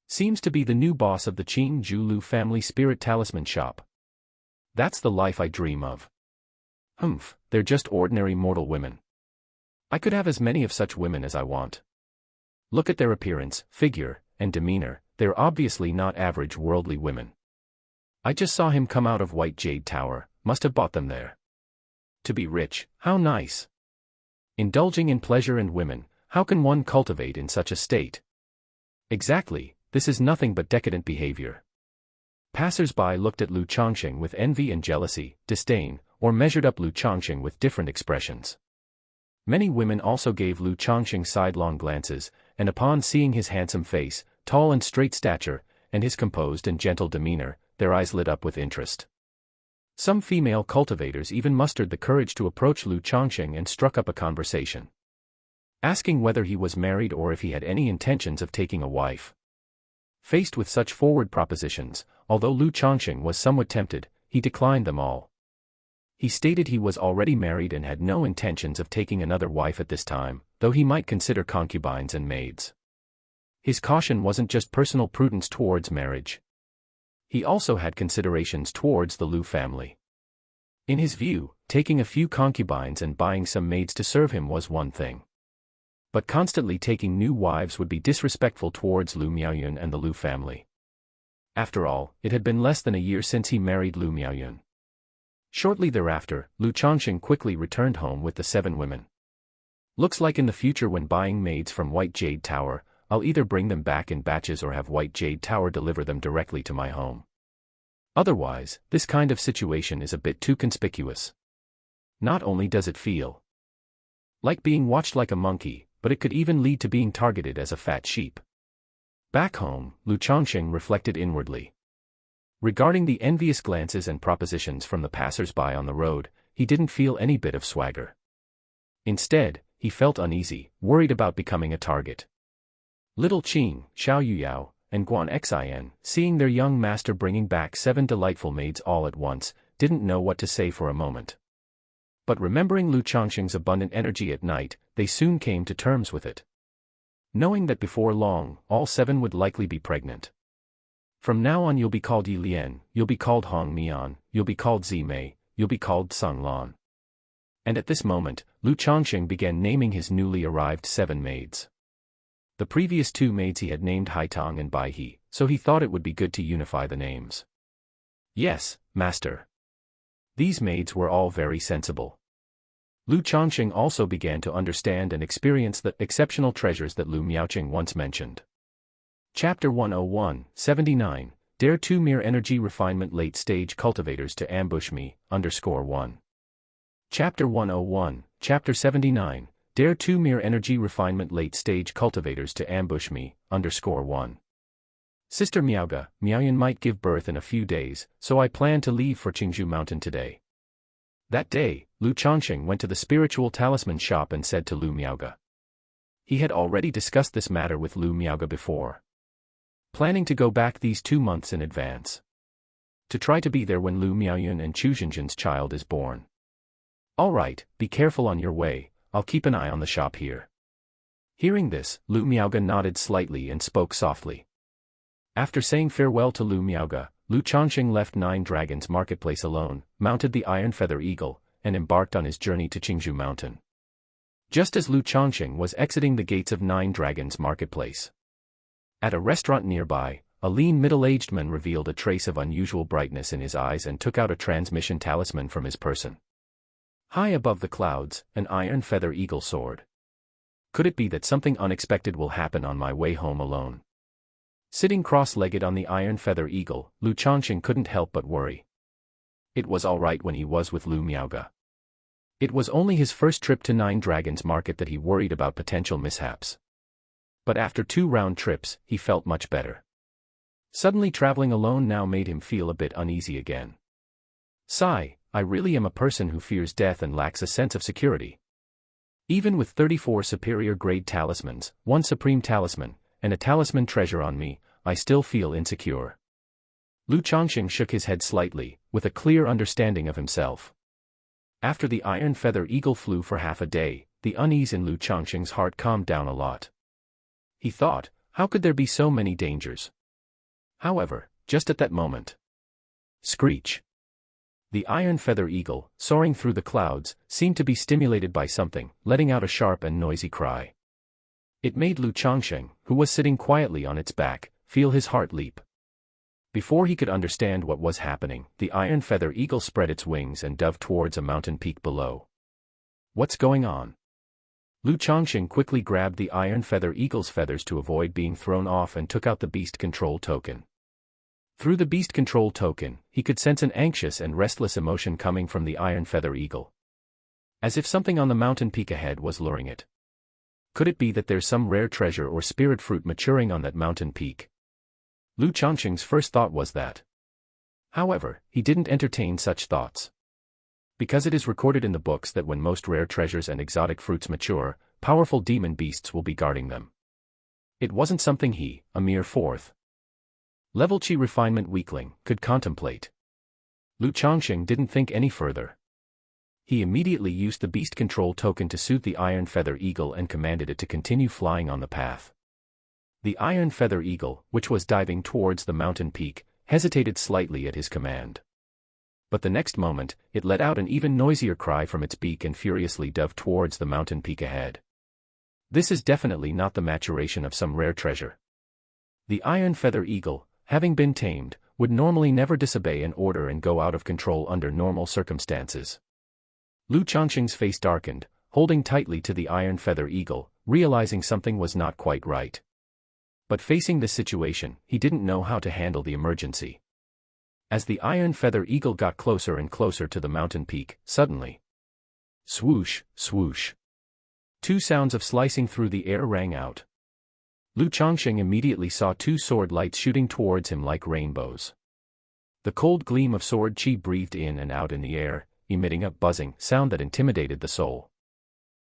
Seems to be the new boss of the Qing Ju Lu family spirit talisman shop. That's the life I dream of. Humph, they're just ordinary mortal women. I could have as many of such women as I want. Look at their appearance, figure, and demeanor, they're obviously not average worldly women. I just saw him come out of White Jade Tower, must have bought them there. To be rich, how nice. Indulging in pleasure and women, how can one cultivate in such a state? Exactly, this is nothing but decadent behavior. Passers-by looked at Lu Changsheng with envy and jealousy, disdain, or measured up Lu Changsheng with different expressions. Many women also gave Lu Changsheng sidelong glances, and upon seeing his handsome face, tall and straight stature, and his composed and gentle demeanor, their eyes lit up with interest. Some female cultivators even mustered the courage to approach Lu Changsheng and struck up a conversation, asking whether he was married or if he had any intentions of taking a wife. Faced with such forward propositions, although Lu Changsheng was somewhat tempted, he declined them all. He stated he was already married and had no intentions of taking another wife at this time, though he might consider concubines and maids. His caution wasn't just personal prudence towards marriage. He also had considerations towards the Lu family. In his view, taking a few concubines and buying some maids to serve him was one thing. But constantly taking new wives would be disrespectful towards Lu Miaoyun and the Lu family. After all, it had been less than a year since he married Lu Miaoyun. Shortly thereafter, Lu Changsheng quickly returned home with the 7 women. Looks like in the future when buying maids from White Jade Tower, I'll either bring them back in batches or have White Jade Tower deliver them directly to my home. Otherwise, this kind of situation is a bit too conspicuous. Not only does it feel like being watched like a monkey, but it could even lead to being targeted as a fat sheep. Back home, Lu Changsheng reflected inwardly. Regarding the envious glances and propositions from the passers-by on the road, he didn't feel any bit of swagger. Instead, he felt uneasy, worried about becoming a target. Little Qing, Xiao Yuyao, and Guan Xin, seeing their young master bringing back 7 delightful maids all at once, didn't know what to say for a moment. But remembering Lu Changsheng's abundant energy at night, they soon came to terms with it. Knowing that before long, all 7 would likely be pregnant. From now on you'll be called Yi Lian, you'll be called Hong Mian, you'll be called Zi Mei, you'll be called Sung Lan. And at this moment, Lu Changsheng began naming his newly arrived 7 maids. The previous 2 maids he had named Haitang and Bai He, so he thought it would be good to unify the names. Yes, master. These maids were all very sensible. Lu Changsheng also began to understand and experience the exceptional treasures that Lu Miaoqing once mentioned. Chapter 101, 79, Dare 2 Mere Energy Refinement Late Stage Cultivators to Ambush Me, _1. Chapter 101, Chapter 79, Dare 2 Mere Energy Refinement Late Stage Cultivators to Ambush Me, _1. Sister Miaoga, Miaoyan might give birth in a few days, so I plan to leave for Qingzhou Mountain today. That day, Lu Changsheng went to the spiritual talisman shop and said to Lu Miaoga. He had already discussed this matter with Lu Miaoga before, planning to go back these 2 months in advance, to try to be there when Lu Miaoyun and Chu Zhenjin's child is born. All right, be careful on your way, I'll keep an eye on the shop here. Hearing this, Lu Miaoga nodded slightly and spoke softly. After saying farewell to Lu Miaoga, Lu Changsheng left Nine Dragons Marketplace alone, mounted the Iron Feather Eagle, and embarked on his journey to Qingzhou Mountain. Just as Lu Changsheng was exiting the gates of Nine Dragons Marketplace, at a restaurant nearby, a lean middle-aged man revealed a trace of unusual brightness in his eyes and took out a transmission talisman from his person. High above the clouds, an Iron Feather Eagle soared. Could it be that something unexpected will happen on my way home alone? Sitting cross-legged on the Iron Feather Eagle, Lu Changsheng couldn't help but worry. It was all right when he was with Lu Miaoga. It was only his first trip to Nine Dragons Market that he worried about potential mishaps. But after 2 round trips, he felt much better. Suddenly traveling alone now made him feel a bit uneasy again. Sigh, I really am a person who fears death and lacks a sense of security. Even with 34 superior grade talismans, 1 supreme talisman, and a talisman treasure on me, I still feel insecure. Lu Changsheng shook his head slightly, with a clear understanding of himself. After the Iron Feather Eagle flew for half a day, the unease in Lu Changsheng's heart calmed down a lot. He thought, how could there be so many dangers? However, just at that moment, screech! The Iron Feather Eagle, soaring through the clouds, seemed to be stimulated by something, letting out a sharp and noisy cry. It made Lu Changsheng, who was sitting quietly on its back, feel his heart leap. Before he could understand what was happening, the Iron Feather Eagle spread its wings and dove towards a mountain peak below. What's going on? Lu Changsheng quickly grabbed the Iron Feather Eagle's feathers to avoid being thrown off and took out the Beast Control token. Through the Beast Control token, he could sense an anxious and restless emotion coming from the Iron Feather Eagle, as if something on the mountain peak ahead was luring it. Could it be that there's some rare treasure or spirit fruit maturing on that mountain peak? Lu Changsheng's first thought was that. However, he didn't entertain such thoughts, because it is recorded in the books that when most rare treasures and exotic fruits mature, powerful demon beasts will be guarding them. It wasn't something he, a mere 4th level Qi refinement weakling, could contemplate. Lu Changsheng didn't think any further. He immediately used the Beast Control token to soothe the Iron Feather Eagle and commanded it to continue flying on the path. The Iron Feather Eagle, which was diving towards the mountain peak, hesitated slightly at his command. But the next moment, it let out an even noisier cry from its beak and furiously dove towards the mountain peak ahead. This is definitely not the maturation of some rare treasure. The Iron Feather Eagle, having been tamed, would normally never disobey an order and go out of control under normal circumstances. Lu Changsheng's face darkened, holding tightly to the Iron Feather Eagle, realizing something was not quite right. But facing this situation, he didn't know how to handle the emergency. As the Iron Feather Eagle got closer and closer to the mountain peak, suddenly, swoosh, swoosh, 2 sounds of slicing through the air rang out. Lu Changsheng immediately saw 2 sword lights shooting towards him like rainbows. The cold gleam of sword chi breathed in and out in the air, emitting a buzzing sound that intimidated the soul.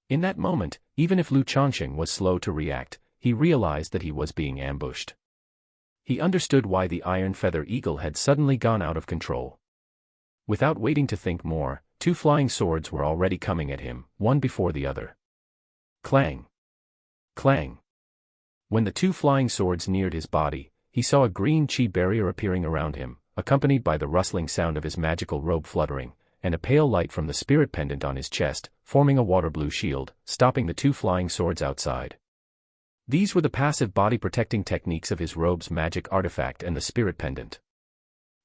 In that moment, even if Lu Changsheng was slow to react, he realized that he was being ambushed. He understood why the Iron Feather Eagle had suddenly gone out of control. Without waiting to think more, 2 flying swords were already coming at him, one before the other. Clang! Clang! When the 2 flying swords neared his body, he saw a green chi barrier appearing around him, accompanied by the rustling sound of his magical robe fluttering, and a pale light from the spirit pendant on his chest, forming a water blue shield, stopping the 2 flying swords outside. These were the passive body-protecting techniques of his robe's magic artifact and the spirit pendant.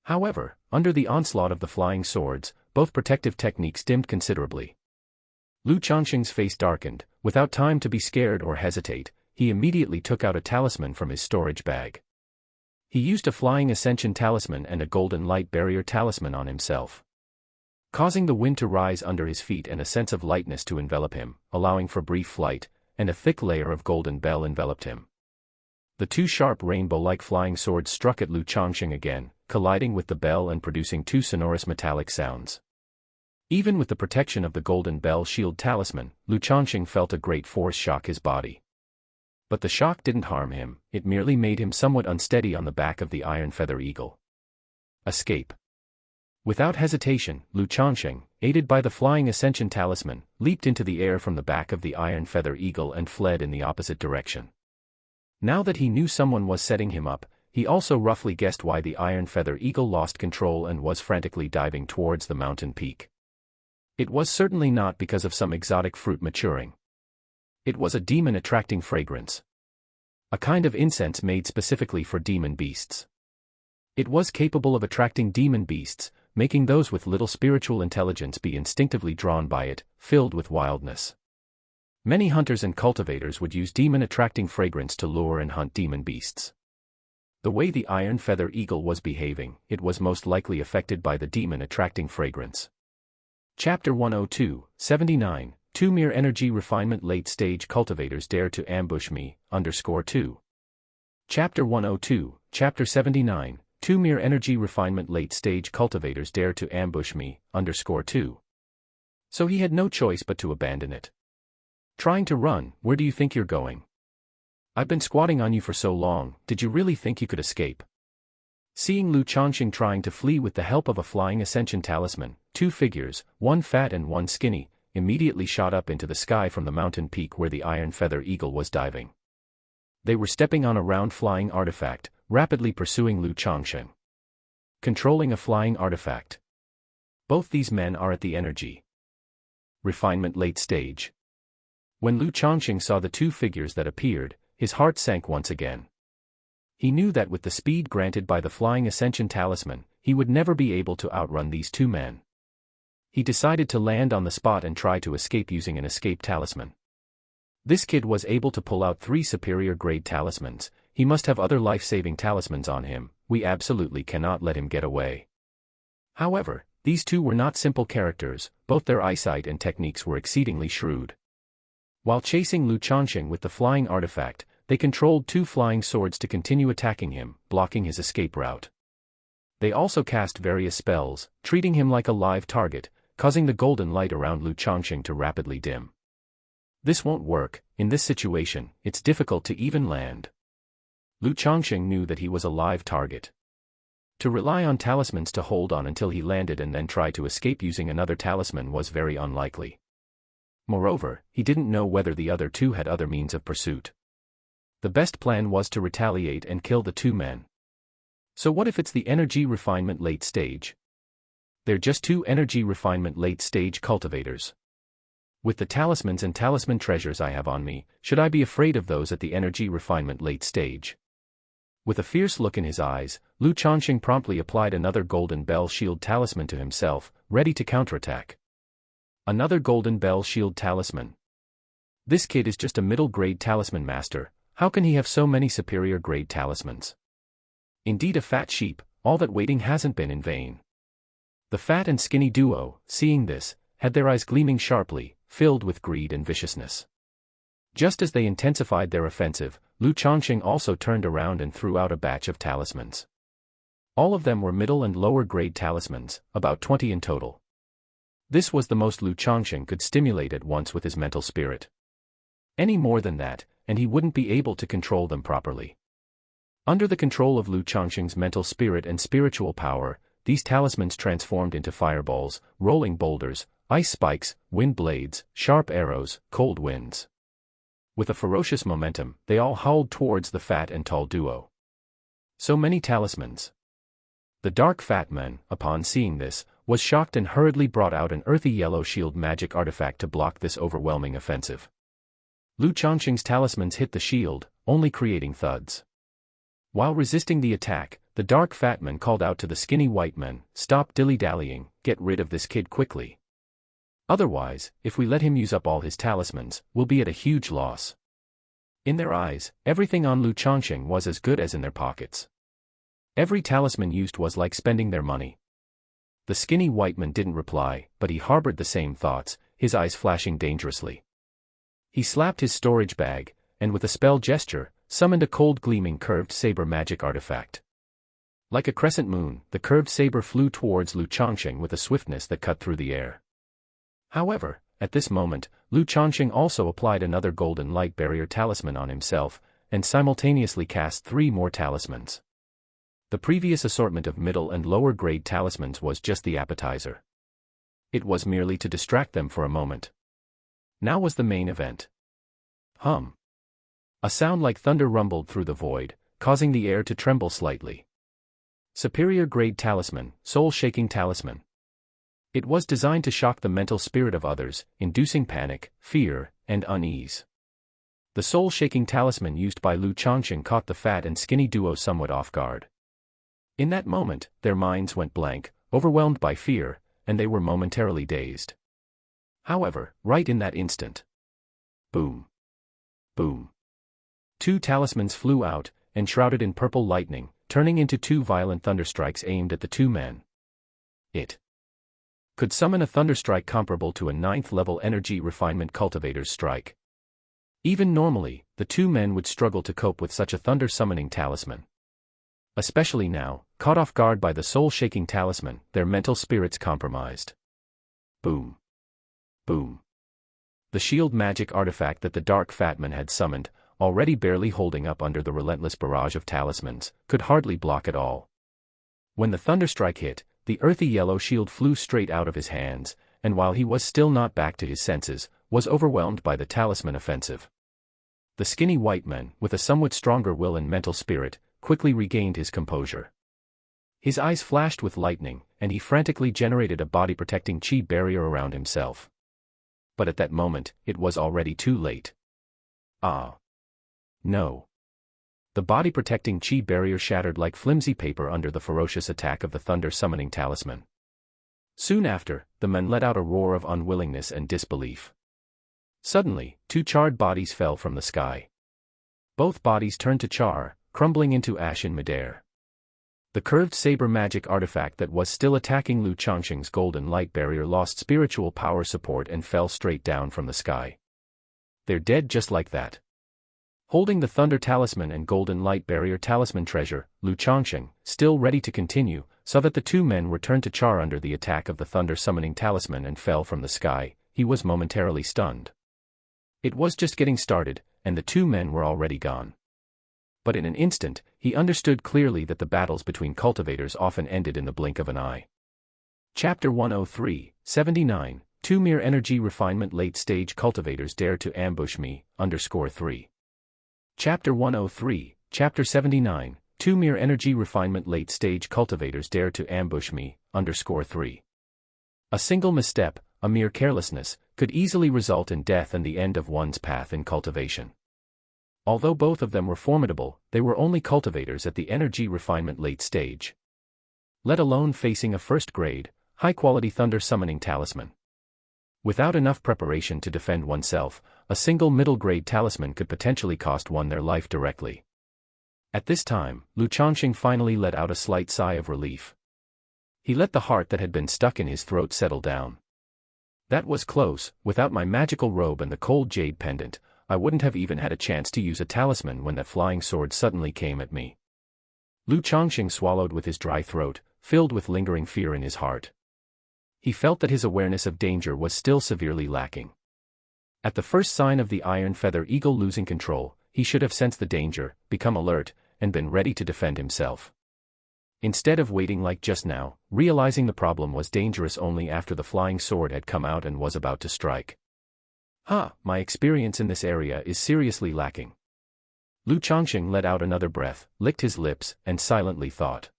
However, under the onslaught of the flying swords, both protective techniques dimmed considerably. Lu Changsheng's face darkened. Without time to be scared or hesitate, he immediately took out a talisman from his storage bag. He used a flying ascension talisman and a golden light barrier talisman on himself, causing the wind to rise under his feet and a sense of lightness to envelop him, allowing for brief flight, and a thick layer of golden bell enveloped him. The two sharp rainbow-like flying swords struck at Lu Changsheng again, colliding with the bell and producing two sonorous metallic sounds. Even with the protection of the golden bell shield talisman, Lu Changsheng felt a great force shock his body. But the shock didn't harm him, it merely made him somewhat unsteady on the back of the iron feather eagle. Escape. Without hesitation, Lu Changsheng, aided by the flying ascension talisman, leaped into the air from the back of the iron feather eagle and fled in the opposite direction. Now that he knew someone was setting him up, he also roughly guessed why the iron feather eagle lost control and was frantically diving towards the mountain peak. It was certainly not because of some exotic fruit maturing. It was a demon-attracting fragrance. A kind of incense made specifically for demon beasts. It was capable of attracting demon beasts, making those with little spiritual intelligence be instinctively drawn by it, filled with wildness. Many hunters and cultivators would use demon-attracting fragrance to lure and hunt demon beasts. The way the iron feather eagle was behaving, it was most likely affected by the demon-attracting fragrance. Chapter 102, 79, 2 Mere Energy Refinement Late-Stage Cultivators Dare to Ambush Me, _2. Chapter 102, Chapter 79, 2 Mere Energy Refinement Late-Stage Cultivators Dare to Ambush Me, _2. So he had no choice but to abandon it. Trying to run, where do you think you're going? I've been squatting on you for so long, did you really think you could escape? Seeing Lu Changsheng trying to flee with the help of a flying ascension talisman, two figures, one fat and one skinny, immediately shot up into the sky from the mountain peak where the iron feather eagle was diving. They were stepping on a round flying artifact, rapidly pursuing Lu Changsheng. Controlling a flying artifact. Both these men are at the energy refinement late stage. When Lu Changsheng saw the two figures that appeared, his heart sank once again. He knew that with the speed granted by the flying ascension talisman, he would never be able to outrun these two men. He decided to land on the spot and try to escape using an escape talisman. This kid was able to pull out 3 superior grade talismans, he must have other life-saving talismans on him, we absolutely cannot let him get away. However, these two were not simple characters, both their eyesight and techniques were exceedingly shrewd. While chasing Lu Changsheng with the flying artifact, they controlled 2 flying swords to continue attacking him, blocking his escape route. They also cast various spells, treating him like a live target, causing the golden light around Lu Changsheng to rapidly dim. This won't work, in this situation, it's difficult to even land. Lu Changsheng knew that he was a live target. To rely on talismans to hold on until he landed and then try to escape using another talisman was very unlikely. Moreover, he didn't know whether the other two had other means of pursuit. The best plan was to retaliate and kill the 2 men. So what if it's the energy refinement late stage? They're just 2 energy refinement late stage cultivators. With the talismans and talisman treasures I have on me, should I be afraid of those at the energy refinement late stage? With a fierce look in his eyes, Lu Changsheng promptly applied another golden bell shield talisman to himself, ready to counterattack. Another golden bell shield talisman. This kid is just a middle-grade talisman master, how can he have so many superior grade talismans? Indeed a fat sheep, all that waiting hasn't been in vain. The fat and skinny duo, seeing this, had their eyes gleaming sharply, filled with greed and viciousness. Just as they intensified their offensive, Lu Changsheng also turned around and threw out a batch of talismans. All of them were middle and lower grade talismans, about 20 in total. This was the most Lu Changsheng could stimulate at once with his mental spirit. Any more than that, and he wouldn't be able to control them properly. Under the control of Lu Changsheng's mental spirit and spiritual power, these talismans transformed into fireballs, rolling boulders, ice spikes, wind blades, sharp arrows, cold winds. With a ferocious momentum, they all howled towards the fat and tall duo. So many talismans. The dark fat man, upon seeing this, was shocked and hurriedly brought out an earthy yellow shield magic artifact to block this overwhelming offensive. Lu Changsheng's talismans hit the shield, only creating thuds. While resisting the attack, the dark fat man called out to the skinny white man, "Stop dilly-dallying, get rid of this kid quickly. Otherwise, if we let him use up all his talismans, we'll be at a huge loss." In their eyes, everything on Lu Changsheng was as good as in their pockets. Every talisman used was like spending their money. The skinny white man didn't reply, but he harbored the same thoughts, his eyes flashing dangerously. He slapped his storage bag, and with a spell gesture, summoned a cold gleaming curved saber magic artifact. Like a crescent moon, the curved saber flew towards Lu Changsheng with a swiftness that cut through the air. However, at this moment, Lu Changsheng also applied another golden light barrier talisman on himself, and simultaneously cast 3 more talismans. The previous assortment of middle and lower grade talismans was just the appetizer. It was merely to distract them for a moment. Now was the main event. Hum. A sound like thunder rumbled through the void, causing the air to tremble slightly. Superior grade talisman, soul-shaking talisman. It was designed to shock the mental spirit of others, inducing panic, fear, and unease. The soul-shaking talisman used by Lu Changsheng caught the fat and skinny duo somewhat off guard. In that moment, their minds went blank, overwhelmed by fear, and they were momentarily dazed. However, right in that instant. Boom. Boom. 2 talismans flew out, enshrouded in purple lightning, turning into 2 violent thunderstrikes aimed at the 2 men. It could summon a thunderstrike comparable to a 9th-level energy refinement cultivator's strike. Even normally, the 2 men would struggle to cope with such a thunder-summoning talisman. Especially now, caught off guard by the soul-shaking talisman, their mental spirits compromised. Boom. Boom. The shield magic artifact that the Dark Fatman had summoned, already barely holding up under the relentless barrage of talismans, could hardly block it all. When the thunderstrike hit, the earthy yellow shield flew straight out of his hands, and while he was still not back to his senses, was overwhelmed by the talisman offensive. The skinny white man, with a somewhat stronger will and mental spirit, quickly regained his composure. His eyes flashed with lightning, and he frantically generated a body-protecting chi barrier around himself. But at that moment, it was already too late. Ah. No. The body-protecting chi barrier shattered like flimsy paper under the ferocious attack of the thunder-summoning talisman. Soon after, the men let out a roar of unwillingness and disbelief. Suddenly, 2 charred bodies fell from the sky. Both bodies turned to char, crumbling into ash in midair. The curved saber magic artifact that was still attacking Lu Changsheng's golden light barrier lost spiritual power support and fell straight down from the sky. They're dead just like that. Holding the Thunder Talisman and Golden Light Barrier Talisman treasure, Lu Changsheng, still ready to continue, saw that the 2 men were turned to char under the attack of the Thunder Summoning Talisman and fell from the sky. He was momentarily stunned. It was just getting started, and the 2 men were already gone. But in an instant, he understood clearly that the battles between cultivators often ended in the blink of an eye. Chapter 103, 79, 2 Mere Energy Refinement Late Stage Cultivators Dare to Ambush Me, _3. Chapter 103, Chapter 79, 2 Mere Energy Refinement Late Stage Cultivators Dare to Ambush Me, _3. A single misstep, a mere carelessness, could easily result in death and the end of one's path in cultivation. Although both of them were formidable, they were only cultivators at the energy refinement late stage. Let alone facing a first-grade, high-quality thunder-summoning talisman. Without enough preparation to defend oneself, a single middle-grade talisman could potentially cost one their life directly. At this time, Lu Changsheng finally let out a slight sigh of relief. He let the heart that had been stuck in his throat settle down. That was close. Without my magical robe and the cold jade pendant, I wouldn't have even had a chance to use a talisman when that flying sword suddenly came at me. Lu Changsheng swallowed with his dry throat, filled with lingering fear in his heart. He felt that his awareness of danger was still severely lacking. At the first sign of the Iron Feather Eagle losing control, he should have sensed the danger, become alert, and been ready to defend himself. Instead of waiting like just now, realizing the problem was dangerous only after the flying sword had come out and was about to strike. My experience in this area is seriously lacking. Lu Changsheng let out another breath, licked his lips, and silently thought.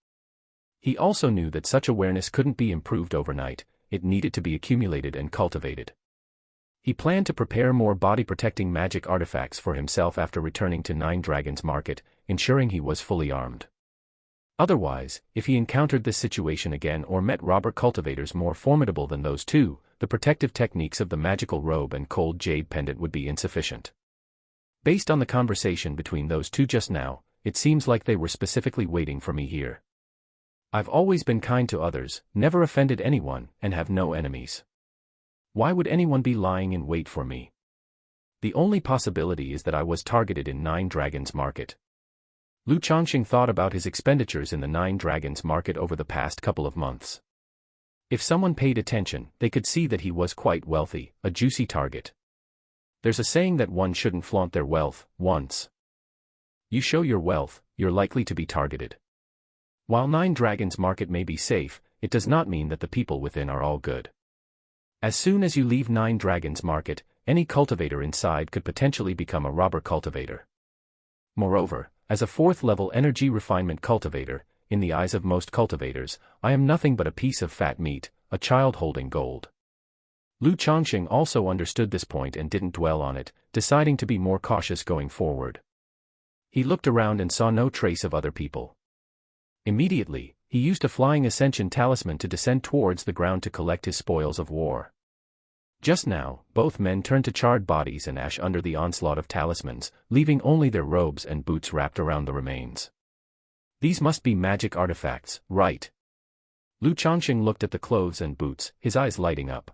He also knew that such awareness couldn't be improved overnight, it needed to be accumulated and cultivated. He planned to prepare more body-protecting magic artifacts for himself after returning to Nine Dragons Market, ensuring he was fully armed. Otherwise, if he encountered this situation again or met robber cultivators more formidable than those 2, the protective techniques of the magical robe and cold jade pendant would be insufficient. Based on the conversation between those 2 just now, it seems like they were specifically waiting for me here. I've always been kind to others, never offended anyone, and have no enemies. Why would anyone be lying in wait for me? The only possibility is that I was targeted in Nine Dragons Market. Lu Changsheng thought about his expenditures in the Nine Dragons Market over the past couple of months. If someone paid attention, they could see that he was quite wealthy, a juicy target. There's a saying that one shouldn't flaunt their wealth. Once you show your wealth, you're likely to be targeted. While Nine Dragons Market may be safe, it does not mean that the people within are all good. As soon as you leave Nine Dragons Market, any cultivator inside could potentially become a robber cultivator. Moreover, as a fourth-level energy refinement cultivator, in the eyes of most cultivators, I am nothing but a piece of fat meat, a child holding gold. Lu Changsheng also understood this point and didn't dwell on it, deciding to be more cautious going forward. He looked around and saw no trace of other people. Immediately, he used a flying ascension talisman to descend towards the ground to collect his spoils of war. Just now, both men turned to charred bodies and ash under the onslaught of talismans, leaving only their robes and boots wrapped around the remains. These must be magic artifacts, right? Lu Changsheng looked at the clothes and boots, his eyes lighting up.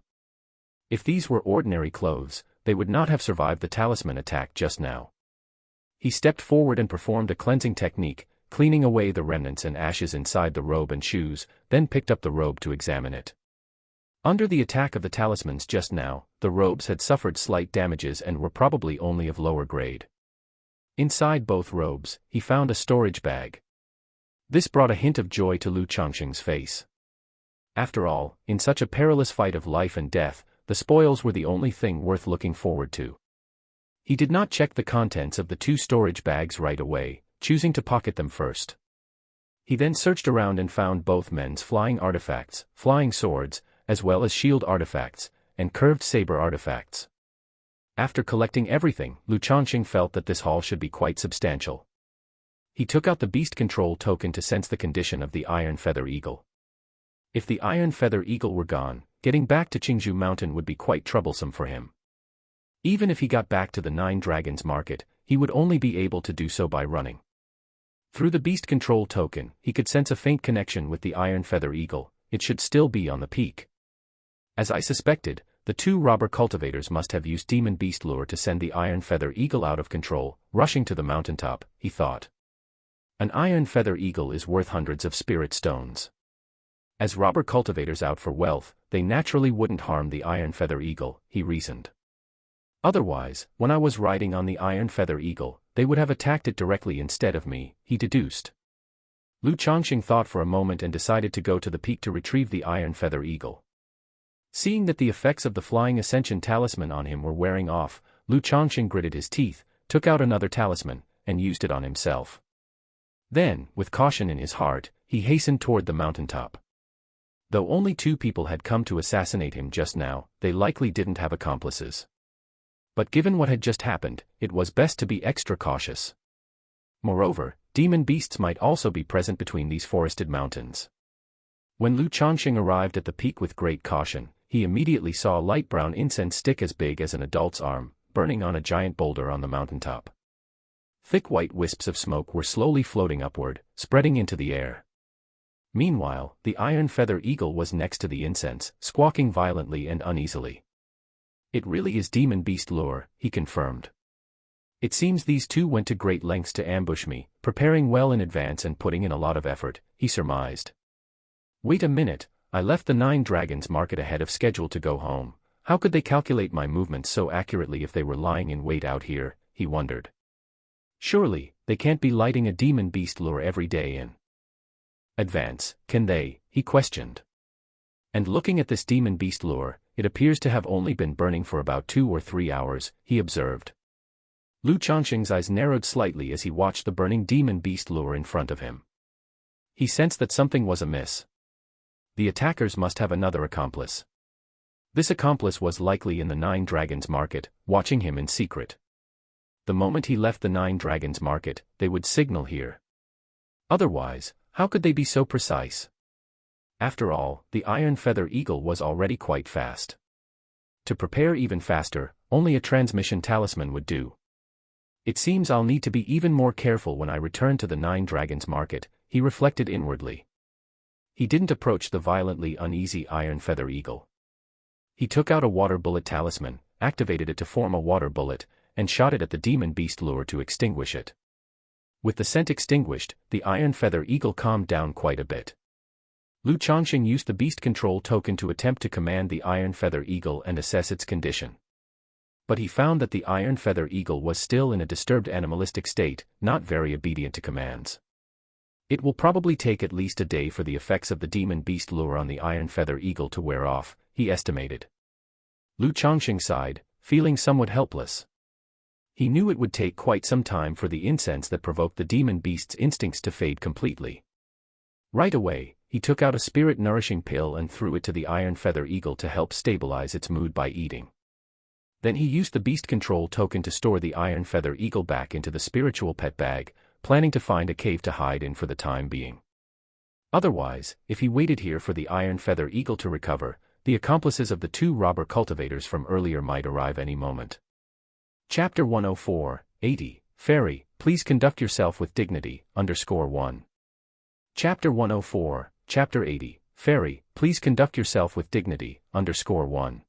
If these were ordinary clothes, they would not have survived the talisman attack just now. He stepped forward and performed a cleansing technique, cleaning away the remnants and ashes inside the robe and shoes, then picked up the robe to examine it. Under the attack of the talismans just now, the robes had suffered slight damages and were probably only of lower grade. Inside both robes, he found a storage bag. This brought a hint of joy to Lu Changsheng's face. After all, in such a perilous fight of life and death, the spoils were the only thing worth looking forward to. He did not check the contents of the two storage bags right away, choosing to pocket them first. He then searched around and found both men's flying artifacts, flying swords, as well as shield artifacts, and curved saber artifacts. After collecting everything, Lu Changsheng felt that this haul should be quite substantial. He took out the beast control token to sense the condition of the Iron Feather Eagle. If the Iron Feather Eagle were gone, getting back to Qingzhou Mountain would be quite troublesome for him. Even if he got back to the Nine Dragons Market, he would only be able to do so by running. Through the beast control token, he could sense a faint connection with the Iron Feather Eagle. It should still be on the peak. As I suspected, the two robber cultivators must have used demon beast lure to send the Iron Feather Eagle out of control, rushing to the mountaintop, he thought. An Iron Feather Eagle is worth hundreds of spirit stones. As robber cultivators out for wealth, they naturally wouldn't harm the Iron Feather Eagle, he reasoned. Otherwise, when I was riding on the Iron Feather Eagle, they would have attacked it directly instead of me, he deduced. Lu Changsheng thought for a moment and decided to go to the peak to retrieve the Iron Feather Eagle. Seeing that the effects of the Flying Ascension talisman on him were wearing off, Lu Changsheng gritted his teeth, took out another talisman, and used it on himself. Then, with caution in his heart, he hastened toward the mountaintop. Though only two people had come to assassinate him just now, they likely didn't have accomplices. But given what had just happened, it was best to be extra cautious. Moreover, demon beasts might also be present between these forested mountains. When Lu Changsheng arrived at the peak with great caution, he immediately saw a light brown incense stick as big as an adult's arm, burning on a giant boulder on the mountaintop. Thick white wisps of smoke were slowly floating upward, spreading into the air. Meanwhile, the Iron Feather Eagle was next to the incense, squawking violently and uneasily. It really is demon beast lure, he confirmed. It seems these two went to great lengths to ambush me, preparing well in advance and putting in a lot of effort, he surmised. Wait a minute, I left the Nine Dragons Market ahead of schedule to go home. How could they calculate my movements so accurately if they were lying in wait out here, he wondered. Surely, they can't be lighting a demon beast lure every day in advance, can they, he questioned. And looking at this demon beast lure, it appears to have only been burning for about 2 or 3 hours, he observed. Lu Changsheng's eyes narrowed slightly as he watched the burning demon beast lure in front of him. He sensed that something was amiss. The attackers must have another accomplice. This accomplice was likely in the Nine Dragons Market, watching him in secret. The moment he left the Nine Dragons Market, they would signal here. Otherwise, how could they be so precise? After all, the Iron Feather Eagle was already quite fast. To prepare even faster, only a transmission talisman would do. It seems I'll need to be even more careful when I return to the Nine Dragons Market, he reflected inwardly. He didn't approach the violently uneasy Iron Feather Eagle. He took out a water bullet talisman, activated it to form a water bullet, and shot it at the demon beast lure to extinguish it. With the scent extinguished, the iron feather eagle calmed down quite a bit. Lu Changsheng used the beast control token to attempt to command the iron feather eagle and assess its condition. But he found that the iron feather eagle was still in a disturbed animalistic state, not very obedient to commands. It will probably take at least a day for the effects of the demon beast lure on the iron feather eagle to wear off, he estimated. Lu Changsheng sighed, feeling somewhat helpless. He knew it would take quite some time for the incense that provoked the demon beast's instincts to fade completely. Right away, he took out a spirit-nourishing pill and threw it to the iron feather eagle to help stabilize its mood by eating. Then he used the beast control token to store the iron feather eagle back into the spiritual pet bag, planning to find a cave to hide in for the time being. Otherwise, if he waited here for the iron feather eagle to recover, the accomplices of the two robber cultivators from earlier might arrive any moment. Chapter 104, 80, Fairy, please conduct yourself with dignity, _1. Chapter 104, Chapter 80, Fairy, please conduct yourself with dignity, _1.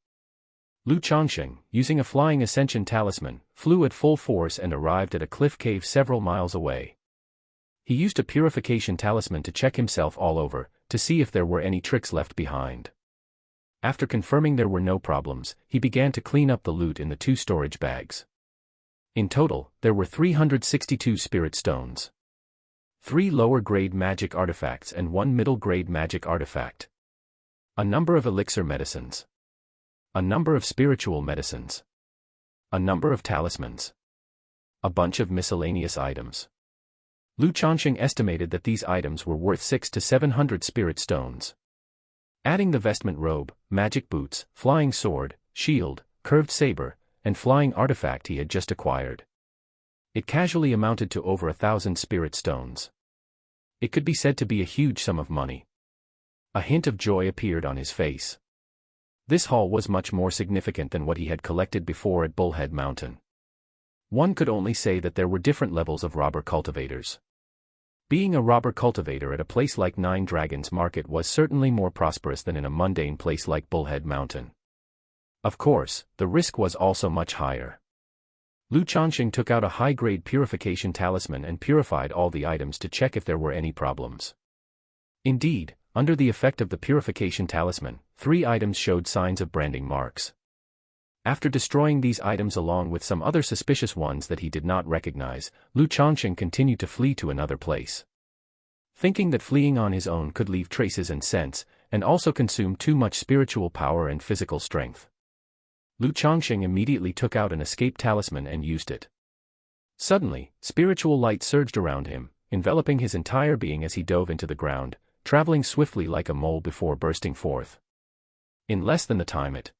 Lu Changsheng, using a flying ascension talisman, flew at full force and arrived at a cliff cave several miles away. He used a purification talisman to check himself all over, to see if there were any tricks left behind. After confirming there were no problems, he began to clean up the loot in the two storage bags. In total, there were 362 spirit stones, 3 lower-grade magic artifacts and 1 middle-grade magic artifact, a number of elixir medicines, a number of spiritual medicines, a number of talismans, a bunch of miscellaneous items. Lu Changsheng estimated that these items were worth 600 to 700 spirit stones. Adding the vestment robe, magic boots, flying sword, shield, curved saber, and flying artifact he had just acquired, it casually amounted to over 1,000 spirit stones. It could be said to be a huge sum of money. A hint of joy appeared on his face. This haul was much more significant than what he had collected before at Bullhead Mountain. One could only say that there were different levels of robber cultivators. Being a robber cultivator at a place like Nine Dragons Market was certainly more prosperous than in a mundane place like Bullhead Mountain. Of course, the risk was also much higher. Lu Changsheng took out a high-grade purification talisman and purified all the items to check if there were any problems. Indeed, under the effect of the purification talisman, 3 items showed signs of branding marks. After destroying these items along with some other suspicious ones that he did not recognize, Lu Changsheng continued to flee to another place. Thinking that fleeing on his own could leave traces and scents, and also consume too much spiritual power and physical strength, Lu Changsheng immediately took out an escape talisman and used it. Suddenly, spiritual light surged around him, enveloping his entire being as he dove into the ground, traveling swiftly like a mole before bursting forth. In less than the time it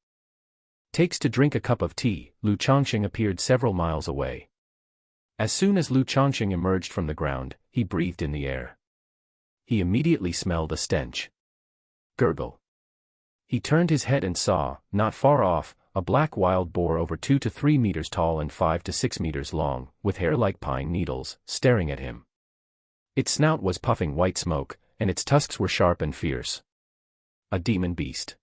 takes to drink a cup of tea, Lu Changsheng appeared several miles away. As soon as Lu Changsheng emerged from the ground, he breathed in the air. He immediately smelled a stench. Gurgle. He turned his head and saw, not far off, a black wild boar over 2 to 3 meters tall and 5 to 6 meters long, with hair like pine needles, staring at him. Its snout was puffing white smoke, and its tusks were sharp and fierce. A demon beast.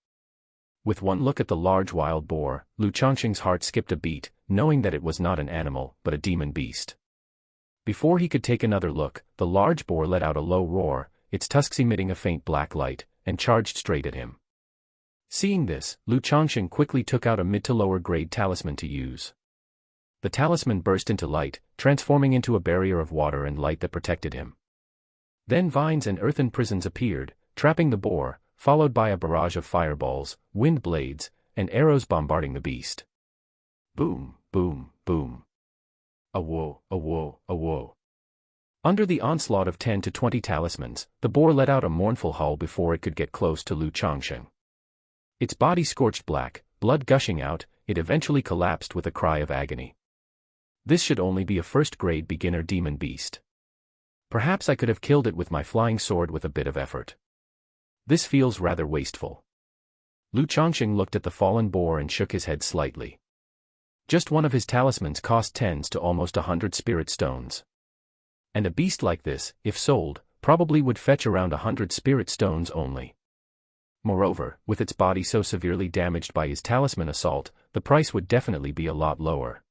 With one look at the large wild boar, Lu Changsheng's heart skipped a beat, knowing that it was not an animal, but a demon beast. Before he could take another look, the large boar let out a low roar, its tusks emitting a faint black light, and charged straight at him. Seeing this, Lu Changsheng quickly took out a mid to lower grade talisman to use. The talisman burst into light, transforming into a barrier of water and light that protected him. Then vines and earthen prisons appeared, trapping the boar, followed by a barrage of fireballs, wind blades, and arrows bombarding the beast. Boom, boom, boom. Awo, awo, awo. Under the onslaught of 10 to 20 talismans, the boar let out a mournful howl before it could get close to Lu Changsheng. Its body scorched black, blood gushing out, it eventually collapsed with a cry of agony. This should only be a first-grade beginner demon beast. Perhaps I could have killed it with my flying sword with a bit of effort. This feels rather wasteful. Lu Changsheng looked at the fallen boar and shook his head slightly. Just one of his talismans cost tens to almost 100 spirit stones. And a beast like this, if sold, probably would fetch around 100 spirit stones only. Moreover, with its body so severely damaged by his talisman assault, the price would definitely be a lot lower.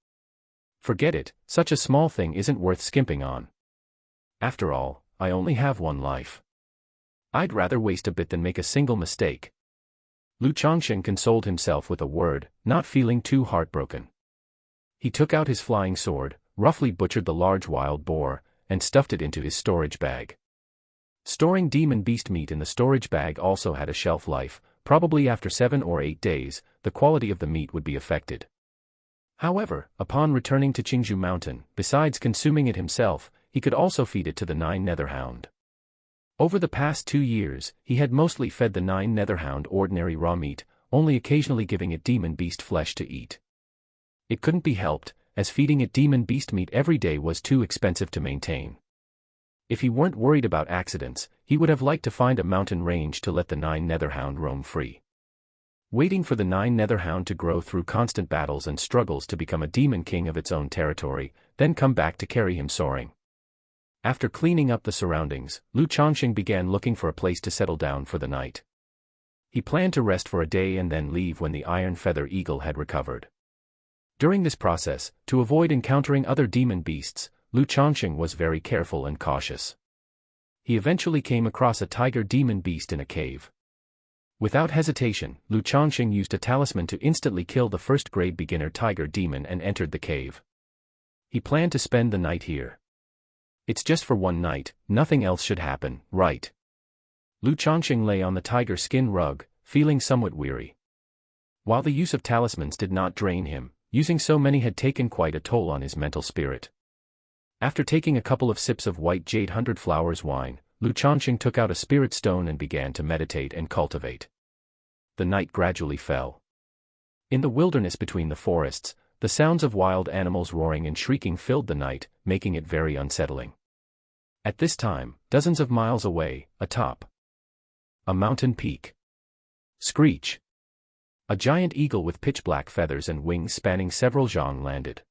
Forget it, such a small thing isn't worth skimping on. After all, I only have one life. I'd rather waste a bit than make a single mistake. Lu Changsheng consoled himself with a word, not feeling too heartbroken. He took out his flying sword, roughly butchered the large wild boar, and stuffed it into his storage bag. Storing demon beast meat in the storage bag also had a shelf life. Probably after 7 or 8 days, the quality of the meat would be affected. However, upon returning to Qingzhou Mountain, besides consuming it himself, he could also feed it to the 9 Netherhound. Over the past 2 years, he had mostly fed the 9 Netherhound ordinary raw meat, only occasionally giving it demon beast flesh to eat. It couldn't be helped, as feeding it demon beast meat every day was too expensive to maintain. If he weren't worried about accidents, he would have liked to find a mountain range to let the 9 Netherhound roam free. Waiting for the 9 Netherhound to grow through constant battles and struggles to become a demon king of its own territory, then come back to carry him soaring. After cleaning up the surroundings, Lu Changsheng began looking for a place to settle down for the night. He planned to rest for a day and then leave when the Iron Feather Eagle had recovered. During this process, to avoid encountering other demon beasts, Lu Changsheng was very careful and cautious. He eventually came across a tiger demon beast in a cave. Without hesitation, Lu Changsheng used a talisman to instantly kill the first-grade beginner tiger demon and entered the cave. He planned to spend the night here. It's just for one night, nothing else should happen, right? Lu Changsheng lay on the tiger skin rug, feeling somewhat weary. While the use of talismans did not drain him, using so many had taken quite a toll on his mental spirit. After taking a couple of sips of white jade 100 flowers wine, Lu Changsheng took out a spirit stone and began to meditate and cultivate. The night gradually fell. In the wilderness between the forests, the sounds of wild animals roaring and shrieking filled the night, making it very unsettling. At this time, dozens of miles away, atop a mountain peak, screech! A giant eagle with pitch-black feathers and wings spanning several zhang landed.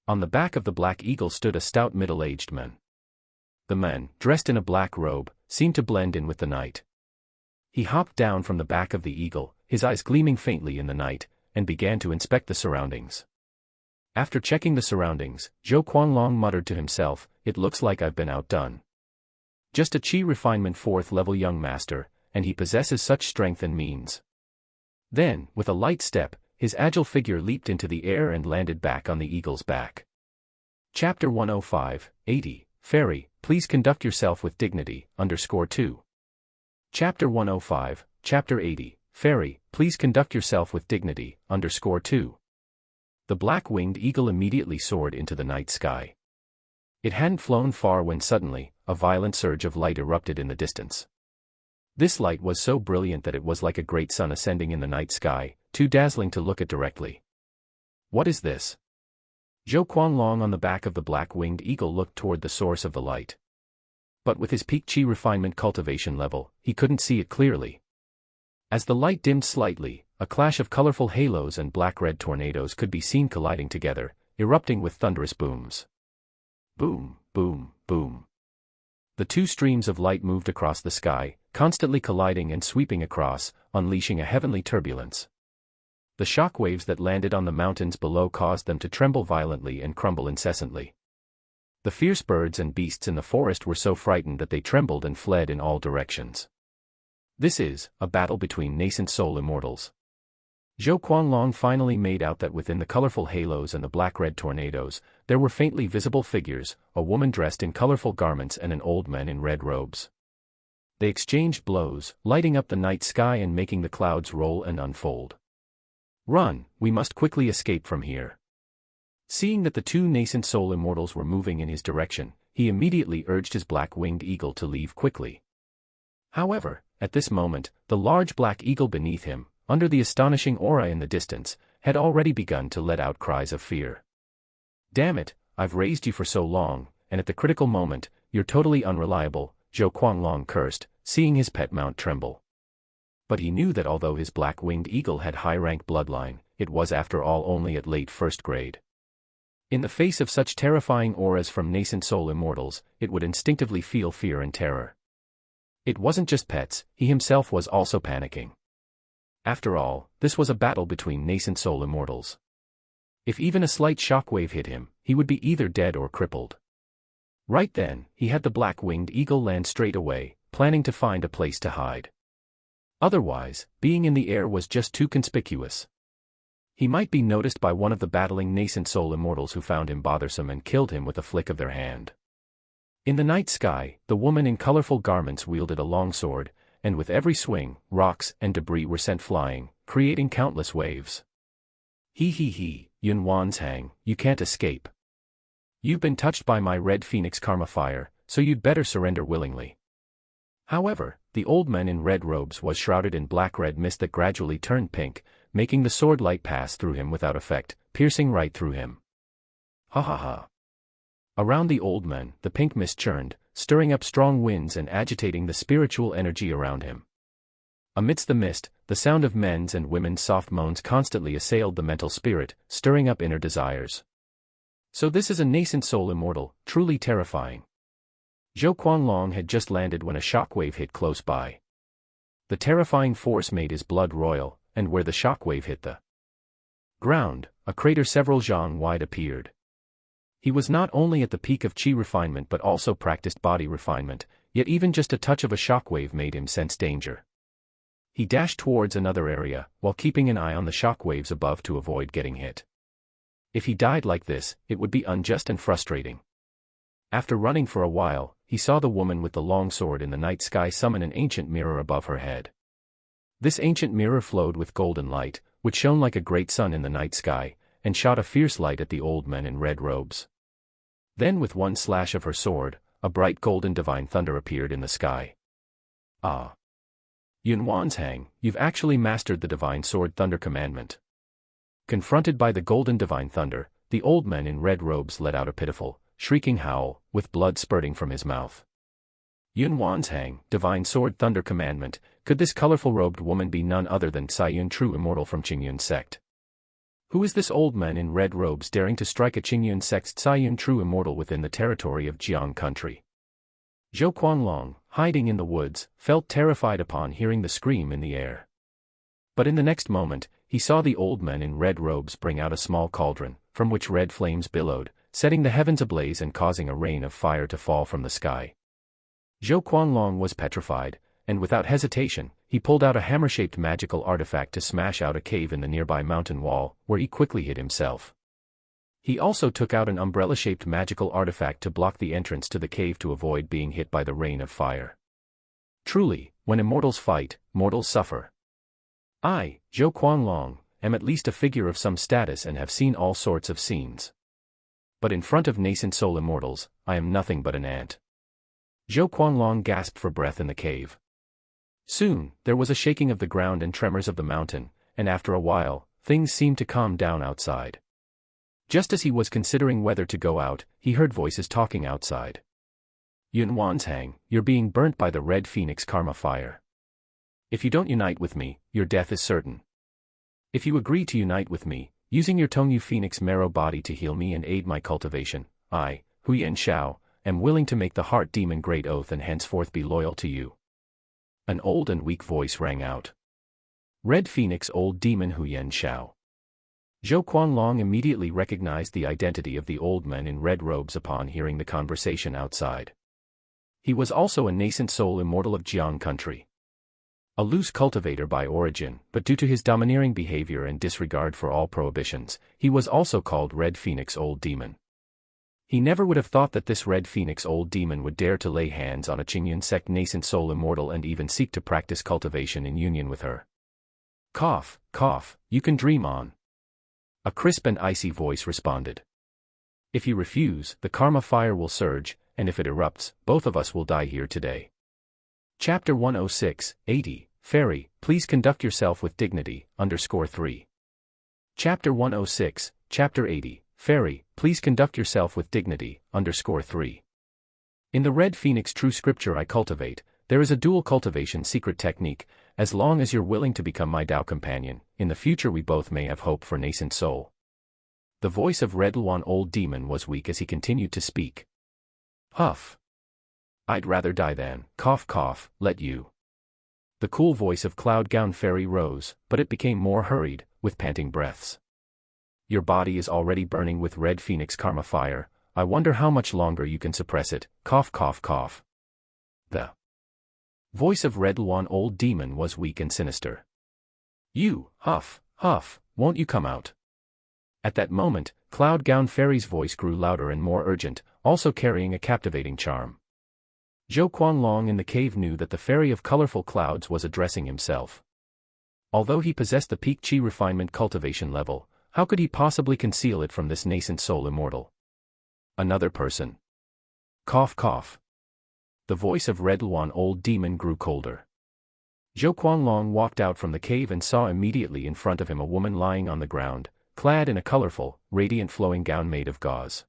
On the back of the black eagle stood a stout middle-aged man. The man, dressed in a black robe, seemed to blend in with the night. He hopped down from the back of the eagle, his eyes gleaming faintly in the night, and began to inspect the surroundings. After checking the surroundings, Zhou Quanlong muttered to himself, "It looks like I've been outdone. Just a Qi refinement 4th level young master, and he possesses such strength and means." Then, with a light step, his agile figure leaped into the air and landed back on the eagle's back. Chapter 105, 80, Fairy, please conduct yourself with dignity, _2. Chapter 105, Chapter 80, Fairy, please conduct yourself with dignity, _2. The black-winged eagle immediately soared into the night sky. It hadn't flown far when suddenly, a violent surge of light erupted in the distance. This light was so brilliant that it was like a great sun ascending in the night sky, too dazzling to look at directly. What is this? Zhou Quanlong on the back of the black-winged eagle looked toward the source of the light. But with his peak Qi refinement cultivation level, he couldn't see it clearly. As the light dimmed slightly, a clash of colorful halos and black-red tornadoes could be seen colliding together, erupting with thunderous booms. Boom, boom, boom. The two streams of light moved across the sky, constantly colliding and sweeping across, unleashing a heavenly turbulence. The shock waves that landed on the mountains below caused them to tremble violently and crumble incessantly. The fierce birds and beasts in the forest were so frightened that they trembled and fled in all directions. This is a battle between nascent soul immortals. Zhou Quanlong finally made out that within the colorful halos and the black-red tornadoes, there were faintly visible figures, a woman dressed in colorful garments and an old man in red robes. They exchanged blows, lighting up the night sky and making the clouds roll and unfold. Run, we must quickly escape from here. Seeing that the two nascent soul immortals were moving in his direction, he immediately urged his black-winged eagle to leave quickly. However, at this moment, the large black eagle beneath him, under the astonishing aura in the distance, had already begun to let out cries of fear. Damn it, I've raised you for so long, and at the critical moment, you're totally unreliable, Zhou Quanlong cursed, seeing his pet mount tremble. But he knew that although his black-winged eagle had high-rank bloodline, it was after all only at late first grade. In the face of such terrifying auras from nascent soul immortals, it would instinctively feel fear and terror. It wasn't just pets, he himself was also panicking. After all, this was a battle between nascent soul immortals. If even a slight shockwave hit him, he would be either dead or crippled. Right then, he had the black-winged eagle land straight away, planning to find a place to hide. Otherwise, being in the air was just too conspicuous. He might be noticed by one of the battling nascent soul immortals who found him bothersome and killed him with a flick of their hand. In the night sky, the woman in colorful garments wielded a long sword, and with every swing, rocks and debris were sent flying, creating countless waves. He, Yun Wanshang, you can't escape. You've been touched by my red phoenix karma fire, so you'd better surrender willingly. However, the old man in red robes was shrouded in black-red mist that gradually turned pink, making the sword light pass through him without effect, piercing right through him. Ha ha ha. Around the old man, the pink mist churned, stirring up strong winds and agitating the spiritual energy around him. Amidst the mist, the sound of men's and women's soft moans constantly assailed the mental spirit, stirring up inner desires. So this is a nascent soul immortal, truly terrifying. Zhou Quanlong had just landed when a shockwave hit close by. The terrifying force made his blood roil, and where the shockwave hit the ground, a crater several zhang wide appeared. He was not only at the peak of qi refinement but also practiced body refinement, yet even just a touch of a shockwave made him sense danger. He dashed towards another area, while keeping an eye on the shockwaves above to avoid getting hit. If he died like this, it would be unjust and frustrating. After running for a while, he saw the woman with the long sword in the night sky summon an ancient mirror above her head. This ancient mirror flowed with golden light, which shone like a great sun in the night sky, and shot a fierce light at the old men in red robes. Then with one slash of her sword, a bright golden divine thunder appeared in the sky. Ah! Yun Wanshang, you've actually mastered the divine sword thunder commandment. Confronted by the golden divine thunder, the old man in red robes let out a pitiful, shrieking howl, with blood spurting from his mouth. Yun Wanshang, divine sword thunder commandment, could this colorful-robed woman be none other than Yun true immortal from Qingyun sect? Who is this old man in red robes daring to strike a Qingyun sect's Yun true immortal within the territory of Jiang country? Zhou Quanlong, hiding in the woods, felt terrified upon hearing the scream in the air. But in the next moment, he saw the old man in red robes bring out a small cauldron, from which red flames billowed, setting the heavens ablaze and causing a rain of fire to fall from the sky. Zhou Quanlong was petrified, and without hesitation, he pulled out a hammer-shaped magical artifact to smash out a cave in the nearby mountain wall, where he quickly hid himself. He also took out an umbrella-shaped magical artifact to block the entrance to the cave to avoid being hit by the rain of fire. Truly, when immortals fight, mortals suffer. I, Zhou Quanlong, am at least a figure of some status and have seen all sorts of scenes. But in front of nascent soul immortals, I am nothing but an ant. Zhou Quanlong gasped for breath in the cave. Soon, there was a shaking of the ground and tremors of the mountain, and after a while, things seemed to calm down outside. Just as he was considering whether to go out, he heard voices talking outside. Yun Wanshang, you're being burnt by the red phoenix karma fire. If you don't unite with me, your death is certain. If you agree to unite with me, using your Tongyu phoenix marrow body to heal me and aid my cultivation, I, Huyan Shao, am willing to make the heart demon great oath and henceforth be loyal to you. An old and weak voice rang out. Red Phoenix old demon Huyan Shao. Zhou Quanlong immediately recognized the identity of the old man in red robes upon hearing the conversation outside. He was also a nascent soul immortal of Jiang country. A loose cultivator by origin, but due to his domineering behavior and disregard for all prohibitions, he was also called Red Phoenix Old Demon. He never would have thought that this Red Phoenix Old Demon would dare to lay hands on a Qingyun sect nascent soul immortal and even seek to practice cultivation in union with her. Cough, cough, you can dream on. A crisp and icy voice responded. If you refuse, the karma fire will surge, and if it erupts, both of us will die here today. Chapter 106, 80, Fairy, please conduct yourself with dignity, _3. Chapter 106, Chapter 80, Fairy, please conduct yourself with dignity, _3. In the Red Phoenix True Scripture I cultivate, there is a dual cultivation secret technique. As long as you're willing to become my Tao companion, in the future we both may have hope for nascent soul. The voice of Red Luan Old Demon was weak as he continued to speak. Huff. I'd rather die than, cough cough, let you. The cool voice of Cloud Gown Fairy rose, but it became more hurried, with panting breaths. Your body is already burning with red phoenix karma fire, I wonder how much longer you can suppress it, cough cough cough. The voice of Red Luan Old Demon was weak and sinister. You, huff, huff, won't you come out? At that moment, Cloud Gown Fairy's voice grew louder and more urgent, also carrying a captivating charm. Zhou Quanglong in the cave knew that the Fairy of Colorful Clouds was addressing himself. Although he possessed the peak Qi refinement cultivation level, how could he possibly conceal it from this nascent soul immortal? Another person. Cough cough. The voice of Red Luan Old Demon grew colder. Zhou Quanglong walked out from the cave and saw immediately in front of him a woman lying on the ground, clad in a colorful, radiant flowing gown made of gauze.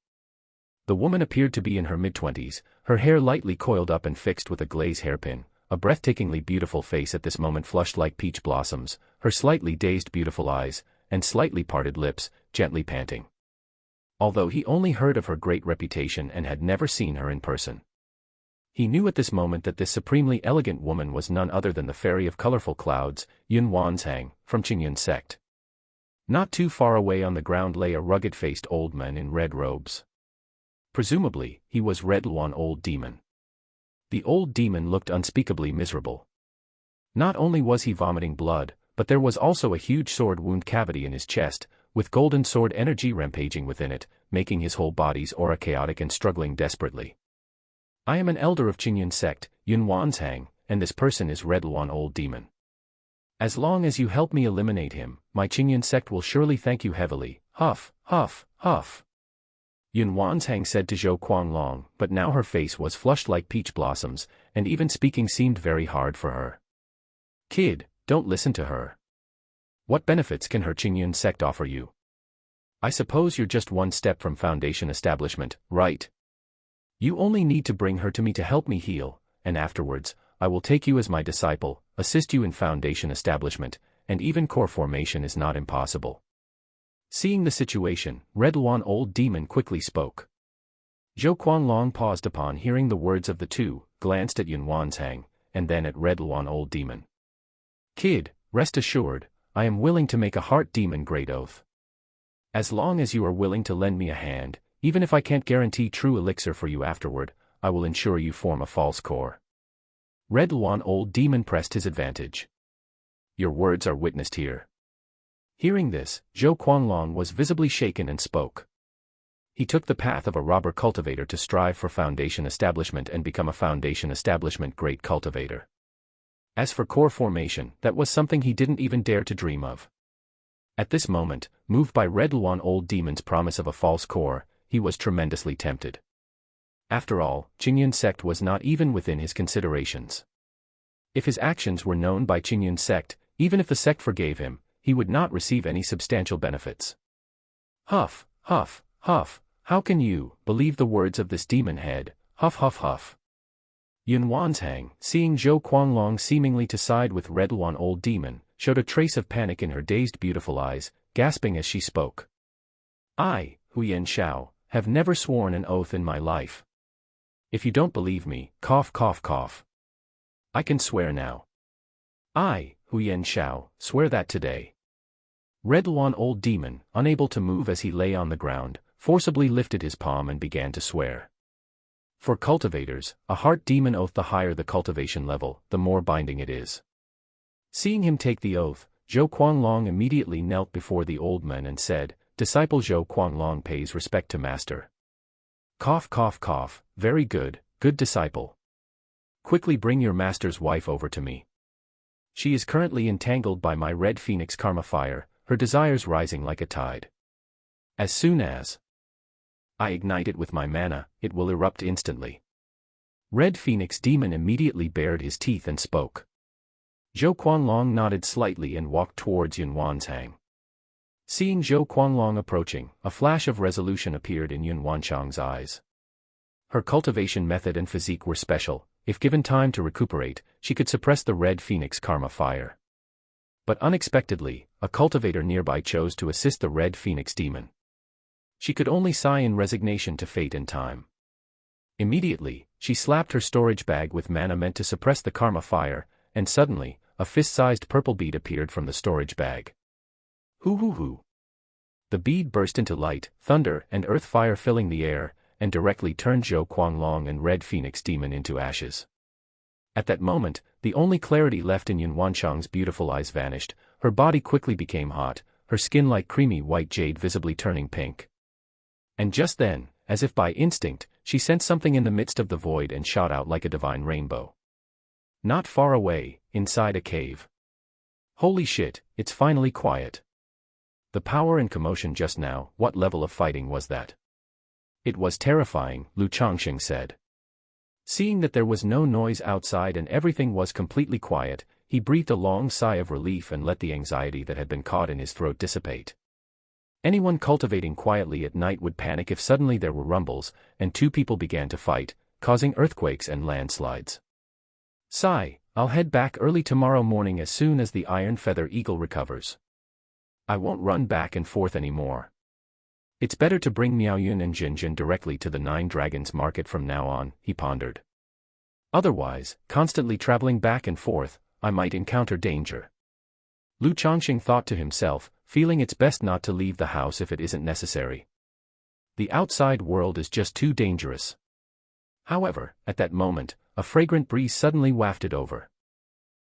The woman appeared to be in her mid-20s, her hair lightly coiled up and fixed with a glaze hairpin, a breathtakingly beautiful face at this moment flushed like peach blossoms, her slightly dazed beautiful eyes, and slightly parted lips, gently panting. Although he only heard of her great reputation and had never seen her in person, he knew at this moment that this supremely elegant woman was none other than the Fairy of Colorful Clouds, Yun Wanzhang, from Qingyun sect. Not too far away on the ground lay a rugged-faced old man in red robes. Presumably, he was Red Luan Old Demon. The old demon looked unspeakably miserable. Not only was he vomiting blood, but there was also a huge sword wound cavity in his chest, with golden sword energy rampaging within it, making his whole body's aura chaotic and struggling desperately. I am an elder of Qingyun sect, Yun Wanzhang, and this person is Red Luan Old Demon. As long as you help me eliminate him, my Qingyun sect will surely thank you heavily, huff, huff, huff. Yun Wanzhang said to Zhou Quanglong, but now her face was flushed like peach blossoms, and even speaking seemed very hard for her. Kid, don't listen to her. What benefits can her Qingyun sect offer you? I suppose you're just one step from foundation establishment, right? You only need to bring her to me to help me heal, and afterwards, I will take you as my disciple, assist you in foundation establishment, and even core formation is not impossible. Seeing the situation, Red Luan Old Demon quickly spoke. Zhou Quanglong paused upon hearing the words of the two, glanced at Yun Wanzhang, and then at Red Luan Old Demon. Kid, rest assured, I am willing to make a heart demon great oath. As long as you are willing to lend me a hand, even if I can't guarantee true elixir for you afterward, I will ensure you form a false core. Red Luan Old Demon pressed his advantage. Your words are witnessed here. Hearing this, Zhou Quanglong was visibly shaken and spoke. He took the path of a robber cultivator to strive for foundation establishment and become a foundation establishment great cultivator. As for core formation, that was something he didn't even dare to dream of. At this moment, moved by Red Luan Old Demon's promise of a false core, he was tremendously tempted. After all, Qingyun sect was not even within his considerations. If his actions were known by Qingyun sect, even if the sect forgave him, he would not receive any substantial benefits. Huff, huff, huff, how can you believe the words of this demon head, huff huff huff. Yun Wanzhang, seeing Zhou Quanglong seemingly to side with Red Luan Old Demon, showed a trace of panic in her dazed beautiful eyes, gasping as she spoke. I, Huyen Shao, have never sworn an oath in my life. If you don't believe me, cough cough cough. I can swear now. I, Huyen Shao, swear that today. Red Luan Old Demon, unable to move as he lay on the ground, forcibly lifted his palm and began to swear. For cultivators, a heart demon oath, the higher the cultivation level, the more binding it is. Seeing him take the oath, Zhou Quanglong immediately knelt before the old man and said, Disciple Zhou Quanglong pays respect to master. Cough cough cough, very good, good disciple. Quickly bring your master's wife over to me. She is currently entangled by my red phoenix karma fire, her desires rising like a tide. As soon as I ignite it with my mana, it will erupt instantly. Red Phoenix Demon immediately bared his teeth and spoke. Zhou Quanglong nodded slightly and walked towards Yun Wanzhang. Seeing Zhou Quanglong approaching, a flash of resolution appeared in Yun Wanzhang's eyes. Her cultivation method and physique were special. If given time to recuperate, she could suppress the red phoenix karma fire. But unexpectedly, a cultivator nearby chose to assist the red phoenix demon. She could only sigh in resignation to fate and time. Immediately, she slapped her storage bag with mana meant to suppress the karma fire, and suddenly, a fist-sized purple bead appeared from the storage bag. Hoo hoo hoo. The bead burst into light, thunder, and earth fire filling the air, and directly turned Zhou Quanglong and Red Phoenix Demon into ashes. At that moment, the only clarity left in Yun Wanchang's beautiful eyes vanished, her body quickly became hot, her skin like creamy white jade visibly turning pink. And just then, as if by instinct, she sensed something in the midst of the void and shot out like a divine rainbow. Not far away, inside a cave. Holy shit, it's finally quiet. The power and commotion just now, what level of fighting was that? It was terrifying, Lu Changsheng said. Seeing that there was no noise outside and everything was completely quiet, he breathed a long sigh of relief and let the anxiety that had been caught in his throat dissipate. Anyone cultivating quietly at night would panic if suddenly there were rumbles, and two people began to fight, causing earthquakes and landslides. Sigh, I'll head back early tomorrow morning as soon as the Iron Feather Eagle recovers. I won't run back and forth anymore. It's better to bring Miaoyun and Jinjin directly to the Nine Dragons Market from now on, he pondered. Otherwise, constantly traveling back and forth, I might encounter danger. Lu Changsheng thought to himself, feeling it's best not to leave the house if it isn't necessary. The outside world is just too dangerous. However, at that moment, a fragrant breeze suddenly wafted over.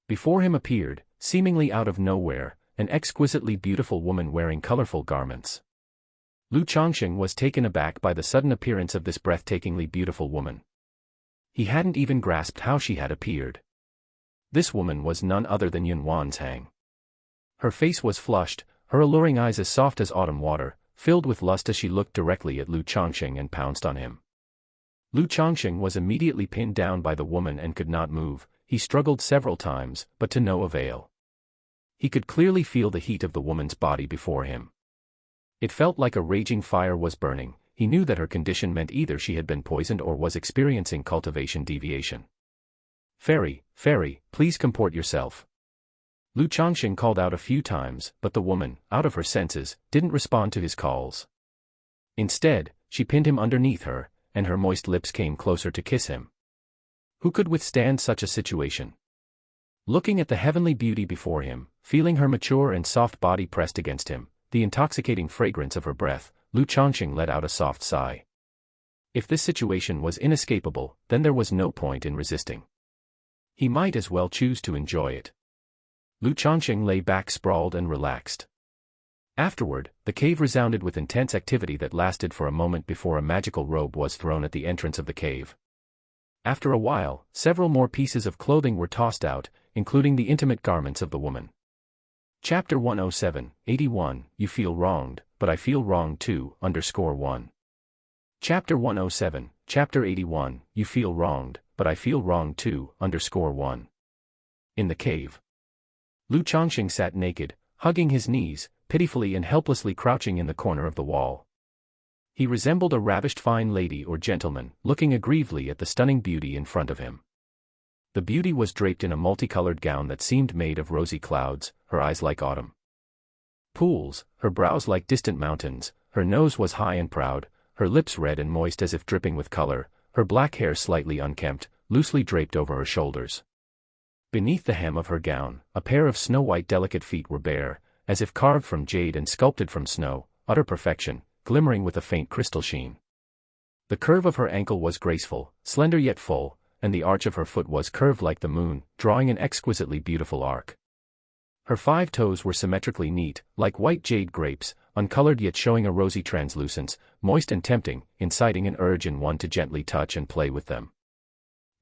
Before him appeared, seemingly out of nowhere, an exquisitely beautiful woman wearing colorful garments. Lu Changsheng was taken aback by the sudden appearance of this breathtakingly beautiful woman. He hadn't even grasped how she had appeared. This woman was none other than Yun Wanchang. Her face was flushed, her alluring eyes as soft as autumn water, filled with lust as she looked directly at Lu Changsheng and pounced on him. Lu Changsheng was immediately pinned down by the woman and could not move. He struggled several times, but to no avail. He could clearly feel the heat of the woman's body before him. It felt like a raging fire was burning. He knew that her condition meant either she had been poisoned or was experiencing cultivation deviation. Fairy, please comport yourself. Lu Changsheng called out a few times, but the woman, out of her senses, didn't respond to his calls. Instead, she pinned him underneath her, and her moist lips came closer to kiss him. Who could withstand such a situation? Looking at the heavenly beauty before him, feeling her mature and soft body pressed against him, the intoxicating fragrance of her breath, Lu Changsheng let out a soft sigh. If this situation was inescapable, then there was no point in resisting. He might as well choose to enjoy it. Lu Changsheng lay back sprawled and relaxed. Afterward, the cave resounded with intense activity that lasted for a moment before a magical robe was thrown at the entrance of the cave. After a while, several more pieces of clothing were tossed out, including the intimate garments of the woman. Chapter 107, 81, You Feel Wronged, But I Feel Wronged Too, _1. Chapter 107, Chapter 81, You Feel Wronged, But I Feel Wronged Too, _1. In the cave. Lu Changsheng sat naked, hugging his knees, pitifully and helplessly crouching in the corner of the wall. He resembled a ravished fine lady or gentleman, looking aggrievedly at the stunning beauty in front of him. The beauty was draped in a multicolored gown that seemed made of rosy clouds, her eyes like autumn pools, her brows like distant mountains, her nose was high and proud, her lips red and moist as if dripping with color, her black hair slightly unkempt, loosely draped over her shoulders. Beneath the hem of her gown, a pair of snow-white delicate feet were bare, as if carved from jade and sculpted from snow, utter perfection, glimmering with a faint crystal sheen. The curve of her ankle was graceful, slender yet full, and the arch of her foot was curved like the moon, drawing an exquisitely beautiful arc. Her 5 toes were symmetrically neat, like white jade grapes, uncolored yet showing a rosy translucence, moist and tempting, inciting an urge in one to gently touch and play with them.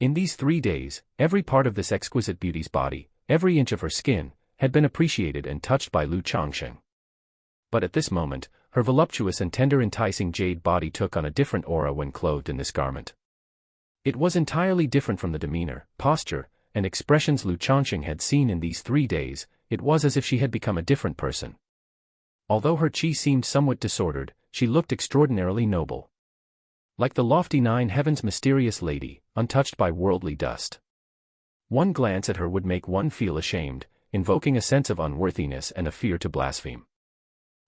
In these 3 days, every part of this exquisite beauty's body, every inch of her skin, had been appreciated and touched by Lu Changsheng. But at this moment, her voluptuous and tender enticing jade body took on a different aura when clothed in this garment. It was entirely different from the demeanor, posture, and expressions Lu Changsheng had seen in these 3 days. It was as if she had become a different person. Although her chi seemed somewhat disordered, she looked extraordinarily noble. Like the lofty 9 heavens mysterious lady, untouched by worldly dust. One glance at her would make one feel ashamed, invoking a sense of unworthiness and a fear to blaspheme.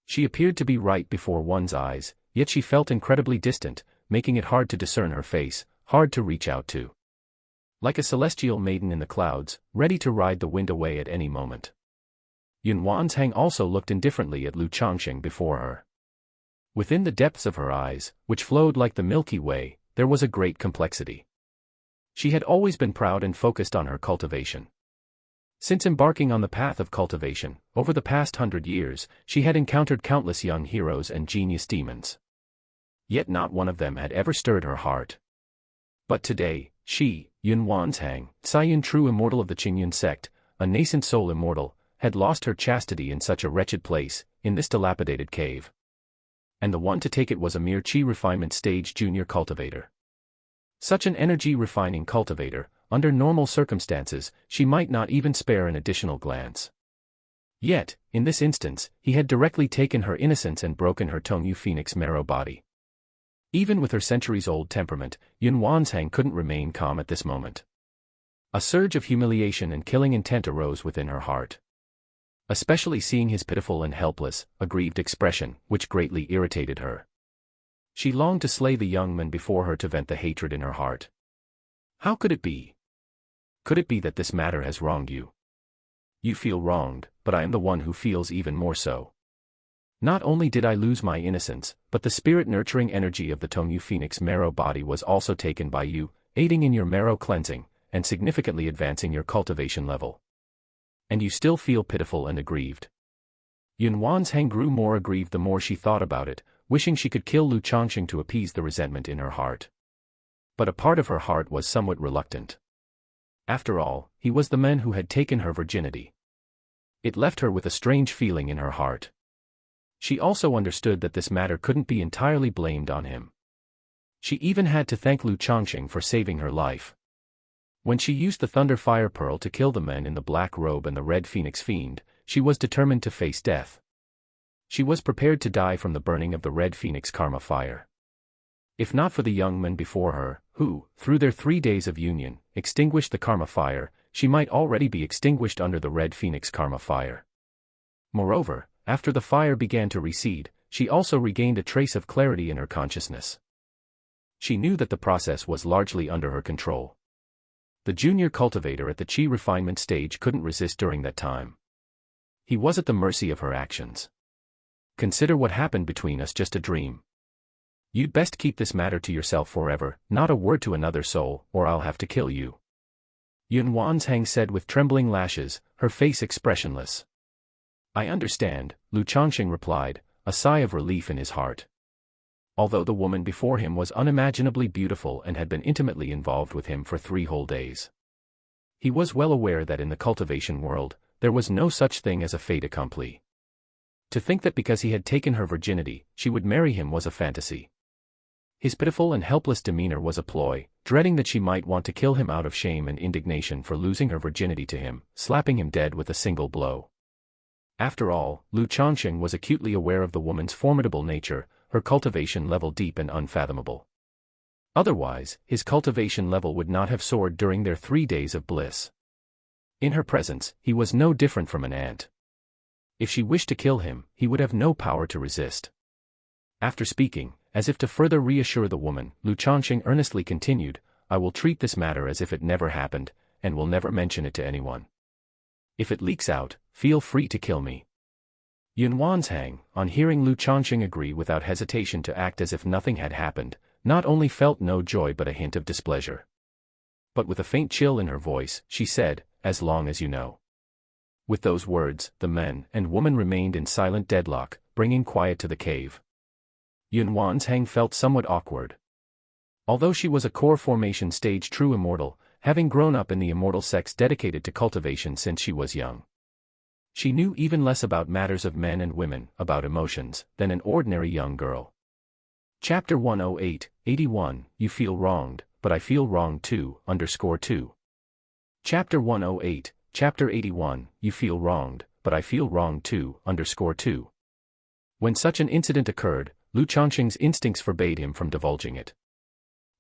She appeared to be right before one's eyes, yet she felt incredibly distant, making it hard to discern her face, hard to reach out to. Like a celestial maiden in the clouds, ready to ride the wind away at any moment. Yun Wansheng also looked indifferently at Lu Changsheng before her. Within the depths of her eyes, which flowed like the Milky Way, there was a great complexity. She had always been proud and focused on her cultivation. Since embarking on the path of cultivation, over the past 100 years, she had encountered countless young heroes and genius demons. Yet not one of them had ever stirred her heart. But today, she, Yun Wansheng, Saiyun true immortal of the Qingyun sect, a nascent soul immortal, had lost her chastity in such a wretched place, in this dilapidated cave. And the one to take it was a mere chi refinement stage junior cultivator. Such an energy-refining cultivator, under normal circumstances, she might not even spare an additional glance. Yet, in this instance, he had directly taken her innocence and broken her Tongyu Phoenix marrow body. Even with her centuries-old temperament, Yun Wansheng couldn't remain calm at this moment. A surge of humiliation and killing intent arose within her heart. Especially seeing his pitiful and helpless, aggrieved expression, which greatly irritated her. She longed to slay the young man before her to vent the hatred in her heart. How could it be? Could it be that this matter has wronged you? You feel wronged, but I am the one who feels even more so. Not only did I lose my innocence, but the spirit-nurturing energy of the Tongyu Phoenix marrow body was also taken by you, aiding in your marrow cleansing, and significantly advancing your cultivation level. And you still feel pitiful and aggrieved. Yun Wansheng grew more aggrieved the more she thought about it, wishing she could kill Lu Changsheng to appease the resentment in her heart. But a part of her heart was somewhat reluctant. After all, he was the man who had taken her virginity. It left her with a strange feeling in her heart. She also understood that this matter couldn't be entirely blamed on him. She even had to thank Lu Changsheng for saving her life. When she used the Thunder Fire Pearl to kill the men in the black robe and the Red Phoenix Fiend, she was determined to face death. She was prepared to die from the burning of the Red Phoenix Karma Fire. If not for the young men before her, who, through their 3 days of union, extinguished the Karma Fire, she might already be extinguished under the Red Phoenix Karma Fire. Moreover, after the fire began to recede, she also regained a trace of clarity in her consciousness. She knew that the process was largely under her control. The junior cultivator at the chi refinement stage couldn't resist during that time. He was at the mercy of her actions. Consider what happened between us just a dream. You'd best keep this matter to yourself forever, not a word to another soul, or I'll have to kill you. Yun Wansheng said with trembling lashes, her face expressionless. I understand, Lu Changsheng replied, a sigh of relief in his heart. Although the woman before him was unimaginably beautiful and had been intimately involved with him for 3 whole days. He was well aware that in the cultivation world, there was no such thing as a fait accompli. To think that because he had taken her virginity, she would marry him was a fantasy. His pitiful and helpless demeanor was a ploy, dreading that she might want to kill him out of shame and indignation for losing her virginity to him, slapping him dead with a single blow. After all, Lu Changsheng was acutely aware of the woman's formidable nature, her cultivation level deep and unfathomable. Otherwise, his cultivation level would not have soared during their 3 days of bliss. In her presence, he was no different from an ant. If she wished to kill him, he would have no power to resist. After speaking, as if to further reassure the woman, Lu Changsheng earnestly continued, I will treat this matter as if it never happened, and will never mention it to anyone. If it leaks out, feel free to kill me. Yun Wansheng, on hearing Lu Changsheng agree without hesitation to act as if nothing had happened, not only felt no joy but a hint of displeasure. But with a faint chill in her voice, she said, as long as you know. With those words, the men and woman remained in silent deadlock, bringing quiet to the cave. Yun Wansheng felt somewhat awkward. Although she was a core formation stage true immortal, having grown up in the immortal sects dedicated to cultivation since she was young. She knew even less about matters of men and women, about emotions, than an ordinary young girl. Chapter 108, 81, You Feel Wronged, But I Feel Wronged Too, _2. Chapter 108, Chapter 81, You Feel Wronged, But I Feel Wronged Too, _2. When such an incident occurred, Lu Changsheng's instincts forbade him from divulging it.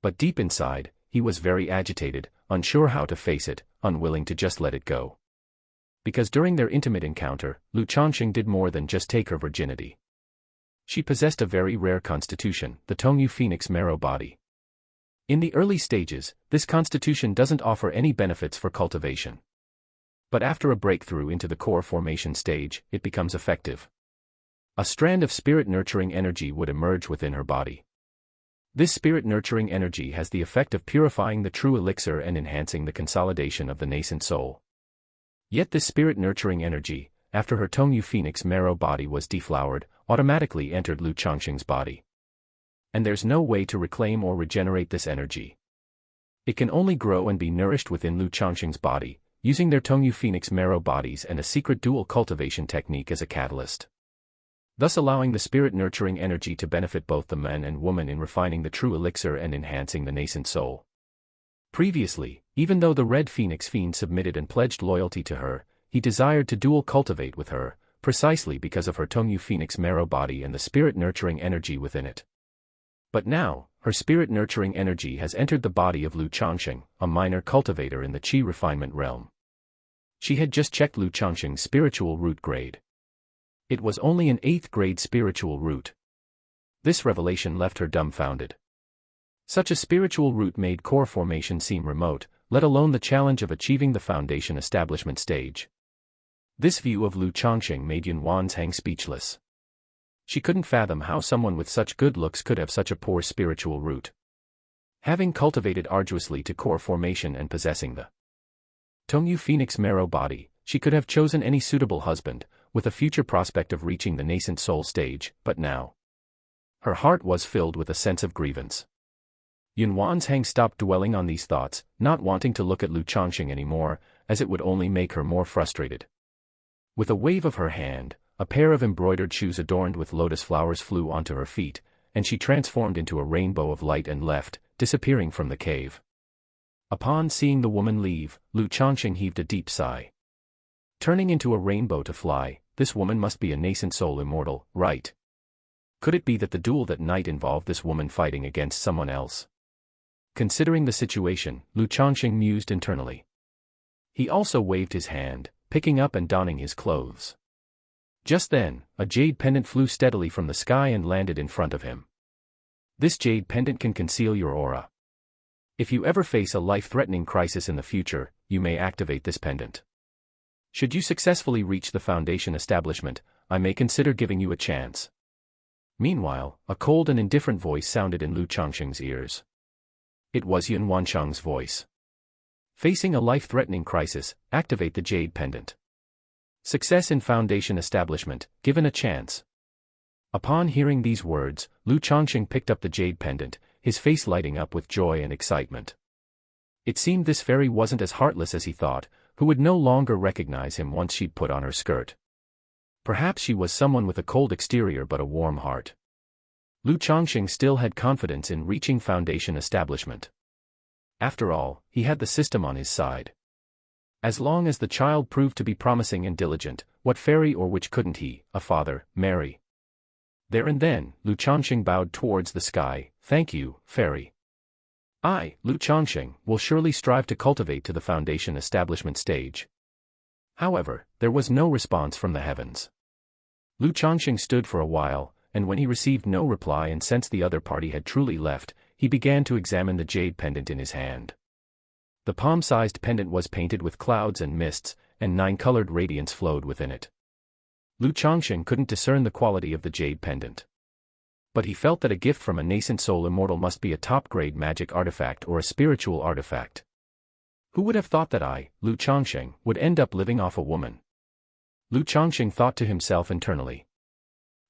But deep inside, he was very agitated, unsure how to face it, unwilling to just let it go. Because during their intimate encounter, Lu Changsheng did more than just take her virginity. She possessed a very rare constitution, the Tongyu Phoenix marrow body. In the early stages, this constitution doesn't offer any benefits for cultivation. But after a breakthrough into the core formation stage, it becomes effective. A strand of spirit-nurturing energy would emerge within her body. This spirit-nurturing energy has the effect of purifying the true elixir and enhancing the consolidation of the nascent soul. Yet this spirit-nurturing energy, after her Tongyu Phoenix marrow body was deflowered, automatically entered Lu Changsheng's body. And there's no way to reclaim or regenerate this energy. It can only grow and be nourished within Lu Changsheng's body, using their Tongyu Phoenix marrow bodies and a secret dual cultivation technique as a catalyst. Thus allowing the spirit-nurturing energy to benefit both the man and woman in refining the true elixir and enhancing the nascent soul. Previously, even though the Red Phoenix Fiend submitted and pledged loyalty to her, he desired to dual cultivate with her, precisely because of her Tongyu Phoenix marrow body and the spirit-nurturing energy within it. But now, her spirit-nurturing energy has entered the body of Lu Changsheng, a minor cultivator in the Qi refinement realm. She had just checked Lu Changsheng's spiritual root grade. It was only an 8th grade spiritual root. This revelation left her dumbfounded. Such a spiritual root made core formation seem remote, let alone the challenge of achieving the foundation establishment stage. This view of Lu Changsheng made Yun Wanzhang speechless. She couldn't fathom how someone with such good looks could have such a poor spiritual root. Having cultivated arduously to core formation and possessing the Tongyu Phoenix marrow body, she could have chosen any suitable husband, with a future prospect of reaching the nascent soul stage, but now her heart was filled with a sense of grievance. Yun Wanzhang stopped dwelling on these thoughts, not wanting to look at Lu Changsheng anymore, as it would only make her more frustrated. With a wave of her hand, a pair of embroidered shoes adorned with lotus flowers flew onto her feet, and she transformed into a rainbow of light and left, disappearing from the cave. Upon seeing the woman leave, Lu Changsheng heaved a deep sigh. Turning into a rainbow to fly, this woman must be a nascent soul immortal, right? Could it be that the duel that night involved this woman fighting against someone else? Considering the situation, Lu Changsheng mused internally. He also waved his hand, picking up and donning his clothes. Just then, a jade pendant flew steadily from the sky and landed in front of him. This jade pendant can conceal your aura. If you ever face a life-threatening crisis in the future, you may activate this pendant. Should you successfully reach the foundation establishment, I may consider giving you a chance. Meanwhile, a cold and indifferent voice sounded in Lu Changsheng's ears. It was Yun Wanshang's voice. Facing a life-threatening crisis, activate the jade pendant. Success in foundation establishment, given a chance. Upon hearing these words, Lu Changsheng picked up the jade pendant, his face lighting up with joy and excitement. It seemed this fairy wasn't as heartless as he thought, who would no longer recognize him once she'd put on her skirt. Perhaps she was someone with a cold exterior but a warm heart. Lu Changsheng still had confidence in reaching foundation establishment. After all, he had the system on his side. As long as the child proved to be promising and diligent, what fairy or witch couldn't he, a father, marry? There and then, Lu Changsheng bowed towards the sky. Thank you, fairy. I, Lu Changsheng, will surely strive to cultivate to the foundation establishment stage. However, there was no response from the heavens. Lu Changsheng stood for a while, and when he received no reply and sensed the other party had truly left, he began to examine the jade pendant in his hand. The palm-sized pendant was painted with clouds and mists, and 9-colored radiance flowed within it. Lu Changsheng couldn't discern the quality of the jade pendant. But he felt that a gift from a nascent soul immortal must be a top-grade magic artifact or a spiritual artifact. Who would have thought that I, Lu Changsheng, would end up living off a woman? Lu Changsheng thought to himself internally.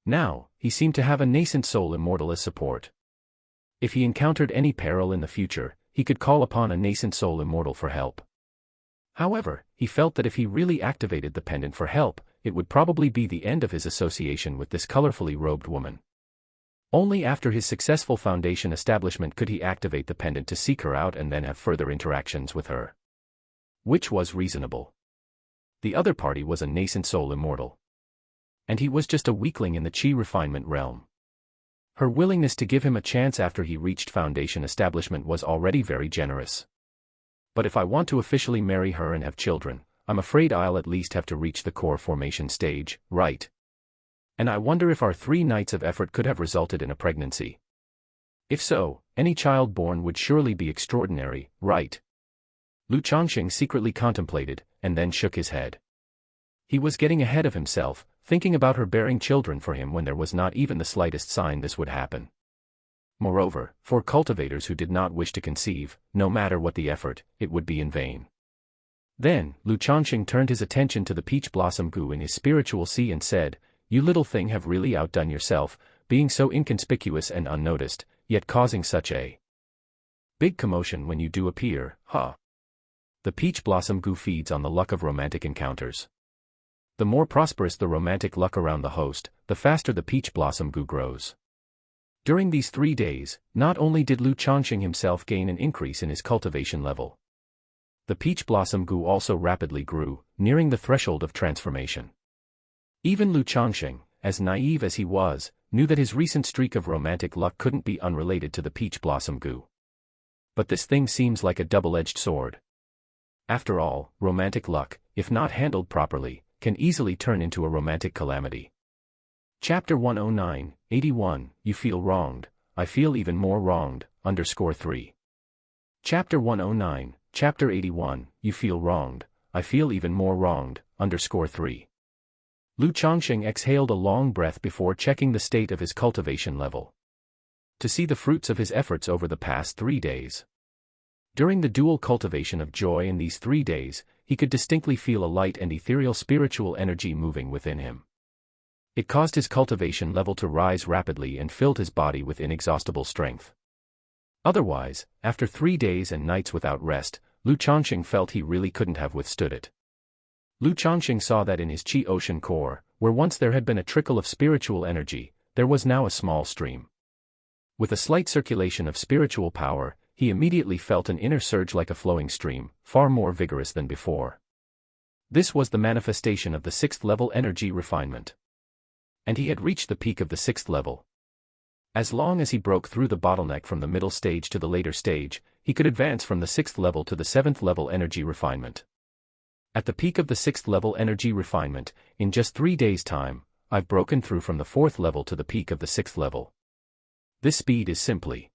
Now, he seemed to have a nascent soul immortal as support. If he encountered any peril in the future, he could call upon a nascent soul immortal for help. However, he felt that if he really activated the pendant for help, it would probably be the end of his association with this colorfully robed woman. Only after his successful foundation establishment could he activate the pendant to seek her out and then have further interactions with her. Which was reasonable. The other party was a nascent soul immortal. And he was just a weakling in the Qi refinement realm. Her willingness to give him a chance after he reached foundation establishment was already very generous. But if I want to officially marry her and have children, I'm afraid I'll at least have to reach the core formation stage, right? And I wonder if our 3 nights of effort could have resulted in a pregnancy. If so, Any child born would surely be extraordinary, right? Lu Changsheng secretly contemplated, and then shook his head. He was getting ahead of himself, thinking about her bearing children for him when there was not even the slightest sign this would happen. Moreover, for cultivators who did not wish to conceive, no matter what the effort, it would be in vain. Then, Lu Changsheng turned his attention to the peach blossom gu in his spiritual sea and said, "You little thing have really outdone yourself, being so inconspicuous and unnoticed, yet causing such a big commotion when you do appear, huh?" The peach blossom gu feeds on the luck of romantic encounters. The more prosperous the romantic luck around the host, the faster the peach blossom gu grows. During these 3 days, not only did Lu Changsheng himself gain an increase in his cultivation level, the peach blossom gu also rapidly grew, nearing the threshold of transformation. Even Lu Changsheng, as naive as he was, knew that his recent streak of romantic luck couldn't be unrelated to the peach blossom gu. But this thing seems like a double-edged sword. After all, romantic luck, if not handled properly, can easily turn into a romantic calamity. Chapter 109, 81, You Feel Wronged, I Feel Even More Wronged, _3. Chapter 109, Chapter 81, You Feel Wronged, I Feel Even More Wronged, _3. Lu Changsheng exhaled a long breath before checking the state of his cultivation level. To see the fruits of his efforts over the past 3 days. During the dual cultivation of joy in these 3 days, he could distinctly feel a light and ethereal spiritual energy moving within him. It caused his cultivation level to rise rapidly and filled his body with inexhaustible strength. Otherwise, after 3 days and nights without rest, Lu Changsheng felt he really couldn't have withstood it. Lu Changsheng saw that in his Qi ocean core, where once there had been a trickle of spiritual energy, there was now a small stream. With a slight circulation of spiritual power, he immediately felt an inner surge like a flowing stream, far more vigorous than before. This was the manifestation of the 6th level energy refinement. And he had reached the peak of the 6th level. As long as he broke through the bottleneck from the middle stage to the later stage, he could advance from the 6th level to the 7th level energy refinement. At the peak of the 6th level energy refinement, in just 3 days' time, I've broken through from the 4th level to the peak of the 6th level. This speed is simply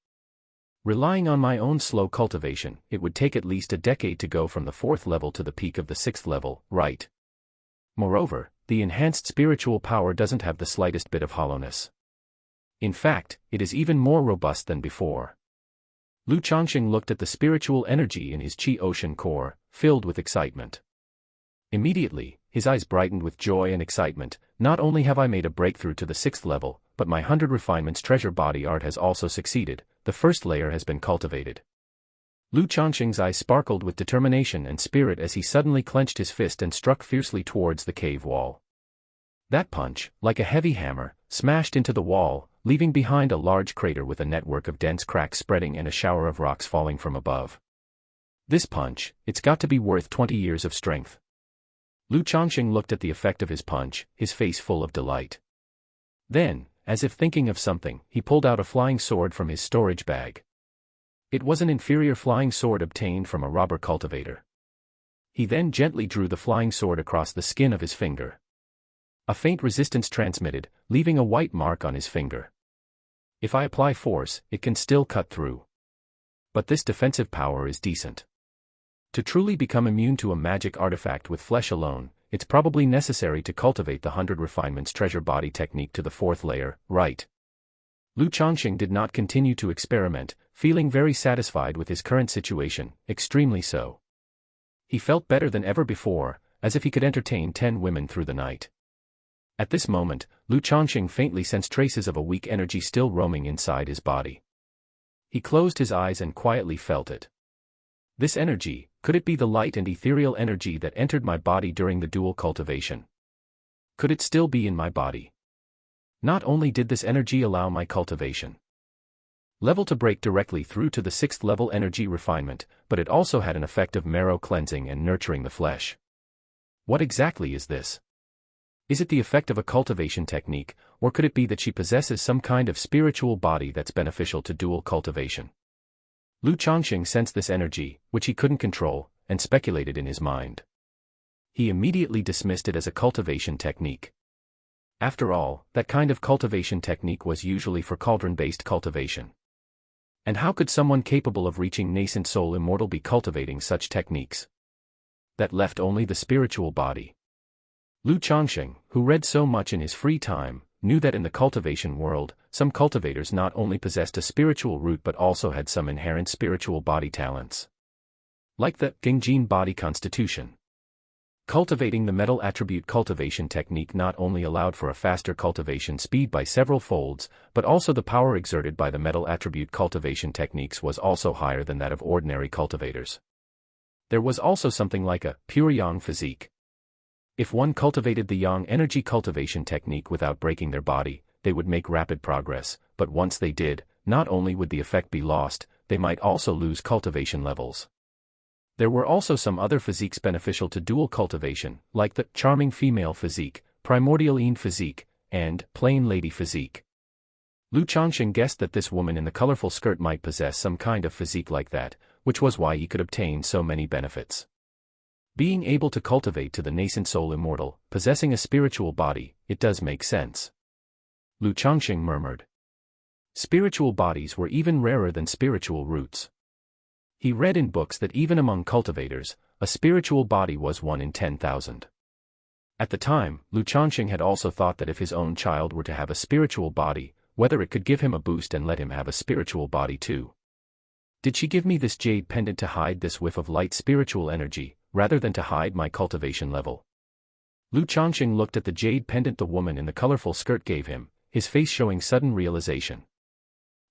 relying on my own slow cultivation. It would take at least a decade to go from the 4th level to the peak of the 6th level, right? Moreover, the enhanced spiritual power doesn't have the slightest bit of hollowness. In fact, it is even more robust than before. Lu Changsheng looked at the spiritual energy in his Qi ocean core, filled with excitement. Immediately, his eyes brightened with joy and excitement. Not only have I made a breakthrough to the 6th level, but my 100 refinements treasure body art has also succeeded. The first layer has been cultivated. Lu Changsheng's eyes sparkled with determination and spirit as he suddenly clenched his fist and struck fiercely towards the cave wall. That punch, like a heavy hammer, smashed into the wall, leaving behind a large crater with a network of dense cracks spreading and a shower of rocks falling from above. This punch, it's got to be worth 20 years of strength. Lu Changsheng looked at the effect of his punch, his face full of delight. Then, as if thinking of something, he pulled out a flying sword from his storage bag. It was an inferior flying sword obtained from a robber cultivator. He then gently drew the flying sword across the skin of his finger. A faint resistance transmitted, leaving a white mark on his finger. If I apply force, it can still cut through. But this defensive power is decent. To truly become immune to a magic artifact with flesh alone, it's probably necessary to cultivate the 100 refinements treasure body technique to the 4th layer, right? Lu Changsheng did not continue to experiment, feeling very satisfied with his current situation, extremely so. He felt better than ever before, as if he could entertain 10 women through the night. At this moment, Lu Changsheng faintly sensed traces of a weak energy still roaming inside his body. He closed his eyes and quietly felt it. This energy, could it be the light and ethereal energy that entered my body during the dual cultivation? Could it still be in my body? Not only did this energy allow my cultivation level to break directly through to the 6th level energy refinement, but it also had an effect of marrow cleansing and nurturing the flesh. What exactly is this? Is it the effect of a cultivation technique, or could it be that she possesses some kind of spiritual body that's beneficial to dual cultivation? Lu Changsheng sensed this energy, which he couldn't control, and speculated in his mind. He immediately dismissed it as a cultivation technique. After all, that kind of cultivation technique was usually for cauldron-based cultivation. And how could someone capable of reaching nascent soul immortal be cultivating such techniques? That left only the spiritual body. Lu Changsheng, who read so much in his free time, knew that in the cultivation world, some cultivators not only possessed a spiritual root but also had some inherent spiritual body talents. Like the Gengjin body constitution. Cultivating the metal attribute cultivation technique not only allowed for a faster cultivation speed by several folds, but also the power exerted by the metal attribute cultivation techniques was also higher than that of ordinary cultivators. There was also something like a pure yang physique. If one cultivated the yang energy cultivation technique without breaking their body, they would make rapid progress, but once they did, not only would the effect be lost, they might also lose cultivation levels. There were also some other physiques beneficial to dual cultivation, like the charming female physique, primordial yin physique, and plain lady physique. Lu Changsheng guessed that this woman in the colorful skirt might possess some kind of physique like that, which was why he could obtain so many benefits. Being able to cultivate to the nascent soul immortal, possessing a spiritual body, it does make sense. Lu Changsheng murmured. Spiritual bodies were even rarer than spiritual roots. He read in books that even among cultivators, a spiritual body was 1 in 10,000. At the time, Lu Changsheng had also thought that if his own child were to have a spiritual body, whether it could give him a boost and let him have a spiritual body too. Did she give me this jade pendant to hide this whiff of light spiritual energy, rather than to hide my cultivation level? Lu Changsheng looked at the jade pendant the woman in the colorful skirt gave him, his face showing sudden realization.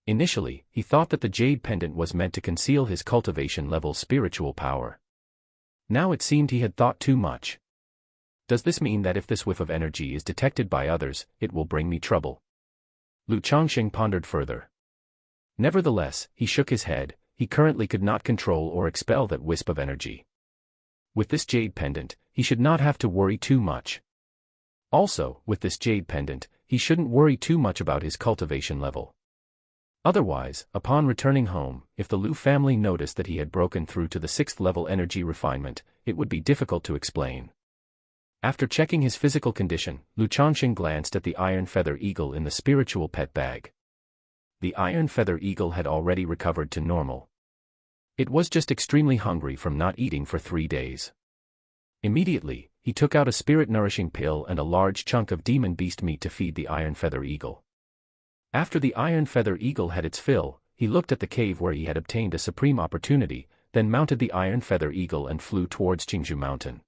Initially, he thought that the jade pendant was meant to conceal his cultivation level's spiritual power. Now it seemed he had thought too much. Does this mean that if this whiff of energy is detected by others, it will bring me trouble? Lu Changsheng pondered further. Nevertheless, he shook his head. He currently could not control or expel that wisp of energy. With this jade pendant, he should not have to worry too much. Also, with this jade pendant, he shouldn't worry too much about his cultivation level. Otherwise, upon returning home, if the Lu family noticed that he had broken through to the 6th level energy refinement, it would be difficult to explain. After checking his physical condition, Lu Changsheng glanced at the iron feather eagle in the spiritual pet bag. The iron feather eagle had already recovered to normal. It was just extremely hungry from not eating for 3 days. Immediately, he took out a spirit-nourishing pill and a large chunk of demon beast meat to feed the iron feather eagle. After the iron feather eagle had its fill, he looked at the cave where he had obtained a supreme opportunity, then mounted the iron feather eagle and flew towards Changsheng Mountain.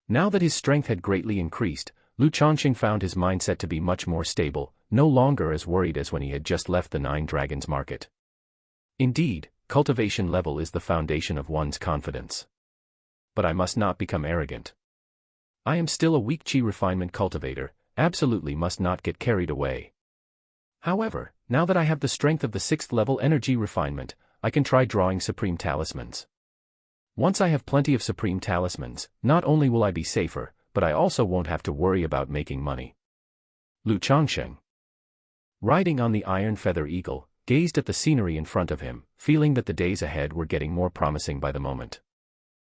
Now that his strength had greatly increased, Lu Changsheng found his mindset to be much more stable, no longer as worried as when he had just left the 9 Dragons market. Indeed, cultivation level is the foundation of one's confidence. But I must not become arrogant. I am still a weak chi refinement cultivator, absolutely must not get carried away. However, now that I have the strength of the 6th level energy refinement, I can try drawing supreme talismans. Once I have plenty of supreme talismans, not only will I be safer, but I also won't have to worry about making money. Lu Changsheng, riding on the iron feather eagle, gazed at the scenery in front of him, feeling that the days ahead were getting more promising by the moment.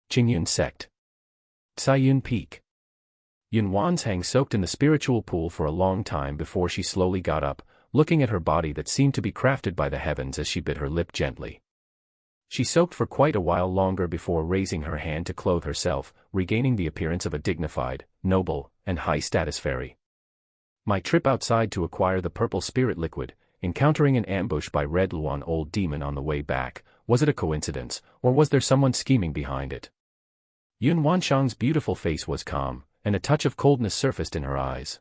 Qingyun sect. Caiyun Peak. Yun Wansheng soaked in the spiritual pool for a long time before she slowly got up, looking at her body that seemed to be crafted by the heavens as she bit her lip gently. She soaked for quite a while longer before raising her hand to clothe herself, regaining the appearance of a dignified, noble, and high-status fairy. My trip outside to acquire the purple spirit liquid, encountering an ambush by Red Luan old demon on the way back, was it a coincidence, or was there someone scheming behind it? Yun Wanshang's beautiful face was calm, and a touch of coldness surfaced in her eyes.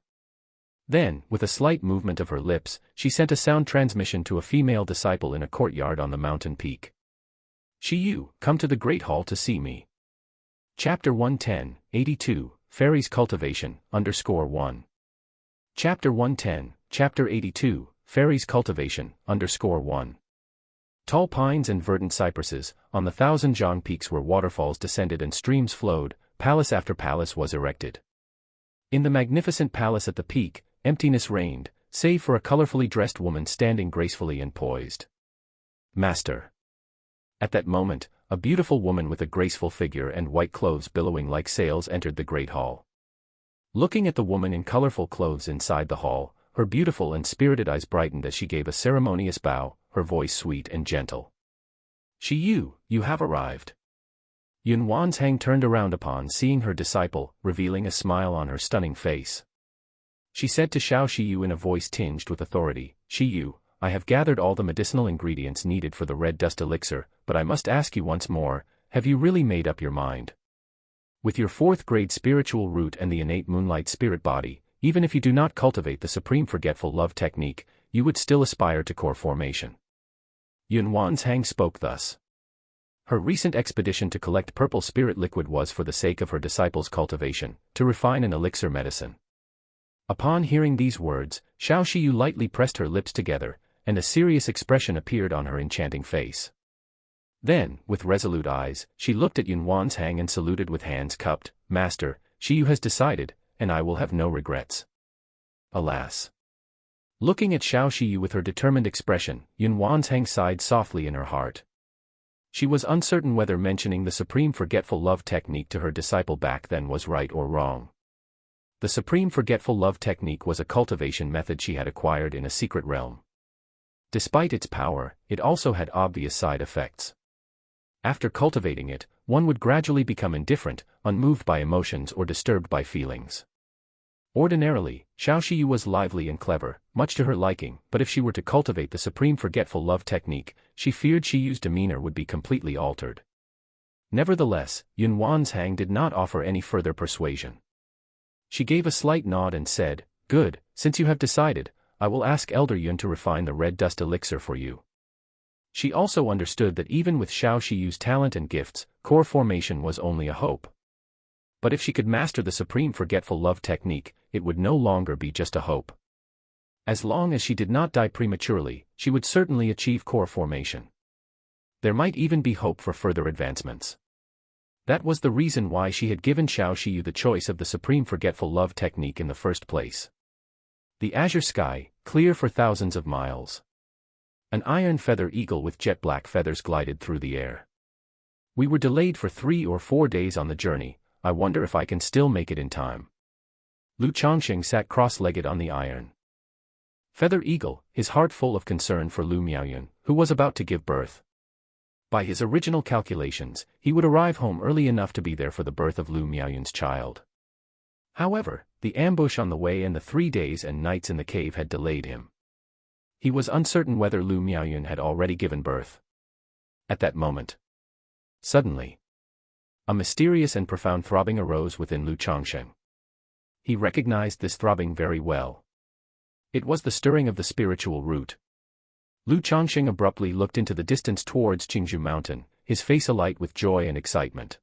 Then, with a slight movement of her lips, she sent a sound transmission to a female disciple in a courtyard on the mountain peak. Shiyu, come to the Great Hall to see me. Chapter 110, 82, Fairies Cultivation, _1. Chapter 110, Chapter 82, Fairies Cultivation, _1. Tall pines and verdant cypresses, on the 1,000 Zhang peaks where waterfalls descended and streams flowed, palace after palace was erected. In the magnificent palace at the peak, emptiness reigned, save for a colorfully dressed woman standing gracefully and poised. Master. At that moment, a beautiful woman with a graceful figure and white clothes billowing like sails entered the great hall. Looking at the woman in colorful clothes inside the hall, Her beautiful and spirited eyes brightened as she gave a ceremonious bow, her voice sweet and gentle. You have arrived." Yun Wanzhang turned around upon seeing her disciple, revealing a smile on her stunning face. She said to Xiao Shiyu in a voice tinged with authority, "Shiyu, I have gathered all the medicinal ingredients needed for the red dust elixir, but I must ask you once more, have you really made up your mind? With your 4th grade spiritual root and the innate moonlight spirit body, even if you do not cultivate the supreme forgetful love technique, you would still aspire to core formation." Yun Wanzhang spoke thus. Her recent expedition to collect purple spirit liquid was for the sake of her disciples' cultivation, to refine an elixir medicine. Upon hearing these words, Xiao Shiyu lightly pressed her lips together, and a serious expression appeared on her enchanting face. Then, with resolute eyes, she looked at Yun Wanzhang and saluted with hands cupped, "Master, Shiyu has decided, and I will have no regrets." Alas! Looking at Xiao Shiyu with her determined expression, Yun Wanzhang sighed softly in her heart. She was uncertain whether mentioning the supreme forgetful love technique to her disciple back then was right or wrong. The supreme forgetful love technique was a cultivation method she had acquired in a secret realm. Despite its power, it also had obvious side effects. After cultivating it, one would gradually become indifferent, unmoved by emotions or disturbed by feelings. Ordinarily, Xiao Shiyu was lively and clever, much to her liking, but if she were to cultivate the supreme forgetful love technique, she feared Shiyu's demeanor would be completely altered. Nevertheless, Yun Wanzhang did not offer any further persuasion. She gave a slight nod and said, "Good, since you have decided, I will ask Elder Yun to refine the red dust elixir for you." She also understood that even with Xiao Shiyu's talent and gifts, core formation was only a hope. But if she could master the supreme forgetful love technique, it would no longer be just a hope. As long as she did not die prematurely, she would certainly achieve core formation. There might even be hope for further advancements. That was the reason why she had given Xiao Shiyu the choice of the supreme forgetful love technique in the first place. The azure sky, clear for thousands of miles. An iron feather eagle with jet black feathers glided through the air. "We were delayed for 3 or 4 days on the journey. I wonder if I can still make it in time." Lu Changsheng sat cross-legged on the iron feather eagle, his heart full of concern for Lu Miaoyun, who was about to give birth. By his original calculations, he would arrive home early enough to be there for the birth of Lu Miaoyun's child. However, the ambush on the way and the 3 days and nights in the cave had delayed him. He was uncertain whether Lu Miaoyun had already given birth. At that moment, suddenly, a mysterious and profound throbbing arose within Lu Changsheng. He recognized this throbbing very well. It was the stirring of the spiritual root. Lu Changsheng abruptly looked into the distance towards Qingzhou Mountain, his face alight with joy and excitement.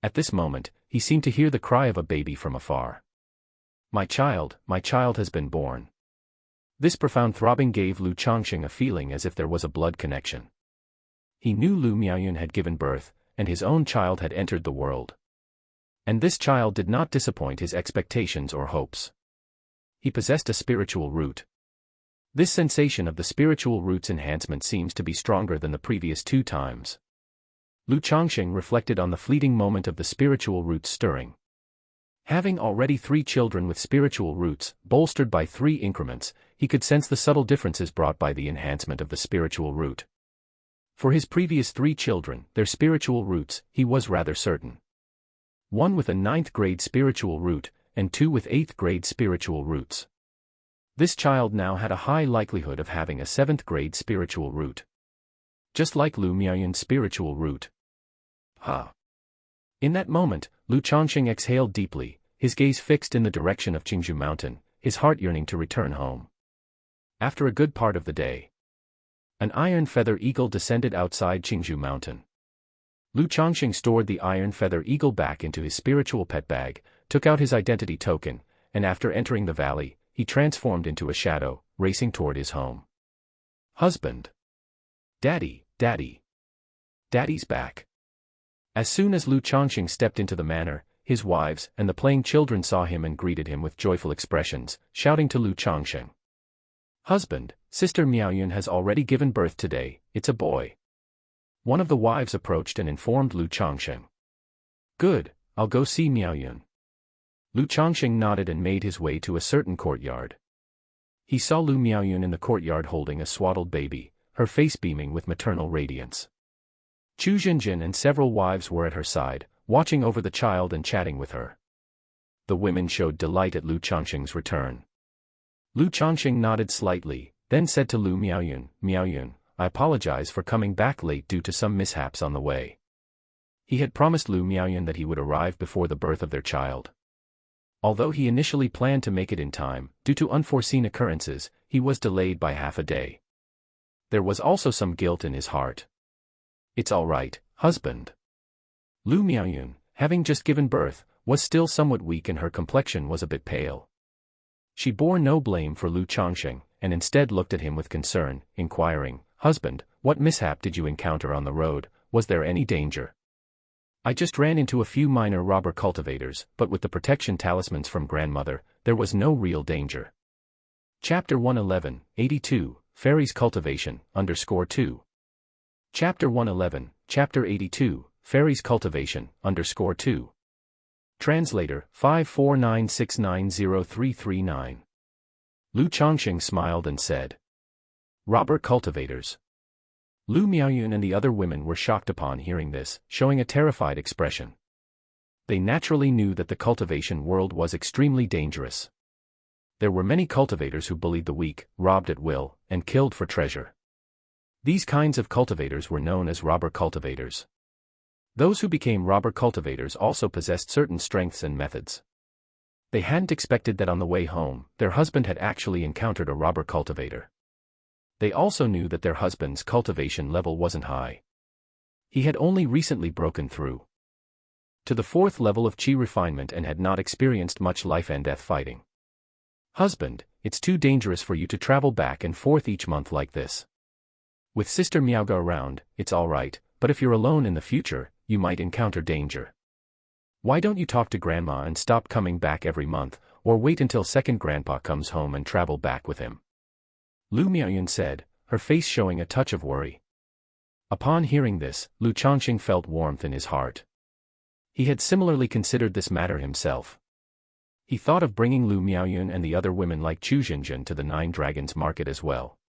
At this moment, he seemed to hear the cry of a baby from afar. My child has been born." This profound throbbing gave Lu Changsheng a feeling as if there was a blood connection. He knew Lu Miaoyun had given birth, and his own child had entered the world. And this child did not disappoint his expectations or hopes. He possessed a spiritual root. This sensation of the spiritual root's enhancement seems to be stronger than the previous 2 times. Lu Changsheng reflected on the fleeting moment of the spiritual root's stirring. Having already 3 children with spiritual roots, bolstered by 3 increments, he could sense the subtle differences brought by the enhancement of the spiritual root. For his previous 3 children, their spiritual roots, he was rather certain. 1 with a 9th grade spiritual root, and 2 with 8th grade spiritual roots. This child now had a high likelihood of having a 7th grade spiritual root. Just like Lu Miaoyun's spiritual root. In that moment, Lu Changsheng exhaled deeply, his gaze fixed in the direction of Qingzhou Mountain, his heart yearning to return home. After a good part of the day, an iron feather eagle descended outside Qingzhou Mountain. Lu Changsheng stored the iron feather eagle back into his spiritual pet bag, took out his identity token, and after entering the valley, he transformed into a shadow, racing toward his home. Husband. Daddy. Daddy's back. As soon as Lu Changsheng stepped into the manor, his wives and the playing children saw him and greeted him with joyful expressions, shouting to Lu Changsheng. Husband, Sister Miaoyun has already given birth today, it's a boy. One of the wives approached and informed Lu Changsheng. Good, I'll go see Miaoyun. Lu Changsheng nodded and made his way to a certain courtyard. He saw Lu Miaoyun in the courtyard holding a swaddled baby, her face beaming with maternal radiance. Chu Zhenjin and several wives were at her side, watching over the child and chatting with her. The women showed delight at Lu Changsheng's return. Lu Changsheng nodded slightly, then said to Lu Miaoyun, "Miaoyun, I apologize for coming back late due to some mishaps on the way." He had promised Lu Miaoyun that he would arrive before the birth of their child. Although he initially planned to make it in time, due to unforeseen occurrences, he was delayed by half a day. There was also some guilt in his heart. "It's all right, husband." Lu Miaoyun, having just given birth, was still somewhat weak and her complexion was a bit pale. She bore no blame for Lu Changsheng, and instead looked at him with concern, inquiring, "Husband, what mishap did you encounter on the road? Was there any danger?" "I just ran into a few minor robber cultivators, but with the protection talismans from grandmother, there was no real danger." Chapter 111, 82, Fairies Cultivation, _2. Chapter 111, Chapter 82, Fairies Cultivation, _2. Translator, 549690339. Lu Changsheng smiled and said, "Robber cultivators." Lu Miaoyun and the other women were shocked upon hearing this, showing a terrified expression. They naturally knew that the cultivation world was extremely dangerous. There were many cultivators who bullied the weak, robbed at will, and killed for treasure. These kinds of cultivators were known as robber cultivators. Those who became robber cultivators also possessed certain strengths and methods. They hadn't expected that on the way home, their husband had actually encountered a robber cultivator. They also knew that their husband's cultivation level wasn't high. He had only recently broken through to the 4th level of Qi refinement and had not experienced much life and death fighting. "Husband, it's too dangerous for you to travel back and forth each month like this. With Sister Miaoga around, it's all right, but if you're alone in the future, you might encounter danger. Why don't you talk to Grandma and stop coming back every month, or wait until second Grandpa comes home and travel back with him?" Lu Miaoyun said, her face showing a touch of worry. Upon hearing this, Lu Changsheng felt warmth in his heart. He had similarly considered this matter himself. He thought of bringing Lu Miaoyun and the other women like Chu Zhenjin to the 9 Dragons market as well.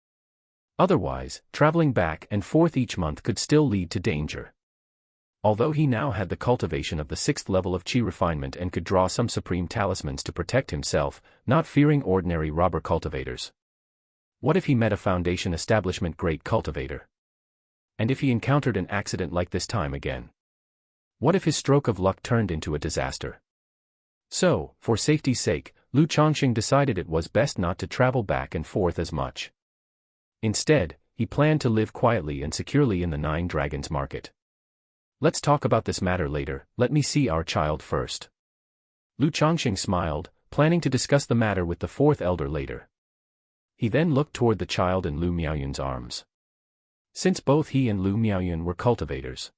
Otherwise, traveling back and forth each month could still lead to danger. Although he now had the cultivation of the 6th level of Qi refinement and could draw some supreme talismans to protect himself, not fearing ordinary robber cultivators. What if he met a Foundation establishment great cultivator? And if he encountered an accident like this time again? What if his stroke of luck turned into a disaster? So, for safety's sake, Lu Changsheng decided it was best not to travel back and forth as much. Instead, he planned to live quietly and securely in the 9 Dragons market. "Let's talk about this matter later, let me see our child first." Lu Changsheng smiled, planning to discuss the matter with the 4th elder later. He then looked toward the child in Lu Miaoyun's arms. Since both he and Lu Miaoyun were cultivators,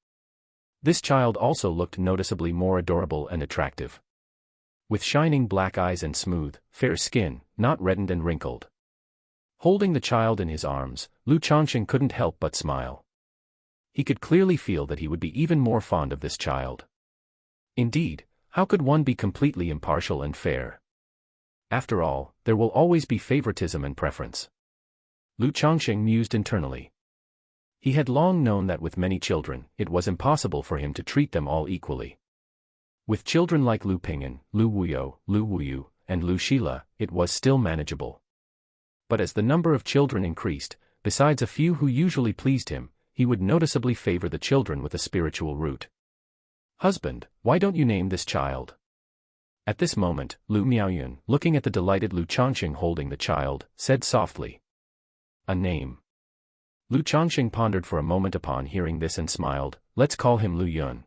this child also looked noticeably more adorable and attractive. With shining black eyes and smooth, fair skin, not reddened and wrinkled. Holding the child in his arms, Lu Changsheng couldn't help but smile. He could clearly feel that he would be even more fond of this child. Indeed, how could one be completely impartial and fair? After all, there will always be favoritism and preference. Lu Changsheng mused internally. He had long known that with many children, it was impossible for him to treat them all equally. With children like Lu Ping'an, Lu Wuyo, Lu Wuyu, and Lu Shila, it was still manageable. But as the number of children increased, besides a few who usually pleased him, he would noticeably favor the children with a spiritual root. "Husband, why don't you name this child?" At this moment, Lu Miaoyun, looking at the delighted Lu Changsheng holding the child, said softly, "A name." Lu Changsheng pondered for a moment upon hearing this and smiled. "Let's call him Lu Yun.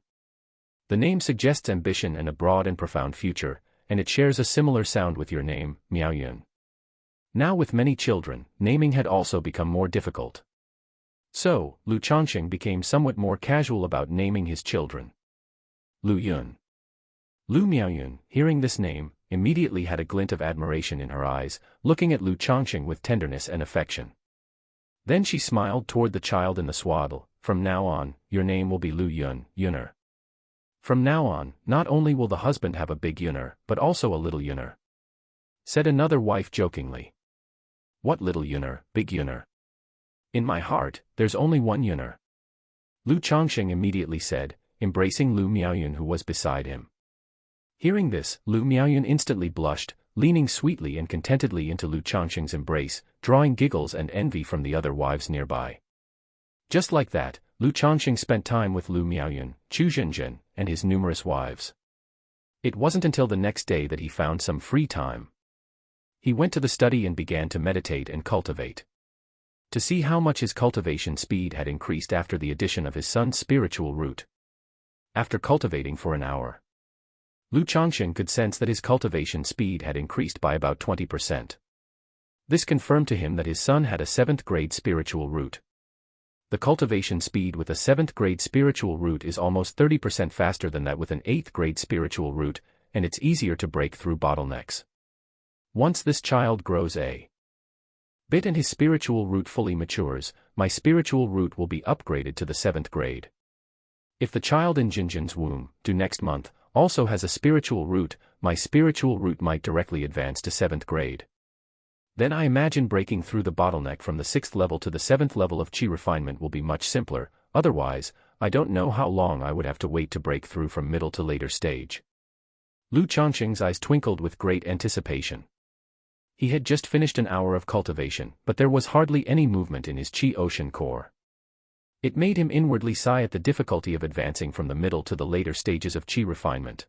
The name suggests ambition and a broad and profound future, and it shares a similar sound with your name, Miaoyun." Now with many children, naming had also become more difficult. So, Lu Changsheng became somewhat more casual about naming his children. Lu Yun. Lu Miaoyun, hearing this name, immediately had a glint of admiration in her eyes, looking at Lu Changsheng with tenderness and affection. Then she smiled toward the child in the swaddle. "From now on, your name will be Lu Yun, Yuner. From now on, not only will the husband have a big Yuner, but also a little Yuner," said another wife jokingly. What little yuner, big yuner? In my heart, there's only one yuner. Lu Changsheng immediately said, embracing Lu Miaoyun who was beside him. Hearing this, Lu Miaoyun instantly blushed, leaning sweetly and contentedly into Lu Changsheng's embrace, drawing giggles and envy from the other wives nearby. Just like that, Lu Changsheng spent time with Lu Miaoyun, Chu Zhenzhen, and his numerous wives. It wasn't until the next day that he found some free time. He went to the study and began to meditate and cultivate. To see how much his cultivation speed had increased after the addition of his son's spiritual root. After cultivating for an hour, Lu Changsheng could sense that his cultivation speed had increased by about 20%. This confirmed to him that his son had a 7th grade spiritual root. The cultivation speed with a 7th grade spiritual root is almost 30% faster than that with an 8th grade spiritual root, and it's easier to break through bottlenecks. Once this child grows a bit and his spiritual root fully matures, my spiritual root will be upgraded to the 7th grade. If the child in Jinjin's womb, due next month, also has a spiritual root, my spiritual root might directly advance to 7th grade. Then I imagine breaking through the bottleneck from the 6th level to the 7th level of chi refinement will be much simpler, otherwise, I don't know how long I would have to wait to break through from middle to later stage. Lu Changsheng's eyes twinkled with great anticipation. He had just finished an hour of cultivation, but there was hardly any movement in his chi ocean core. It made him inwardly sigh at the difficulty of advancing from the middle to the later stages of chi refinement.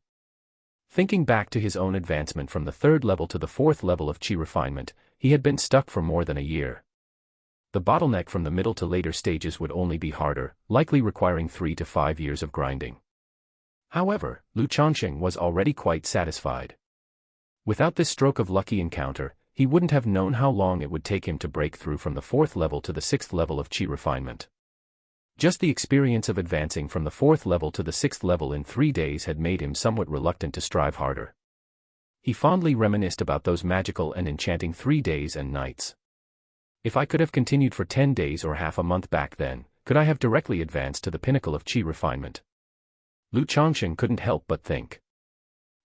Thinking back to his own advancement from the 3rd level to the 4th level of chi refinement, he had been stuck for more than a year. The bottleneck from the middle to later stages would only be harder, likely requiring 3 to 5 years of grinding. However, Lu Changsheng was already quite satisfied. Without this stroke of lucky encounter, he wouldn't have known how long it would take him to break through from the 4th level to the 6th level of chi refinement. Just the experience of advancing from the 4th level to the 6th level in 3 days had made him somewhat reluctant to strive harder. He fondly reminisced about those magical and enchanting 3 days and nights. If I could have continued for 10 days or half a month back then, could I have directly advanced to the pinnacle of chi refinement? Lu Changsheng couldn't help but think.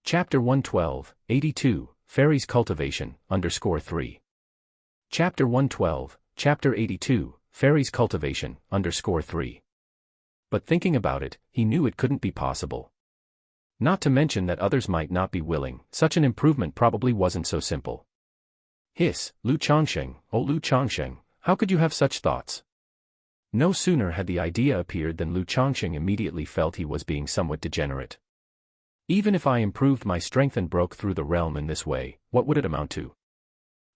Chapter 112, 82, Fairies Cultivation, _3. Chapter 112, Chapter 82, Fairies Cultivation, _3. But thinking about it, he knew it couldn't be possible. Not to mention that others might not be willing, such an improvement probably wasn't so simple. Hiss, Lu Changsheng, oh Lu Changsheng, how could you have such thoughts? No sooner had the idea appeared than Lu Changsheng immediately felt he was being somewhat degenerate. Even if I improved my strength and broke through the realm in this way, what would it amount to?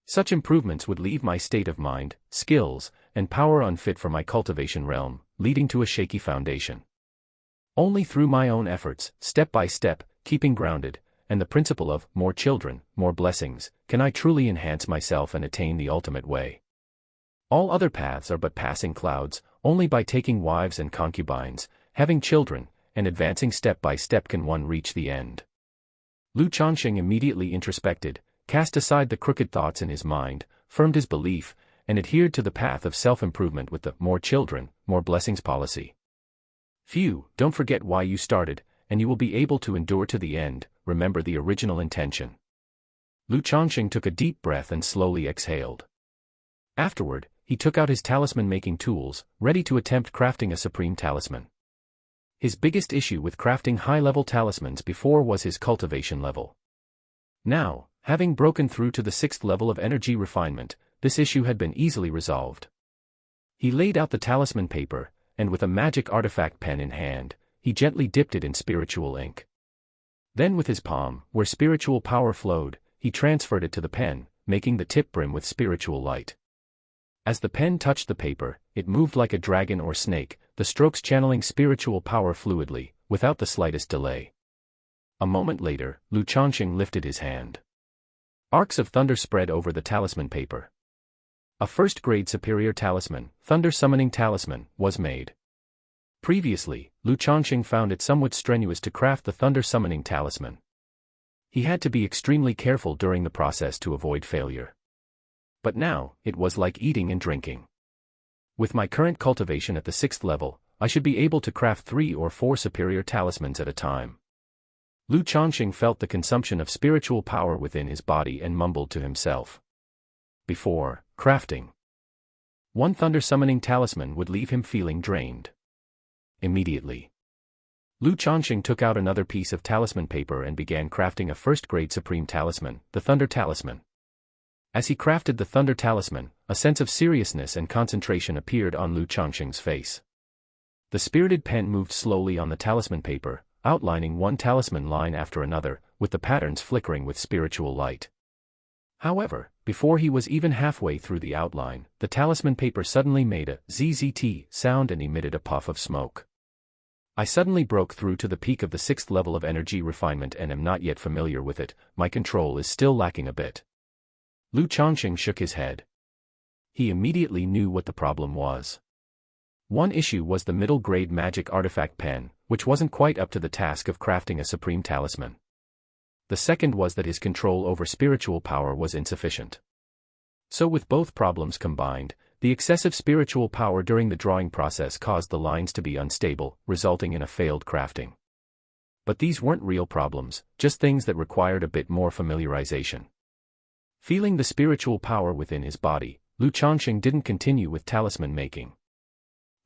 Such improvements would leave my state of mind, skills, and power unfit for my cultivation realm, leading to a shaky foundation. Only through my own efforts, step by step, keeping grounded, and the principle of more children, more blessings, can I truly enhance myself and attain the ultimate way. All other paths are but passing clouds. Only by taking wives and concubines, having children, and advancing step by step can one reach the end. Lu Changsheng immediately introspected, cast aside the crooked thoughts in his mind, firmed his belief, and adhered to the path of self-improvement with the more children, more blessings policy. Phew, don't forget why you started, and you will be able to endure to the end. Remember the original intention. Lu Changsheng took a deep breath and slowly exhaled. Afterward, he took out his talisman-making tools, ready to attempt crafting a supreme talisman. His biggest issue with crafting high-level talismans before was his cultivation level. Now, having broken through to the 6th level of energy refinement, this issue had been easily resolved. He laid out the talisman paper, and with a magic artifact pen in hand, he gently dipped it in spiritual ink. Then with his palm, where spiritual power flowed, he transferred it to the pen, making the tip brim with spiritual light. As the pen touched the paper, it moved like a dragon or snake, the strokes channeling spiritual power fluidly, without the slightest delay. A moment later, Lu Changsheng lifted his hand. Arcs of thunder spread over the talisman paper. A first-grade superior talisman, Thunder Summoning Talisman, was made. Previously, Lu Changsheng found it somewhat strenuous to craft the Thunder Summoning Talisman. He had to be extremely careful during the process to avoid failure. But now, it was like eating and drinking. With my current cultivation at the 6th level, I should be able to craft 3 or 4 superior talismans at a time. Lu Changsheng felt the consumption of spiritual power within his body and mumbled to himself. Before, Crafting. One thunder summoning talisman would leave him feeling drained. Immediately, Lu Changsheng took out another piece of talisman paper and began crafting a first-grade supreme talisman, the Thunder Talisman. As he crafted the Thunder Talisman, a sense of seriousness and concentration appeared on Lu Changsheng's face. The spirited pen moved slowly on the talisman paper, outlining one talisman line after another, with the patterns flickering with spiritual light. However, before he was even halfway through the outline, the talisman paper suddenly made a ZZT sound and emitted a puff of smoke. I suddenly broke through to the peak of the 6th level of energy refinement and am not yet familiar with it. My control is still lacking a bit. Lu Changsheng shook his head. He immediately knew what the problem was. One issue was the middle-grade magic artifact pen, which wasn't quite up to the task of crafting a supreme talisman. The second was that his control over spiritual power was insufficient. So with both problems combined, the excessive spiritual power during the drawing process caused the lines to be unstable, resulting in a failed crafting. But these weren't real problems, just things that required a bit more familiarization. Feeling the spiritual power within his body, Lu Changsheng didn't continue with talisman making.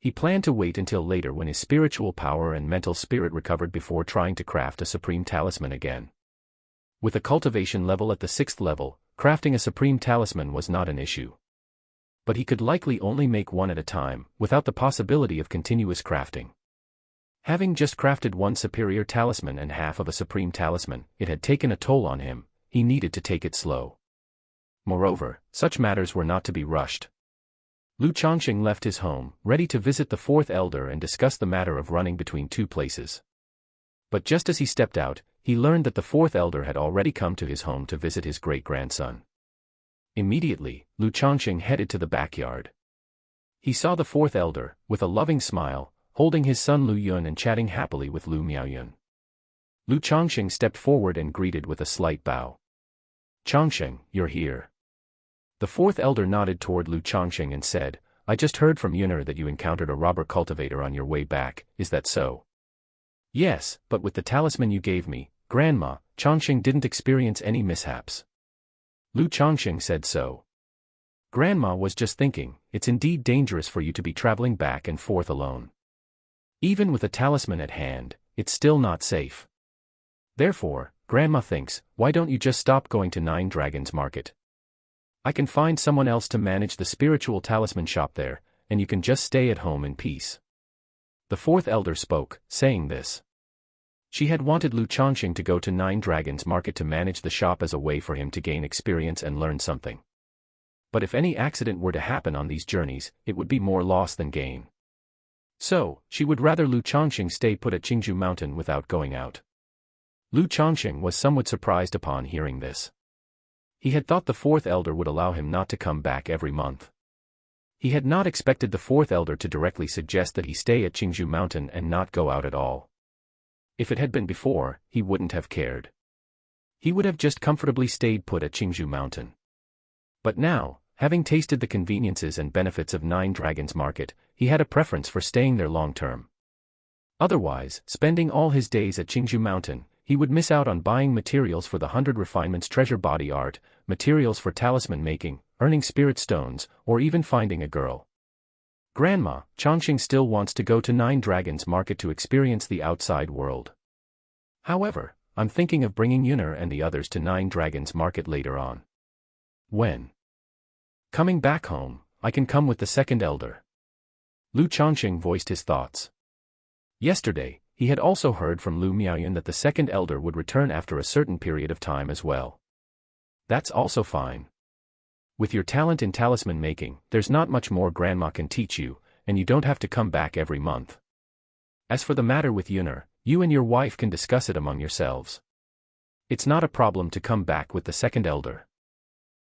He planned to wait until later when his spiritual power and mental spirit recovered before trying to craft a supreme talisman again. With a cultivation level at the 6th level, crafting a supreme talisman was not an issue. But he could likely only make one at a time, without the possibility of continuous crafting. Having just crafted one superior talisman and half of a supreme talisman, it had taken a toll on him. He needed to take it slow. Moreover, such matters were not to be rushed. Lu Changsheng left his home, ready to visit the 4th elder and discuss the matter of running between two places. But just as he stepped out, he learned that the 4th elder had already come to his home to visit his great-grandson. Immediately, Lu Changsheng headed to the backyard. He saw the 4th elder, with a loving smile, holding his son Lu Yun and chatting happily with Lu Miaoyun. Lu Changsheng stepped forward and greeted with a slight bow. "Changsheng, you're here." The 4th elder nodded toward Lu Changsheng and said, "I just heard from Yun'er that you encountered a robber cultivator on your way back, is that so?" "Yes, but with the talisman you gave me, Grandma, Changsheng didn't experience any mishaps." Lu Changsheng said so. Grandma was just thinking, it's indeed dangerous for you to be traveling back and forth alone. Even with a talisman at hand, it's still not safe. Therefore, Grandma thinks, why don't you just stop going to Nine Dragons Market? I can find someone else to manage the spiritual talisman shop there, and you can just stay at home in peace. The 4th elder spoke, saying this. She had wanted Lu Changsheng to go to Nine Dragons Market to manage the shop as a way for him to gain experience and learn something. But if any accident were to happen on these journeys, it would be more loss than gain. So, she would rather Lu Changsheng stay put at Qingzhou Mountain without going out. Lu Changsheng was somewhat surprised upon hearing this. He had thought the 4th elder would allow him not to come back every month. He had not expected the 4th elder to directly suggest that he stay at Qingzhou Mountain and not go out at all. If it had been before, he wouldn't have cared. He would have just comfortably stayed put at Qingzhou Mountain. But now, having tasted the conveniences and benefits of Nine Dragons Market, he had a preference for staying there long term. Otherwise, spending all his days at Qingzhou Mountain, he would miss out on buying materials for the 100 Refinements treasure body art, materials for talisman making, earning spirit stones, or even finding a girl. Grandma, Changsheng still wants to go to Nine Dragons Market to experience the outside world. However, I'm thinking of bringing Yun'er and the others to Nine Dragons Market later on. When coming back home, I can come with the 2nd elder. Lu Changsheng voiced his thoughts. Yesterday, he had also heard from Lu Miaoyun that the 2nd elder would return after a certain period of time as well. That's also fine. With your talent in talisman making, there's not much more Grandma can teach you, and you don't have to come back every month. As for the matter with Yun'er, you and your wife can discuss it among yourselves. It's not a problem to come back with the 2nd elder.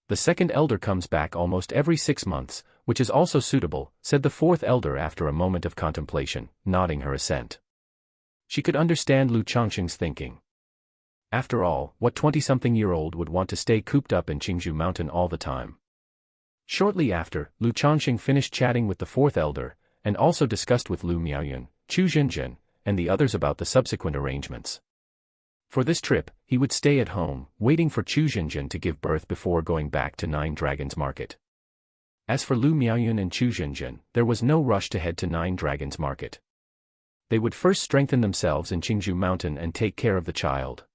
The 2nd elder comes back almost every 6 months, which is also suitable, said the 4th elder after a moment of contemplation, nodding her assent. She could understand Lu Changsheng's thinking. After all, what 20-something-year-old would want to stay cooped up in Qingzhou Mountain all the time? Shortly after, Lu Changsheng finished chatting with the 4th elder, and also discussed with Lu Miaoyun, Chu Zhenjian, and the others about the subsequent arrangements. For this trip, he would stay at home, waiting for Chu Zhenjian to give birth before going back to Nine Dragons Market. As for Lu Miaoyun and Chu Zhenjin, there was no rush to head to Nine Dragons Market. They would first strengthen themselves in Qingzhou Mountain and take care of the child.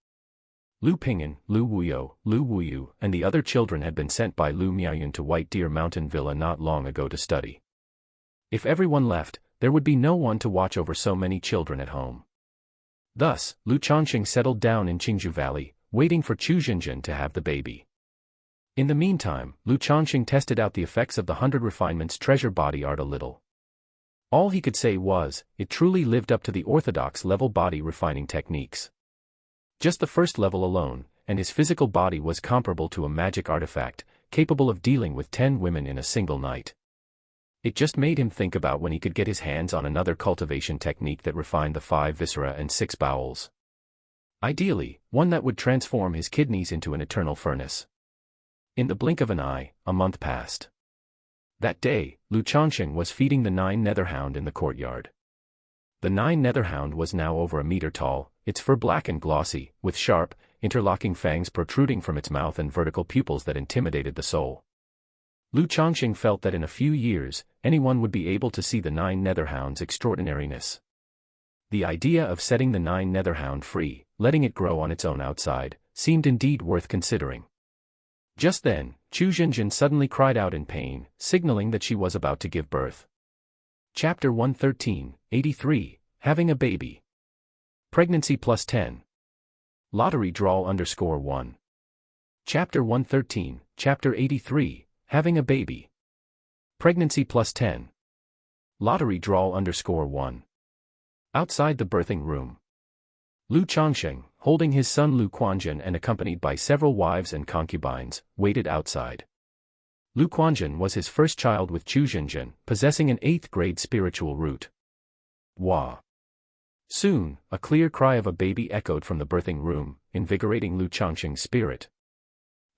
Lu Ping'an, Lu Wuyu, and the other children had been sent by Lu Miaoyun to White Deer Mountain Villa not long ago to study. If everyone left, there would be no one to watch over so many children at home. Thus, Lu Changsheng settled down in Qingzhou Valley, waiting for Chu Zhenjin to have the baby. In the meantime, Lu Changsheng tested out the effects of the 100 Refinements treasure body art a little. All he could say was, it truly lived up to the orthodox level body refining techniques. Just the first level alone, and his physical body was comparable to a magic artifact, capable of dealing with 10 women in a single night. It just made him think about when he could get his hands on another cultivation technique that refined the 5 viscera and 6 bowels. Ideally, one that would transform his kidneys into an eternal furnace. In the blink of an eye, a month passed. That day, Lu Changsheng was feeding the 9 netherhound in the courtyard. The 9 netherhound was now over a meter tall, its fur black and glossy, with sharp, interlocking fangs protruding from its mouth and vertical pupils that intimidated the soul. Lu Changsheng felt that in a few years, anyone would be able to see the 9 netherhound's extraordinariness. The idea of setting the 9 netherhound free, letting it grow on its own outside, seemed indeed worth considering. Just then, Chu Zhenjin suddenly cried out in pain, signaling that she was about to give birth. Chapter 113, 83, Having a Baby. Pregnancy plus 10. Lottery draw _1. Chapter 113, Chapter 83, Having a Baby. Pregnancy plus 10. Lottery draw _1. Outside the birthing room. Lu Changsheng, holding his son Lu Quanjun and accompanied by several wives and concubines, waited outside. Lu Quanjun was his first child with Chu Zhenjin, possessing an 8th grade spiritual root. Wah! Soon, a clear cry of a baby echoed from the birthing room, invigorating Lu Changsheng's spirit.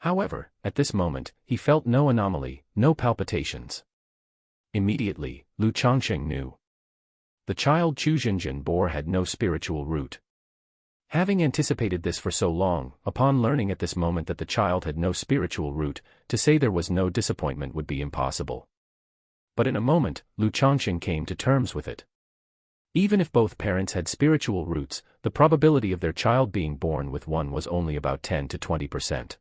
However, at this moment, he felt no anomaly, no palpitations. Immediately, Lu Changsheng knew. The child Chu Zhenjin bore had no spiritual root. Having anticipated this for so long, upon learning at this moment that the child had no spiritual root, to say there was no disappointment would be impossible. But in a moment, Lu Changsheng came to terms with it. Even if both parents had spiritual roots, the probability of their child being born with one was only about 10 to 20%.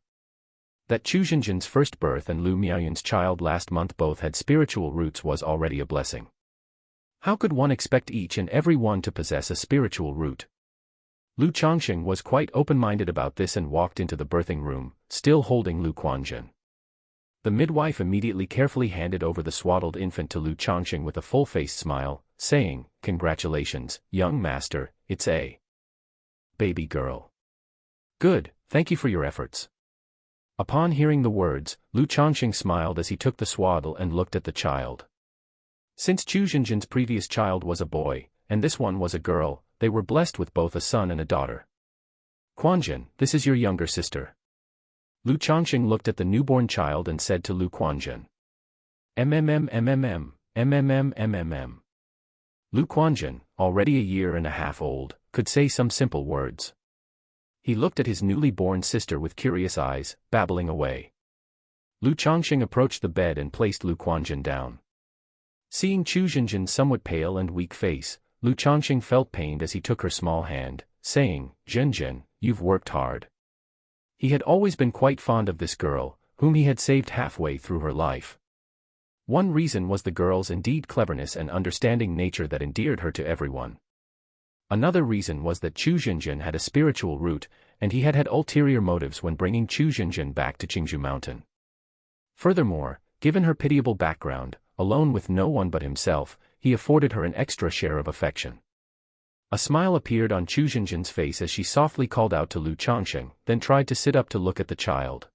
That Chu Zhenjin's first birth and Lu Miaoyun's child last month both had spiritual roots was already a blessing. How could one expect each and every one to possess a spiritual root? Lu Changsheng was quite open-minded about this and walked into the birthing room, still holding Lu Quanjun. The midwife immediately carefully handed over the swaddled infant to Lu Changsheng with a full-faced smile, saying, "Congratulations, young master, it's a baby girl." "Good, thank you for your efforts." Upon hearing the words, Lu Changsheng smiled as he took the swaddle and looked at the child. Since Chu Zhenjin's previous child was a boy, and this one was a girl, they were blessed with both a son and a daughter. "Quanjun, this is your younger sister." Lu Changsheng looked at the newborn child and said to Lu Quanjun. "MMM. Lu Quanjun, already a year and a half old, could say some simple words. He looked at his newly born sister with curious eyes, babbling away. Lu Changsheng approached the bed and placed Lu Quanjun down. Seeing Chu Zhenjin's somewhat pale and weak face, Lu Changsheng felt pained as he took her small hand, saying, "Zhenjin, you've worked hard." He had always been quite fond of this girl, whom he had saved halfway through her life. One reason was the girl's indeed cleverness and understanding nature that endeared her to everyone. Another reason was that Chu Zhenjin had a spiritual root, and he had had ulterior motives when bringing Chu Zhenjin back to Qingzhou Mountain. Furthermore, given her pitiable background, alone with no one but himself, he afforded her an extra share of affection. A smile appeared on Chu Zhenjin's face as she softly called out to Lu Changsheng, then tried to sit up to look at the child.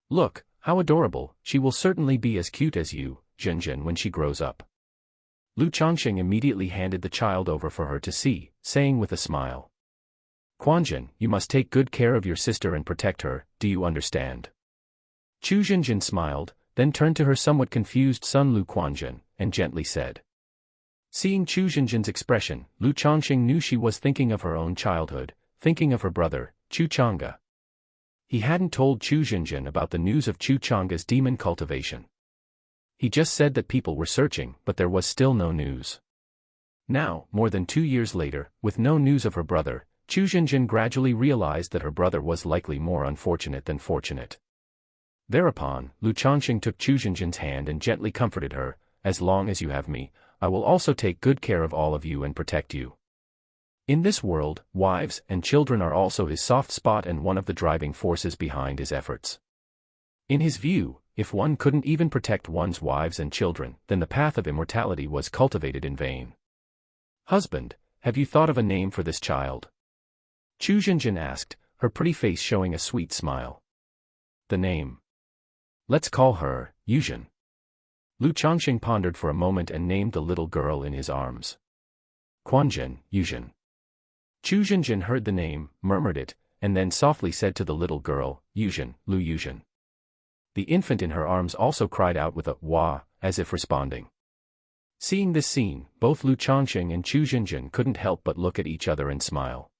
"Look, how adorable, she will certainly be as cute as you, Zhenjin, when she grows up." Lu Changsheng immediately handed the child over for her to see, saying with a smile, "Quanjun, you must take good care of your sister and protect her, do you understand?" Chu Zhenjin smiled, then turned to her somewhat confused son Lu Quanjun, and gently said. Seeing Chu Zhenjin's expression, Lu Changsheng knew she was thinking of her own childhood, thinking of her brother, Chu Chang'e. He hadn't told Chu Zhenjin about the news of Chu Chang'e's demon cultivation. He just said that people were searching, but there was still no news. Now, more than 2 years later, with no news of her brother, Changsheng gradually realized that her brother was likely more unfortunate than fortunate. Thereupon, Changsheng took Changsheng's hand and gently comforted her, "As long as you have me, I will also take good care of all of you and protect you." In this world, wives and children are also his soft spot and one of the driving forces behind his efforts. In his view, if one couldn't even protect one's wives and children, then the path of immortality was cultivated in vain. "Husband, have you thought of a name for this child?" Changsheng asked, her pretty face showing a sweet smile. "The name? Let's call her Yuzhen." Changsheng pondered for a moment and named the little girl in his arms. "Quanzhen, Yuzhen." Changsheng heard the name, murmured it, and then softly said to the little girl, "Yuzhen, Lu Yuzhen." The infant in her arms also cried out with a "wah," as if responding. Seeing this scene, both Changsheng and Changsheng couldn't help but look at each other and smile.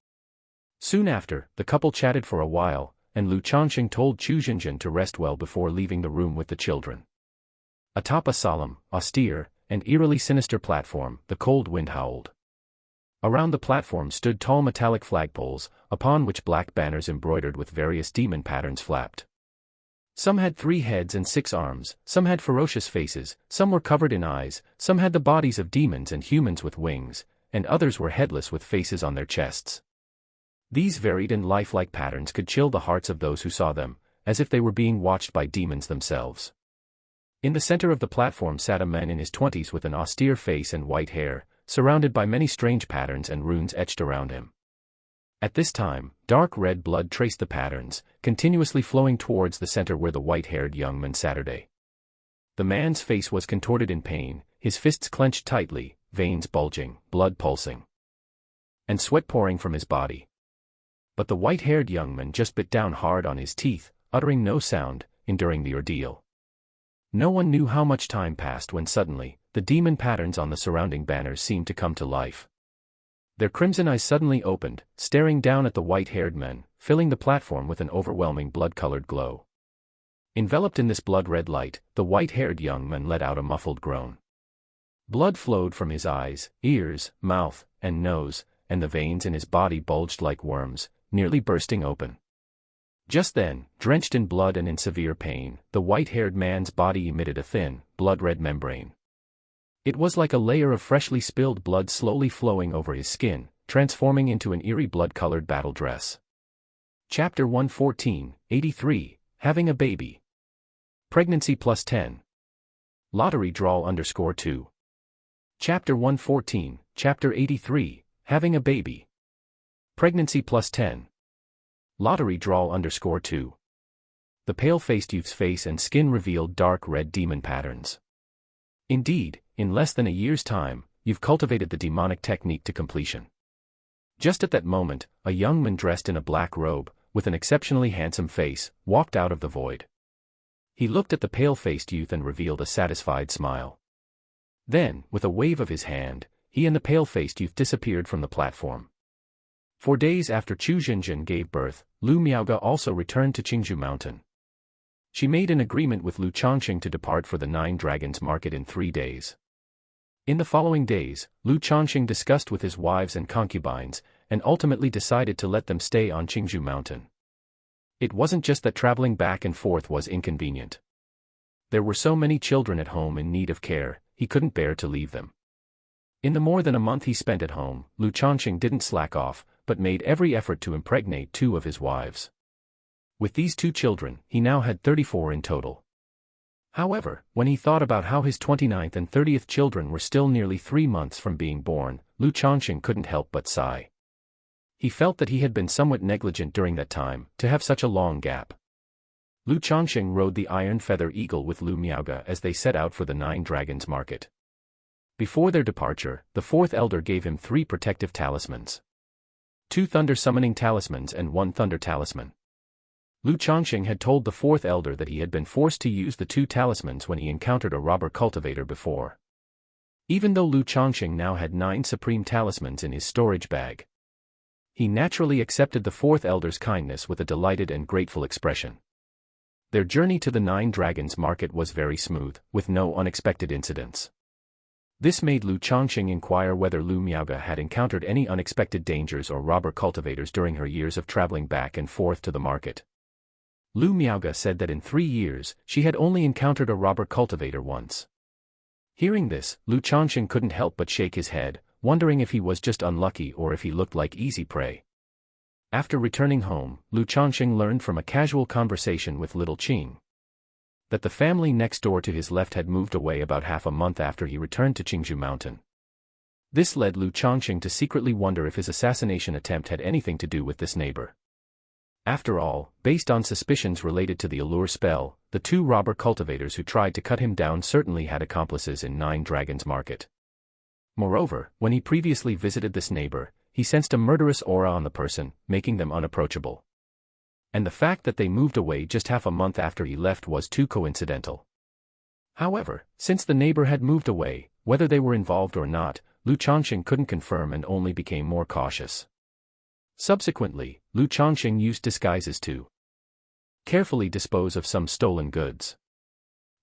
Soon after, the couple chatted for a while, and Changsheng told Changsheng to rest well before leaving the room with the children. Atop a solemn, austere, and eerily sinister platform, the cold wind howled. Around the platform stood tall metallic flagpoles, upon which black banners embroidered with various demon patterns flapped. Some had 3 heads and 6 arms, some had ferocious faces, some were covered in eyes, some had the bodies of demons and humans with wings, and others were headless with faces on their chests. These varied and lifelike patterns could chill the hearts of those who saw them, as if they were being watched by demons themselves. In the center of the platform sat a man in his 20s with an austere face and white hair, surrounded by many strange patterns and runes etched around him. At this time, dark red blood traced the patterns, continuously flowing towards the center where the white-haired young man sat. The man's face was contorted in pain, his fists clenched tightly, veins bulging, blood pulsing, and sweat pouring from his body. But the white-haired young man just bit down hard on his teeth, uttering no sound, enduring the ordeal. No one knew how much time passed when suddenly, the demon patterns on the surrounding banners seemed to come to life. Their crimson eyes suddenly opened, staring down at the white-haired man, filling the platform with an overwhelming blood-colored glow. Enveloped in this blood-red light, the white-haired young man let out a muffled groan. Blood flowed from his eyes, ears, mouth, and nose, and the veins in his body bulged like worms, nearly bursting open. Just then, drenched in blood and in severe pain, the white-haired man's body emitted a thin, blood-red membrane. It was like a layer of freshly spilled blood slowly flowing over his skin, transforming into an eerie blood-colored battle dress. Chapter 114, 83, Having a Baby. Pregnancy plus 10. Lottery draw _2. Chapter 114, Chapter 83, Having a Baby. Pregnancy plus 10. Lottery draw _2. The pale-faced youth's face and skin revealed dark red demon patterns. Indeed, in less than a year's time, you've cultivated the demonic technique to completion. Just at that moment, a young man dressed in a black robe, with an exceptionally handsome face, walked out of the void. He looked at the pale-faced youth and revealed a satisfied smile. Then, with a wave of his hand, he and the pale-faced youth disappeared from the platform. 4 days after Changsheng gave birth, Lu Miaoge also returned to Qingzhou Mountain. She made an agreement with Changsheng to depart for the 9 Dragons market in 3 days. In the following days, Changsheng discussed with his wives and concubines, and ultimately decided to let them stay on Qingzhou Mountain. It wasn't just that traveling back and forth was inconvenient. There were so many children at home in need of care, he couldn't bear to leave them. In the more than a month he spent at home, Changsheng didn't slack off, but made every effort to impregnate 2 of his wives. With these 2 children, he now had 34 in total. However, when he thought about how his 29th and 30th children were still nearly 3 months from being born, Changsheng couldn't help but sigh. He felt that he had been somewhat negligent during that time, to have such a long gap. Changsheng rode the iron feather eagle with Lu Miaoge as they set out for the 9 Dragons market. Before their departure, the 4th elder gave him 3 protective talismans. 2 thunder summoning talismans and 1 thunder talisman. Changsheng had told the 4th elder that he had been forced to use the 2 talismans when he encountered a robber cultivator before. Even though Changsheng now had 9 supreme talismans in his storage bag, he naturally accepted the 4th elder's kindness with a delighted and grateful expression. Their journey to the Nine Dragons market was very smooth, with no unexpected incidents. This made Lu Changsheng inquire whether Lu Miaoge had encountered any unexpected dangers or robber cultivators during her years of traveling back and forth to the market. Lu Miaoge said that in 3 years, she had only encountered a robber cultivator once. Hearing this, Lu Changsheng couldn't help but shake his head, wondering if he was just unlucky or if he looked like easy prey. After returning home, Lu Changsheng learned from a casual conversation with little Qing that the family next door to his left had moved away about half a month after he returned to Qingzhou Mountain. This led Lu Changsheng to secretly wonder if his assassination attempt had anything to do with this neighbor. After all, based on suspicions related to the allure spell, the 2 robber cultivators who tried to cut him down certainly had accomplices in Nine Dragons Market. Moreover, when he previously visited this neighbor, he sensed a murderous aura on the person, making them unapproachable. And the fact that they moved away just half a month after he left was too coincidental. However, since the neighbor had moved away, whether they were involved or not, Lu Changsheng couldn't confirm and only became more cautious. Subsequently, Lu Changsheng used disguises to carefully dispose of some stolen goods.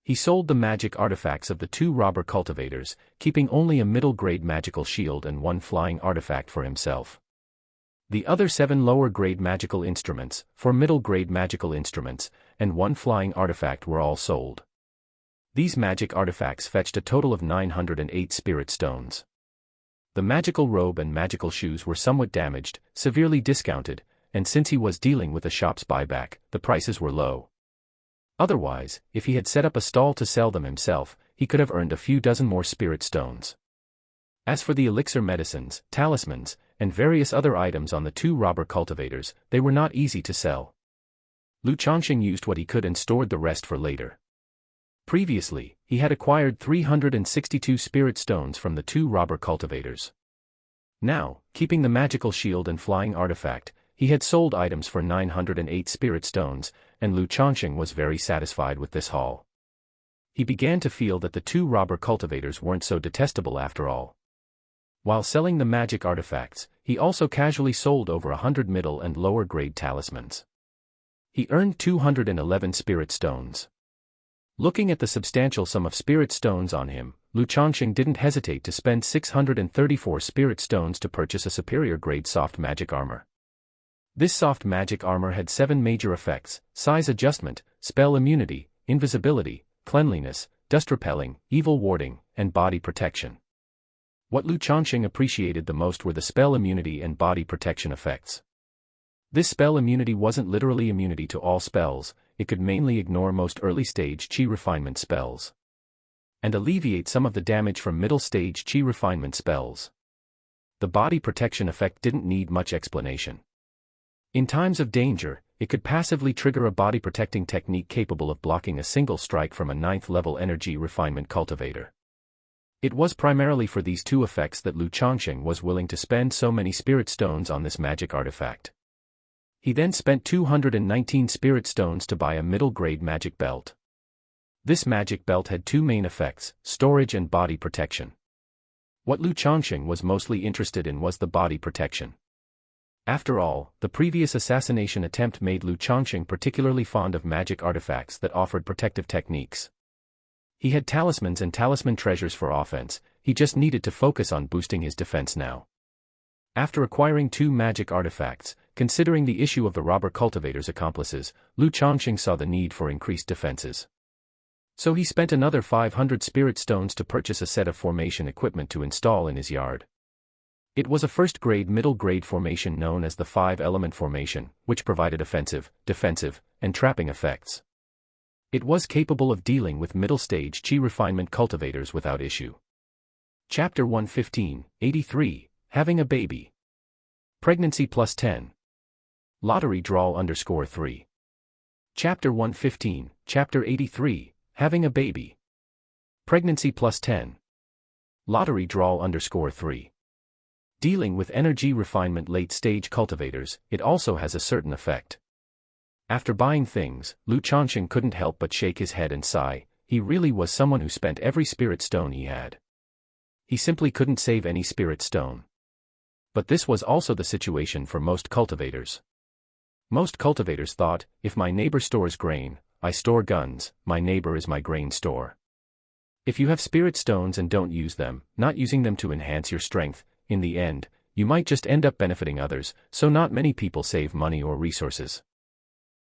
He sold the magic artifacts of the 2 robber cultivators, keeping only a middle-grade magical shield and 1 flying artifact for himself. The other 7 lower-grade magical instruments, 4 middle-grade magical instruments, and 1 flying artifact were all sold. These magic artifacts fetched a total of 908 spirit stones. The magical robe and magical shoes were somewhat damaged, severely discounted, and since he was dealing with the shop's buyback, the prices were low. Otherwise, if he had set up a stall to sell them himself, he could have earned a few dozen more spirit stones. As for the elixir medicines, talismans, and various other items on the 2 robber cultivators, they were not easy to sell. Lu Changsheng used what he could and stored the rest for later. Previously, he had acquired 362 spirit stones from the 2 robber cultivators. Now, keeping the magical shield and flying artifact, he had sold items for 908 spirit stones, and Lu Changsheng was very satisfied with this haul. He began to feel that the 2 robber cultivators weren't so detestable after all. While selling the magic artifacts, he also casually sold over 100 middle and lower grade talismans. He earned 211 spirit stones. Looking at the substantial sum of spirit stones on him, Lu Changsheng didn't hesitate to spend 634 spirit stones to purchase a superior grade soft magic armor. This soft magic armor had 7 major effects: size adjustment, spell immunity, invisibility, cleanliness, dust repelling, evil warding, and body protection. What Lu Changsheng appreciated the most were the spell immunity and body protection effects. This spell immunity wasn't literally immunity to all spells, it could mainly ignore most early-stage Qi refinement spells and alleviate some of the damage from middle-stage Qi refinement spells. The body protection effect didn't need much explanation. In times of danger, it could passively trigger a body-protecting technique capable of blocking a single strike from a 9th-level energy refinement cultivator. It was primarily for these 2 effects that Lu Changsheng was willing to spend so many spirit stones on this magic artifact. He then spent 219 spirit stones to buy a middle-grade magic belt. This magic belt had 2 main effects: storage and body protection. What Lu Changsheng was mostly interested in was the body protection. After all, the previous assassination attempt made Lu Changsheng particularly fond of magic artifacts that offered protective techniques. He had talismans and talisman treasures for offense, he just needed to focus on boosting his defense now. After acquiring 2 magic artifacts, considering the issue of the robber cultivator's accomplices, Lu Changsheng saw the need for increased defenses. So he spent another 500 spirit stones to purchase a set of formation equipment to install in his yard. It was a first-grade middle-grade formation known as the 5-element formation, which provided offensive, defensive, and trapping effects. It was capable of dealing with middle-stage Qi refinement cultivators without issue. Chapter 115, 83, Having a Baby. Pregnancy plus 10. Lottery draw _3. Chapter 115, Chapter 83, Having a Baby. Pregnancy plus 10. Lottery draw _3. Dealing with energy refinement late-stage cultivators, it also has a certain effect. After buying things, Lu Changsheng couldn't help but shake his head and sigh. He really was someone who spent every spirit stone he had. He simply couldn't save any spirit stone. But this was also the situation for most cultivators. Most cultivators thought, if my neighbor stores grain, I store guns, my neighbor is my grain store. If you have spirit stones and don't use them, not using them to enhance your strength, in the end, you might just end up benefiting others, so not many people save money or resources.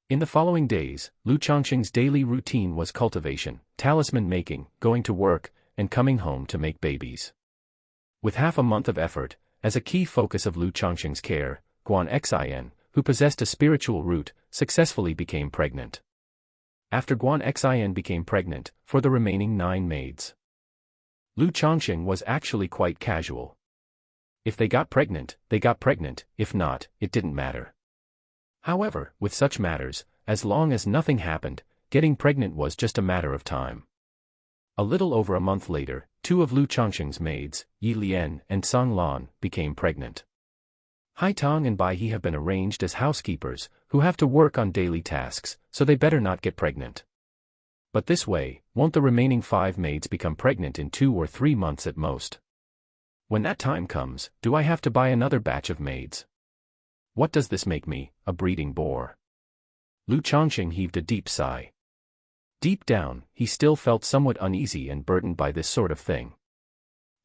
In the following days, Lu Changsheng's daily routine was cultivation, talisman making, going to work, and coming home to make babies. With half a month of effort, as a key focus of Lu Changsheng's care, Guan Xin, who possessed a spiritual root, successfully became pregnant. After Guan Xin became pregnant, for the remaining 9 maids, Lu Changsheng was actually quite casual. If they got pregnant, if not, it didn't matter. However, with such matters, as long as nothing happened, getting pregnant was just a matter of time. A little over a month later, 2 of Lu Changsheng's maids, Yi Lian and Song Lan, became pregnant. Hai Tong and Bai He have been arranged as housekeepers, who have to work on daily tasks, so they better not get pregnant. But this way, won't the remaining 5 maids become pregnant in 2 or 3 months at most? When that time comes, do I have to buy another batch of maids? What does this make me, a breeding bore? Lu Changsheng heaved a deep sigh. Deep down, he still felt somewhat uneasy and burdened by this sort of thing.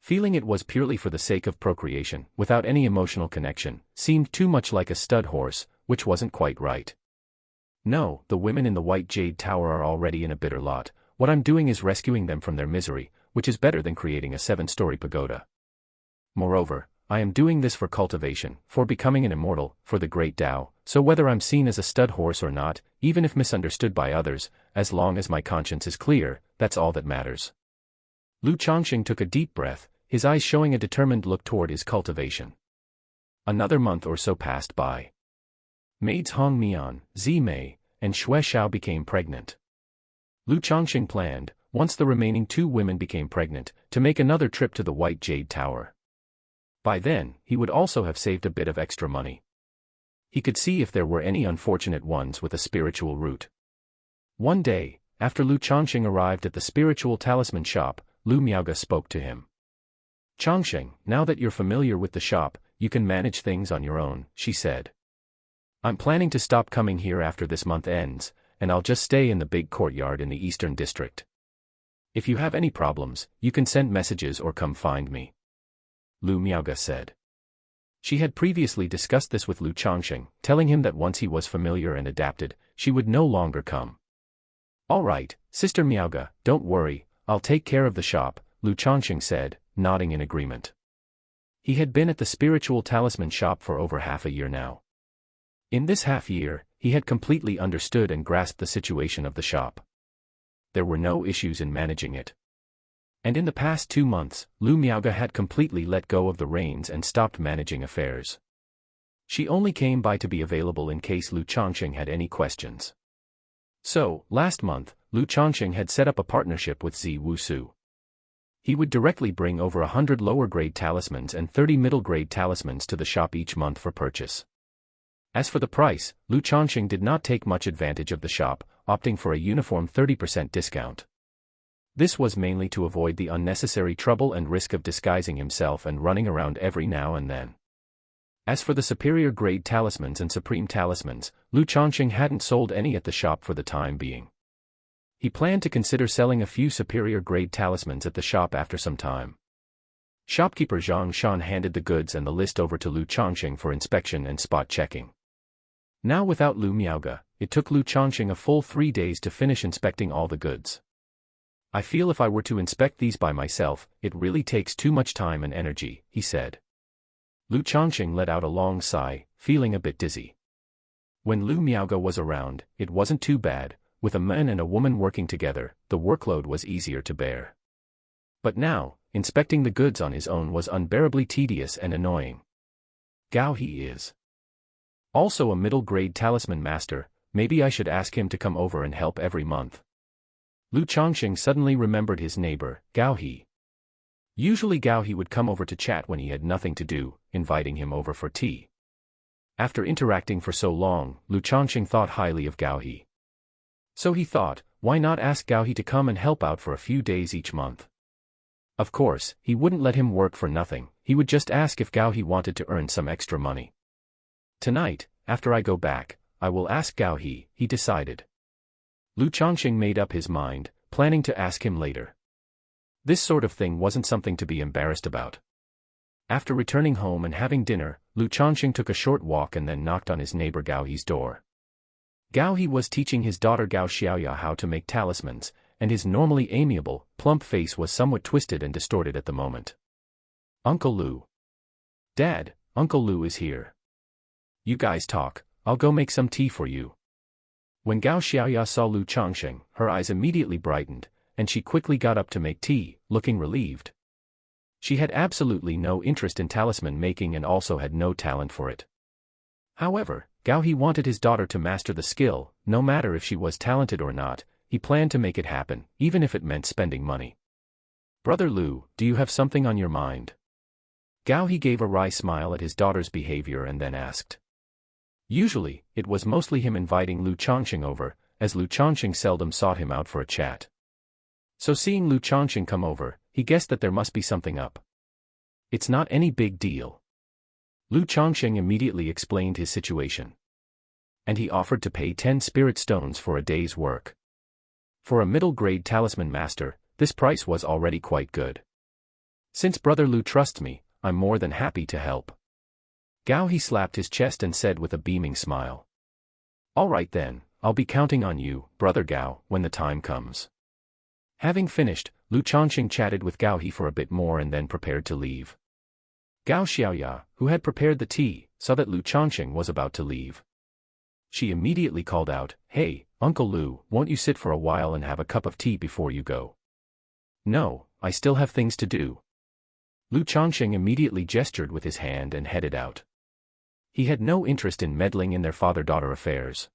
Feeling it was purely for the sake of procreation, without any emotional connection, seemed too much like a stud horse, which wasn't quite right. No, the women in the White Jade Tower are already in a bitter lot. What I'm doing is rescuing them from their misery, which is better than creating a 7-story pagoda. Moreover, I am doing this for cultivation, for becoming an immortal, for the great Tao, so whether I'm seen as a stud horse or not, even if misunderstood by others, as long as my conscience is clear, that's all that matters. Lu Changsheng took a deep breath, his eyes showing a determined look toward his cultivation. Another month or so passed by. Maids Hong Mian, Zi Mei, and Xue Xiao became pregnant. Lu Changsheng planned, once the remaining 2 women became pregnant, to make another trip to the White Jade Tower. By then, he would also have saved a bit of extra money. He could see if there were any unfortunate ones with a spiritual root. One day, after Lu Changsheng arrived at the spiritual talisman shop, Lu Miaoge spoke to him. Changsheng, now that you're familiar with the shop, you can manage things on your own, she said. I'm planning to stop coming here after this month ends, and I'll just stay in the big courtyard in the Eastern District. If you have any problems, you can send messages or come find me. Lu Miaoge said. She had previously discussed this with Lu Changsheng, telling him that once he was familiar and adapted, she would no longer come. All right, Sister Miaoge, don't worry, I'll take care of the shop, Lu Changsheng said, nodding in agreement. He had been at the spiritual talisman shop for over half a year now. In this half year, he had completely understood and grasped the situation of the shop. There were no issues in managing it. And in the past 2 months, Lu Miaoge had completely let go of the reins and stopped managing affairs. She only came by to be available in case Lu Changsheng had any questions. So, last month, Lu Changsheng had set up a partnership with Zi Wusu. He would directly bring over 100 lower-grade talismans and 30 middle-grade talismans to the shop each month for purchase. As for the price, Lu Changsheng did not take much advantage of the shop, opting for a uniform 30% discount. This was mainly to avoid the unnecessary trouble and risk of disguising himself and running around every now and then. As for the superior grade talismans and supreme talismans, Lu Changsheng hadn't sold any at the shop for the time being. He planned to consider selling a few superior grade talismans at the shop after some time. Shopkeeper Zhang Shan handed the goods and the list over to Lu Changsheng for inspection and spot checking. Now without Lu Miaoge, it took Lu Changsheng a full 3 days to finish inspecting all the goods. I feel if I were to inspect these by myself, it really takes too much time and energy, he said. Lu Changsheng let out a long sigh, feeling a bit dizzy. When Lu Miaoge was around, it wasn't too bad. With a man and a woman working together, the workload was easier to bear. But now, inspecting the goods on his own was unbearably tedious and annoying. Gao He is also a middle-grade talisman master, maybe I should ask him to come over and help every month. Lu Changsheng suddenly remembered his neighbor, Gao He. Usually Gao He would come over to chat when he had nothing to do, inviting him over for tea. After interacting for so long, Lu Changsheng thought highly of Gao He. So he thought, why not ask Gao He to come and help out for a few days each month? Of course, he wouldn't let him work for nothing, he would just ask if Gao He wanted to earn some extra money. Tonight, after I go back, I will ask Gao He, he decided. Lu Changsheng made up his mind, planning to ask him later. This sort of thing wasn't something to be embarrassed about. After returning home and having dinner, Lu Changsheng took a short walk and then knocked on his neighbor Gao He's door. Gao He was teaching his daughter Gao Xiaoya how to make talismans, and his normally amiable, plump face was somewhat twisted and distorted at the moment. Uncle Lu. Dad, Uncle Lu is here. You guys talk, I'll go make some tea for you. When Gao Xiaoya saw Lu Changsheng, her eyes immediately brightened, and she quickly got up to make tea, looking relieved. She had absolutely no interest in talisman making and also had no talent for it. However, Gao He wanted his daughter to master the skill, no matter if she was talented or not. He planned to make it happen, even if it meant spending money. Brother Lu, do you have something on your mind? Gao He gave a wry smile at his daughter's behavior and then asked. Usually, it was mostly him inviting Lu Changsheng over, as Lu Changsheng seldom sought him out for a chat. So seeing Lu Changsheng come over, he guessed that there must be something up. It's not any big deal. Lu Changsheng immediately explained his situation. And he offered to pay 10 spirit stones for a day's work. For a middle-grade talisman master, this price was already quite good. Since Brother Lu trusts me, I'm more than happy to help. Gao He slapped his chest and said with a beaming smile. All right then, I'll be counting on you, Brother Gao, when the time comes. Having finished, Lu Changsheng chatted with Gao He for a bit more and then prepared to leave. Gao Xiaoya, who had prepared the tea, saw that Lu Changsheng was about to leave. She immediately called out, Hey, Uncle Lu, won't you sit for a while and have a cup of tea before you go? No, I still have things to do. Lu Changsheng immediately gestured with his hand and headed out. He had no interest in meddling in their father-daughter affairs.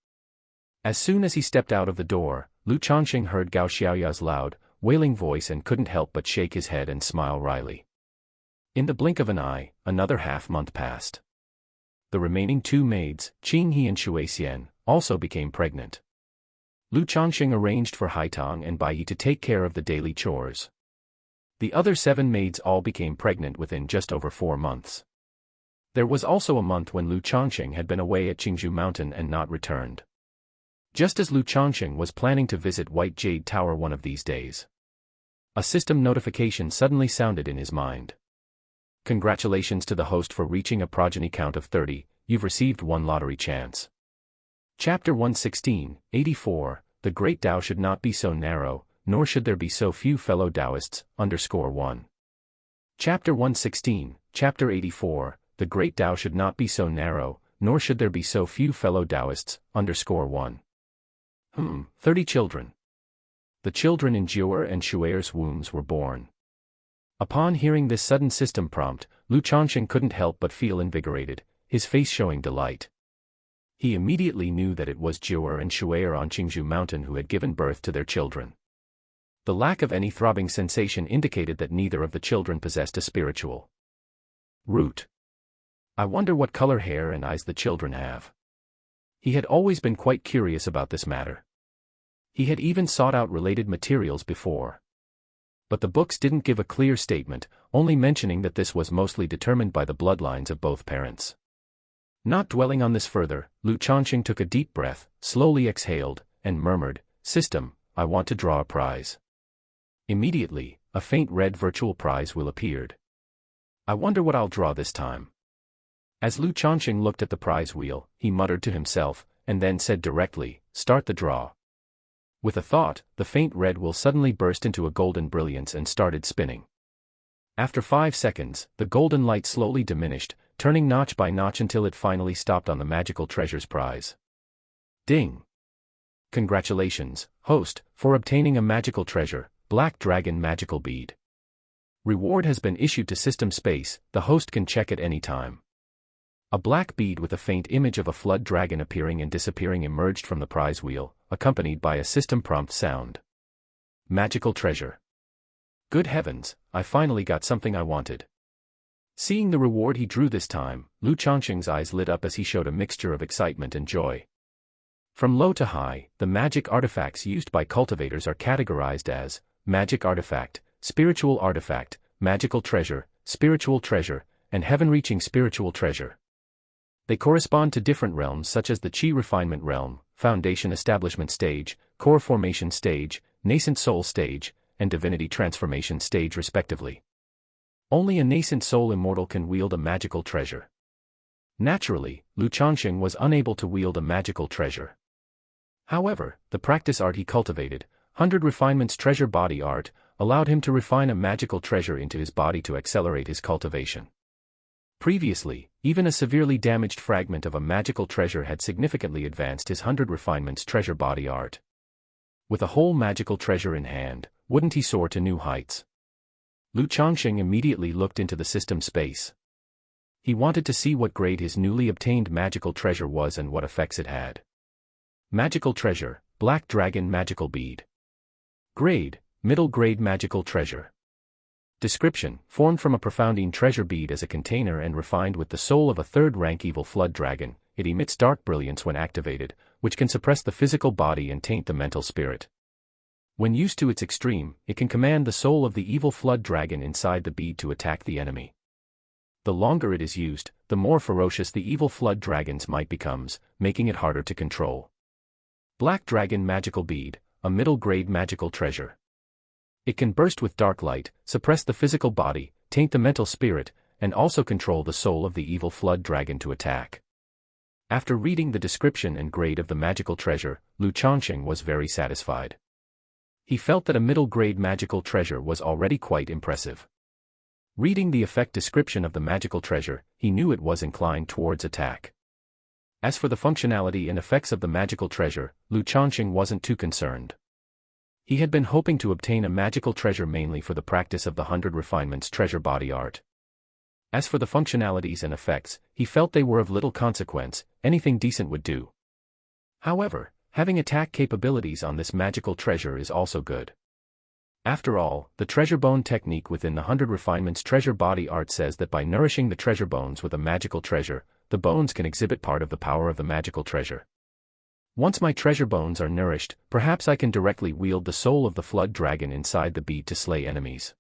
As soon as he stepped out of the door, Lu Changsheng heard Gao Xiaoya's loud, wailing voice and couldn't help but shake his head and smile wryly. In the blink of an eye, another half-month passed. The remaining 2 maids, Qinghe and Shuixian, also became pregnant. Lu Changsheng arranged for Haitang and Baiyi to take care of the daily chores. The other 7 maids all became pregnant within just over 4 months. There was also a month when Lu Changsheng had been away at Qingzhou Mountain and not returned. Just as Lu Changsheng was planning to visit White Jade Tower one of these days, a system notification suddenly sounded in his mind. Congratulations to the host for reaching a progeny count of 30, you've received 1 lottery chance. Chapter 116, 84, The Great Tao should not be so narrow, nor should there be so few fellow Taoists, _1. Chapter 116, Chapter 84, The Great Tao should not be so narrow, nor should there be so few fellow Taoists, _1. 30 children. The children in Jiu'er and Shu'er's wombs were born. Upon hearing this sudden system prompt, Lu Changsheng couldn't help but feel invigorated, his face showing delight. He immediately knew that it was Jiu'er and Shu'er on Qingzhou Mountain who had given birth to their children. The lack of any throbbing sensation indicated that neither of the children possessed a spiritual root. I wonder what color hair and eyes the children have. He had always been quite curious about this matter. He had even sought out related materials before. But the books didn't give a clear statement, only mentioning that this was mostly determined by the bloodlines of both parents. Not dwelling on this further, Lu Changsheng took a deep breath, slowly exhaled, and murmured, System, I want to draw a prize. Immediately, a faint red virtual prize wheel appeared. I wonder what I'll draw this time. As Lu Changsheng looked at the prize wheel, he muttered to himself, and then said directly, Start the draw. With a thought, the faint red wheel suddenly burst into a golden brilliance and started spinning. After 5 seconds, the golden light slowly diminished, turning notch by notch until it finally stopped on the magical treasures prize. Ding! Congratulations, host, for obtaining a magical treasure, Black Dragon Magical Bead. Reward has been issued to System Space, the host can check at any time. A black bead with a faint image of a flood dragon appearing and disappearing emerged from the prize wheel, accompanied by a system prompt sound. Magical treasure. Good heavens, I finally got something I wanted. Seeing the reward he drew this time, Lu Changsheng's eyes lit up as he showed a mixture of excitement and joy. From low to high, the magic artifacts used by cultivators are categorized as magic artifact, spiritual artifact, magical treasure, and heaven-reaching spiritual treasure. They correspond to different realms such as the Qi refinement realm, foundation establishment stage, core formation stage, nascent soul stage, and divinity transformation stage respectively. Only a nascent soul immortal can wield a magical treasure. Naturally, Changsheng was unable to wield a magical treasure. However, the practice art he cultivated, 100 Refinements Treasure Body Art, allowed him to refine a magical treasure into his body to accelerate his cultivation. Previously, even a severely damaged fragment of a magical treasure had significantly advanced his 100 Refinements Treasure Body Art. With a whole magical treasure in hand, wouldn't he soar to new heights? Changsheng immediately looked into the system space. He wanted to see what grade his newly obtained magical treasure was and what effects it had. Magical Treasure, Black Dragon Magical Bead. Grade, Middle Grade Magical Treasure. Description: formed from a profounding treasure bead as a container and refined with the soul of a third-rank evil flood dragon, it emits dark brilliance when activated, which can suppress the physical body and taint the mental spirit. When used to its extreme, it can command the soul of the evil flood dragon inside the bead to attack the enemy. The longer it is used, the more ferocious the evil flood dragon's might becomes, making it harder to control. Black Dragon Magical Bead, a middle-grade magical treasure. It can burst with dark light, suppress the physical body, taint the mental spirit, and also control the soul of the evil flood dragon to attack. After reading the description and grade of the magical treasure, Changsheng was very satisfied. He felt that a middle-grade magical treasure was already quite impressive. Reading the effect description of the magical treasure, he knew it was inclined towards attack. As for the functionality and effects of the magical treasure, Changsheng wasn't too concerned. He had been hoping to obtain a magical treasure mainly for the practice of the 100 Refinements Treasure Body Art. As for the functionalities and effects, he felt they were of little consequence, anything decent would do. However, having attack capabilities on this magical treasure is also good. After all, the treasure bone technique within the 100 Refinements Treasure Body Art says that by nourishing the treasure bones with a magical treasure, the bones can exhibit part of the power of the magical treasure. Once my treasure bones are nourished, perhaps I can directly wield the soul of the flood dragon inside the bead to slay enemies.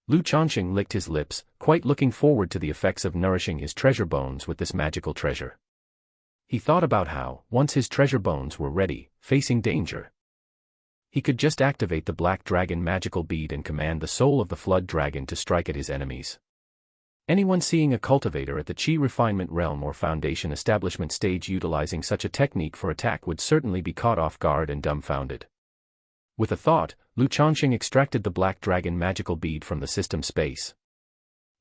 Changsheng licked his lips, quite looking forward to the effects of nourishing his treasure bones with this magical treasure. He thought about how, once his treasure bones were ready, facing danger, he could just activate the Black Dragon Magical Bead and command the soul of the flood dragon to strike at his enemies. Anyone seeing a cultivator at the Qi refinement realm or foundation establishment stage utilizing such a technique for attack would certainly be caught off guard and dumbfounded. With a thought, Changsheng extracted the Black Dragon Magical Bead from the system space.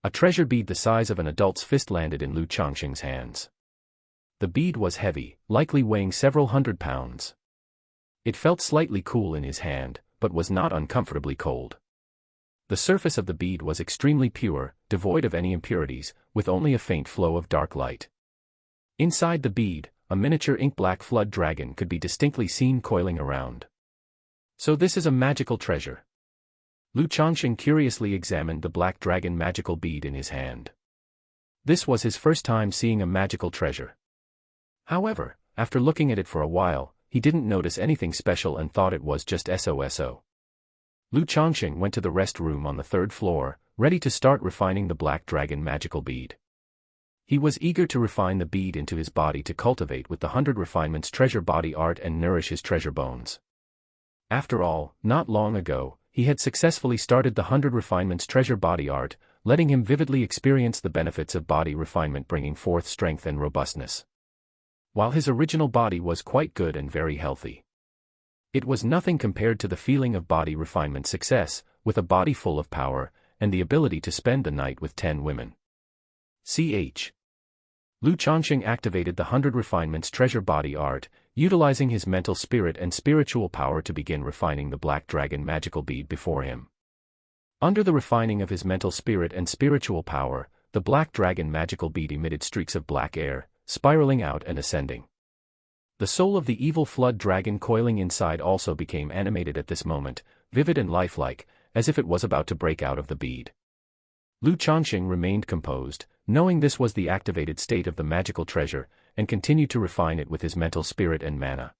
A treasure bead the size of an adult's fist landed in Changsheng's hands. The bead was heavy, likely weighing several hundred pounds. It felt slightly cool in his hand, but was not uncomfortably cold. The surface of the bead was extremely pure, devoid of any impurities, with only a faint flow of dark light. Inside the bead, a miniature ink-black flood dragon could be distinctly seen coiling around. So this is a magical treasure. Changsheng curiously examined the Black Dragon Magical Bead in his hand. This was his first time seeing a magical treasure. However, after looking at it for a while, he didn't notice anything special and thought it was just SOSO. Changsheng went to the rest room on the 3rd floor, ready to start refining the Black Dragon Magical Bead. He was eager to refine the bead into his body to cultivate with the 100 Refinements Treasure Body Art and nourish his treasure bones. After all, not long ago, he had successfully started the 100 Refinements Treasure Body Art, letting him vividly experience the benefits of body refinement bringing forth strength and robustness. While his original body was quite good and very healthy, it was nothing compared to the feeling of body refinement success, with a body full of power, and the ability to spend the night with 10 women. Ch. Changsheng activated the 100 Refinements Treasure Body Art, utilizing his mental spirit and spiritual power to begin refining the Black Dragon Magical Bead before him. Under the refining of his mental spirit and spiritual power, the Black Dragon Magical Bead emitted streaks of black air, spiraling out and ascending. The soul of the evil flood dragon coiling inside also became animated at this moment, vivid and lifelike, as if it was about to break out of the bead. Changsheng remained composed, knowing this was the activated state of the magical treasure, and continued to refine it with his mental spirit and mana.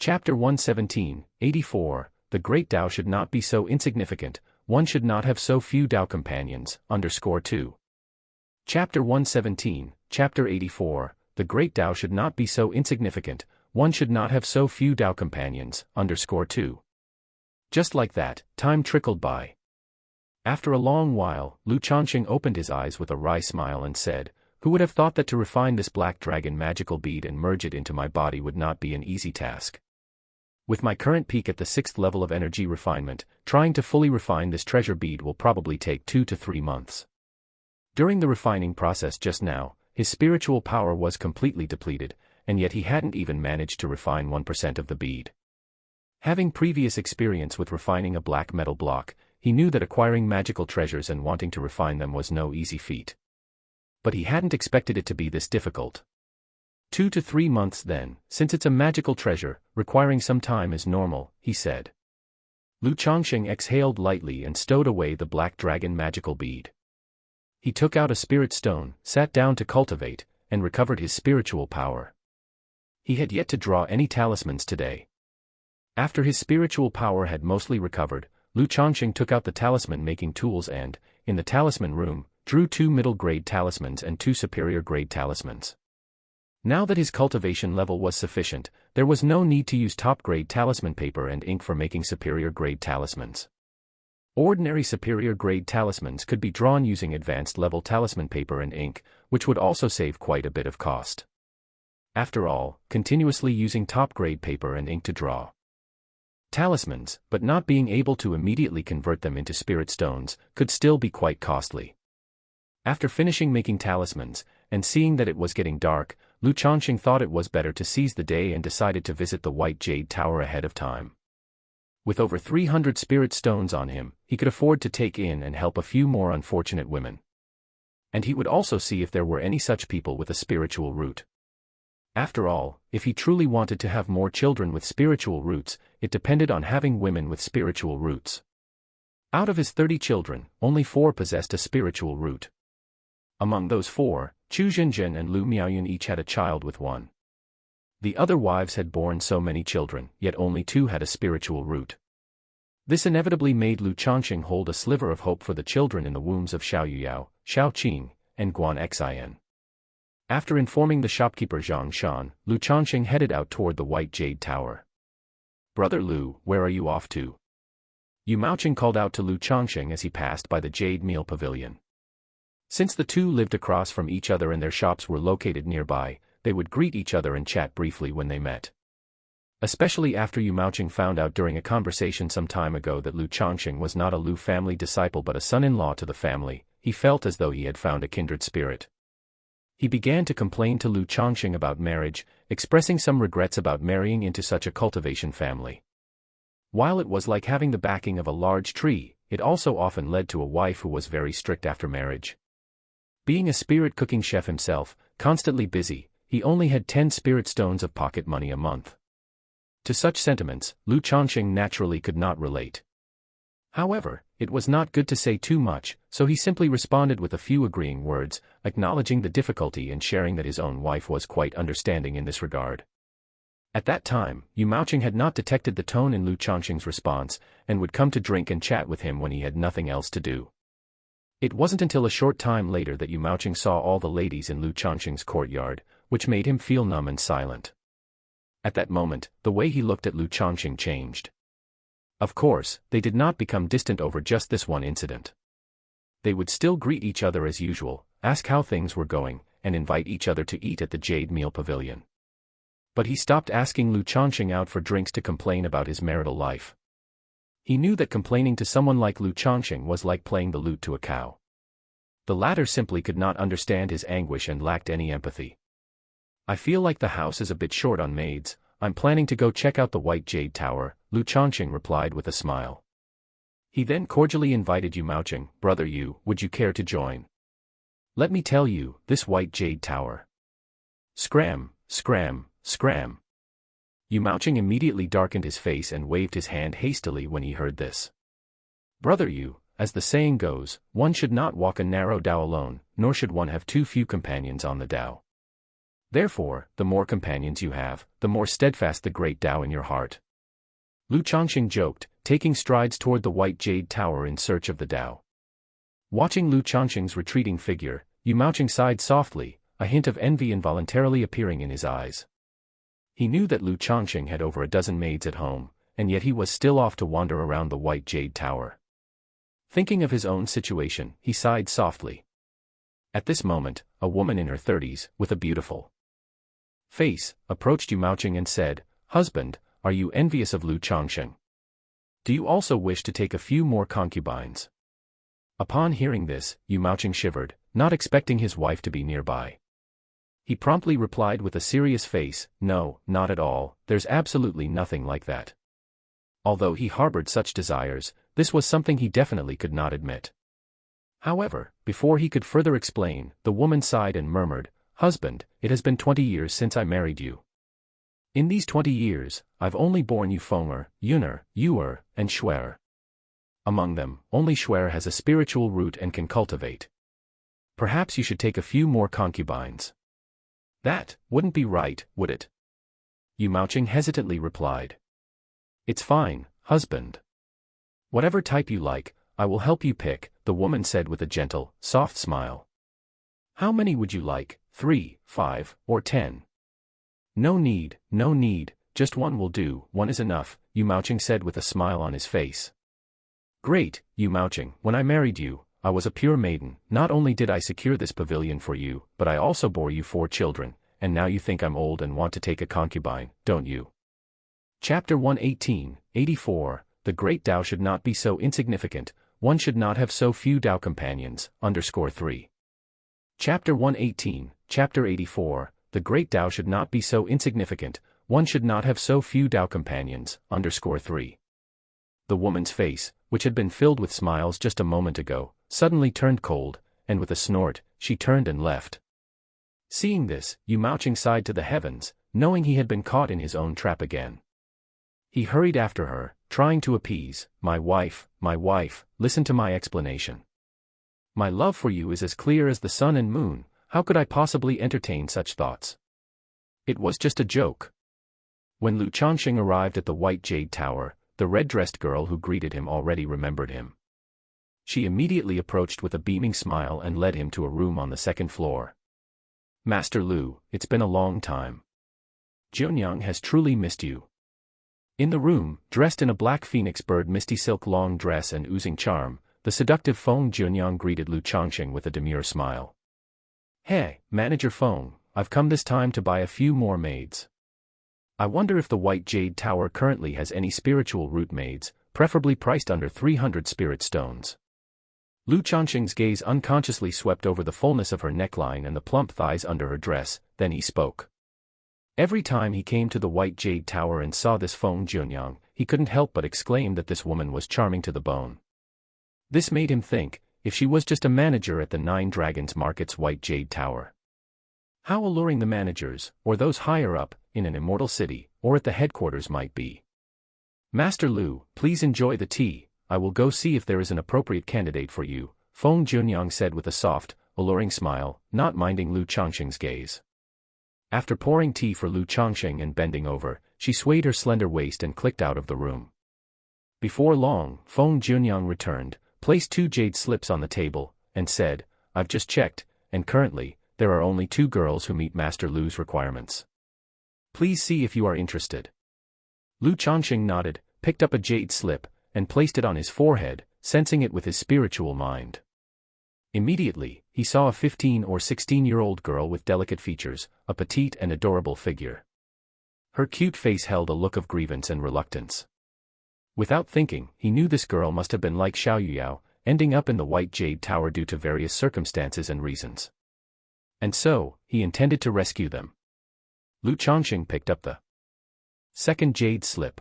Chapter 117, 84, The Great Tao Should Not Be So Insignificant, One Should Not Have So Few Tao Companions, _2. Chapter 117, Chapter 84, The Great Tao Should Not Be So Insignificant, one should not have so few Tao companions, _2. Just like that, time trickled by. After a long while, Lu Changsheng opened his eyes with a wry smile and said, "Who would have thought that to refine this black dragon magical bead and merge it into my body would not be an easy task? With my current peak at the 6th level of energy refinement, trying to fully refine this treasure bead will probably take 2 to 3 months. During the refining process just now, his spiritual power was completely depleted, and yet he hadn't even managed to refine 1% of the bead. Having previous experience with refining a black metal block, he knew that acquiring magical treasures and wanting to refine them was no easy feat. But he hadn't expected it to be this difficult. 2 to 3 months then, since it's a magical treasure, requiring some time is normal, he said. Lu Changsheng exhaled lightly and stowed away the black dragon magical bead. He took out a spirit stone, sat down to cultivate, and recovered his spiritual power. He had yet to draw any talismans today. After his spiritual power had mostly recovered, Lu Changsheng took out the talisman-making tools and, in the talisman room, drew 2 middle-grade talismans and 2 superior-grade talismans. Now that his cultivation level was sufficient, there was no need to use top-grade talisman paper and ink for making superior-grade talismans. Ordinary superior-grade talismans could be drawn using advanced-level talisman paper and ink, which would also save quite a bit of cost. After all, continuously using top-grade paper and ink to draw talismans, but not being able to immediately convert them into spirit stones, could still be quite costly. After finishing making talismans, and seeing that it was getting dark, Lu Changsheng thought it was better to seize the day and decided to visit the White Jade Tower ahead of time. With over 300 spirit stones on him, he could afford to take in and help a few more unfortunate women. And he would also see if there were any such people with a spiritual root. After all, if he truly wanted to have more children with spiritual roots, it depended on having women with spiritual roots. Out of his 30 children, only 4 possessed a spiritual root. Among those 4, Chu Zhenzhen and Lu Miaoyun each had a child with one. The other wives had borne so many children, yet only 2 had a spiritual root. This inevitably made Lu Changsheng hold a sliver of hope for the children in the wombs of Xiao Yuyao, Xiao Qing, and Guan Xin. After informing the shopkeeper Zhang Shan, Lu Changsheng headed out toward the White Jade Tower. "Brother Lu, where are you off to?" Yu Maoqing called out to Lu Changsheng as he passed by the Jade Meal Pavilion. Since the two lived across from each other and their shops were located nearby, they would greet each other and chat briefly when they met. Especially after Yu Maoqing found out during a conversation some time ago that Lu Changsheng was not a Lu family disciple but a son-in-law to the family, he felt as though he had found a kindred spirit. He began to complain to Lu Changsheng about marriage, expressing some regrets about marrying into such a cultivation family. While it was like having the backing of a large tree, it also often led to a wife who was very strict after marriage. Being a spirit cooking chef himself, constantly busy, he only had 10 spirit stones of pocket money a month. To such sentiments, Lu Changsheng naturally could not relate. However, it was not good to say too much, so he simply responded with a few agreeing words, acknowledging the difficulty and sharing that his own wife was quite understanding in this regard. At that time, Yu Maoqing had not detected the tone in Lu Changsheng's response, and would come to drink and chat with him when he had nothing else to do. It wasn't until a short time later that Yu Maoqing saw all the ladies in Lu Changsheng's courtyard, which made him feel numb and silent. At that moment, the way he looked at Lu Changsheng changed. Of course, they did not become distant over just this one incident. They would still greet each other as usual, ask how things were going, and invite each other to eat at the Jade Meal Pavilion. But he stopped asking Lu Changsheng out for drinks to complain about his marital life. He knew that complaining to someone like Lu Changsheng was like playing the lute to a cow. The latter simply could not understand his anguish and lacked any empathy. "I feel like the house is a bit short on maids. I'm planning to go check out the White Jade Tower," Lu Changsheng replied with a smile. He then cordially invited Yu Maoqing, "Brother Yu, would you care to join? Let me tell you, this White Jade Tower." Scram, scram, scram. Yu Maoqing immediately darkened his face and waved his hand hastily when he heard this. "Brother Yu, as the saying goes, one should not walk a narrow Dao alone, nor should one have too few companions on the Dao. Therefore, the more companions you have, the more steadfast the great Tao in your heart." Lu Changsheng joked, taking strides toward the White Jade Tower in search of the Tao. Watching Lu Changsheng's retreating figure, Yu Maoqing sighed softly, a hint of envy involuntarily appearing in his eyes. He knew that Lu Changsheng had over a dozen maids at home, and yet he was still off to wander around the White Jade Tower. Thinking of his own situation, he sighed softly. At this moment, a woman in her 30s, with a beautiful face, approached Yu Maocheng and said, "Husband, are you envious of Lu Changsheng? Do you also wish to take a few more concubines?" Upon hearing this, Yu Maocheng shivered, not expecting his wife to be nearby. He promptly replied with a serious face, "No, not at all, there's absolutely nothing like that." Although he harbored such desires, this was something he definitely could not admit. However, before he could further explain, the woman sighed and murmured, "Husband, it has been 20 years since I married you. In these 20 years, I've only borne you Fenger, Yuner, Yuer, and Shuer. Among them, only Shuer has a spiritual root and can cultivate. Perhaps you should take a few more concubines." "That wouldn't be right, would it?" Yu Maocheng hesitantly replied. "It's fine, husband. Whatever type you like, I will help you pick," the woman said with a gentle, soft smile. "How many would you like, 3, 5, or 10? No need, just one will do, one is enough," Yu Maocheng said with a smile on his face. "Great, Yu Maocheng, when I married you, I was a pure maiden. Not only did I secure this pavilion for you, but I also bore you 4 children, and now you think I'm old and want to take a concubine, don't you?" Chapter 118, 84, The Great Tao Should Not Be So Insignificant, One Should Not Have So Few Tao Companions, _3. Chapter 118, Chapter 84, The Great Tao Should Not Be So Insignificant, One Should Not Have So Few Tao Companions, _3. The woman's face, which had been filled with smiles just a moment ago, suddenly turned cold, and with a snort, she turned and left. Seeing this, Yu Maocheng sighed to the heavens, knowing he had been caught in his own trap again. He hurried after her, trying to appease, my wife, listen to my explanation. My love for you is as clear as the sun and moon, how could I possibly entertain such thoughts? It was just a joke." When Lu Changsheng arrived at the White Jade Tower, the red-dressed girl who greeted him already remembered him. She immediately approached with a beaming smile and led him to a room on the 2nd floor. "Master Lu, it's been a long time. Jianyang has truly missed you." In the room, dressed in a black phoenix bird misty silk long dress and oozing charm, the seductive Feng Jianyang greeted Lu Changsheng with a demure smile. "Hey, Manager Feng, I've come this time to buy a few more maids. I wonder if the White Jade Tower currently has any spiritual root maids, preferably priced under 300 spirit stones." Lu Changsheng's gaze unconsciously swept over the fullness of her neckline and the plump thighs under her dress, then he spoke. Every time he came to the White Jade Tower and saw this Feng Jianyang, he couldn't help but exclaim that this woman was charming to the bone. This made him think, if she was just a manager at the 9 Dragons Market's White Jade Tower, how alluring the managers, or those higher up, in an immortal city, or at the headquarters might be. "Master Lu, please enjoy the tea, I will go see if there is an appropriate candidate for you," Feng Jianyang said with a soft, alluring smile, not minding Lu Changsheng's gaze. After pouring tea for Lu Changsheng and bending over, she swayed her slender waist and clicked out of the room. Before long, Feng Jianyang returned, placed 2 jade slips on the table, and said, "I've just checked, and currently, there are only 2 girls who meet Master Lu's requirements. Please see if you are interested." Lu Changsheng nodded, picked up a jade slip, and placed it on his forehead, sensing it with his spiritual mind. Immediately, he saw a 15 or 16-year-old girl with delicate features, a petite and adorable figure. Her cute face held a look of grievance and reluctance. Without thinking, he knew this girl must have been like Xiaoyuyao, ending up in the White Jade Tower due to various circumstances and reasons. And so, he intended to rescue them. Lu Changsheng picked up the 2nd jade slip.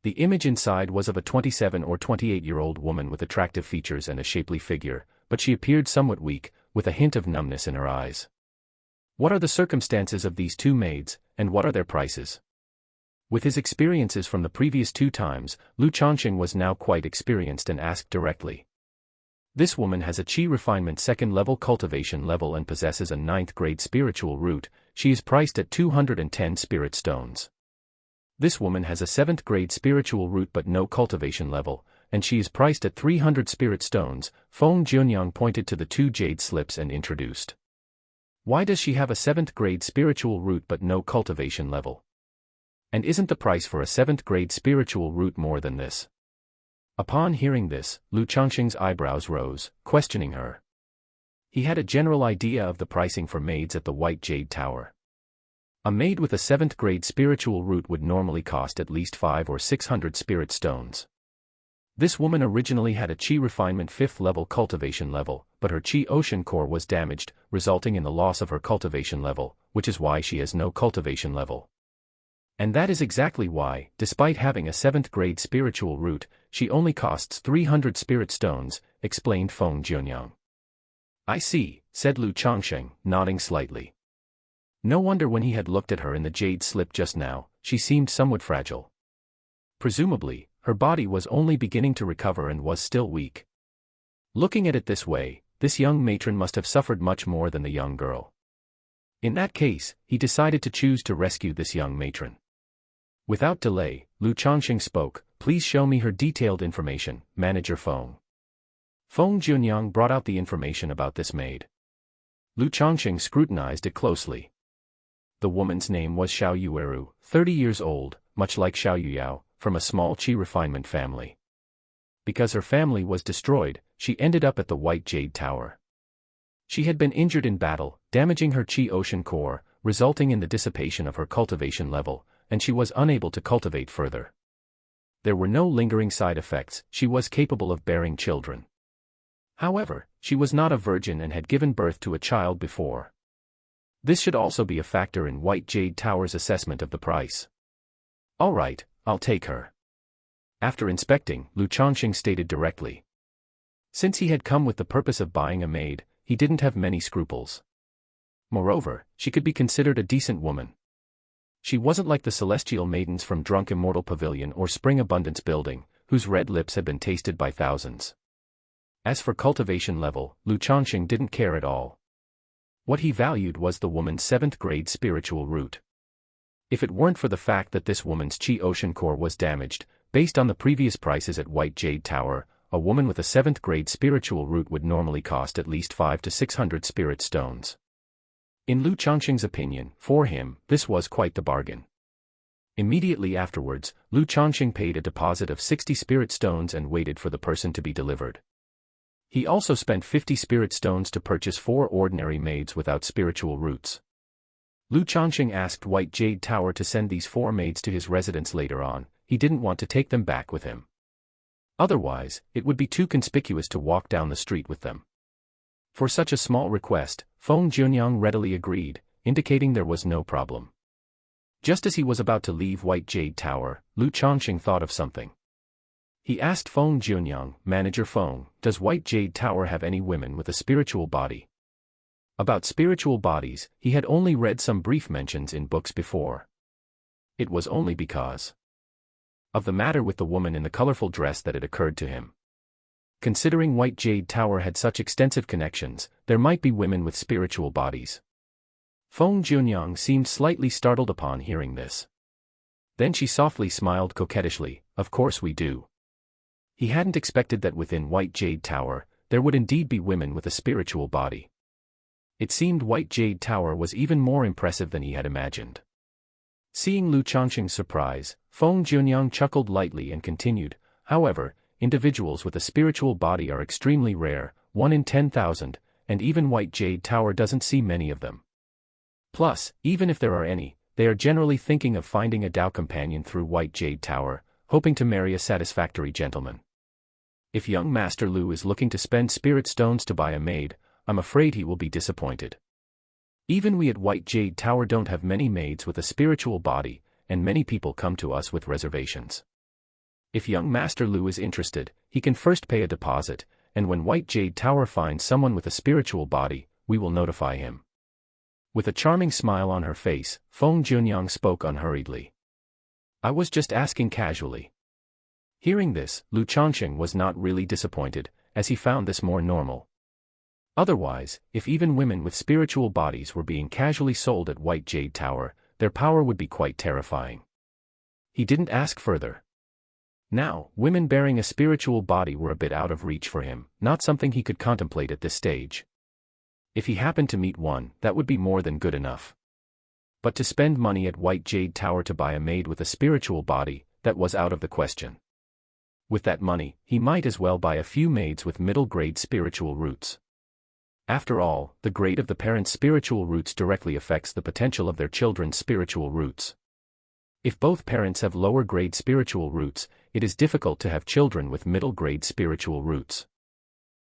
The image inside was of a 27 or 28-year-old woman with attractive features and a shapely figure, but she appeared somewhat weak, with a hint of numbness in her eyes. What are the circumstances of these 2 maids, and what are their prices? With his experiences from the previous 2 times, Lu Changsheng was now quite experienced and asked directly. This woman has a Qi refinement 2nd level cultivation level and possesses a 9th grade spiritual root. She is priced at 210 spirit stones. This woman has a 7th grade spiritual root but no cultivation level, and she is priced at 300 spirit stones. Feng Jianyang pointed to the 2 jade slips and introduced. "Why does she have a 7th grade spiritual root but no cultivation level?" And isn't the price for a 7th grade spiritual root more than this? Upon hearing this, Lu Changsheng's eyebrows rose, questioning her. He had a general idea of the pricing for maids at the White Jade Tower. A maid with a 7th grade spiritual root would normally cost at least 500 or 600 spirit stones. This woman originally had a Qi refinement 5th level cultivation level, but her Qi ocean core was damaged, resulting in the loss of her cultivation level, which is why she has no cultivation level. And that is exactly why, despite having a 7th grade spiritual root, she only costs 300 spirit stones, explained Feng Jianyang. I see, said Lu Changsheng, nodding slightly. No wonder when he had looked at her in the jade slip just now, she seemed somewhat fragile. Presumably, her body was only beginning to recover and was still weak. Looking at it this way, this young matron must have suffered much more than the young girl. In that case, he decided to choose to rescue this young matron. Without delay, Lu Changsheng spoke, please show me her detailed information, Manager Feng. Feng Jianyang brought out the information about this maid. Lu Changsheng scrutinized it closely. The woman's name was Xiao Yueru, 30 years old, much like Xiao Yuyao, from a small Qi refinement family. Because her family was destroyed, she ended up at the White Jade Tower. She had been injured in battle, damaging her Qi ocean core, resulting in the dissipation of her cultivation level, and she was unable to cultivate further. There were no lingering side effects, she was capable of bearing children. However, she was not a virgin and had given birth to a child before. This should also be a factor in White Jade Tower's assessment of the price. All right, I'll take her. After inspecting, Lu Changsheng stated directly. Since he had come with the purpose of buying a maid, he didn't have many scruples. Moreover, she could be considered a decent woman. She wasn't like the celestial maidens from Drunk Immortal Pavilion or Spring Abundance Building, whose red lips had been tasted by thousands. As for cultivation level, Lu Changsheng didn't care at all. What he valued was the woman's 7th grade spiritual root. If it weren't for the fact that this woman's Qi ocean core was damaged, based on the previous prices at White Jade Tower, a woman with a 7th grade spiritual root would normally cost at least 500 to 600 spirit stones. In Lu Changsheng's opinion, for him, this was quite the bargain. Immediately afterwards, Lu Changsheng paid a deposit of 60 spirit stones and waited for the person to be delivered. He also spent 50 spirit stones to purchase 4 ordinary maids without spiritual roots. Lu Changsheng asked White Jade Tower to send these 4 maids to his residence later on, he didn't want to take them back with him. Otherwise, it would be too conspicuous to walk down the street with them. For such a small request, Feng Jianyang readily agreed, indicating there was no problem. Just as he was about to leave White Jade Tower, Lu Changsheng thought of something. He asked Feng Jianyang, Manager Feng, does White Jade Tower have any women with a spiritual body? About spiritual bodies, he had only read some brief mentions in books before. It was only because of the matter with the woman in the colorful dress that it occurred to him. Considering White Jade Tower had such extensive connections, there might be women with spiritual bodies. Feng Jianyang seemed slightly startled upon hearing this. Then she softly smiled coquettishly, of course we do. He hadn't expected that within White Jade Tower, there would indeed be women with a spiritual body. It seemed White Jade Tower was even more impressive than he had imagined. Seeing Lu Changsheng's surprise, Feng Jianyang chuckled lightly and continued, however, individuals with a spiritual body are extremely rare, 1 in 10,000, and even White Jade Tower doesn't see many of them. Plus, even if there are any, they are generally thinking of finding a Tao companion through White Jade Tower, hoping to marry a satisfactory gentleman. If young Master Lu is looking to spend spirit stones to buy a maid, I'm afraid he will be disappointed. Even we at White Jade Tower don't have many maids with a spiritual body, and many people come to us with reservations. If young Master Lu is interested, he can first pay a deposit, and when White Jade Tower finds someone with a spiritual body, we will notify him. With a charming smile on her face, Feng Jianyang spoke unhurriedly. I was just asking casually. Hearing this, Lu Changsheng was not really disappointed, as he found this more normal. Otherwise, if even women with spiritual bodies were being casually sold at White Jade Tower, their power would be quite terrifying. He didn't ask further. Now, women bearing a spiritual body were a bit out of reach for him, not something he could contemplate at this stage. If he happened to meet one, that would be more than good enough. But to spend money at White Jade Tower to buy a maid with a spiritual body, that was out of the question. With that money, he might as well buy a few maids with middle-grade spiritual roots. After all, the grade of the parents' spiritual roots directly affects the potential of their children's spiritual roots. If both parents have lower-grade spiritual roots, it is difficult to have children with middle-grade spiritual roots.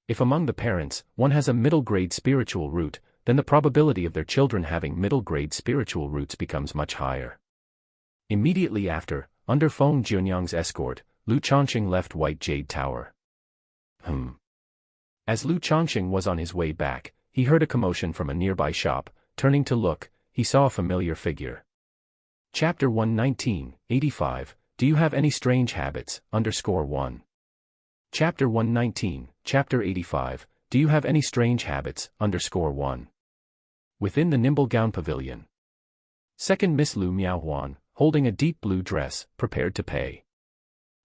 If among the parents, one has a middle-grade spiritual root, then the probability of their children having middle-grade spiritual roots becomes much higher. Immediately after, under Feng Jianyang's escort, Lu Changsheng left White Jade Tower. As Lu Changsheng was on his way back, he heard a commotion from a nearby shop. Turning to look, he saw a familiar figure. Chapter 119, 85, Do you have any strange habits? _1. Chapter 119, Chapter 85, Do you have any strange habits? _1. Within the nimble gown pavilion. Second Miss Lu Miaohuan, holding a deep blue dress, prepared to pay.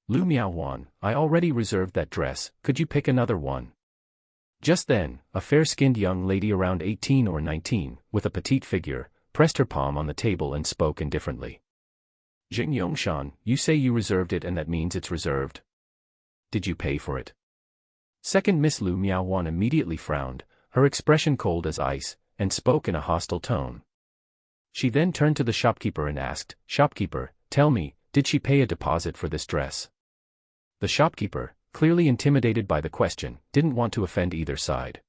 Lu Miaohuan, I already reserved that dress, could you pick another one? Just then, a fair-skinned young lady around 18 or 19, with a petite figure, pressed her palm on the table and spoke indifferently. Jing Yongshan, you say you reserved it and that means it's reserved. Did you pay for it? Second Miss Lu Miaohuan immediately frowned, her expression cold as ice, and spoke in a hostile tone. She then turned to the shopkeeper and asked, Shopkeeper, tell me, did she pay a deposit for this dress? The shopkeeper, clearly intimidated by the question, didn't want to offend either side.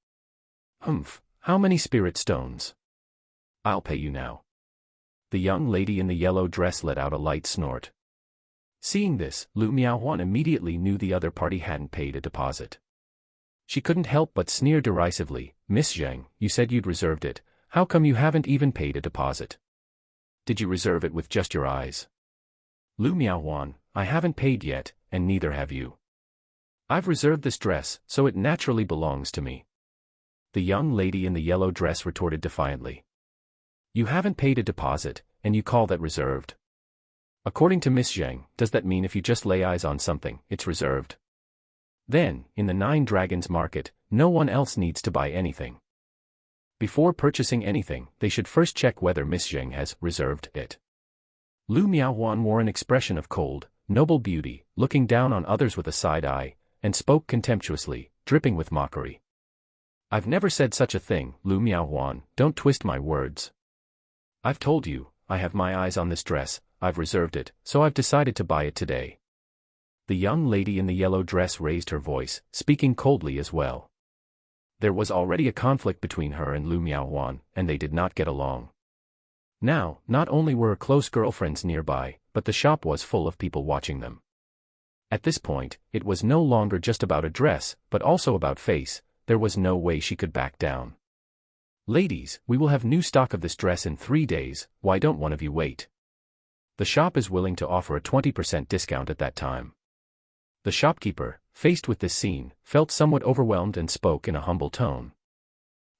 How many spirit stones? I'll pay you now. The young lady in the yellow dress let out a light snort. Seeing this, Lu Miaohuan immediately knew the other party hadn't paid a deposit. She couldn't help but sneer derisively, Miss Zheng, you said you'd reserved it, how come you haven't even paid a deposit? Did you reserve it with just your eyes? Lu Miaohuan, I haven't paid yet, and neither have you. I've reserved this dress, so it naturally belongs to me. The young lady in the yellow dress retorted defiantly. You haven't paid a deposit, and you call that reserved? According to Miss Zheng, does that mean if you just lay eyes on something, it's reserved? Then, in the Nine Dragons market, no one else needs to buy anything. Before purchasing anything, they should first check whether Miss Zheng has reserved it. Lu Miaohuan wore an expression of cold, noble beauty, looking down on others with a side eye, and spoke contemptuously, dripping with mockery. I've never said such a thing, Lu Miaohuan, don't twist my words. I've told you, I have my eyes on this dress, I've reserved it, so I've decided to buy it today. The young lady in the yellow dress raised her voice, speaking coldly as well. There was already a conflict between her and Lu Miaohuan, and they did not get along. Now, not only were her close girlfriends nearby, but the shop was full of people watching them. At this point, it was no longer just about a dress, but also about face. There was no way she could back down. Ladies, we will have new stock of this dress in 3 days, why don't one of you wait? The shop is willing to offer a 20% discount at that time. The shopkeeper, faced with this scene, felt somewhat overwhelmed and spoke in a humble tone.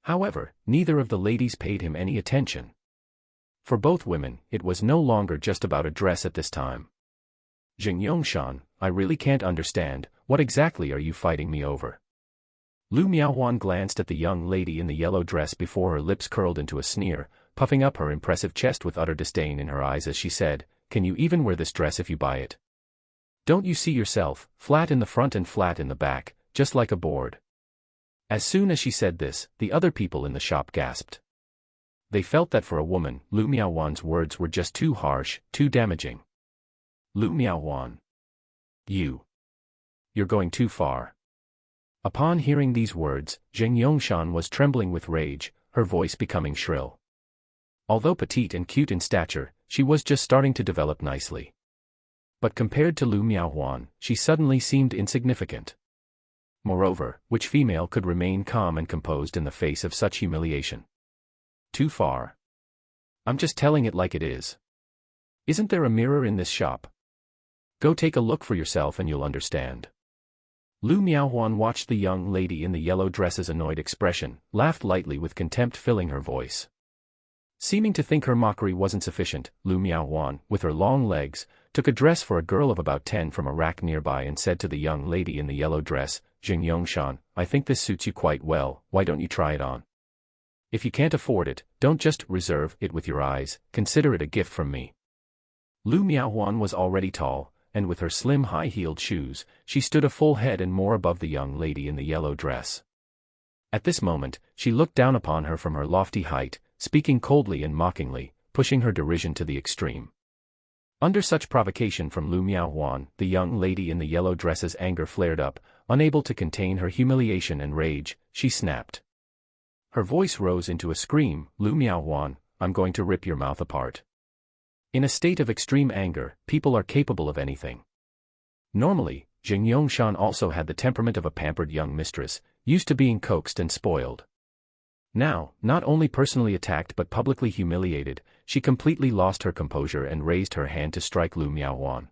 However, neither of the ladies paid him any attention. For both women, it was no longer just about a dress at this time. Jing Yongshan, I really can't understand, what exactly are you fighting me over? Lu Miaohuan glanced at the young lady in the yellow dress before her lips curled into a sneer, puffing up her impressive chest with utter disdain in her eyes as she said, Can you even wear this dress if you buy it? Don't you see yourself, flat in the front and flat in the back, just like a board? As soon as she said this, the other people in the shop gasped. They felt that for a woman, Lu Miaohuan's words were just too harsh, too damaging. Lu Miaohuan. You're going too far. Upon hearing these words, Zheng Yongshan was trembling with rage, her voice becoming shrill. Although petite and cute in stature, she was just starting to develop nicely. But compared to Lu Miaohuan, she suddenly seemed insignificant. Moreover, which female could remain calm and composed in the face of such humiliation? Too far. I'm just telling it like it is. Isn't there a mirror in this shop? Go take a look for yourself and you'll understand. Lu Miaohuan watched the young lady in the yellow dress's annoyed expression, laughed lightly with contempt filling her voice. Seeming to think her mockery wasn't sufficient, Lu Miaohuan, with her long legs, took a dress for a girl of about 10 from a rack nearby and said to the young lady in the yellow dress, Jing Yongshan, I think this suits you quite well, why don't you try it on? If you can't afford it, don't just reserve it with your eyes, consider it a gift from me. Lu Miaohuan was already tall, and with her slim high-heeled shoes, she stood a full head and more above the young lady in the yellow dress. At this moment, she looked down upon her from her lofty height, speaking coldly and mockingly, pushing her derision to the extreme. Under such provocation from Lu Miaohuan, the young lady in the yellow dress's anger flared up. Unable to contain her humiliation and rage, she snapped. Her voice rose into a scream, "Lu Miaohuan, I'm going to rip your mouth apart." In a state of extreme anger, people are capable of anything. Normally, Jing Yongshan also had the temperament of a pampered young mistress, used to being coaxed and spoiled. Now, not only personally attacked but publicly humiliated, she completely lost her composure and raised her hand to strike Lu Miaohuan.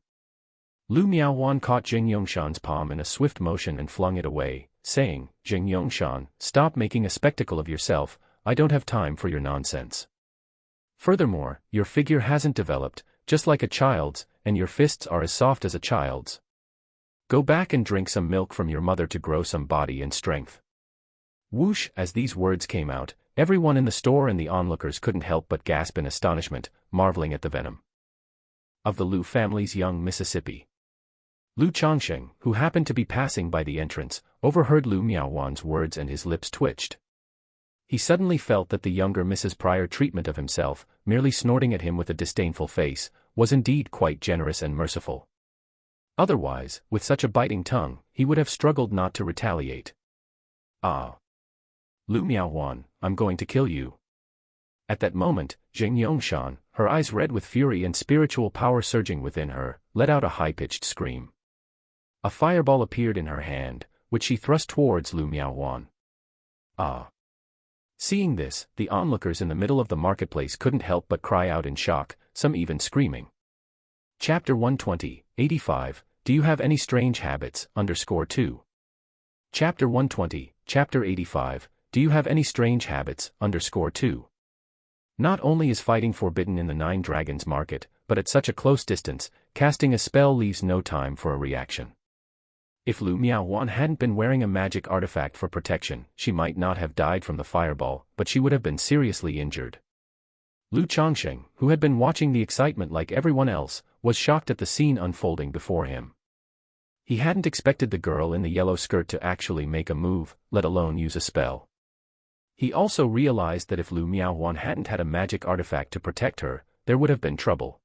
Lu Miaohuan caught Jing Yongshan's palm in a swift motion and flung it away, saying, "Jing Yongshan, stop making a spectacle of yourself, I don't have time for your nonsense. Furthermore, your figure hasn't developed, just like a child's, and your fists are as soft as a child's. Go back and drink some milk from your mother to grow some body and strength." Whoosh! As these words came out, everyone in the store and the onlookers couldn't help but gasp in astonishment, marveling at the venom of the Lu family's young Mississippi. Lu Changsheng, who happened to be passing by the entrance, overheard Lu Miaohuan's words and his lips twitched. He suddenly felt that the younger Mrs. Prior treatment of himself, merely snorting at him with a disdainful face, was indeed quite generous and merciful. Otherwise, with such a biting tongue, he would have struggled not to retaliate. "Ah! Lu Miaohuan, I'm going to kill you." At that moment, Jing Yongshan, her eyes red with fury and spiritual power surging within her, let out a high-pitched scream. A fireball appeared in her hand, which she thrust towards Lu Miaohuan. "Ah!" Seeing this, the onlookers in the middle of the marketplace couldn't help but cry out in shock, some even screaming. Chapter 120, 85, Do you have any strange habits, _2. Chapter 120, Chapter 85, Do you have any strange habits, _2. Not only is fighting forbidden in the Nine Dragons market, but at such a close distance, casting a spell leaves no time for a reaction. If Lu Miaohuan hadn't been wearing a magic artifact for protection, she might not have died from the fireball, but she would have been seriously injured. Lu Changsheng, who had been watching the excitement like everyone else, was shocked at the scene unfolding before him. He hadn't expected the girl in the yellow skirt to actually make a move, let alone use a spell. He also realized that if Lu Miaohuan hadn't had a magic artifact to protect her, there would have been trouble.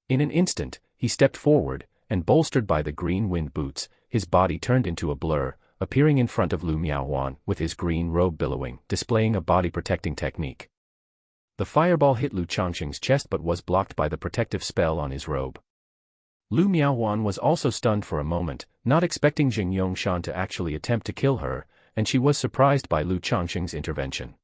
In an instant, he stepped forward, and bolstered by the green wind boots, his body turned into a blur, appearing in front of Lu Miaohuan with his green robe billowing, displaying a body-protecting technique. The fireball hit Lu Changsheng's chest but was blocked by the protective spell on his robe. Lu Miaohuan was also stunned for a moment, not expecting Jing Yongshan to actually attempt to kill her, and she was surprised by Lu Changsheng's intervention.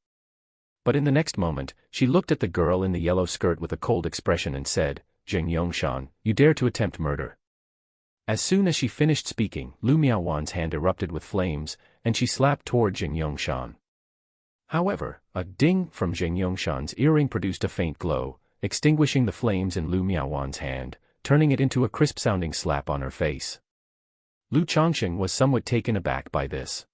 But in the next moment, she looked at the girl in the yellow skirt with a cold expression and said, "Jing Yongshan, you dare to attempt murder." As soon as she finished speaking, Lu Miaohuan's hand erupted with flames, and she slapped toward Jing Yongshan. However, a ding from Jing Yongshan's earring produced a faint glow, extinguishing the flames in Lu Miaohuan's hand, turning it into a crisp-sounding slap on her face. Lu Changsheng was somewhat taken aback by this.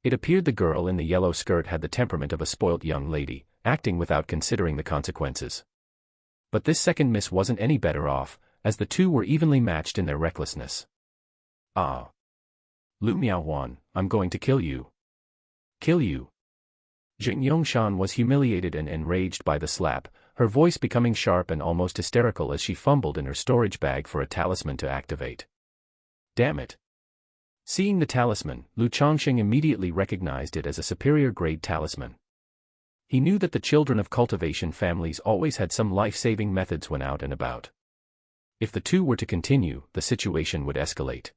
It appeared the girl in the yellow skirt had the temperament of a spoilt young lady, acting without considering the consequences. But this second miss wasn't any better off, as the two were evenly matched in their recklessness. "Ah! Lu Miaohuan, I'm going to kill you. Kill you." Jing Yongshan was humiliated and enraged by the slap, her voice becoming sharp and almost hysterical as she fumbled in her storage bag for a talisman to activate. Damn it! Seeing the talisman, Lu Changsheng immediately recognized it as a superior-grade talisman. He knew that the children of cultivation families always had some life-saving methods when out and about. If the two were to continue, the situation would escalate.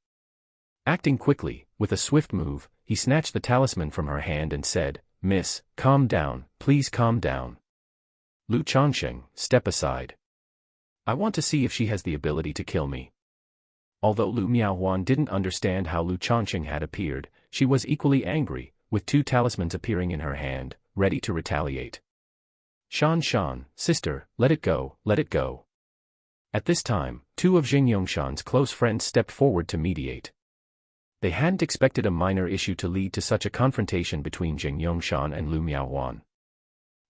Acting quickly, with a swift move, he snatched the talisman from her hand and said, "Miss, calm down, please calm down. Lu Changsheng, step aside. I want to see if she has the ability to kill me." Although Lu Miaohuan didn't understand how Lu Changsheng had appeared, she was equally angry, with two talismans appearing in her hand, ready to retaliate. "Shan, sister, let it go, let it go." At this time, two of Jing Yongshan's close friends stepped forward to mediate. They hadn't expected a minor issue to lead to such a confrontation between Jing Yongshan and Lu Miaohuan.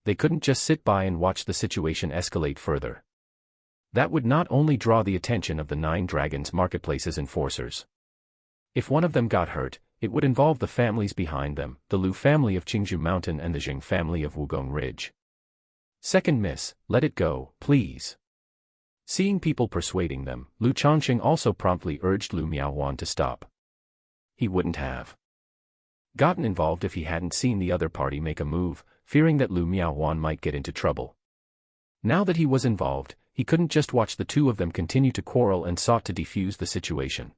They couldn't just sit by and watch the situation escalate further. That would not only draw the attention of the 9 Dragons Marketplace's enforcers. If one of them got hurt, it would involve the families behind them, the Lu family of Qingzhou Mountain and the Jing family of Wugong Ridge. Second miss, let it go, please. Seeing people persuading them, Lu Changsheng also promptly urged Lu Miaowan to stop. He wouldn't have gotten involved if he hadn't seen the other party make a move, fearing that Lu Miaowan might get into trouble. Now that he was involved, he couldn't just watch the two of them continue to quarrel and sought to defuse the situation.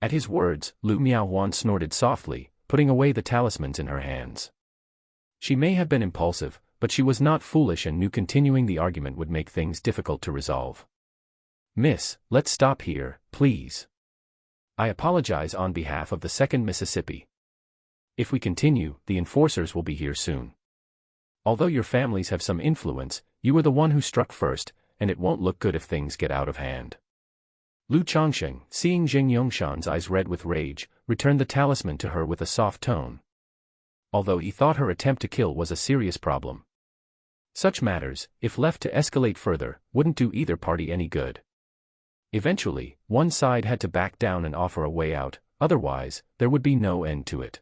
At his words, Lu Miaowan snorted softly, putting away the talismans in her hands. She may have been impulsive, but she was not foolish and knew continuing the argument would make things difficult to resolve. Miss, let's stop here, please. I apologize on behalf of the 2nd Mississippi. If we continue, the enforcers will be here soon. Although your families have some influence, you were the one who struck first, and it won't look good if things get out of hand. Lu Changsheng, seeing Jing Yongshan's eyes red with rage, returned the talisman to her with a soft tone. Although he thought her attempt to kill was a serious problem. Such matters, if left to escalate further, wouldn't do either party any good. Eventually, one side had to back down and offer a way out, otherwise, there would be no end to it.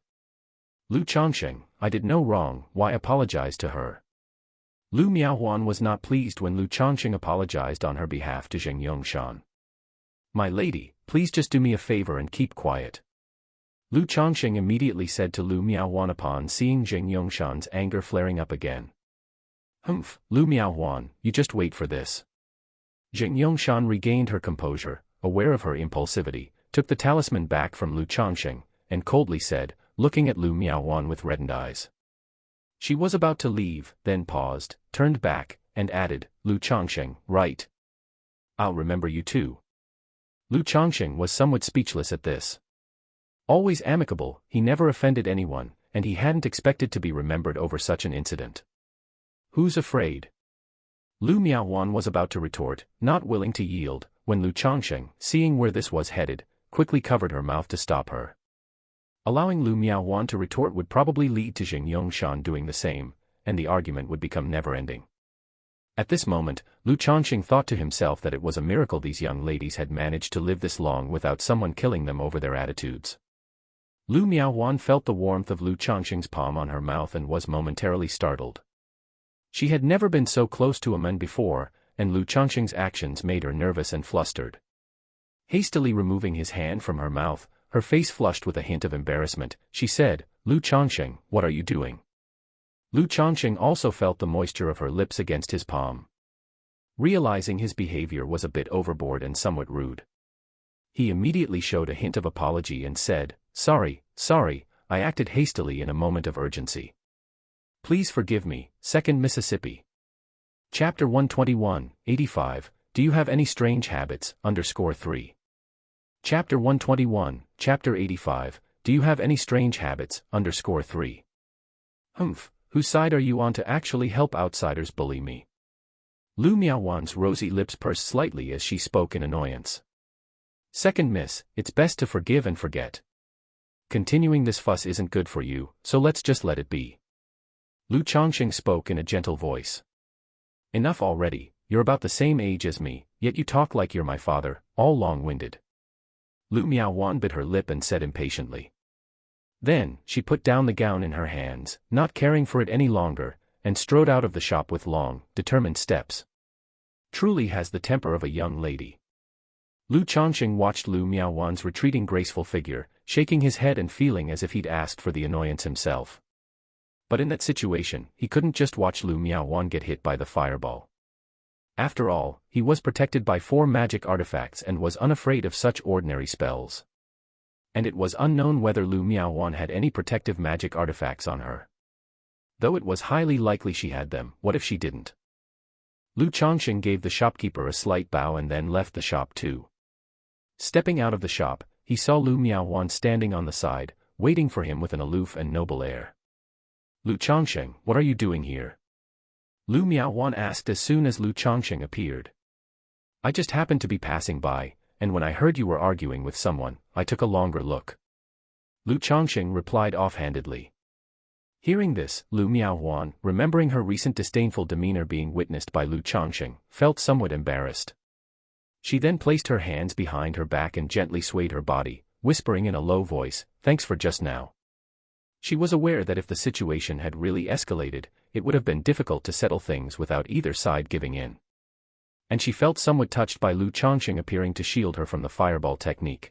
Lu Changsheng, I did no wrong, why apologize to her? Lu Miaowan was not pleased when Lu Changsheng apologized on her behalf to Jing Yongshan. My lady, please just do me a favor and keep quiet. Lu Changsheng immediately said to Lu Miaowan upon seeing Jing Yongshan's anger flaring up again. Humph, Lu Miaowan, you just wait for this. Jing Yongshan regained her composure, aware of her impulsivity, took the talisman back from Lu Changsheng, and coldly said, looking at Lu Miaowan with reddened eyes. She was about to leave, then paused, turned back, and added, Lu Changsheng, right. I'll remember you too. Lu Changsheng was somewhat speechless at this. Always amicable, he never offended anyone, and he hadn't expected to be remembered over such an incident. Who's afraid? Lu Miaowan was about to retort, not willing to yield, when Lu Changsheng, seeing where this was headed, quickly covered her mouth to stop her. Allowing Lu Miaowan to retort would probably lead to Jing Yongshan doing the same, and the argument would become never-ending. At this moment, Lu Changsheng thought to himself that it was a miracle these young ladies had managed to live this long without someone killing them over their attitudes. Lu Miaowan felt the warmth of Lu Changsheng's palm on her mouth and was momentarily startled. She had never been so close to a man before, and Lu Changsheng's actions made her nervous and flustered. Hastily removing his hand from her mouth, her face flushed with a hint of embarrassment, she said, Lu Changsheng, what are you doing? Lu Changsheng also felt the moisture of her lips against his palm. Realizing his behavior was a bit overboard and somewhat rude, he immediately showed a hint of apology and said, sorry, I acted hastily in a moment of urgency. Please forgive me, 2nd Mississippi. Chapter 121, 85, Do you have any strange habits, _3. Chapter 121, Chapter 85, Do you have any strange habits, _3. Humph, whose side are you on to actually help outsiders bully me? Lu Miaowan's rosy lips pursed slightly as she spoke in annoyance. Second miss, it's best to forgive and forget. Continuing this fuss isn't good for you, so let's just let it be. Lu Changsheng spoke in a gentle voice. Enough already, you're about the same age as me, yet you talk like you're my father, all long-winded. Lu Miaowan bit her lip and said impatiently. Then, she put down the gown in her hands, not caring for it any longer, and strode out of the shop with long, determined steps. Truly has the temper of a young lady. Lu Changsheng watched Lu Miaowan's retreating graceful figure, shaking his head and feeling as if he'd asked for the annoyance himself. But in that situation, he couldn't just watch Lu Miaowan get hit by the fireball. After all, he was protected by 4 magic artifacts and was unafraid of such ordinary spells. And it was unknown whether Lu Miaowan had any protective magic artifacts on her. Though it was highly likely she had them, what if she didn't? Lu Changsheng gave the shopkeeper a slight bow and then left the shop too. Stepping out of the shop, he saw Lu Miaowan standing on the side, waiting for him with an aloof and noble air. Lu Changsheng, what are you doing here? Lu Miaowan asked as soon as Lu Changsheng appeared. I just happened to be passing by, and when I heard you were arguing with someone, I took a longer look. Lu Changsheng replied offhandedly. Hearing this, Lu Miaohuan, remembering her recent disdainful demeanor being witnessed by Lu Changsheng, felt somewhat embarrassed. She then placed her hands behind her back and gently swayed her body, whispering in a low voice, "Thanks for just now." She was aware that if the situation had really escalated, it would have been difficult to settle things without either side giving in. And she felt somewhat touched by Lu Changsheng appearing to shield her from the fireball technique.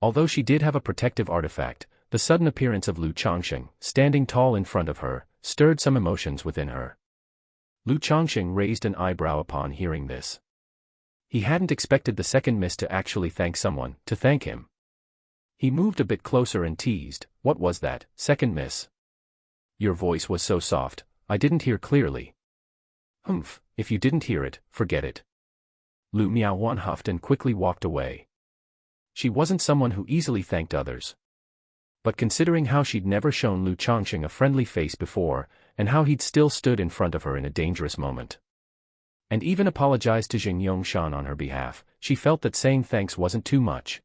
Although she did have a protective artifact, the sudden appearance of Lu Changsheng, standing tall in front of her, stirred some emotions within her. Lu Changsheng raised an eyebrow upon hearing this. He hadn't expected the second miss to actually thank someone, to thank him. He moved a bit closer and teased, "What was that, second miss? Your voice was so soft, I didn't hear clearly." "Humph, if you didn't hear it, forget it." Lu Miaohuan huffed and quickly walked away. She wasn't someone who easily thanked others. But considering how she'd never shown Lu Changsheng a friendly face before, and how he'd still stood in front of her in a dangerous moment, and even apologized to Jing Yongshan on her behalf, she felt that saying thanks wasn't too much.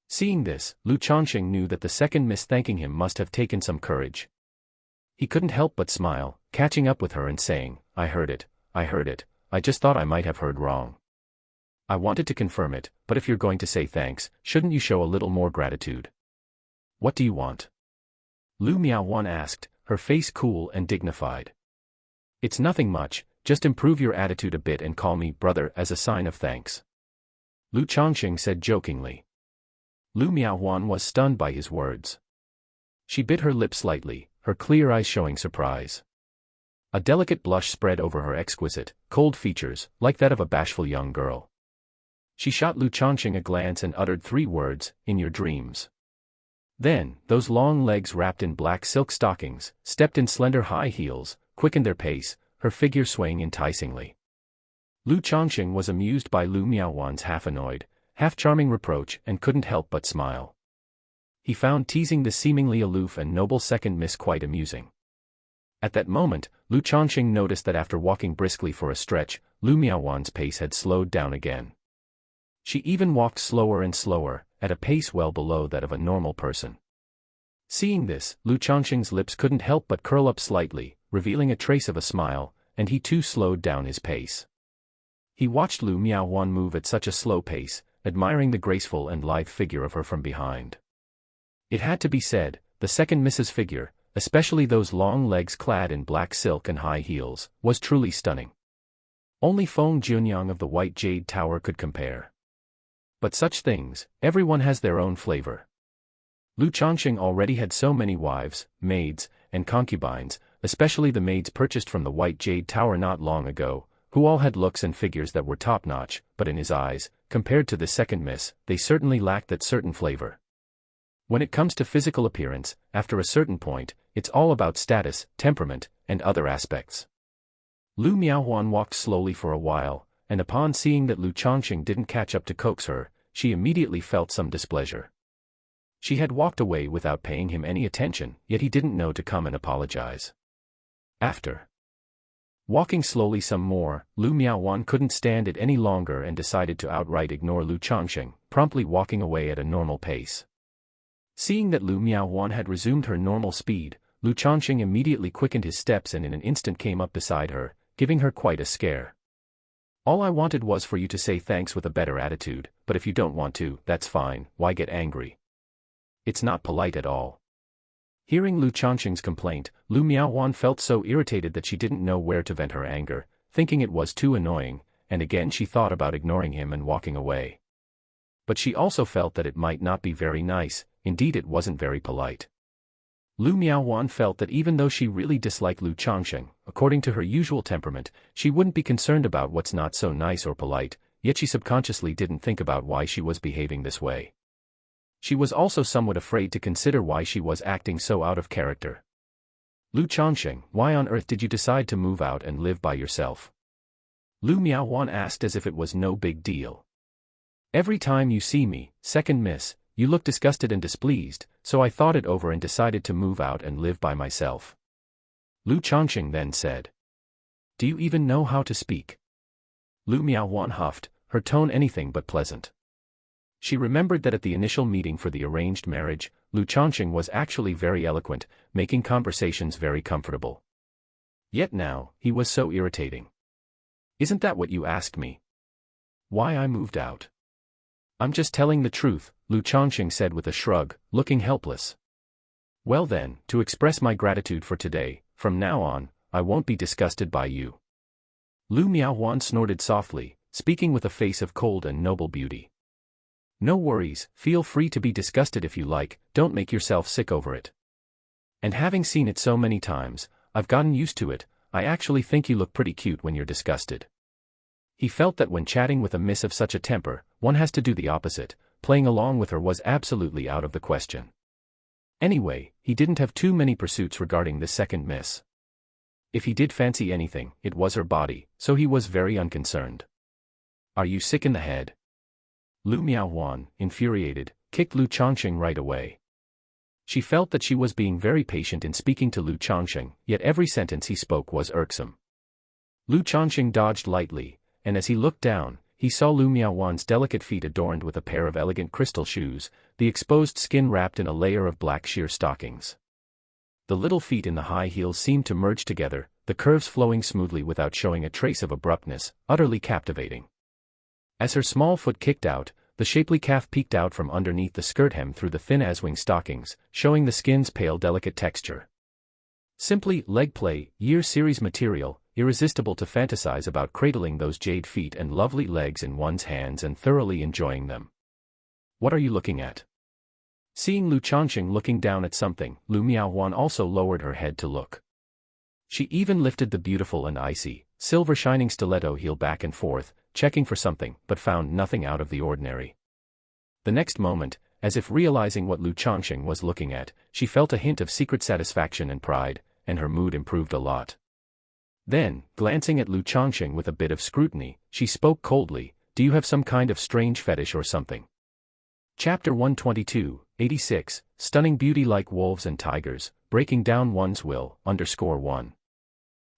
Seeing this, Lu Changsheng knew that the second miss thanking him must have taken some courage. He couldn't help but smile, catching up with her and saying, I heard it, I just thought I might have heard wrong. I wanted to confirm it, but if you're going to say thanks, shouldn't you show a little more gratitude? What do you want?" Lu Miaohuan asked, her face cool and dignified. "It's nothing much, just improve your attitude a bit and call me brother as a sign of thanks," Lu Changsheng said jokingly. Lu Miaohuan was stunned by his words. She bit her lip slightly, her clear eyes showing surprise. A delicate blush spread over her exquisite, cold features, like that of a bashful young girl. She shot Lu Changsheng a glance and uttered 3 words, "In your dreams." Then, those long legs wrapped in black silk stockings, stepped in slender high heels, quickened their pace, her figure swaying enticingly. Lu Changsheng was amused by Lu Miaohuan's half-annoyed, half-charming reproach and couldn't help but smile. He found teasing the seemingly aloof and noble second miss quite amusing. At that moment, Lu Changsheng noticed that after walking briskly for a stretch, Lu Miaohuan's pace had slowed down again. She even walked slower and slower, at a pace well below that of a normal person. Seeing this, Lu Changsheng's lips couldn't help but curl up slightly, revealing a trace of a smile, and he too slowed down his pace. He watched Lu Miaohuan move at such a slow pace, admiring the graceful and lithe figure of her from behind. It had to be said, the second Mrs. figure, especially those long legs clad in black silk and high heels, was truly stunning. Only Feng Jianyang of the White Jade Tower could compare. But such things, everyone has their own flavor. Lu Changsheng already had so many wives, maids, and concubines, especially the maids purchased from the White Jade Tower not long ago, who all had looks and figures that were top-notch, but in his eyes, compared to the second miss, they certainly lacked that certain flavor. When it comes to physical appearance, after a certain point, it's all about status, temperament, and other aspects. Lu Miaohuan walked slowly for a while, and upon seeing that Lu Changsheng didn't catch up to coax her, she immediately felt some displeasure. She had walked away without paying him any attention, yet he didn't know to come and apologize. After walking slowly some more, Lu Miaohuan couldn't stand it any longer and decided to outright ignore Lu Changsheng, promptly walking away at a normal pace. Seeing that Lu Miaohuan had resumed her normal speed, Lu Changsheng immediately quickened his steps and in an instant came up beside her, giving her quite a scare. "All I wanted was for you to say thanks with a better attitude, but if you don't want to, that's fine, why get angry? It's not polite at all." Hearing Lu Changsheng's complaint, Lu Miaohuan felt so irritated that she didn't know where to vent her anger, thinking it was too annoying, and again she thought about ignoring him and walking away. But she also felt that it might not be very nice, indeed it wasn't very polite. Lu Miaohuan felt that even though she really disliked Lu Changsheng, according to her usual temperament, she wouldn't be concerned about what's not so nice or polite, yet she subconsciously didn't think about why she was behaving this way. She was also somewhat afraid to consider why she was acting so out of character. "Lu Changsheng, why on earth did you decide to move out and live by yourself?" Lu Miaohuan asked as if it was no big deal. "Every time you see me, second miss, you look disgusted and displeased, so I thought it over and decided to move out and live by myself," Lu Changsheng then said. "Do you even know how to speak?" Lu Miaohuan huffed, her tone anything but pleasant. She remembered that at the initial meeting for the arranged marriage, Lu Changsheng was actually very eloquent, making conversations very comfortable. Yet now, he was so irritating. Isn't that what you asked me? Why I moved out? I'm just telling the truth, Lu Changsheng said with a shrug, looking helpless. Well then, to express my gratitude for today, from now on, I won't be disgusted by you. Lu Miaohuan snorted softly, speaking with a face of cold and noble beauty. No worries, feel free to be disgusted if you like, don't make yourself sick over it. And having seen it so many times, I've gotten used to it. I actually think you look pretty cute when you're disgusted. He felt that when chatting with a miss of such a temper, one has to do the opposite. Playing along with her was absolutely out of the question. Anyway, he didn't have too many pursuits regarding this second miss. If he did fancy anything, it was her body, so he was very unconcerned. Are you sick in the head? Lu Miaohuan, infuriated, kicked Lu Changsheng right away. She felt that she was being very patient in speaking to Lu Changsheng, yet every sentence he spoke was irksome. Lu Changsheng dodged lightly, and as he looked down, he saw Lu Miaohuan's delicate feet adorned with a pair of elegant crystal shoes, the exposed skin wrapped in a layer of black sheer stockings. The little feet in the high heels seemed to merge together, the curves flowing smoothly without showing a trace of abruptness, utterly captivating. As her small foot kicked out, the shapely calf peeked out from underneath the skirt hem through the thin aswing stockings, showing the skin's pale delicate texture. Simply leg play, year series material, irresistible to fantasize about cradling those jade feet and lovely legs in one's hands and thoroughly enjoying them. What are you looking at? Seeing Lu Changsheng looking down at something, Lu Miaohuan also lowered her head to look. She even lifted the beautiful and icy, silver-shining stiletto heel back and forth, checking for something, but found nothing out of the ordinary. The next moment, as if realizing what Lu Changsheng was looking at, she felt a hint of secret satisfaction and pride, and her mood improved a lot. Then, glancing at Lu Changsheng with a bit of scrutiny, she spoke coldly, "Do you have some kind of strange fetish or something?" Chapter 122, 86, Stunning Beauty Like Wolves and Tigers, Breaking Down One's Will, _1.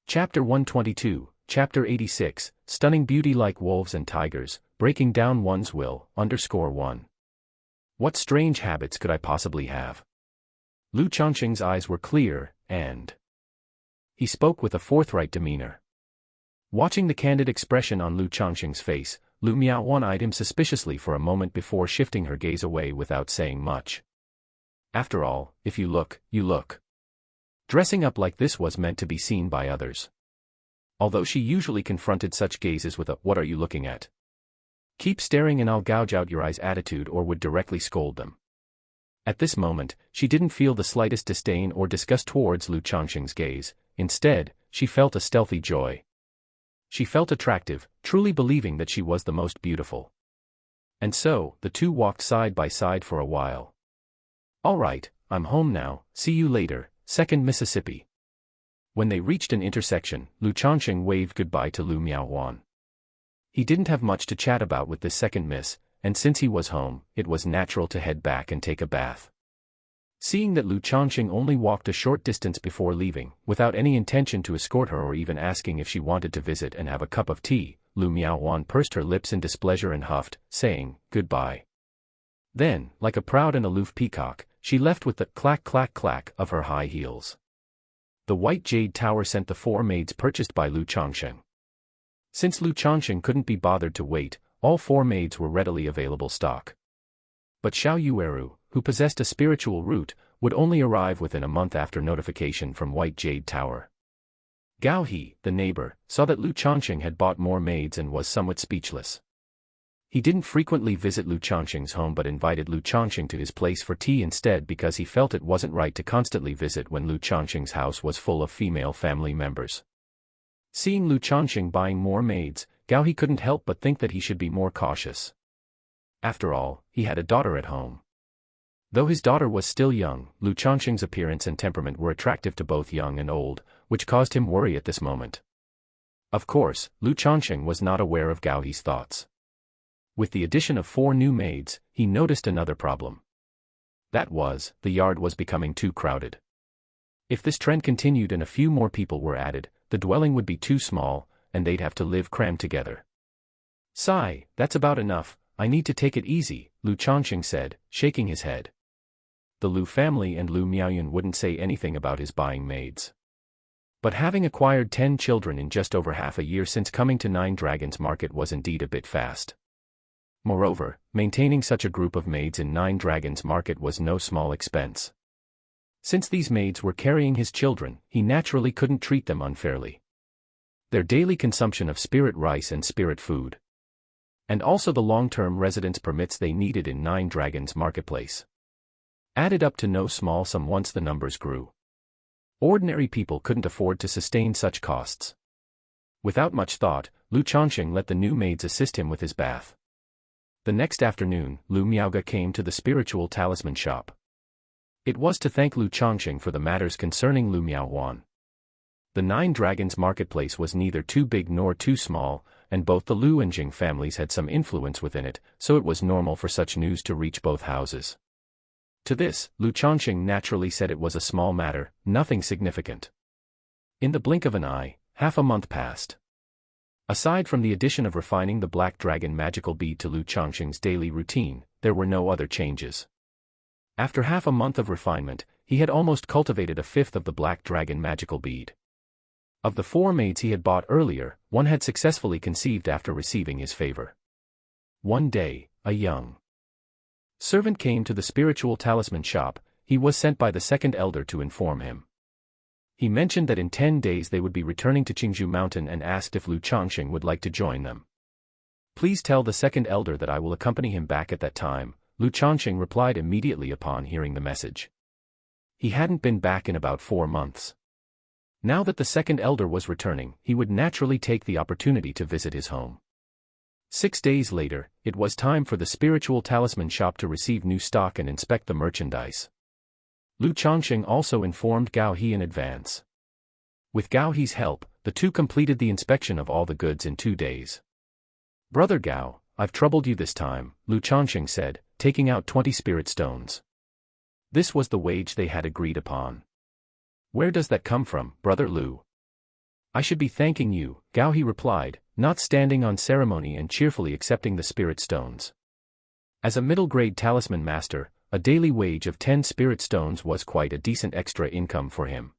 Chapter 122, Chapter 86, Stunning Beauty Like Wolves and Tigers, Breaking Down One's Will, _1. What strange habits could I possibly have? Lu Changsheng's eyes were clear, and he spoke with a forthright demeanor. Watching the candid expression on Lu Changsheng's face, Lu Miaohuan eyed him suspiciously for a moment before shifting her gaze away without saying much. After all, if you look, you look. Dressing up like this was meant to be seen by others. Although she usually confronted such gazes with a "what are you looking at? Keep staring and I'll gouge out your eyes" attitude or would directly scold them. At this moment, she didn't feel the slightest disdain or disgust towards Lu Changsheng's gaze. Instead, she felt a stealthy joy. She felt attractive, truly believing that she was the most beautiful. And so, the two walked side by side for a while. "All right, I'm home now, see you later, 2nd Mississippi." When they reached an intersection, Lu Changsheng waved goodbye to Lu Miaohuan. He didn't have much to chat about with this second miss, and since he was home, it was natural to head back and take a bath. Seeing that Lu Changsheng only walked a short distance before leaving, without any intention to escort her or even asking if she wanted to visit and have a cup of tea, Lu Miaohuan pursed her lips in displeasure and huffed, saying, "Goodbye." Then, like a proud and aloof peacock, she left with the clack clack clack of her high heels. The white jade tower sent the 4 maids purchased by Lu Changsheng. Since Lu Changsheng couldn't be bothered to wait, all 4 maids were readily available stock. But Xiao Yueru, who possessed a spiritual root, would only arrive within a month after notification from White Jade Tower. Gao He, the neighbor, saw that Lu Changsheng had bought more maids and was somewhat speechless. He didn't frequently visit Lu Changsheng's home but invited Lu Changsheng to his place for tea instead because he felt it wasn't right to constantly visit when Lu Changsheng's house was full of female family members. Seeing Lu Changsheng buying more maids, Gao He couldn't help but think that he should be more cautious. After all, he had a daughter at home. Though his daughter was still young, Lu Changsheng's appearance and temperament were attractive to both young and old, which caused him worry at this moment. Of course, Lu Changsheng was not aware of Gao He's thoughts. With the addition of 4 new maids, he noticed another problem. That was, the yard was becoming too crowded. If this trend continued and a few more people were added, the dwelling would be too small, and they'd have to live crammed together. "Sigh, that's about enough, I need to take it easy," Lu Changsheng said, shaking his head. the Lu family and Lu Miaoyun wouldn't say anything about his buying maids. But having acquired 10 children in just over half a year since coming to Nine Dragons Market was indeed a bit fast. Moreover, maintaining such a group of maids in Nine Dragons Market was no small expense. Since these maids were carrying his children, he naturally couldn't treat them unfairly. Their daily consumption of spirit rice and spirit food, and also the long-term residence permits they needed in Nine Dragons Marketplace, added up to no small sum once the numbers grew. Ordinary people couldn't afford to sustain such costs. Without much thought, Lu Changsheng let the new maids assist him with his bath. The next afternoon, Lu Miaoga came to the spiritual talisman shop. It was to thank Lu Changsheng for the matters concerning Lu Miaohuan. The Nine Dragons Marketplace was neither too big nor too small, and both the Lu and Jing families had some influence within it, so it was normal for such news to reach both houses. To this, Lu Changsheng naturally said it was a small matter, nothing significant. In the blink of an eye, half a month passed. Aside from the addition of refining the Black Dragon magical bead to Lu Changsheng's daily routine, there were no other changes. After half a month of refinement, he had almost cultivated a fifth of the Black Dragon magical bead. Of the 4 maids he had bought earlier, one had successfully conceived after receiving his favor. One day, a young servant came to the spiritual talisman shop. He was sent by the second elder to inform him. He mentioned that in 10 days they would be returning to Qingzhou Mountain and asked if Lu Changsheng would like to join them. Please tell the second elder that I will accompany him back at that time, Lu Changsheng replied immediately upon hearing the message. He hadn't been back in about 4 months. Now that the second elder was returning, he would naturally take the opportunity to visit his home. 6 days later, it was time for the spiritual talisman shop to receive new stock and inspect the merchandise. Lu Changsheng also informed Gao He in advance. With Gao He's help, the two completed the inspection of all the goods in 2 days. Brother Gao, I've troubled you this time, Lu Changsheng said, taking out 20 spirit stones. This was the wage they had agreed upon. Where does that come from, Brother Lu? I should be thanking you, Gao He replied, not standing on ceremony and cheerfully accepting the spirit stones. As a middle-grade talisman master, a daily wage of 10 spirit stones was quite a decent extra income for him.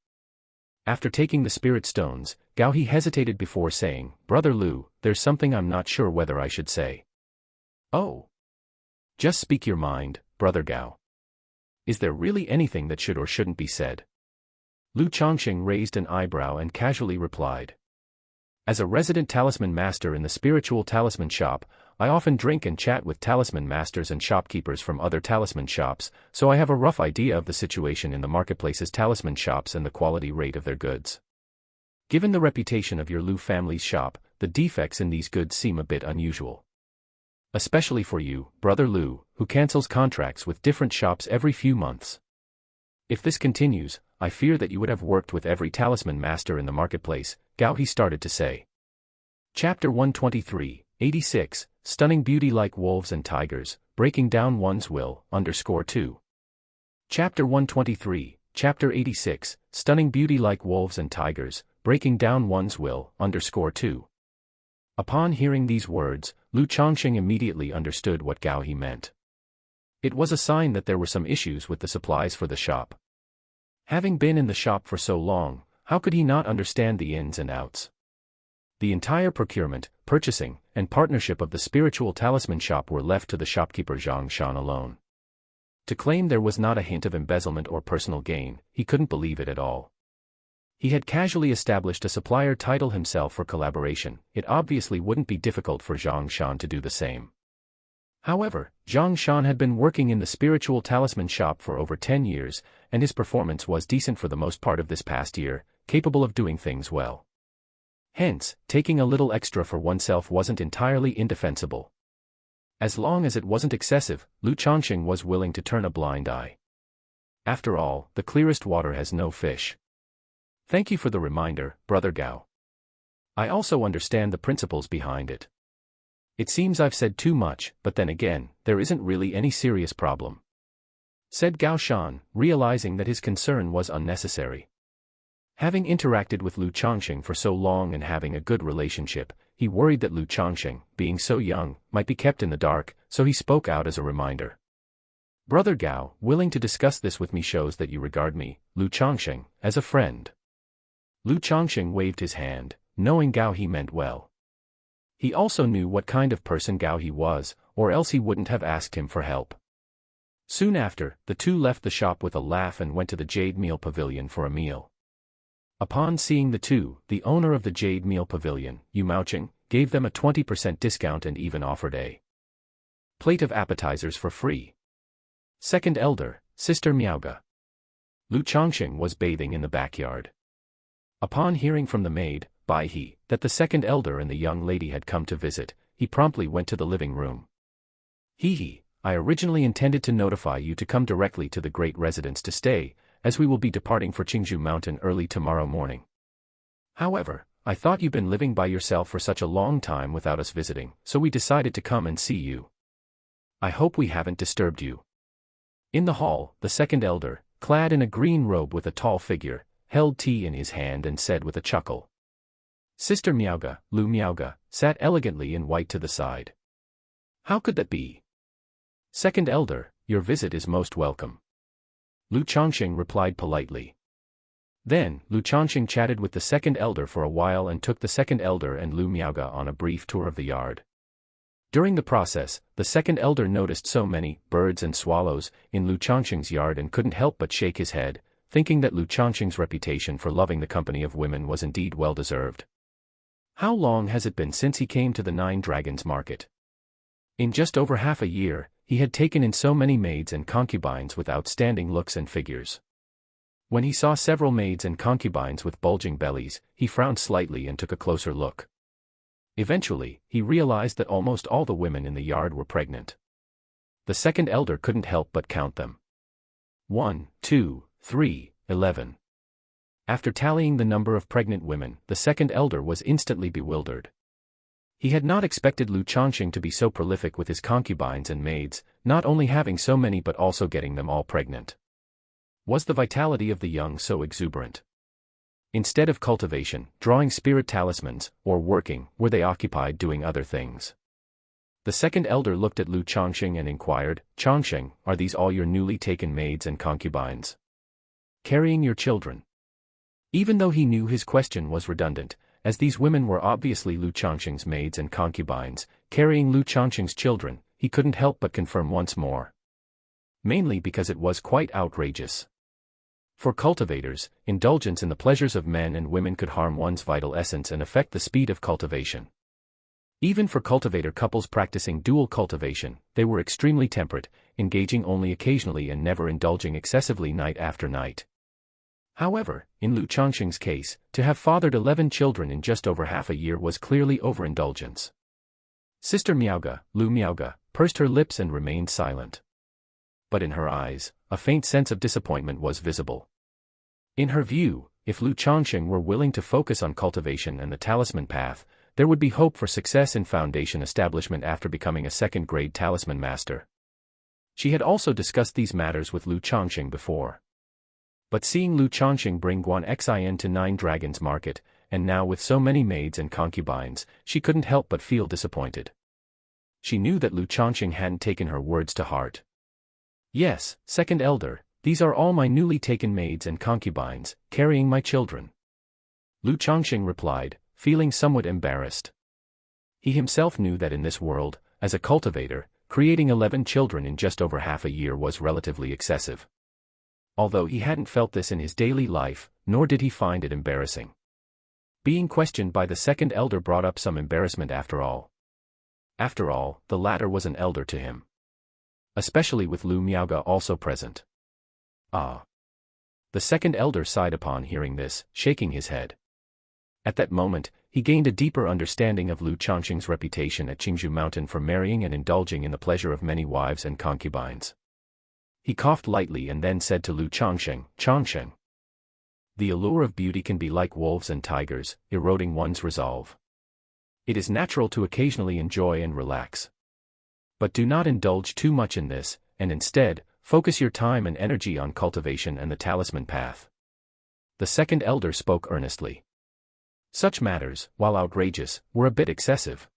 After taking the spirit stones, Gao He hesitated before saying, Brother Lu, there's something I'm not sure whether I should say. Oh. Just speak your mind, Brother Gao. Is there really anything that should or shouldn't be said? Lu Changsheng raised an eyebrow and casually replied. As a resident talisman master in the spiritual talisman shop, I often drink and chat with talisman masters and shopkeepers from other talisman shops, so I have a rough idea of the situation in the marketplace's talisman shops and the quality rate of their goods. Given the reputation of your Lu family's shop, the defects in these goods seem a bit unusual. Especially for you, Brother Lu, who cancels contracts with different shops every few months. If this continues, I fear that you would have worked with every talisman master in the marketplace, Gao He started to say. Chapter 123, 86, Stunning Beauty Like Wolves and Tigers, Breaking Down One's Will, _2. Chapter 123, Chapter 86, Stunning Beauty Like Wolves and Tigers, Breaking Down One's Will, _2. Upon hearing these words, Lu Changsheng immediately understood what Gao He meant. It was a sign that there were some issues with the supplies for the shop. Having been in the shop for so long, how could he not understand the ins and outs? The entire procurement, purchasing, and partnership of the spiritual talisman shop were left to the shopkeeper Zhang Shan alone. To claim there was not a hint of embezzlement or personal gain, he couldn't believe it at all. He had casually established a supplier title himself for collaboration. It obviously wouldn't be difficult for Zhang Shan to do the same. However, Zhang Shan had been working in the spiritual talisman shop for over 10 years, and his performance was decent for the most part of this past year, capable of doing things well. Hence, taking a little extra for oneself wasn't entirely indefensible. As long as it wasn't excessive, Lu Changsheng was willing to turn a blind eye. After all, the clearest water has no fish. Thank you for the reminder, Brother Gao. I also understand the principles behind it. It seems I've said too much, but then again, there isn't really any serious problem, said Gao Shan, realizing that his concern was unnecessary. Having interacted with Lu Changsheng for so long and having a good relationship, he worried that Lu Changsheng, being so young, might be kept in the dark, so he spoke out as a reminder. Brother Gao, willing to discuss this with me shows that you regard me, Lu Changsheng, as a friend. Lu Changsheng waved his hand, knowing Gao he meant well. He also knew what kind of person Gao he was, or else he wouldn't have asked him for help. Soon after, the two left the shop with a laugh and went to the Jade Meal Pavilion for a meal. Upon seeing the two, the owner of the Jade Meal Pavilion, Yu Maocheng, gave them a 20% discount and even offered a plate of appetizers for free. Second elder, Sister Miaoga. Lu Changsheng was bathing in the backyard. Upon hearing from the maid, Bai He, that the second elder and the young lady had come to visit, he promptly went to the living room. He, I originally intended to notify you to come directly to the great residence to stay, as we will be departing for Qingzhou Mountain early tomorrow morning. However, I thought you've been living by yourself for such a long time without us visiting, so we decided to come and see you. I hope we haven't disturbed you. In the hall, the second elder, clad in a green robe with a tall figure, held tea in his hand and said with a chuckle. Sister Miaoga, Lu Miaoga, sat elegantly in white to the side. How could that be? Second elder, your visit is most welcome. Lu Changsheng replied politely. Then, Lu Changsheng chatted with the second elder for a while and took the second elder and Lu Miaoga on a brief tour of the yard. During the process, the second elder noticed so many birds and swallows in Lu Changsheng's yard and couldn't help but shake his head, thinking that Lu Changsheng's reputation for loving the company of women was indeed well-deserved. How long has it been since he came to the Nine Dragons market? In just over half a year, he had taken in so many maids and concubines with outstanding looks and figures. When he saw several maids and concubines with bulging bellies, he frowned slightly and took a closer look. Eventually, he realized that almost all the women in the yard were pregnant. The second elder couldn't help but count them. 1, 2, 3, 11. After tallying the number of pregnant women, the second elder was instantly bewildered. He had not expected Lu Changsheng to be so prolific with his concubines and maids, not only having so many but also getting them all pregnant. Was the vitality of the young so exuberant? Instead of cultivation, drawing spirit talismans, or working, were they occupied doing other things? The second elder looked at Lu Changsheng and inquired, Changsheng, are these all your newly taken maids and concubines? Carrying your children? Even though he knew his question was redundant, as these women were obviously Lu Changsheng's maids and concubines, carrying Lu Changsheng's children, he couldn't help but confirm once more. Mainly because it was quite outrageous. For cultivators, indulgence in the pleasures of men and women could harm one's vital essence and affect the speed of cultivation. Even for cultivator couples practicing dual cultivation, they were extremely temperate, engaging only occasionally and never indulging excessively night after night. However, in Lu Changsheng's case, to have fathered 11 children in just over half a year was clearly overindulgence. Sister Miaoga, Lu Miaoga, pursed her lips and remained silent. But in her eyes, a faint sense of disappointment was visible. In her view, if Lu Changsheng were willing to focus on cultivation and the talisman path, there would be hope for success in foundation establishment after becoming a second-grade talisman master. She had also discussed these matters with Lu Changsheng before. But seeing Lu Changsheng bring Guan Xin to Nine Dragons market, and now with so many maids and concubines, she couldn't help but feel disappointed. She knew that Lu Changsheng hadn't taken her words to heart. Yes, second elder, these are all my newly taken maids and concubines, carrying my children. Lu Changsheng replied, feeling somewhat embarrassed. He himself knew that in this world, as a cultivator, creating 11 children in just over half a year was relatively excessive. Although he hadn't felt this in his daily life, nor did he find it embarrassing. Being questioned by the second elder brought up some embarrassment after all. After all, the latter was an elder to him. Especially with Lu Miaoga also present. Ah. The second elder sighed upon hearing this, shaking his head. At that moment, he gained a deeper understanding of Lu Changsheng's reputation at Qingzhou Mountain for marrying and indulging in the pleasure of many wives and concubines. He coughed lightly and then said to Lu Changsheng, Changsheng. The allure of beauty can be like wolves and tigers, eroding one's resolve. It is natural to occasionally enjoy and relax. But do not indulge too much in this, and instead, focus your time and energy on cultivation and the talisman path. The second elder spoke earnestly. Such matters, while outrageous, were a bit excessive.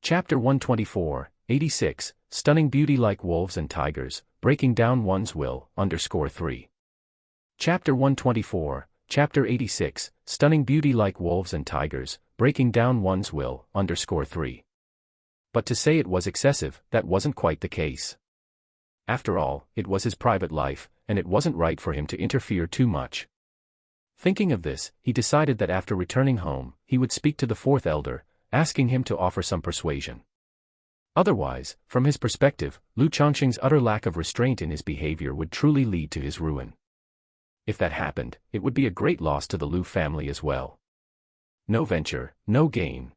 Chapter 124, 86, Stunning Beauty Like Wolves and Tigers, Breaking Down One's Will, _3. Chapter 124, Chapter 86, Stunning Beauty Like Wolves and Tigers, Breaking Down One's Will, _3. But to say it was excessive, that wasn't quite the case. After all, it was his private life, and it wasn't right for him to interfere too much. Thinking of this, he decided that after returning home, he would speak to the fourth elder, asking him to offer some persuasion. Otherwise, from his perspective, Lu Changsheng's utter lack of restraint in his behavior would truly lead to his ruin. If that happened, it would be a great loss to the Lu family as well. No venture, no gain.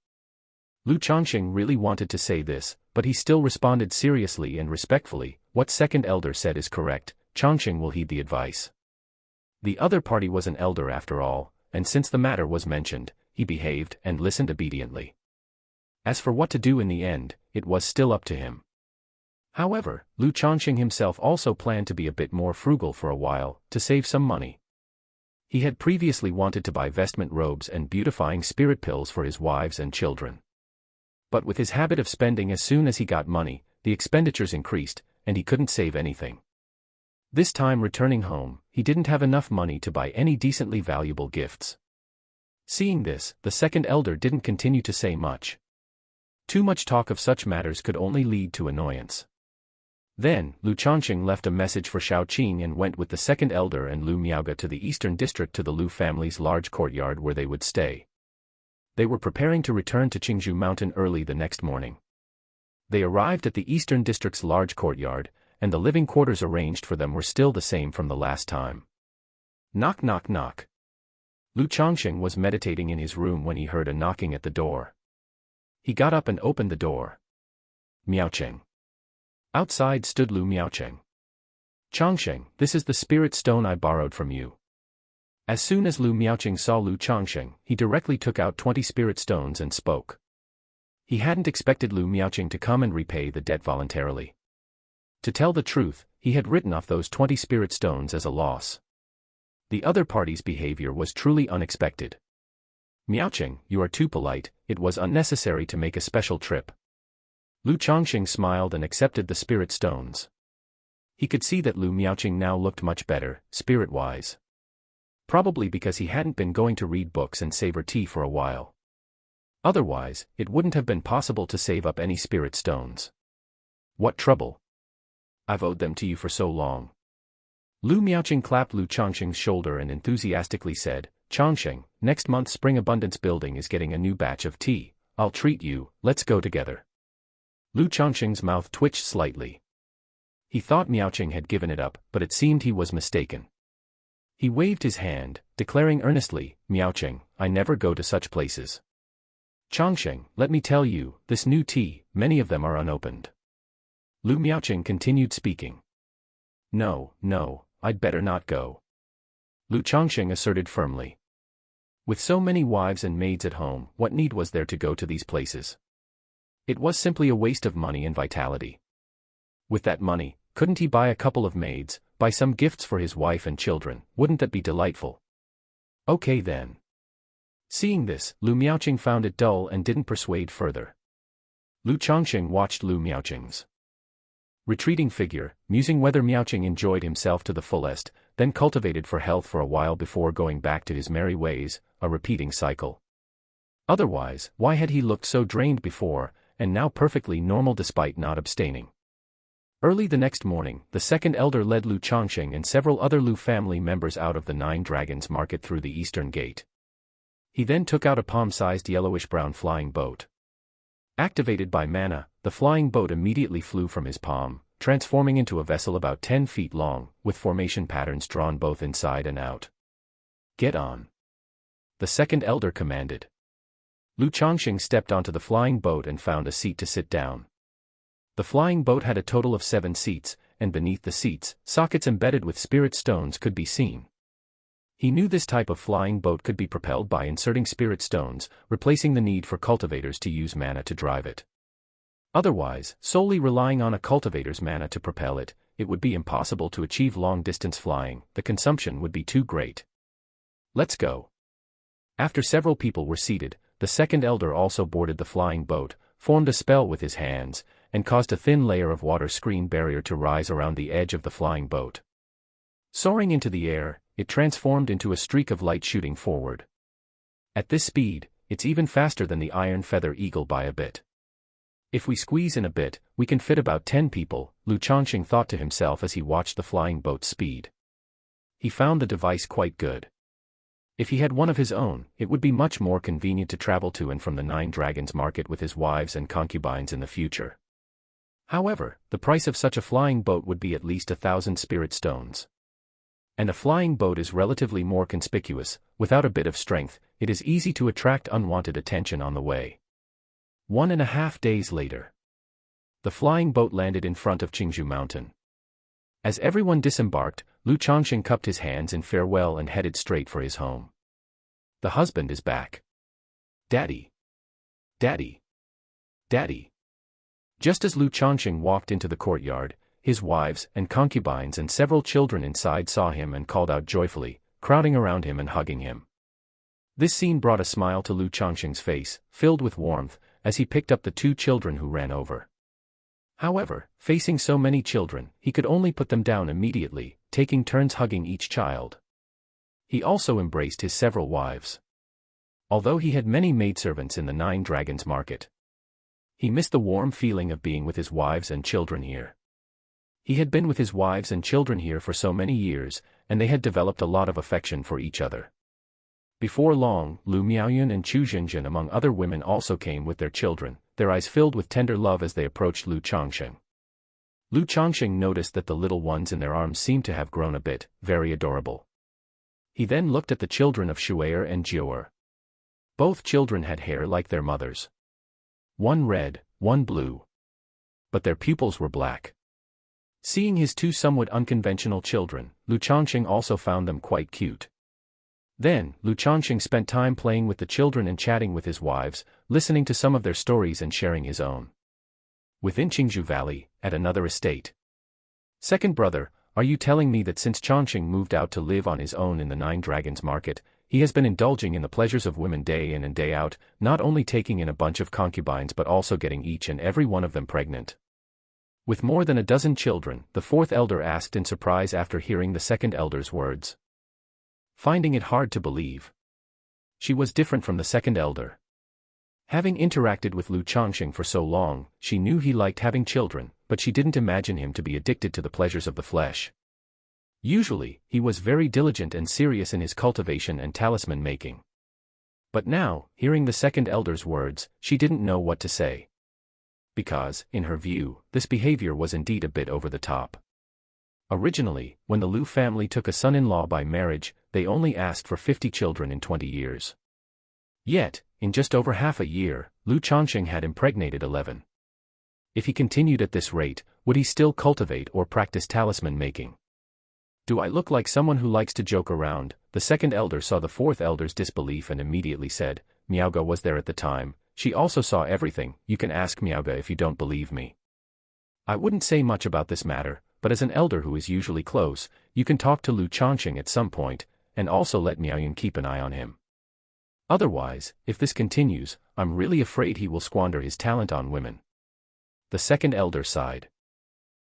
Lu Changsheng really wanted to say this, but he still responded seriously and respectfully, "What second elder said is correct, Changsheng will heed the advice." The other party was an elder after all, and since the matter was mentioned, he behaved and listened obediently. As for what to do in the end, it was still up to him. However, Lu Changsheng himself also planned to be a bit more frugal for a while, to save some money. He had previously wanted to buy vestment robes and beautifying spirit pills for his wives and children. But with his habit of spending as soon as he got money, the expenditures increased, and he couldn't save anything. This time returning home, he didn't have enough money to buy any decently valuable gifts. Seeing this, the second elder didn't continue to say much. Too much talk of such matters could only lead to annoyance. Then, Lu Changsheng left a message for Shaoqing and went with the second elder and Lu Miaoge to the eastern district to the Lu family's large courtyard where they would stay. They were preparing to return to Qingzhou Mountain early the next morning. They arrived at the eastern district's large courtyard, and the living quarters arranged for them were still the same from the last time. Knock knock knock. Lu Changsheng was meditating in his room when he heard a knocking at the door. He got up and opened the door. Miaocheng. Outside stood Lu Miaocheng. "Changsheng, this is the spirit stone I borrowed from you." As soon as Lu Miaocheng saw Lu Changsheng, he directly took out 20 spirit stones and spoke. He hadn't expected Lu Miaocheng to come and repay the debt voluntarily. To tell the truth, he had written off those 20 spirit stones as a loss. The other party's behavior was truly unexpected. "Miaocheng, you are too polite, it was unnecessary to make a special trip." Lu Changsheng smiled and accepted the spirit stones. He could see that Lu Miaocheng now looked much better, spirit-wise. Probably because he hadn't been going to read books and savor tea for a while. Otherwise, it wouldn't have been possible to save up any spirit stones. "What trouble? I've owed them to you for so long." Lu Miaocheng clapped Lu Changsheng's shoulder and enthusiastically said, "Changsheng, next month Spring Abundance Building is getting a new batch of tea. I'll treat you, let's go together." Lu Changsheng's mouth twitched slightly. He thought Miaocheng had given it up, but it seemed he was mistaken. He waved his hand, declaring earnestly, "Miaocheng, I never go to such places. Changsheng, let me tell you, this new tea, many of them are unopened." Lu Miaocheng continued speaking. No, I'd better not go," Lu Changsheng asserted firmly. With so many wives and maids at home, what need was there to go to these places? It was simply a waste of money and vitality. With that money, couldn't he buy a couple of maids, buy some gifts for his wife and children? Wouldn't that be delightful? Okay then. Seeing this, Lu Miaocheng found it dull and didn't persuade further. Lu Changsheng watched Lu Miaocheng's retreating figure, musing whether Miaocheng enjoyed himself to the fullest, then cultivated for health for a while before going back to his merry ways, a repeating cycle. Otherwise, why had he looked so drained before, and now perfectly normal despite not abstaining? Early the next morning, the second elder led Lu Changsheng and several other Lu family members out of the Nine Dragons Market through the eastern gate. He then took out a palm-sized yellowish-brown flying boat. Activated by mana, the flying boat immediately flew from his palm, transforming into a vessel about 10 feet long, with formation patterns drawn both inside and out. "Get on," the second elder commanded. Lu Changsheng stepped onto the flying boat and found a seat to sit down. The flying boat had a total of 7 seats, and beneath the seats, sockets embedded with spirit stones could be seen. He knew this type of flying boat could be propelled by inserting spirit stones, replacing the need for cultivators to use mana to drive it. Otherwise, solely relying on a cultivator's mana to propel it, it would be impossible to achieve long-distance flying, the consumption would be too great. "Let's go." After several people were seated, the second elder also boarded the flying boat, formed a spell with his hands, and caused a thin layer of water screen barrier to rise around the edge of the flying boat. Soaring into the air, it transformed into a streak of light shooting forward. At this speed, it's even faster than the iron feather eagle by a bit. If we squeeze in a bit, we can fit about 10 people, Lu Changsheng thought to himself as he watched the flying boat's speed. He found the device quite good. If he had one of his own, it would be much more convenient to travel to and from the Nine Dragons market with his wives and concubines in the future. However, the price of such a flying boat would be at least 1,000 spirit stones. And a flying boat is relatively more conspicuous. Without a bit of strength, it is easy to attract unwanted attention on the way. 1.5 days later, the flying boat landed in front of Qingzhou Mountain. As everyone disembarked, Lu Changsheng cupped his hands in farewell and headed straight for his home. The husband is back. Daddy. Daddy. Daddy. Just as Lu Changsheng walked into the courtyard, his wives and concubines and several children inside saw him and called out joyfully, crowding around him and hugging him. This scene brought a smile to Lu Changsheng's face, filled with warmth, as he picked up the 2 children who ran over. However, facing so many children, he could only put them down immediately, taking turns hugging each child. He also embraced his several wives. Although he had many maidservants in the Nine Dragons market, he missed the warm feeling of being with his wives and children here. He had been with his wives and children here for so many years, and they had developed a lot of affection for each other. Before long, Lu Miaoyun and Chu Zhenjin among other women also came with their children, their eyes filled with tender love as they approached Lu Changsheng. Lu Changsheng noticed that the little ones in their arms seemed to have grown a bit, very adorable. He then looked at the children of Shu'er and Jiu'er. Both children had hair like their mothers. One red, one blue. But their pupils were black. Seeing his 2 somewhat unconventional children, Lu Changsheng also found them quite cute. Then, Lu Changsheng spent time playing with the children and chatting with his wives, listening to some of their stories and sharing his own. Within Qingzhou Valley, at another estate. Second brother, are you telling me that since Changsheng moved out to live on his own in the Nine Dragons market, he has been indulging in the pleasures of women day in and day out, not only taking in a bunch of concubines but also getting each and every one of them pregnant? With more than a dozen children, the 4th elder asked in surprise after hearing the 2nd elder's words. Finding it hard to believe. She was different from the 2nd elder. Having interacted with Lu Changsheng for so long, she knew he liked having children, but she didn't imagine him to be addicted to the pleasures of the flesh. Usually, he was very diligent and serious in his cultivation and talisman making. But now, hearing the 2nd elder's words, she didn't know what to say. Because, in her view, this behavior was indeed a bit over the top. Originally, when the Lu family took a son-in-law by marriage, they only asked for 50 children in 20 years. Yet, in just over half a year, Lu Changsheng had impregnated 11. If he continued at this rate, would he still cultivate or practice talisman making? Do I look like someone who likes to joke around? The 2nd elder saw the 4th elder's disbelief and immediately said, Miaoga was there at the time. She also saw everything. You can ask Miaoga if you don't believe me. I wouldn't say much about this matter, but as an elder who is usually close, you can talk to Lu Changsheng at some point, and also let Miaoyun keep an eye on him. Otherwise, if this continues, I'm really afraid he will squander his talent on women. The 2nd elder sighed.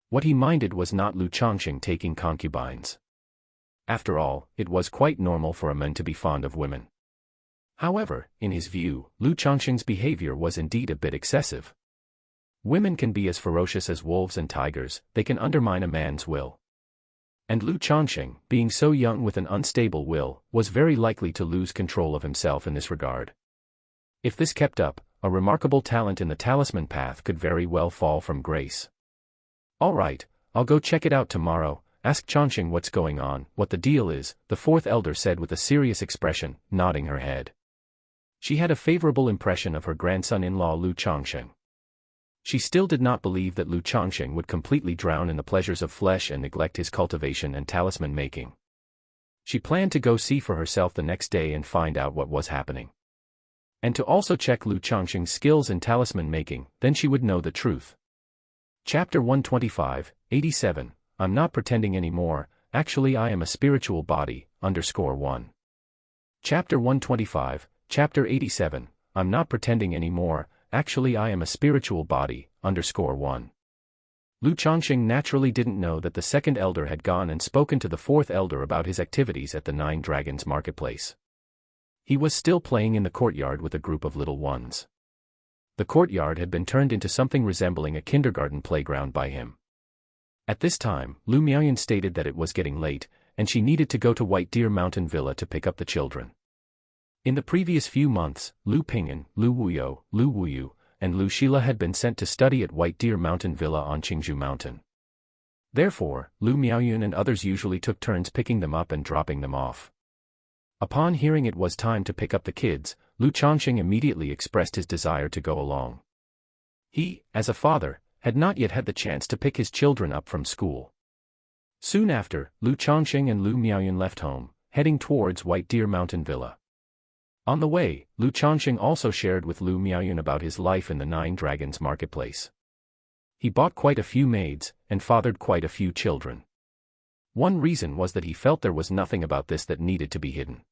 What he minded was not Lu Changsheng taking concubines. After all, it was quite normal for a man to be fond of women. However, in his view, Lu Changsheng's behavior was indeed a bit excessive. Women can be as ferocious as wolves and tigers, they can undermine a man's will. And Lu Changsheng, being so young with an unstable will, was very likely to lose control of himself in this regard. If this kept up, a remarkable talent in the talisman path could very well fall from grace. Alright, I'll go check it out tomorrow. Ask Changsheng what's going on, what the deal is, the 4th elder said with a serious expression, nodding her head. She had a favorable impression of her grandson-in-law Lu Changsheng. She still did not believe that Lu Changsheng would completely drown in the pleasures of flesh and neglect his cultivation and talisman making. She planned to go see for herself the next day and find out what was happening. And to also check Lu Changsheng's skills in talisman making, then she would know the truth. Chapter 125, 87, I'm not pretending anymore, actually I am a spiritual body, _1. Chapter 125, Chapter 87, I'm not pretending anymore, actually I am a spiritual body, _1. Lu Changsheng naturally didn't know that the second elder had gone and spoken to the fourth elder about his activities at the Nine Dragons marketplace. He was still playing in the courtyard with a group of little ones. The courtyard had been turned into something resembling a kindergarten playground by him. At this time, Lu Miaoyun stated that it was getting late, and she needed to go to White Deer Mountain Villa to pick up the children. In the previous few months, Lu Ping'an, Lu Wuyo, Lu Wuyu, and Lu Shila had been sent to study at White Deer Mountain Villa on Qingzhou Mountain. Therefore, Lu Miaoyun and others usually took turns picking them up and dropping them off. Upon hearing it was time to pick up the kids, Lu Changsheng immediately expressed his desire to go along. He, as a father, had not yet had the chance to pick his children up from school. Soon after, Lu Changsheng and Lu Miaoyun left home, heading towards White Deer Mountain Villa. On the way, Lu Changsheng also shared with Lu Miaoyun about his life in the Nine Dragons marketplace. He bought quite a few maids, and fathered quite a few children. One reason was that he felt there was nothing about this that needed to be hidden.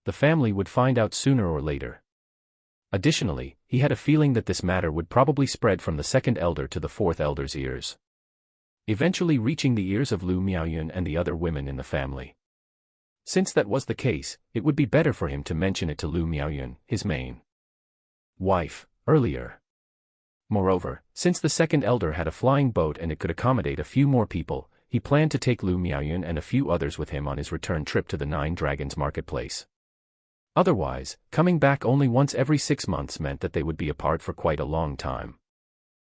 The family would find out sooner or later. Additionally, he had a feeling that this matter would probably spread from the second elder to the fourth elder's ears, eventually reaching the ears of Lu Miaoyun and the other women in the family. Since that was the case, it would be better for him to mention it to Lu Miaoyun, his main wife, earlier. Moreover, since the second elder had a flying boat and it could accommodate a few more people, he planned to take Lu Miaoyun and a few others with him on his return trip to the Nine Dragons marketplace. Otherwise, coming back only once every 6 months meant that they would be apart for quite a long time.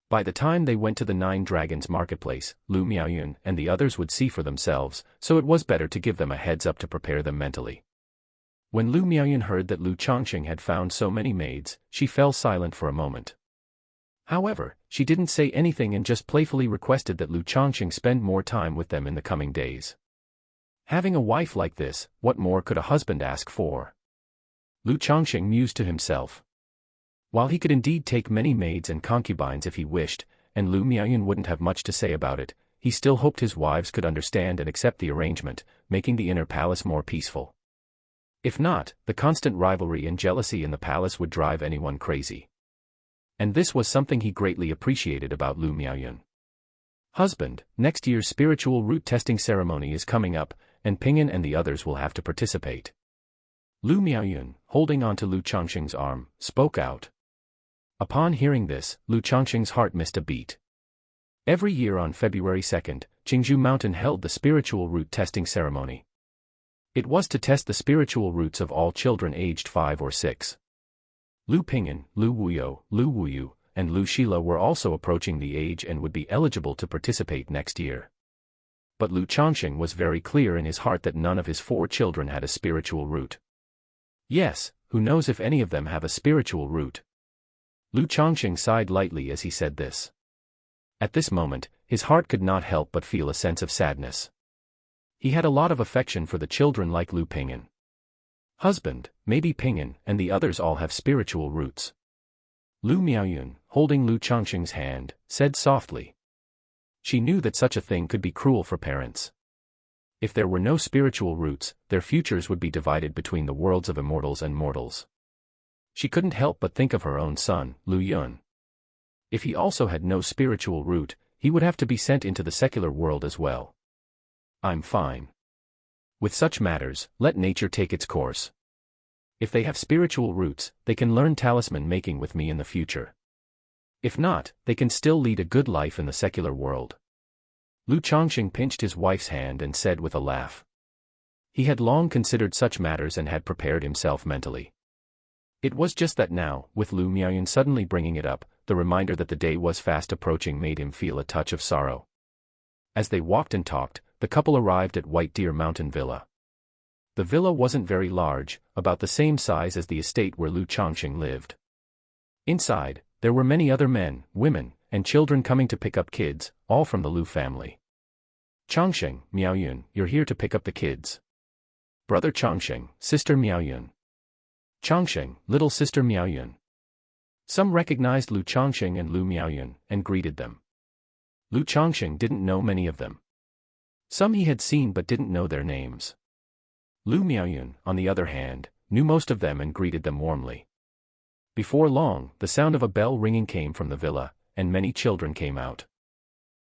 By the time they went to the Nine Dragons marketplace, Lu Miaoyun and the others would see for themselves, so it was better to give them a heads up to prepare them mentally. When Lu Miaoyun heard that Lu Changsheng had found so many maids, she fell silent for a moment. However, she didn't say anything and just playfully requested that Lu Changsheng spend more time with them in the coming days. Having a wife like this, what more could a husband ask for? Lu Changsheng mused to himself. While he could indeed take many maids and concubines if he wished, and Lu Miaoyun wouldn't have much to say about it, he still hoped his wives could understand and accept the arrangement, making the inner palace more peaceful. If not, the constant rivalry and jealousy in the palace would drive anyone crazy. And this was something he greatly appreciated about Lu Miaoyun. Husband, next year's spiritual root testing ceremony is coming up, and Ping'an and the others will have to participate. Lu Miaoyun, holding on to Lu Changsheng's arm, spoke out. Upon hearing this, Lu Changsheng's heart missed a beat. Every year on February 2nd, Qingzhou Mountain held the spiritual root testing ceremony. It was to test the spiritual roots of all children aged 5 or 6. Lu Ping'an, Lu Wuyo, Lu Wuyu, and Lu Shila were also approaching the age and would be eligible to participate next year. But Lu Changsheng was very clear in his heart that none of his 4 children had a spiritual root. Yes, who knows if any of them have a spiritual root? Lu Changsheng sighed lightly as he said this. At this moment, his heart could not help but feel a sense of sadness. He had a lot of affection for the children like Lu Ping'an. Husband, maybe Ping'an and the others all have spiritual roots. Lu Miaoyun, holding Lu Changsheng's hand, said softly. She knew that such a thing could be cruel for parents. If there were no spiritual roots, their futures would be divided between the worlds of immortals and mortals. She couldn't help but think of her own son, Lu Yun. If he also had no spiritual root, he would have to be sent into the secular world as well. I'm fine. With such matters, let nature take its course. If they have spiritual roots, they can learn talisman making with me in the future. If not, they can still lead a good life in the secular world. Lu Changsheng pinched his wife's hand and said with a laugh. He had long considered such matters and had prepared himself mentally. It was just that now, with Lu Miaoyun suddenly bringing it up, the reminder that the day was fast approaching made him feel a touch of sorrow. As they walked and talked, the couple arrived at White Deer Mountain Villa. The villa wasn't very large, about the same size as the estate where Lu Changsheng lived. Inside, there were many other men, women, and children coming to pick up kids, all from the Lu family. Changsheng, Miaoyun, you're here to pick up the kids. Brother Changsheng, sister Miaoyun. Changsheng, little sister Miaoyun. Some recognized Lu Changsheng and Lu Miaoyun, and greeted them. Lu Changsheng didn't know many of them. Some he had seen but didn't know their names. Lu Miaoyun, on the other hand, knew most of them and greeted them warmly. Before long, the sound of a bell ringing came from the villa, and many children came out.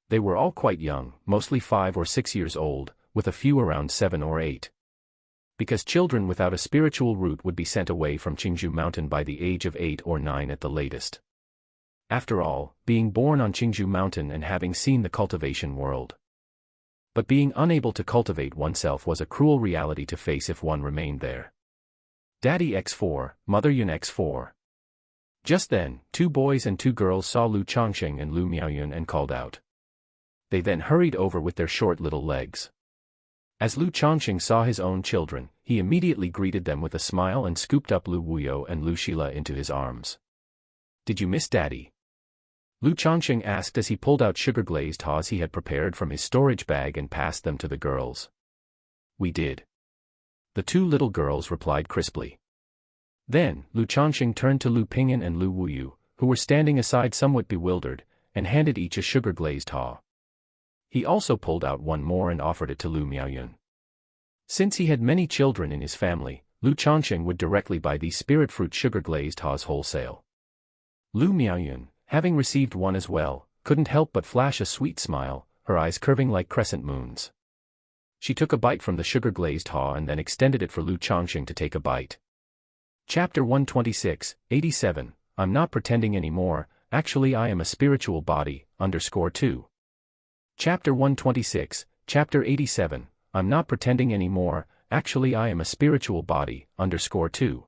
They were all quite young, mostly 5 or 6 years old, with a few around 7 or 8. Because children without a spiritual root would be sent away from Changsheng Mountain by the age of 8 or 9 at the latest. After all, being born on Changsheng Mountain and having seen the cultivation world. But being unable to cultivate oneself was a cruel reality to face if one remained there. Daddy X4, Mother Yun X4. Just then, 2 boys and 2 girls saw Lu Changsheng and Lu Miaoyun and called out. They then hurried over with their short little legs. As Lu Changsheng saw his own children, he immediately greeted them with a smile and scooped up Lu Wuyo and Lu Shila into his arms. Did you miss Daddy? Lu Changsheng asked as he pulled out sugar-glazed haws he had prepared from his storage bag and passed them to the girls. We did. The 2 little girls replied crisply. Then, Lu Changsheng turned to Lu Pingyan and Lu Wuyu, who were standing aside somewhat bewildered, and handed each a sugar-glazed haw. He also pulled out one more and offered it to Lu Miaoyun. Since he had many children in his family, Lu Changsheng would directly buy these spirit fruit sugar-glazed haws wholesale. Lu Miaoyun, having received one as well, couldn't help but flash a sweet smile, her eyes curving like crescent moons. She took a bite from the sugar-glazed haw and then extended it for Lu Changsheng to take a bite. Chapter 126, 87, I'm not pretending anymore, actually I am a spiritual body, _2. Chapter 126, Chapter 87, I'm not pretending anymore, actually I am a spiritual body, _2.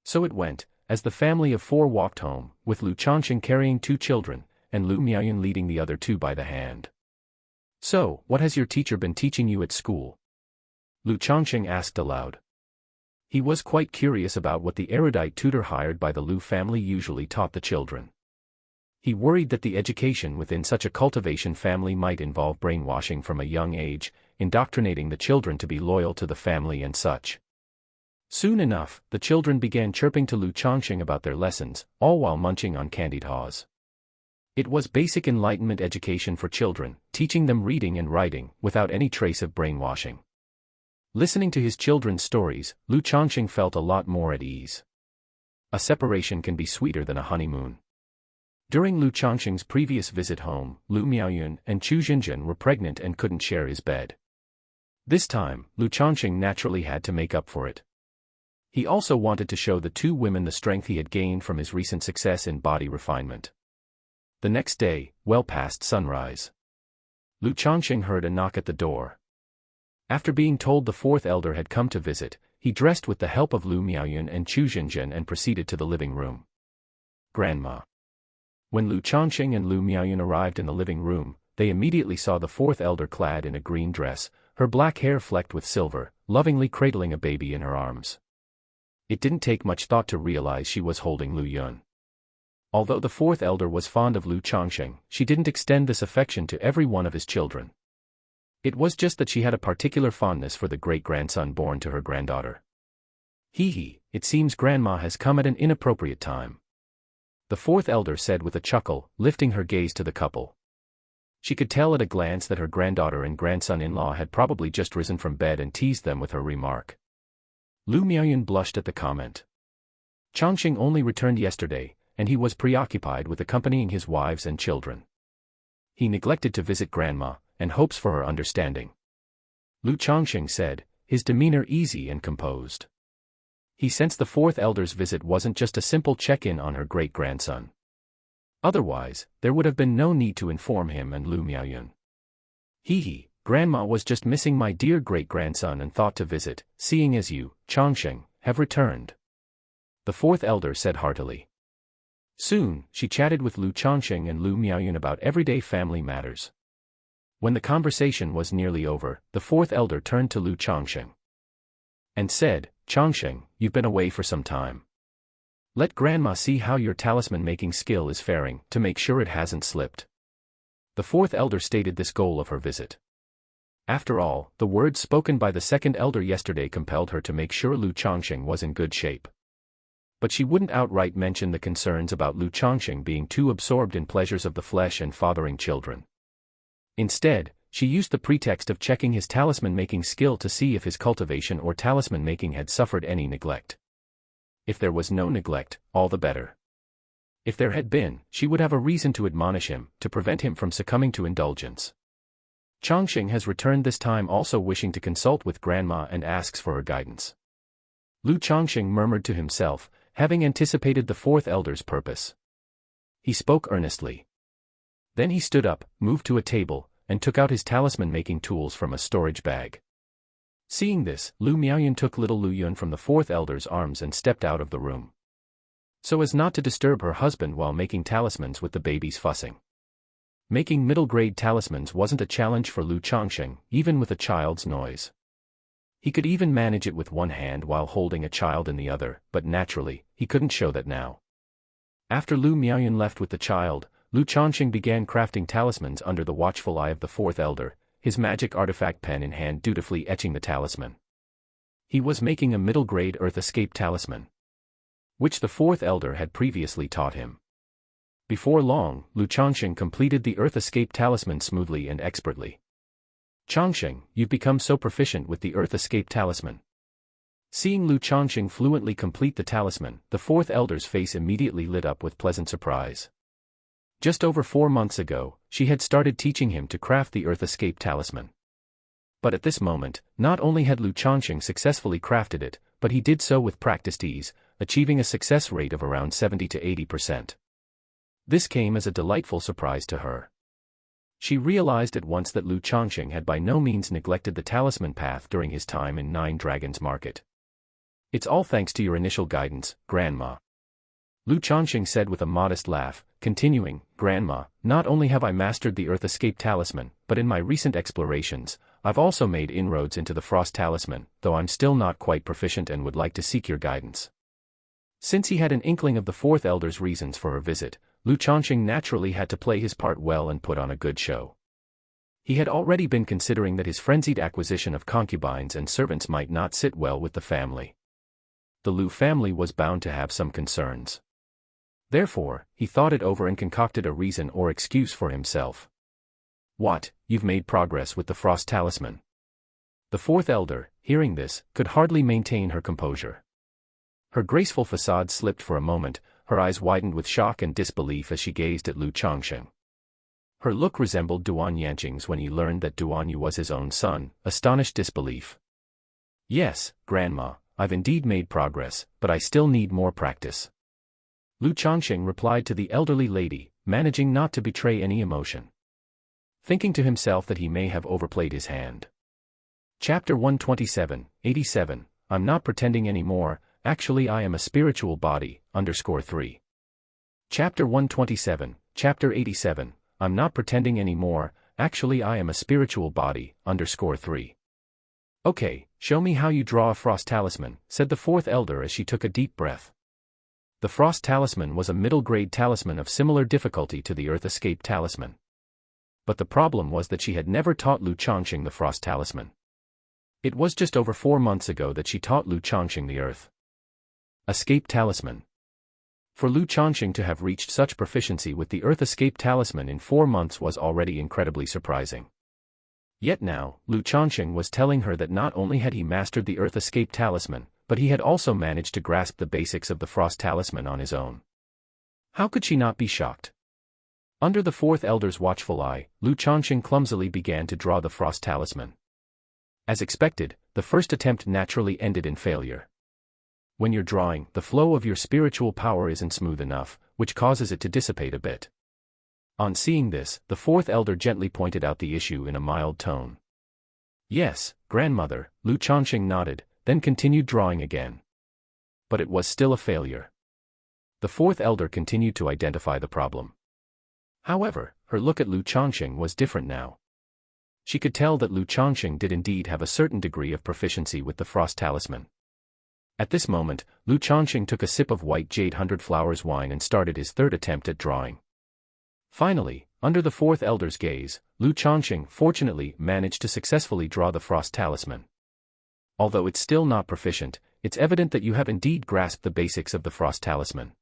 So it went, as the family of 4 walked home, with Lu Changsheng carrying 2 children, and Lu Miaoyun leading the other 2 by the hand. So, what has your teacher been teaching you at school? Lu Changsheng asked aloud. He was quite curious about what the erudite tutor hired by the Lu family usually taught the children. He worried that the education within such a cultivation family might involve brainwashing from a young age, indoctrinating the children to be loyal to the family and such. Soon enough, the children began chirping to Lu Changsheng about their lessons, all while munching on candied haws. It was basic enlightenment education for children, teaching them reading and writing, without any trace of brainwashing. Listening to his children's stories, Lu Changsheng felt a lot more at ease. A separation can be sweeter than a honeymoon. During Lu Changsheng's previous visit home, Lu Miaoyun and Chu Xinzhen were pregnant and couldn't share his bed. This time, Lu Changsheng naturally had to make up for it. He also wanted to show the 2 women the strength he had gained from his recent success in body refinement. The next day, well past sunrise, Lu Changsheng heard a knock at the door. After being told the 4th elder had come to visit, he dressed with the help of Lu Miaoyun and Chu Xinzhen and proceeded to the living room. Grandma. When Lu Changsheng and Lu Miaoyun arrived in the living room, they immediately saw the 4th elder clad in a green dress, her black hair flecked with silver, lovingly cradling a baby in her arms. It didn't take much thought to realize she was holding Lu Yun. Although the 4th elder was fond of Lu Changsheng, she didn't extend this affection to every one of his children. It was just that she had a particular fondness for the great-grandson born to her granddaughter. Hee, it seems Grandma has come at an inappropriate time. The 4th elder said with a chuckle, lifting her gaze to the couple. She could tell at a glance that her granddaughter and grandson-in-law had probably just risen from bed and teased them with her remark. Lu Miaoyun blushed at the comment. Changsheng only returned yesterday, and he was preoccupied with accompanying his wives and children. He neglected to visit Grandma, and hopes for her understanding. Lu Changsheng said, his demeanor easy and composed. He sensed the 4th elder's visit wasn't just a simple check-in on her great-grandson. Otherwise, there would have been no need to inform him and Lu Miaoyun. Hee, Grandma was just missing my dear great-grandson and thought to visit, seeing as you, Changsheng, have returned. The 4th elder said heartily. Soon, she chatted with Lu Changsheng and Lu Miaoyun about everyday family matters. When the conversation was nearly over, the 4th elder turned to Lu Changsheng and said, Changsheng, you've been away for some time. Let Grandma see how your talisman-making skill is faring, to make sure it hasn't slipped. The 4th elder stated this goal of her visit. After all, the words spoken by the 2nd elder yesterday compelled her to make sure Lu Changsheng was in good shape. But she wouldn't outright mention the concerns about Lu Changsheng being too absorbed in pleasures of the flesh and fathering children. Instead, she used the pretext of checking his talisman-making skill to see if his cultivation or talisman-making had suffered any neglect. If there was no neglect, all the better. If there had been, she would have a reason to admonish him, to prevent him from succumbing to indulgence. Changsheng has returned this time also wishing to consult with Grandma and asks for her guidance. Lu Changsheng murmured to himself, having anticipated the fourth elder's purpose. He spoke earnestly. Then he stood up, moved to a table, and took out his talisman-making tools from a storage bag. Seeing this, Lu Miaoyun took little Lu Yun from the fourth elder's arms and stepped out of the room, so as not to disturb her husband while making talismans with the baby's fussing. Making middle-grade talismans wasn't a challenge for Lu Changsheng, even with a child's noise. He could even manage it with one hand while holding a child in the other, but naturally, he couldn't show that now. After Lu Miaoyun left with the child, Lu Changsheng began crafting talismans under the watchful eye of the fourth elder, his magic artifact pen in hand dutifully etching the talisman. He was making a middle-grade Earth Escape talisman, which the fourth elder had previously taught him. Before long, Lu Changsheng completed the Earth Escape talisman smoothly and expertly. Changsheng, you've become so proficient with the Earth Escape talisman. Seeing Lu Changsheng fluently complete the talisman, the fourth elder's face immediately lit up with pleasant surprise. Just over 4 months ago, she had started teaching him to craft the Earth Escape talisman. But at this moment, not only had Lu Changsheng successfully crafted it, but he did so with practiced ease, achieving a success rate of around 70 to 80%. This came as a delightful surprise to her. She realized at once that Lu Changsheng had by no means neglected the talisman path during his time in Nine Dragons Market. It's all thanks to your initial guidance, Grandma. Lu Changsheng said with a modest laugh, continuing, Grandma, not only have I mastered the Earth Escape talisman, but in my recent explorations, I've also made inroads into the Frost talisman, though I'm still not quite proficient and would like to seek your guidance. Since he had an inkling of the fourth elder's reasons for her visit, Lu Changsheng naturally had to play his part well and put on a good show. He had already been considering that his frenzied acquisition of concubines and servants might not sit well with the family. The Lu family was bound to have some concerns. Therefore, he thought it over and concocted a reason or excuse for himself. What, you've made progress with the Frost talisman? The fourth elder, hearing this, could hardly maintain her composure. Her graceful facade slipped for a moment, her eyes widened with shock and disbelief as she gazed at Lu Changsheng. Her look resembled Duan Yanqing's when he learned that Duan Yu was his own son, astonished disbelief. Yes, Grandma, I've indeed made progress, but I still need more practice. Lu Changsheng replied to the elderly lady, managing not to betray any emotion, thinking to himself that he may have overplayed his hand. Chapter 127, 87, I'm not pretending anymore, actually I am a spiritual body, _3. Chapter 127, Chapter 87, I'm not pretending anymore, actually I am a spiritual body, _3. Okay, show me how you draw a Frost talisman, said the fourth elder as she took a deep breath. The Frost talisman was a middle-grade talisman of similar difficulty to the Earth Escape talisman. But the problem was that she had never taught Lu Changsheng the Frost talisman. It was just over 4 months ago that she taught Lu Changsheng the Earth Escape talisman. For Lu Changsheng to have reached such proficiency with the Earth Escape talisman in 4 months was already incredibly surprising. Yet now, Lu Changsheng was telling her that not only had he mastered the Earth Escape talisman, but he had also managed to grasp the basics of the Frost talisman on his own. How could she not be shocked? Under the fourth elder's watchful eye, Lu Changsheng clumsily began to draw the Frost talisman. As expected, the first attempt naturally ended in failure. When you're drawing, the flow of your spiritual power isn't smooth enough, which causes it to dissipate a bit. On seeing this, the fourth elder gently pointed out the issue in a mild tone. Yes, grandmother, Lu Changsheng nodded, then continued drawing again. But it was still a failure. The fourth elder continued to identify the problem. However, her look at Lu Changsheng was different now. She could tell that Lu Changsheng did indeed have a certain degree of proficiency with the Frost talisman. At this moment, Lu Changsheng took a sip of white jade 100 flowers wine and started his third attempt at drawing. Finally, under the fourth elder's gaze, Lu Changsheng fortunately managed to successfully draw the Frost talisman. Although it's still not proficient, it's evident that you have indeed grasped the basics of the Frost talisman.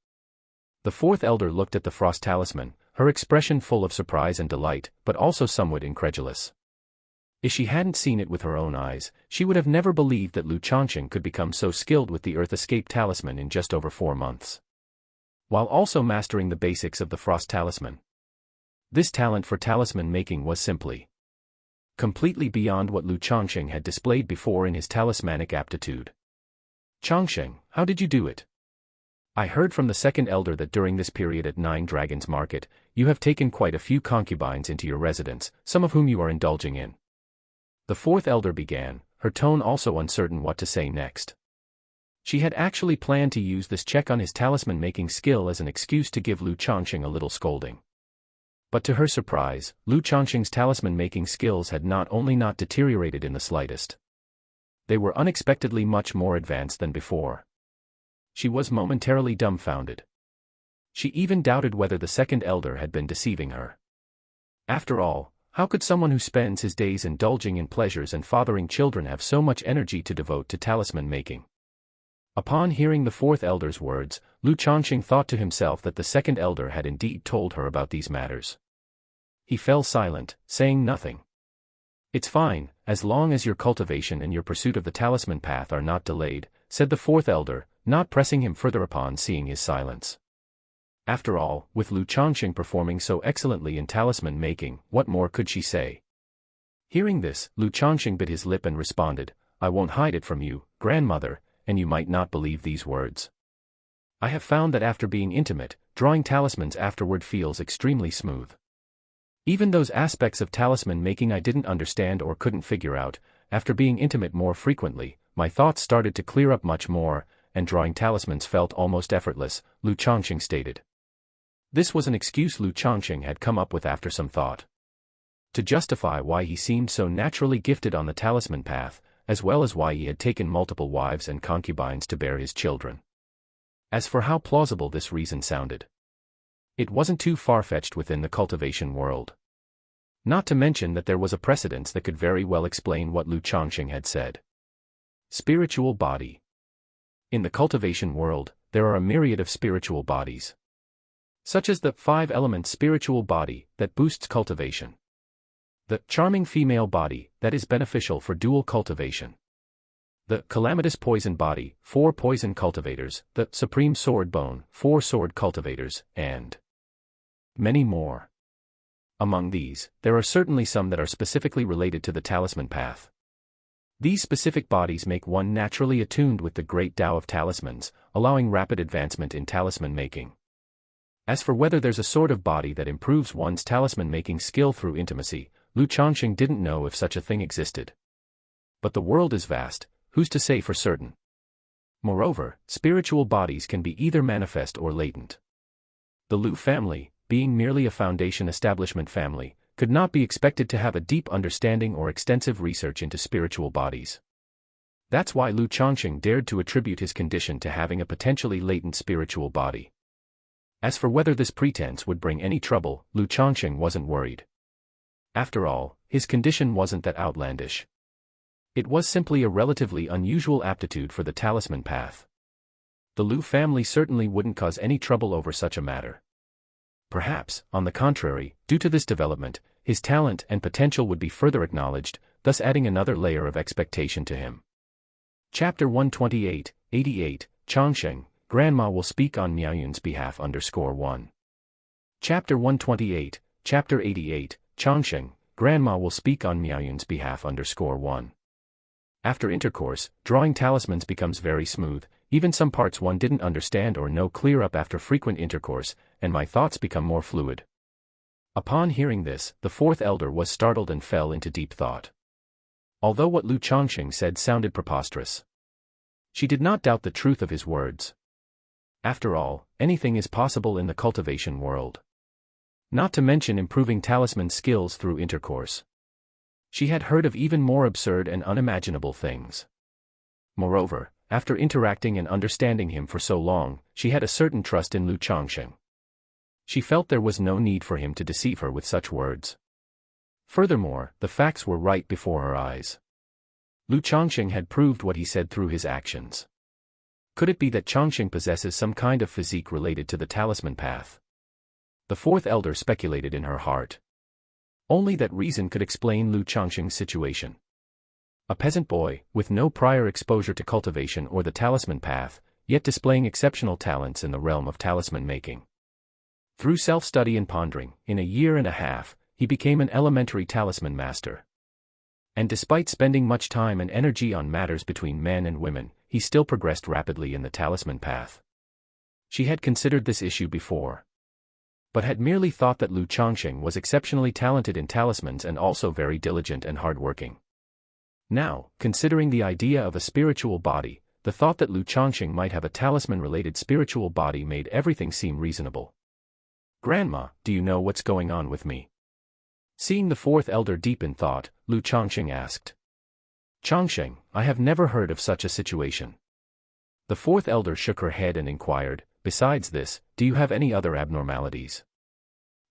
The fourth elder looked at the Frost talisman, her expression full of surprise and delight, but also somewhat incredulous. If she hadn't seen it with her own eyes, she would have never believed that Lu Changsheng could become so skilled with the Earth Escape Talisman in just over 4 months. While also mastering the basics of the Frost Talisman. This talent for talisman making was simply completely beyond what Lu Changsheng had displayed before in his talismanic aptitude. Changsheng, how did you do it? I heard from the second elder that during this period at 9 Dragons Market, you have taken quite a few concubines into your residence, some of whom you are indulging in. The fourth elder began, her tone also uncertain what to say next. She had actually planned to use this check on his talisman-making skill as an excuse to give Lu Changsheng a little scolding. But to her surprise, Lu Changsheng's talisman-making skills had not only not deteriorated in the slightest. They were unexpectedly much more advanced than before. She was momentarily dumbfounded. She even doubted whether the second elder had been deceiving her. After all, how could someone who spends his days indulging in pleasures and fathering children have so much energy to devote to talisman making? Upon hearing the fourth elder's words, Lu Changsheng thought to himself that the second elder had indeed told her about these matters. He fell silent, saying nothing. It's fine, as long as your cultivation and your pursuit of the talisman path are not delayed, said the fourth elder, not pressing him further upon seeing his silence. After all, with Lu Changsheng performing so excellently in talisman making, what more could she say? Hearing this, Lu Changsheng bit his lip and responded, I won't hide it from you, grandmother, and you might not believe these words. I have found that after being intimate, drawing talismans afterward feels extremely smooth. Even those aspects of talisman making I didn't understand or couldn't figure out, after being intimate more frequently, my thoughts started to clear up much more, and drawing talismans felt almost effortless, Lu Changsheng stated. This was an excuse Lu Changsheng had come up with after some thought. To justify why he seemed so naturally gifted on the talisman path, as well as why he had taken multiple wives and concubines to bear his children. As for how plausible this reason sounded, it wasn't too far-fetched within the cultivation world. Not to mention that there was a precedence that could very well explain what Lu Changsheng had said. Spiritual body. In the cultivation world, there are a myriad of spiritual bodies, such as the 5-element spiritual body that boosts cultivation, the charming female body that is beneficial for dual cultivation, the calamitous poison body, 4 poison cultivators, the supreme sword bone, 4 sword cultivators, and many more. Among these, there are certainly some that are specifically related to the talisman path. These specific bodies make one naturally attuned with the great Tao of talismans, allowing rapid advancement in talisman making. As for whether there's a sort of body that improves one's talisman-making skill through intimacy, Lu Changsheng didn't know if such a thing existed. But the world is vast, who's to say for certain? Moreover, spiritual bodies can be either manifest or latent. The Lu family, being merely a foundation establishment family, could not be expected to have a deep understanding or extensive research into spiritual bodies. That's why Lu Changsheng dared to attribute his condition to having a potentially latent spiritual body. As for whether this pretense would bring any trouble, Lu Changsheng wasn't worried. After all, his condition wasn't that outlandish. It was simply a relatively unusual aptitude for the talisman path. The Lu family certainly wouldn't cause any trouble over such a matter. Perhaps, on the contrary, due to this development, his talent and potential would be further acknowledged, thus adding another layer of expectation to him. Chapter 128, 88, Changsheng, Grandma will speak on Miaoyun's behalf _1. Chapter 128, Chapter 88, Changsheng, Grandma will speak on Miaoyun's behalf _1. After intercourse, drawing talismans becomes very smooth, even some parts one didn't understand or know clear up after frequent intercourse, and my thoughts become more fluid. Upon hearing this, the fourth elder was startled and fell into deep thought. Although what Lu Changsheng said sounded preposterous, she did not doubt the truth of his words. After all, anything is possible in the cultivation world. Not to mention improving talisman skills through intercourse. She had heard of even more absurd and unimaginable things. Moreover, after interacting and understanding him for so long, she had a certain trust in Lu Changsheng. She felt there was no need for him to deceive her with such words. Furthermore, the facts were right before her eyes. Lu Changsheng had proved what he said through his actions. Could it be that Changsheng possesses some kind of physique related to the talisman path? The fourth elder speculated in her heart. Only that reason could explain Lu Changsheng's situation. A peasant boy, with no prior exposure to cultivation or the talisman path, yet displaying exceptional talents in the realm of talisman making. Through self-study and pondering, in a year and a half, he became an elementary talisman master. And despite spending much time and energy on matters between men and women, he still progressed rapidly in the talisman path. She had considered this issue before, but had merely thought that Lu Changsheng was exceptionally talented in talismans and also very diligent and hardworking. Now, considering the idea of a spiritual body, the thought that Lu Changsheng might have a talisman-related spiritual body made everything seem reasonable. "Grandma, do you know what's going on with me?" Seeing the fourth elder deep in thought, Lu Changsheng asked. "Changsheng, I have never heard of such a situation." The fourth elder shook her head and inquired, "Besides this, do you have any other abnormalities?"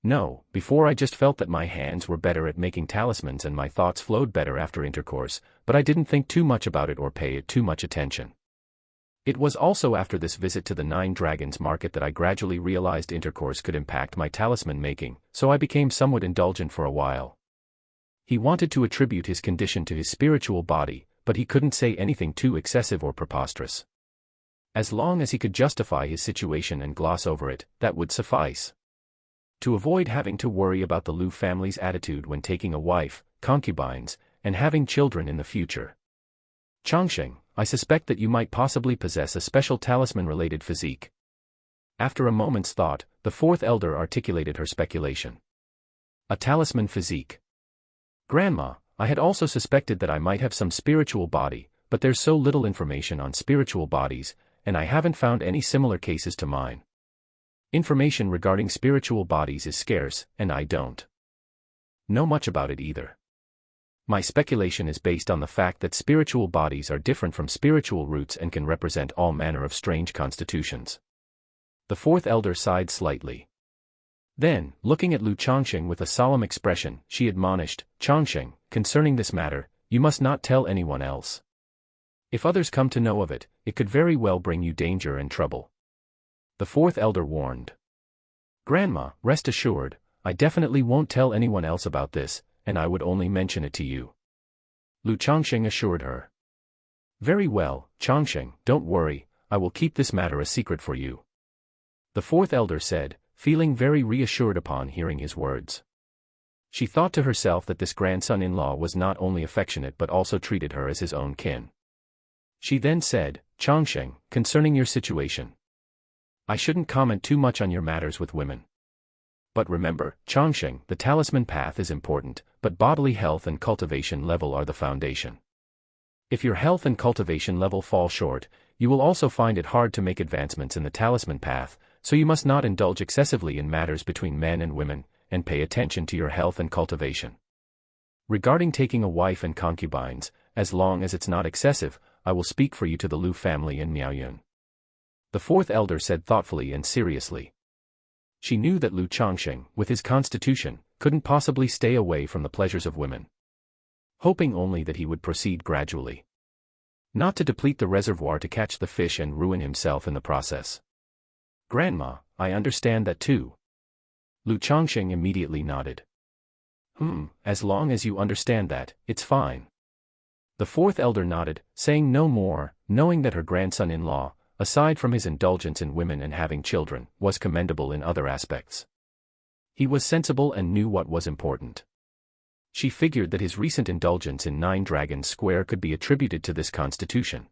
"No, before I just felt that my hands were better at making talismans and my thoughts flowed better after intercourse, but I didn't think too much about it or pay it too much attention. It was also after this visit to the Nine Dragons market that I gradually realized intercourse could impact my talisman making, so I became somewhat indulgent for a while." He wanted to attribute his condition to his spiritual body, but he couldn't say anything too excessive or preposterous. As long as he could justify his situation and gloss over it, that would suffice. To avoid having to worry about the Lu family's attitude when taking a wife, concubines, and having children in the future. "Changsheng, I suspect that you might possibly possess a special talisman-related physique." After a moment's thought, the fourth elder articulated her speculation. "A talisman physique. Grandma, I had also suspected that I might have some spiritual body, but there's so little information on spiritual bodies, and I haven't found any similar cases to mine. Information regarding spiritual bodies is scarce, and I don't know much about it either. My speculation is based on the fact that spiritual bodies are different from spiritual roots and can represent all manner of strange constitutions." The fourth elder sighed slightly. Then, looking at Lu Changsheng with a solemn expression, she admonished, "Changsheng, concerning this matter, you must not tell anyone else. If others come to know of it, it could very well bring you danger and trouble." The fourth elder warned. "Grandma, rest assured, I definitely won't tell anyone else about this, and I would only mention it to you," Lu Changsheng assured her. "Very well, Changsheng, don't worry, I will keep this matter a secret for you," the fourth elder said, feeling very reassured upon hearing his words. She thought to herself that this grandson-in-law was not only affectionate but also treated her as his own kin. She then said, "Changsheng, concerning your situation, I shouldn't comment too much on your matters with women. But remember, Changsheng, the talisman path is important, but bodily health and cultivation level are the foundation. If your health and cultivation level fall short, you will also find it hard to make advancements in the talisman path, so you must not indulge excessively in matters between men and women, and pay attention to your health and cultivation. Regarding taking a wife and concubines, as long as it's not excessive, I will speak for you to the Lu family in Miaoyun," the fourth elder said thoughtfully and seriously. She knew that Lu Changsheng, with his constitution, couldn't possibly stay away from the pleasures of women. Hoping only that he would proceed gradually, not to deplete the reservoir to catch the fish and ruin himself in the process. "Grandma, I understand that too." Lu Changsheng immediately nodded. As long as you understand that, it's fine." The fourth elder nodded, saying no more, knowing that her grandson-in-law, aside from his indulgence in women and having children, was commendable in other aspects. He was sensible and knew what was important. She figured that his recent indulgence in Nine Dragons Square could be attributed to this constitution.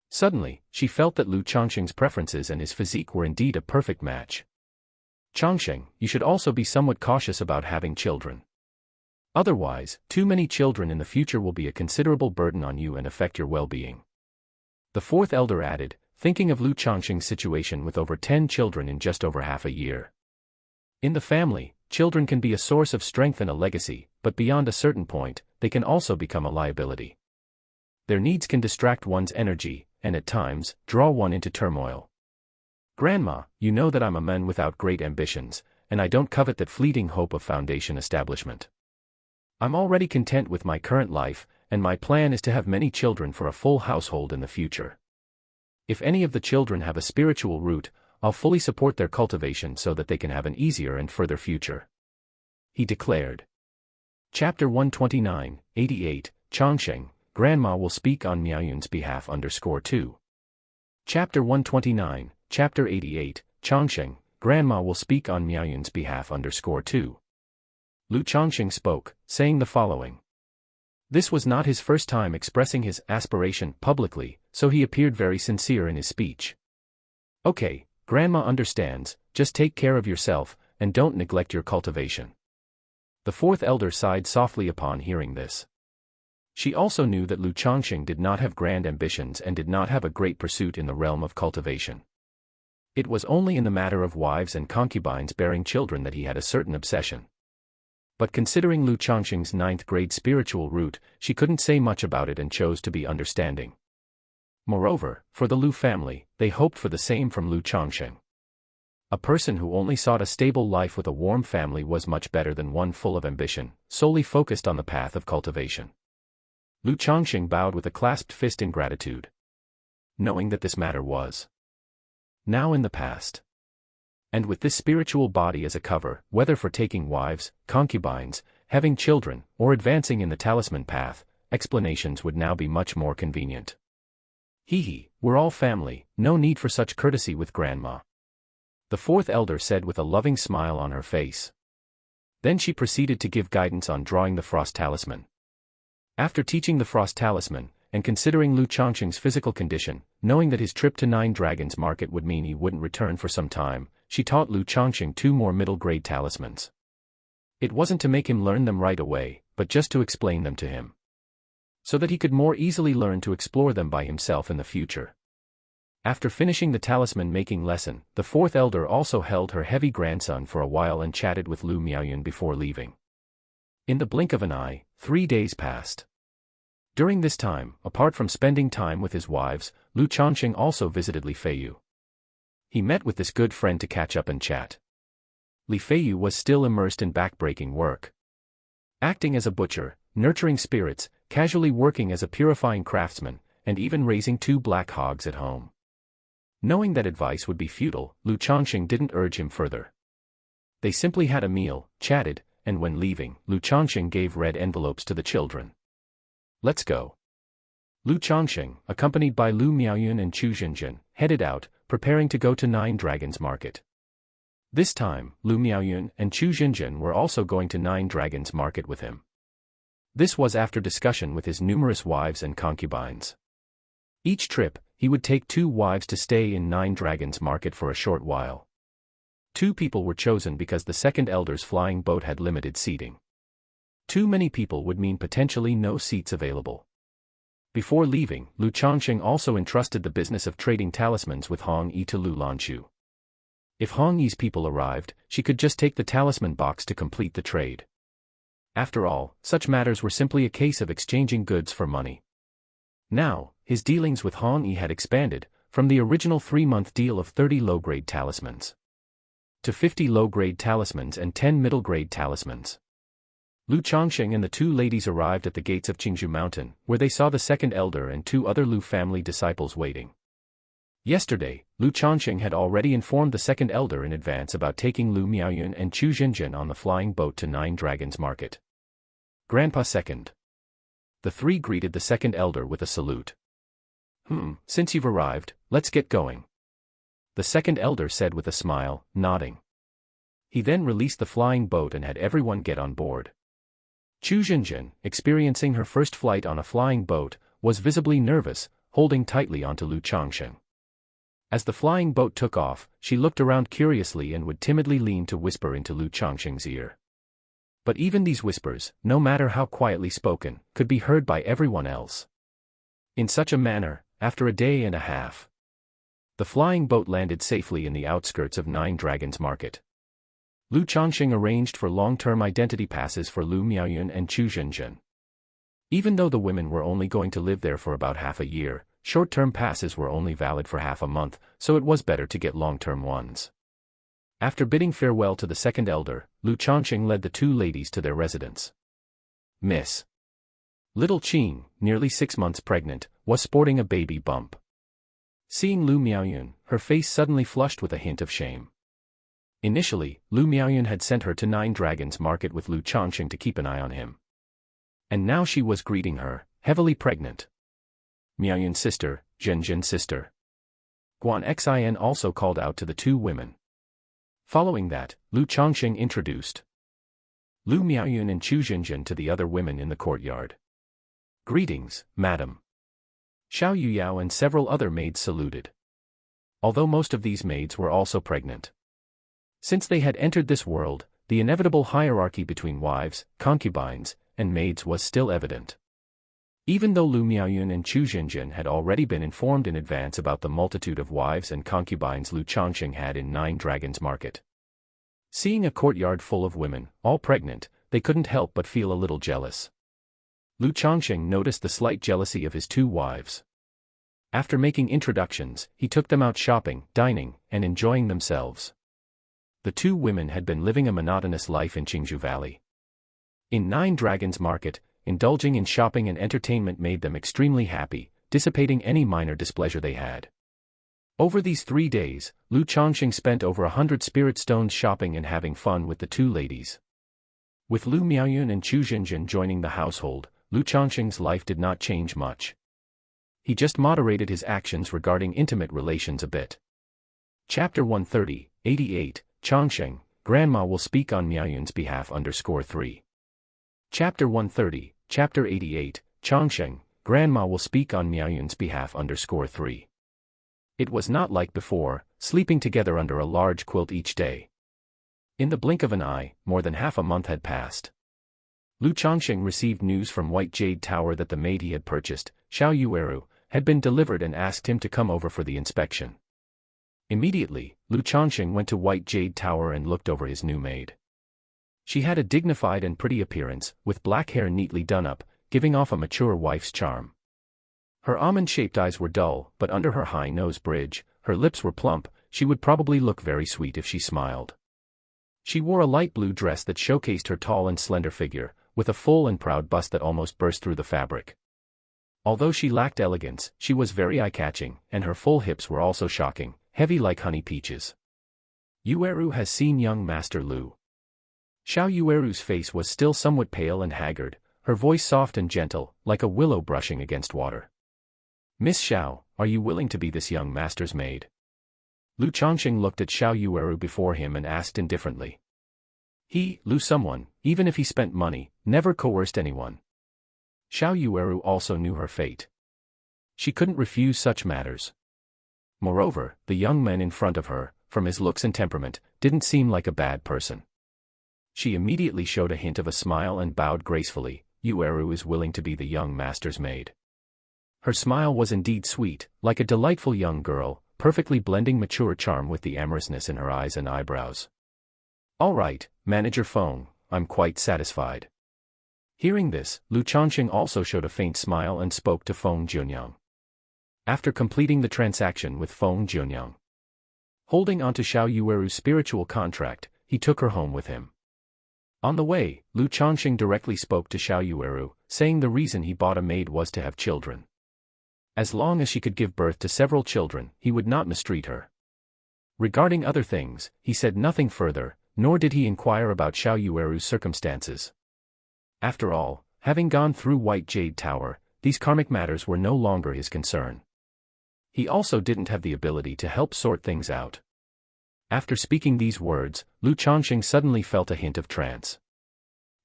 Suddenly, she felt that Lu Changsheng's preferences and his physique were indeed a perfect match. "Changsheng, you should also be somewhat cautious about having children. Otherwise, too many children in the future will be a considerable burden on you and affect your well-being," the fourth elder added, thinking of Lu Changsheng's situation with over 10 children in just over half a year. In the family, children can be a source of strength and a legacy, but beyond a certain point, they can also become a liability. Their needs can distract one's energy, and at times, draw one into turmoil. "Grandma, you know that I'm a man without great ambitions, and I don't covet that fleeting hope of foundation establishment. I'm already content with my current life, and my plan is to have many children for a full household in the future. If any of the children have a spiritual root, I'll fully support their cultivation so that they can have an easier and further future," he declared. Chapter 129, 88, Changsheng, Grandma will speak on Miaoyun's behalf _2. Chapter 129, Chapter 88, Changsheng, Grandma will speak on Miaoyun's behalf _2. Lu Changsheng spoke, saying the following. This was not his first time expressing his aspiration publicly, so he appeared very sincere in his speech. Okay, Grandma understands, just take care of yourself, and don't neglect your cultivation. The fourth elder sighed softly upon hearing this. She also knew that Lu Changsheng did not have grand ambitions and did not have a great pursuit in the realm of cultivation. It was only in the matter of wives and concubines bearing children that he had a certain obsession. But considering Lu Changsheng's 9th grade spiritual root, she couldn't say much about it and chose to be understanding. Moreover, for the Lu family, they hoped for the same from Lu Changsheng. A person who only sought a stable life with a warm family was much better than one full of ambition, solely focused on the path of cultivation. Lu Changsheng bowed with a clasped fist in gratitude, knowing that this matter was now in the past. And with this spiritual body as a cover, whether for taking wives, concubines, having children, or advancing in the talisman path, explanations would now be much more convenient. We're all family, no need for such courtesy with Grandma. The fourth elder said with a loving smile on her face. Then she proceeded to give guidance on drawing the frost talisman. After teaching the frost talisman, and considering Lu Changsheng's physical condition, knowing that his trip to 9 Dragons Market would mean he wouldn't return for some time, she taught Lu Changsheng 2 more middle-grade talismans. It wasn't to make him learn them right away, but just to explain them to him, so that he could more easily learn to explore them by himself in the future. After finishing the talisman-making lesson, the fourth elder also held her heavy grandson for a while and chatted with Lu Miaoyun before leaving. In the blink of an eye, 3 days passed. During this time, apart from spending time with his wives, Lu Changsheng also visited Li Feiyu. He met with this good friend to catch up and chat. Li Feiyu was still immersed in back-breaking work, acting as a butcher, nurturing spirits, casually working as a purifying craftsman, and even raising 2 black hogs at home. Knowing that advice would be futile, Lu Changsheng didn't urge him further. They simply had a meal, chatted, and when leaving, Lu Changsheng gave red envelopes to the children. Let's go. Lu Changsheng, accompanied by Lu Miaoyun and Chu Zhenjun, headed out, preparing to go to 9 Dragons Market. This time, Lu Miaoyun and Chu Zhenjun were also going to 9 Dragons Market with him. This was after discussion with his numerous wives and concubines. Each trip, he would take 2 wives to stay in 9 Dragons Market for a short while. 2 people were chosen because the second elder's flying boat had limited seating. Too many people would mean potentially no seats available. Before leaving, Lu Changsheng also entrusted the business of trading talismans with Hong Yi to Lu Lanchu. If Hong Yi's people arrived, she could just take the talisman box to complete the trade. After all, such matters were simply a case of exchanging goods for money. Now, his dealings with Hong Yi had expanded, from the original 3-month deal of 30 low-grade talismans to 50 low-grade talismans and 10 middle-grade talismans. Lu Changsheng and the 2 ladies arrived at the gates of Qingzhou Mountain, where they saw the second elder and 2 other Lu family disciples waiting. Yesterday, Lu Changsheng had already informed the second elder in advance about taking Lu Miaoyun and Chu Zhenjun on the flying boat to 9 Dragons Market. Grandpa second. The 3 greeted the second elder with a salute. Since you've arrived, let's get going. The second elder said with a smile, nodding. He then released the flying boat and had everyone get on board. Chu Zhenjun, experiencing her first flight on a flying boat, was visibly nervous, holding tightly onto Lu Changsheng. As the flying boat took off, she looked around curiously and would timidly lean to whisper into Lu Changsheng's ear. But even these whispers, no matter how quietly spoken, could be heard by everyone else. In such a manner, after a day and a half, the flying boat landed safely in the outskirts of 9 Dragons Market. Lu Changsheng arranged for long-term identity passes for Lu Miaoyun and Chu Zhenjun. Even though the women were only going to live there for about half a year, short-term passes were only valid for half a month, so it was better to get long-term ones. After bidding farewell to the second elder, Lu Changsheng led the 2 ladies to their residence. Miss Little Qing, nearly 6 months pregnant, was sporting a baby bump. Seeing Lu Miaoyun, her face suddenly flushed with a hint of shame. Initially, Lu Miaoyun had sent her to 9 Dragons Market with Lu Changsheng to keep an eye on him. And now she was greeting her, heavily pregnant. Miaoyun's sister, Zhenjin's sister. Guan Xin also called out to the two women. Following that, Lu Changsheng introduced Lu Miaoyun and Chu Zhenjin to the other women in the courtyard. Greetings, madam. Xiao Yuyao and several other maids saluted. Although most of these maids were also pregnant. Since they had entered this world, the inevitable hierarchy between wives, concubines, and maids was still evident. Even though Lu Miaoyun and Chu Zhenjin had already been informed in advance about the multitude of wives and concubines Lu Changsheng had in Nine Dragons Market. Seeing a courtyard full of women, all pregnant, they couldn't help but feel a little jealous. Lu Changsheng noticed the slight jealousy of his two wives. After making introductions, he took them out shopping, dining, and enjoying themselves. The two women had been living a monotonous life in Qingzhou Valley. In Nine Dragons Market, indulging in shopping and entertainment made them extremely happy, dissipating any minor displeasure they had. Over these 3 days, Lu Changsheng spent over 100 spirit stones shopping and having fun with the two ladies. With Lu Miaoyun and Chu Zhenjin joining the household, Lu Changsheng's life did not change much. He just moderated his actions regarding intimate relations a bit. Chapter 130, 88, Changsheng, Grandma will speak on Miaoyun's behalf _3. Chapter 130, Chapter 88, Changsheng, Grandma will speak on Miaoyun's behalf _3. It was not like before, sleeping together under a large quilt each day. In the blink of an eye, more than half a month had passed. Lu Changsheng received news from White Jade Tower that the maid he had purchased, Xiao Yueru, had been delivered and asked him to come over for the inspection. Immediately, Lu Changsheng went to White Jade Tower and looked over his new maid. She had a dignified and pretty appearance, with black hair neatly done up, giving off a mature wife's charm. Her almond-shaped eyes were dull, but under her high nose bridge, her lips were plump. She would probably look very sweet if she smiled. She wore a light blue dress that showcased her tall and slender figure, with a full and proud bust that almost burst through the fabric. Although she lacked elegance, she was very eye-catching, and her full hips were also shocking, heavy like honey peaches. Yueru has seen young Master Lu. Xiao Yueru's face was still somewhat pale and haggard, her voice soft and gentle, like a willow brushing against water. Miss Xiao, are you willing to be this young master's maid? Lu Changsheng looked at Xiao Yueru before him and asked indifferently. He, Lu someone, even if he spent money, never coerced anyone. Xiao Yueru also knew her fate. She couldn't refuse such matters. Moreover, the young man in front of her, from his looks and temperament, didn't seem like a bad person. She immediately showed a hint of a smile and bowed gracefully. Yueru is willing to be the young master's maid. Her smile was indeed sweet, like a delightful young girl, perfectly blending mature charm with the amorousness in her eyes and eyebrows. All right, Manager Feng, I'm quite satisfied. Hearing this, Lu Changsheng also showed a faint smile and spoke to Feng Jianyang. After completing the transaction with Feng Jianyang, holding onto Xiao Yueru's spiritual contract, he took her home with him. On the way, Lu Changsheng directly spoke to Xiao Yueru, saying the reason he bought a maid was to have children. As long as she could give birth to several children, he would not mistreat her. Regarding other things, he said nothing further, nor did he inquire about Xiao Yueru's circumstances. After all, having gone through White Jade Tower, these karmic matters were no longer his concern. He also didn't have the ability to help sort things out. After speaking these words, Lu Changsheng suddenly felt a hint of trance.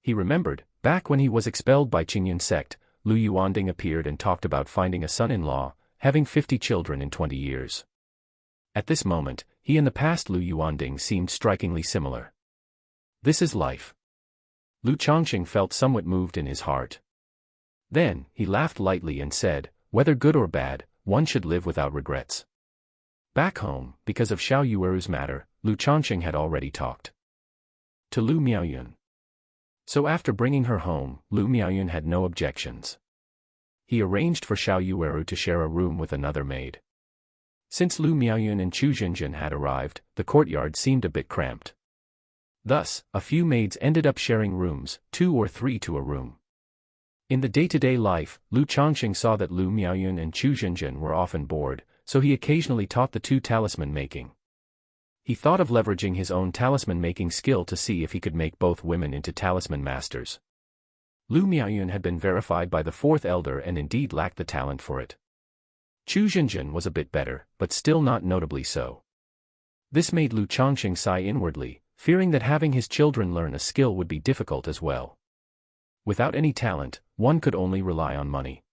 He remembered, back when he was expelled by Qingyun sect, Lu Yuanding appeared and talked about finding a son-in-law, having 50 children in 20 years. At this moment, he and the past Lu Yuanding seemed strikingly similar. This is life. Lu Changsheng felt somewhat moved in his heart. Then, he laughed lightly and said, whether good or bad, one should live without regrets. Back home, because of Xiao Yueru's matter, Lu Changsheng had already talked to Lu Miaoyun. So after bringing her home, Lu Miaoyun had no objections. He arranged for Xiao Yueru to share a room with another maid. Since Lu Miaoyun and Chu Zhenjin had arrived, the courtyard seemed a bit cramped. Thus, a few maids ended up sharing rooms, 2 or 3 to a room. In the day-to-day life, Lu Changsheng saw that Lu Miaoyun and Chu Zhenjin were often bored, so he occasionally taught the two talisman making. He thought of leveraging his own talisman making skill to see if he could make both women into talisman masters. Lu Miaoyun had been verified by the fourth elder and indeed lacked the talent for it. Chu Zhenjun was a bit better, but still not notably so. This made Lu Changsheng sigh inwardly, fearing that having his children learn a skill would be difficult as well. Without any talent, one could only rely on money.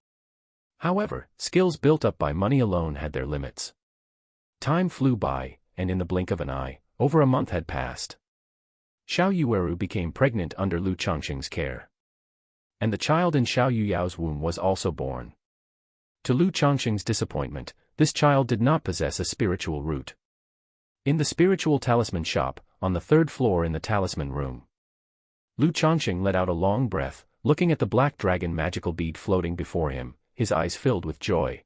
However, skills built up by money alone had their limits. Time flew by, and in the blink of an eye, over a month had passed. Xiao Yueru became pregnant under Lu Changsheng's care. And the child in Xiao Yuyao's womb was also born. To Lu Changsheng's disappointment, this child did not possess a spiritual root. In the spiritual talisman shop, on the third floor in the talisman room, Lu Changsheng let out a long breath, looking at the black dragon magical bead floating before him, his eyes filled with joy.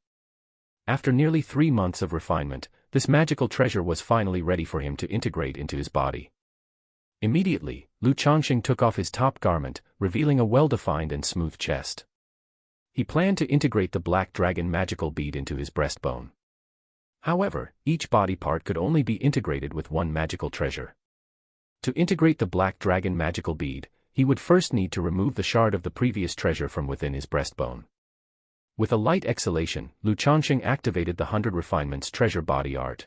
After nearly 3 months of refinement, this magical treasure was finally ready for him to integrate into his body. Immediately, Lu Changsheng took off his top garment, revealing a well-defined and smooth chest. He planned to integrate the black dragon magical bead into his breastbone. However, each body part could only be integrated with one magical treasure. To integrate the black dragon magical bead, he would first need to remove the shard of the previous treasure from within his breastbone. With a light exhalation, Lu Changsheng activated the 100 Refinements treasure body art.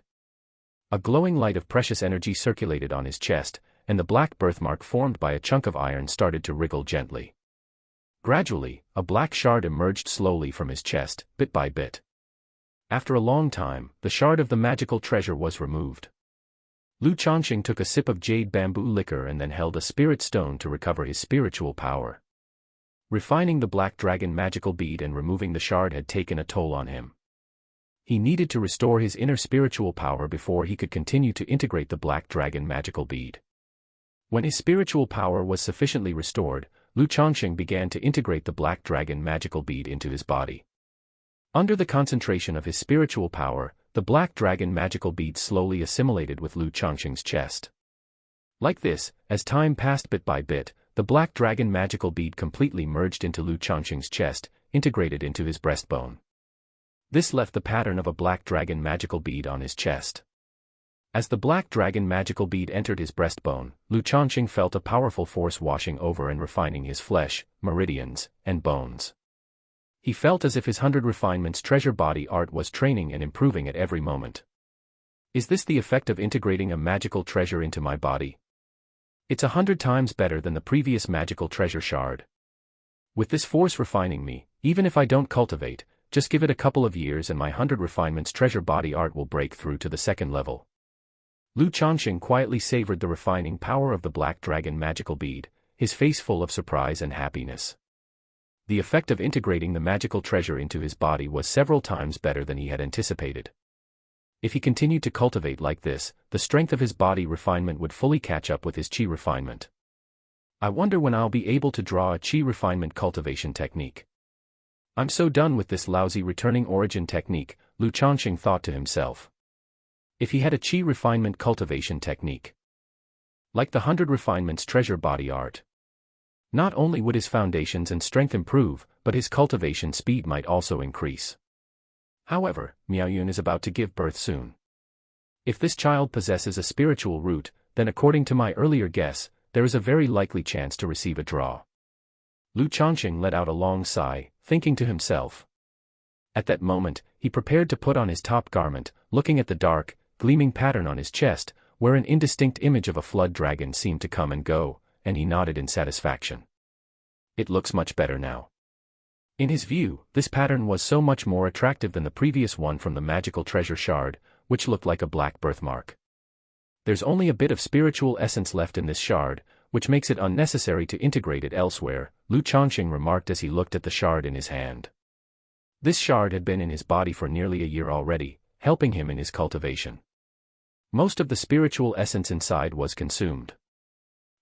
A glowing light of precious energy circulated on his chest, and the black birthmark formed by a chunk of iron started to wriggle gently. Gradually, a black shard emerged slowly from his chest, bit by bit. After a long time, the shard of the magical treasure was removed. Lu Changsheng took a sip of jade bamboo liquor and then held a spirit stone to recover his spiritual power. Refining the black dragon magical bead and removing the shard had taken a toll on him. He needed to restore his inner spiritual power before he could continue to integrate the black dragon magical bead. When his spiritual power was sufficiently restored, Lu Changsheng began to integrate the black dragon magical bead into his body. Under the concentration of his spiritual power, the black dragon magical bead slowly assimilated with Lu Changsheng's chest. Like this, as time passed bit by bit, the black dragon magical bead completely merged into Lu Changsheng's chest, integrated into his breastbone. This left the pattern of a black dragon magical bead on his chest. As the black dragon magical bead entered his breastbone, Lu Changsheng felt a powerful force washing over and refining his flesh, meridians, and bones. He felt as if his 100 Refinements treasure body art was training and improving at every moment. Is this the effect of integrating a magical treasure into my body? It's 100 times better than the previous magical treasure shard. With this force refining me, even if I don't cultivate, just give it a couple of years and my 100 Refinements treasure body art will break through to the second level. Lu Changsheng quietly savored the refining power of the black dragon magical bead, his face full of surprise and happiness. The effect of integrating the magical treasure into his body was several times better than he had anticipated. If he continued to cultivate like this, the strength of his body refinement would fully catch up with his chi refinement. I wonder when I'll be able to draw a chi refinement cultivation technique. I'm so done with this lousy returning origin technique, Lu Changsheng thought to himself. If he had a chi refinement cultivation technique, like the 100 Refinements treasure body art, not only would his foundations and strength improve, but his cultivation speed might also increase. However, Miaoyun is about to give birth soon. If this child possesses a spiritual root, then according to my earlier guess, there is a very likely chance to receive a draw. Lu Changsheng let out a long sigh, thinking to himself. At that moment, he prepared to put on his top garment, looking at the dark, gleaming pattern on his chest, where an indistinct image of a flood dragon seemed to come and go, and he nodded in satisfaction. It looks much better now. In his view, this pattern was so much more attractive than the previous one from the magical treasure shard, which looked like a black birthmark. There's only a bit of spiritual essence left in this shard, which makes it unnecessary to integrate it elsewhere, Lu Changsheng remarked as he looked at the shard in his hand. This shard had been in his body for nearly a year already, helping him in his cultivation. Most of the spiritual essence inside was consumed.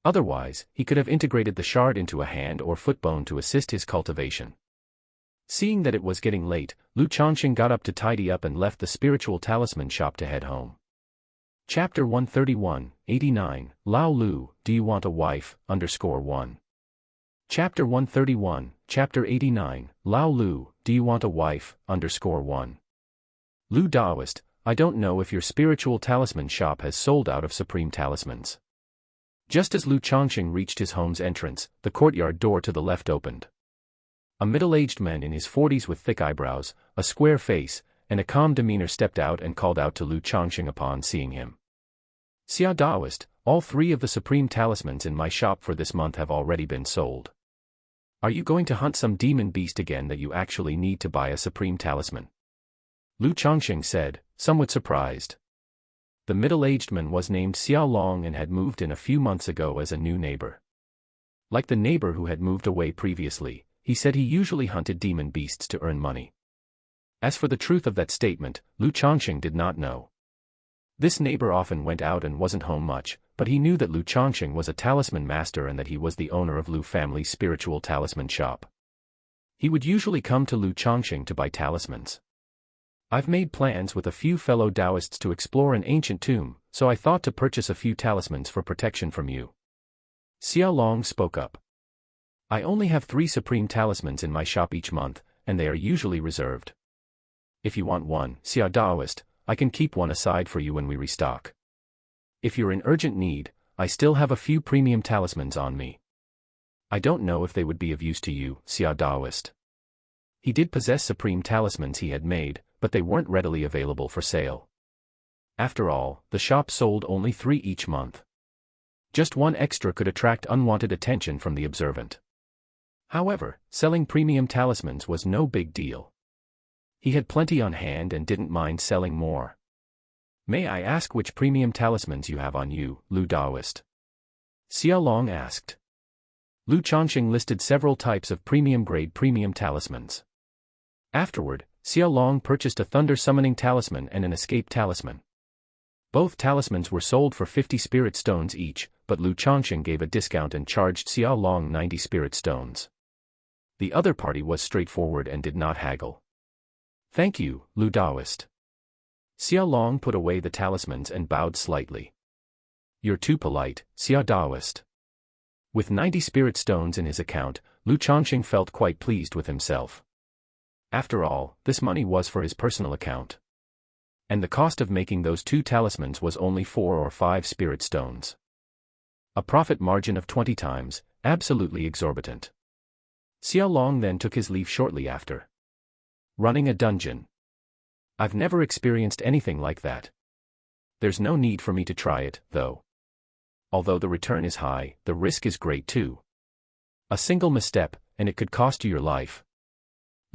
Otherwise, he could have integrated the shard into a hand or foot bone to assist his cultivation. Seeing that it was getting late, Lu Changsheng got up to tidy up and left the spiritual talisman shop to head home. Chapter 131, 89, Lao Lu, Do You Want a Wife, _1. Chapter 131, Chapter 89, Lao Lu, Do You Want a Wife, _1. Lu Daoist, I don't know if your spiritual talisman shop has sold out of supreme talismans. Just as Lu Changsheng reached his home's entrance, the courtyard door to the left opened. A middle-aged man in his 40s with thick eyebrows, a square face, and a calm demeanor stepped out and called out to Lu Changsheng upon seeing him. "Xia Daoist, all 3 of the supreme talismans in my shop for this month have already been sold. Are you going to hunt some demon beast again that you actually need to buy a supreme talisman?" Lu Changsheng said, somewhat surprised. The middle-aged man was named Xiao Long and had moved in a few months ago as a new neighbor. Like the neighbor who had moved away previously, he said he usually hunted demon beasts to earn money. As for the truth of that statement, Lu Changsheng did not know. This neighbor often went out and wasn't home much, but he knew that Lu Changsheng was a talisman master and that he was the owner of Lu family's spiritual talisman shop. He would usually come to Lu Changsheng to buy talismans. "I've made plans with a few fellow Taoists to explore an ancient tomb, so I thought to purchase a few talismans for protection from you." Xiao Long spoke up. "I only have 3 supreme talismans in my shop each month, and they are usually reserved. If you want one, Xiao Daoist, I can keep one aside for you when we restock. If you're in urgent need, I still have a few premium talismans on me. I don't know if they would be of use to you, Xiao Daoist." He did possess supreme talismans he had made, but they weren't readily available for sale. After all, the shop sold only 3 each month. Just one extra could attract unwanted attention from the observant. However, selling premium talismans was no big deal. He had plenty on hand and didn't mind selling more. "May I ask which premium talismans you have on you, Lu Daoist?" Xiao Long asked. Lu Changsheng listed several types of premium-grade premium talismans. Afterward, Xiao Long purchased a thunder-summoning talisman and an escape talisman. Both talismans were sold for 50 spirit stones each, but Lu Changsheng gave a discount and charged Xiao Long 90 spirit stones. The other party was straightforward and did not haggle. "Thank you, Lu Daoist." Xiao Long put away the talismans and bowed slightly. "You're too polite, Xiao Daoist." With 90 spirit stones in his account, Lu Changsheng felt quite pleased with himself. After all, this money was for his personal account. And the cost of making those 2 talismans was only 4 or 5 spirit stones. A profit margin of 20 times, absolutely exorbitant. Xiao Long then took his leave shortly after. "Running a dungeon. I've never experienced anything like that. There's no need for me to try it, though. Although the return is high, the risk is great too. A single misstep, and it could cost you your life."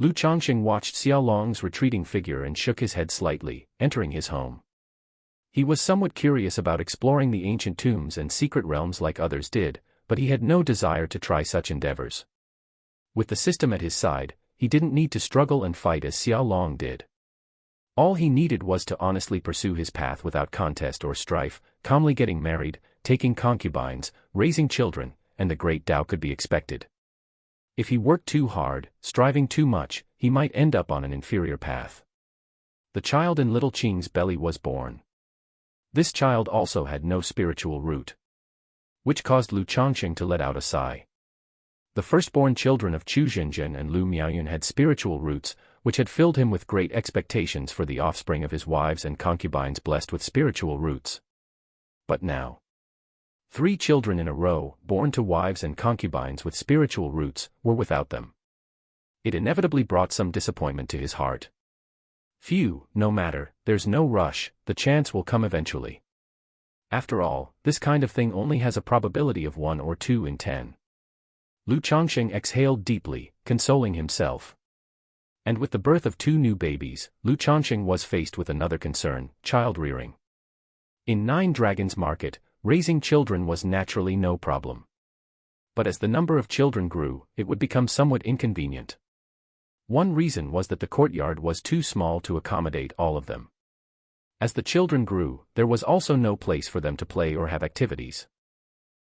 Lu Changsheng watched Xiao Long's retreating figure and shook his head slightly, entering his home. He was somewhat curious about exploring the ancient tombs and secret realms like others did, but he had no desire to try such endeavors. With the system at his side, he didn't need to struggle and fight as Xiao Long did. All he needed was to honestly pursue his path without contest or strife, calmly getting married, taking concubines, raising children, and the great Tao could be expected. If he worked too hard, striving too much, he might end up on an inferior path. The child in little Qing's belly was born. This child also had no spiritual root, which caused Lu Changsheng to let out a sigh. The firstborn children of Chu Zhenjian and Lu Miaoyun had spiritual roots, which had filled him with great expectations for the offspring of his wives and concubines blessed with spiritual roots. But now, 3 children in a row, born to wives and concubines with spiritual roots, were without them. It inevitably brought some disappointment to his heart. "Phew, no matter, there's no rush, the chance will come eventually. After all, this kind of thing only has a probability of 1 or 2 in 10. Lu Changsheng exhaled deeply, consoling himself. And with the birth of 2 new babies, Lu Changsheng was faced with another concern, child-rearing. In 9 Dragons Market, raising children was naturally no problem. But as the number of children grew, it would become somewhat inconvenient. One reason was that the courtyard was too small to accommodate all of them. As the children grew, there was also no place for them to play or have activities.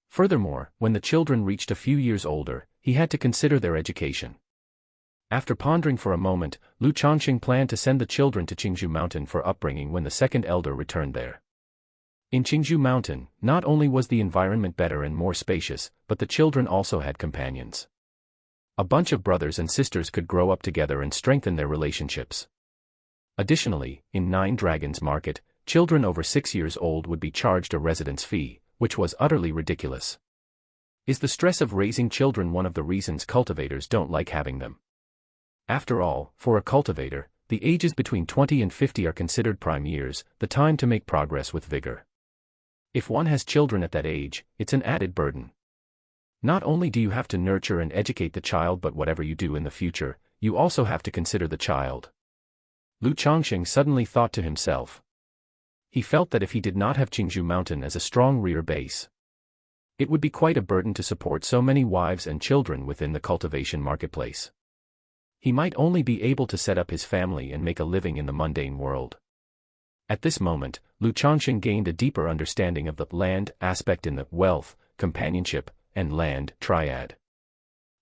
Furthermore, when the children reached a few years older, he had to consider their education. After pondering for a moment, Lu Changsheng planned to send the children to Qingzhou Mountain for upbringing when the second elder returned there. In Qingzhou Mountain, not only was the environment better and more spacious, but the children also had companions. A bunch of brothers and sisters could grow up together and strengthen their relationships. Additionally, in 9 Dragons Market, children over 6 years old would be charged a residence fee, which was utterly ridiculous. Is the stress of raising children one of the reasons cultivators don't like having them? After all, for a cultivator, the ages between 20 and 50 are considered prime years, the time to make progress with vigor. If one has children at that age, it's an added burden. Not only do you have to nurture and educate the child, but whatever you do in the future, you also have to consider the child. Lu Changsheng suddenly thought to himself. He felt that if he did not have Qingzhou Mountain as a strong rear base, it would be quite a burden to support so many wives and children within the cultivation marketplace. He might only be able to set up his family and make a living in the mundane world. At this moment, Lu Changsheng gained a deeper understanding of the land aspect in the wealth, companionship, and land triad.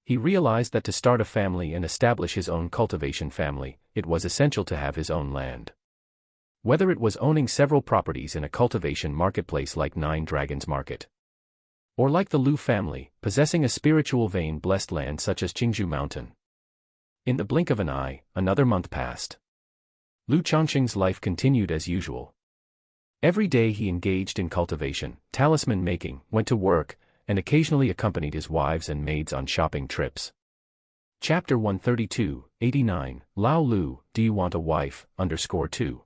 He realized that to start a family and establish his own cultivation family, it was essential to have his own land. Whether it was owning several properties in a cultivation marketplace like Nine Dragons Market, or like the Lu family, possessing a spiritual vein blessed land such as Qingzhou Mountain. In the blink of an eye, another month passed. Lu Changsheng's life continued as usual. Every day he engaged in cultivation, talisman making, went to work, and occasionally accompanied his wives and maids on shopping trips. Chapter 132, 89, Lao Lu, Do You Want a Wife, _2.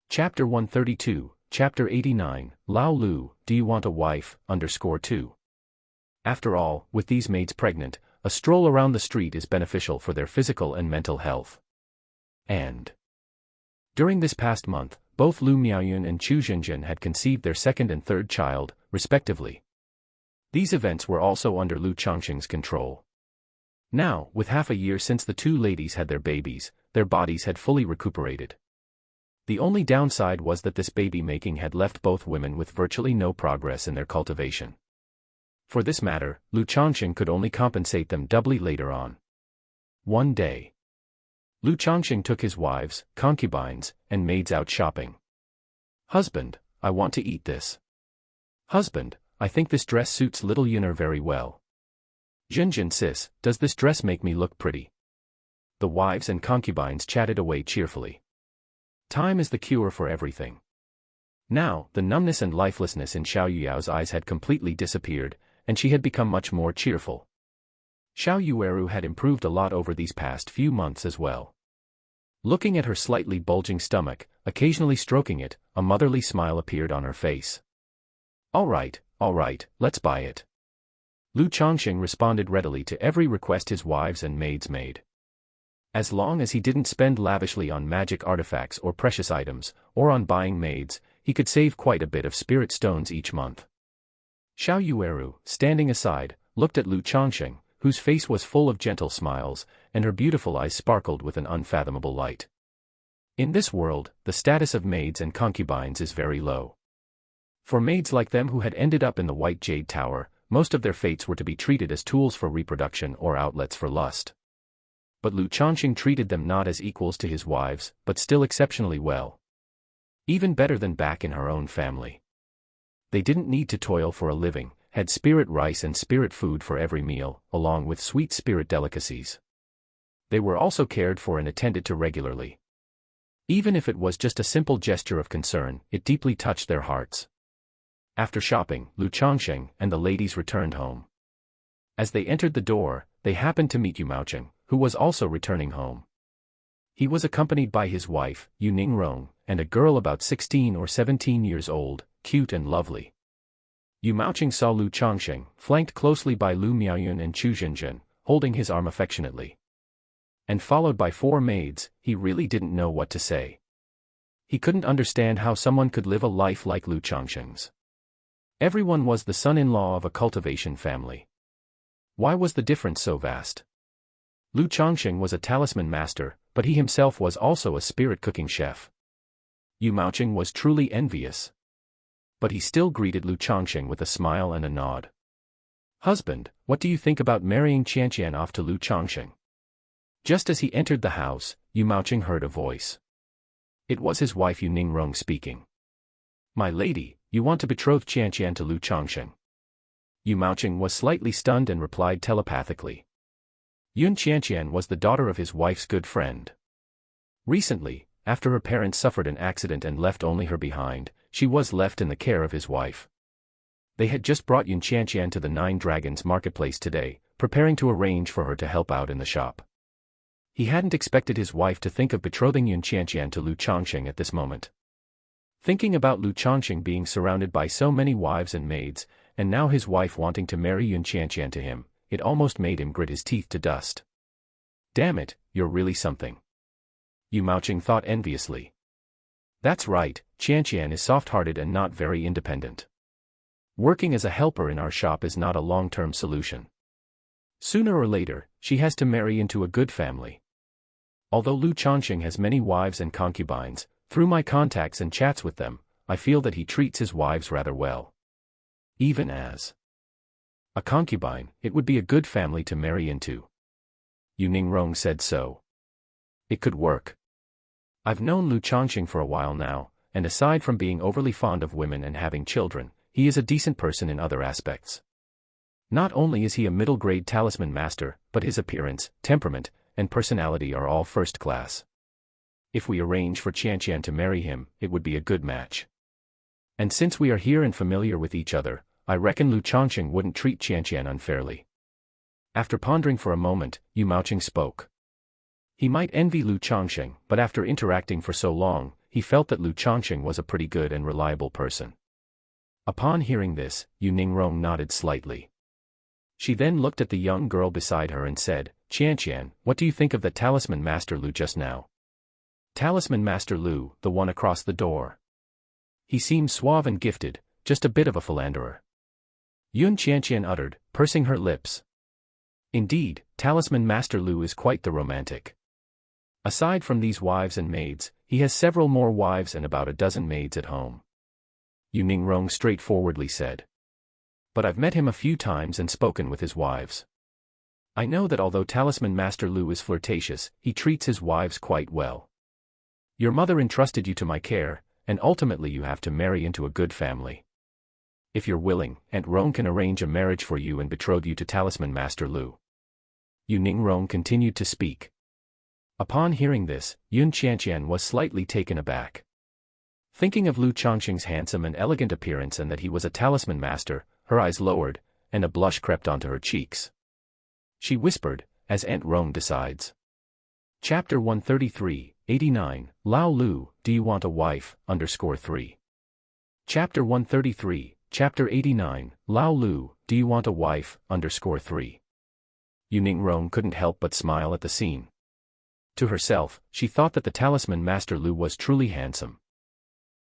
Chapter 132, Chapter 89, Lao Lu, Do You Want a Wife, _2. After all, with these maids pregnant, a stroll around the street is beneficial for their physical and mental health. And during this past month, both Lu Miaoyun and Chu Zhenjian had conceived their second and third child, respectively. These events were also under Lu Changsheng's control. Now, with half a year since the two ladies had their babies, their bodies had fully recuperated. The only downside was that this baby-making had left both women with virtually no progress in their cultivation. For this matter, Lu Changsheng could only compensate them doubly later on. One day, Lu Changsheng took his wives, concubines, and maids out shopping. "Husband, I want to eat this. Husband, I think this dress suits little Yuner very well. Zhenjian sis, does this dress make me look pretty?" The wives and concubines chatted away cheerfully. Time is the cure for everything. Now, the numbness and lifelessness in Xiao Yuyao's eyes had completely disappeared, and she had become much more cheerful. Xiao Yueru had improved a lot over these past few months as well. Looking at her slightly bulging stomach, occasionally stroking it, a motherly smile appeared on her face. All right, let's buy it." Lu Changsheng responded readily to every request his wives and maids made. As long as he didn't spend lavishly on magic artifacts or precious items, or on buying maids, he could save quite a bit of spirit stones each month. Xiao Yueru, standing aside, looked at Lu Changsheng, whose face was full of gentle smiles, and her beautiful eyes sparkled with an unfathomable light. In this world, the status of maids and concubines is very low. For maids like them who had ended up in the White Jade Tower, most of their fates were to be treated as tools for reproduction or outlets for lust. But Lu Changsheng treated them not as equals to his wives, but still exceptionally well. Even better than back in her own family. They didn't need to toil for a living, had spirit rice and spirit food for every meal, along with sweet spirit delicacies. They were also cared for and attended to regularly. Even if it was just a simple gesture of concern, it deeply touched their hearts. After shopping, Lu Changsheng and the ladies returned home. As they entered the door, they happened to meet Yu Maocheng, who was also returning home. He was accompanied by his wife, Yu Ningrong, and a girl about 16 or 17 years old, cute and lovely. Yu Maocheng saw Lu Changsheng, flanked closely by Lu Miaoyun and Chu Zhenjian, holding his arm affectionately. And followed by 4 maids, he really didn't know what to say. He couldn't understand how someone could live a life like Lu Changsheng's. Everyone was the son-in-law of a cultivation family. Why was the difference so vast? Lu Changsheng was a talisman master, but he himself was also a spirit cooking chef. Yu Maocheng was truly envious. But he still greeted Lu Changsheng with a smile and a nod. "Husband, what do you think about marrying Qianqian off to Lu Changsheng?" Just as he entered the house, Yu Maocheng heard a voice. It was his wife Yu Ningrong speaking. "My lady, you want to betroth Qianqian to Lu Changsheng?" Yu Maocheng was slightly stunned and replied telepathically. Yun Qianqian was the daughter of his wife's good friend. Recently, after her parents suffered an accident and left only her behind, she was left in the care of his wife. They had just brought Yun Qianqian to the Nine Dragons marketplace today, preparing to arrange for her to help out in the shop. He hadn't expected his wife to think of betrothing Yun Qianqian to Lu Changsheng at this moment. Thinking about Lu Changsheng being surrounded by so many wives and maids, and now his wife wanting to marry Yun Qianqian to him, it almost made him grit his teeth to dust. Damn it, you're really something. Yu Maoqing thought enviously. That's right, Qianqian is soft-hearted and not very independent. Working as a helper in our shop is not a long-term solution. Sooner or later, she has to marry into a good family. Although Lu Changsheng has many wives and concubines, through my contacts and chats with them, I feel that he treats his wives rather well. Even as a concubine, it would be a good family to marry into. Yu Ningrong said so. It could work. I've known Lu Changsheng for a while now, and aside from being overly fond of women and having children, he is a decent person in other aspects. Not only is he a middle-grade talisman master, but his appearance, temperament, and personality are all first class. If we arrange for Qianqian to marry him, it would be a good match. And since we are here and familiar with each other, I reckon Lu Changsheng wouldn't treat Qianqian unfairly. After pondering for a moment, Yu Maoqing spoke. He might envy Lu Changsheng, but after interacting for so long, he felt that Lu Changsheng was a pretty good and reliable person. Upon hearing this, Yu Ningrong nodded slightly. She then looked at the young girl beside her and said, Qianqian, what do you think of the talisman master Lu just now? Talisman master Lu, the one across the door. He seemed suave and gifted, just a bit of a philanderer. Yun Qianqian uttered, pursing her lips. Indeed, talisman master Lu is quite the romantic. Aside from these wives and maids, he has several more wives and about a dozen maids at home. Yu Ningrong straightforwardly said. But I've met him a few times and spoken with his wives. I know that although talisman master Lu is flirtatious, he treats his wives quite well. Your mother entrusted you to my care, and ultimately you have to marry into a good family. If you're willing, Aunt Rong can arrange a marriage for you and betroth you to talisman master Lu. Yu Ningrong continued to speak. Upon hearing this, Yun Qianqian was slightly taken aback. Thinking of Lu Changsheng's handsome and elegant appearance and that he was a talisman master, her eyes lowered, and a blush crept onto her cheeks. She whispered, as Aunt Rong decides. Chapter 133, 89, Lao Lu, Do You Want a Wife, _3. Chapter 133, Chapter 89, Lao Lu, Do You Want a Wife, _3. Yu Ningrong couldn't help but smile at the scene. To herself, she thought that the talisman master Lu was truly handsome.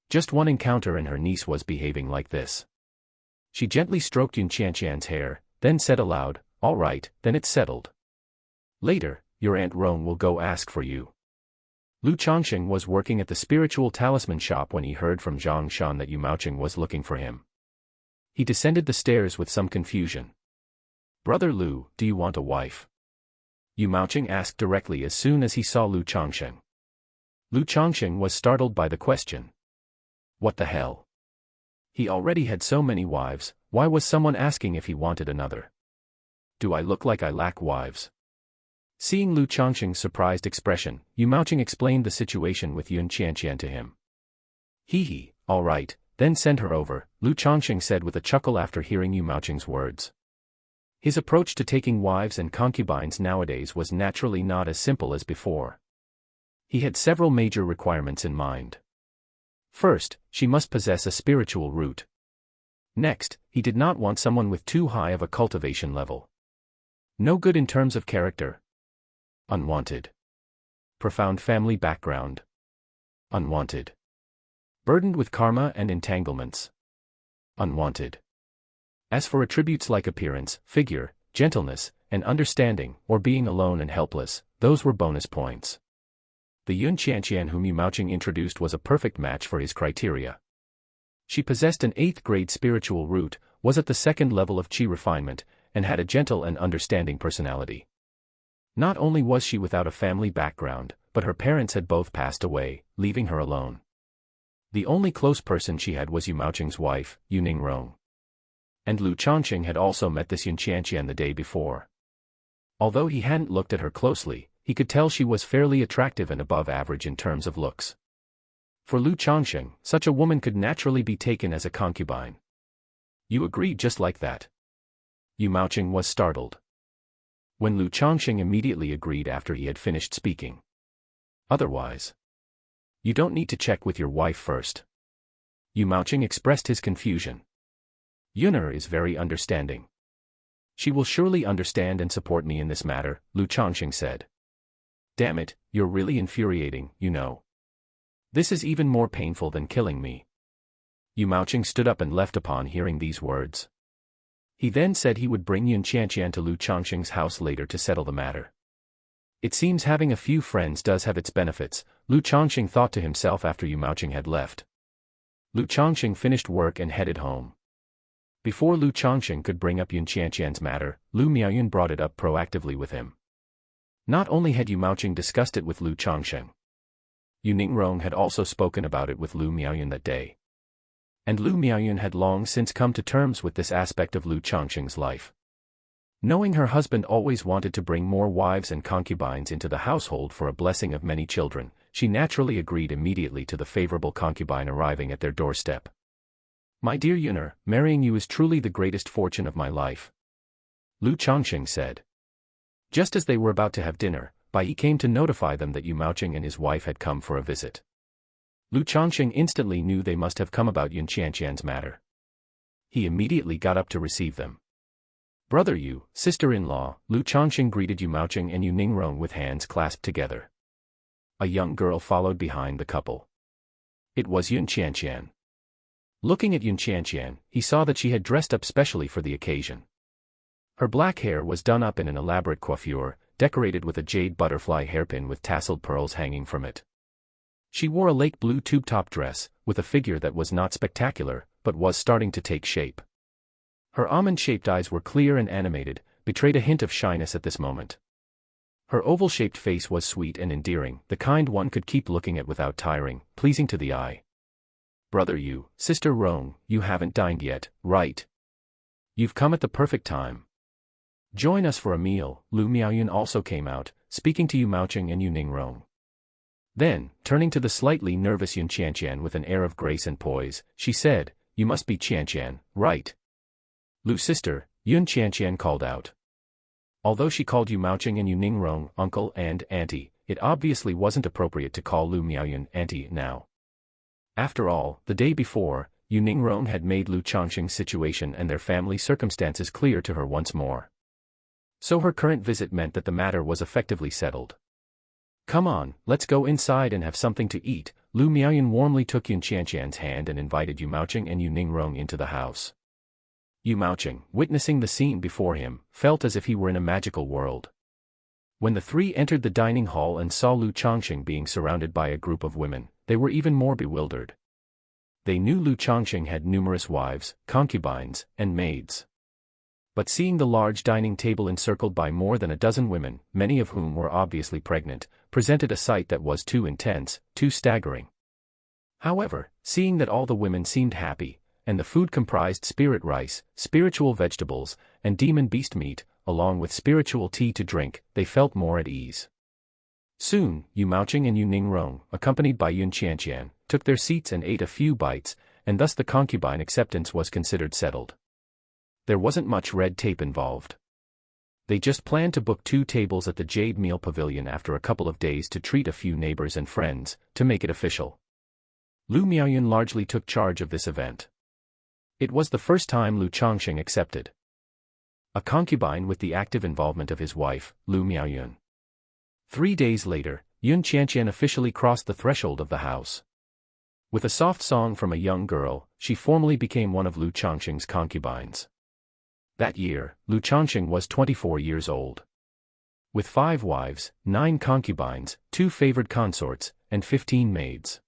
Just one encounter and her niece was behaving like this. She gently stroked Yun Qianqian's hair, then said aloud, All right, then it's settled. Later, your Aunt Rong will go ask for you. Lu Changsheng was working at the spiritual talisman shop when he heard from Zhang Shan that Yu Maoqing was looking for him. He descended the stairs with some confusion. Brother Lu, do you want a wife? Yu Maoqing asked directly as soon as he saw Lu Changsheng. Lu Changsheng was startled by the question. What the hell? He already had so many wives, why was someone asking if he wanted another? Do I look like I lack wives? Seeing Lu Changsheng's surprised expression, Yu Maoqing explained the situation with Yun Qianqian to him. Hee, all right, then send her over, Lu Changsheng said with a chuckle after hearing Yu Maoqing's words. His approach to taking wives and concubines nowadays was naturally not as simple as before. He had several major requirements in mind. First, she must possess a spiritual root. Next, he did not want someone with too high of a cultivation level. No good in terms of character. Unwanted. Profound family background. Unwanted. Burdened with karma and entanglements. Unwanted. As for attributes like appearance, figure, gentleness, and understanding, or being alone and helpless, those were bonus points. The Yun Qianqian whom Yu Maoqing introduced was a perfect match for his criteria. She possessed an 8th grade spiritual root, was at the 2nd level of qi refinement, and had a gentle and understanding personality. Not only was she without a family background, but her parents had both passed away, leaving her alone. The only close person she had was Yu Maoqing's wife, Yu Ningrong. And Lu Changsheng had also met this Yun Qianqian the day before. Although he hadn't looked at her closely, he could tell she was fairly attractive and above average in terms of looks. For Lu Changsheng, such a woman could naturally be taken as a concubine. You agreed just like that. Yu Maoqing was startled. When Lu Changsheng immediately agreed after he had finished speaking. Otherwise, you don't need to check with your wife first. Yu Maoqing expressed his confusion. Yuner is very understanding. She will surely understand and support me in this matter, Lu Changsheng said. Damn it, you're really infuriating, you know. This is even more painful than killing me. Yu Maoqing stood up and left upon hearing these words. He then said he would bring Yun Qianqian to Lu Changsheng's house later to settle the matter. It seems having a few friends does have its benefits, Lu Changsheng thought to himself after Yu Maoqing had left. Lu Changsheng finished work and headed home. Before Lu Changsheng could bring up Yun Qianqian's matter, Lu Miaoyun brought it up proactively with him. Not only had Yu Maoqing discussed it with Lu Changsheng, Yu Ningrong had also spoken about it with Lu Miaoyun that day. And Lu Miaoyun had long since come to terms with this aspect of Lu Changsheng's life. Knowing her husband always wanted to bring more wives and concubines into the household for a blessing of many children, she naturally agreed immediately to the favorable concubine arriving at their doorstep. My dear Yuner, marrying you is truly the greatest fortune of my life, Lu Changsheng said. Just as they were about to have dinner, Bai came to notify them that Yu Maoqing and his wife had come for a visit. Lu Changsheng instantly knew they must have come about Yun Qianqian's matter. He immediately got up to receive them. Brother Yu, sister-in-law, Lu Changsheng greeted Yu Maoqing and Yu Ningrong with hands clasped together. A young girl followed behind the couple. It was Yun Qianqian. Looking at Yun Qianqian, he saw that she had dressed up specially for the occasion. Her black hair was done up in an elaborate coiffure, decorated with a jade butterfly hairpin with tasseled pearls hanging from it. She wore a lake blue tube-top dress, with a figure that was not spectacular, but was starting to take shape. Her almond-shaped eyes were clear and animated, betrayed a hint of shyness at this moment. Her oval-shaped face was sweet and endearing, the kind one could keep looking at without tiring, pleasing to the eye. Brother Yu, sister Rong, you haven't dined yet, right? You've come at the perfect time. Join us for a meal. Lu Miaoyun also came out, speaking to Yu Maoqing and Yu Ningrong. Then, turning to the slightly nervous Yun Qianqian with an air of grace and poise, she said, You must be Qianqian, right? Lu sister, Yun Qianqian called out. Although she called Yu Maoqing and Yu Ningrong uncle and auntie, it obviously wasn't appropriate to call Lu Miaoyun auntie now. After all, the day before, Yu Ningrong had made Lu Changsheng's situation and their family circumstances clear to her once more. So her current visit meant that the matter was effectively settled. Come on, let's go inside and have something to eat. Lu Miaoyun warmly took Yun Qianqian's hand and invited Yu Maoqing and Yu Ningrong into the house. Yu Maoqing, witnessing the scene before him, felt as if he were in a magical world. When the three entered the dining hall and saw Lu Changsheng being surrounded by a group of women, they were even more bewildered. They knew Lu Changsheng had numerous wives, concubines, and maids. But seeing the large dining table encircled by more than a dozen women, many of whom were obviously pregnant, presented a sight that was too intense, too staggering. However, seeing that all the women seemed happy, and the food comprised spirit rice, spiritual vegetables, and demon beast meat, along with spiritual tea to drink, they felt more at ease. Soon, Yu Maoqing and Yu Ningrong, accompanied by Yun Qianqian, took their seats and ate a few bites, and thus the concubine acceptance was considered settled. There wasn't much red tape involved. They just planned to book 2 tables at the Jade Meal Pavilion after a couple of days to treat a few neighbors and friends, to make it official. Lu Miaoyun largely took charge of this event. It was the first time Lu Changsheng accepted a concubine with the active involvement of his wife, Lu Miaoyun. 3 days later, Yun Qianqian officially crossed the threshold of the house. With a soft song from a young girl, she formally became one of Lu Changsheng's concubines. That year, Lu Changsheng was 24 years old. With 5 wives, 9 concubines, 2 favored consorts, and 15 maids.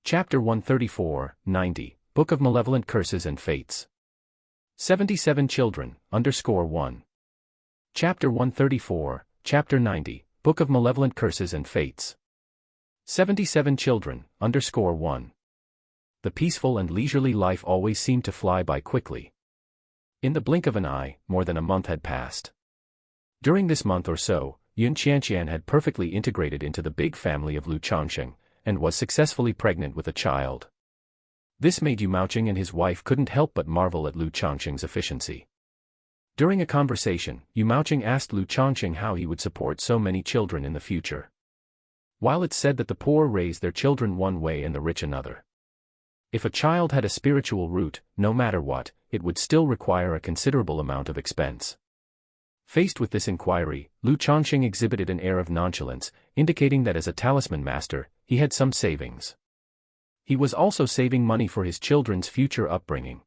Chapter 134, 90, Book of Malevolent Curses and Fates. 77 Children, _1. Chapter 134, Chapter 90, Book of Malevolent Curses and Fates. 77 Children, _1. The peaceful and leisurely life always seemed to fly by quickly. In the blink of an eye, more than a month had passed. During this month or so, Yun Qianqian had perfectly integrated into the big family of Lu Changsheng, and was successfully pregnant with a child. This made Yu Maoqing and his wife couldn't help but marvel at Lu Changsheng's efficiency. During a conversation, Yu Maoqing asked Lu Changsheng how he would support so many children in the future. While it's said that the poor raise their children one way and the rich another. If a child had a spiritual root, no matter what, it would still require a considerable amount of expense. Faced with this inquiry, Lu Changsheng exhibited an air of nonchalance, indicating that as a talisman master, he had some savings. He was also saving money for his children's future upbringing.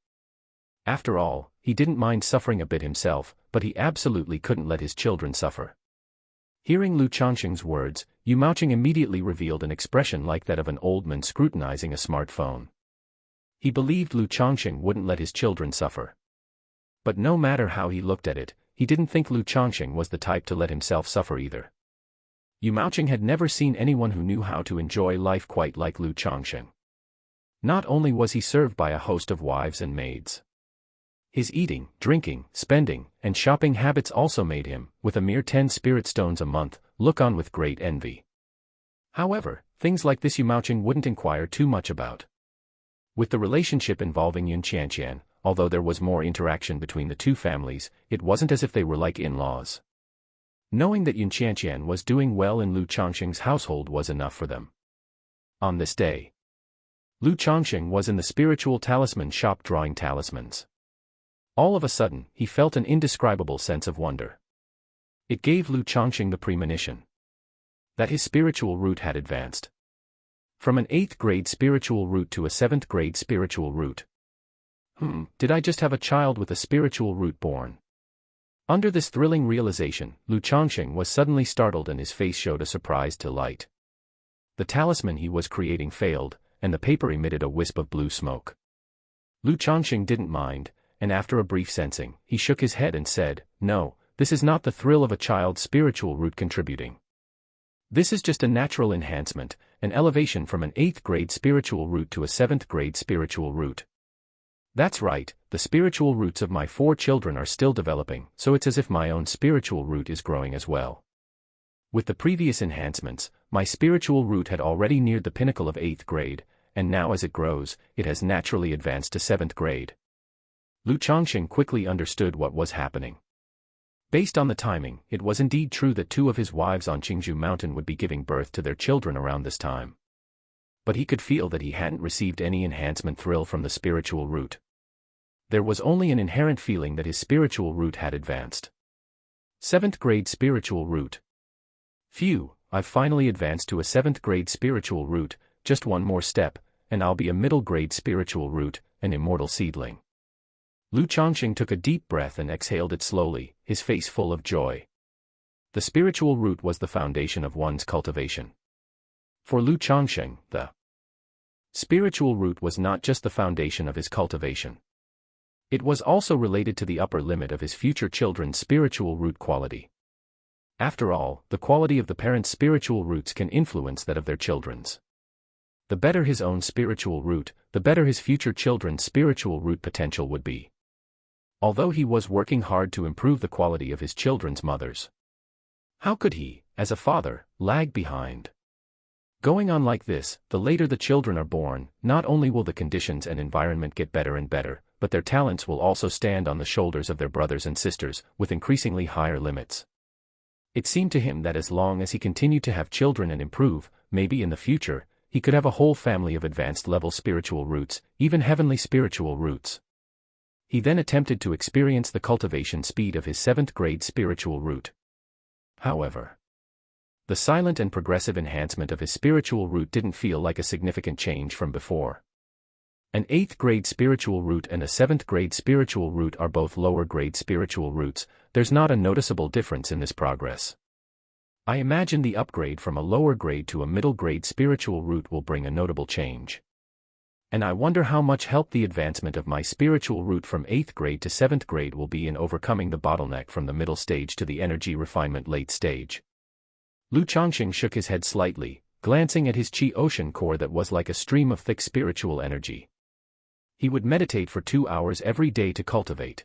After all, he didn't mind suffering a bit himself, but he absolutely couldn't let his children suffer. Hearing Lu Changsheng's words, Yu Maoqing immediately revealed an expression like that of an old man scrutinizing a smartphone. He believed Lu Changsheng wouldn't let his children suffer. But no matter how he looked at it, he didn't think Lu Changsheng was the type to let himself suffer either. Yu Maoqing had never seen anyone who knew how to enjoy life quite like Lu Changsheng. Not only was he served by a host of wives and maids. His eating, drinking, spending, and shopping habits also made him, with a mere 10 spirit stones a month, look on with great envy. However, things like this Yu Maoqing wouldn't inquire too much about. With the relationship involving Yun Qianqian, although there was more interaction between the two families, it wasn't as if they were like in-laws. Knowing that Yun Qianqian was doing well in Lu Changsheng's household was enough for them. On this day, Lu Changsheng was in the spiritual talisman shop drawing talismans. All of a sudden, he felt an indescribable sense of wonder. It gave Lu Changsheng the premonition that his spiritual root had advanced from an 8th grade spiritual root to a 7th grade spiritual root. Did I just have a child with a spiritual root born? Under this thrilling realization, Lu Changsheng was suddenly startled and his face showed a surprised delight. The talisman he was creating failed, and the paper emitted a wisp of blue smoke. Lu Changsheng didn't mind, and after a brief sensing, he shook his head and said, "No, this is not the thrill of a child's spiritual root contributing. This is just a natural enhancement, an elevation from an 8th grade spiritual root to a 7th grade spiritual root. That's right, the spiritual roots of my 4 children are still developing, so it's as if my own spiritual root is growing as well. With the previous enhancements, my spiritual root had already neared the pinnacle of 8th grade, and now as it grows, it has naturally advanced to 7th grade. Lu Changsheng quickly understood what was happening. Based on the timing, it was indeed true that 2 of his wives on Qingzhou Mountain would be giving birth to their children around this time. But he could feel that he hadn't received any enhancement thrill from the spiritual root. There was only an inherent feeling that his spiritual root had advanced. 7th grade spiritual root. Phew, I've finally advanced to a 7th grade spiritual root, just one more step, and I'll be a middle grade spiritual root, an immortal seedling. Lu Changsheng took a deep breath and exhaled it slowly, his face full of joy. The spiritual root was the foundation of one's cultivation. For Lu Changsheng, the spiritual root was not just the foundation of his cultivation. It was also related to the upper limit of his future children's spiritual root quality. After all, the quality of the parents' spiritual roots can influence that of their children's. The better his own spiritual root, the better his future children's spiritual root potential would be. Although he was working hard to improve the quality of his children's mothers, how could he, as a father, lag behind? Going on like this, the later the children are born, not only will the conditions and environment get better and better, but their talents will also stand on the shoulders of their brothers and sisters, with increasingly higher limits. It seemed to him that as long as he continued to have children and improve, maybe in the future, he could have a whole family of advanced-level spiritual roots, even heavenly spiritual roots. He then attempted to experience the cultivation speed of his 7th grade spiritual root. However, the silent and progressive enhancement of his spiritual root didn't feel like a significant change from before. An 8th grade spiritual root and a 7th grade spiritual root are both lower grade spiritual roots. There's not a noticeable difference in this progress. I imagine the upgrade from a lower grade to a middle grade spiritual root will bring a notable change. And I wonder how much help the advancement of my spiritual root from 8th grade to 7th grade will be in overcoming the bottleneck from the middle stage to the energy refinement late stage. Lu Changsheng shook his head slightly, glancing at his qi ocean core that was like a stream of thick spiritual energy. He would meditate for 2 hours every day to cultivate.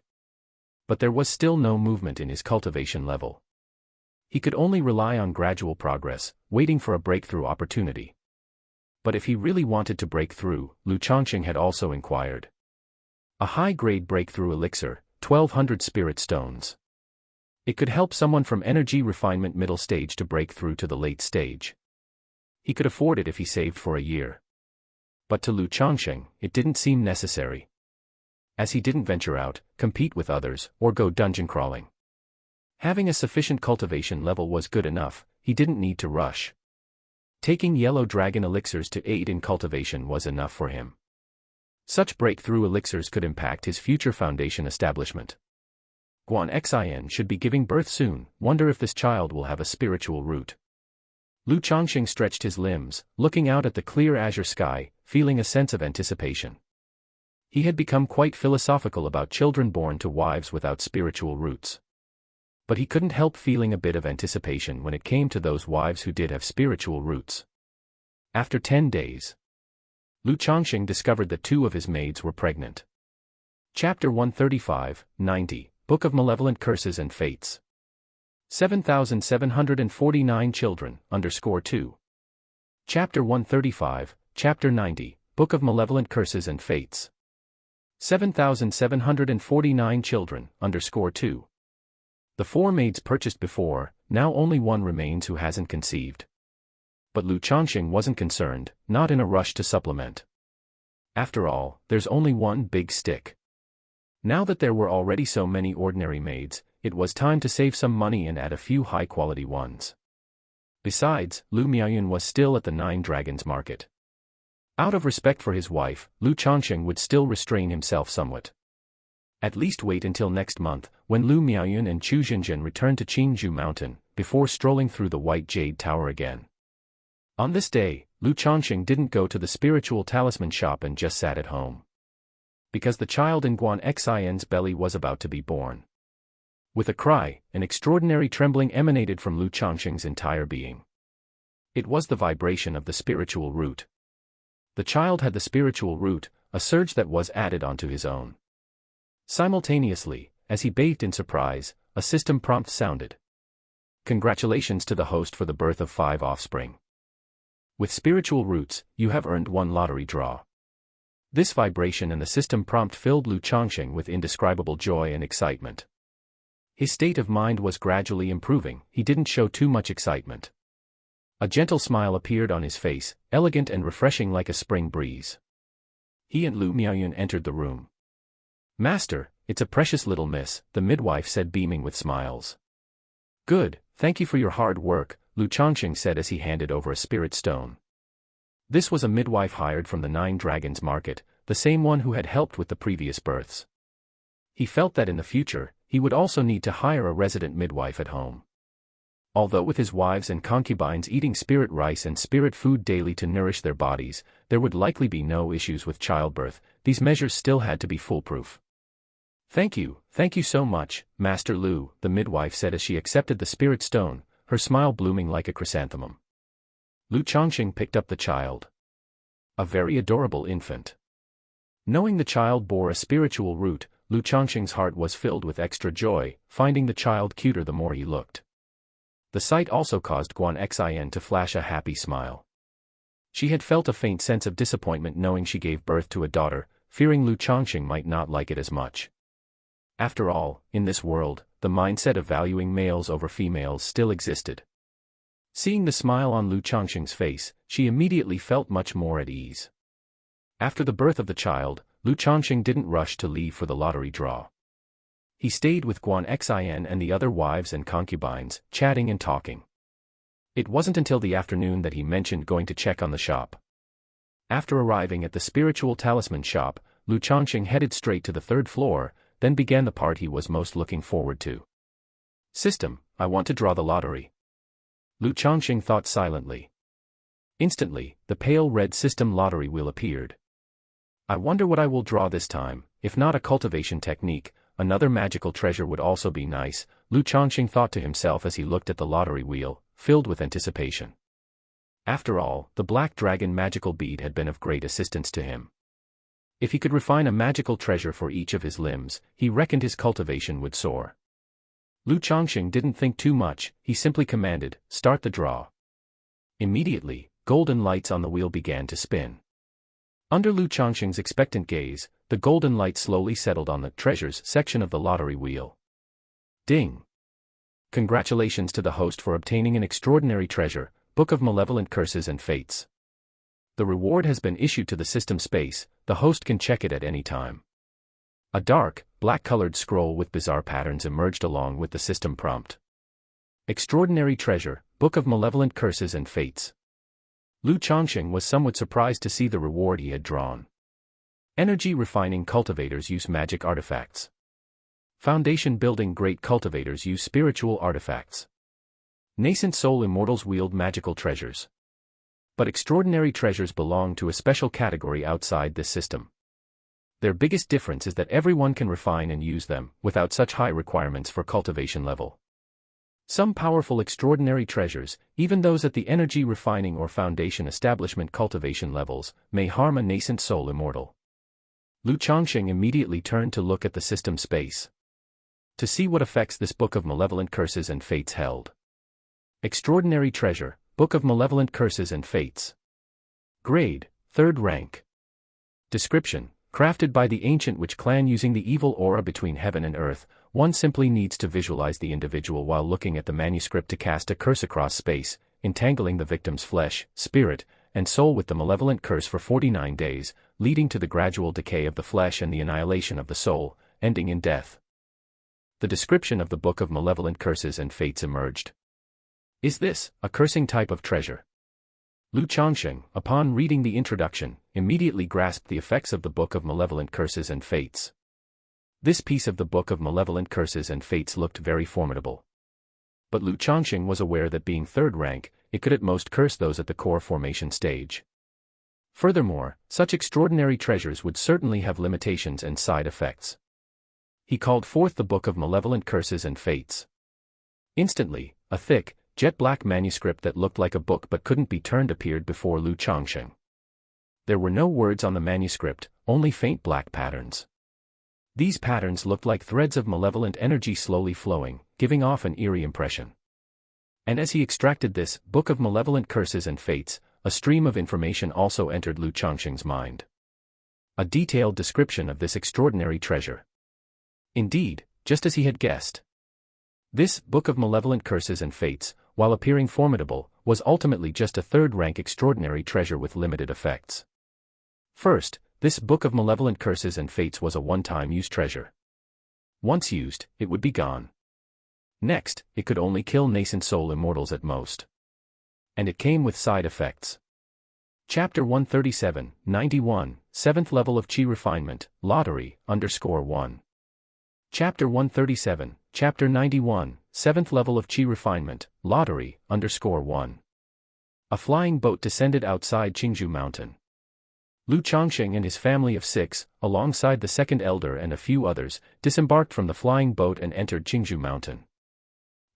But there was still no movement in his cultivation level. He could only rely on gradual progress, waiting for a breakthrough opportunity. But if he really wanted to break through, Lu Changsheng had also inquired. A high-grade breakthrough elixir, 1200 spirit stones. It could help someone from energy refinement middle stage to break through to the late stage. He could afford it if he saved for a year. But to Lu Changsheng, it didn't seem necessary. As he didn't venture out, compete with others, or go dungeon crawling. Having a sufficient cultivation level was good enough, he didn't need to rush. Taking yellow dragon elixirs to aid in cultivation was enough for him. Such breakthrough elixirs could impact his future foundation establishment. Guan Xin should be giving birth soon, wonder if this child will have a spiritual root. Lu Changsheng stretched his limbs, looking out at the clear azure sky, feeling a sense of anticipation. He had become quite philosophical about children born to wives without spiritual roots. But he couldn't help feeling a bit of anticipation when it came to those wives who did have spiritual roots. After 10 days, Lu Changsheng discovered that 2 of his maids were pregnant. Chapter 135, 90, Book of Malevolent Curses and Fates. 7,749 children, _2. Chapter 135, Chapter 90, Book of Malevolent Curses and Fates. 7,749 children, _2. The 4 maids purchased before, now only 1 remains who hasn't conceived. But Lu Changsheng wasn't concerned, not in a rush to supplement. After all, there's only one big stick. Now that there were already so many ordinary maids, it was time to save some money and add a few high-quality ones. Besides, Lu Miaoyun was still at the 9 Dragons market. Out of respect for his wife, Lu Changsheng would still restrain himself somewhat. At least wait until next month, when Lu Miaoyun and Chu Zhenjian return to Qingzhou Mountain, before strolling through the White Jade Tower again. On this day, Lu Changsheng didn't go to the spiritual talisman shop and just sat at home. Because the child in Guan Xin's belly was about to be born. With a cry, an extraordinary trembling emanated from Lu Changsheng's entire being. It was the vibration of the spiritual root. The child had the spiritual root, a surge that was added onto his own. Simultaneously, as he bathed in surprise, a system prompt sounded. Congratulations to the host for the birth of 5 offspring. With spiritual roots, you have earned 1 lottery draw. This vibration and the system prompt filled Lu Changsheng with indescribable joy and excitement. His state of mind was gradually improving, he didn't show too much excitement. A gentle smile appeared on his face, elegant and refreshing like a spring breeze. He and Lu Miaoyun entered the room. "Master, it's a precious little miss," the midwife said, beaming with smiles. "Good, thank you for your hard work," Lu Changsheng said as he handed over a spirit stone. This was a midwife hired from the 9 Dragons market, the same one who had helped with the previous births. He felt that in the future, he would also need to hire a resident midwife at home. Although with his wives and concubines eating spirit rice and spirit food daily to nourish their bodies, there would likely be no issues with childbirth, these measures still had to be foolproof. Thank you so much, Master Lu," the midwife said as she accepted the spirit stone, her smile blooming like a chrysanthemum. Lu Changsheng picked up the child. A very adorable infant. Knowing the child bore a spiritual root, Lu Changsheng's heart was filled with extra joy, finding the child cuter the more he looked. The sight also caused Guan Xin to flash a happy smile. She had felt a faint sense of disappointment knowing she gave birth to a daughter, fearing Lu Changsheng might not like it as much. After all, in this world, the mindset of valuing males over females still existed. Seeing the smile on Lu Changsheng's face, she immediately felt much more at ease. After the birth of the child, Lu Changsheng didn't rush to leave for the lottery draw. He stayed with Guan Xin and the other wives and concubines, chatting and talking. It wasn't until the afternoon that he mentioned going to check on the shop. After arriving at the spiritual talisman shop, Lu Changsheng headed straight to the 3rd floor, then began the part he was most looking forward to. "System, I want to draw the lottery." Lu Changsheng thought silently. Instantly, the pale red system lottery wheel appeared. "I wonder what I will draw this time, if not a cultivation technique, another magical treasure would also be nice," Lu Changsheng thought to himself as he looked at the lottery wheel, filled with anticipation. After all, the black dragon magical bead had been of great assistance to him. If he could refine a magical treasure for each of his limbs, he reckoned his cultivation would soar. Lu Changsheng didn't think too much, he simply commanded, "Start the draw." Immediately, golden lights on the wheel began to spin. Under Lu Changsheng's expectant gaze, the golden light slowly settled on the treasures section of the lottery wheel. Ding! Congratulations to the host for obtaining an extraordinary treasure, Book of Malevolent Curses and Fates. The reward has been issued to the system space, the host can check it at any time. A dark, black-colored scroll with bizarre patterns emerged along with the system prompt. Extraordinary treasure, Book of Malevolent Curses and Fates. Lu Changsheng was somewhat surprised to see the reward he had drawn. Energy refining cultivators use magic artifacts. Foundation building great cultivators use spiritual artifacts. Nascent soul immortals wield magical treasures. But extraordinary treasures belong to a special category outside this system. Their biggest difference is that everyone can refine and use them, without such high requirements for cultivation level. Some powerful extraordinary treasures, even those at the energy refining or foundation establishment cultivation levels, may harm a nascent soul immortal. Lu Changsheng immediately turned to look at the system space. To see what effects this Book of Malevolent Curses and Fates held. Extraordinary treasure, Book of Malevolent Curses and Fates. Grade, 3rd rank. Description: crafted by the ancient witch clan using the evil aura between heaven and earth, one simply needs to visualize the individual while looking at the manuscript to cast a curse across space, entangling the victim's flesh, spirit, and soul with the malevolent curse for 49 days, leading to the gradual decay of the flesh and the annihilation of the soul, ending in death. The description of the Book of Malevolent Curses and Fates emerged. Is this a cursing type of treasure? Lu Changsheng, upon reading the introduction, immediately grasped the effects of the Book of Malevolent Curses and Fates. This piece of the Book of Malevolent Curses and Fates looked very formidable. But Lu Changsheng was aware that being 3rd rank, it could at most curse those at the core formation stage. Furthermore, such extraordinary treasures would certainly have limitations and side effects. He called forth the Book of Malevolent Curses and Fates. Instantly, a thick, jet-black manuscript that looked like a book but couldn't be turned appeared before Lu Changsheng. There were no words on the manuscript, only faint black patterns. These patterns looked like threads of malevolent energy slowly flowing, giving off an eerie impression. And as he extracted this Book of Malevolent Curses and Fates, a stream of information also entered Lu Changsheng's mind. A detailed description of this extraordinary treasure. Indeed, just as he had guessed. This Book of Malevolent Curses and Fates, while appearing formidable, was ultimately just a 3rd rank extraordinary treasure with limited effects. First, this Book of Malevolent Curses and Fates was a one-time use treasure. Once used, it would be gone. Next, it could only kill nascent soul immortals at most. And it came with side effects. Chapter 137, 91, 7th level of Chi Refinement, Lottery, _1. Chapter 137, Chapter 91, 7th level of Chi Refinement, Lottery, _1. A flying boat descended outside Qingzhou Mountain. Lu Changsheng and his family of 6, alongside the second elder and a few others, disembarked from the flying boat and entered Qingzhou Mountain.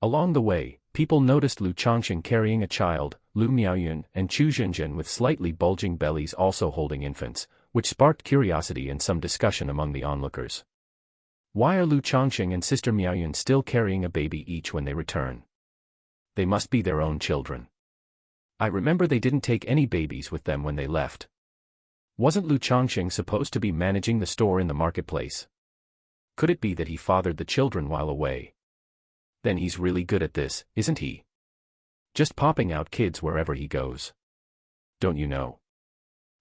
Along the way, people noticed Lu Changsheng carrying a child, Lu Miaoyun and Chu Zhenjian with slightly bulging bellies also holding infants, which sparked curiosity and some discussion among the onlookers. Why are Lu Changsheng and sister Miaoyun still carrying a baby each when they return? They must be their own children. I remember they didn't take any babies with them when they left. Wasn't Lu Changsheng supposed to be managing the store in the marketplace? Could it be that he fathered the children while away? Then he's really good at this, isn't he? Just popping out kids wherever he goes. Don't you know?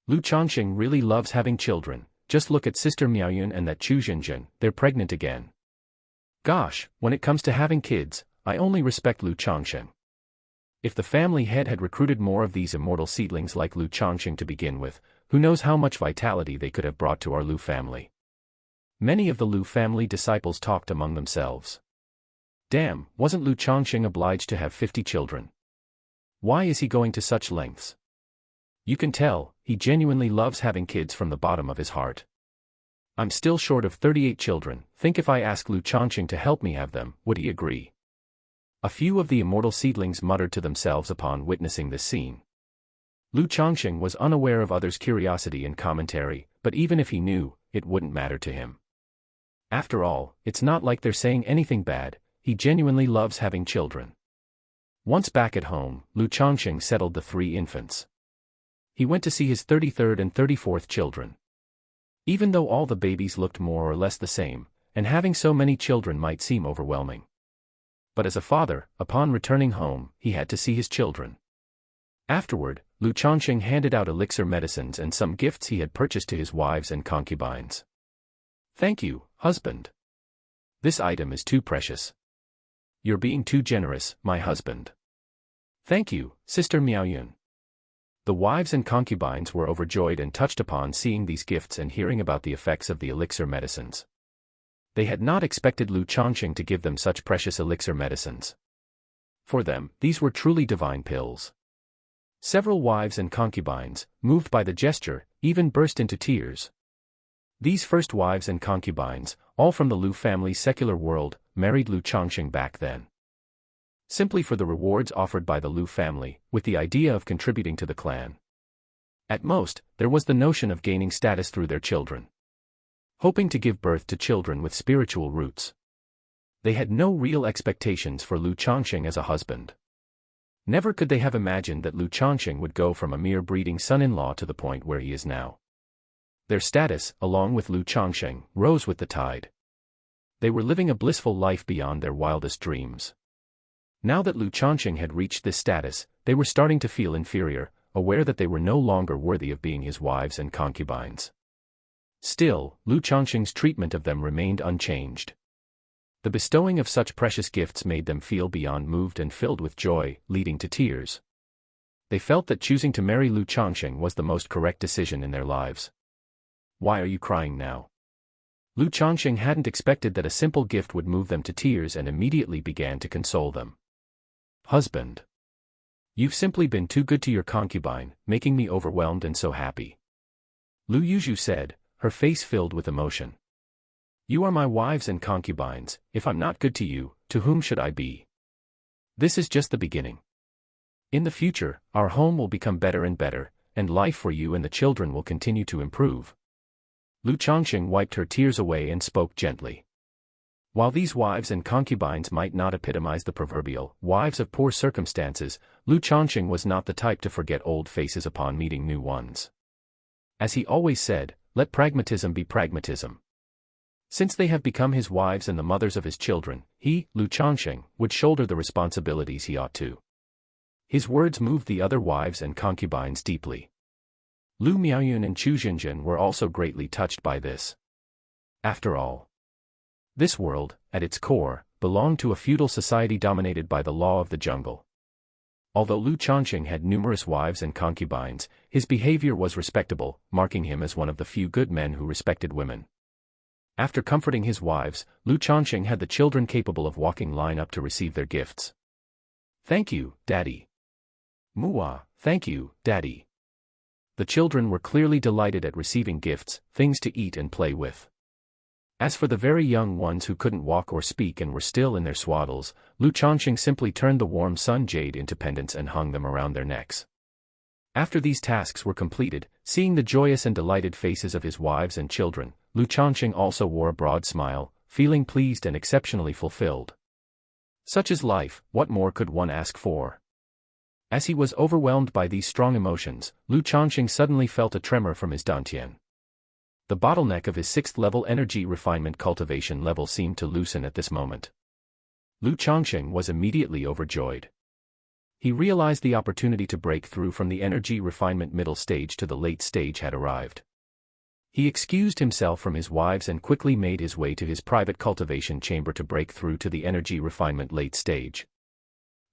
Lu Changsheng really loves having children. Just look at Sister Miaoyun and that Chu Zhenjian, they're pregnant again. Gosh, when it comes to having kids, I only respect Lu Changsheng. If the family head had recruited more of these immortal seedlings like Lu Changsheng to begin with, who knows how much vitality they could have brought to our Lu family. Many of the Lu family disciples talked among themselves. Damn, wasn't Lu Changsheng obliged to have 50 children? Why is he going to such lengths? You can tell, he genuinely loves having kids from the bottom of his heart. I'm still short of 38 children, think if I ask Lu Changsheng to help me have them, would he agree? A few of the immortal seedlings muttered to themselves upon witnessing this scene. Lu Changsheng was unaware of others' curiosity and commentary, but even if he knew, it wouldn't matter to him. After all, it's not like they're saying anything bad, he genuinely loves having children. Once back at home, Lu Changsheng settled the 3 infants. He went to see his 33rd and 34th children. Even though all the babies looked more or less the same, and having so many children might seem overwhelming. But as a father, upon returning home, he had to see his children. Afterward, Lu Changsheng handed out elixir medicines and some gifts he had purchased to his wives and concubines. "Thank you, husband. This item is too precious. You're being too generous, my husband." "Thank you, Sister Miaoyun." The wives and concubines were overjoyed and touched upon seeing these gifts and hearing about the effects of the elixir medicines. They had not expected Lu Changsheng to give them such precious elixir medicines. For them, these were truly divine pills. Several wives and concubines, moved by the gesture, even burst into tears. These first wives and concubines, all from the Lu family's secular world, married Lu Changsheng back then. Simply for the rewards offered by the Lu family, with the idea of contributing to the clan. At most, there was the notion of gaining status through their children. Hoping to give birth to children with spiritual roots. They had no real expectations for Lu Changsheng as a husband. Never could they have imagined that Lu Changsheng would go from a mere breeding son-in-law to the point where he is now. Their status, along with Lu Changsheng, rose with the tide. They were living a blissful life beyond their wildest dreams. Now that Lu Changsheng had reached this status, they were starting to feel inferior, aware that they were no longer worthy of being his wives and concubines. Still, Lu Changsheng's treatment of them remained unchanged. The bestowing of such precious gifts made them feel beyond moved and filled with joy, leading to tears. They felt that choosing to marry Lu Changsheng was the most correct decision in their lives. "Why are you crying now?" Lu Changsheng hadn't expected that a simple gift would move them to tears and immediately began to console them. "Husband, you've simply been too good to your concubine, making me overwhelmed and so happy," Lu Yuzhu said, her face filled with emotion. "You are my wives and concubines. If I'm not good to you, to whom should I be? This is just the beginning. In the future, our home will become better and better, and life for you and the children will continue to improve." Lu Changsheng wiped her tears away and spoke gently. While these wives and concubines might not epitomize the proverbial wives of poor circumstances, Lu Changsheng was not the type to forget old faces upon meeting new ones. As he always said, let pragmatism be pragmatism. Since they have become his wives and the mothers of his children, he, Lu Changsheng, would shoulder the responsibilities he ought to. His words moved the other wives and concubines deeply. Lu Miaoyun and Chu Zhenjin were also greatly touched by this. After all, this world, at its core, belonged to a feudal society dominated by the law of the jungle. Although Lu Changsheng had numerous wives and concubines, his behavior was respectable, marking him as one of the few good men who respected women. After comforting his wives, Lu Changsheng had the children capable of walking line up to receive their gifts. "Thank you, Daddy." "Muah, thank you, Daddy." The children were clearly delighted at receiving gifts, things to eat and play with. As for the very young ones who couldn't walk or speak and were still in their swaddles, Lu Changsheng simply turned the warm sun jade into pendants and hung them around their necks. After these tasks were completed, seeing the joyous and delighted faces of his wives and children, Lu Changsheng also wore a broad smile, feeling pleased and exceptionally fulfilled. Such is life, what more could one ask for? As he was overwhelmed by these strong emotions, Lu Changsheng suddenly felt a tremor from his dantian. The bottleneck of his 6th-level energy refinement cultivation level seemed to loosen at this moment. Lu Changsheng was immediately overjoyed. He realized the opportunity to break through from the energy refinement middle stage to the late stage had arrived. He excused himself from his wives and quickly made his way to his private cultivation chamber to break through to the energy refinement late stage.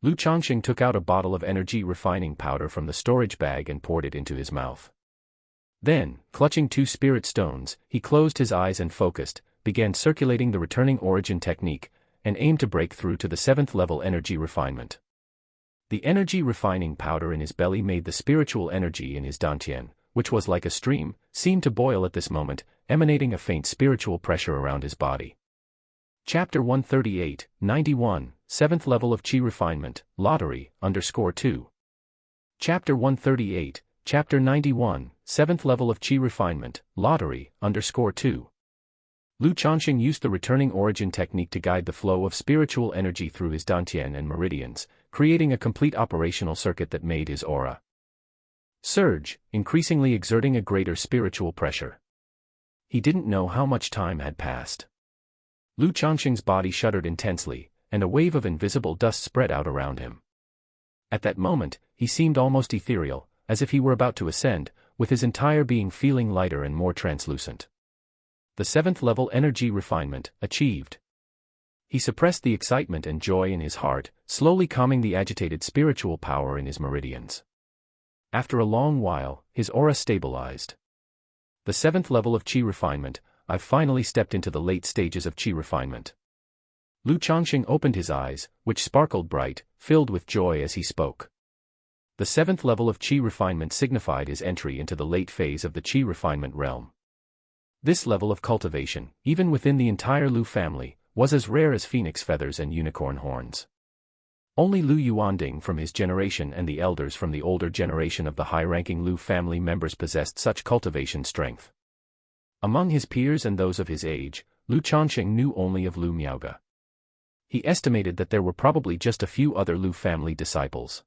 Lu Changsheng took out a bottle of energy refining powder from the storage bag and poured it into his mouth. Then, clutching 2 spirit stones, he closed his eyes and focused, began circulating the returning origin technique, and aimed to break through to the 7th-level energy refinement. The energy refining powder in his belly made the spiritual energy in his dantian, which was like a stream, seem to boil at this moment, emanating a faint spiritual pressure around his body. Chapter 138, 91, 7th level of Qi refinement, lottery, _2. Chapter 138, Chapter 91, 7th level of Qi refinement, lottery, _2. Lu Changsheng used the returning origin technique to guide the flow of spiritual energy through his dantian and meridians, creating a complete operational circuit that made his aura surge, increasingly exerting a greater spiritual pressure. He didn't know how much time had passed. Lu Changsheng's body shuddered intensely, and a wave of invisible dust spread out around him. At that moment, he seemed almost ethereal, as if he were about to ascend, with his entire being feeling lighter and more translucent. The 7th level energy refinement, achieved. He suppressed the excitement and joy in his heart, slowly calming the agitated spiritual power in his meridians. After a long while, his aura stabilized. The 7th level of Qi refinement, I've finally stepped into the late stages of Qi refinement. Lu Changsheng opened his eyes, which sparkled bright, filled with joy as he spoke. The 7th level of Qi refinement signified his entry into the late phase of the Qi refinement realm. This level of cultivation, even within the entire Lu family, was as rare as phoenix feathers and unicorn horns. Only Lu Yuanding from his generation and the elders from the older generation of the high-ranking Lu family members possessed such cultivation strength. Among his peers and those of his age, Lu Changsheng knew only of Lu Miaoge. He estimated that there were probably just a few other Lu family disciples.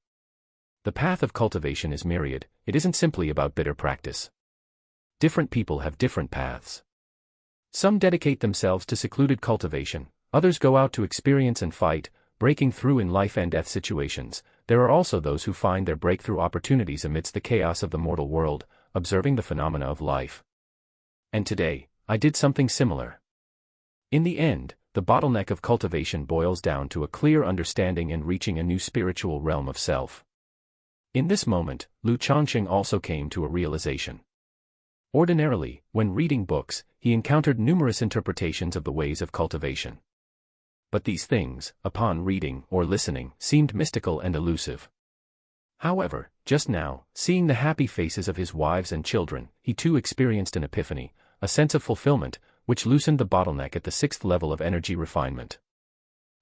The path of cultivation is myriad, it isn't simply about bitter practice. Different people have different paths. Some dedicate themselves to secluded cultivation, others go out to experience and fight, breaking through in life and death situations. There are also those who find their breakthrough opportunities amidst the chaos of the mortal world, observing the phenomena of life. And today, I did something similar. In the end, the bottleneck of cultivation boils down to a clear understanding and reaching a new spiritual realm of self. In this moment, Lu Changsheng also came to a realization. Ordinarily, when reading books, he encountered numerous interpretations of the ways of cultivation. But these things, upon reading or listening, seemed mystical and elusive. However, just now, seeing the happy faces of his wives and children, he too experienced an epiphany, a sense of fulfillment, which loosened the bottleneck at the 6th level of energy refinement.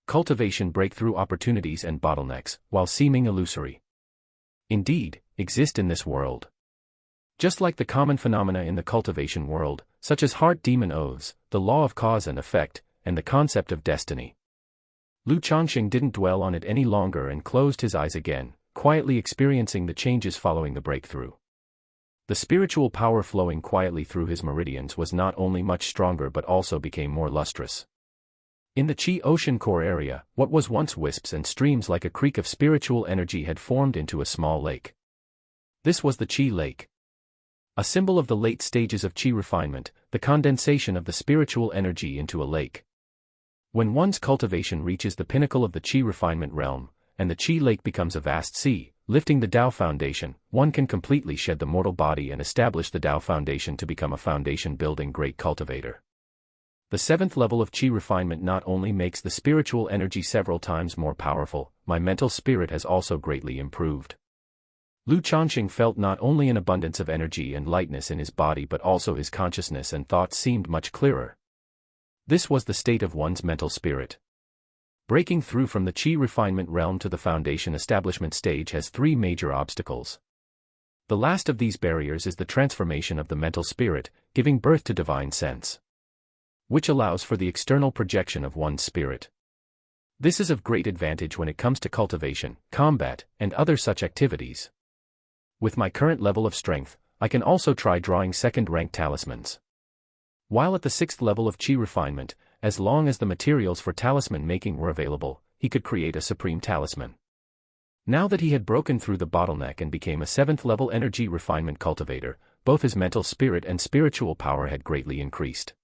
Cultivation breakthrough opportunities and bottlenecks, while seeming illusory, indeed, exist in this world. Just like the common phenomena in the cultivation world, such as heart demon oaths, the law of cause and effect, and the concept of destiny. Lu Changsheng didn't dwell on it any longer and closed his eyes again, quietly experiencing the changes following the breakthrough. The spiritual power flowing quietly through his meridians was not only much stronger but also became more lustrous. In the Qi ocean core area, what was once wisps and streams like a creek of spiritual energy had formed into a small lake. This was the Qi lake. A symbol of the late stages of Qi refinement, the condensation of the spiritual energy into a lake. When one's cultivation reaches the pinnacle of the Qi refinement realm, and the Qi lake becomes a vast sea, lifting the Tao foundation, one can completely shed the mortal body and establish the Tao foundation to become a foundation-building great cultivator. The 7th level of Qi refinement not only makes the spiritual energy several times more powerful, my mental spirit has also greatly improved. Lu Changsheng felt not only an abundance of energy and lightness in his body but also his consciousness and thoughts seemed much clearer. This was the state of one's mental spirit. Breaking through from the Qi refinement realm to the foundation establishment stage has 3 major obstacles. The last of these barriers is the transformation of the mental spirit, giving birth to divine sense, which allows for the external projection of one's spirit. This is of great advantage when it comes to cultivation, combat, and other such activities. With my current level of strength, I can also try drawing second-rank talismans. While at the 6th level of Qi refinement, as long as the materials for talisman making were available, he could create a supreme talisman. Now that he had broken through the bottleneck and became a 7th level energy refinement cultivator, both his mental spirit and spiritual power had greatly increased,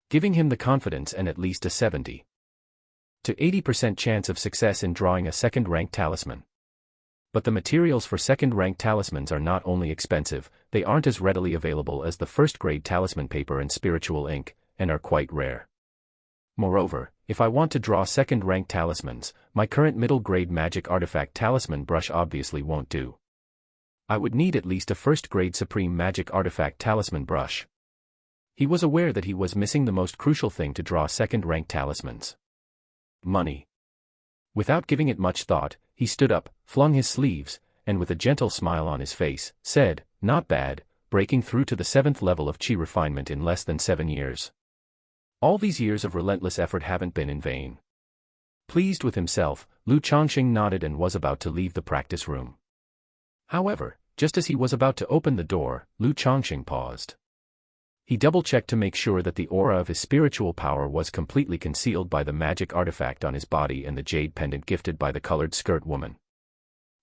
giving him the confidence and at least a 70 to 80% chance of success in drawing a second-rank talisman. But the materials for second-rank talismans are not only expensive, they aren't as readily available as the first-grade talisman paper and spiritual ink, and are quite rare. Moreover, if I want to draw second-rank talismans, my current middle-grade magic artifact talisman brush obviously won't do. I would need at least a first-grade supreme magic artifact talisman brush. He was aware that he was missing the most crucial thing to draw second-rank talismans: money. Without giving it much thought, he stood up, flung his sleeves, and with a gentle smile on his face, said, "Not bad, breaking through to the 7th level of Qi refinement in less than 7 years. All these years of relentless effort haven't been in vain." Pleased with himself, Lu Changsheng nodded and was about to leave the practice room. However, just as he was about to open the door, Lu Changsheng paused. He double-checked to make sure that the aura of his spiritual power was completely concealed by the magic artifact on his body and the jade pendant gifted by the colored skirt woman.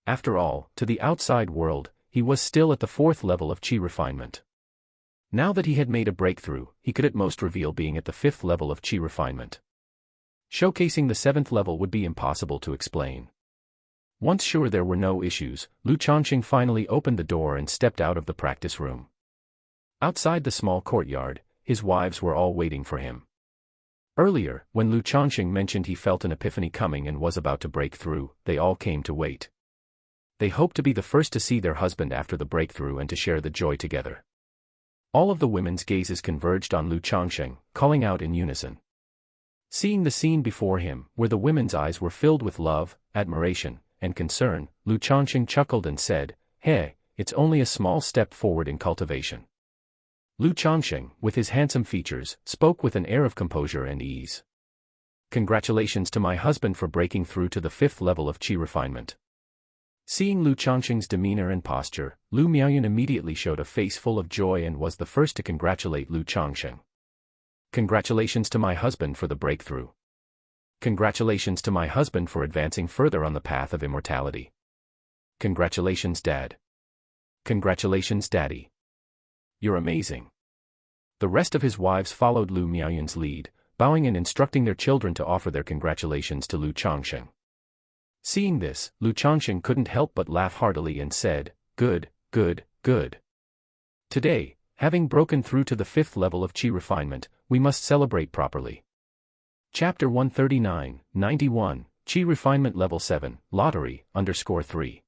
After all, to the outside world, he was still at the 4th level of Qi refinement. Now that he had made a breakthrough, he could at most reveal being at the 5th level of Qi refinement. Showcasing the 7th level would be impossible to explain. Once sure there were no issues, Lu Changsheng finally opened the door and stepped out of the practice room. Outside the small courtyard, his wives were all waiting for him. Earlier, when Lu Changsheng mentioned he felt an epiphany coming and was about to break through, they all came to wait. They hoped to be the first to see their husband after the breakthrough and to share the joy together. All of the women's gazes converged on Lu Changsheng, calling out in unison. Seeing the scene before him, where the women's eyes were filled with love, admiration, and concern, Lu Changsheng chuckled and said, "Hey, it's only a small step forward in cultivation." Lu Changsheng, with his handsome features, spoke with an air of composure and ease. "Congratulations to my husband for breaking through to the 5th level of Qi refinement." Seeing Lu Changsheng's demeanor and posture, Lu Miaoyun immediately showed a face full of joy and was the first to congratulate Lu Changsheng. "Congratulations to my husband for the breakthrough. Congratulations to my husband for advancing further on the path of immortality. Congratulations, Dad. Congratulations, Daddy. You're amazing." The rest of his wives followed Lu Miaoyun's lead, bowing and instructing their children to offer their congratulations to Lu Changsheng. Seeing this, Lu Changsheng couldn't help but laugh heartily and said, "Good, good, good. Today, having broken through to the 5th level of Qi refinement, we must celebrate properly." Chapter 139-91, Qi Refinement Level 7, Lottery, _3.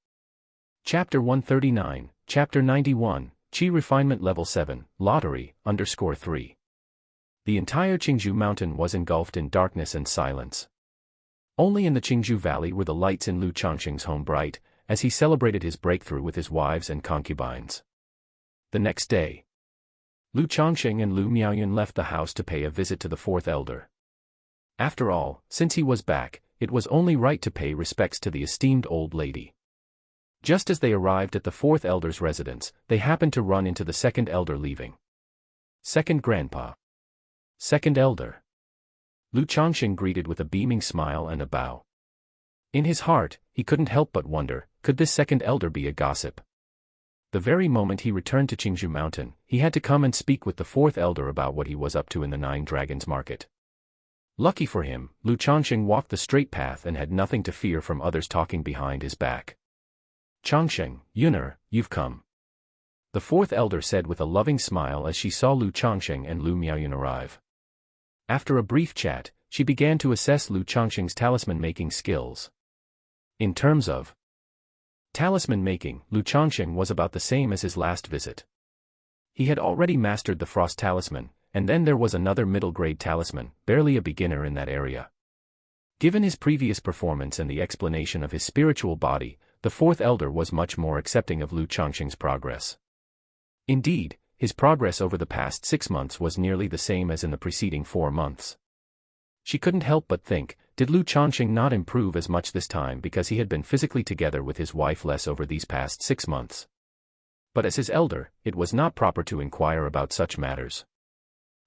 Chapter 139, Chapter 91, Qi Refinement Level 7, Lottery, _3. The entire Qingzhou mountain was engulfed in darkness and silence. Only in the Qingzhou Valley were the lights in Lu Changsheng's home bright, as he celebrated his breakthrough with his wives and concubines. The next day, Lu Changsheng and Lu Miaoyun left the house to pay a visit to the 4th elder. After all, since he was back, it was only right to pay respects to the esteemed old lady. Just as they arrived at the 4th elder's residence, they happened to run into the 2nd elder leaving. "Second grandpa. Second elder." Lu Changsheng greeted with a beaming smile and a bow. In his heart, he couldn't help but wonder, could this 2nd elder be a gossip? The very moment he returned to Qingzhou Mountain, he had to come and speak with the 4th elder about what he was up to in the 9 Dragons Market. Lucky for him, Lu Changsheng walked the straight path and had nothing to fear from others talking behind his back. "Changsheng, Yuner, you've come," the 4th elder said with a loving smile as she saw Lu Changsheng and Lu Miaoyun arrive. After a brief chat, she began to assess Lu Changsheng's talisman-making skills. In terms of talisman making, Lu Changsheng was about the same as his last visit. He had already mastered the Frost Talisman, and then there was another middle-grade talisman, barely a beginner in that area. Given his previous performance and the explanation of his spiritual body, the 4th elder was much more accepting of Lu Changsheng's progress. Indeed, his progress over the past 6 months was nearly the same as in the preceding 4 months. She couldn't help but think, did Lu Changsheng not improve as much this time because he had been physically together with his wife less over these past 6 months? But as his elder, it was not proper to inquire about such matters.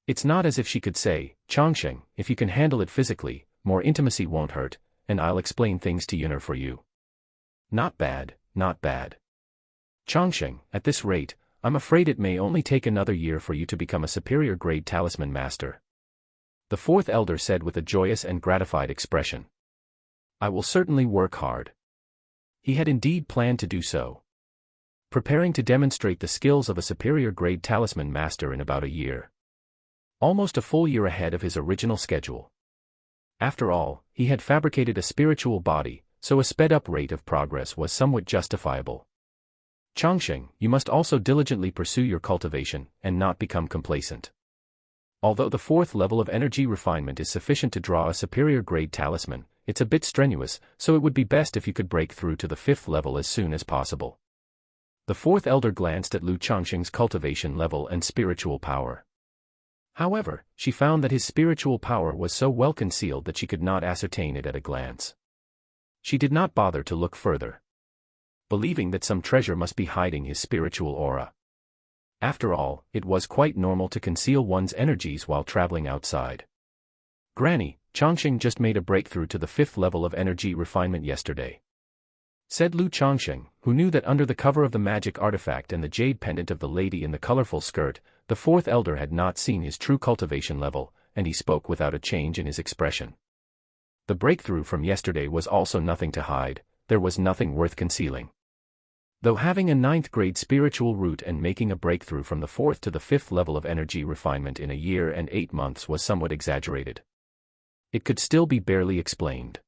It's not as if she could say, "Changsheng, if you can handle it physically, more intimacy won't hurt, and I'll explain things to Yuner for you." Not bad, not bad. "Changsheng, at this rate, I'm afraid it may only take another year for you to become a superior grade talisman master," the 4th elder said with a joyous and gratified expression. "I will certainly work hard." He had indeed planned to do so, preparing to demonstrate the skills of a superior grade talisman master in about a year. Almost a full year ahead of his original schedule. After all, he had fabricated a spiritual body, so a sped-up rate of progress was somewhat justifiable. "Changsheng, you must also diligently pursue your cultivation, and not become complacent. Although the 4th level of energy refinement is sufficient to draw a superior grade talisman, it's a bit strenuous, so it would be best if you could break through to the 5th level as soon as possible." The 4th elder glanced at Lu Changsheng's cultivation level and spiritual power. However, she found that his spiritual power was so well concealed that she could not ascertain it at a glance. She did not bother to look further. believing that some treasure must be hiding his spiritual aura. After all, it was quite normal to conceal one's energies while traveling outside. "Granny, Changsheng just made a breakthrough to the 5th level of energy refinement yesterday," said Lu Changsheng, who knew that under the cover of the magic artifact and the jade pendant of the lady in the colorful skirt, the 4th elder had not seen his true cultivation level, and he spoke without a change in his expression. The breakthrough from yesterday was also nothing to hide, there was nothing worth concealing. Though having a 9th grade spiritual root and making a breakthrough from the 4th to the 5th level of energy refinement in a year and 8 months was somewhat exaggerated, it could still be barely explained.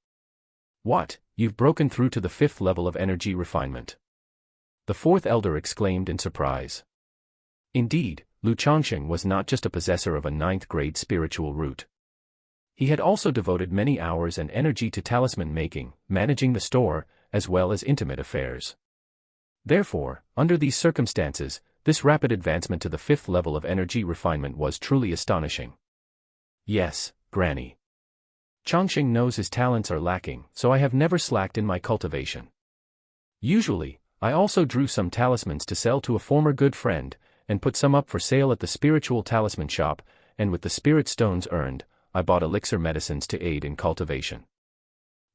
"What, you've broken through to the 5th level of energy refinement?" the 4th elder exclaimed in surprise. Indeed, Lu Changsheng was not just a possessor of a 9th grade spiritual root. He had also devoted many hours and energy to talisman making, managing the store, as well as intimate affairs. Therefore, under these circumstances, this rapid advancement to the 5th level of energy refinement was truly astonishing. "Yes, Granny. Changsheng knows his talents are lacking, so I have never slacked in my cultivation. Usually, I also drew some talismans to sell to a former good friend, and put some up for sale at the spiritual talisman shop, and with the spirit stones earned, I bought elixir medicines to aid in cultivation."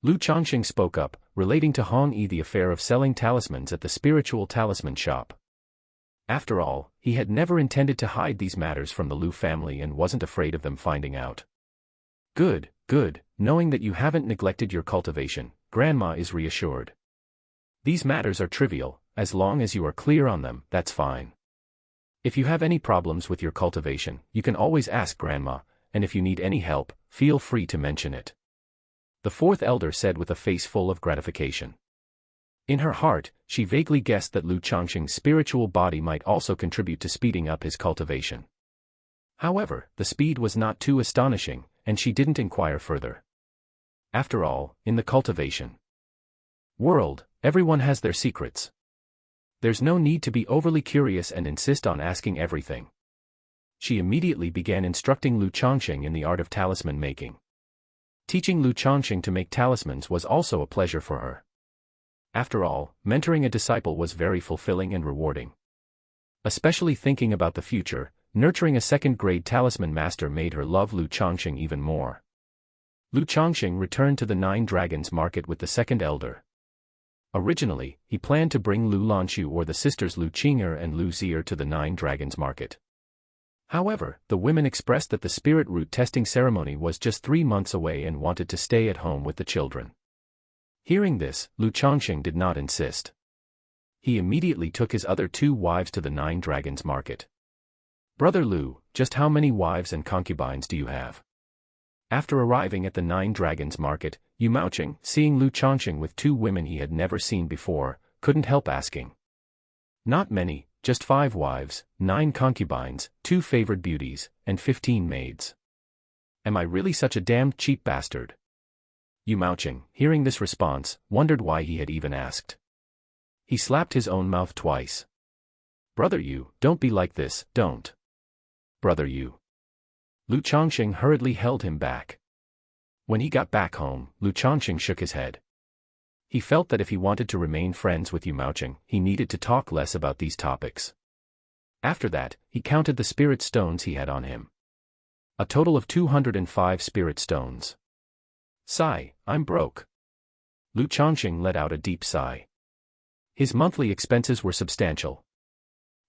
Lu Changsheng spoke up, relating to Hong Yi the affair of selling talismans at the spiritual talisman shop. After all, he had never intended to hide these matters from the Lu family and wasn't afraid of them finding out. Good, knowing that you haven't neglected your cultivation, Grandma is reassured. These matters are trivial, as long as you are clear on them, that's fine. If you have any problems with your cultivation, you can always ask Grandma, and if you need any help, feel free to mention it, the 4th elder said with a face full of gratification. In her heart, she vaguely guessed that Lu Changsheng's spiritual body might also contribute to speeding up his cultivation. However, the speed was not too astonishing, and she didn't inquire further. After all, in the cultivation world, everyone has their secrets. There's no need to be overly curious and insist on asking everything. She immediately began instructing Lu Changsheng in the art of talisman making. Teaching Lu Changsheng to make talismans was also a pleasure for her. After all, mentoring a disciple was very fulfilling and rewarding. Especially thinking about the future, nurturing a 2nd grade talisman master made her love Lu Changsheng even more. Lu Changsheng returned to the 9 Dragons market with the 2nd elder. Originally, he planned to bring Lu Lanxu or the sisters Lu Qing'er and Lu Zier to the 9 Dragons market. However, the women expressed that the spirit root testing ceremony was just 3 months away and wanted to stay at home with the children. Hearing this, Lu Changsheng did not insist. He immediately took his other 2 wives to the 9 Dragons market. "Brother Lu, just how many wives and concubines do you have?" After arriving at the 9 Dragons market, Yu Maocheng, seeing Lu Changsheng with 2 women he had never seen before, couldn't help asking. "Not many. Just 5 wives, 9 concubines, 2 favored beauties, and 15 maids. Am I really such a damned cheap bastard?" Yu Maocheng, hearing this response, wondered why he had even asked. He slapped his own mouth twice. "Brother Yu, don't be like this, don't. Brother Yu." Lu Changsheng hurriedly held him back. When he got back home, Lu Changsheng shook his head. He felt that if he wanted to remain friends with Yu Maocheng, he needed to talk less about these topics. After that, he counted the spirit stones he had on him. A total of 205 spirit stones. Sigh, I'm broke. Lu Changsheng let out a deep sigh. His monthly expenses were substantial.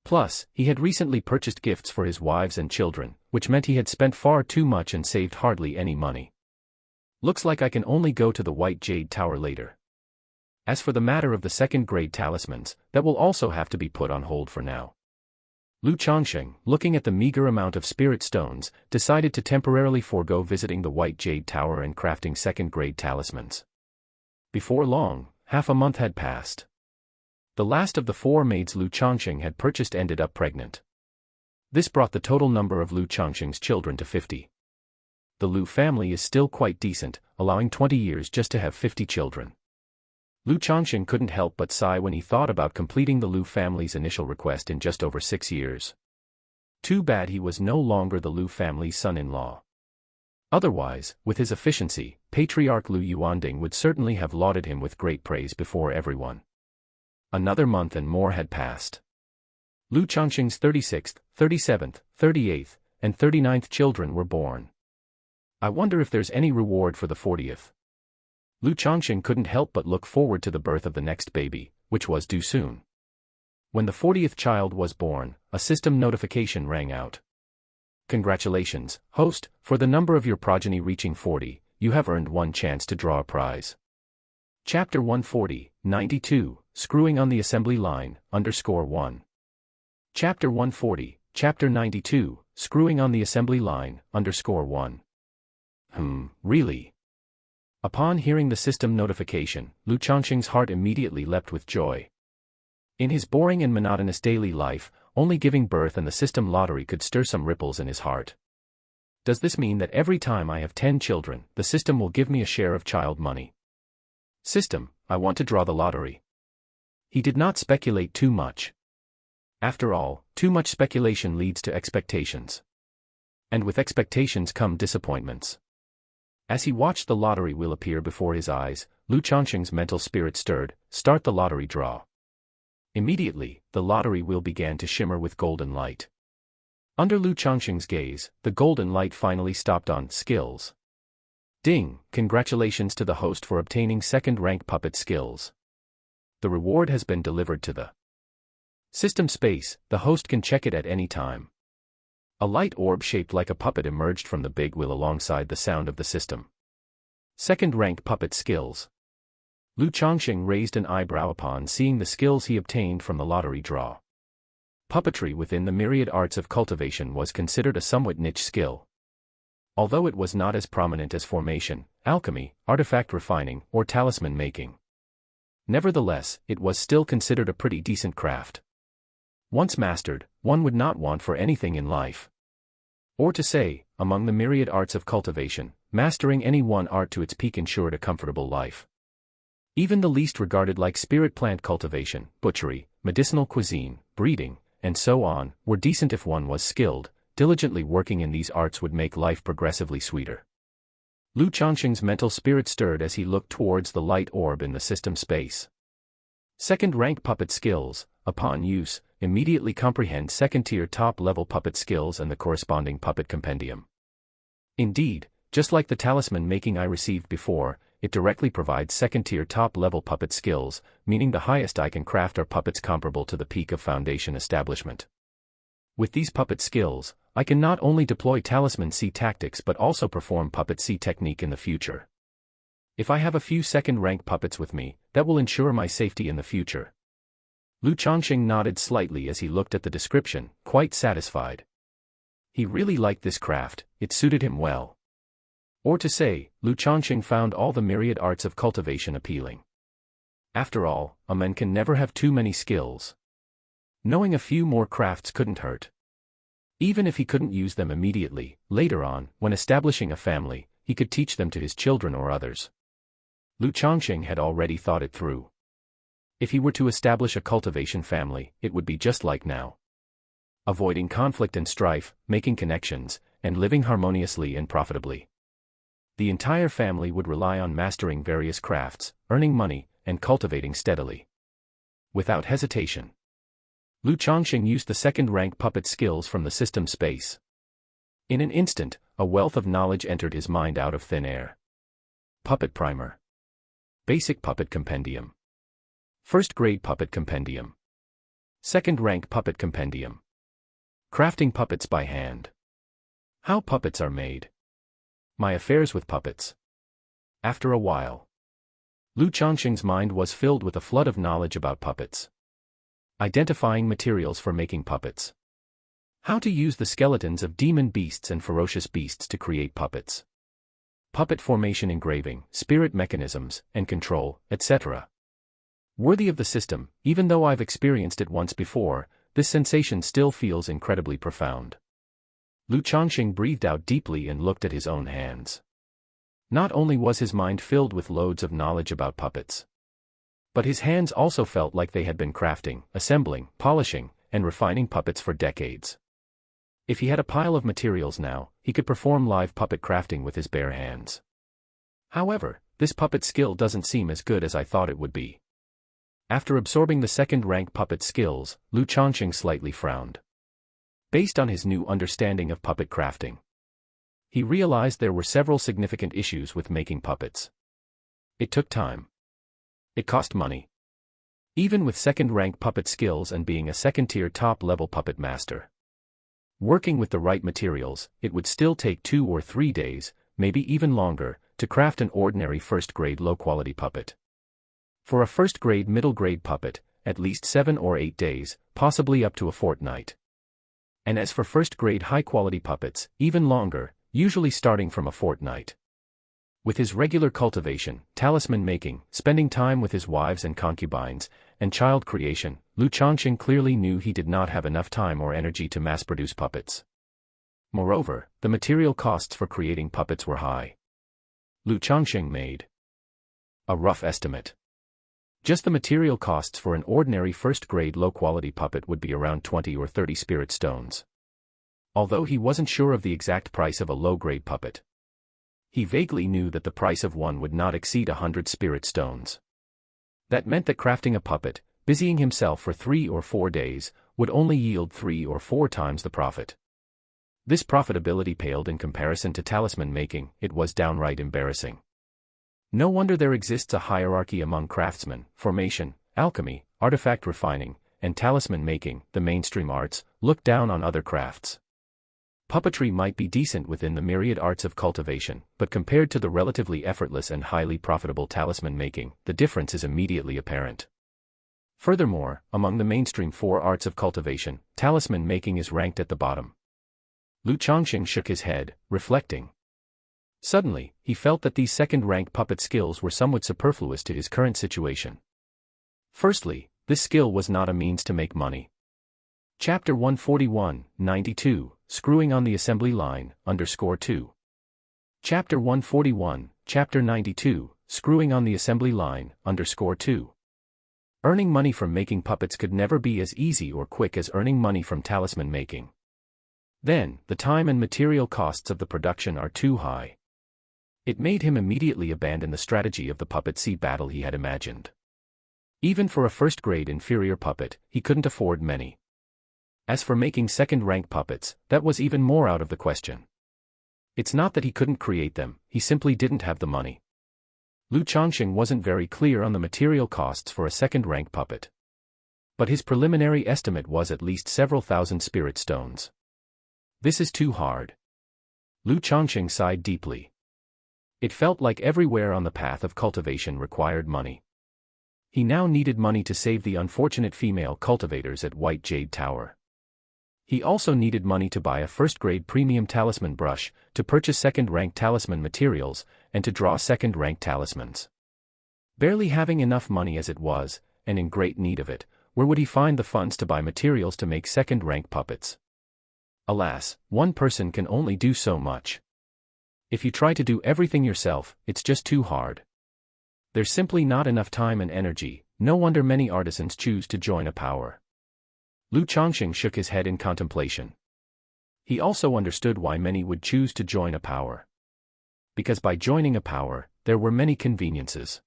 Plus, he had recently purchased gifts for his wives and children, which meant he had spent far too much and saved hardly any money. Looks like I can only go to the White Jade Tower later. As for the matter of the 2nd grade talismans, that will also have to be put on hold for now. Lu Changsheng, looking at the meager amount of spirit stones, decided to temporarily forego visiting the White Jade Tower and crafting 2nd grade talismans. Before long, half a month had passed. The last of the 4 maids Lu Changsheng had purchased ended up pregnant. This brought the total number of Lu Changsheng's children to 50. The Lu family is still quite decent, allowing 20 years just to have 50 children. Lu Changsheng couldn't help but sigh when he thought about completing the Lu family's initial request in just over 6 years. Too bad he was no longer the Lu family's son-in-law. Otherwise, with his efficiency, Patriarch Lu Yuanding would certainly have lauded him with great praise before everyone. Another month and more had passed. Lu Changsheng's 36th, 37th, 38th, and 39th children were born. I wonder if there's any reward for the 40th. Lu Changsheng couldn't help but look forward to the birth of the next baby, which was due soon. When the 40th child was born, a system notification rang out. Congratulations, host, for the number of your progeny reaching 40, you have earned one chance to draw a prize. Chapter 140, 92, Screwing on the Assembly Line, _1. Chapter 140, Chapter 92, Screwing on the Assembly Line, _1. Really? Upon hearing the system notification, Lu Changsheng's heart immediately leapt with joy. In his boring and monotonous daily life, only giving birth and the system lottery could stir some ripples in his heart. Does this mean that every time I have 10 children, the system will give me a share of child money? System, I want to draw the lottery. He did not speculate too much. After all, too much speculation leads to expectations. And with expectations come disappointments. As he watched the lottery wheel appear before his eyes, Lu Changsheng's mental spirit stirred. Start the lottery draw. Immediately, the lottery wheel began to shimmer with golden light. Under Lu Changsheng's gaze, the golden light finally stopped on skills. Ding! Congratulations to the host for obtaining second-rank puppet skills. The reward has been delivered to the system space. The host can check it at any time. A light orb shaped like a puppet emerged from the big wheel alongside the sound of the system. Second-rank puppet skills. Lu Changsheng raised an eyebrow upon seeing the skills he obtained from the lottery draw. Puppetry within the myriad arts of cultivation was considered a somewhat niche skill. Although it was not as prominent as formation, alchemy, artifact refining, or talisman making. Nevertheless, it was still considered a pretty decent craft. Once mastered, one would not want for anything in life. Or to say, among the myriad arts of cultivation, mastering any one art to its peak ensured a comfortable life. Even the least regarded like spirit plant cultivation, butchery, medicinal cuisine, breeding, and so on, were decent if one was skilled. Diligently working in these arts would make life progressively sweeter. Lu Changsheng's mental spirit stirred as he looked towards the light orb in the system space. Second-rank puppet skills, upon use, immediately comprehend second-tier top-level puppet skills and the corresponding puppet compendium. Indeed, just like the talisman making I received before, it directly provides second-tier top-level puppet skills, meaning the highest I can craft are puppets comparable to the peak of foundation establishment. With these puppet skills, I can not only deploy Talisman C tactics but also perform Puppet C technique in the future. If I have a few second-rank puppets with me, that will ensure my safety in the future. Lu Changsheng nodded slightly as he looked at the description, quite satisfied. He really liked this craft, it suited him well. Or to say, Lu Changsheng found all the myriad arts of cultivation appealing. After all, a man can never have too many skills. Knowing a few more crafts couldn't hurt. Even if he couldn't use them immediately, later on, when establishing a family, he could teach them to his children or others. Lu Changsheng had already thought it through. If he were to establish a cultivation family, it would be just like now. Avoiding conflict and strife, making connections, and living harmoniously and profitably. The entire family would rely on mastering various crafts, earning money, and cultivating steadily. Without hesitation, Lu Changsheng used the second-rank puppet skills from the system space. In an instant, a wealth of knowledge entered his mind out of thin air. Puppet Primer. Basic Puppet Compendium. First-grade Puppet Compendium. Second-rank Puppet Compendium. Crafting puppets by hand. How puppets are made. My affairs with puppets. After a while, Lu Changsheng's mind was filled with a flood of knowledge about puppets. Identifying materials for making puppets. How to use the skeletons of demon beasts and ferocious beasts to create puppets. Puppet formation, engraving, spirit mechanisms, and control, etc. Worthy of the system, even though I've experienced it once before, this sensation still feels incredibly profound. Lu Changsheng breathed out deeply and looked at his own hands. Not only was his mind filled with loads of knowledge about puppets, but his hands also felt like they had been crafting, assembling, polishing, and refining puppets for decades. If he had a pile of materials now, he could perform live puppet crafting with his bare hands. However, this puppet skill doesn't seem as good as I thought it would be. After absorbing the second-rank puppet skills, Lu Changsheng slightly frowned. Based on his new understanding of puppet crafting, he realized there were several significant issues with making puppets. It took time. It cost money. Even with second-rank puppet skills and being a second-tier top-level puppet master, working with the right materials, it would still take 2 or 3 days, maybe even longer, to craft an ordinary first-grade low-quality puppet. For a first-grade middle-grade puppet, at least 7 or 8 days, possibly up to a fortnight. And as for first-grade high-quality puppets, even longer, usually starting from a fortnight. With his regular cultivation, talisman making, spending time with his wives and concubines, and child creation, Lu Changsheng clearly knew he did not have enough time or energy to mass-produce puppets. Moreover, the material costs for creating puppets were high. Lu Changsheng made a rough estimate. Just the material costs for an ordinary first-grade low-quality puppet would be around 20 or 30 spirit stones. Although he wasn't sure of the exact price of a low-grade puppet, he vaguely knew that the price of one would not exceed 100 spirit stones. That meant that crafting a puppet, busying himself for 3 or 4 days, would only yield 3 or 4 times the profit. This profitability paled in comparison to talisman making. It was downright embarrassing. No wonder there exists a hierarchy among craftsmen. Formation, alchemy, artifact refining, and talisman making, the mainstream arts, look down on other crafts. Puppetry might be decent within the myriad arts of cultivation, but compared to the relatively effortless and highly profitable talisman making, the difference is immediately apparent. Furthermore, among the mainstream 4 arts of cultivation, talisman making is ranked at the bottom. Lu Changsheng shook his head, reflecting. Suddenly, he felt that these second-rank puppet skills were somewhat superfluous to his current situation. Firstly, this skill was not a means to make money. Chapter 141, 92, Screwing on the Assembly Line, _2. Chapter 141, Chapter 92, Screwing on the Assembly Line, _2. Earning money from making puppets could never be as easy or quick as earning money from talisman making. Then, the time and material costs of the production are too high. It made him immediately abandon the strategy of the puppet sea battle he had imagined. Even for a first-grade inferior puppet, he couldn't afford many. As for making second-rank puppets, that was even more out of the question. It's not that he couldn't create them, he simply didn't have the money. Lu Changsheng wasn't very clear on the material costs for a second-rank puppet. But his preliminary estimate was at least several thousand spirit stones. This is too hard. Lu Changsheng sighed deeply. It felt like everywhere on the path of cultivation required money. He now needed money to save the unfortunate female cultivators at White Jade Tower. He also needed money to buy a first-grade premium talisman brush, to purchase second-rank talisman materials, and to draw second-rank talismans. Barely having enough money as it was, and in great need of it, where would he find the funds to buy materials to make second-rank puppets? Alas, one person can only do so much. If you try to do everything yourself, it's just too hard. There's simply not enough time and energy. No wonder many artisans choose to join a power. Lu Changsheng shook his head in contemplation. He also understood why many would choose to join a power. Because by joining a power, there were many conveniences.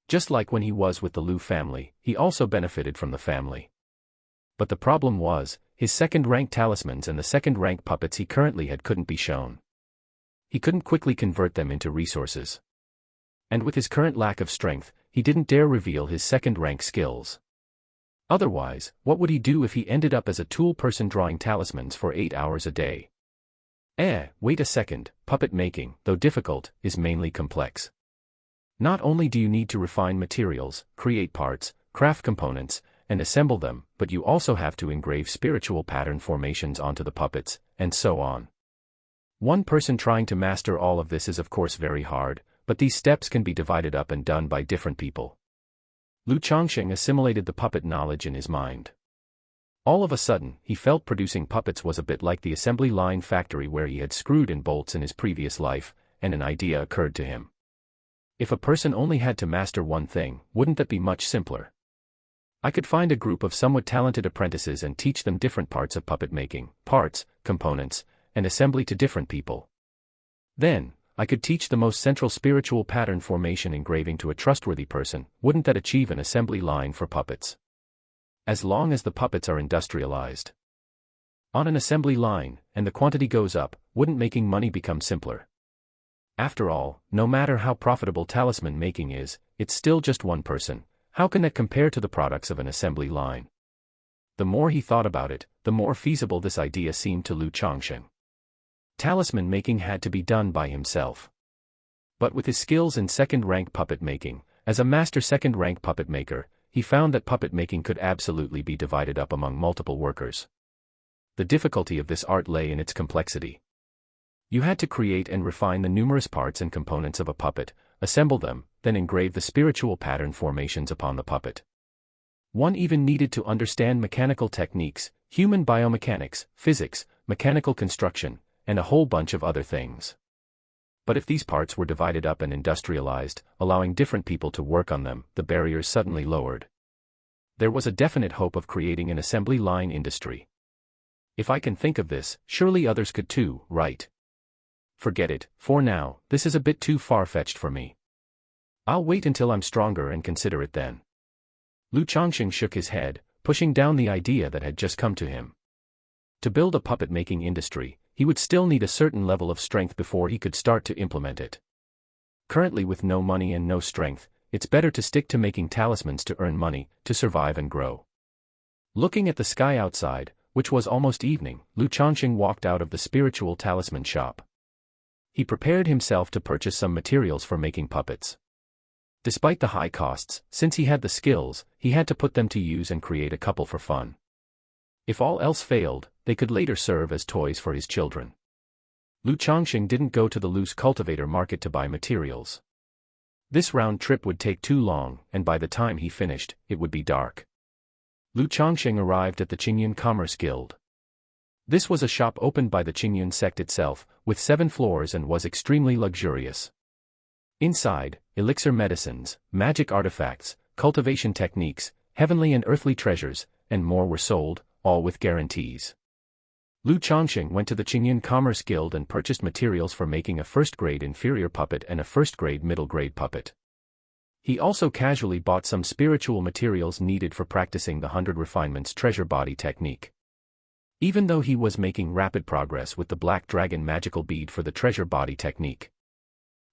Just like when he was with the Lu family, he also benefited from the family. But the problem was, his second-rank talismans and the second-rank puppets he currently had couldn't be shown. He couldn't quickly convert them into resources. And with his current lack of strength, he didn't dare reveal his second-rank skills. Otherwise, what would he do if he ended up as a tool person drawing talismans for 8 hours a day? Wait a second, puppet making, though difficult, is mainly complex. Not only do you need to refine materials, create parts, craft components, and assemble them, but you also have to engrave spiritual pattern formations onto the puppets, and so on. One person trying to master all of this is of course very hard, but these steps can be divided up and done by different people. Lu Changsheng assimilated the puppet knowledge in his mind. All of a sudden, he felt producing puppets was a bit like the assembly line factory where he had screwed in bolts in his previous life, and an idea occurred to him. If a person only had to master one thing, wouldn't that be much simpler? I could find a group of somewhat talented apprentices and teach them different parts of puppet making, parts, components, and assembly to different people. Then, I could teach the most central spiritual pattern formation engraving to a trustworthy person. Wouldn't that achieve an assembly line for puppets? As long as the puppets are industrialized on an assembly line, and the quantity goes up, wouldn't making money become simpler? After all, no matter how profitable talisman making is, it's still just one person. How can that compare to the products of an assembly line? The more he thought about it, the more feasible this idea seemed to Lu Changsheng. Talisman making had to be done by himself. But with his skills in second-rank puppet making, as a master second-rank puppet maker, he found that puppet making could absolutely be divided up among multiple workers. The difficulty of this art lay in its complexity. You had to create and refine the numerous parts and components of a puppet, assemble them, then engrave the spiritual pattern formations upon the puppet. One even needed to understand mechanical techniques, human biomechanics, physics, mechanical construction, and a whole bunch of other things. But if these parts were divided up and industrialized, allowing different people to work on them, the barriers suddenly lowered. There was a definite hope of creating an assembly line industry. If I can think of this, surely others could too, right? Forget it, for now, this is a bit too far-fetched for me. I'll wait until I'm stronger and consider it then. Lu Changsheng shook his head, pushing down the idea that had just come to him. To build a puppet-making industry, he would still need a certain level of strength before he could start to implement it. Currently, with no money and no strength, it's better to stick to making talismans to earn money, to survive and grow. Looking at the sky outside, which was almost evening, Lu Changsheng walked out of the spiritual talisman shop. He prepared himself to purchase some materials for making puppets. Despite the high costs, since he had the skills, he had to put them to use and create a couple for fun. If all else failed, they could later serve as toys for his children. Lu Changsheng didn't go to the loose cultivator market to buy materials. This round trip would take too long, and by the time he finished, it would be dark. Lu Changsheng arrived at the Qingyun Commerce Guild. This was a shop opened by the Qingyun sect itself, with 7 floors and was extremely luxurious. Inside, elixir medicines, magic artifacts, cultivation techniques, heavenly and earthly treasures, and more were sold, all with guarantees. Lu Changsheng went to the Qingyun Commerce Guild and purchased materials for making a first-grade inferior puppet and a first-grade middle-grade puppet. He also casually bought some spiritual materials needed for practicing the 100 Refinements treasure body technique. Even though he was making rapid progress with the Black Dragon magical bead for the treasure body technique,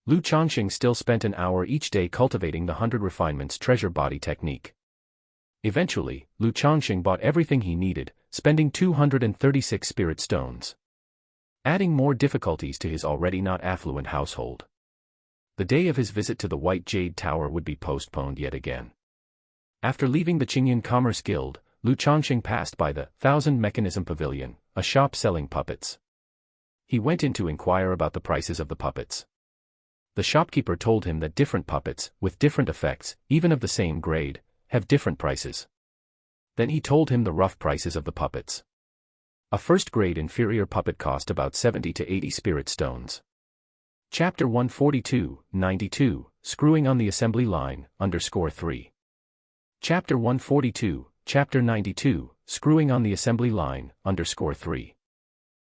Lu Changsheng still spent an hour each day cultivating the 100 Refinements treasure body technique. Eventually, Lu Changsheng bought everything he needed, spending 236 spirit stones, adding more difficulties to his already not affluent household. The day of his visit to the White Jade Tower would be postponed yet again. After leaving the Qingyun Commerce Guild, Lu Changsheng passed by the 1000 Mechanism Pavilion, a shop selling puppets. He went in to inquire about the prices of the puppets. The shopkeeper told him that different puppets, with different effects, even of the same grade, have different prices. Then he told him the rough prices of the puppets. A first-grade inferior puppet cost about 70 to 80 spirit stones. Chapter 142, 92, Screwing on the Assembly Line, _3. Chapter 142, Chapter 92, Screwing on the Assembly Line, _3.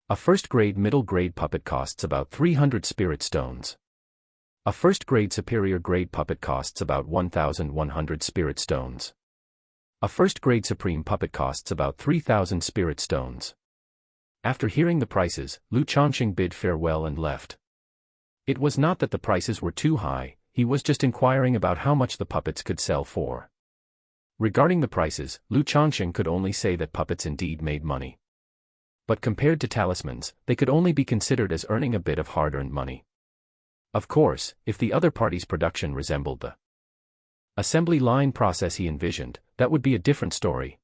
A first-grade middle-grade puppet costs about 300 spirit stones. A first-grade superior-grade puppet costs about 1,100 spirit stones. A first-grade supreme puppet costs about 3,000 spirit stones. After hearing the prices, Lu Changsheng bid farewell and left. It was not that the prices were too high, he was just inquiring about how much the puppets could sell for. Regarding the prices, Lu Changsheng could only say that puppets indeed made money. But compared to talismans, they could only be considered as earning a bit of hard-earned money. Of course, if the other party's production resembled the assembly line process he envisioned, that would be a different story.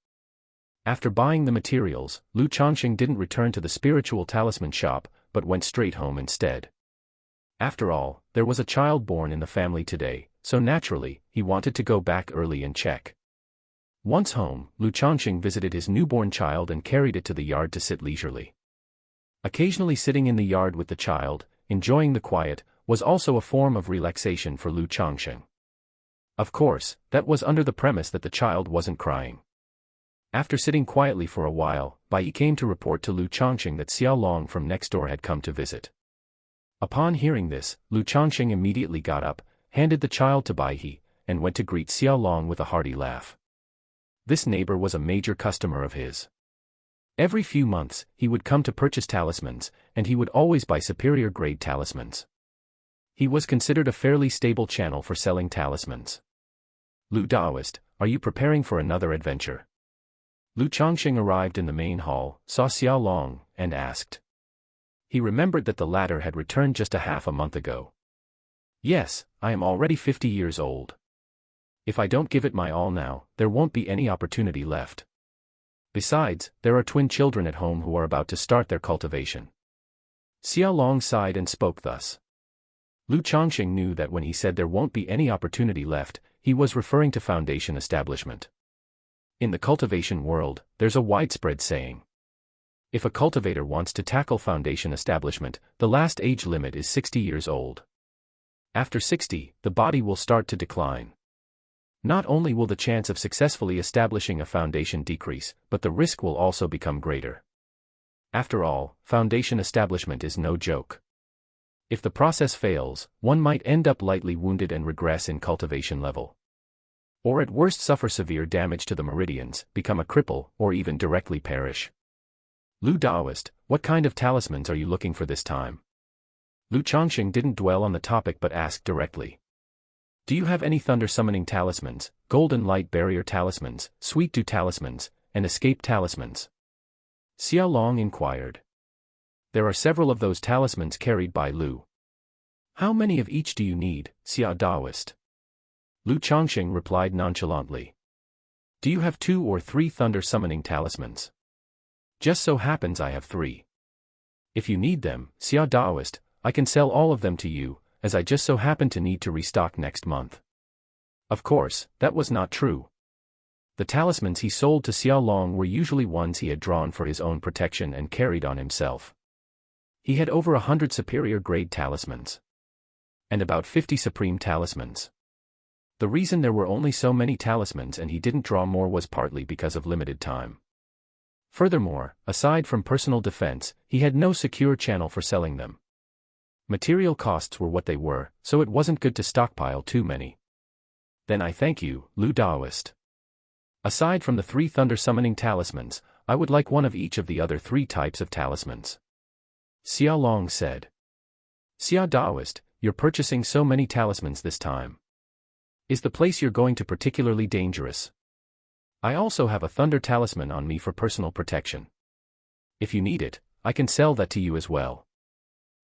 After buying the materials, Lu Changsheng didn't return to the spiritual talisman shop, but went straight home instead. After all, there was a child born in the family today, so naturally, he wanted to go back early and check. Once home, Lu Changsheng visited his newborn child and carried it to the yard to sit leisurely. Occasionally sitting in the yard with the child, enjoying the quiet, was also a form of relaxation for Lu Changsheng. Of course, that was under the premise that the child wasn't crying. After sitting quietly for a while, Bai came to report to Lu Changsheng that Xiao Long from next door had come to visit. Upon hearing this, Lu Changsheng immediately got up, handed the child to Bai He, and went to greet Xiao Long with a hearty laugh. This neighbor was a major customer of his. Every few months, he would come to purchase talismans, and he would always buy superior grade talismans. He was considered a fairly stable channel for selling talismans. Lu Daoist, are you preparing for another adventure? Lu Changsheng arrived in the main hall, saw Xiao Long, and asked. He remembered that the latter had returned just a half a month ago. Yes, I am already 50 years old. If I don't give it my all now, there won't be any opportunity left. Besides, there are twin children at home who are about to start their cultivation. Xiao Long sighed and spoke thus. Lu Changsheng knew that when he said there won't be any opportunity left, he was referring to foundation establishment. In the cultivation world, there's a widespread saying. If a cultivator wants to tackle foundation establishment, the last age limit is 60 years old. After 60, the body will start to decline. Not only will the chance of successfully establishing a foundation decrease, but the risk will also become greater. After all, foundation establishment is no joke. If the process fails, one might end up lightly wounded and regress in cultivation level. Or at worst suffer severe damage to the meridians, become a cripple, or even directly perish. Lu Daoist, what kind of talismans are you looking for this time? Lu Changsheng didn't dwell on the topic but asked directly. Do you have any thunder summoning talismans, golden light barrier talismans, sweet dew talismans, and escape talismans? Xiao Long inquired. There are several of those talismans carried by Lu. How many of each do you need, Xiao Daoist? Lu Changsheng replied nonchalantly. Do you have 2 or 3 thunder summoning talismans? Just so happens I have 3. If you need them, Xiao Daoist, I can sell all of them to you, as I just so happen to need to restock next month. Of course, that was not true. The talismans he sold to Xiao Long were usually ones he had drawn for his own protection and carried on himself. He had over 100 superior grade talismans. And about 50 supreme talismans. The reason there were only so many talismans and he didn't draw more was partly because of limited time. Furthermore, aside from personal defense, he had no secure channel for selling them. Material costs were what they were, so it wasn't good to stockpile too many. Then I thank you, Lu Daoist. Aside from the 3 thunder summoning talismans, I would like one of each of the other 3 types of talismans. Xiao Long said. Xiao Daoist, you're purchasing so many talismans this time. Is the place you're going to particularly dangerous? I also have a thunder talisman on me for personal protection. If you need it, I can sell that to you as well.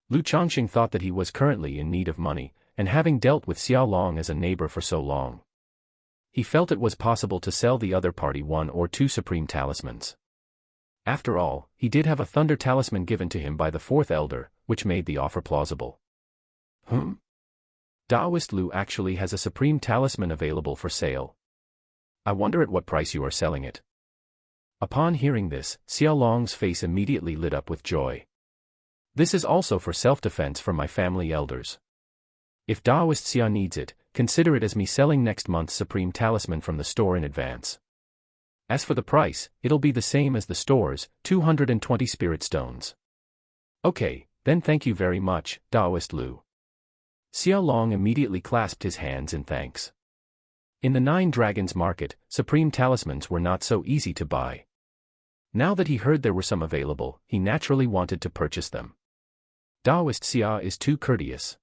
Lu Changsheng thought that he was currently in need of money, and having dealt with Xiao Long as a neighbor for so long, he felt it was possible to sell the other party 1 or 2 supreme talismans. After all, he did have a thunder talisman given to him by the 4th elder, which made the offer plausible. Daoist Lu actually has a supreme talisman available for sale. I wonder at what price you are selling it. Upon hearing this, Xiao Long's face immediately lit up with joy. This is also for self-defense from my family elders. If Daoist Xia needs it, consider it as me selling next month's supreme talisman from the store in advance. As for the price, it'll be the same as the store's, 220 spirit stones. Okay, then thank you very much, Daoist Lu. Xiao Long immediately clasped his hands in thanks. In the 9 Dragons market, supreme talismans were not so easy to buy. Now that he heard there were some available, he naturally wanted to purchase them. Daoist Xia is too courteous.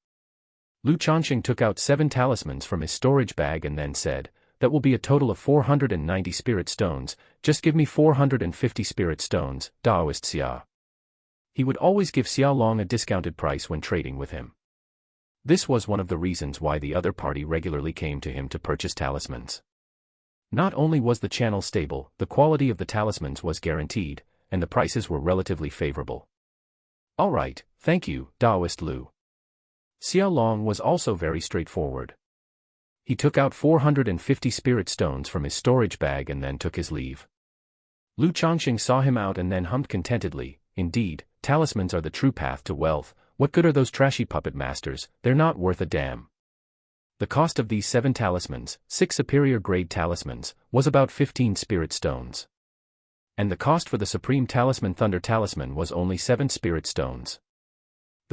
Lu Changsheng took out 7 talismans from his storage bag and then said, that will be a total of 490 spirit stones, just give me 450 spirit stones, Daoist Xia. He would always give Xiao Long a discounted price when trading with him. This was one of the reasons why the other party regularly came to him to purchase talismans. Not only was the channel stable, the quality of the talismans was guaranteed, and the prices were relatively favorable. Alright, thank you, Daoist Lu. Xiao Long was also very straightforward. He took out 450 spirit stones from his storage bag and then took his leave. Lu Changsheng saw him out and then hummed contentedly, indeed, talismans are the true path to wealth, what good are those trashy puppet masters, they're not worth a damn. The cost of these 7 talismans, 6 superior grade talismans, was about 15 spirit stones. And the cost for the supreme talisman Thunder Talisman was only 7 spirit stones.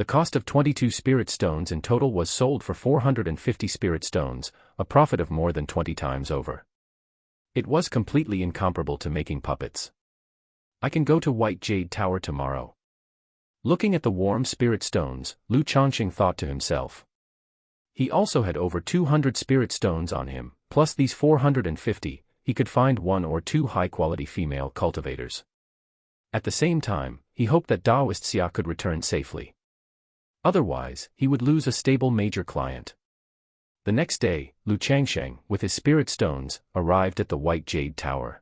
The cost of 22 spirit stones in total was sold for 450 spirit stones, a profit of more than 20 times over. It was completely incomparable to making puppets. I can go to White Jade Tower tomorrow. Looking at the warm spirit stones, Lu Changsheng thought to himself. He also had over 200 spirit stones on him, plus these 450, he could find 1 or 2 high-quality female cultivators. At the same time, he hoped that Daoist Xia could return safely. Otherwise, he would lose a stable major client. The next day, Lu Changsheng, with his spirit stones, arrived at the White Jade Tower.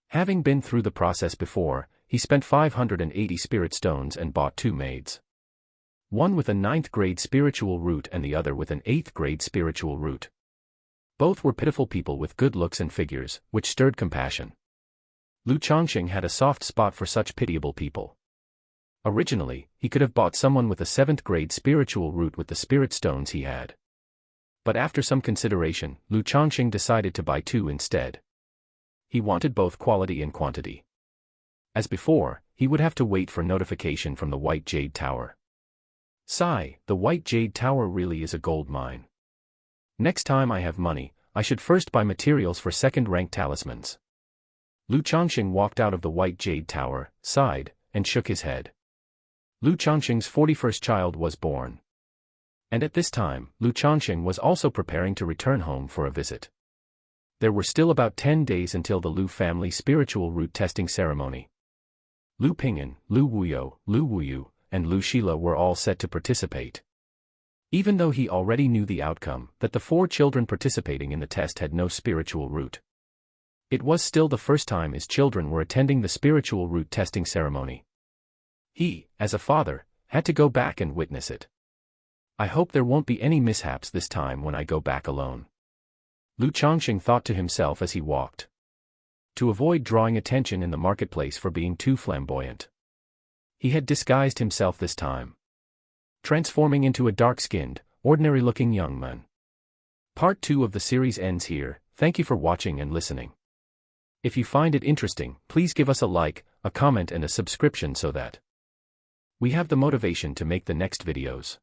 Having been through the process before, he spent 580 spirit stones and bought 2 maids. One with a 9th grade spiritual root and the other with an 8th grade spiritual root. Both were pitiful people with good looks and figures, which stirred compassion. Lu Changsheng had a soft spot for such pitiable people. Originally, he could have bought someone with a 7th grade spiritual root with the spirit stones he had. But after some consideration, Lu Changsheng decided to buy 2 instead. He wanted both quality and quantity. As before, he would have to wait for notification from the White Jade Tower. Sigh, the White Jade Tower really is a gold mine. Next time I have money, I should first buy materials for 2nd-rank talismans. Lu Changsheng walked out of the White Jade Tower, sighed, and shook his head. Lu Changsheng's 41st child was born. And at this time, Lu Changsheng was also preparing to return home for a visit. There were still about 10 days until the Lu family spiritual root testing ceremony. Lu Ping'an, Lu Wuyo, Lu Wuyu, and Lu Shila were all set to participate. Even though he already knew the outcome, that the 4 children participating in the test had no spiritual root. It was still the first time his children were attending the spiritual root testing ceremony. He, as a father, had to go back and witness it. I hope there won't be any mishaps this time when I go back alone. Lu Changsheng thought to himself as he walked. To avoid drawing attention in the marketplace for being too flamboyant, he had disguised himself this time, transforming into a dark-skinned, ordinary-looking young man. Part 2 of the series ends here. Thank you for watching and listening. If you find it interesting, please give us a like, a comment and a subscription so that we have the motivation to make the next videos.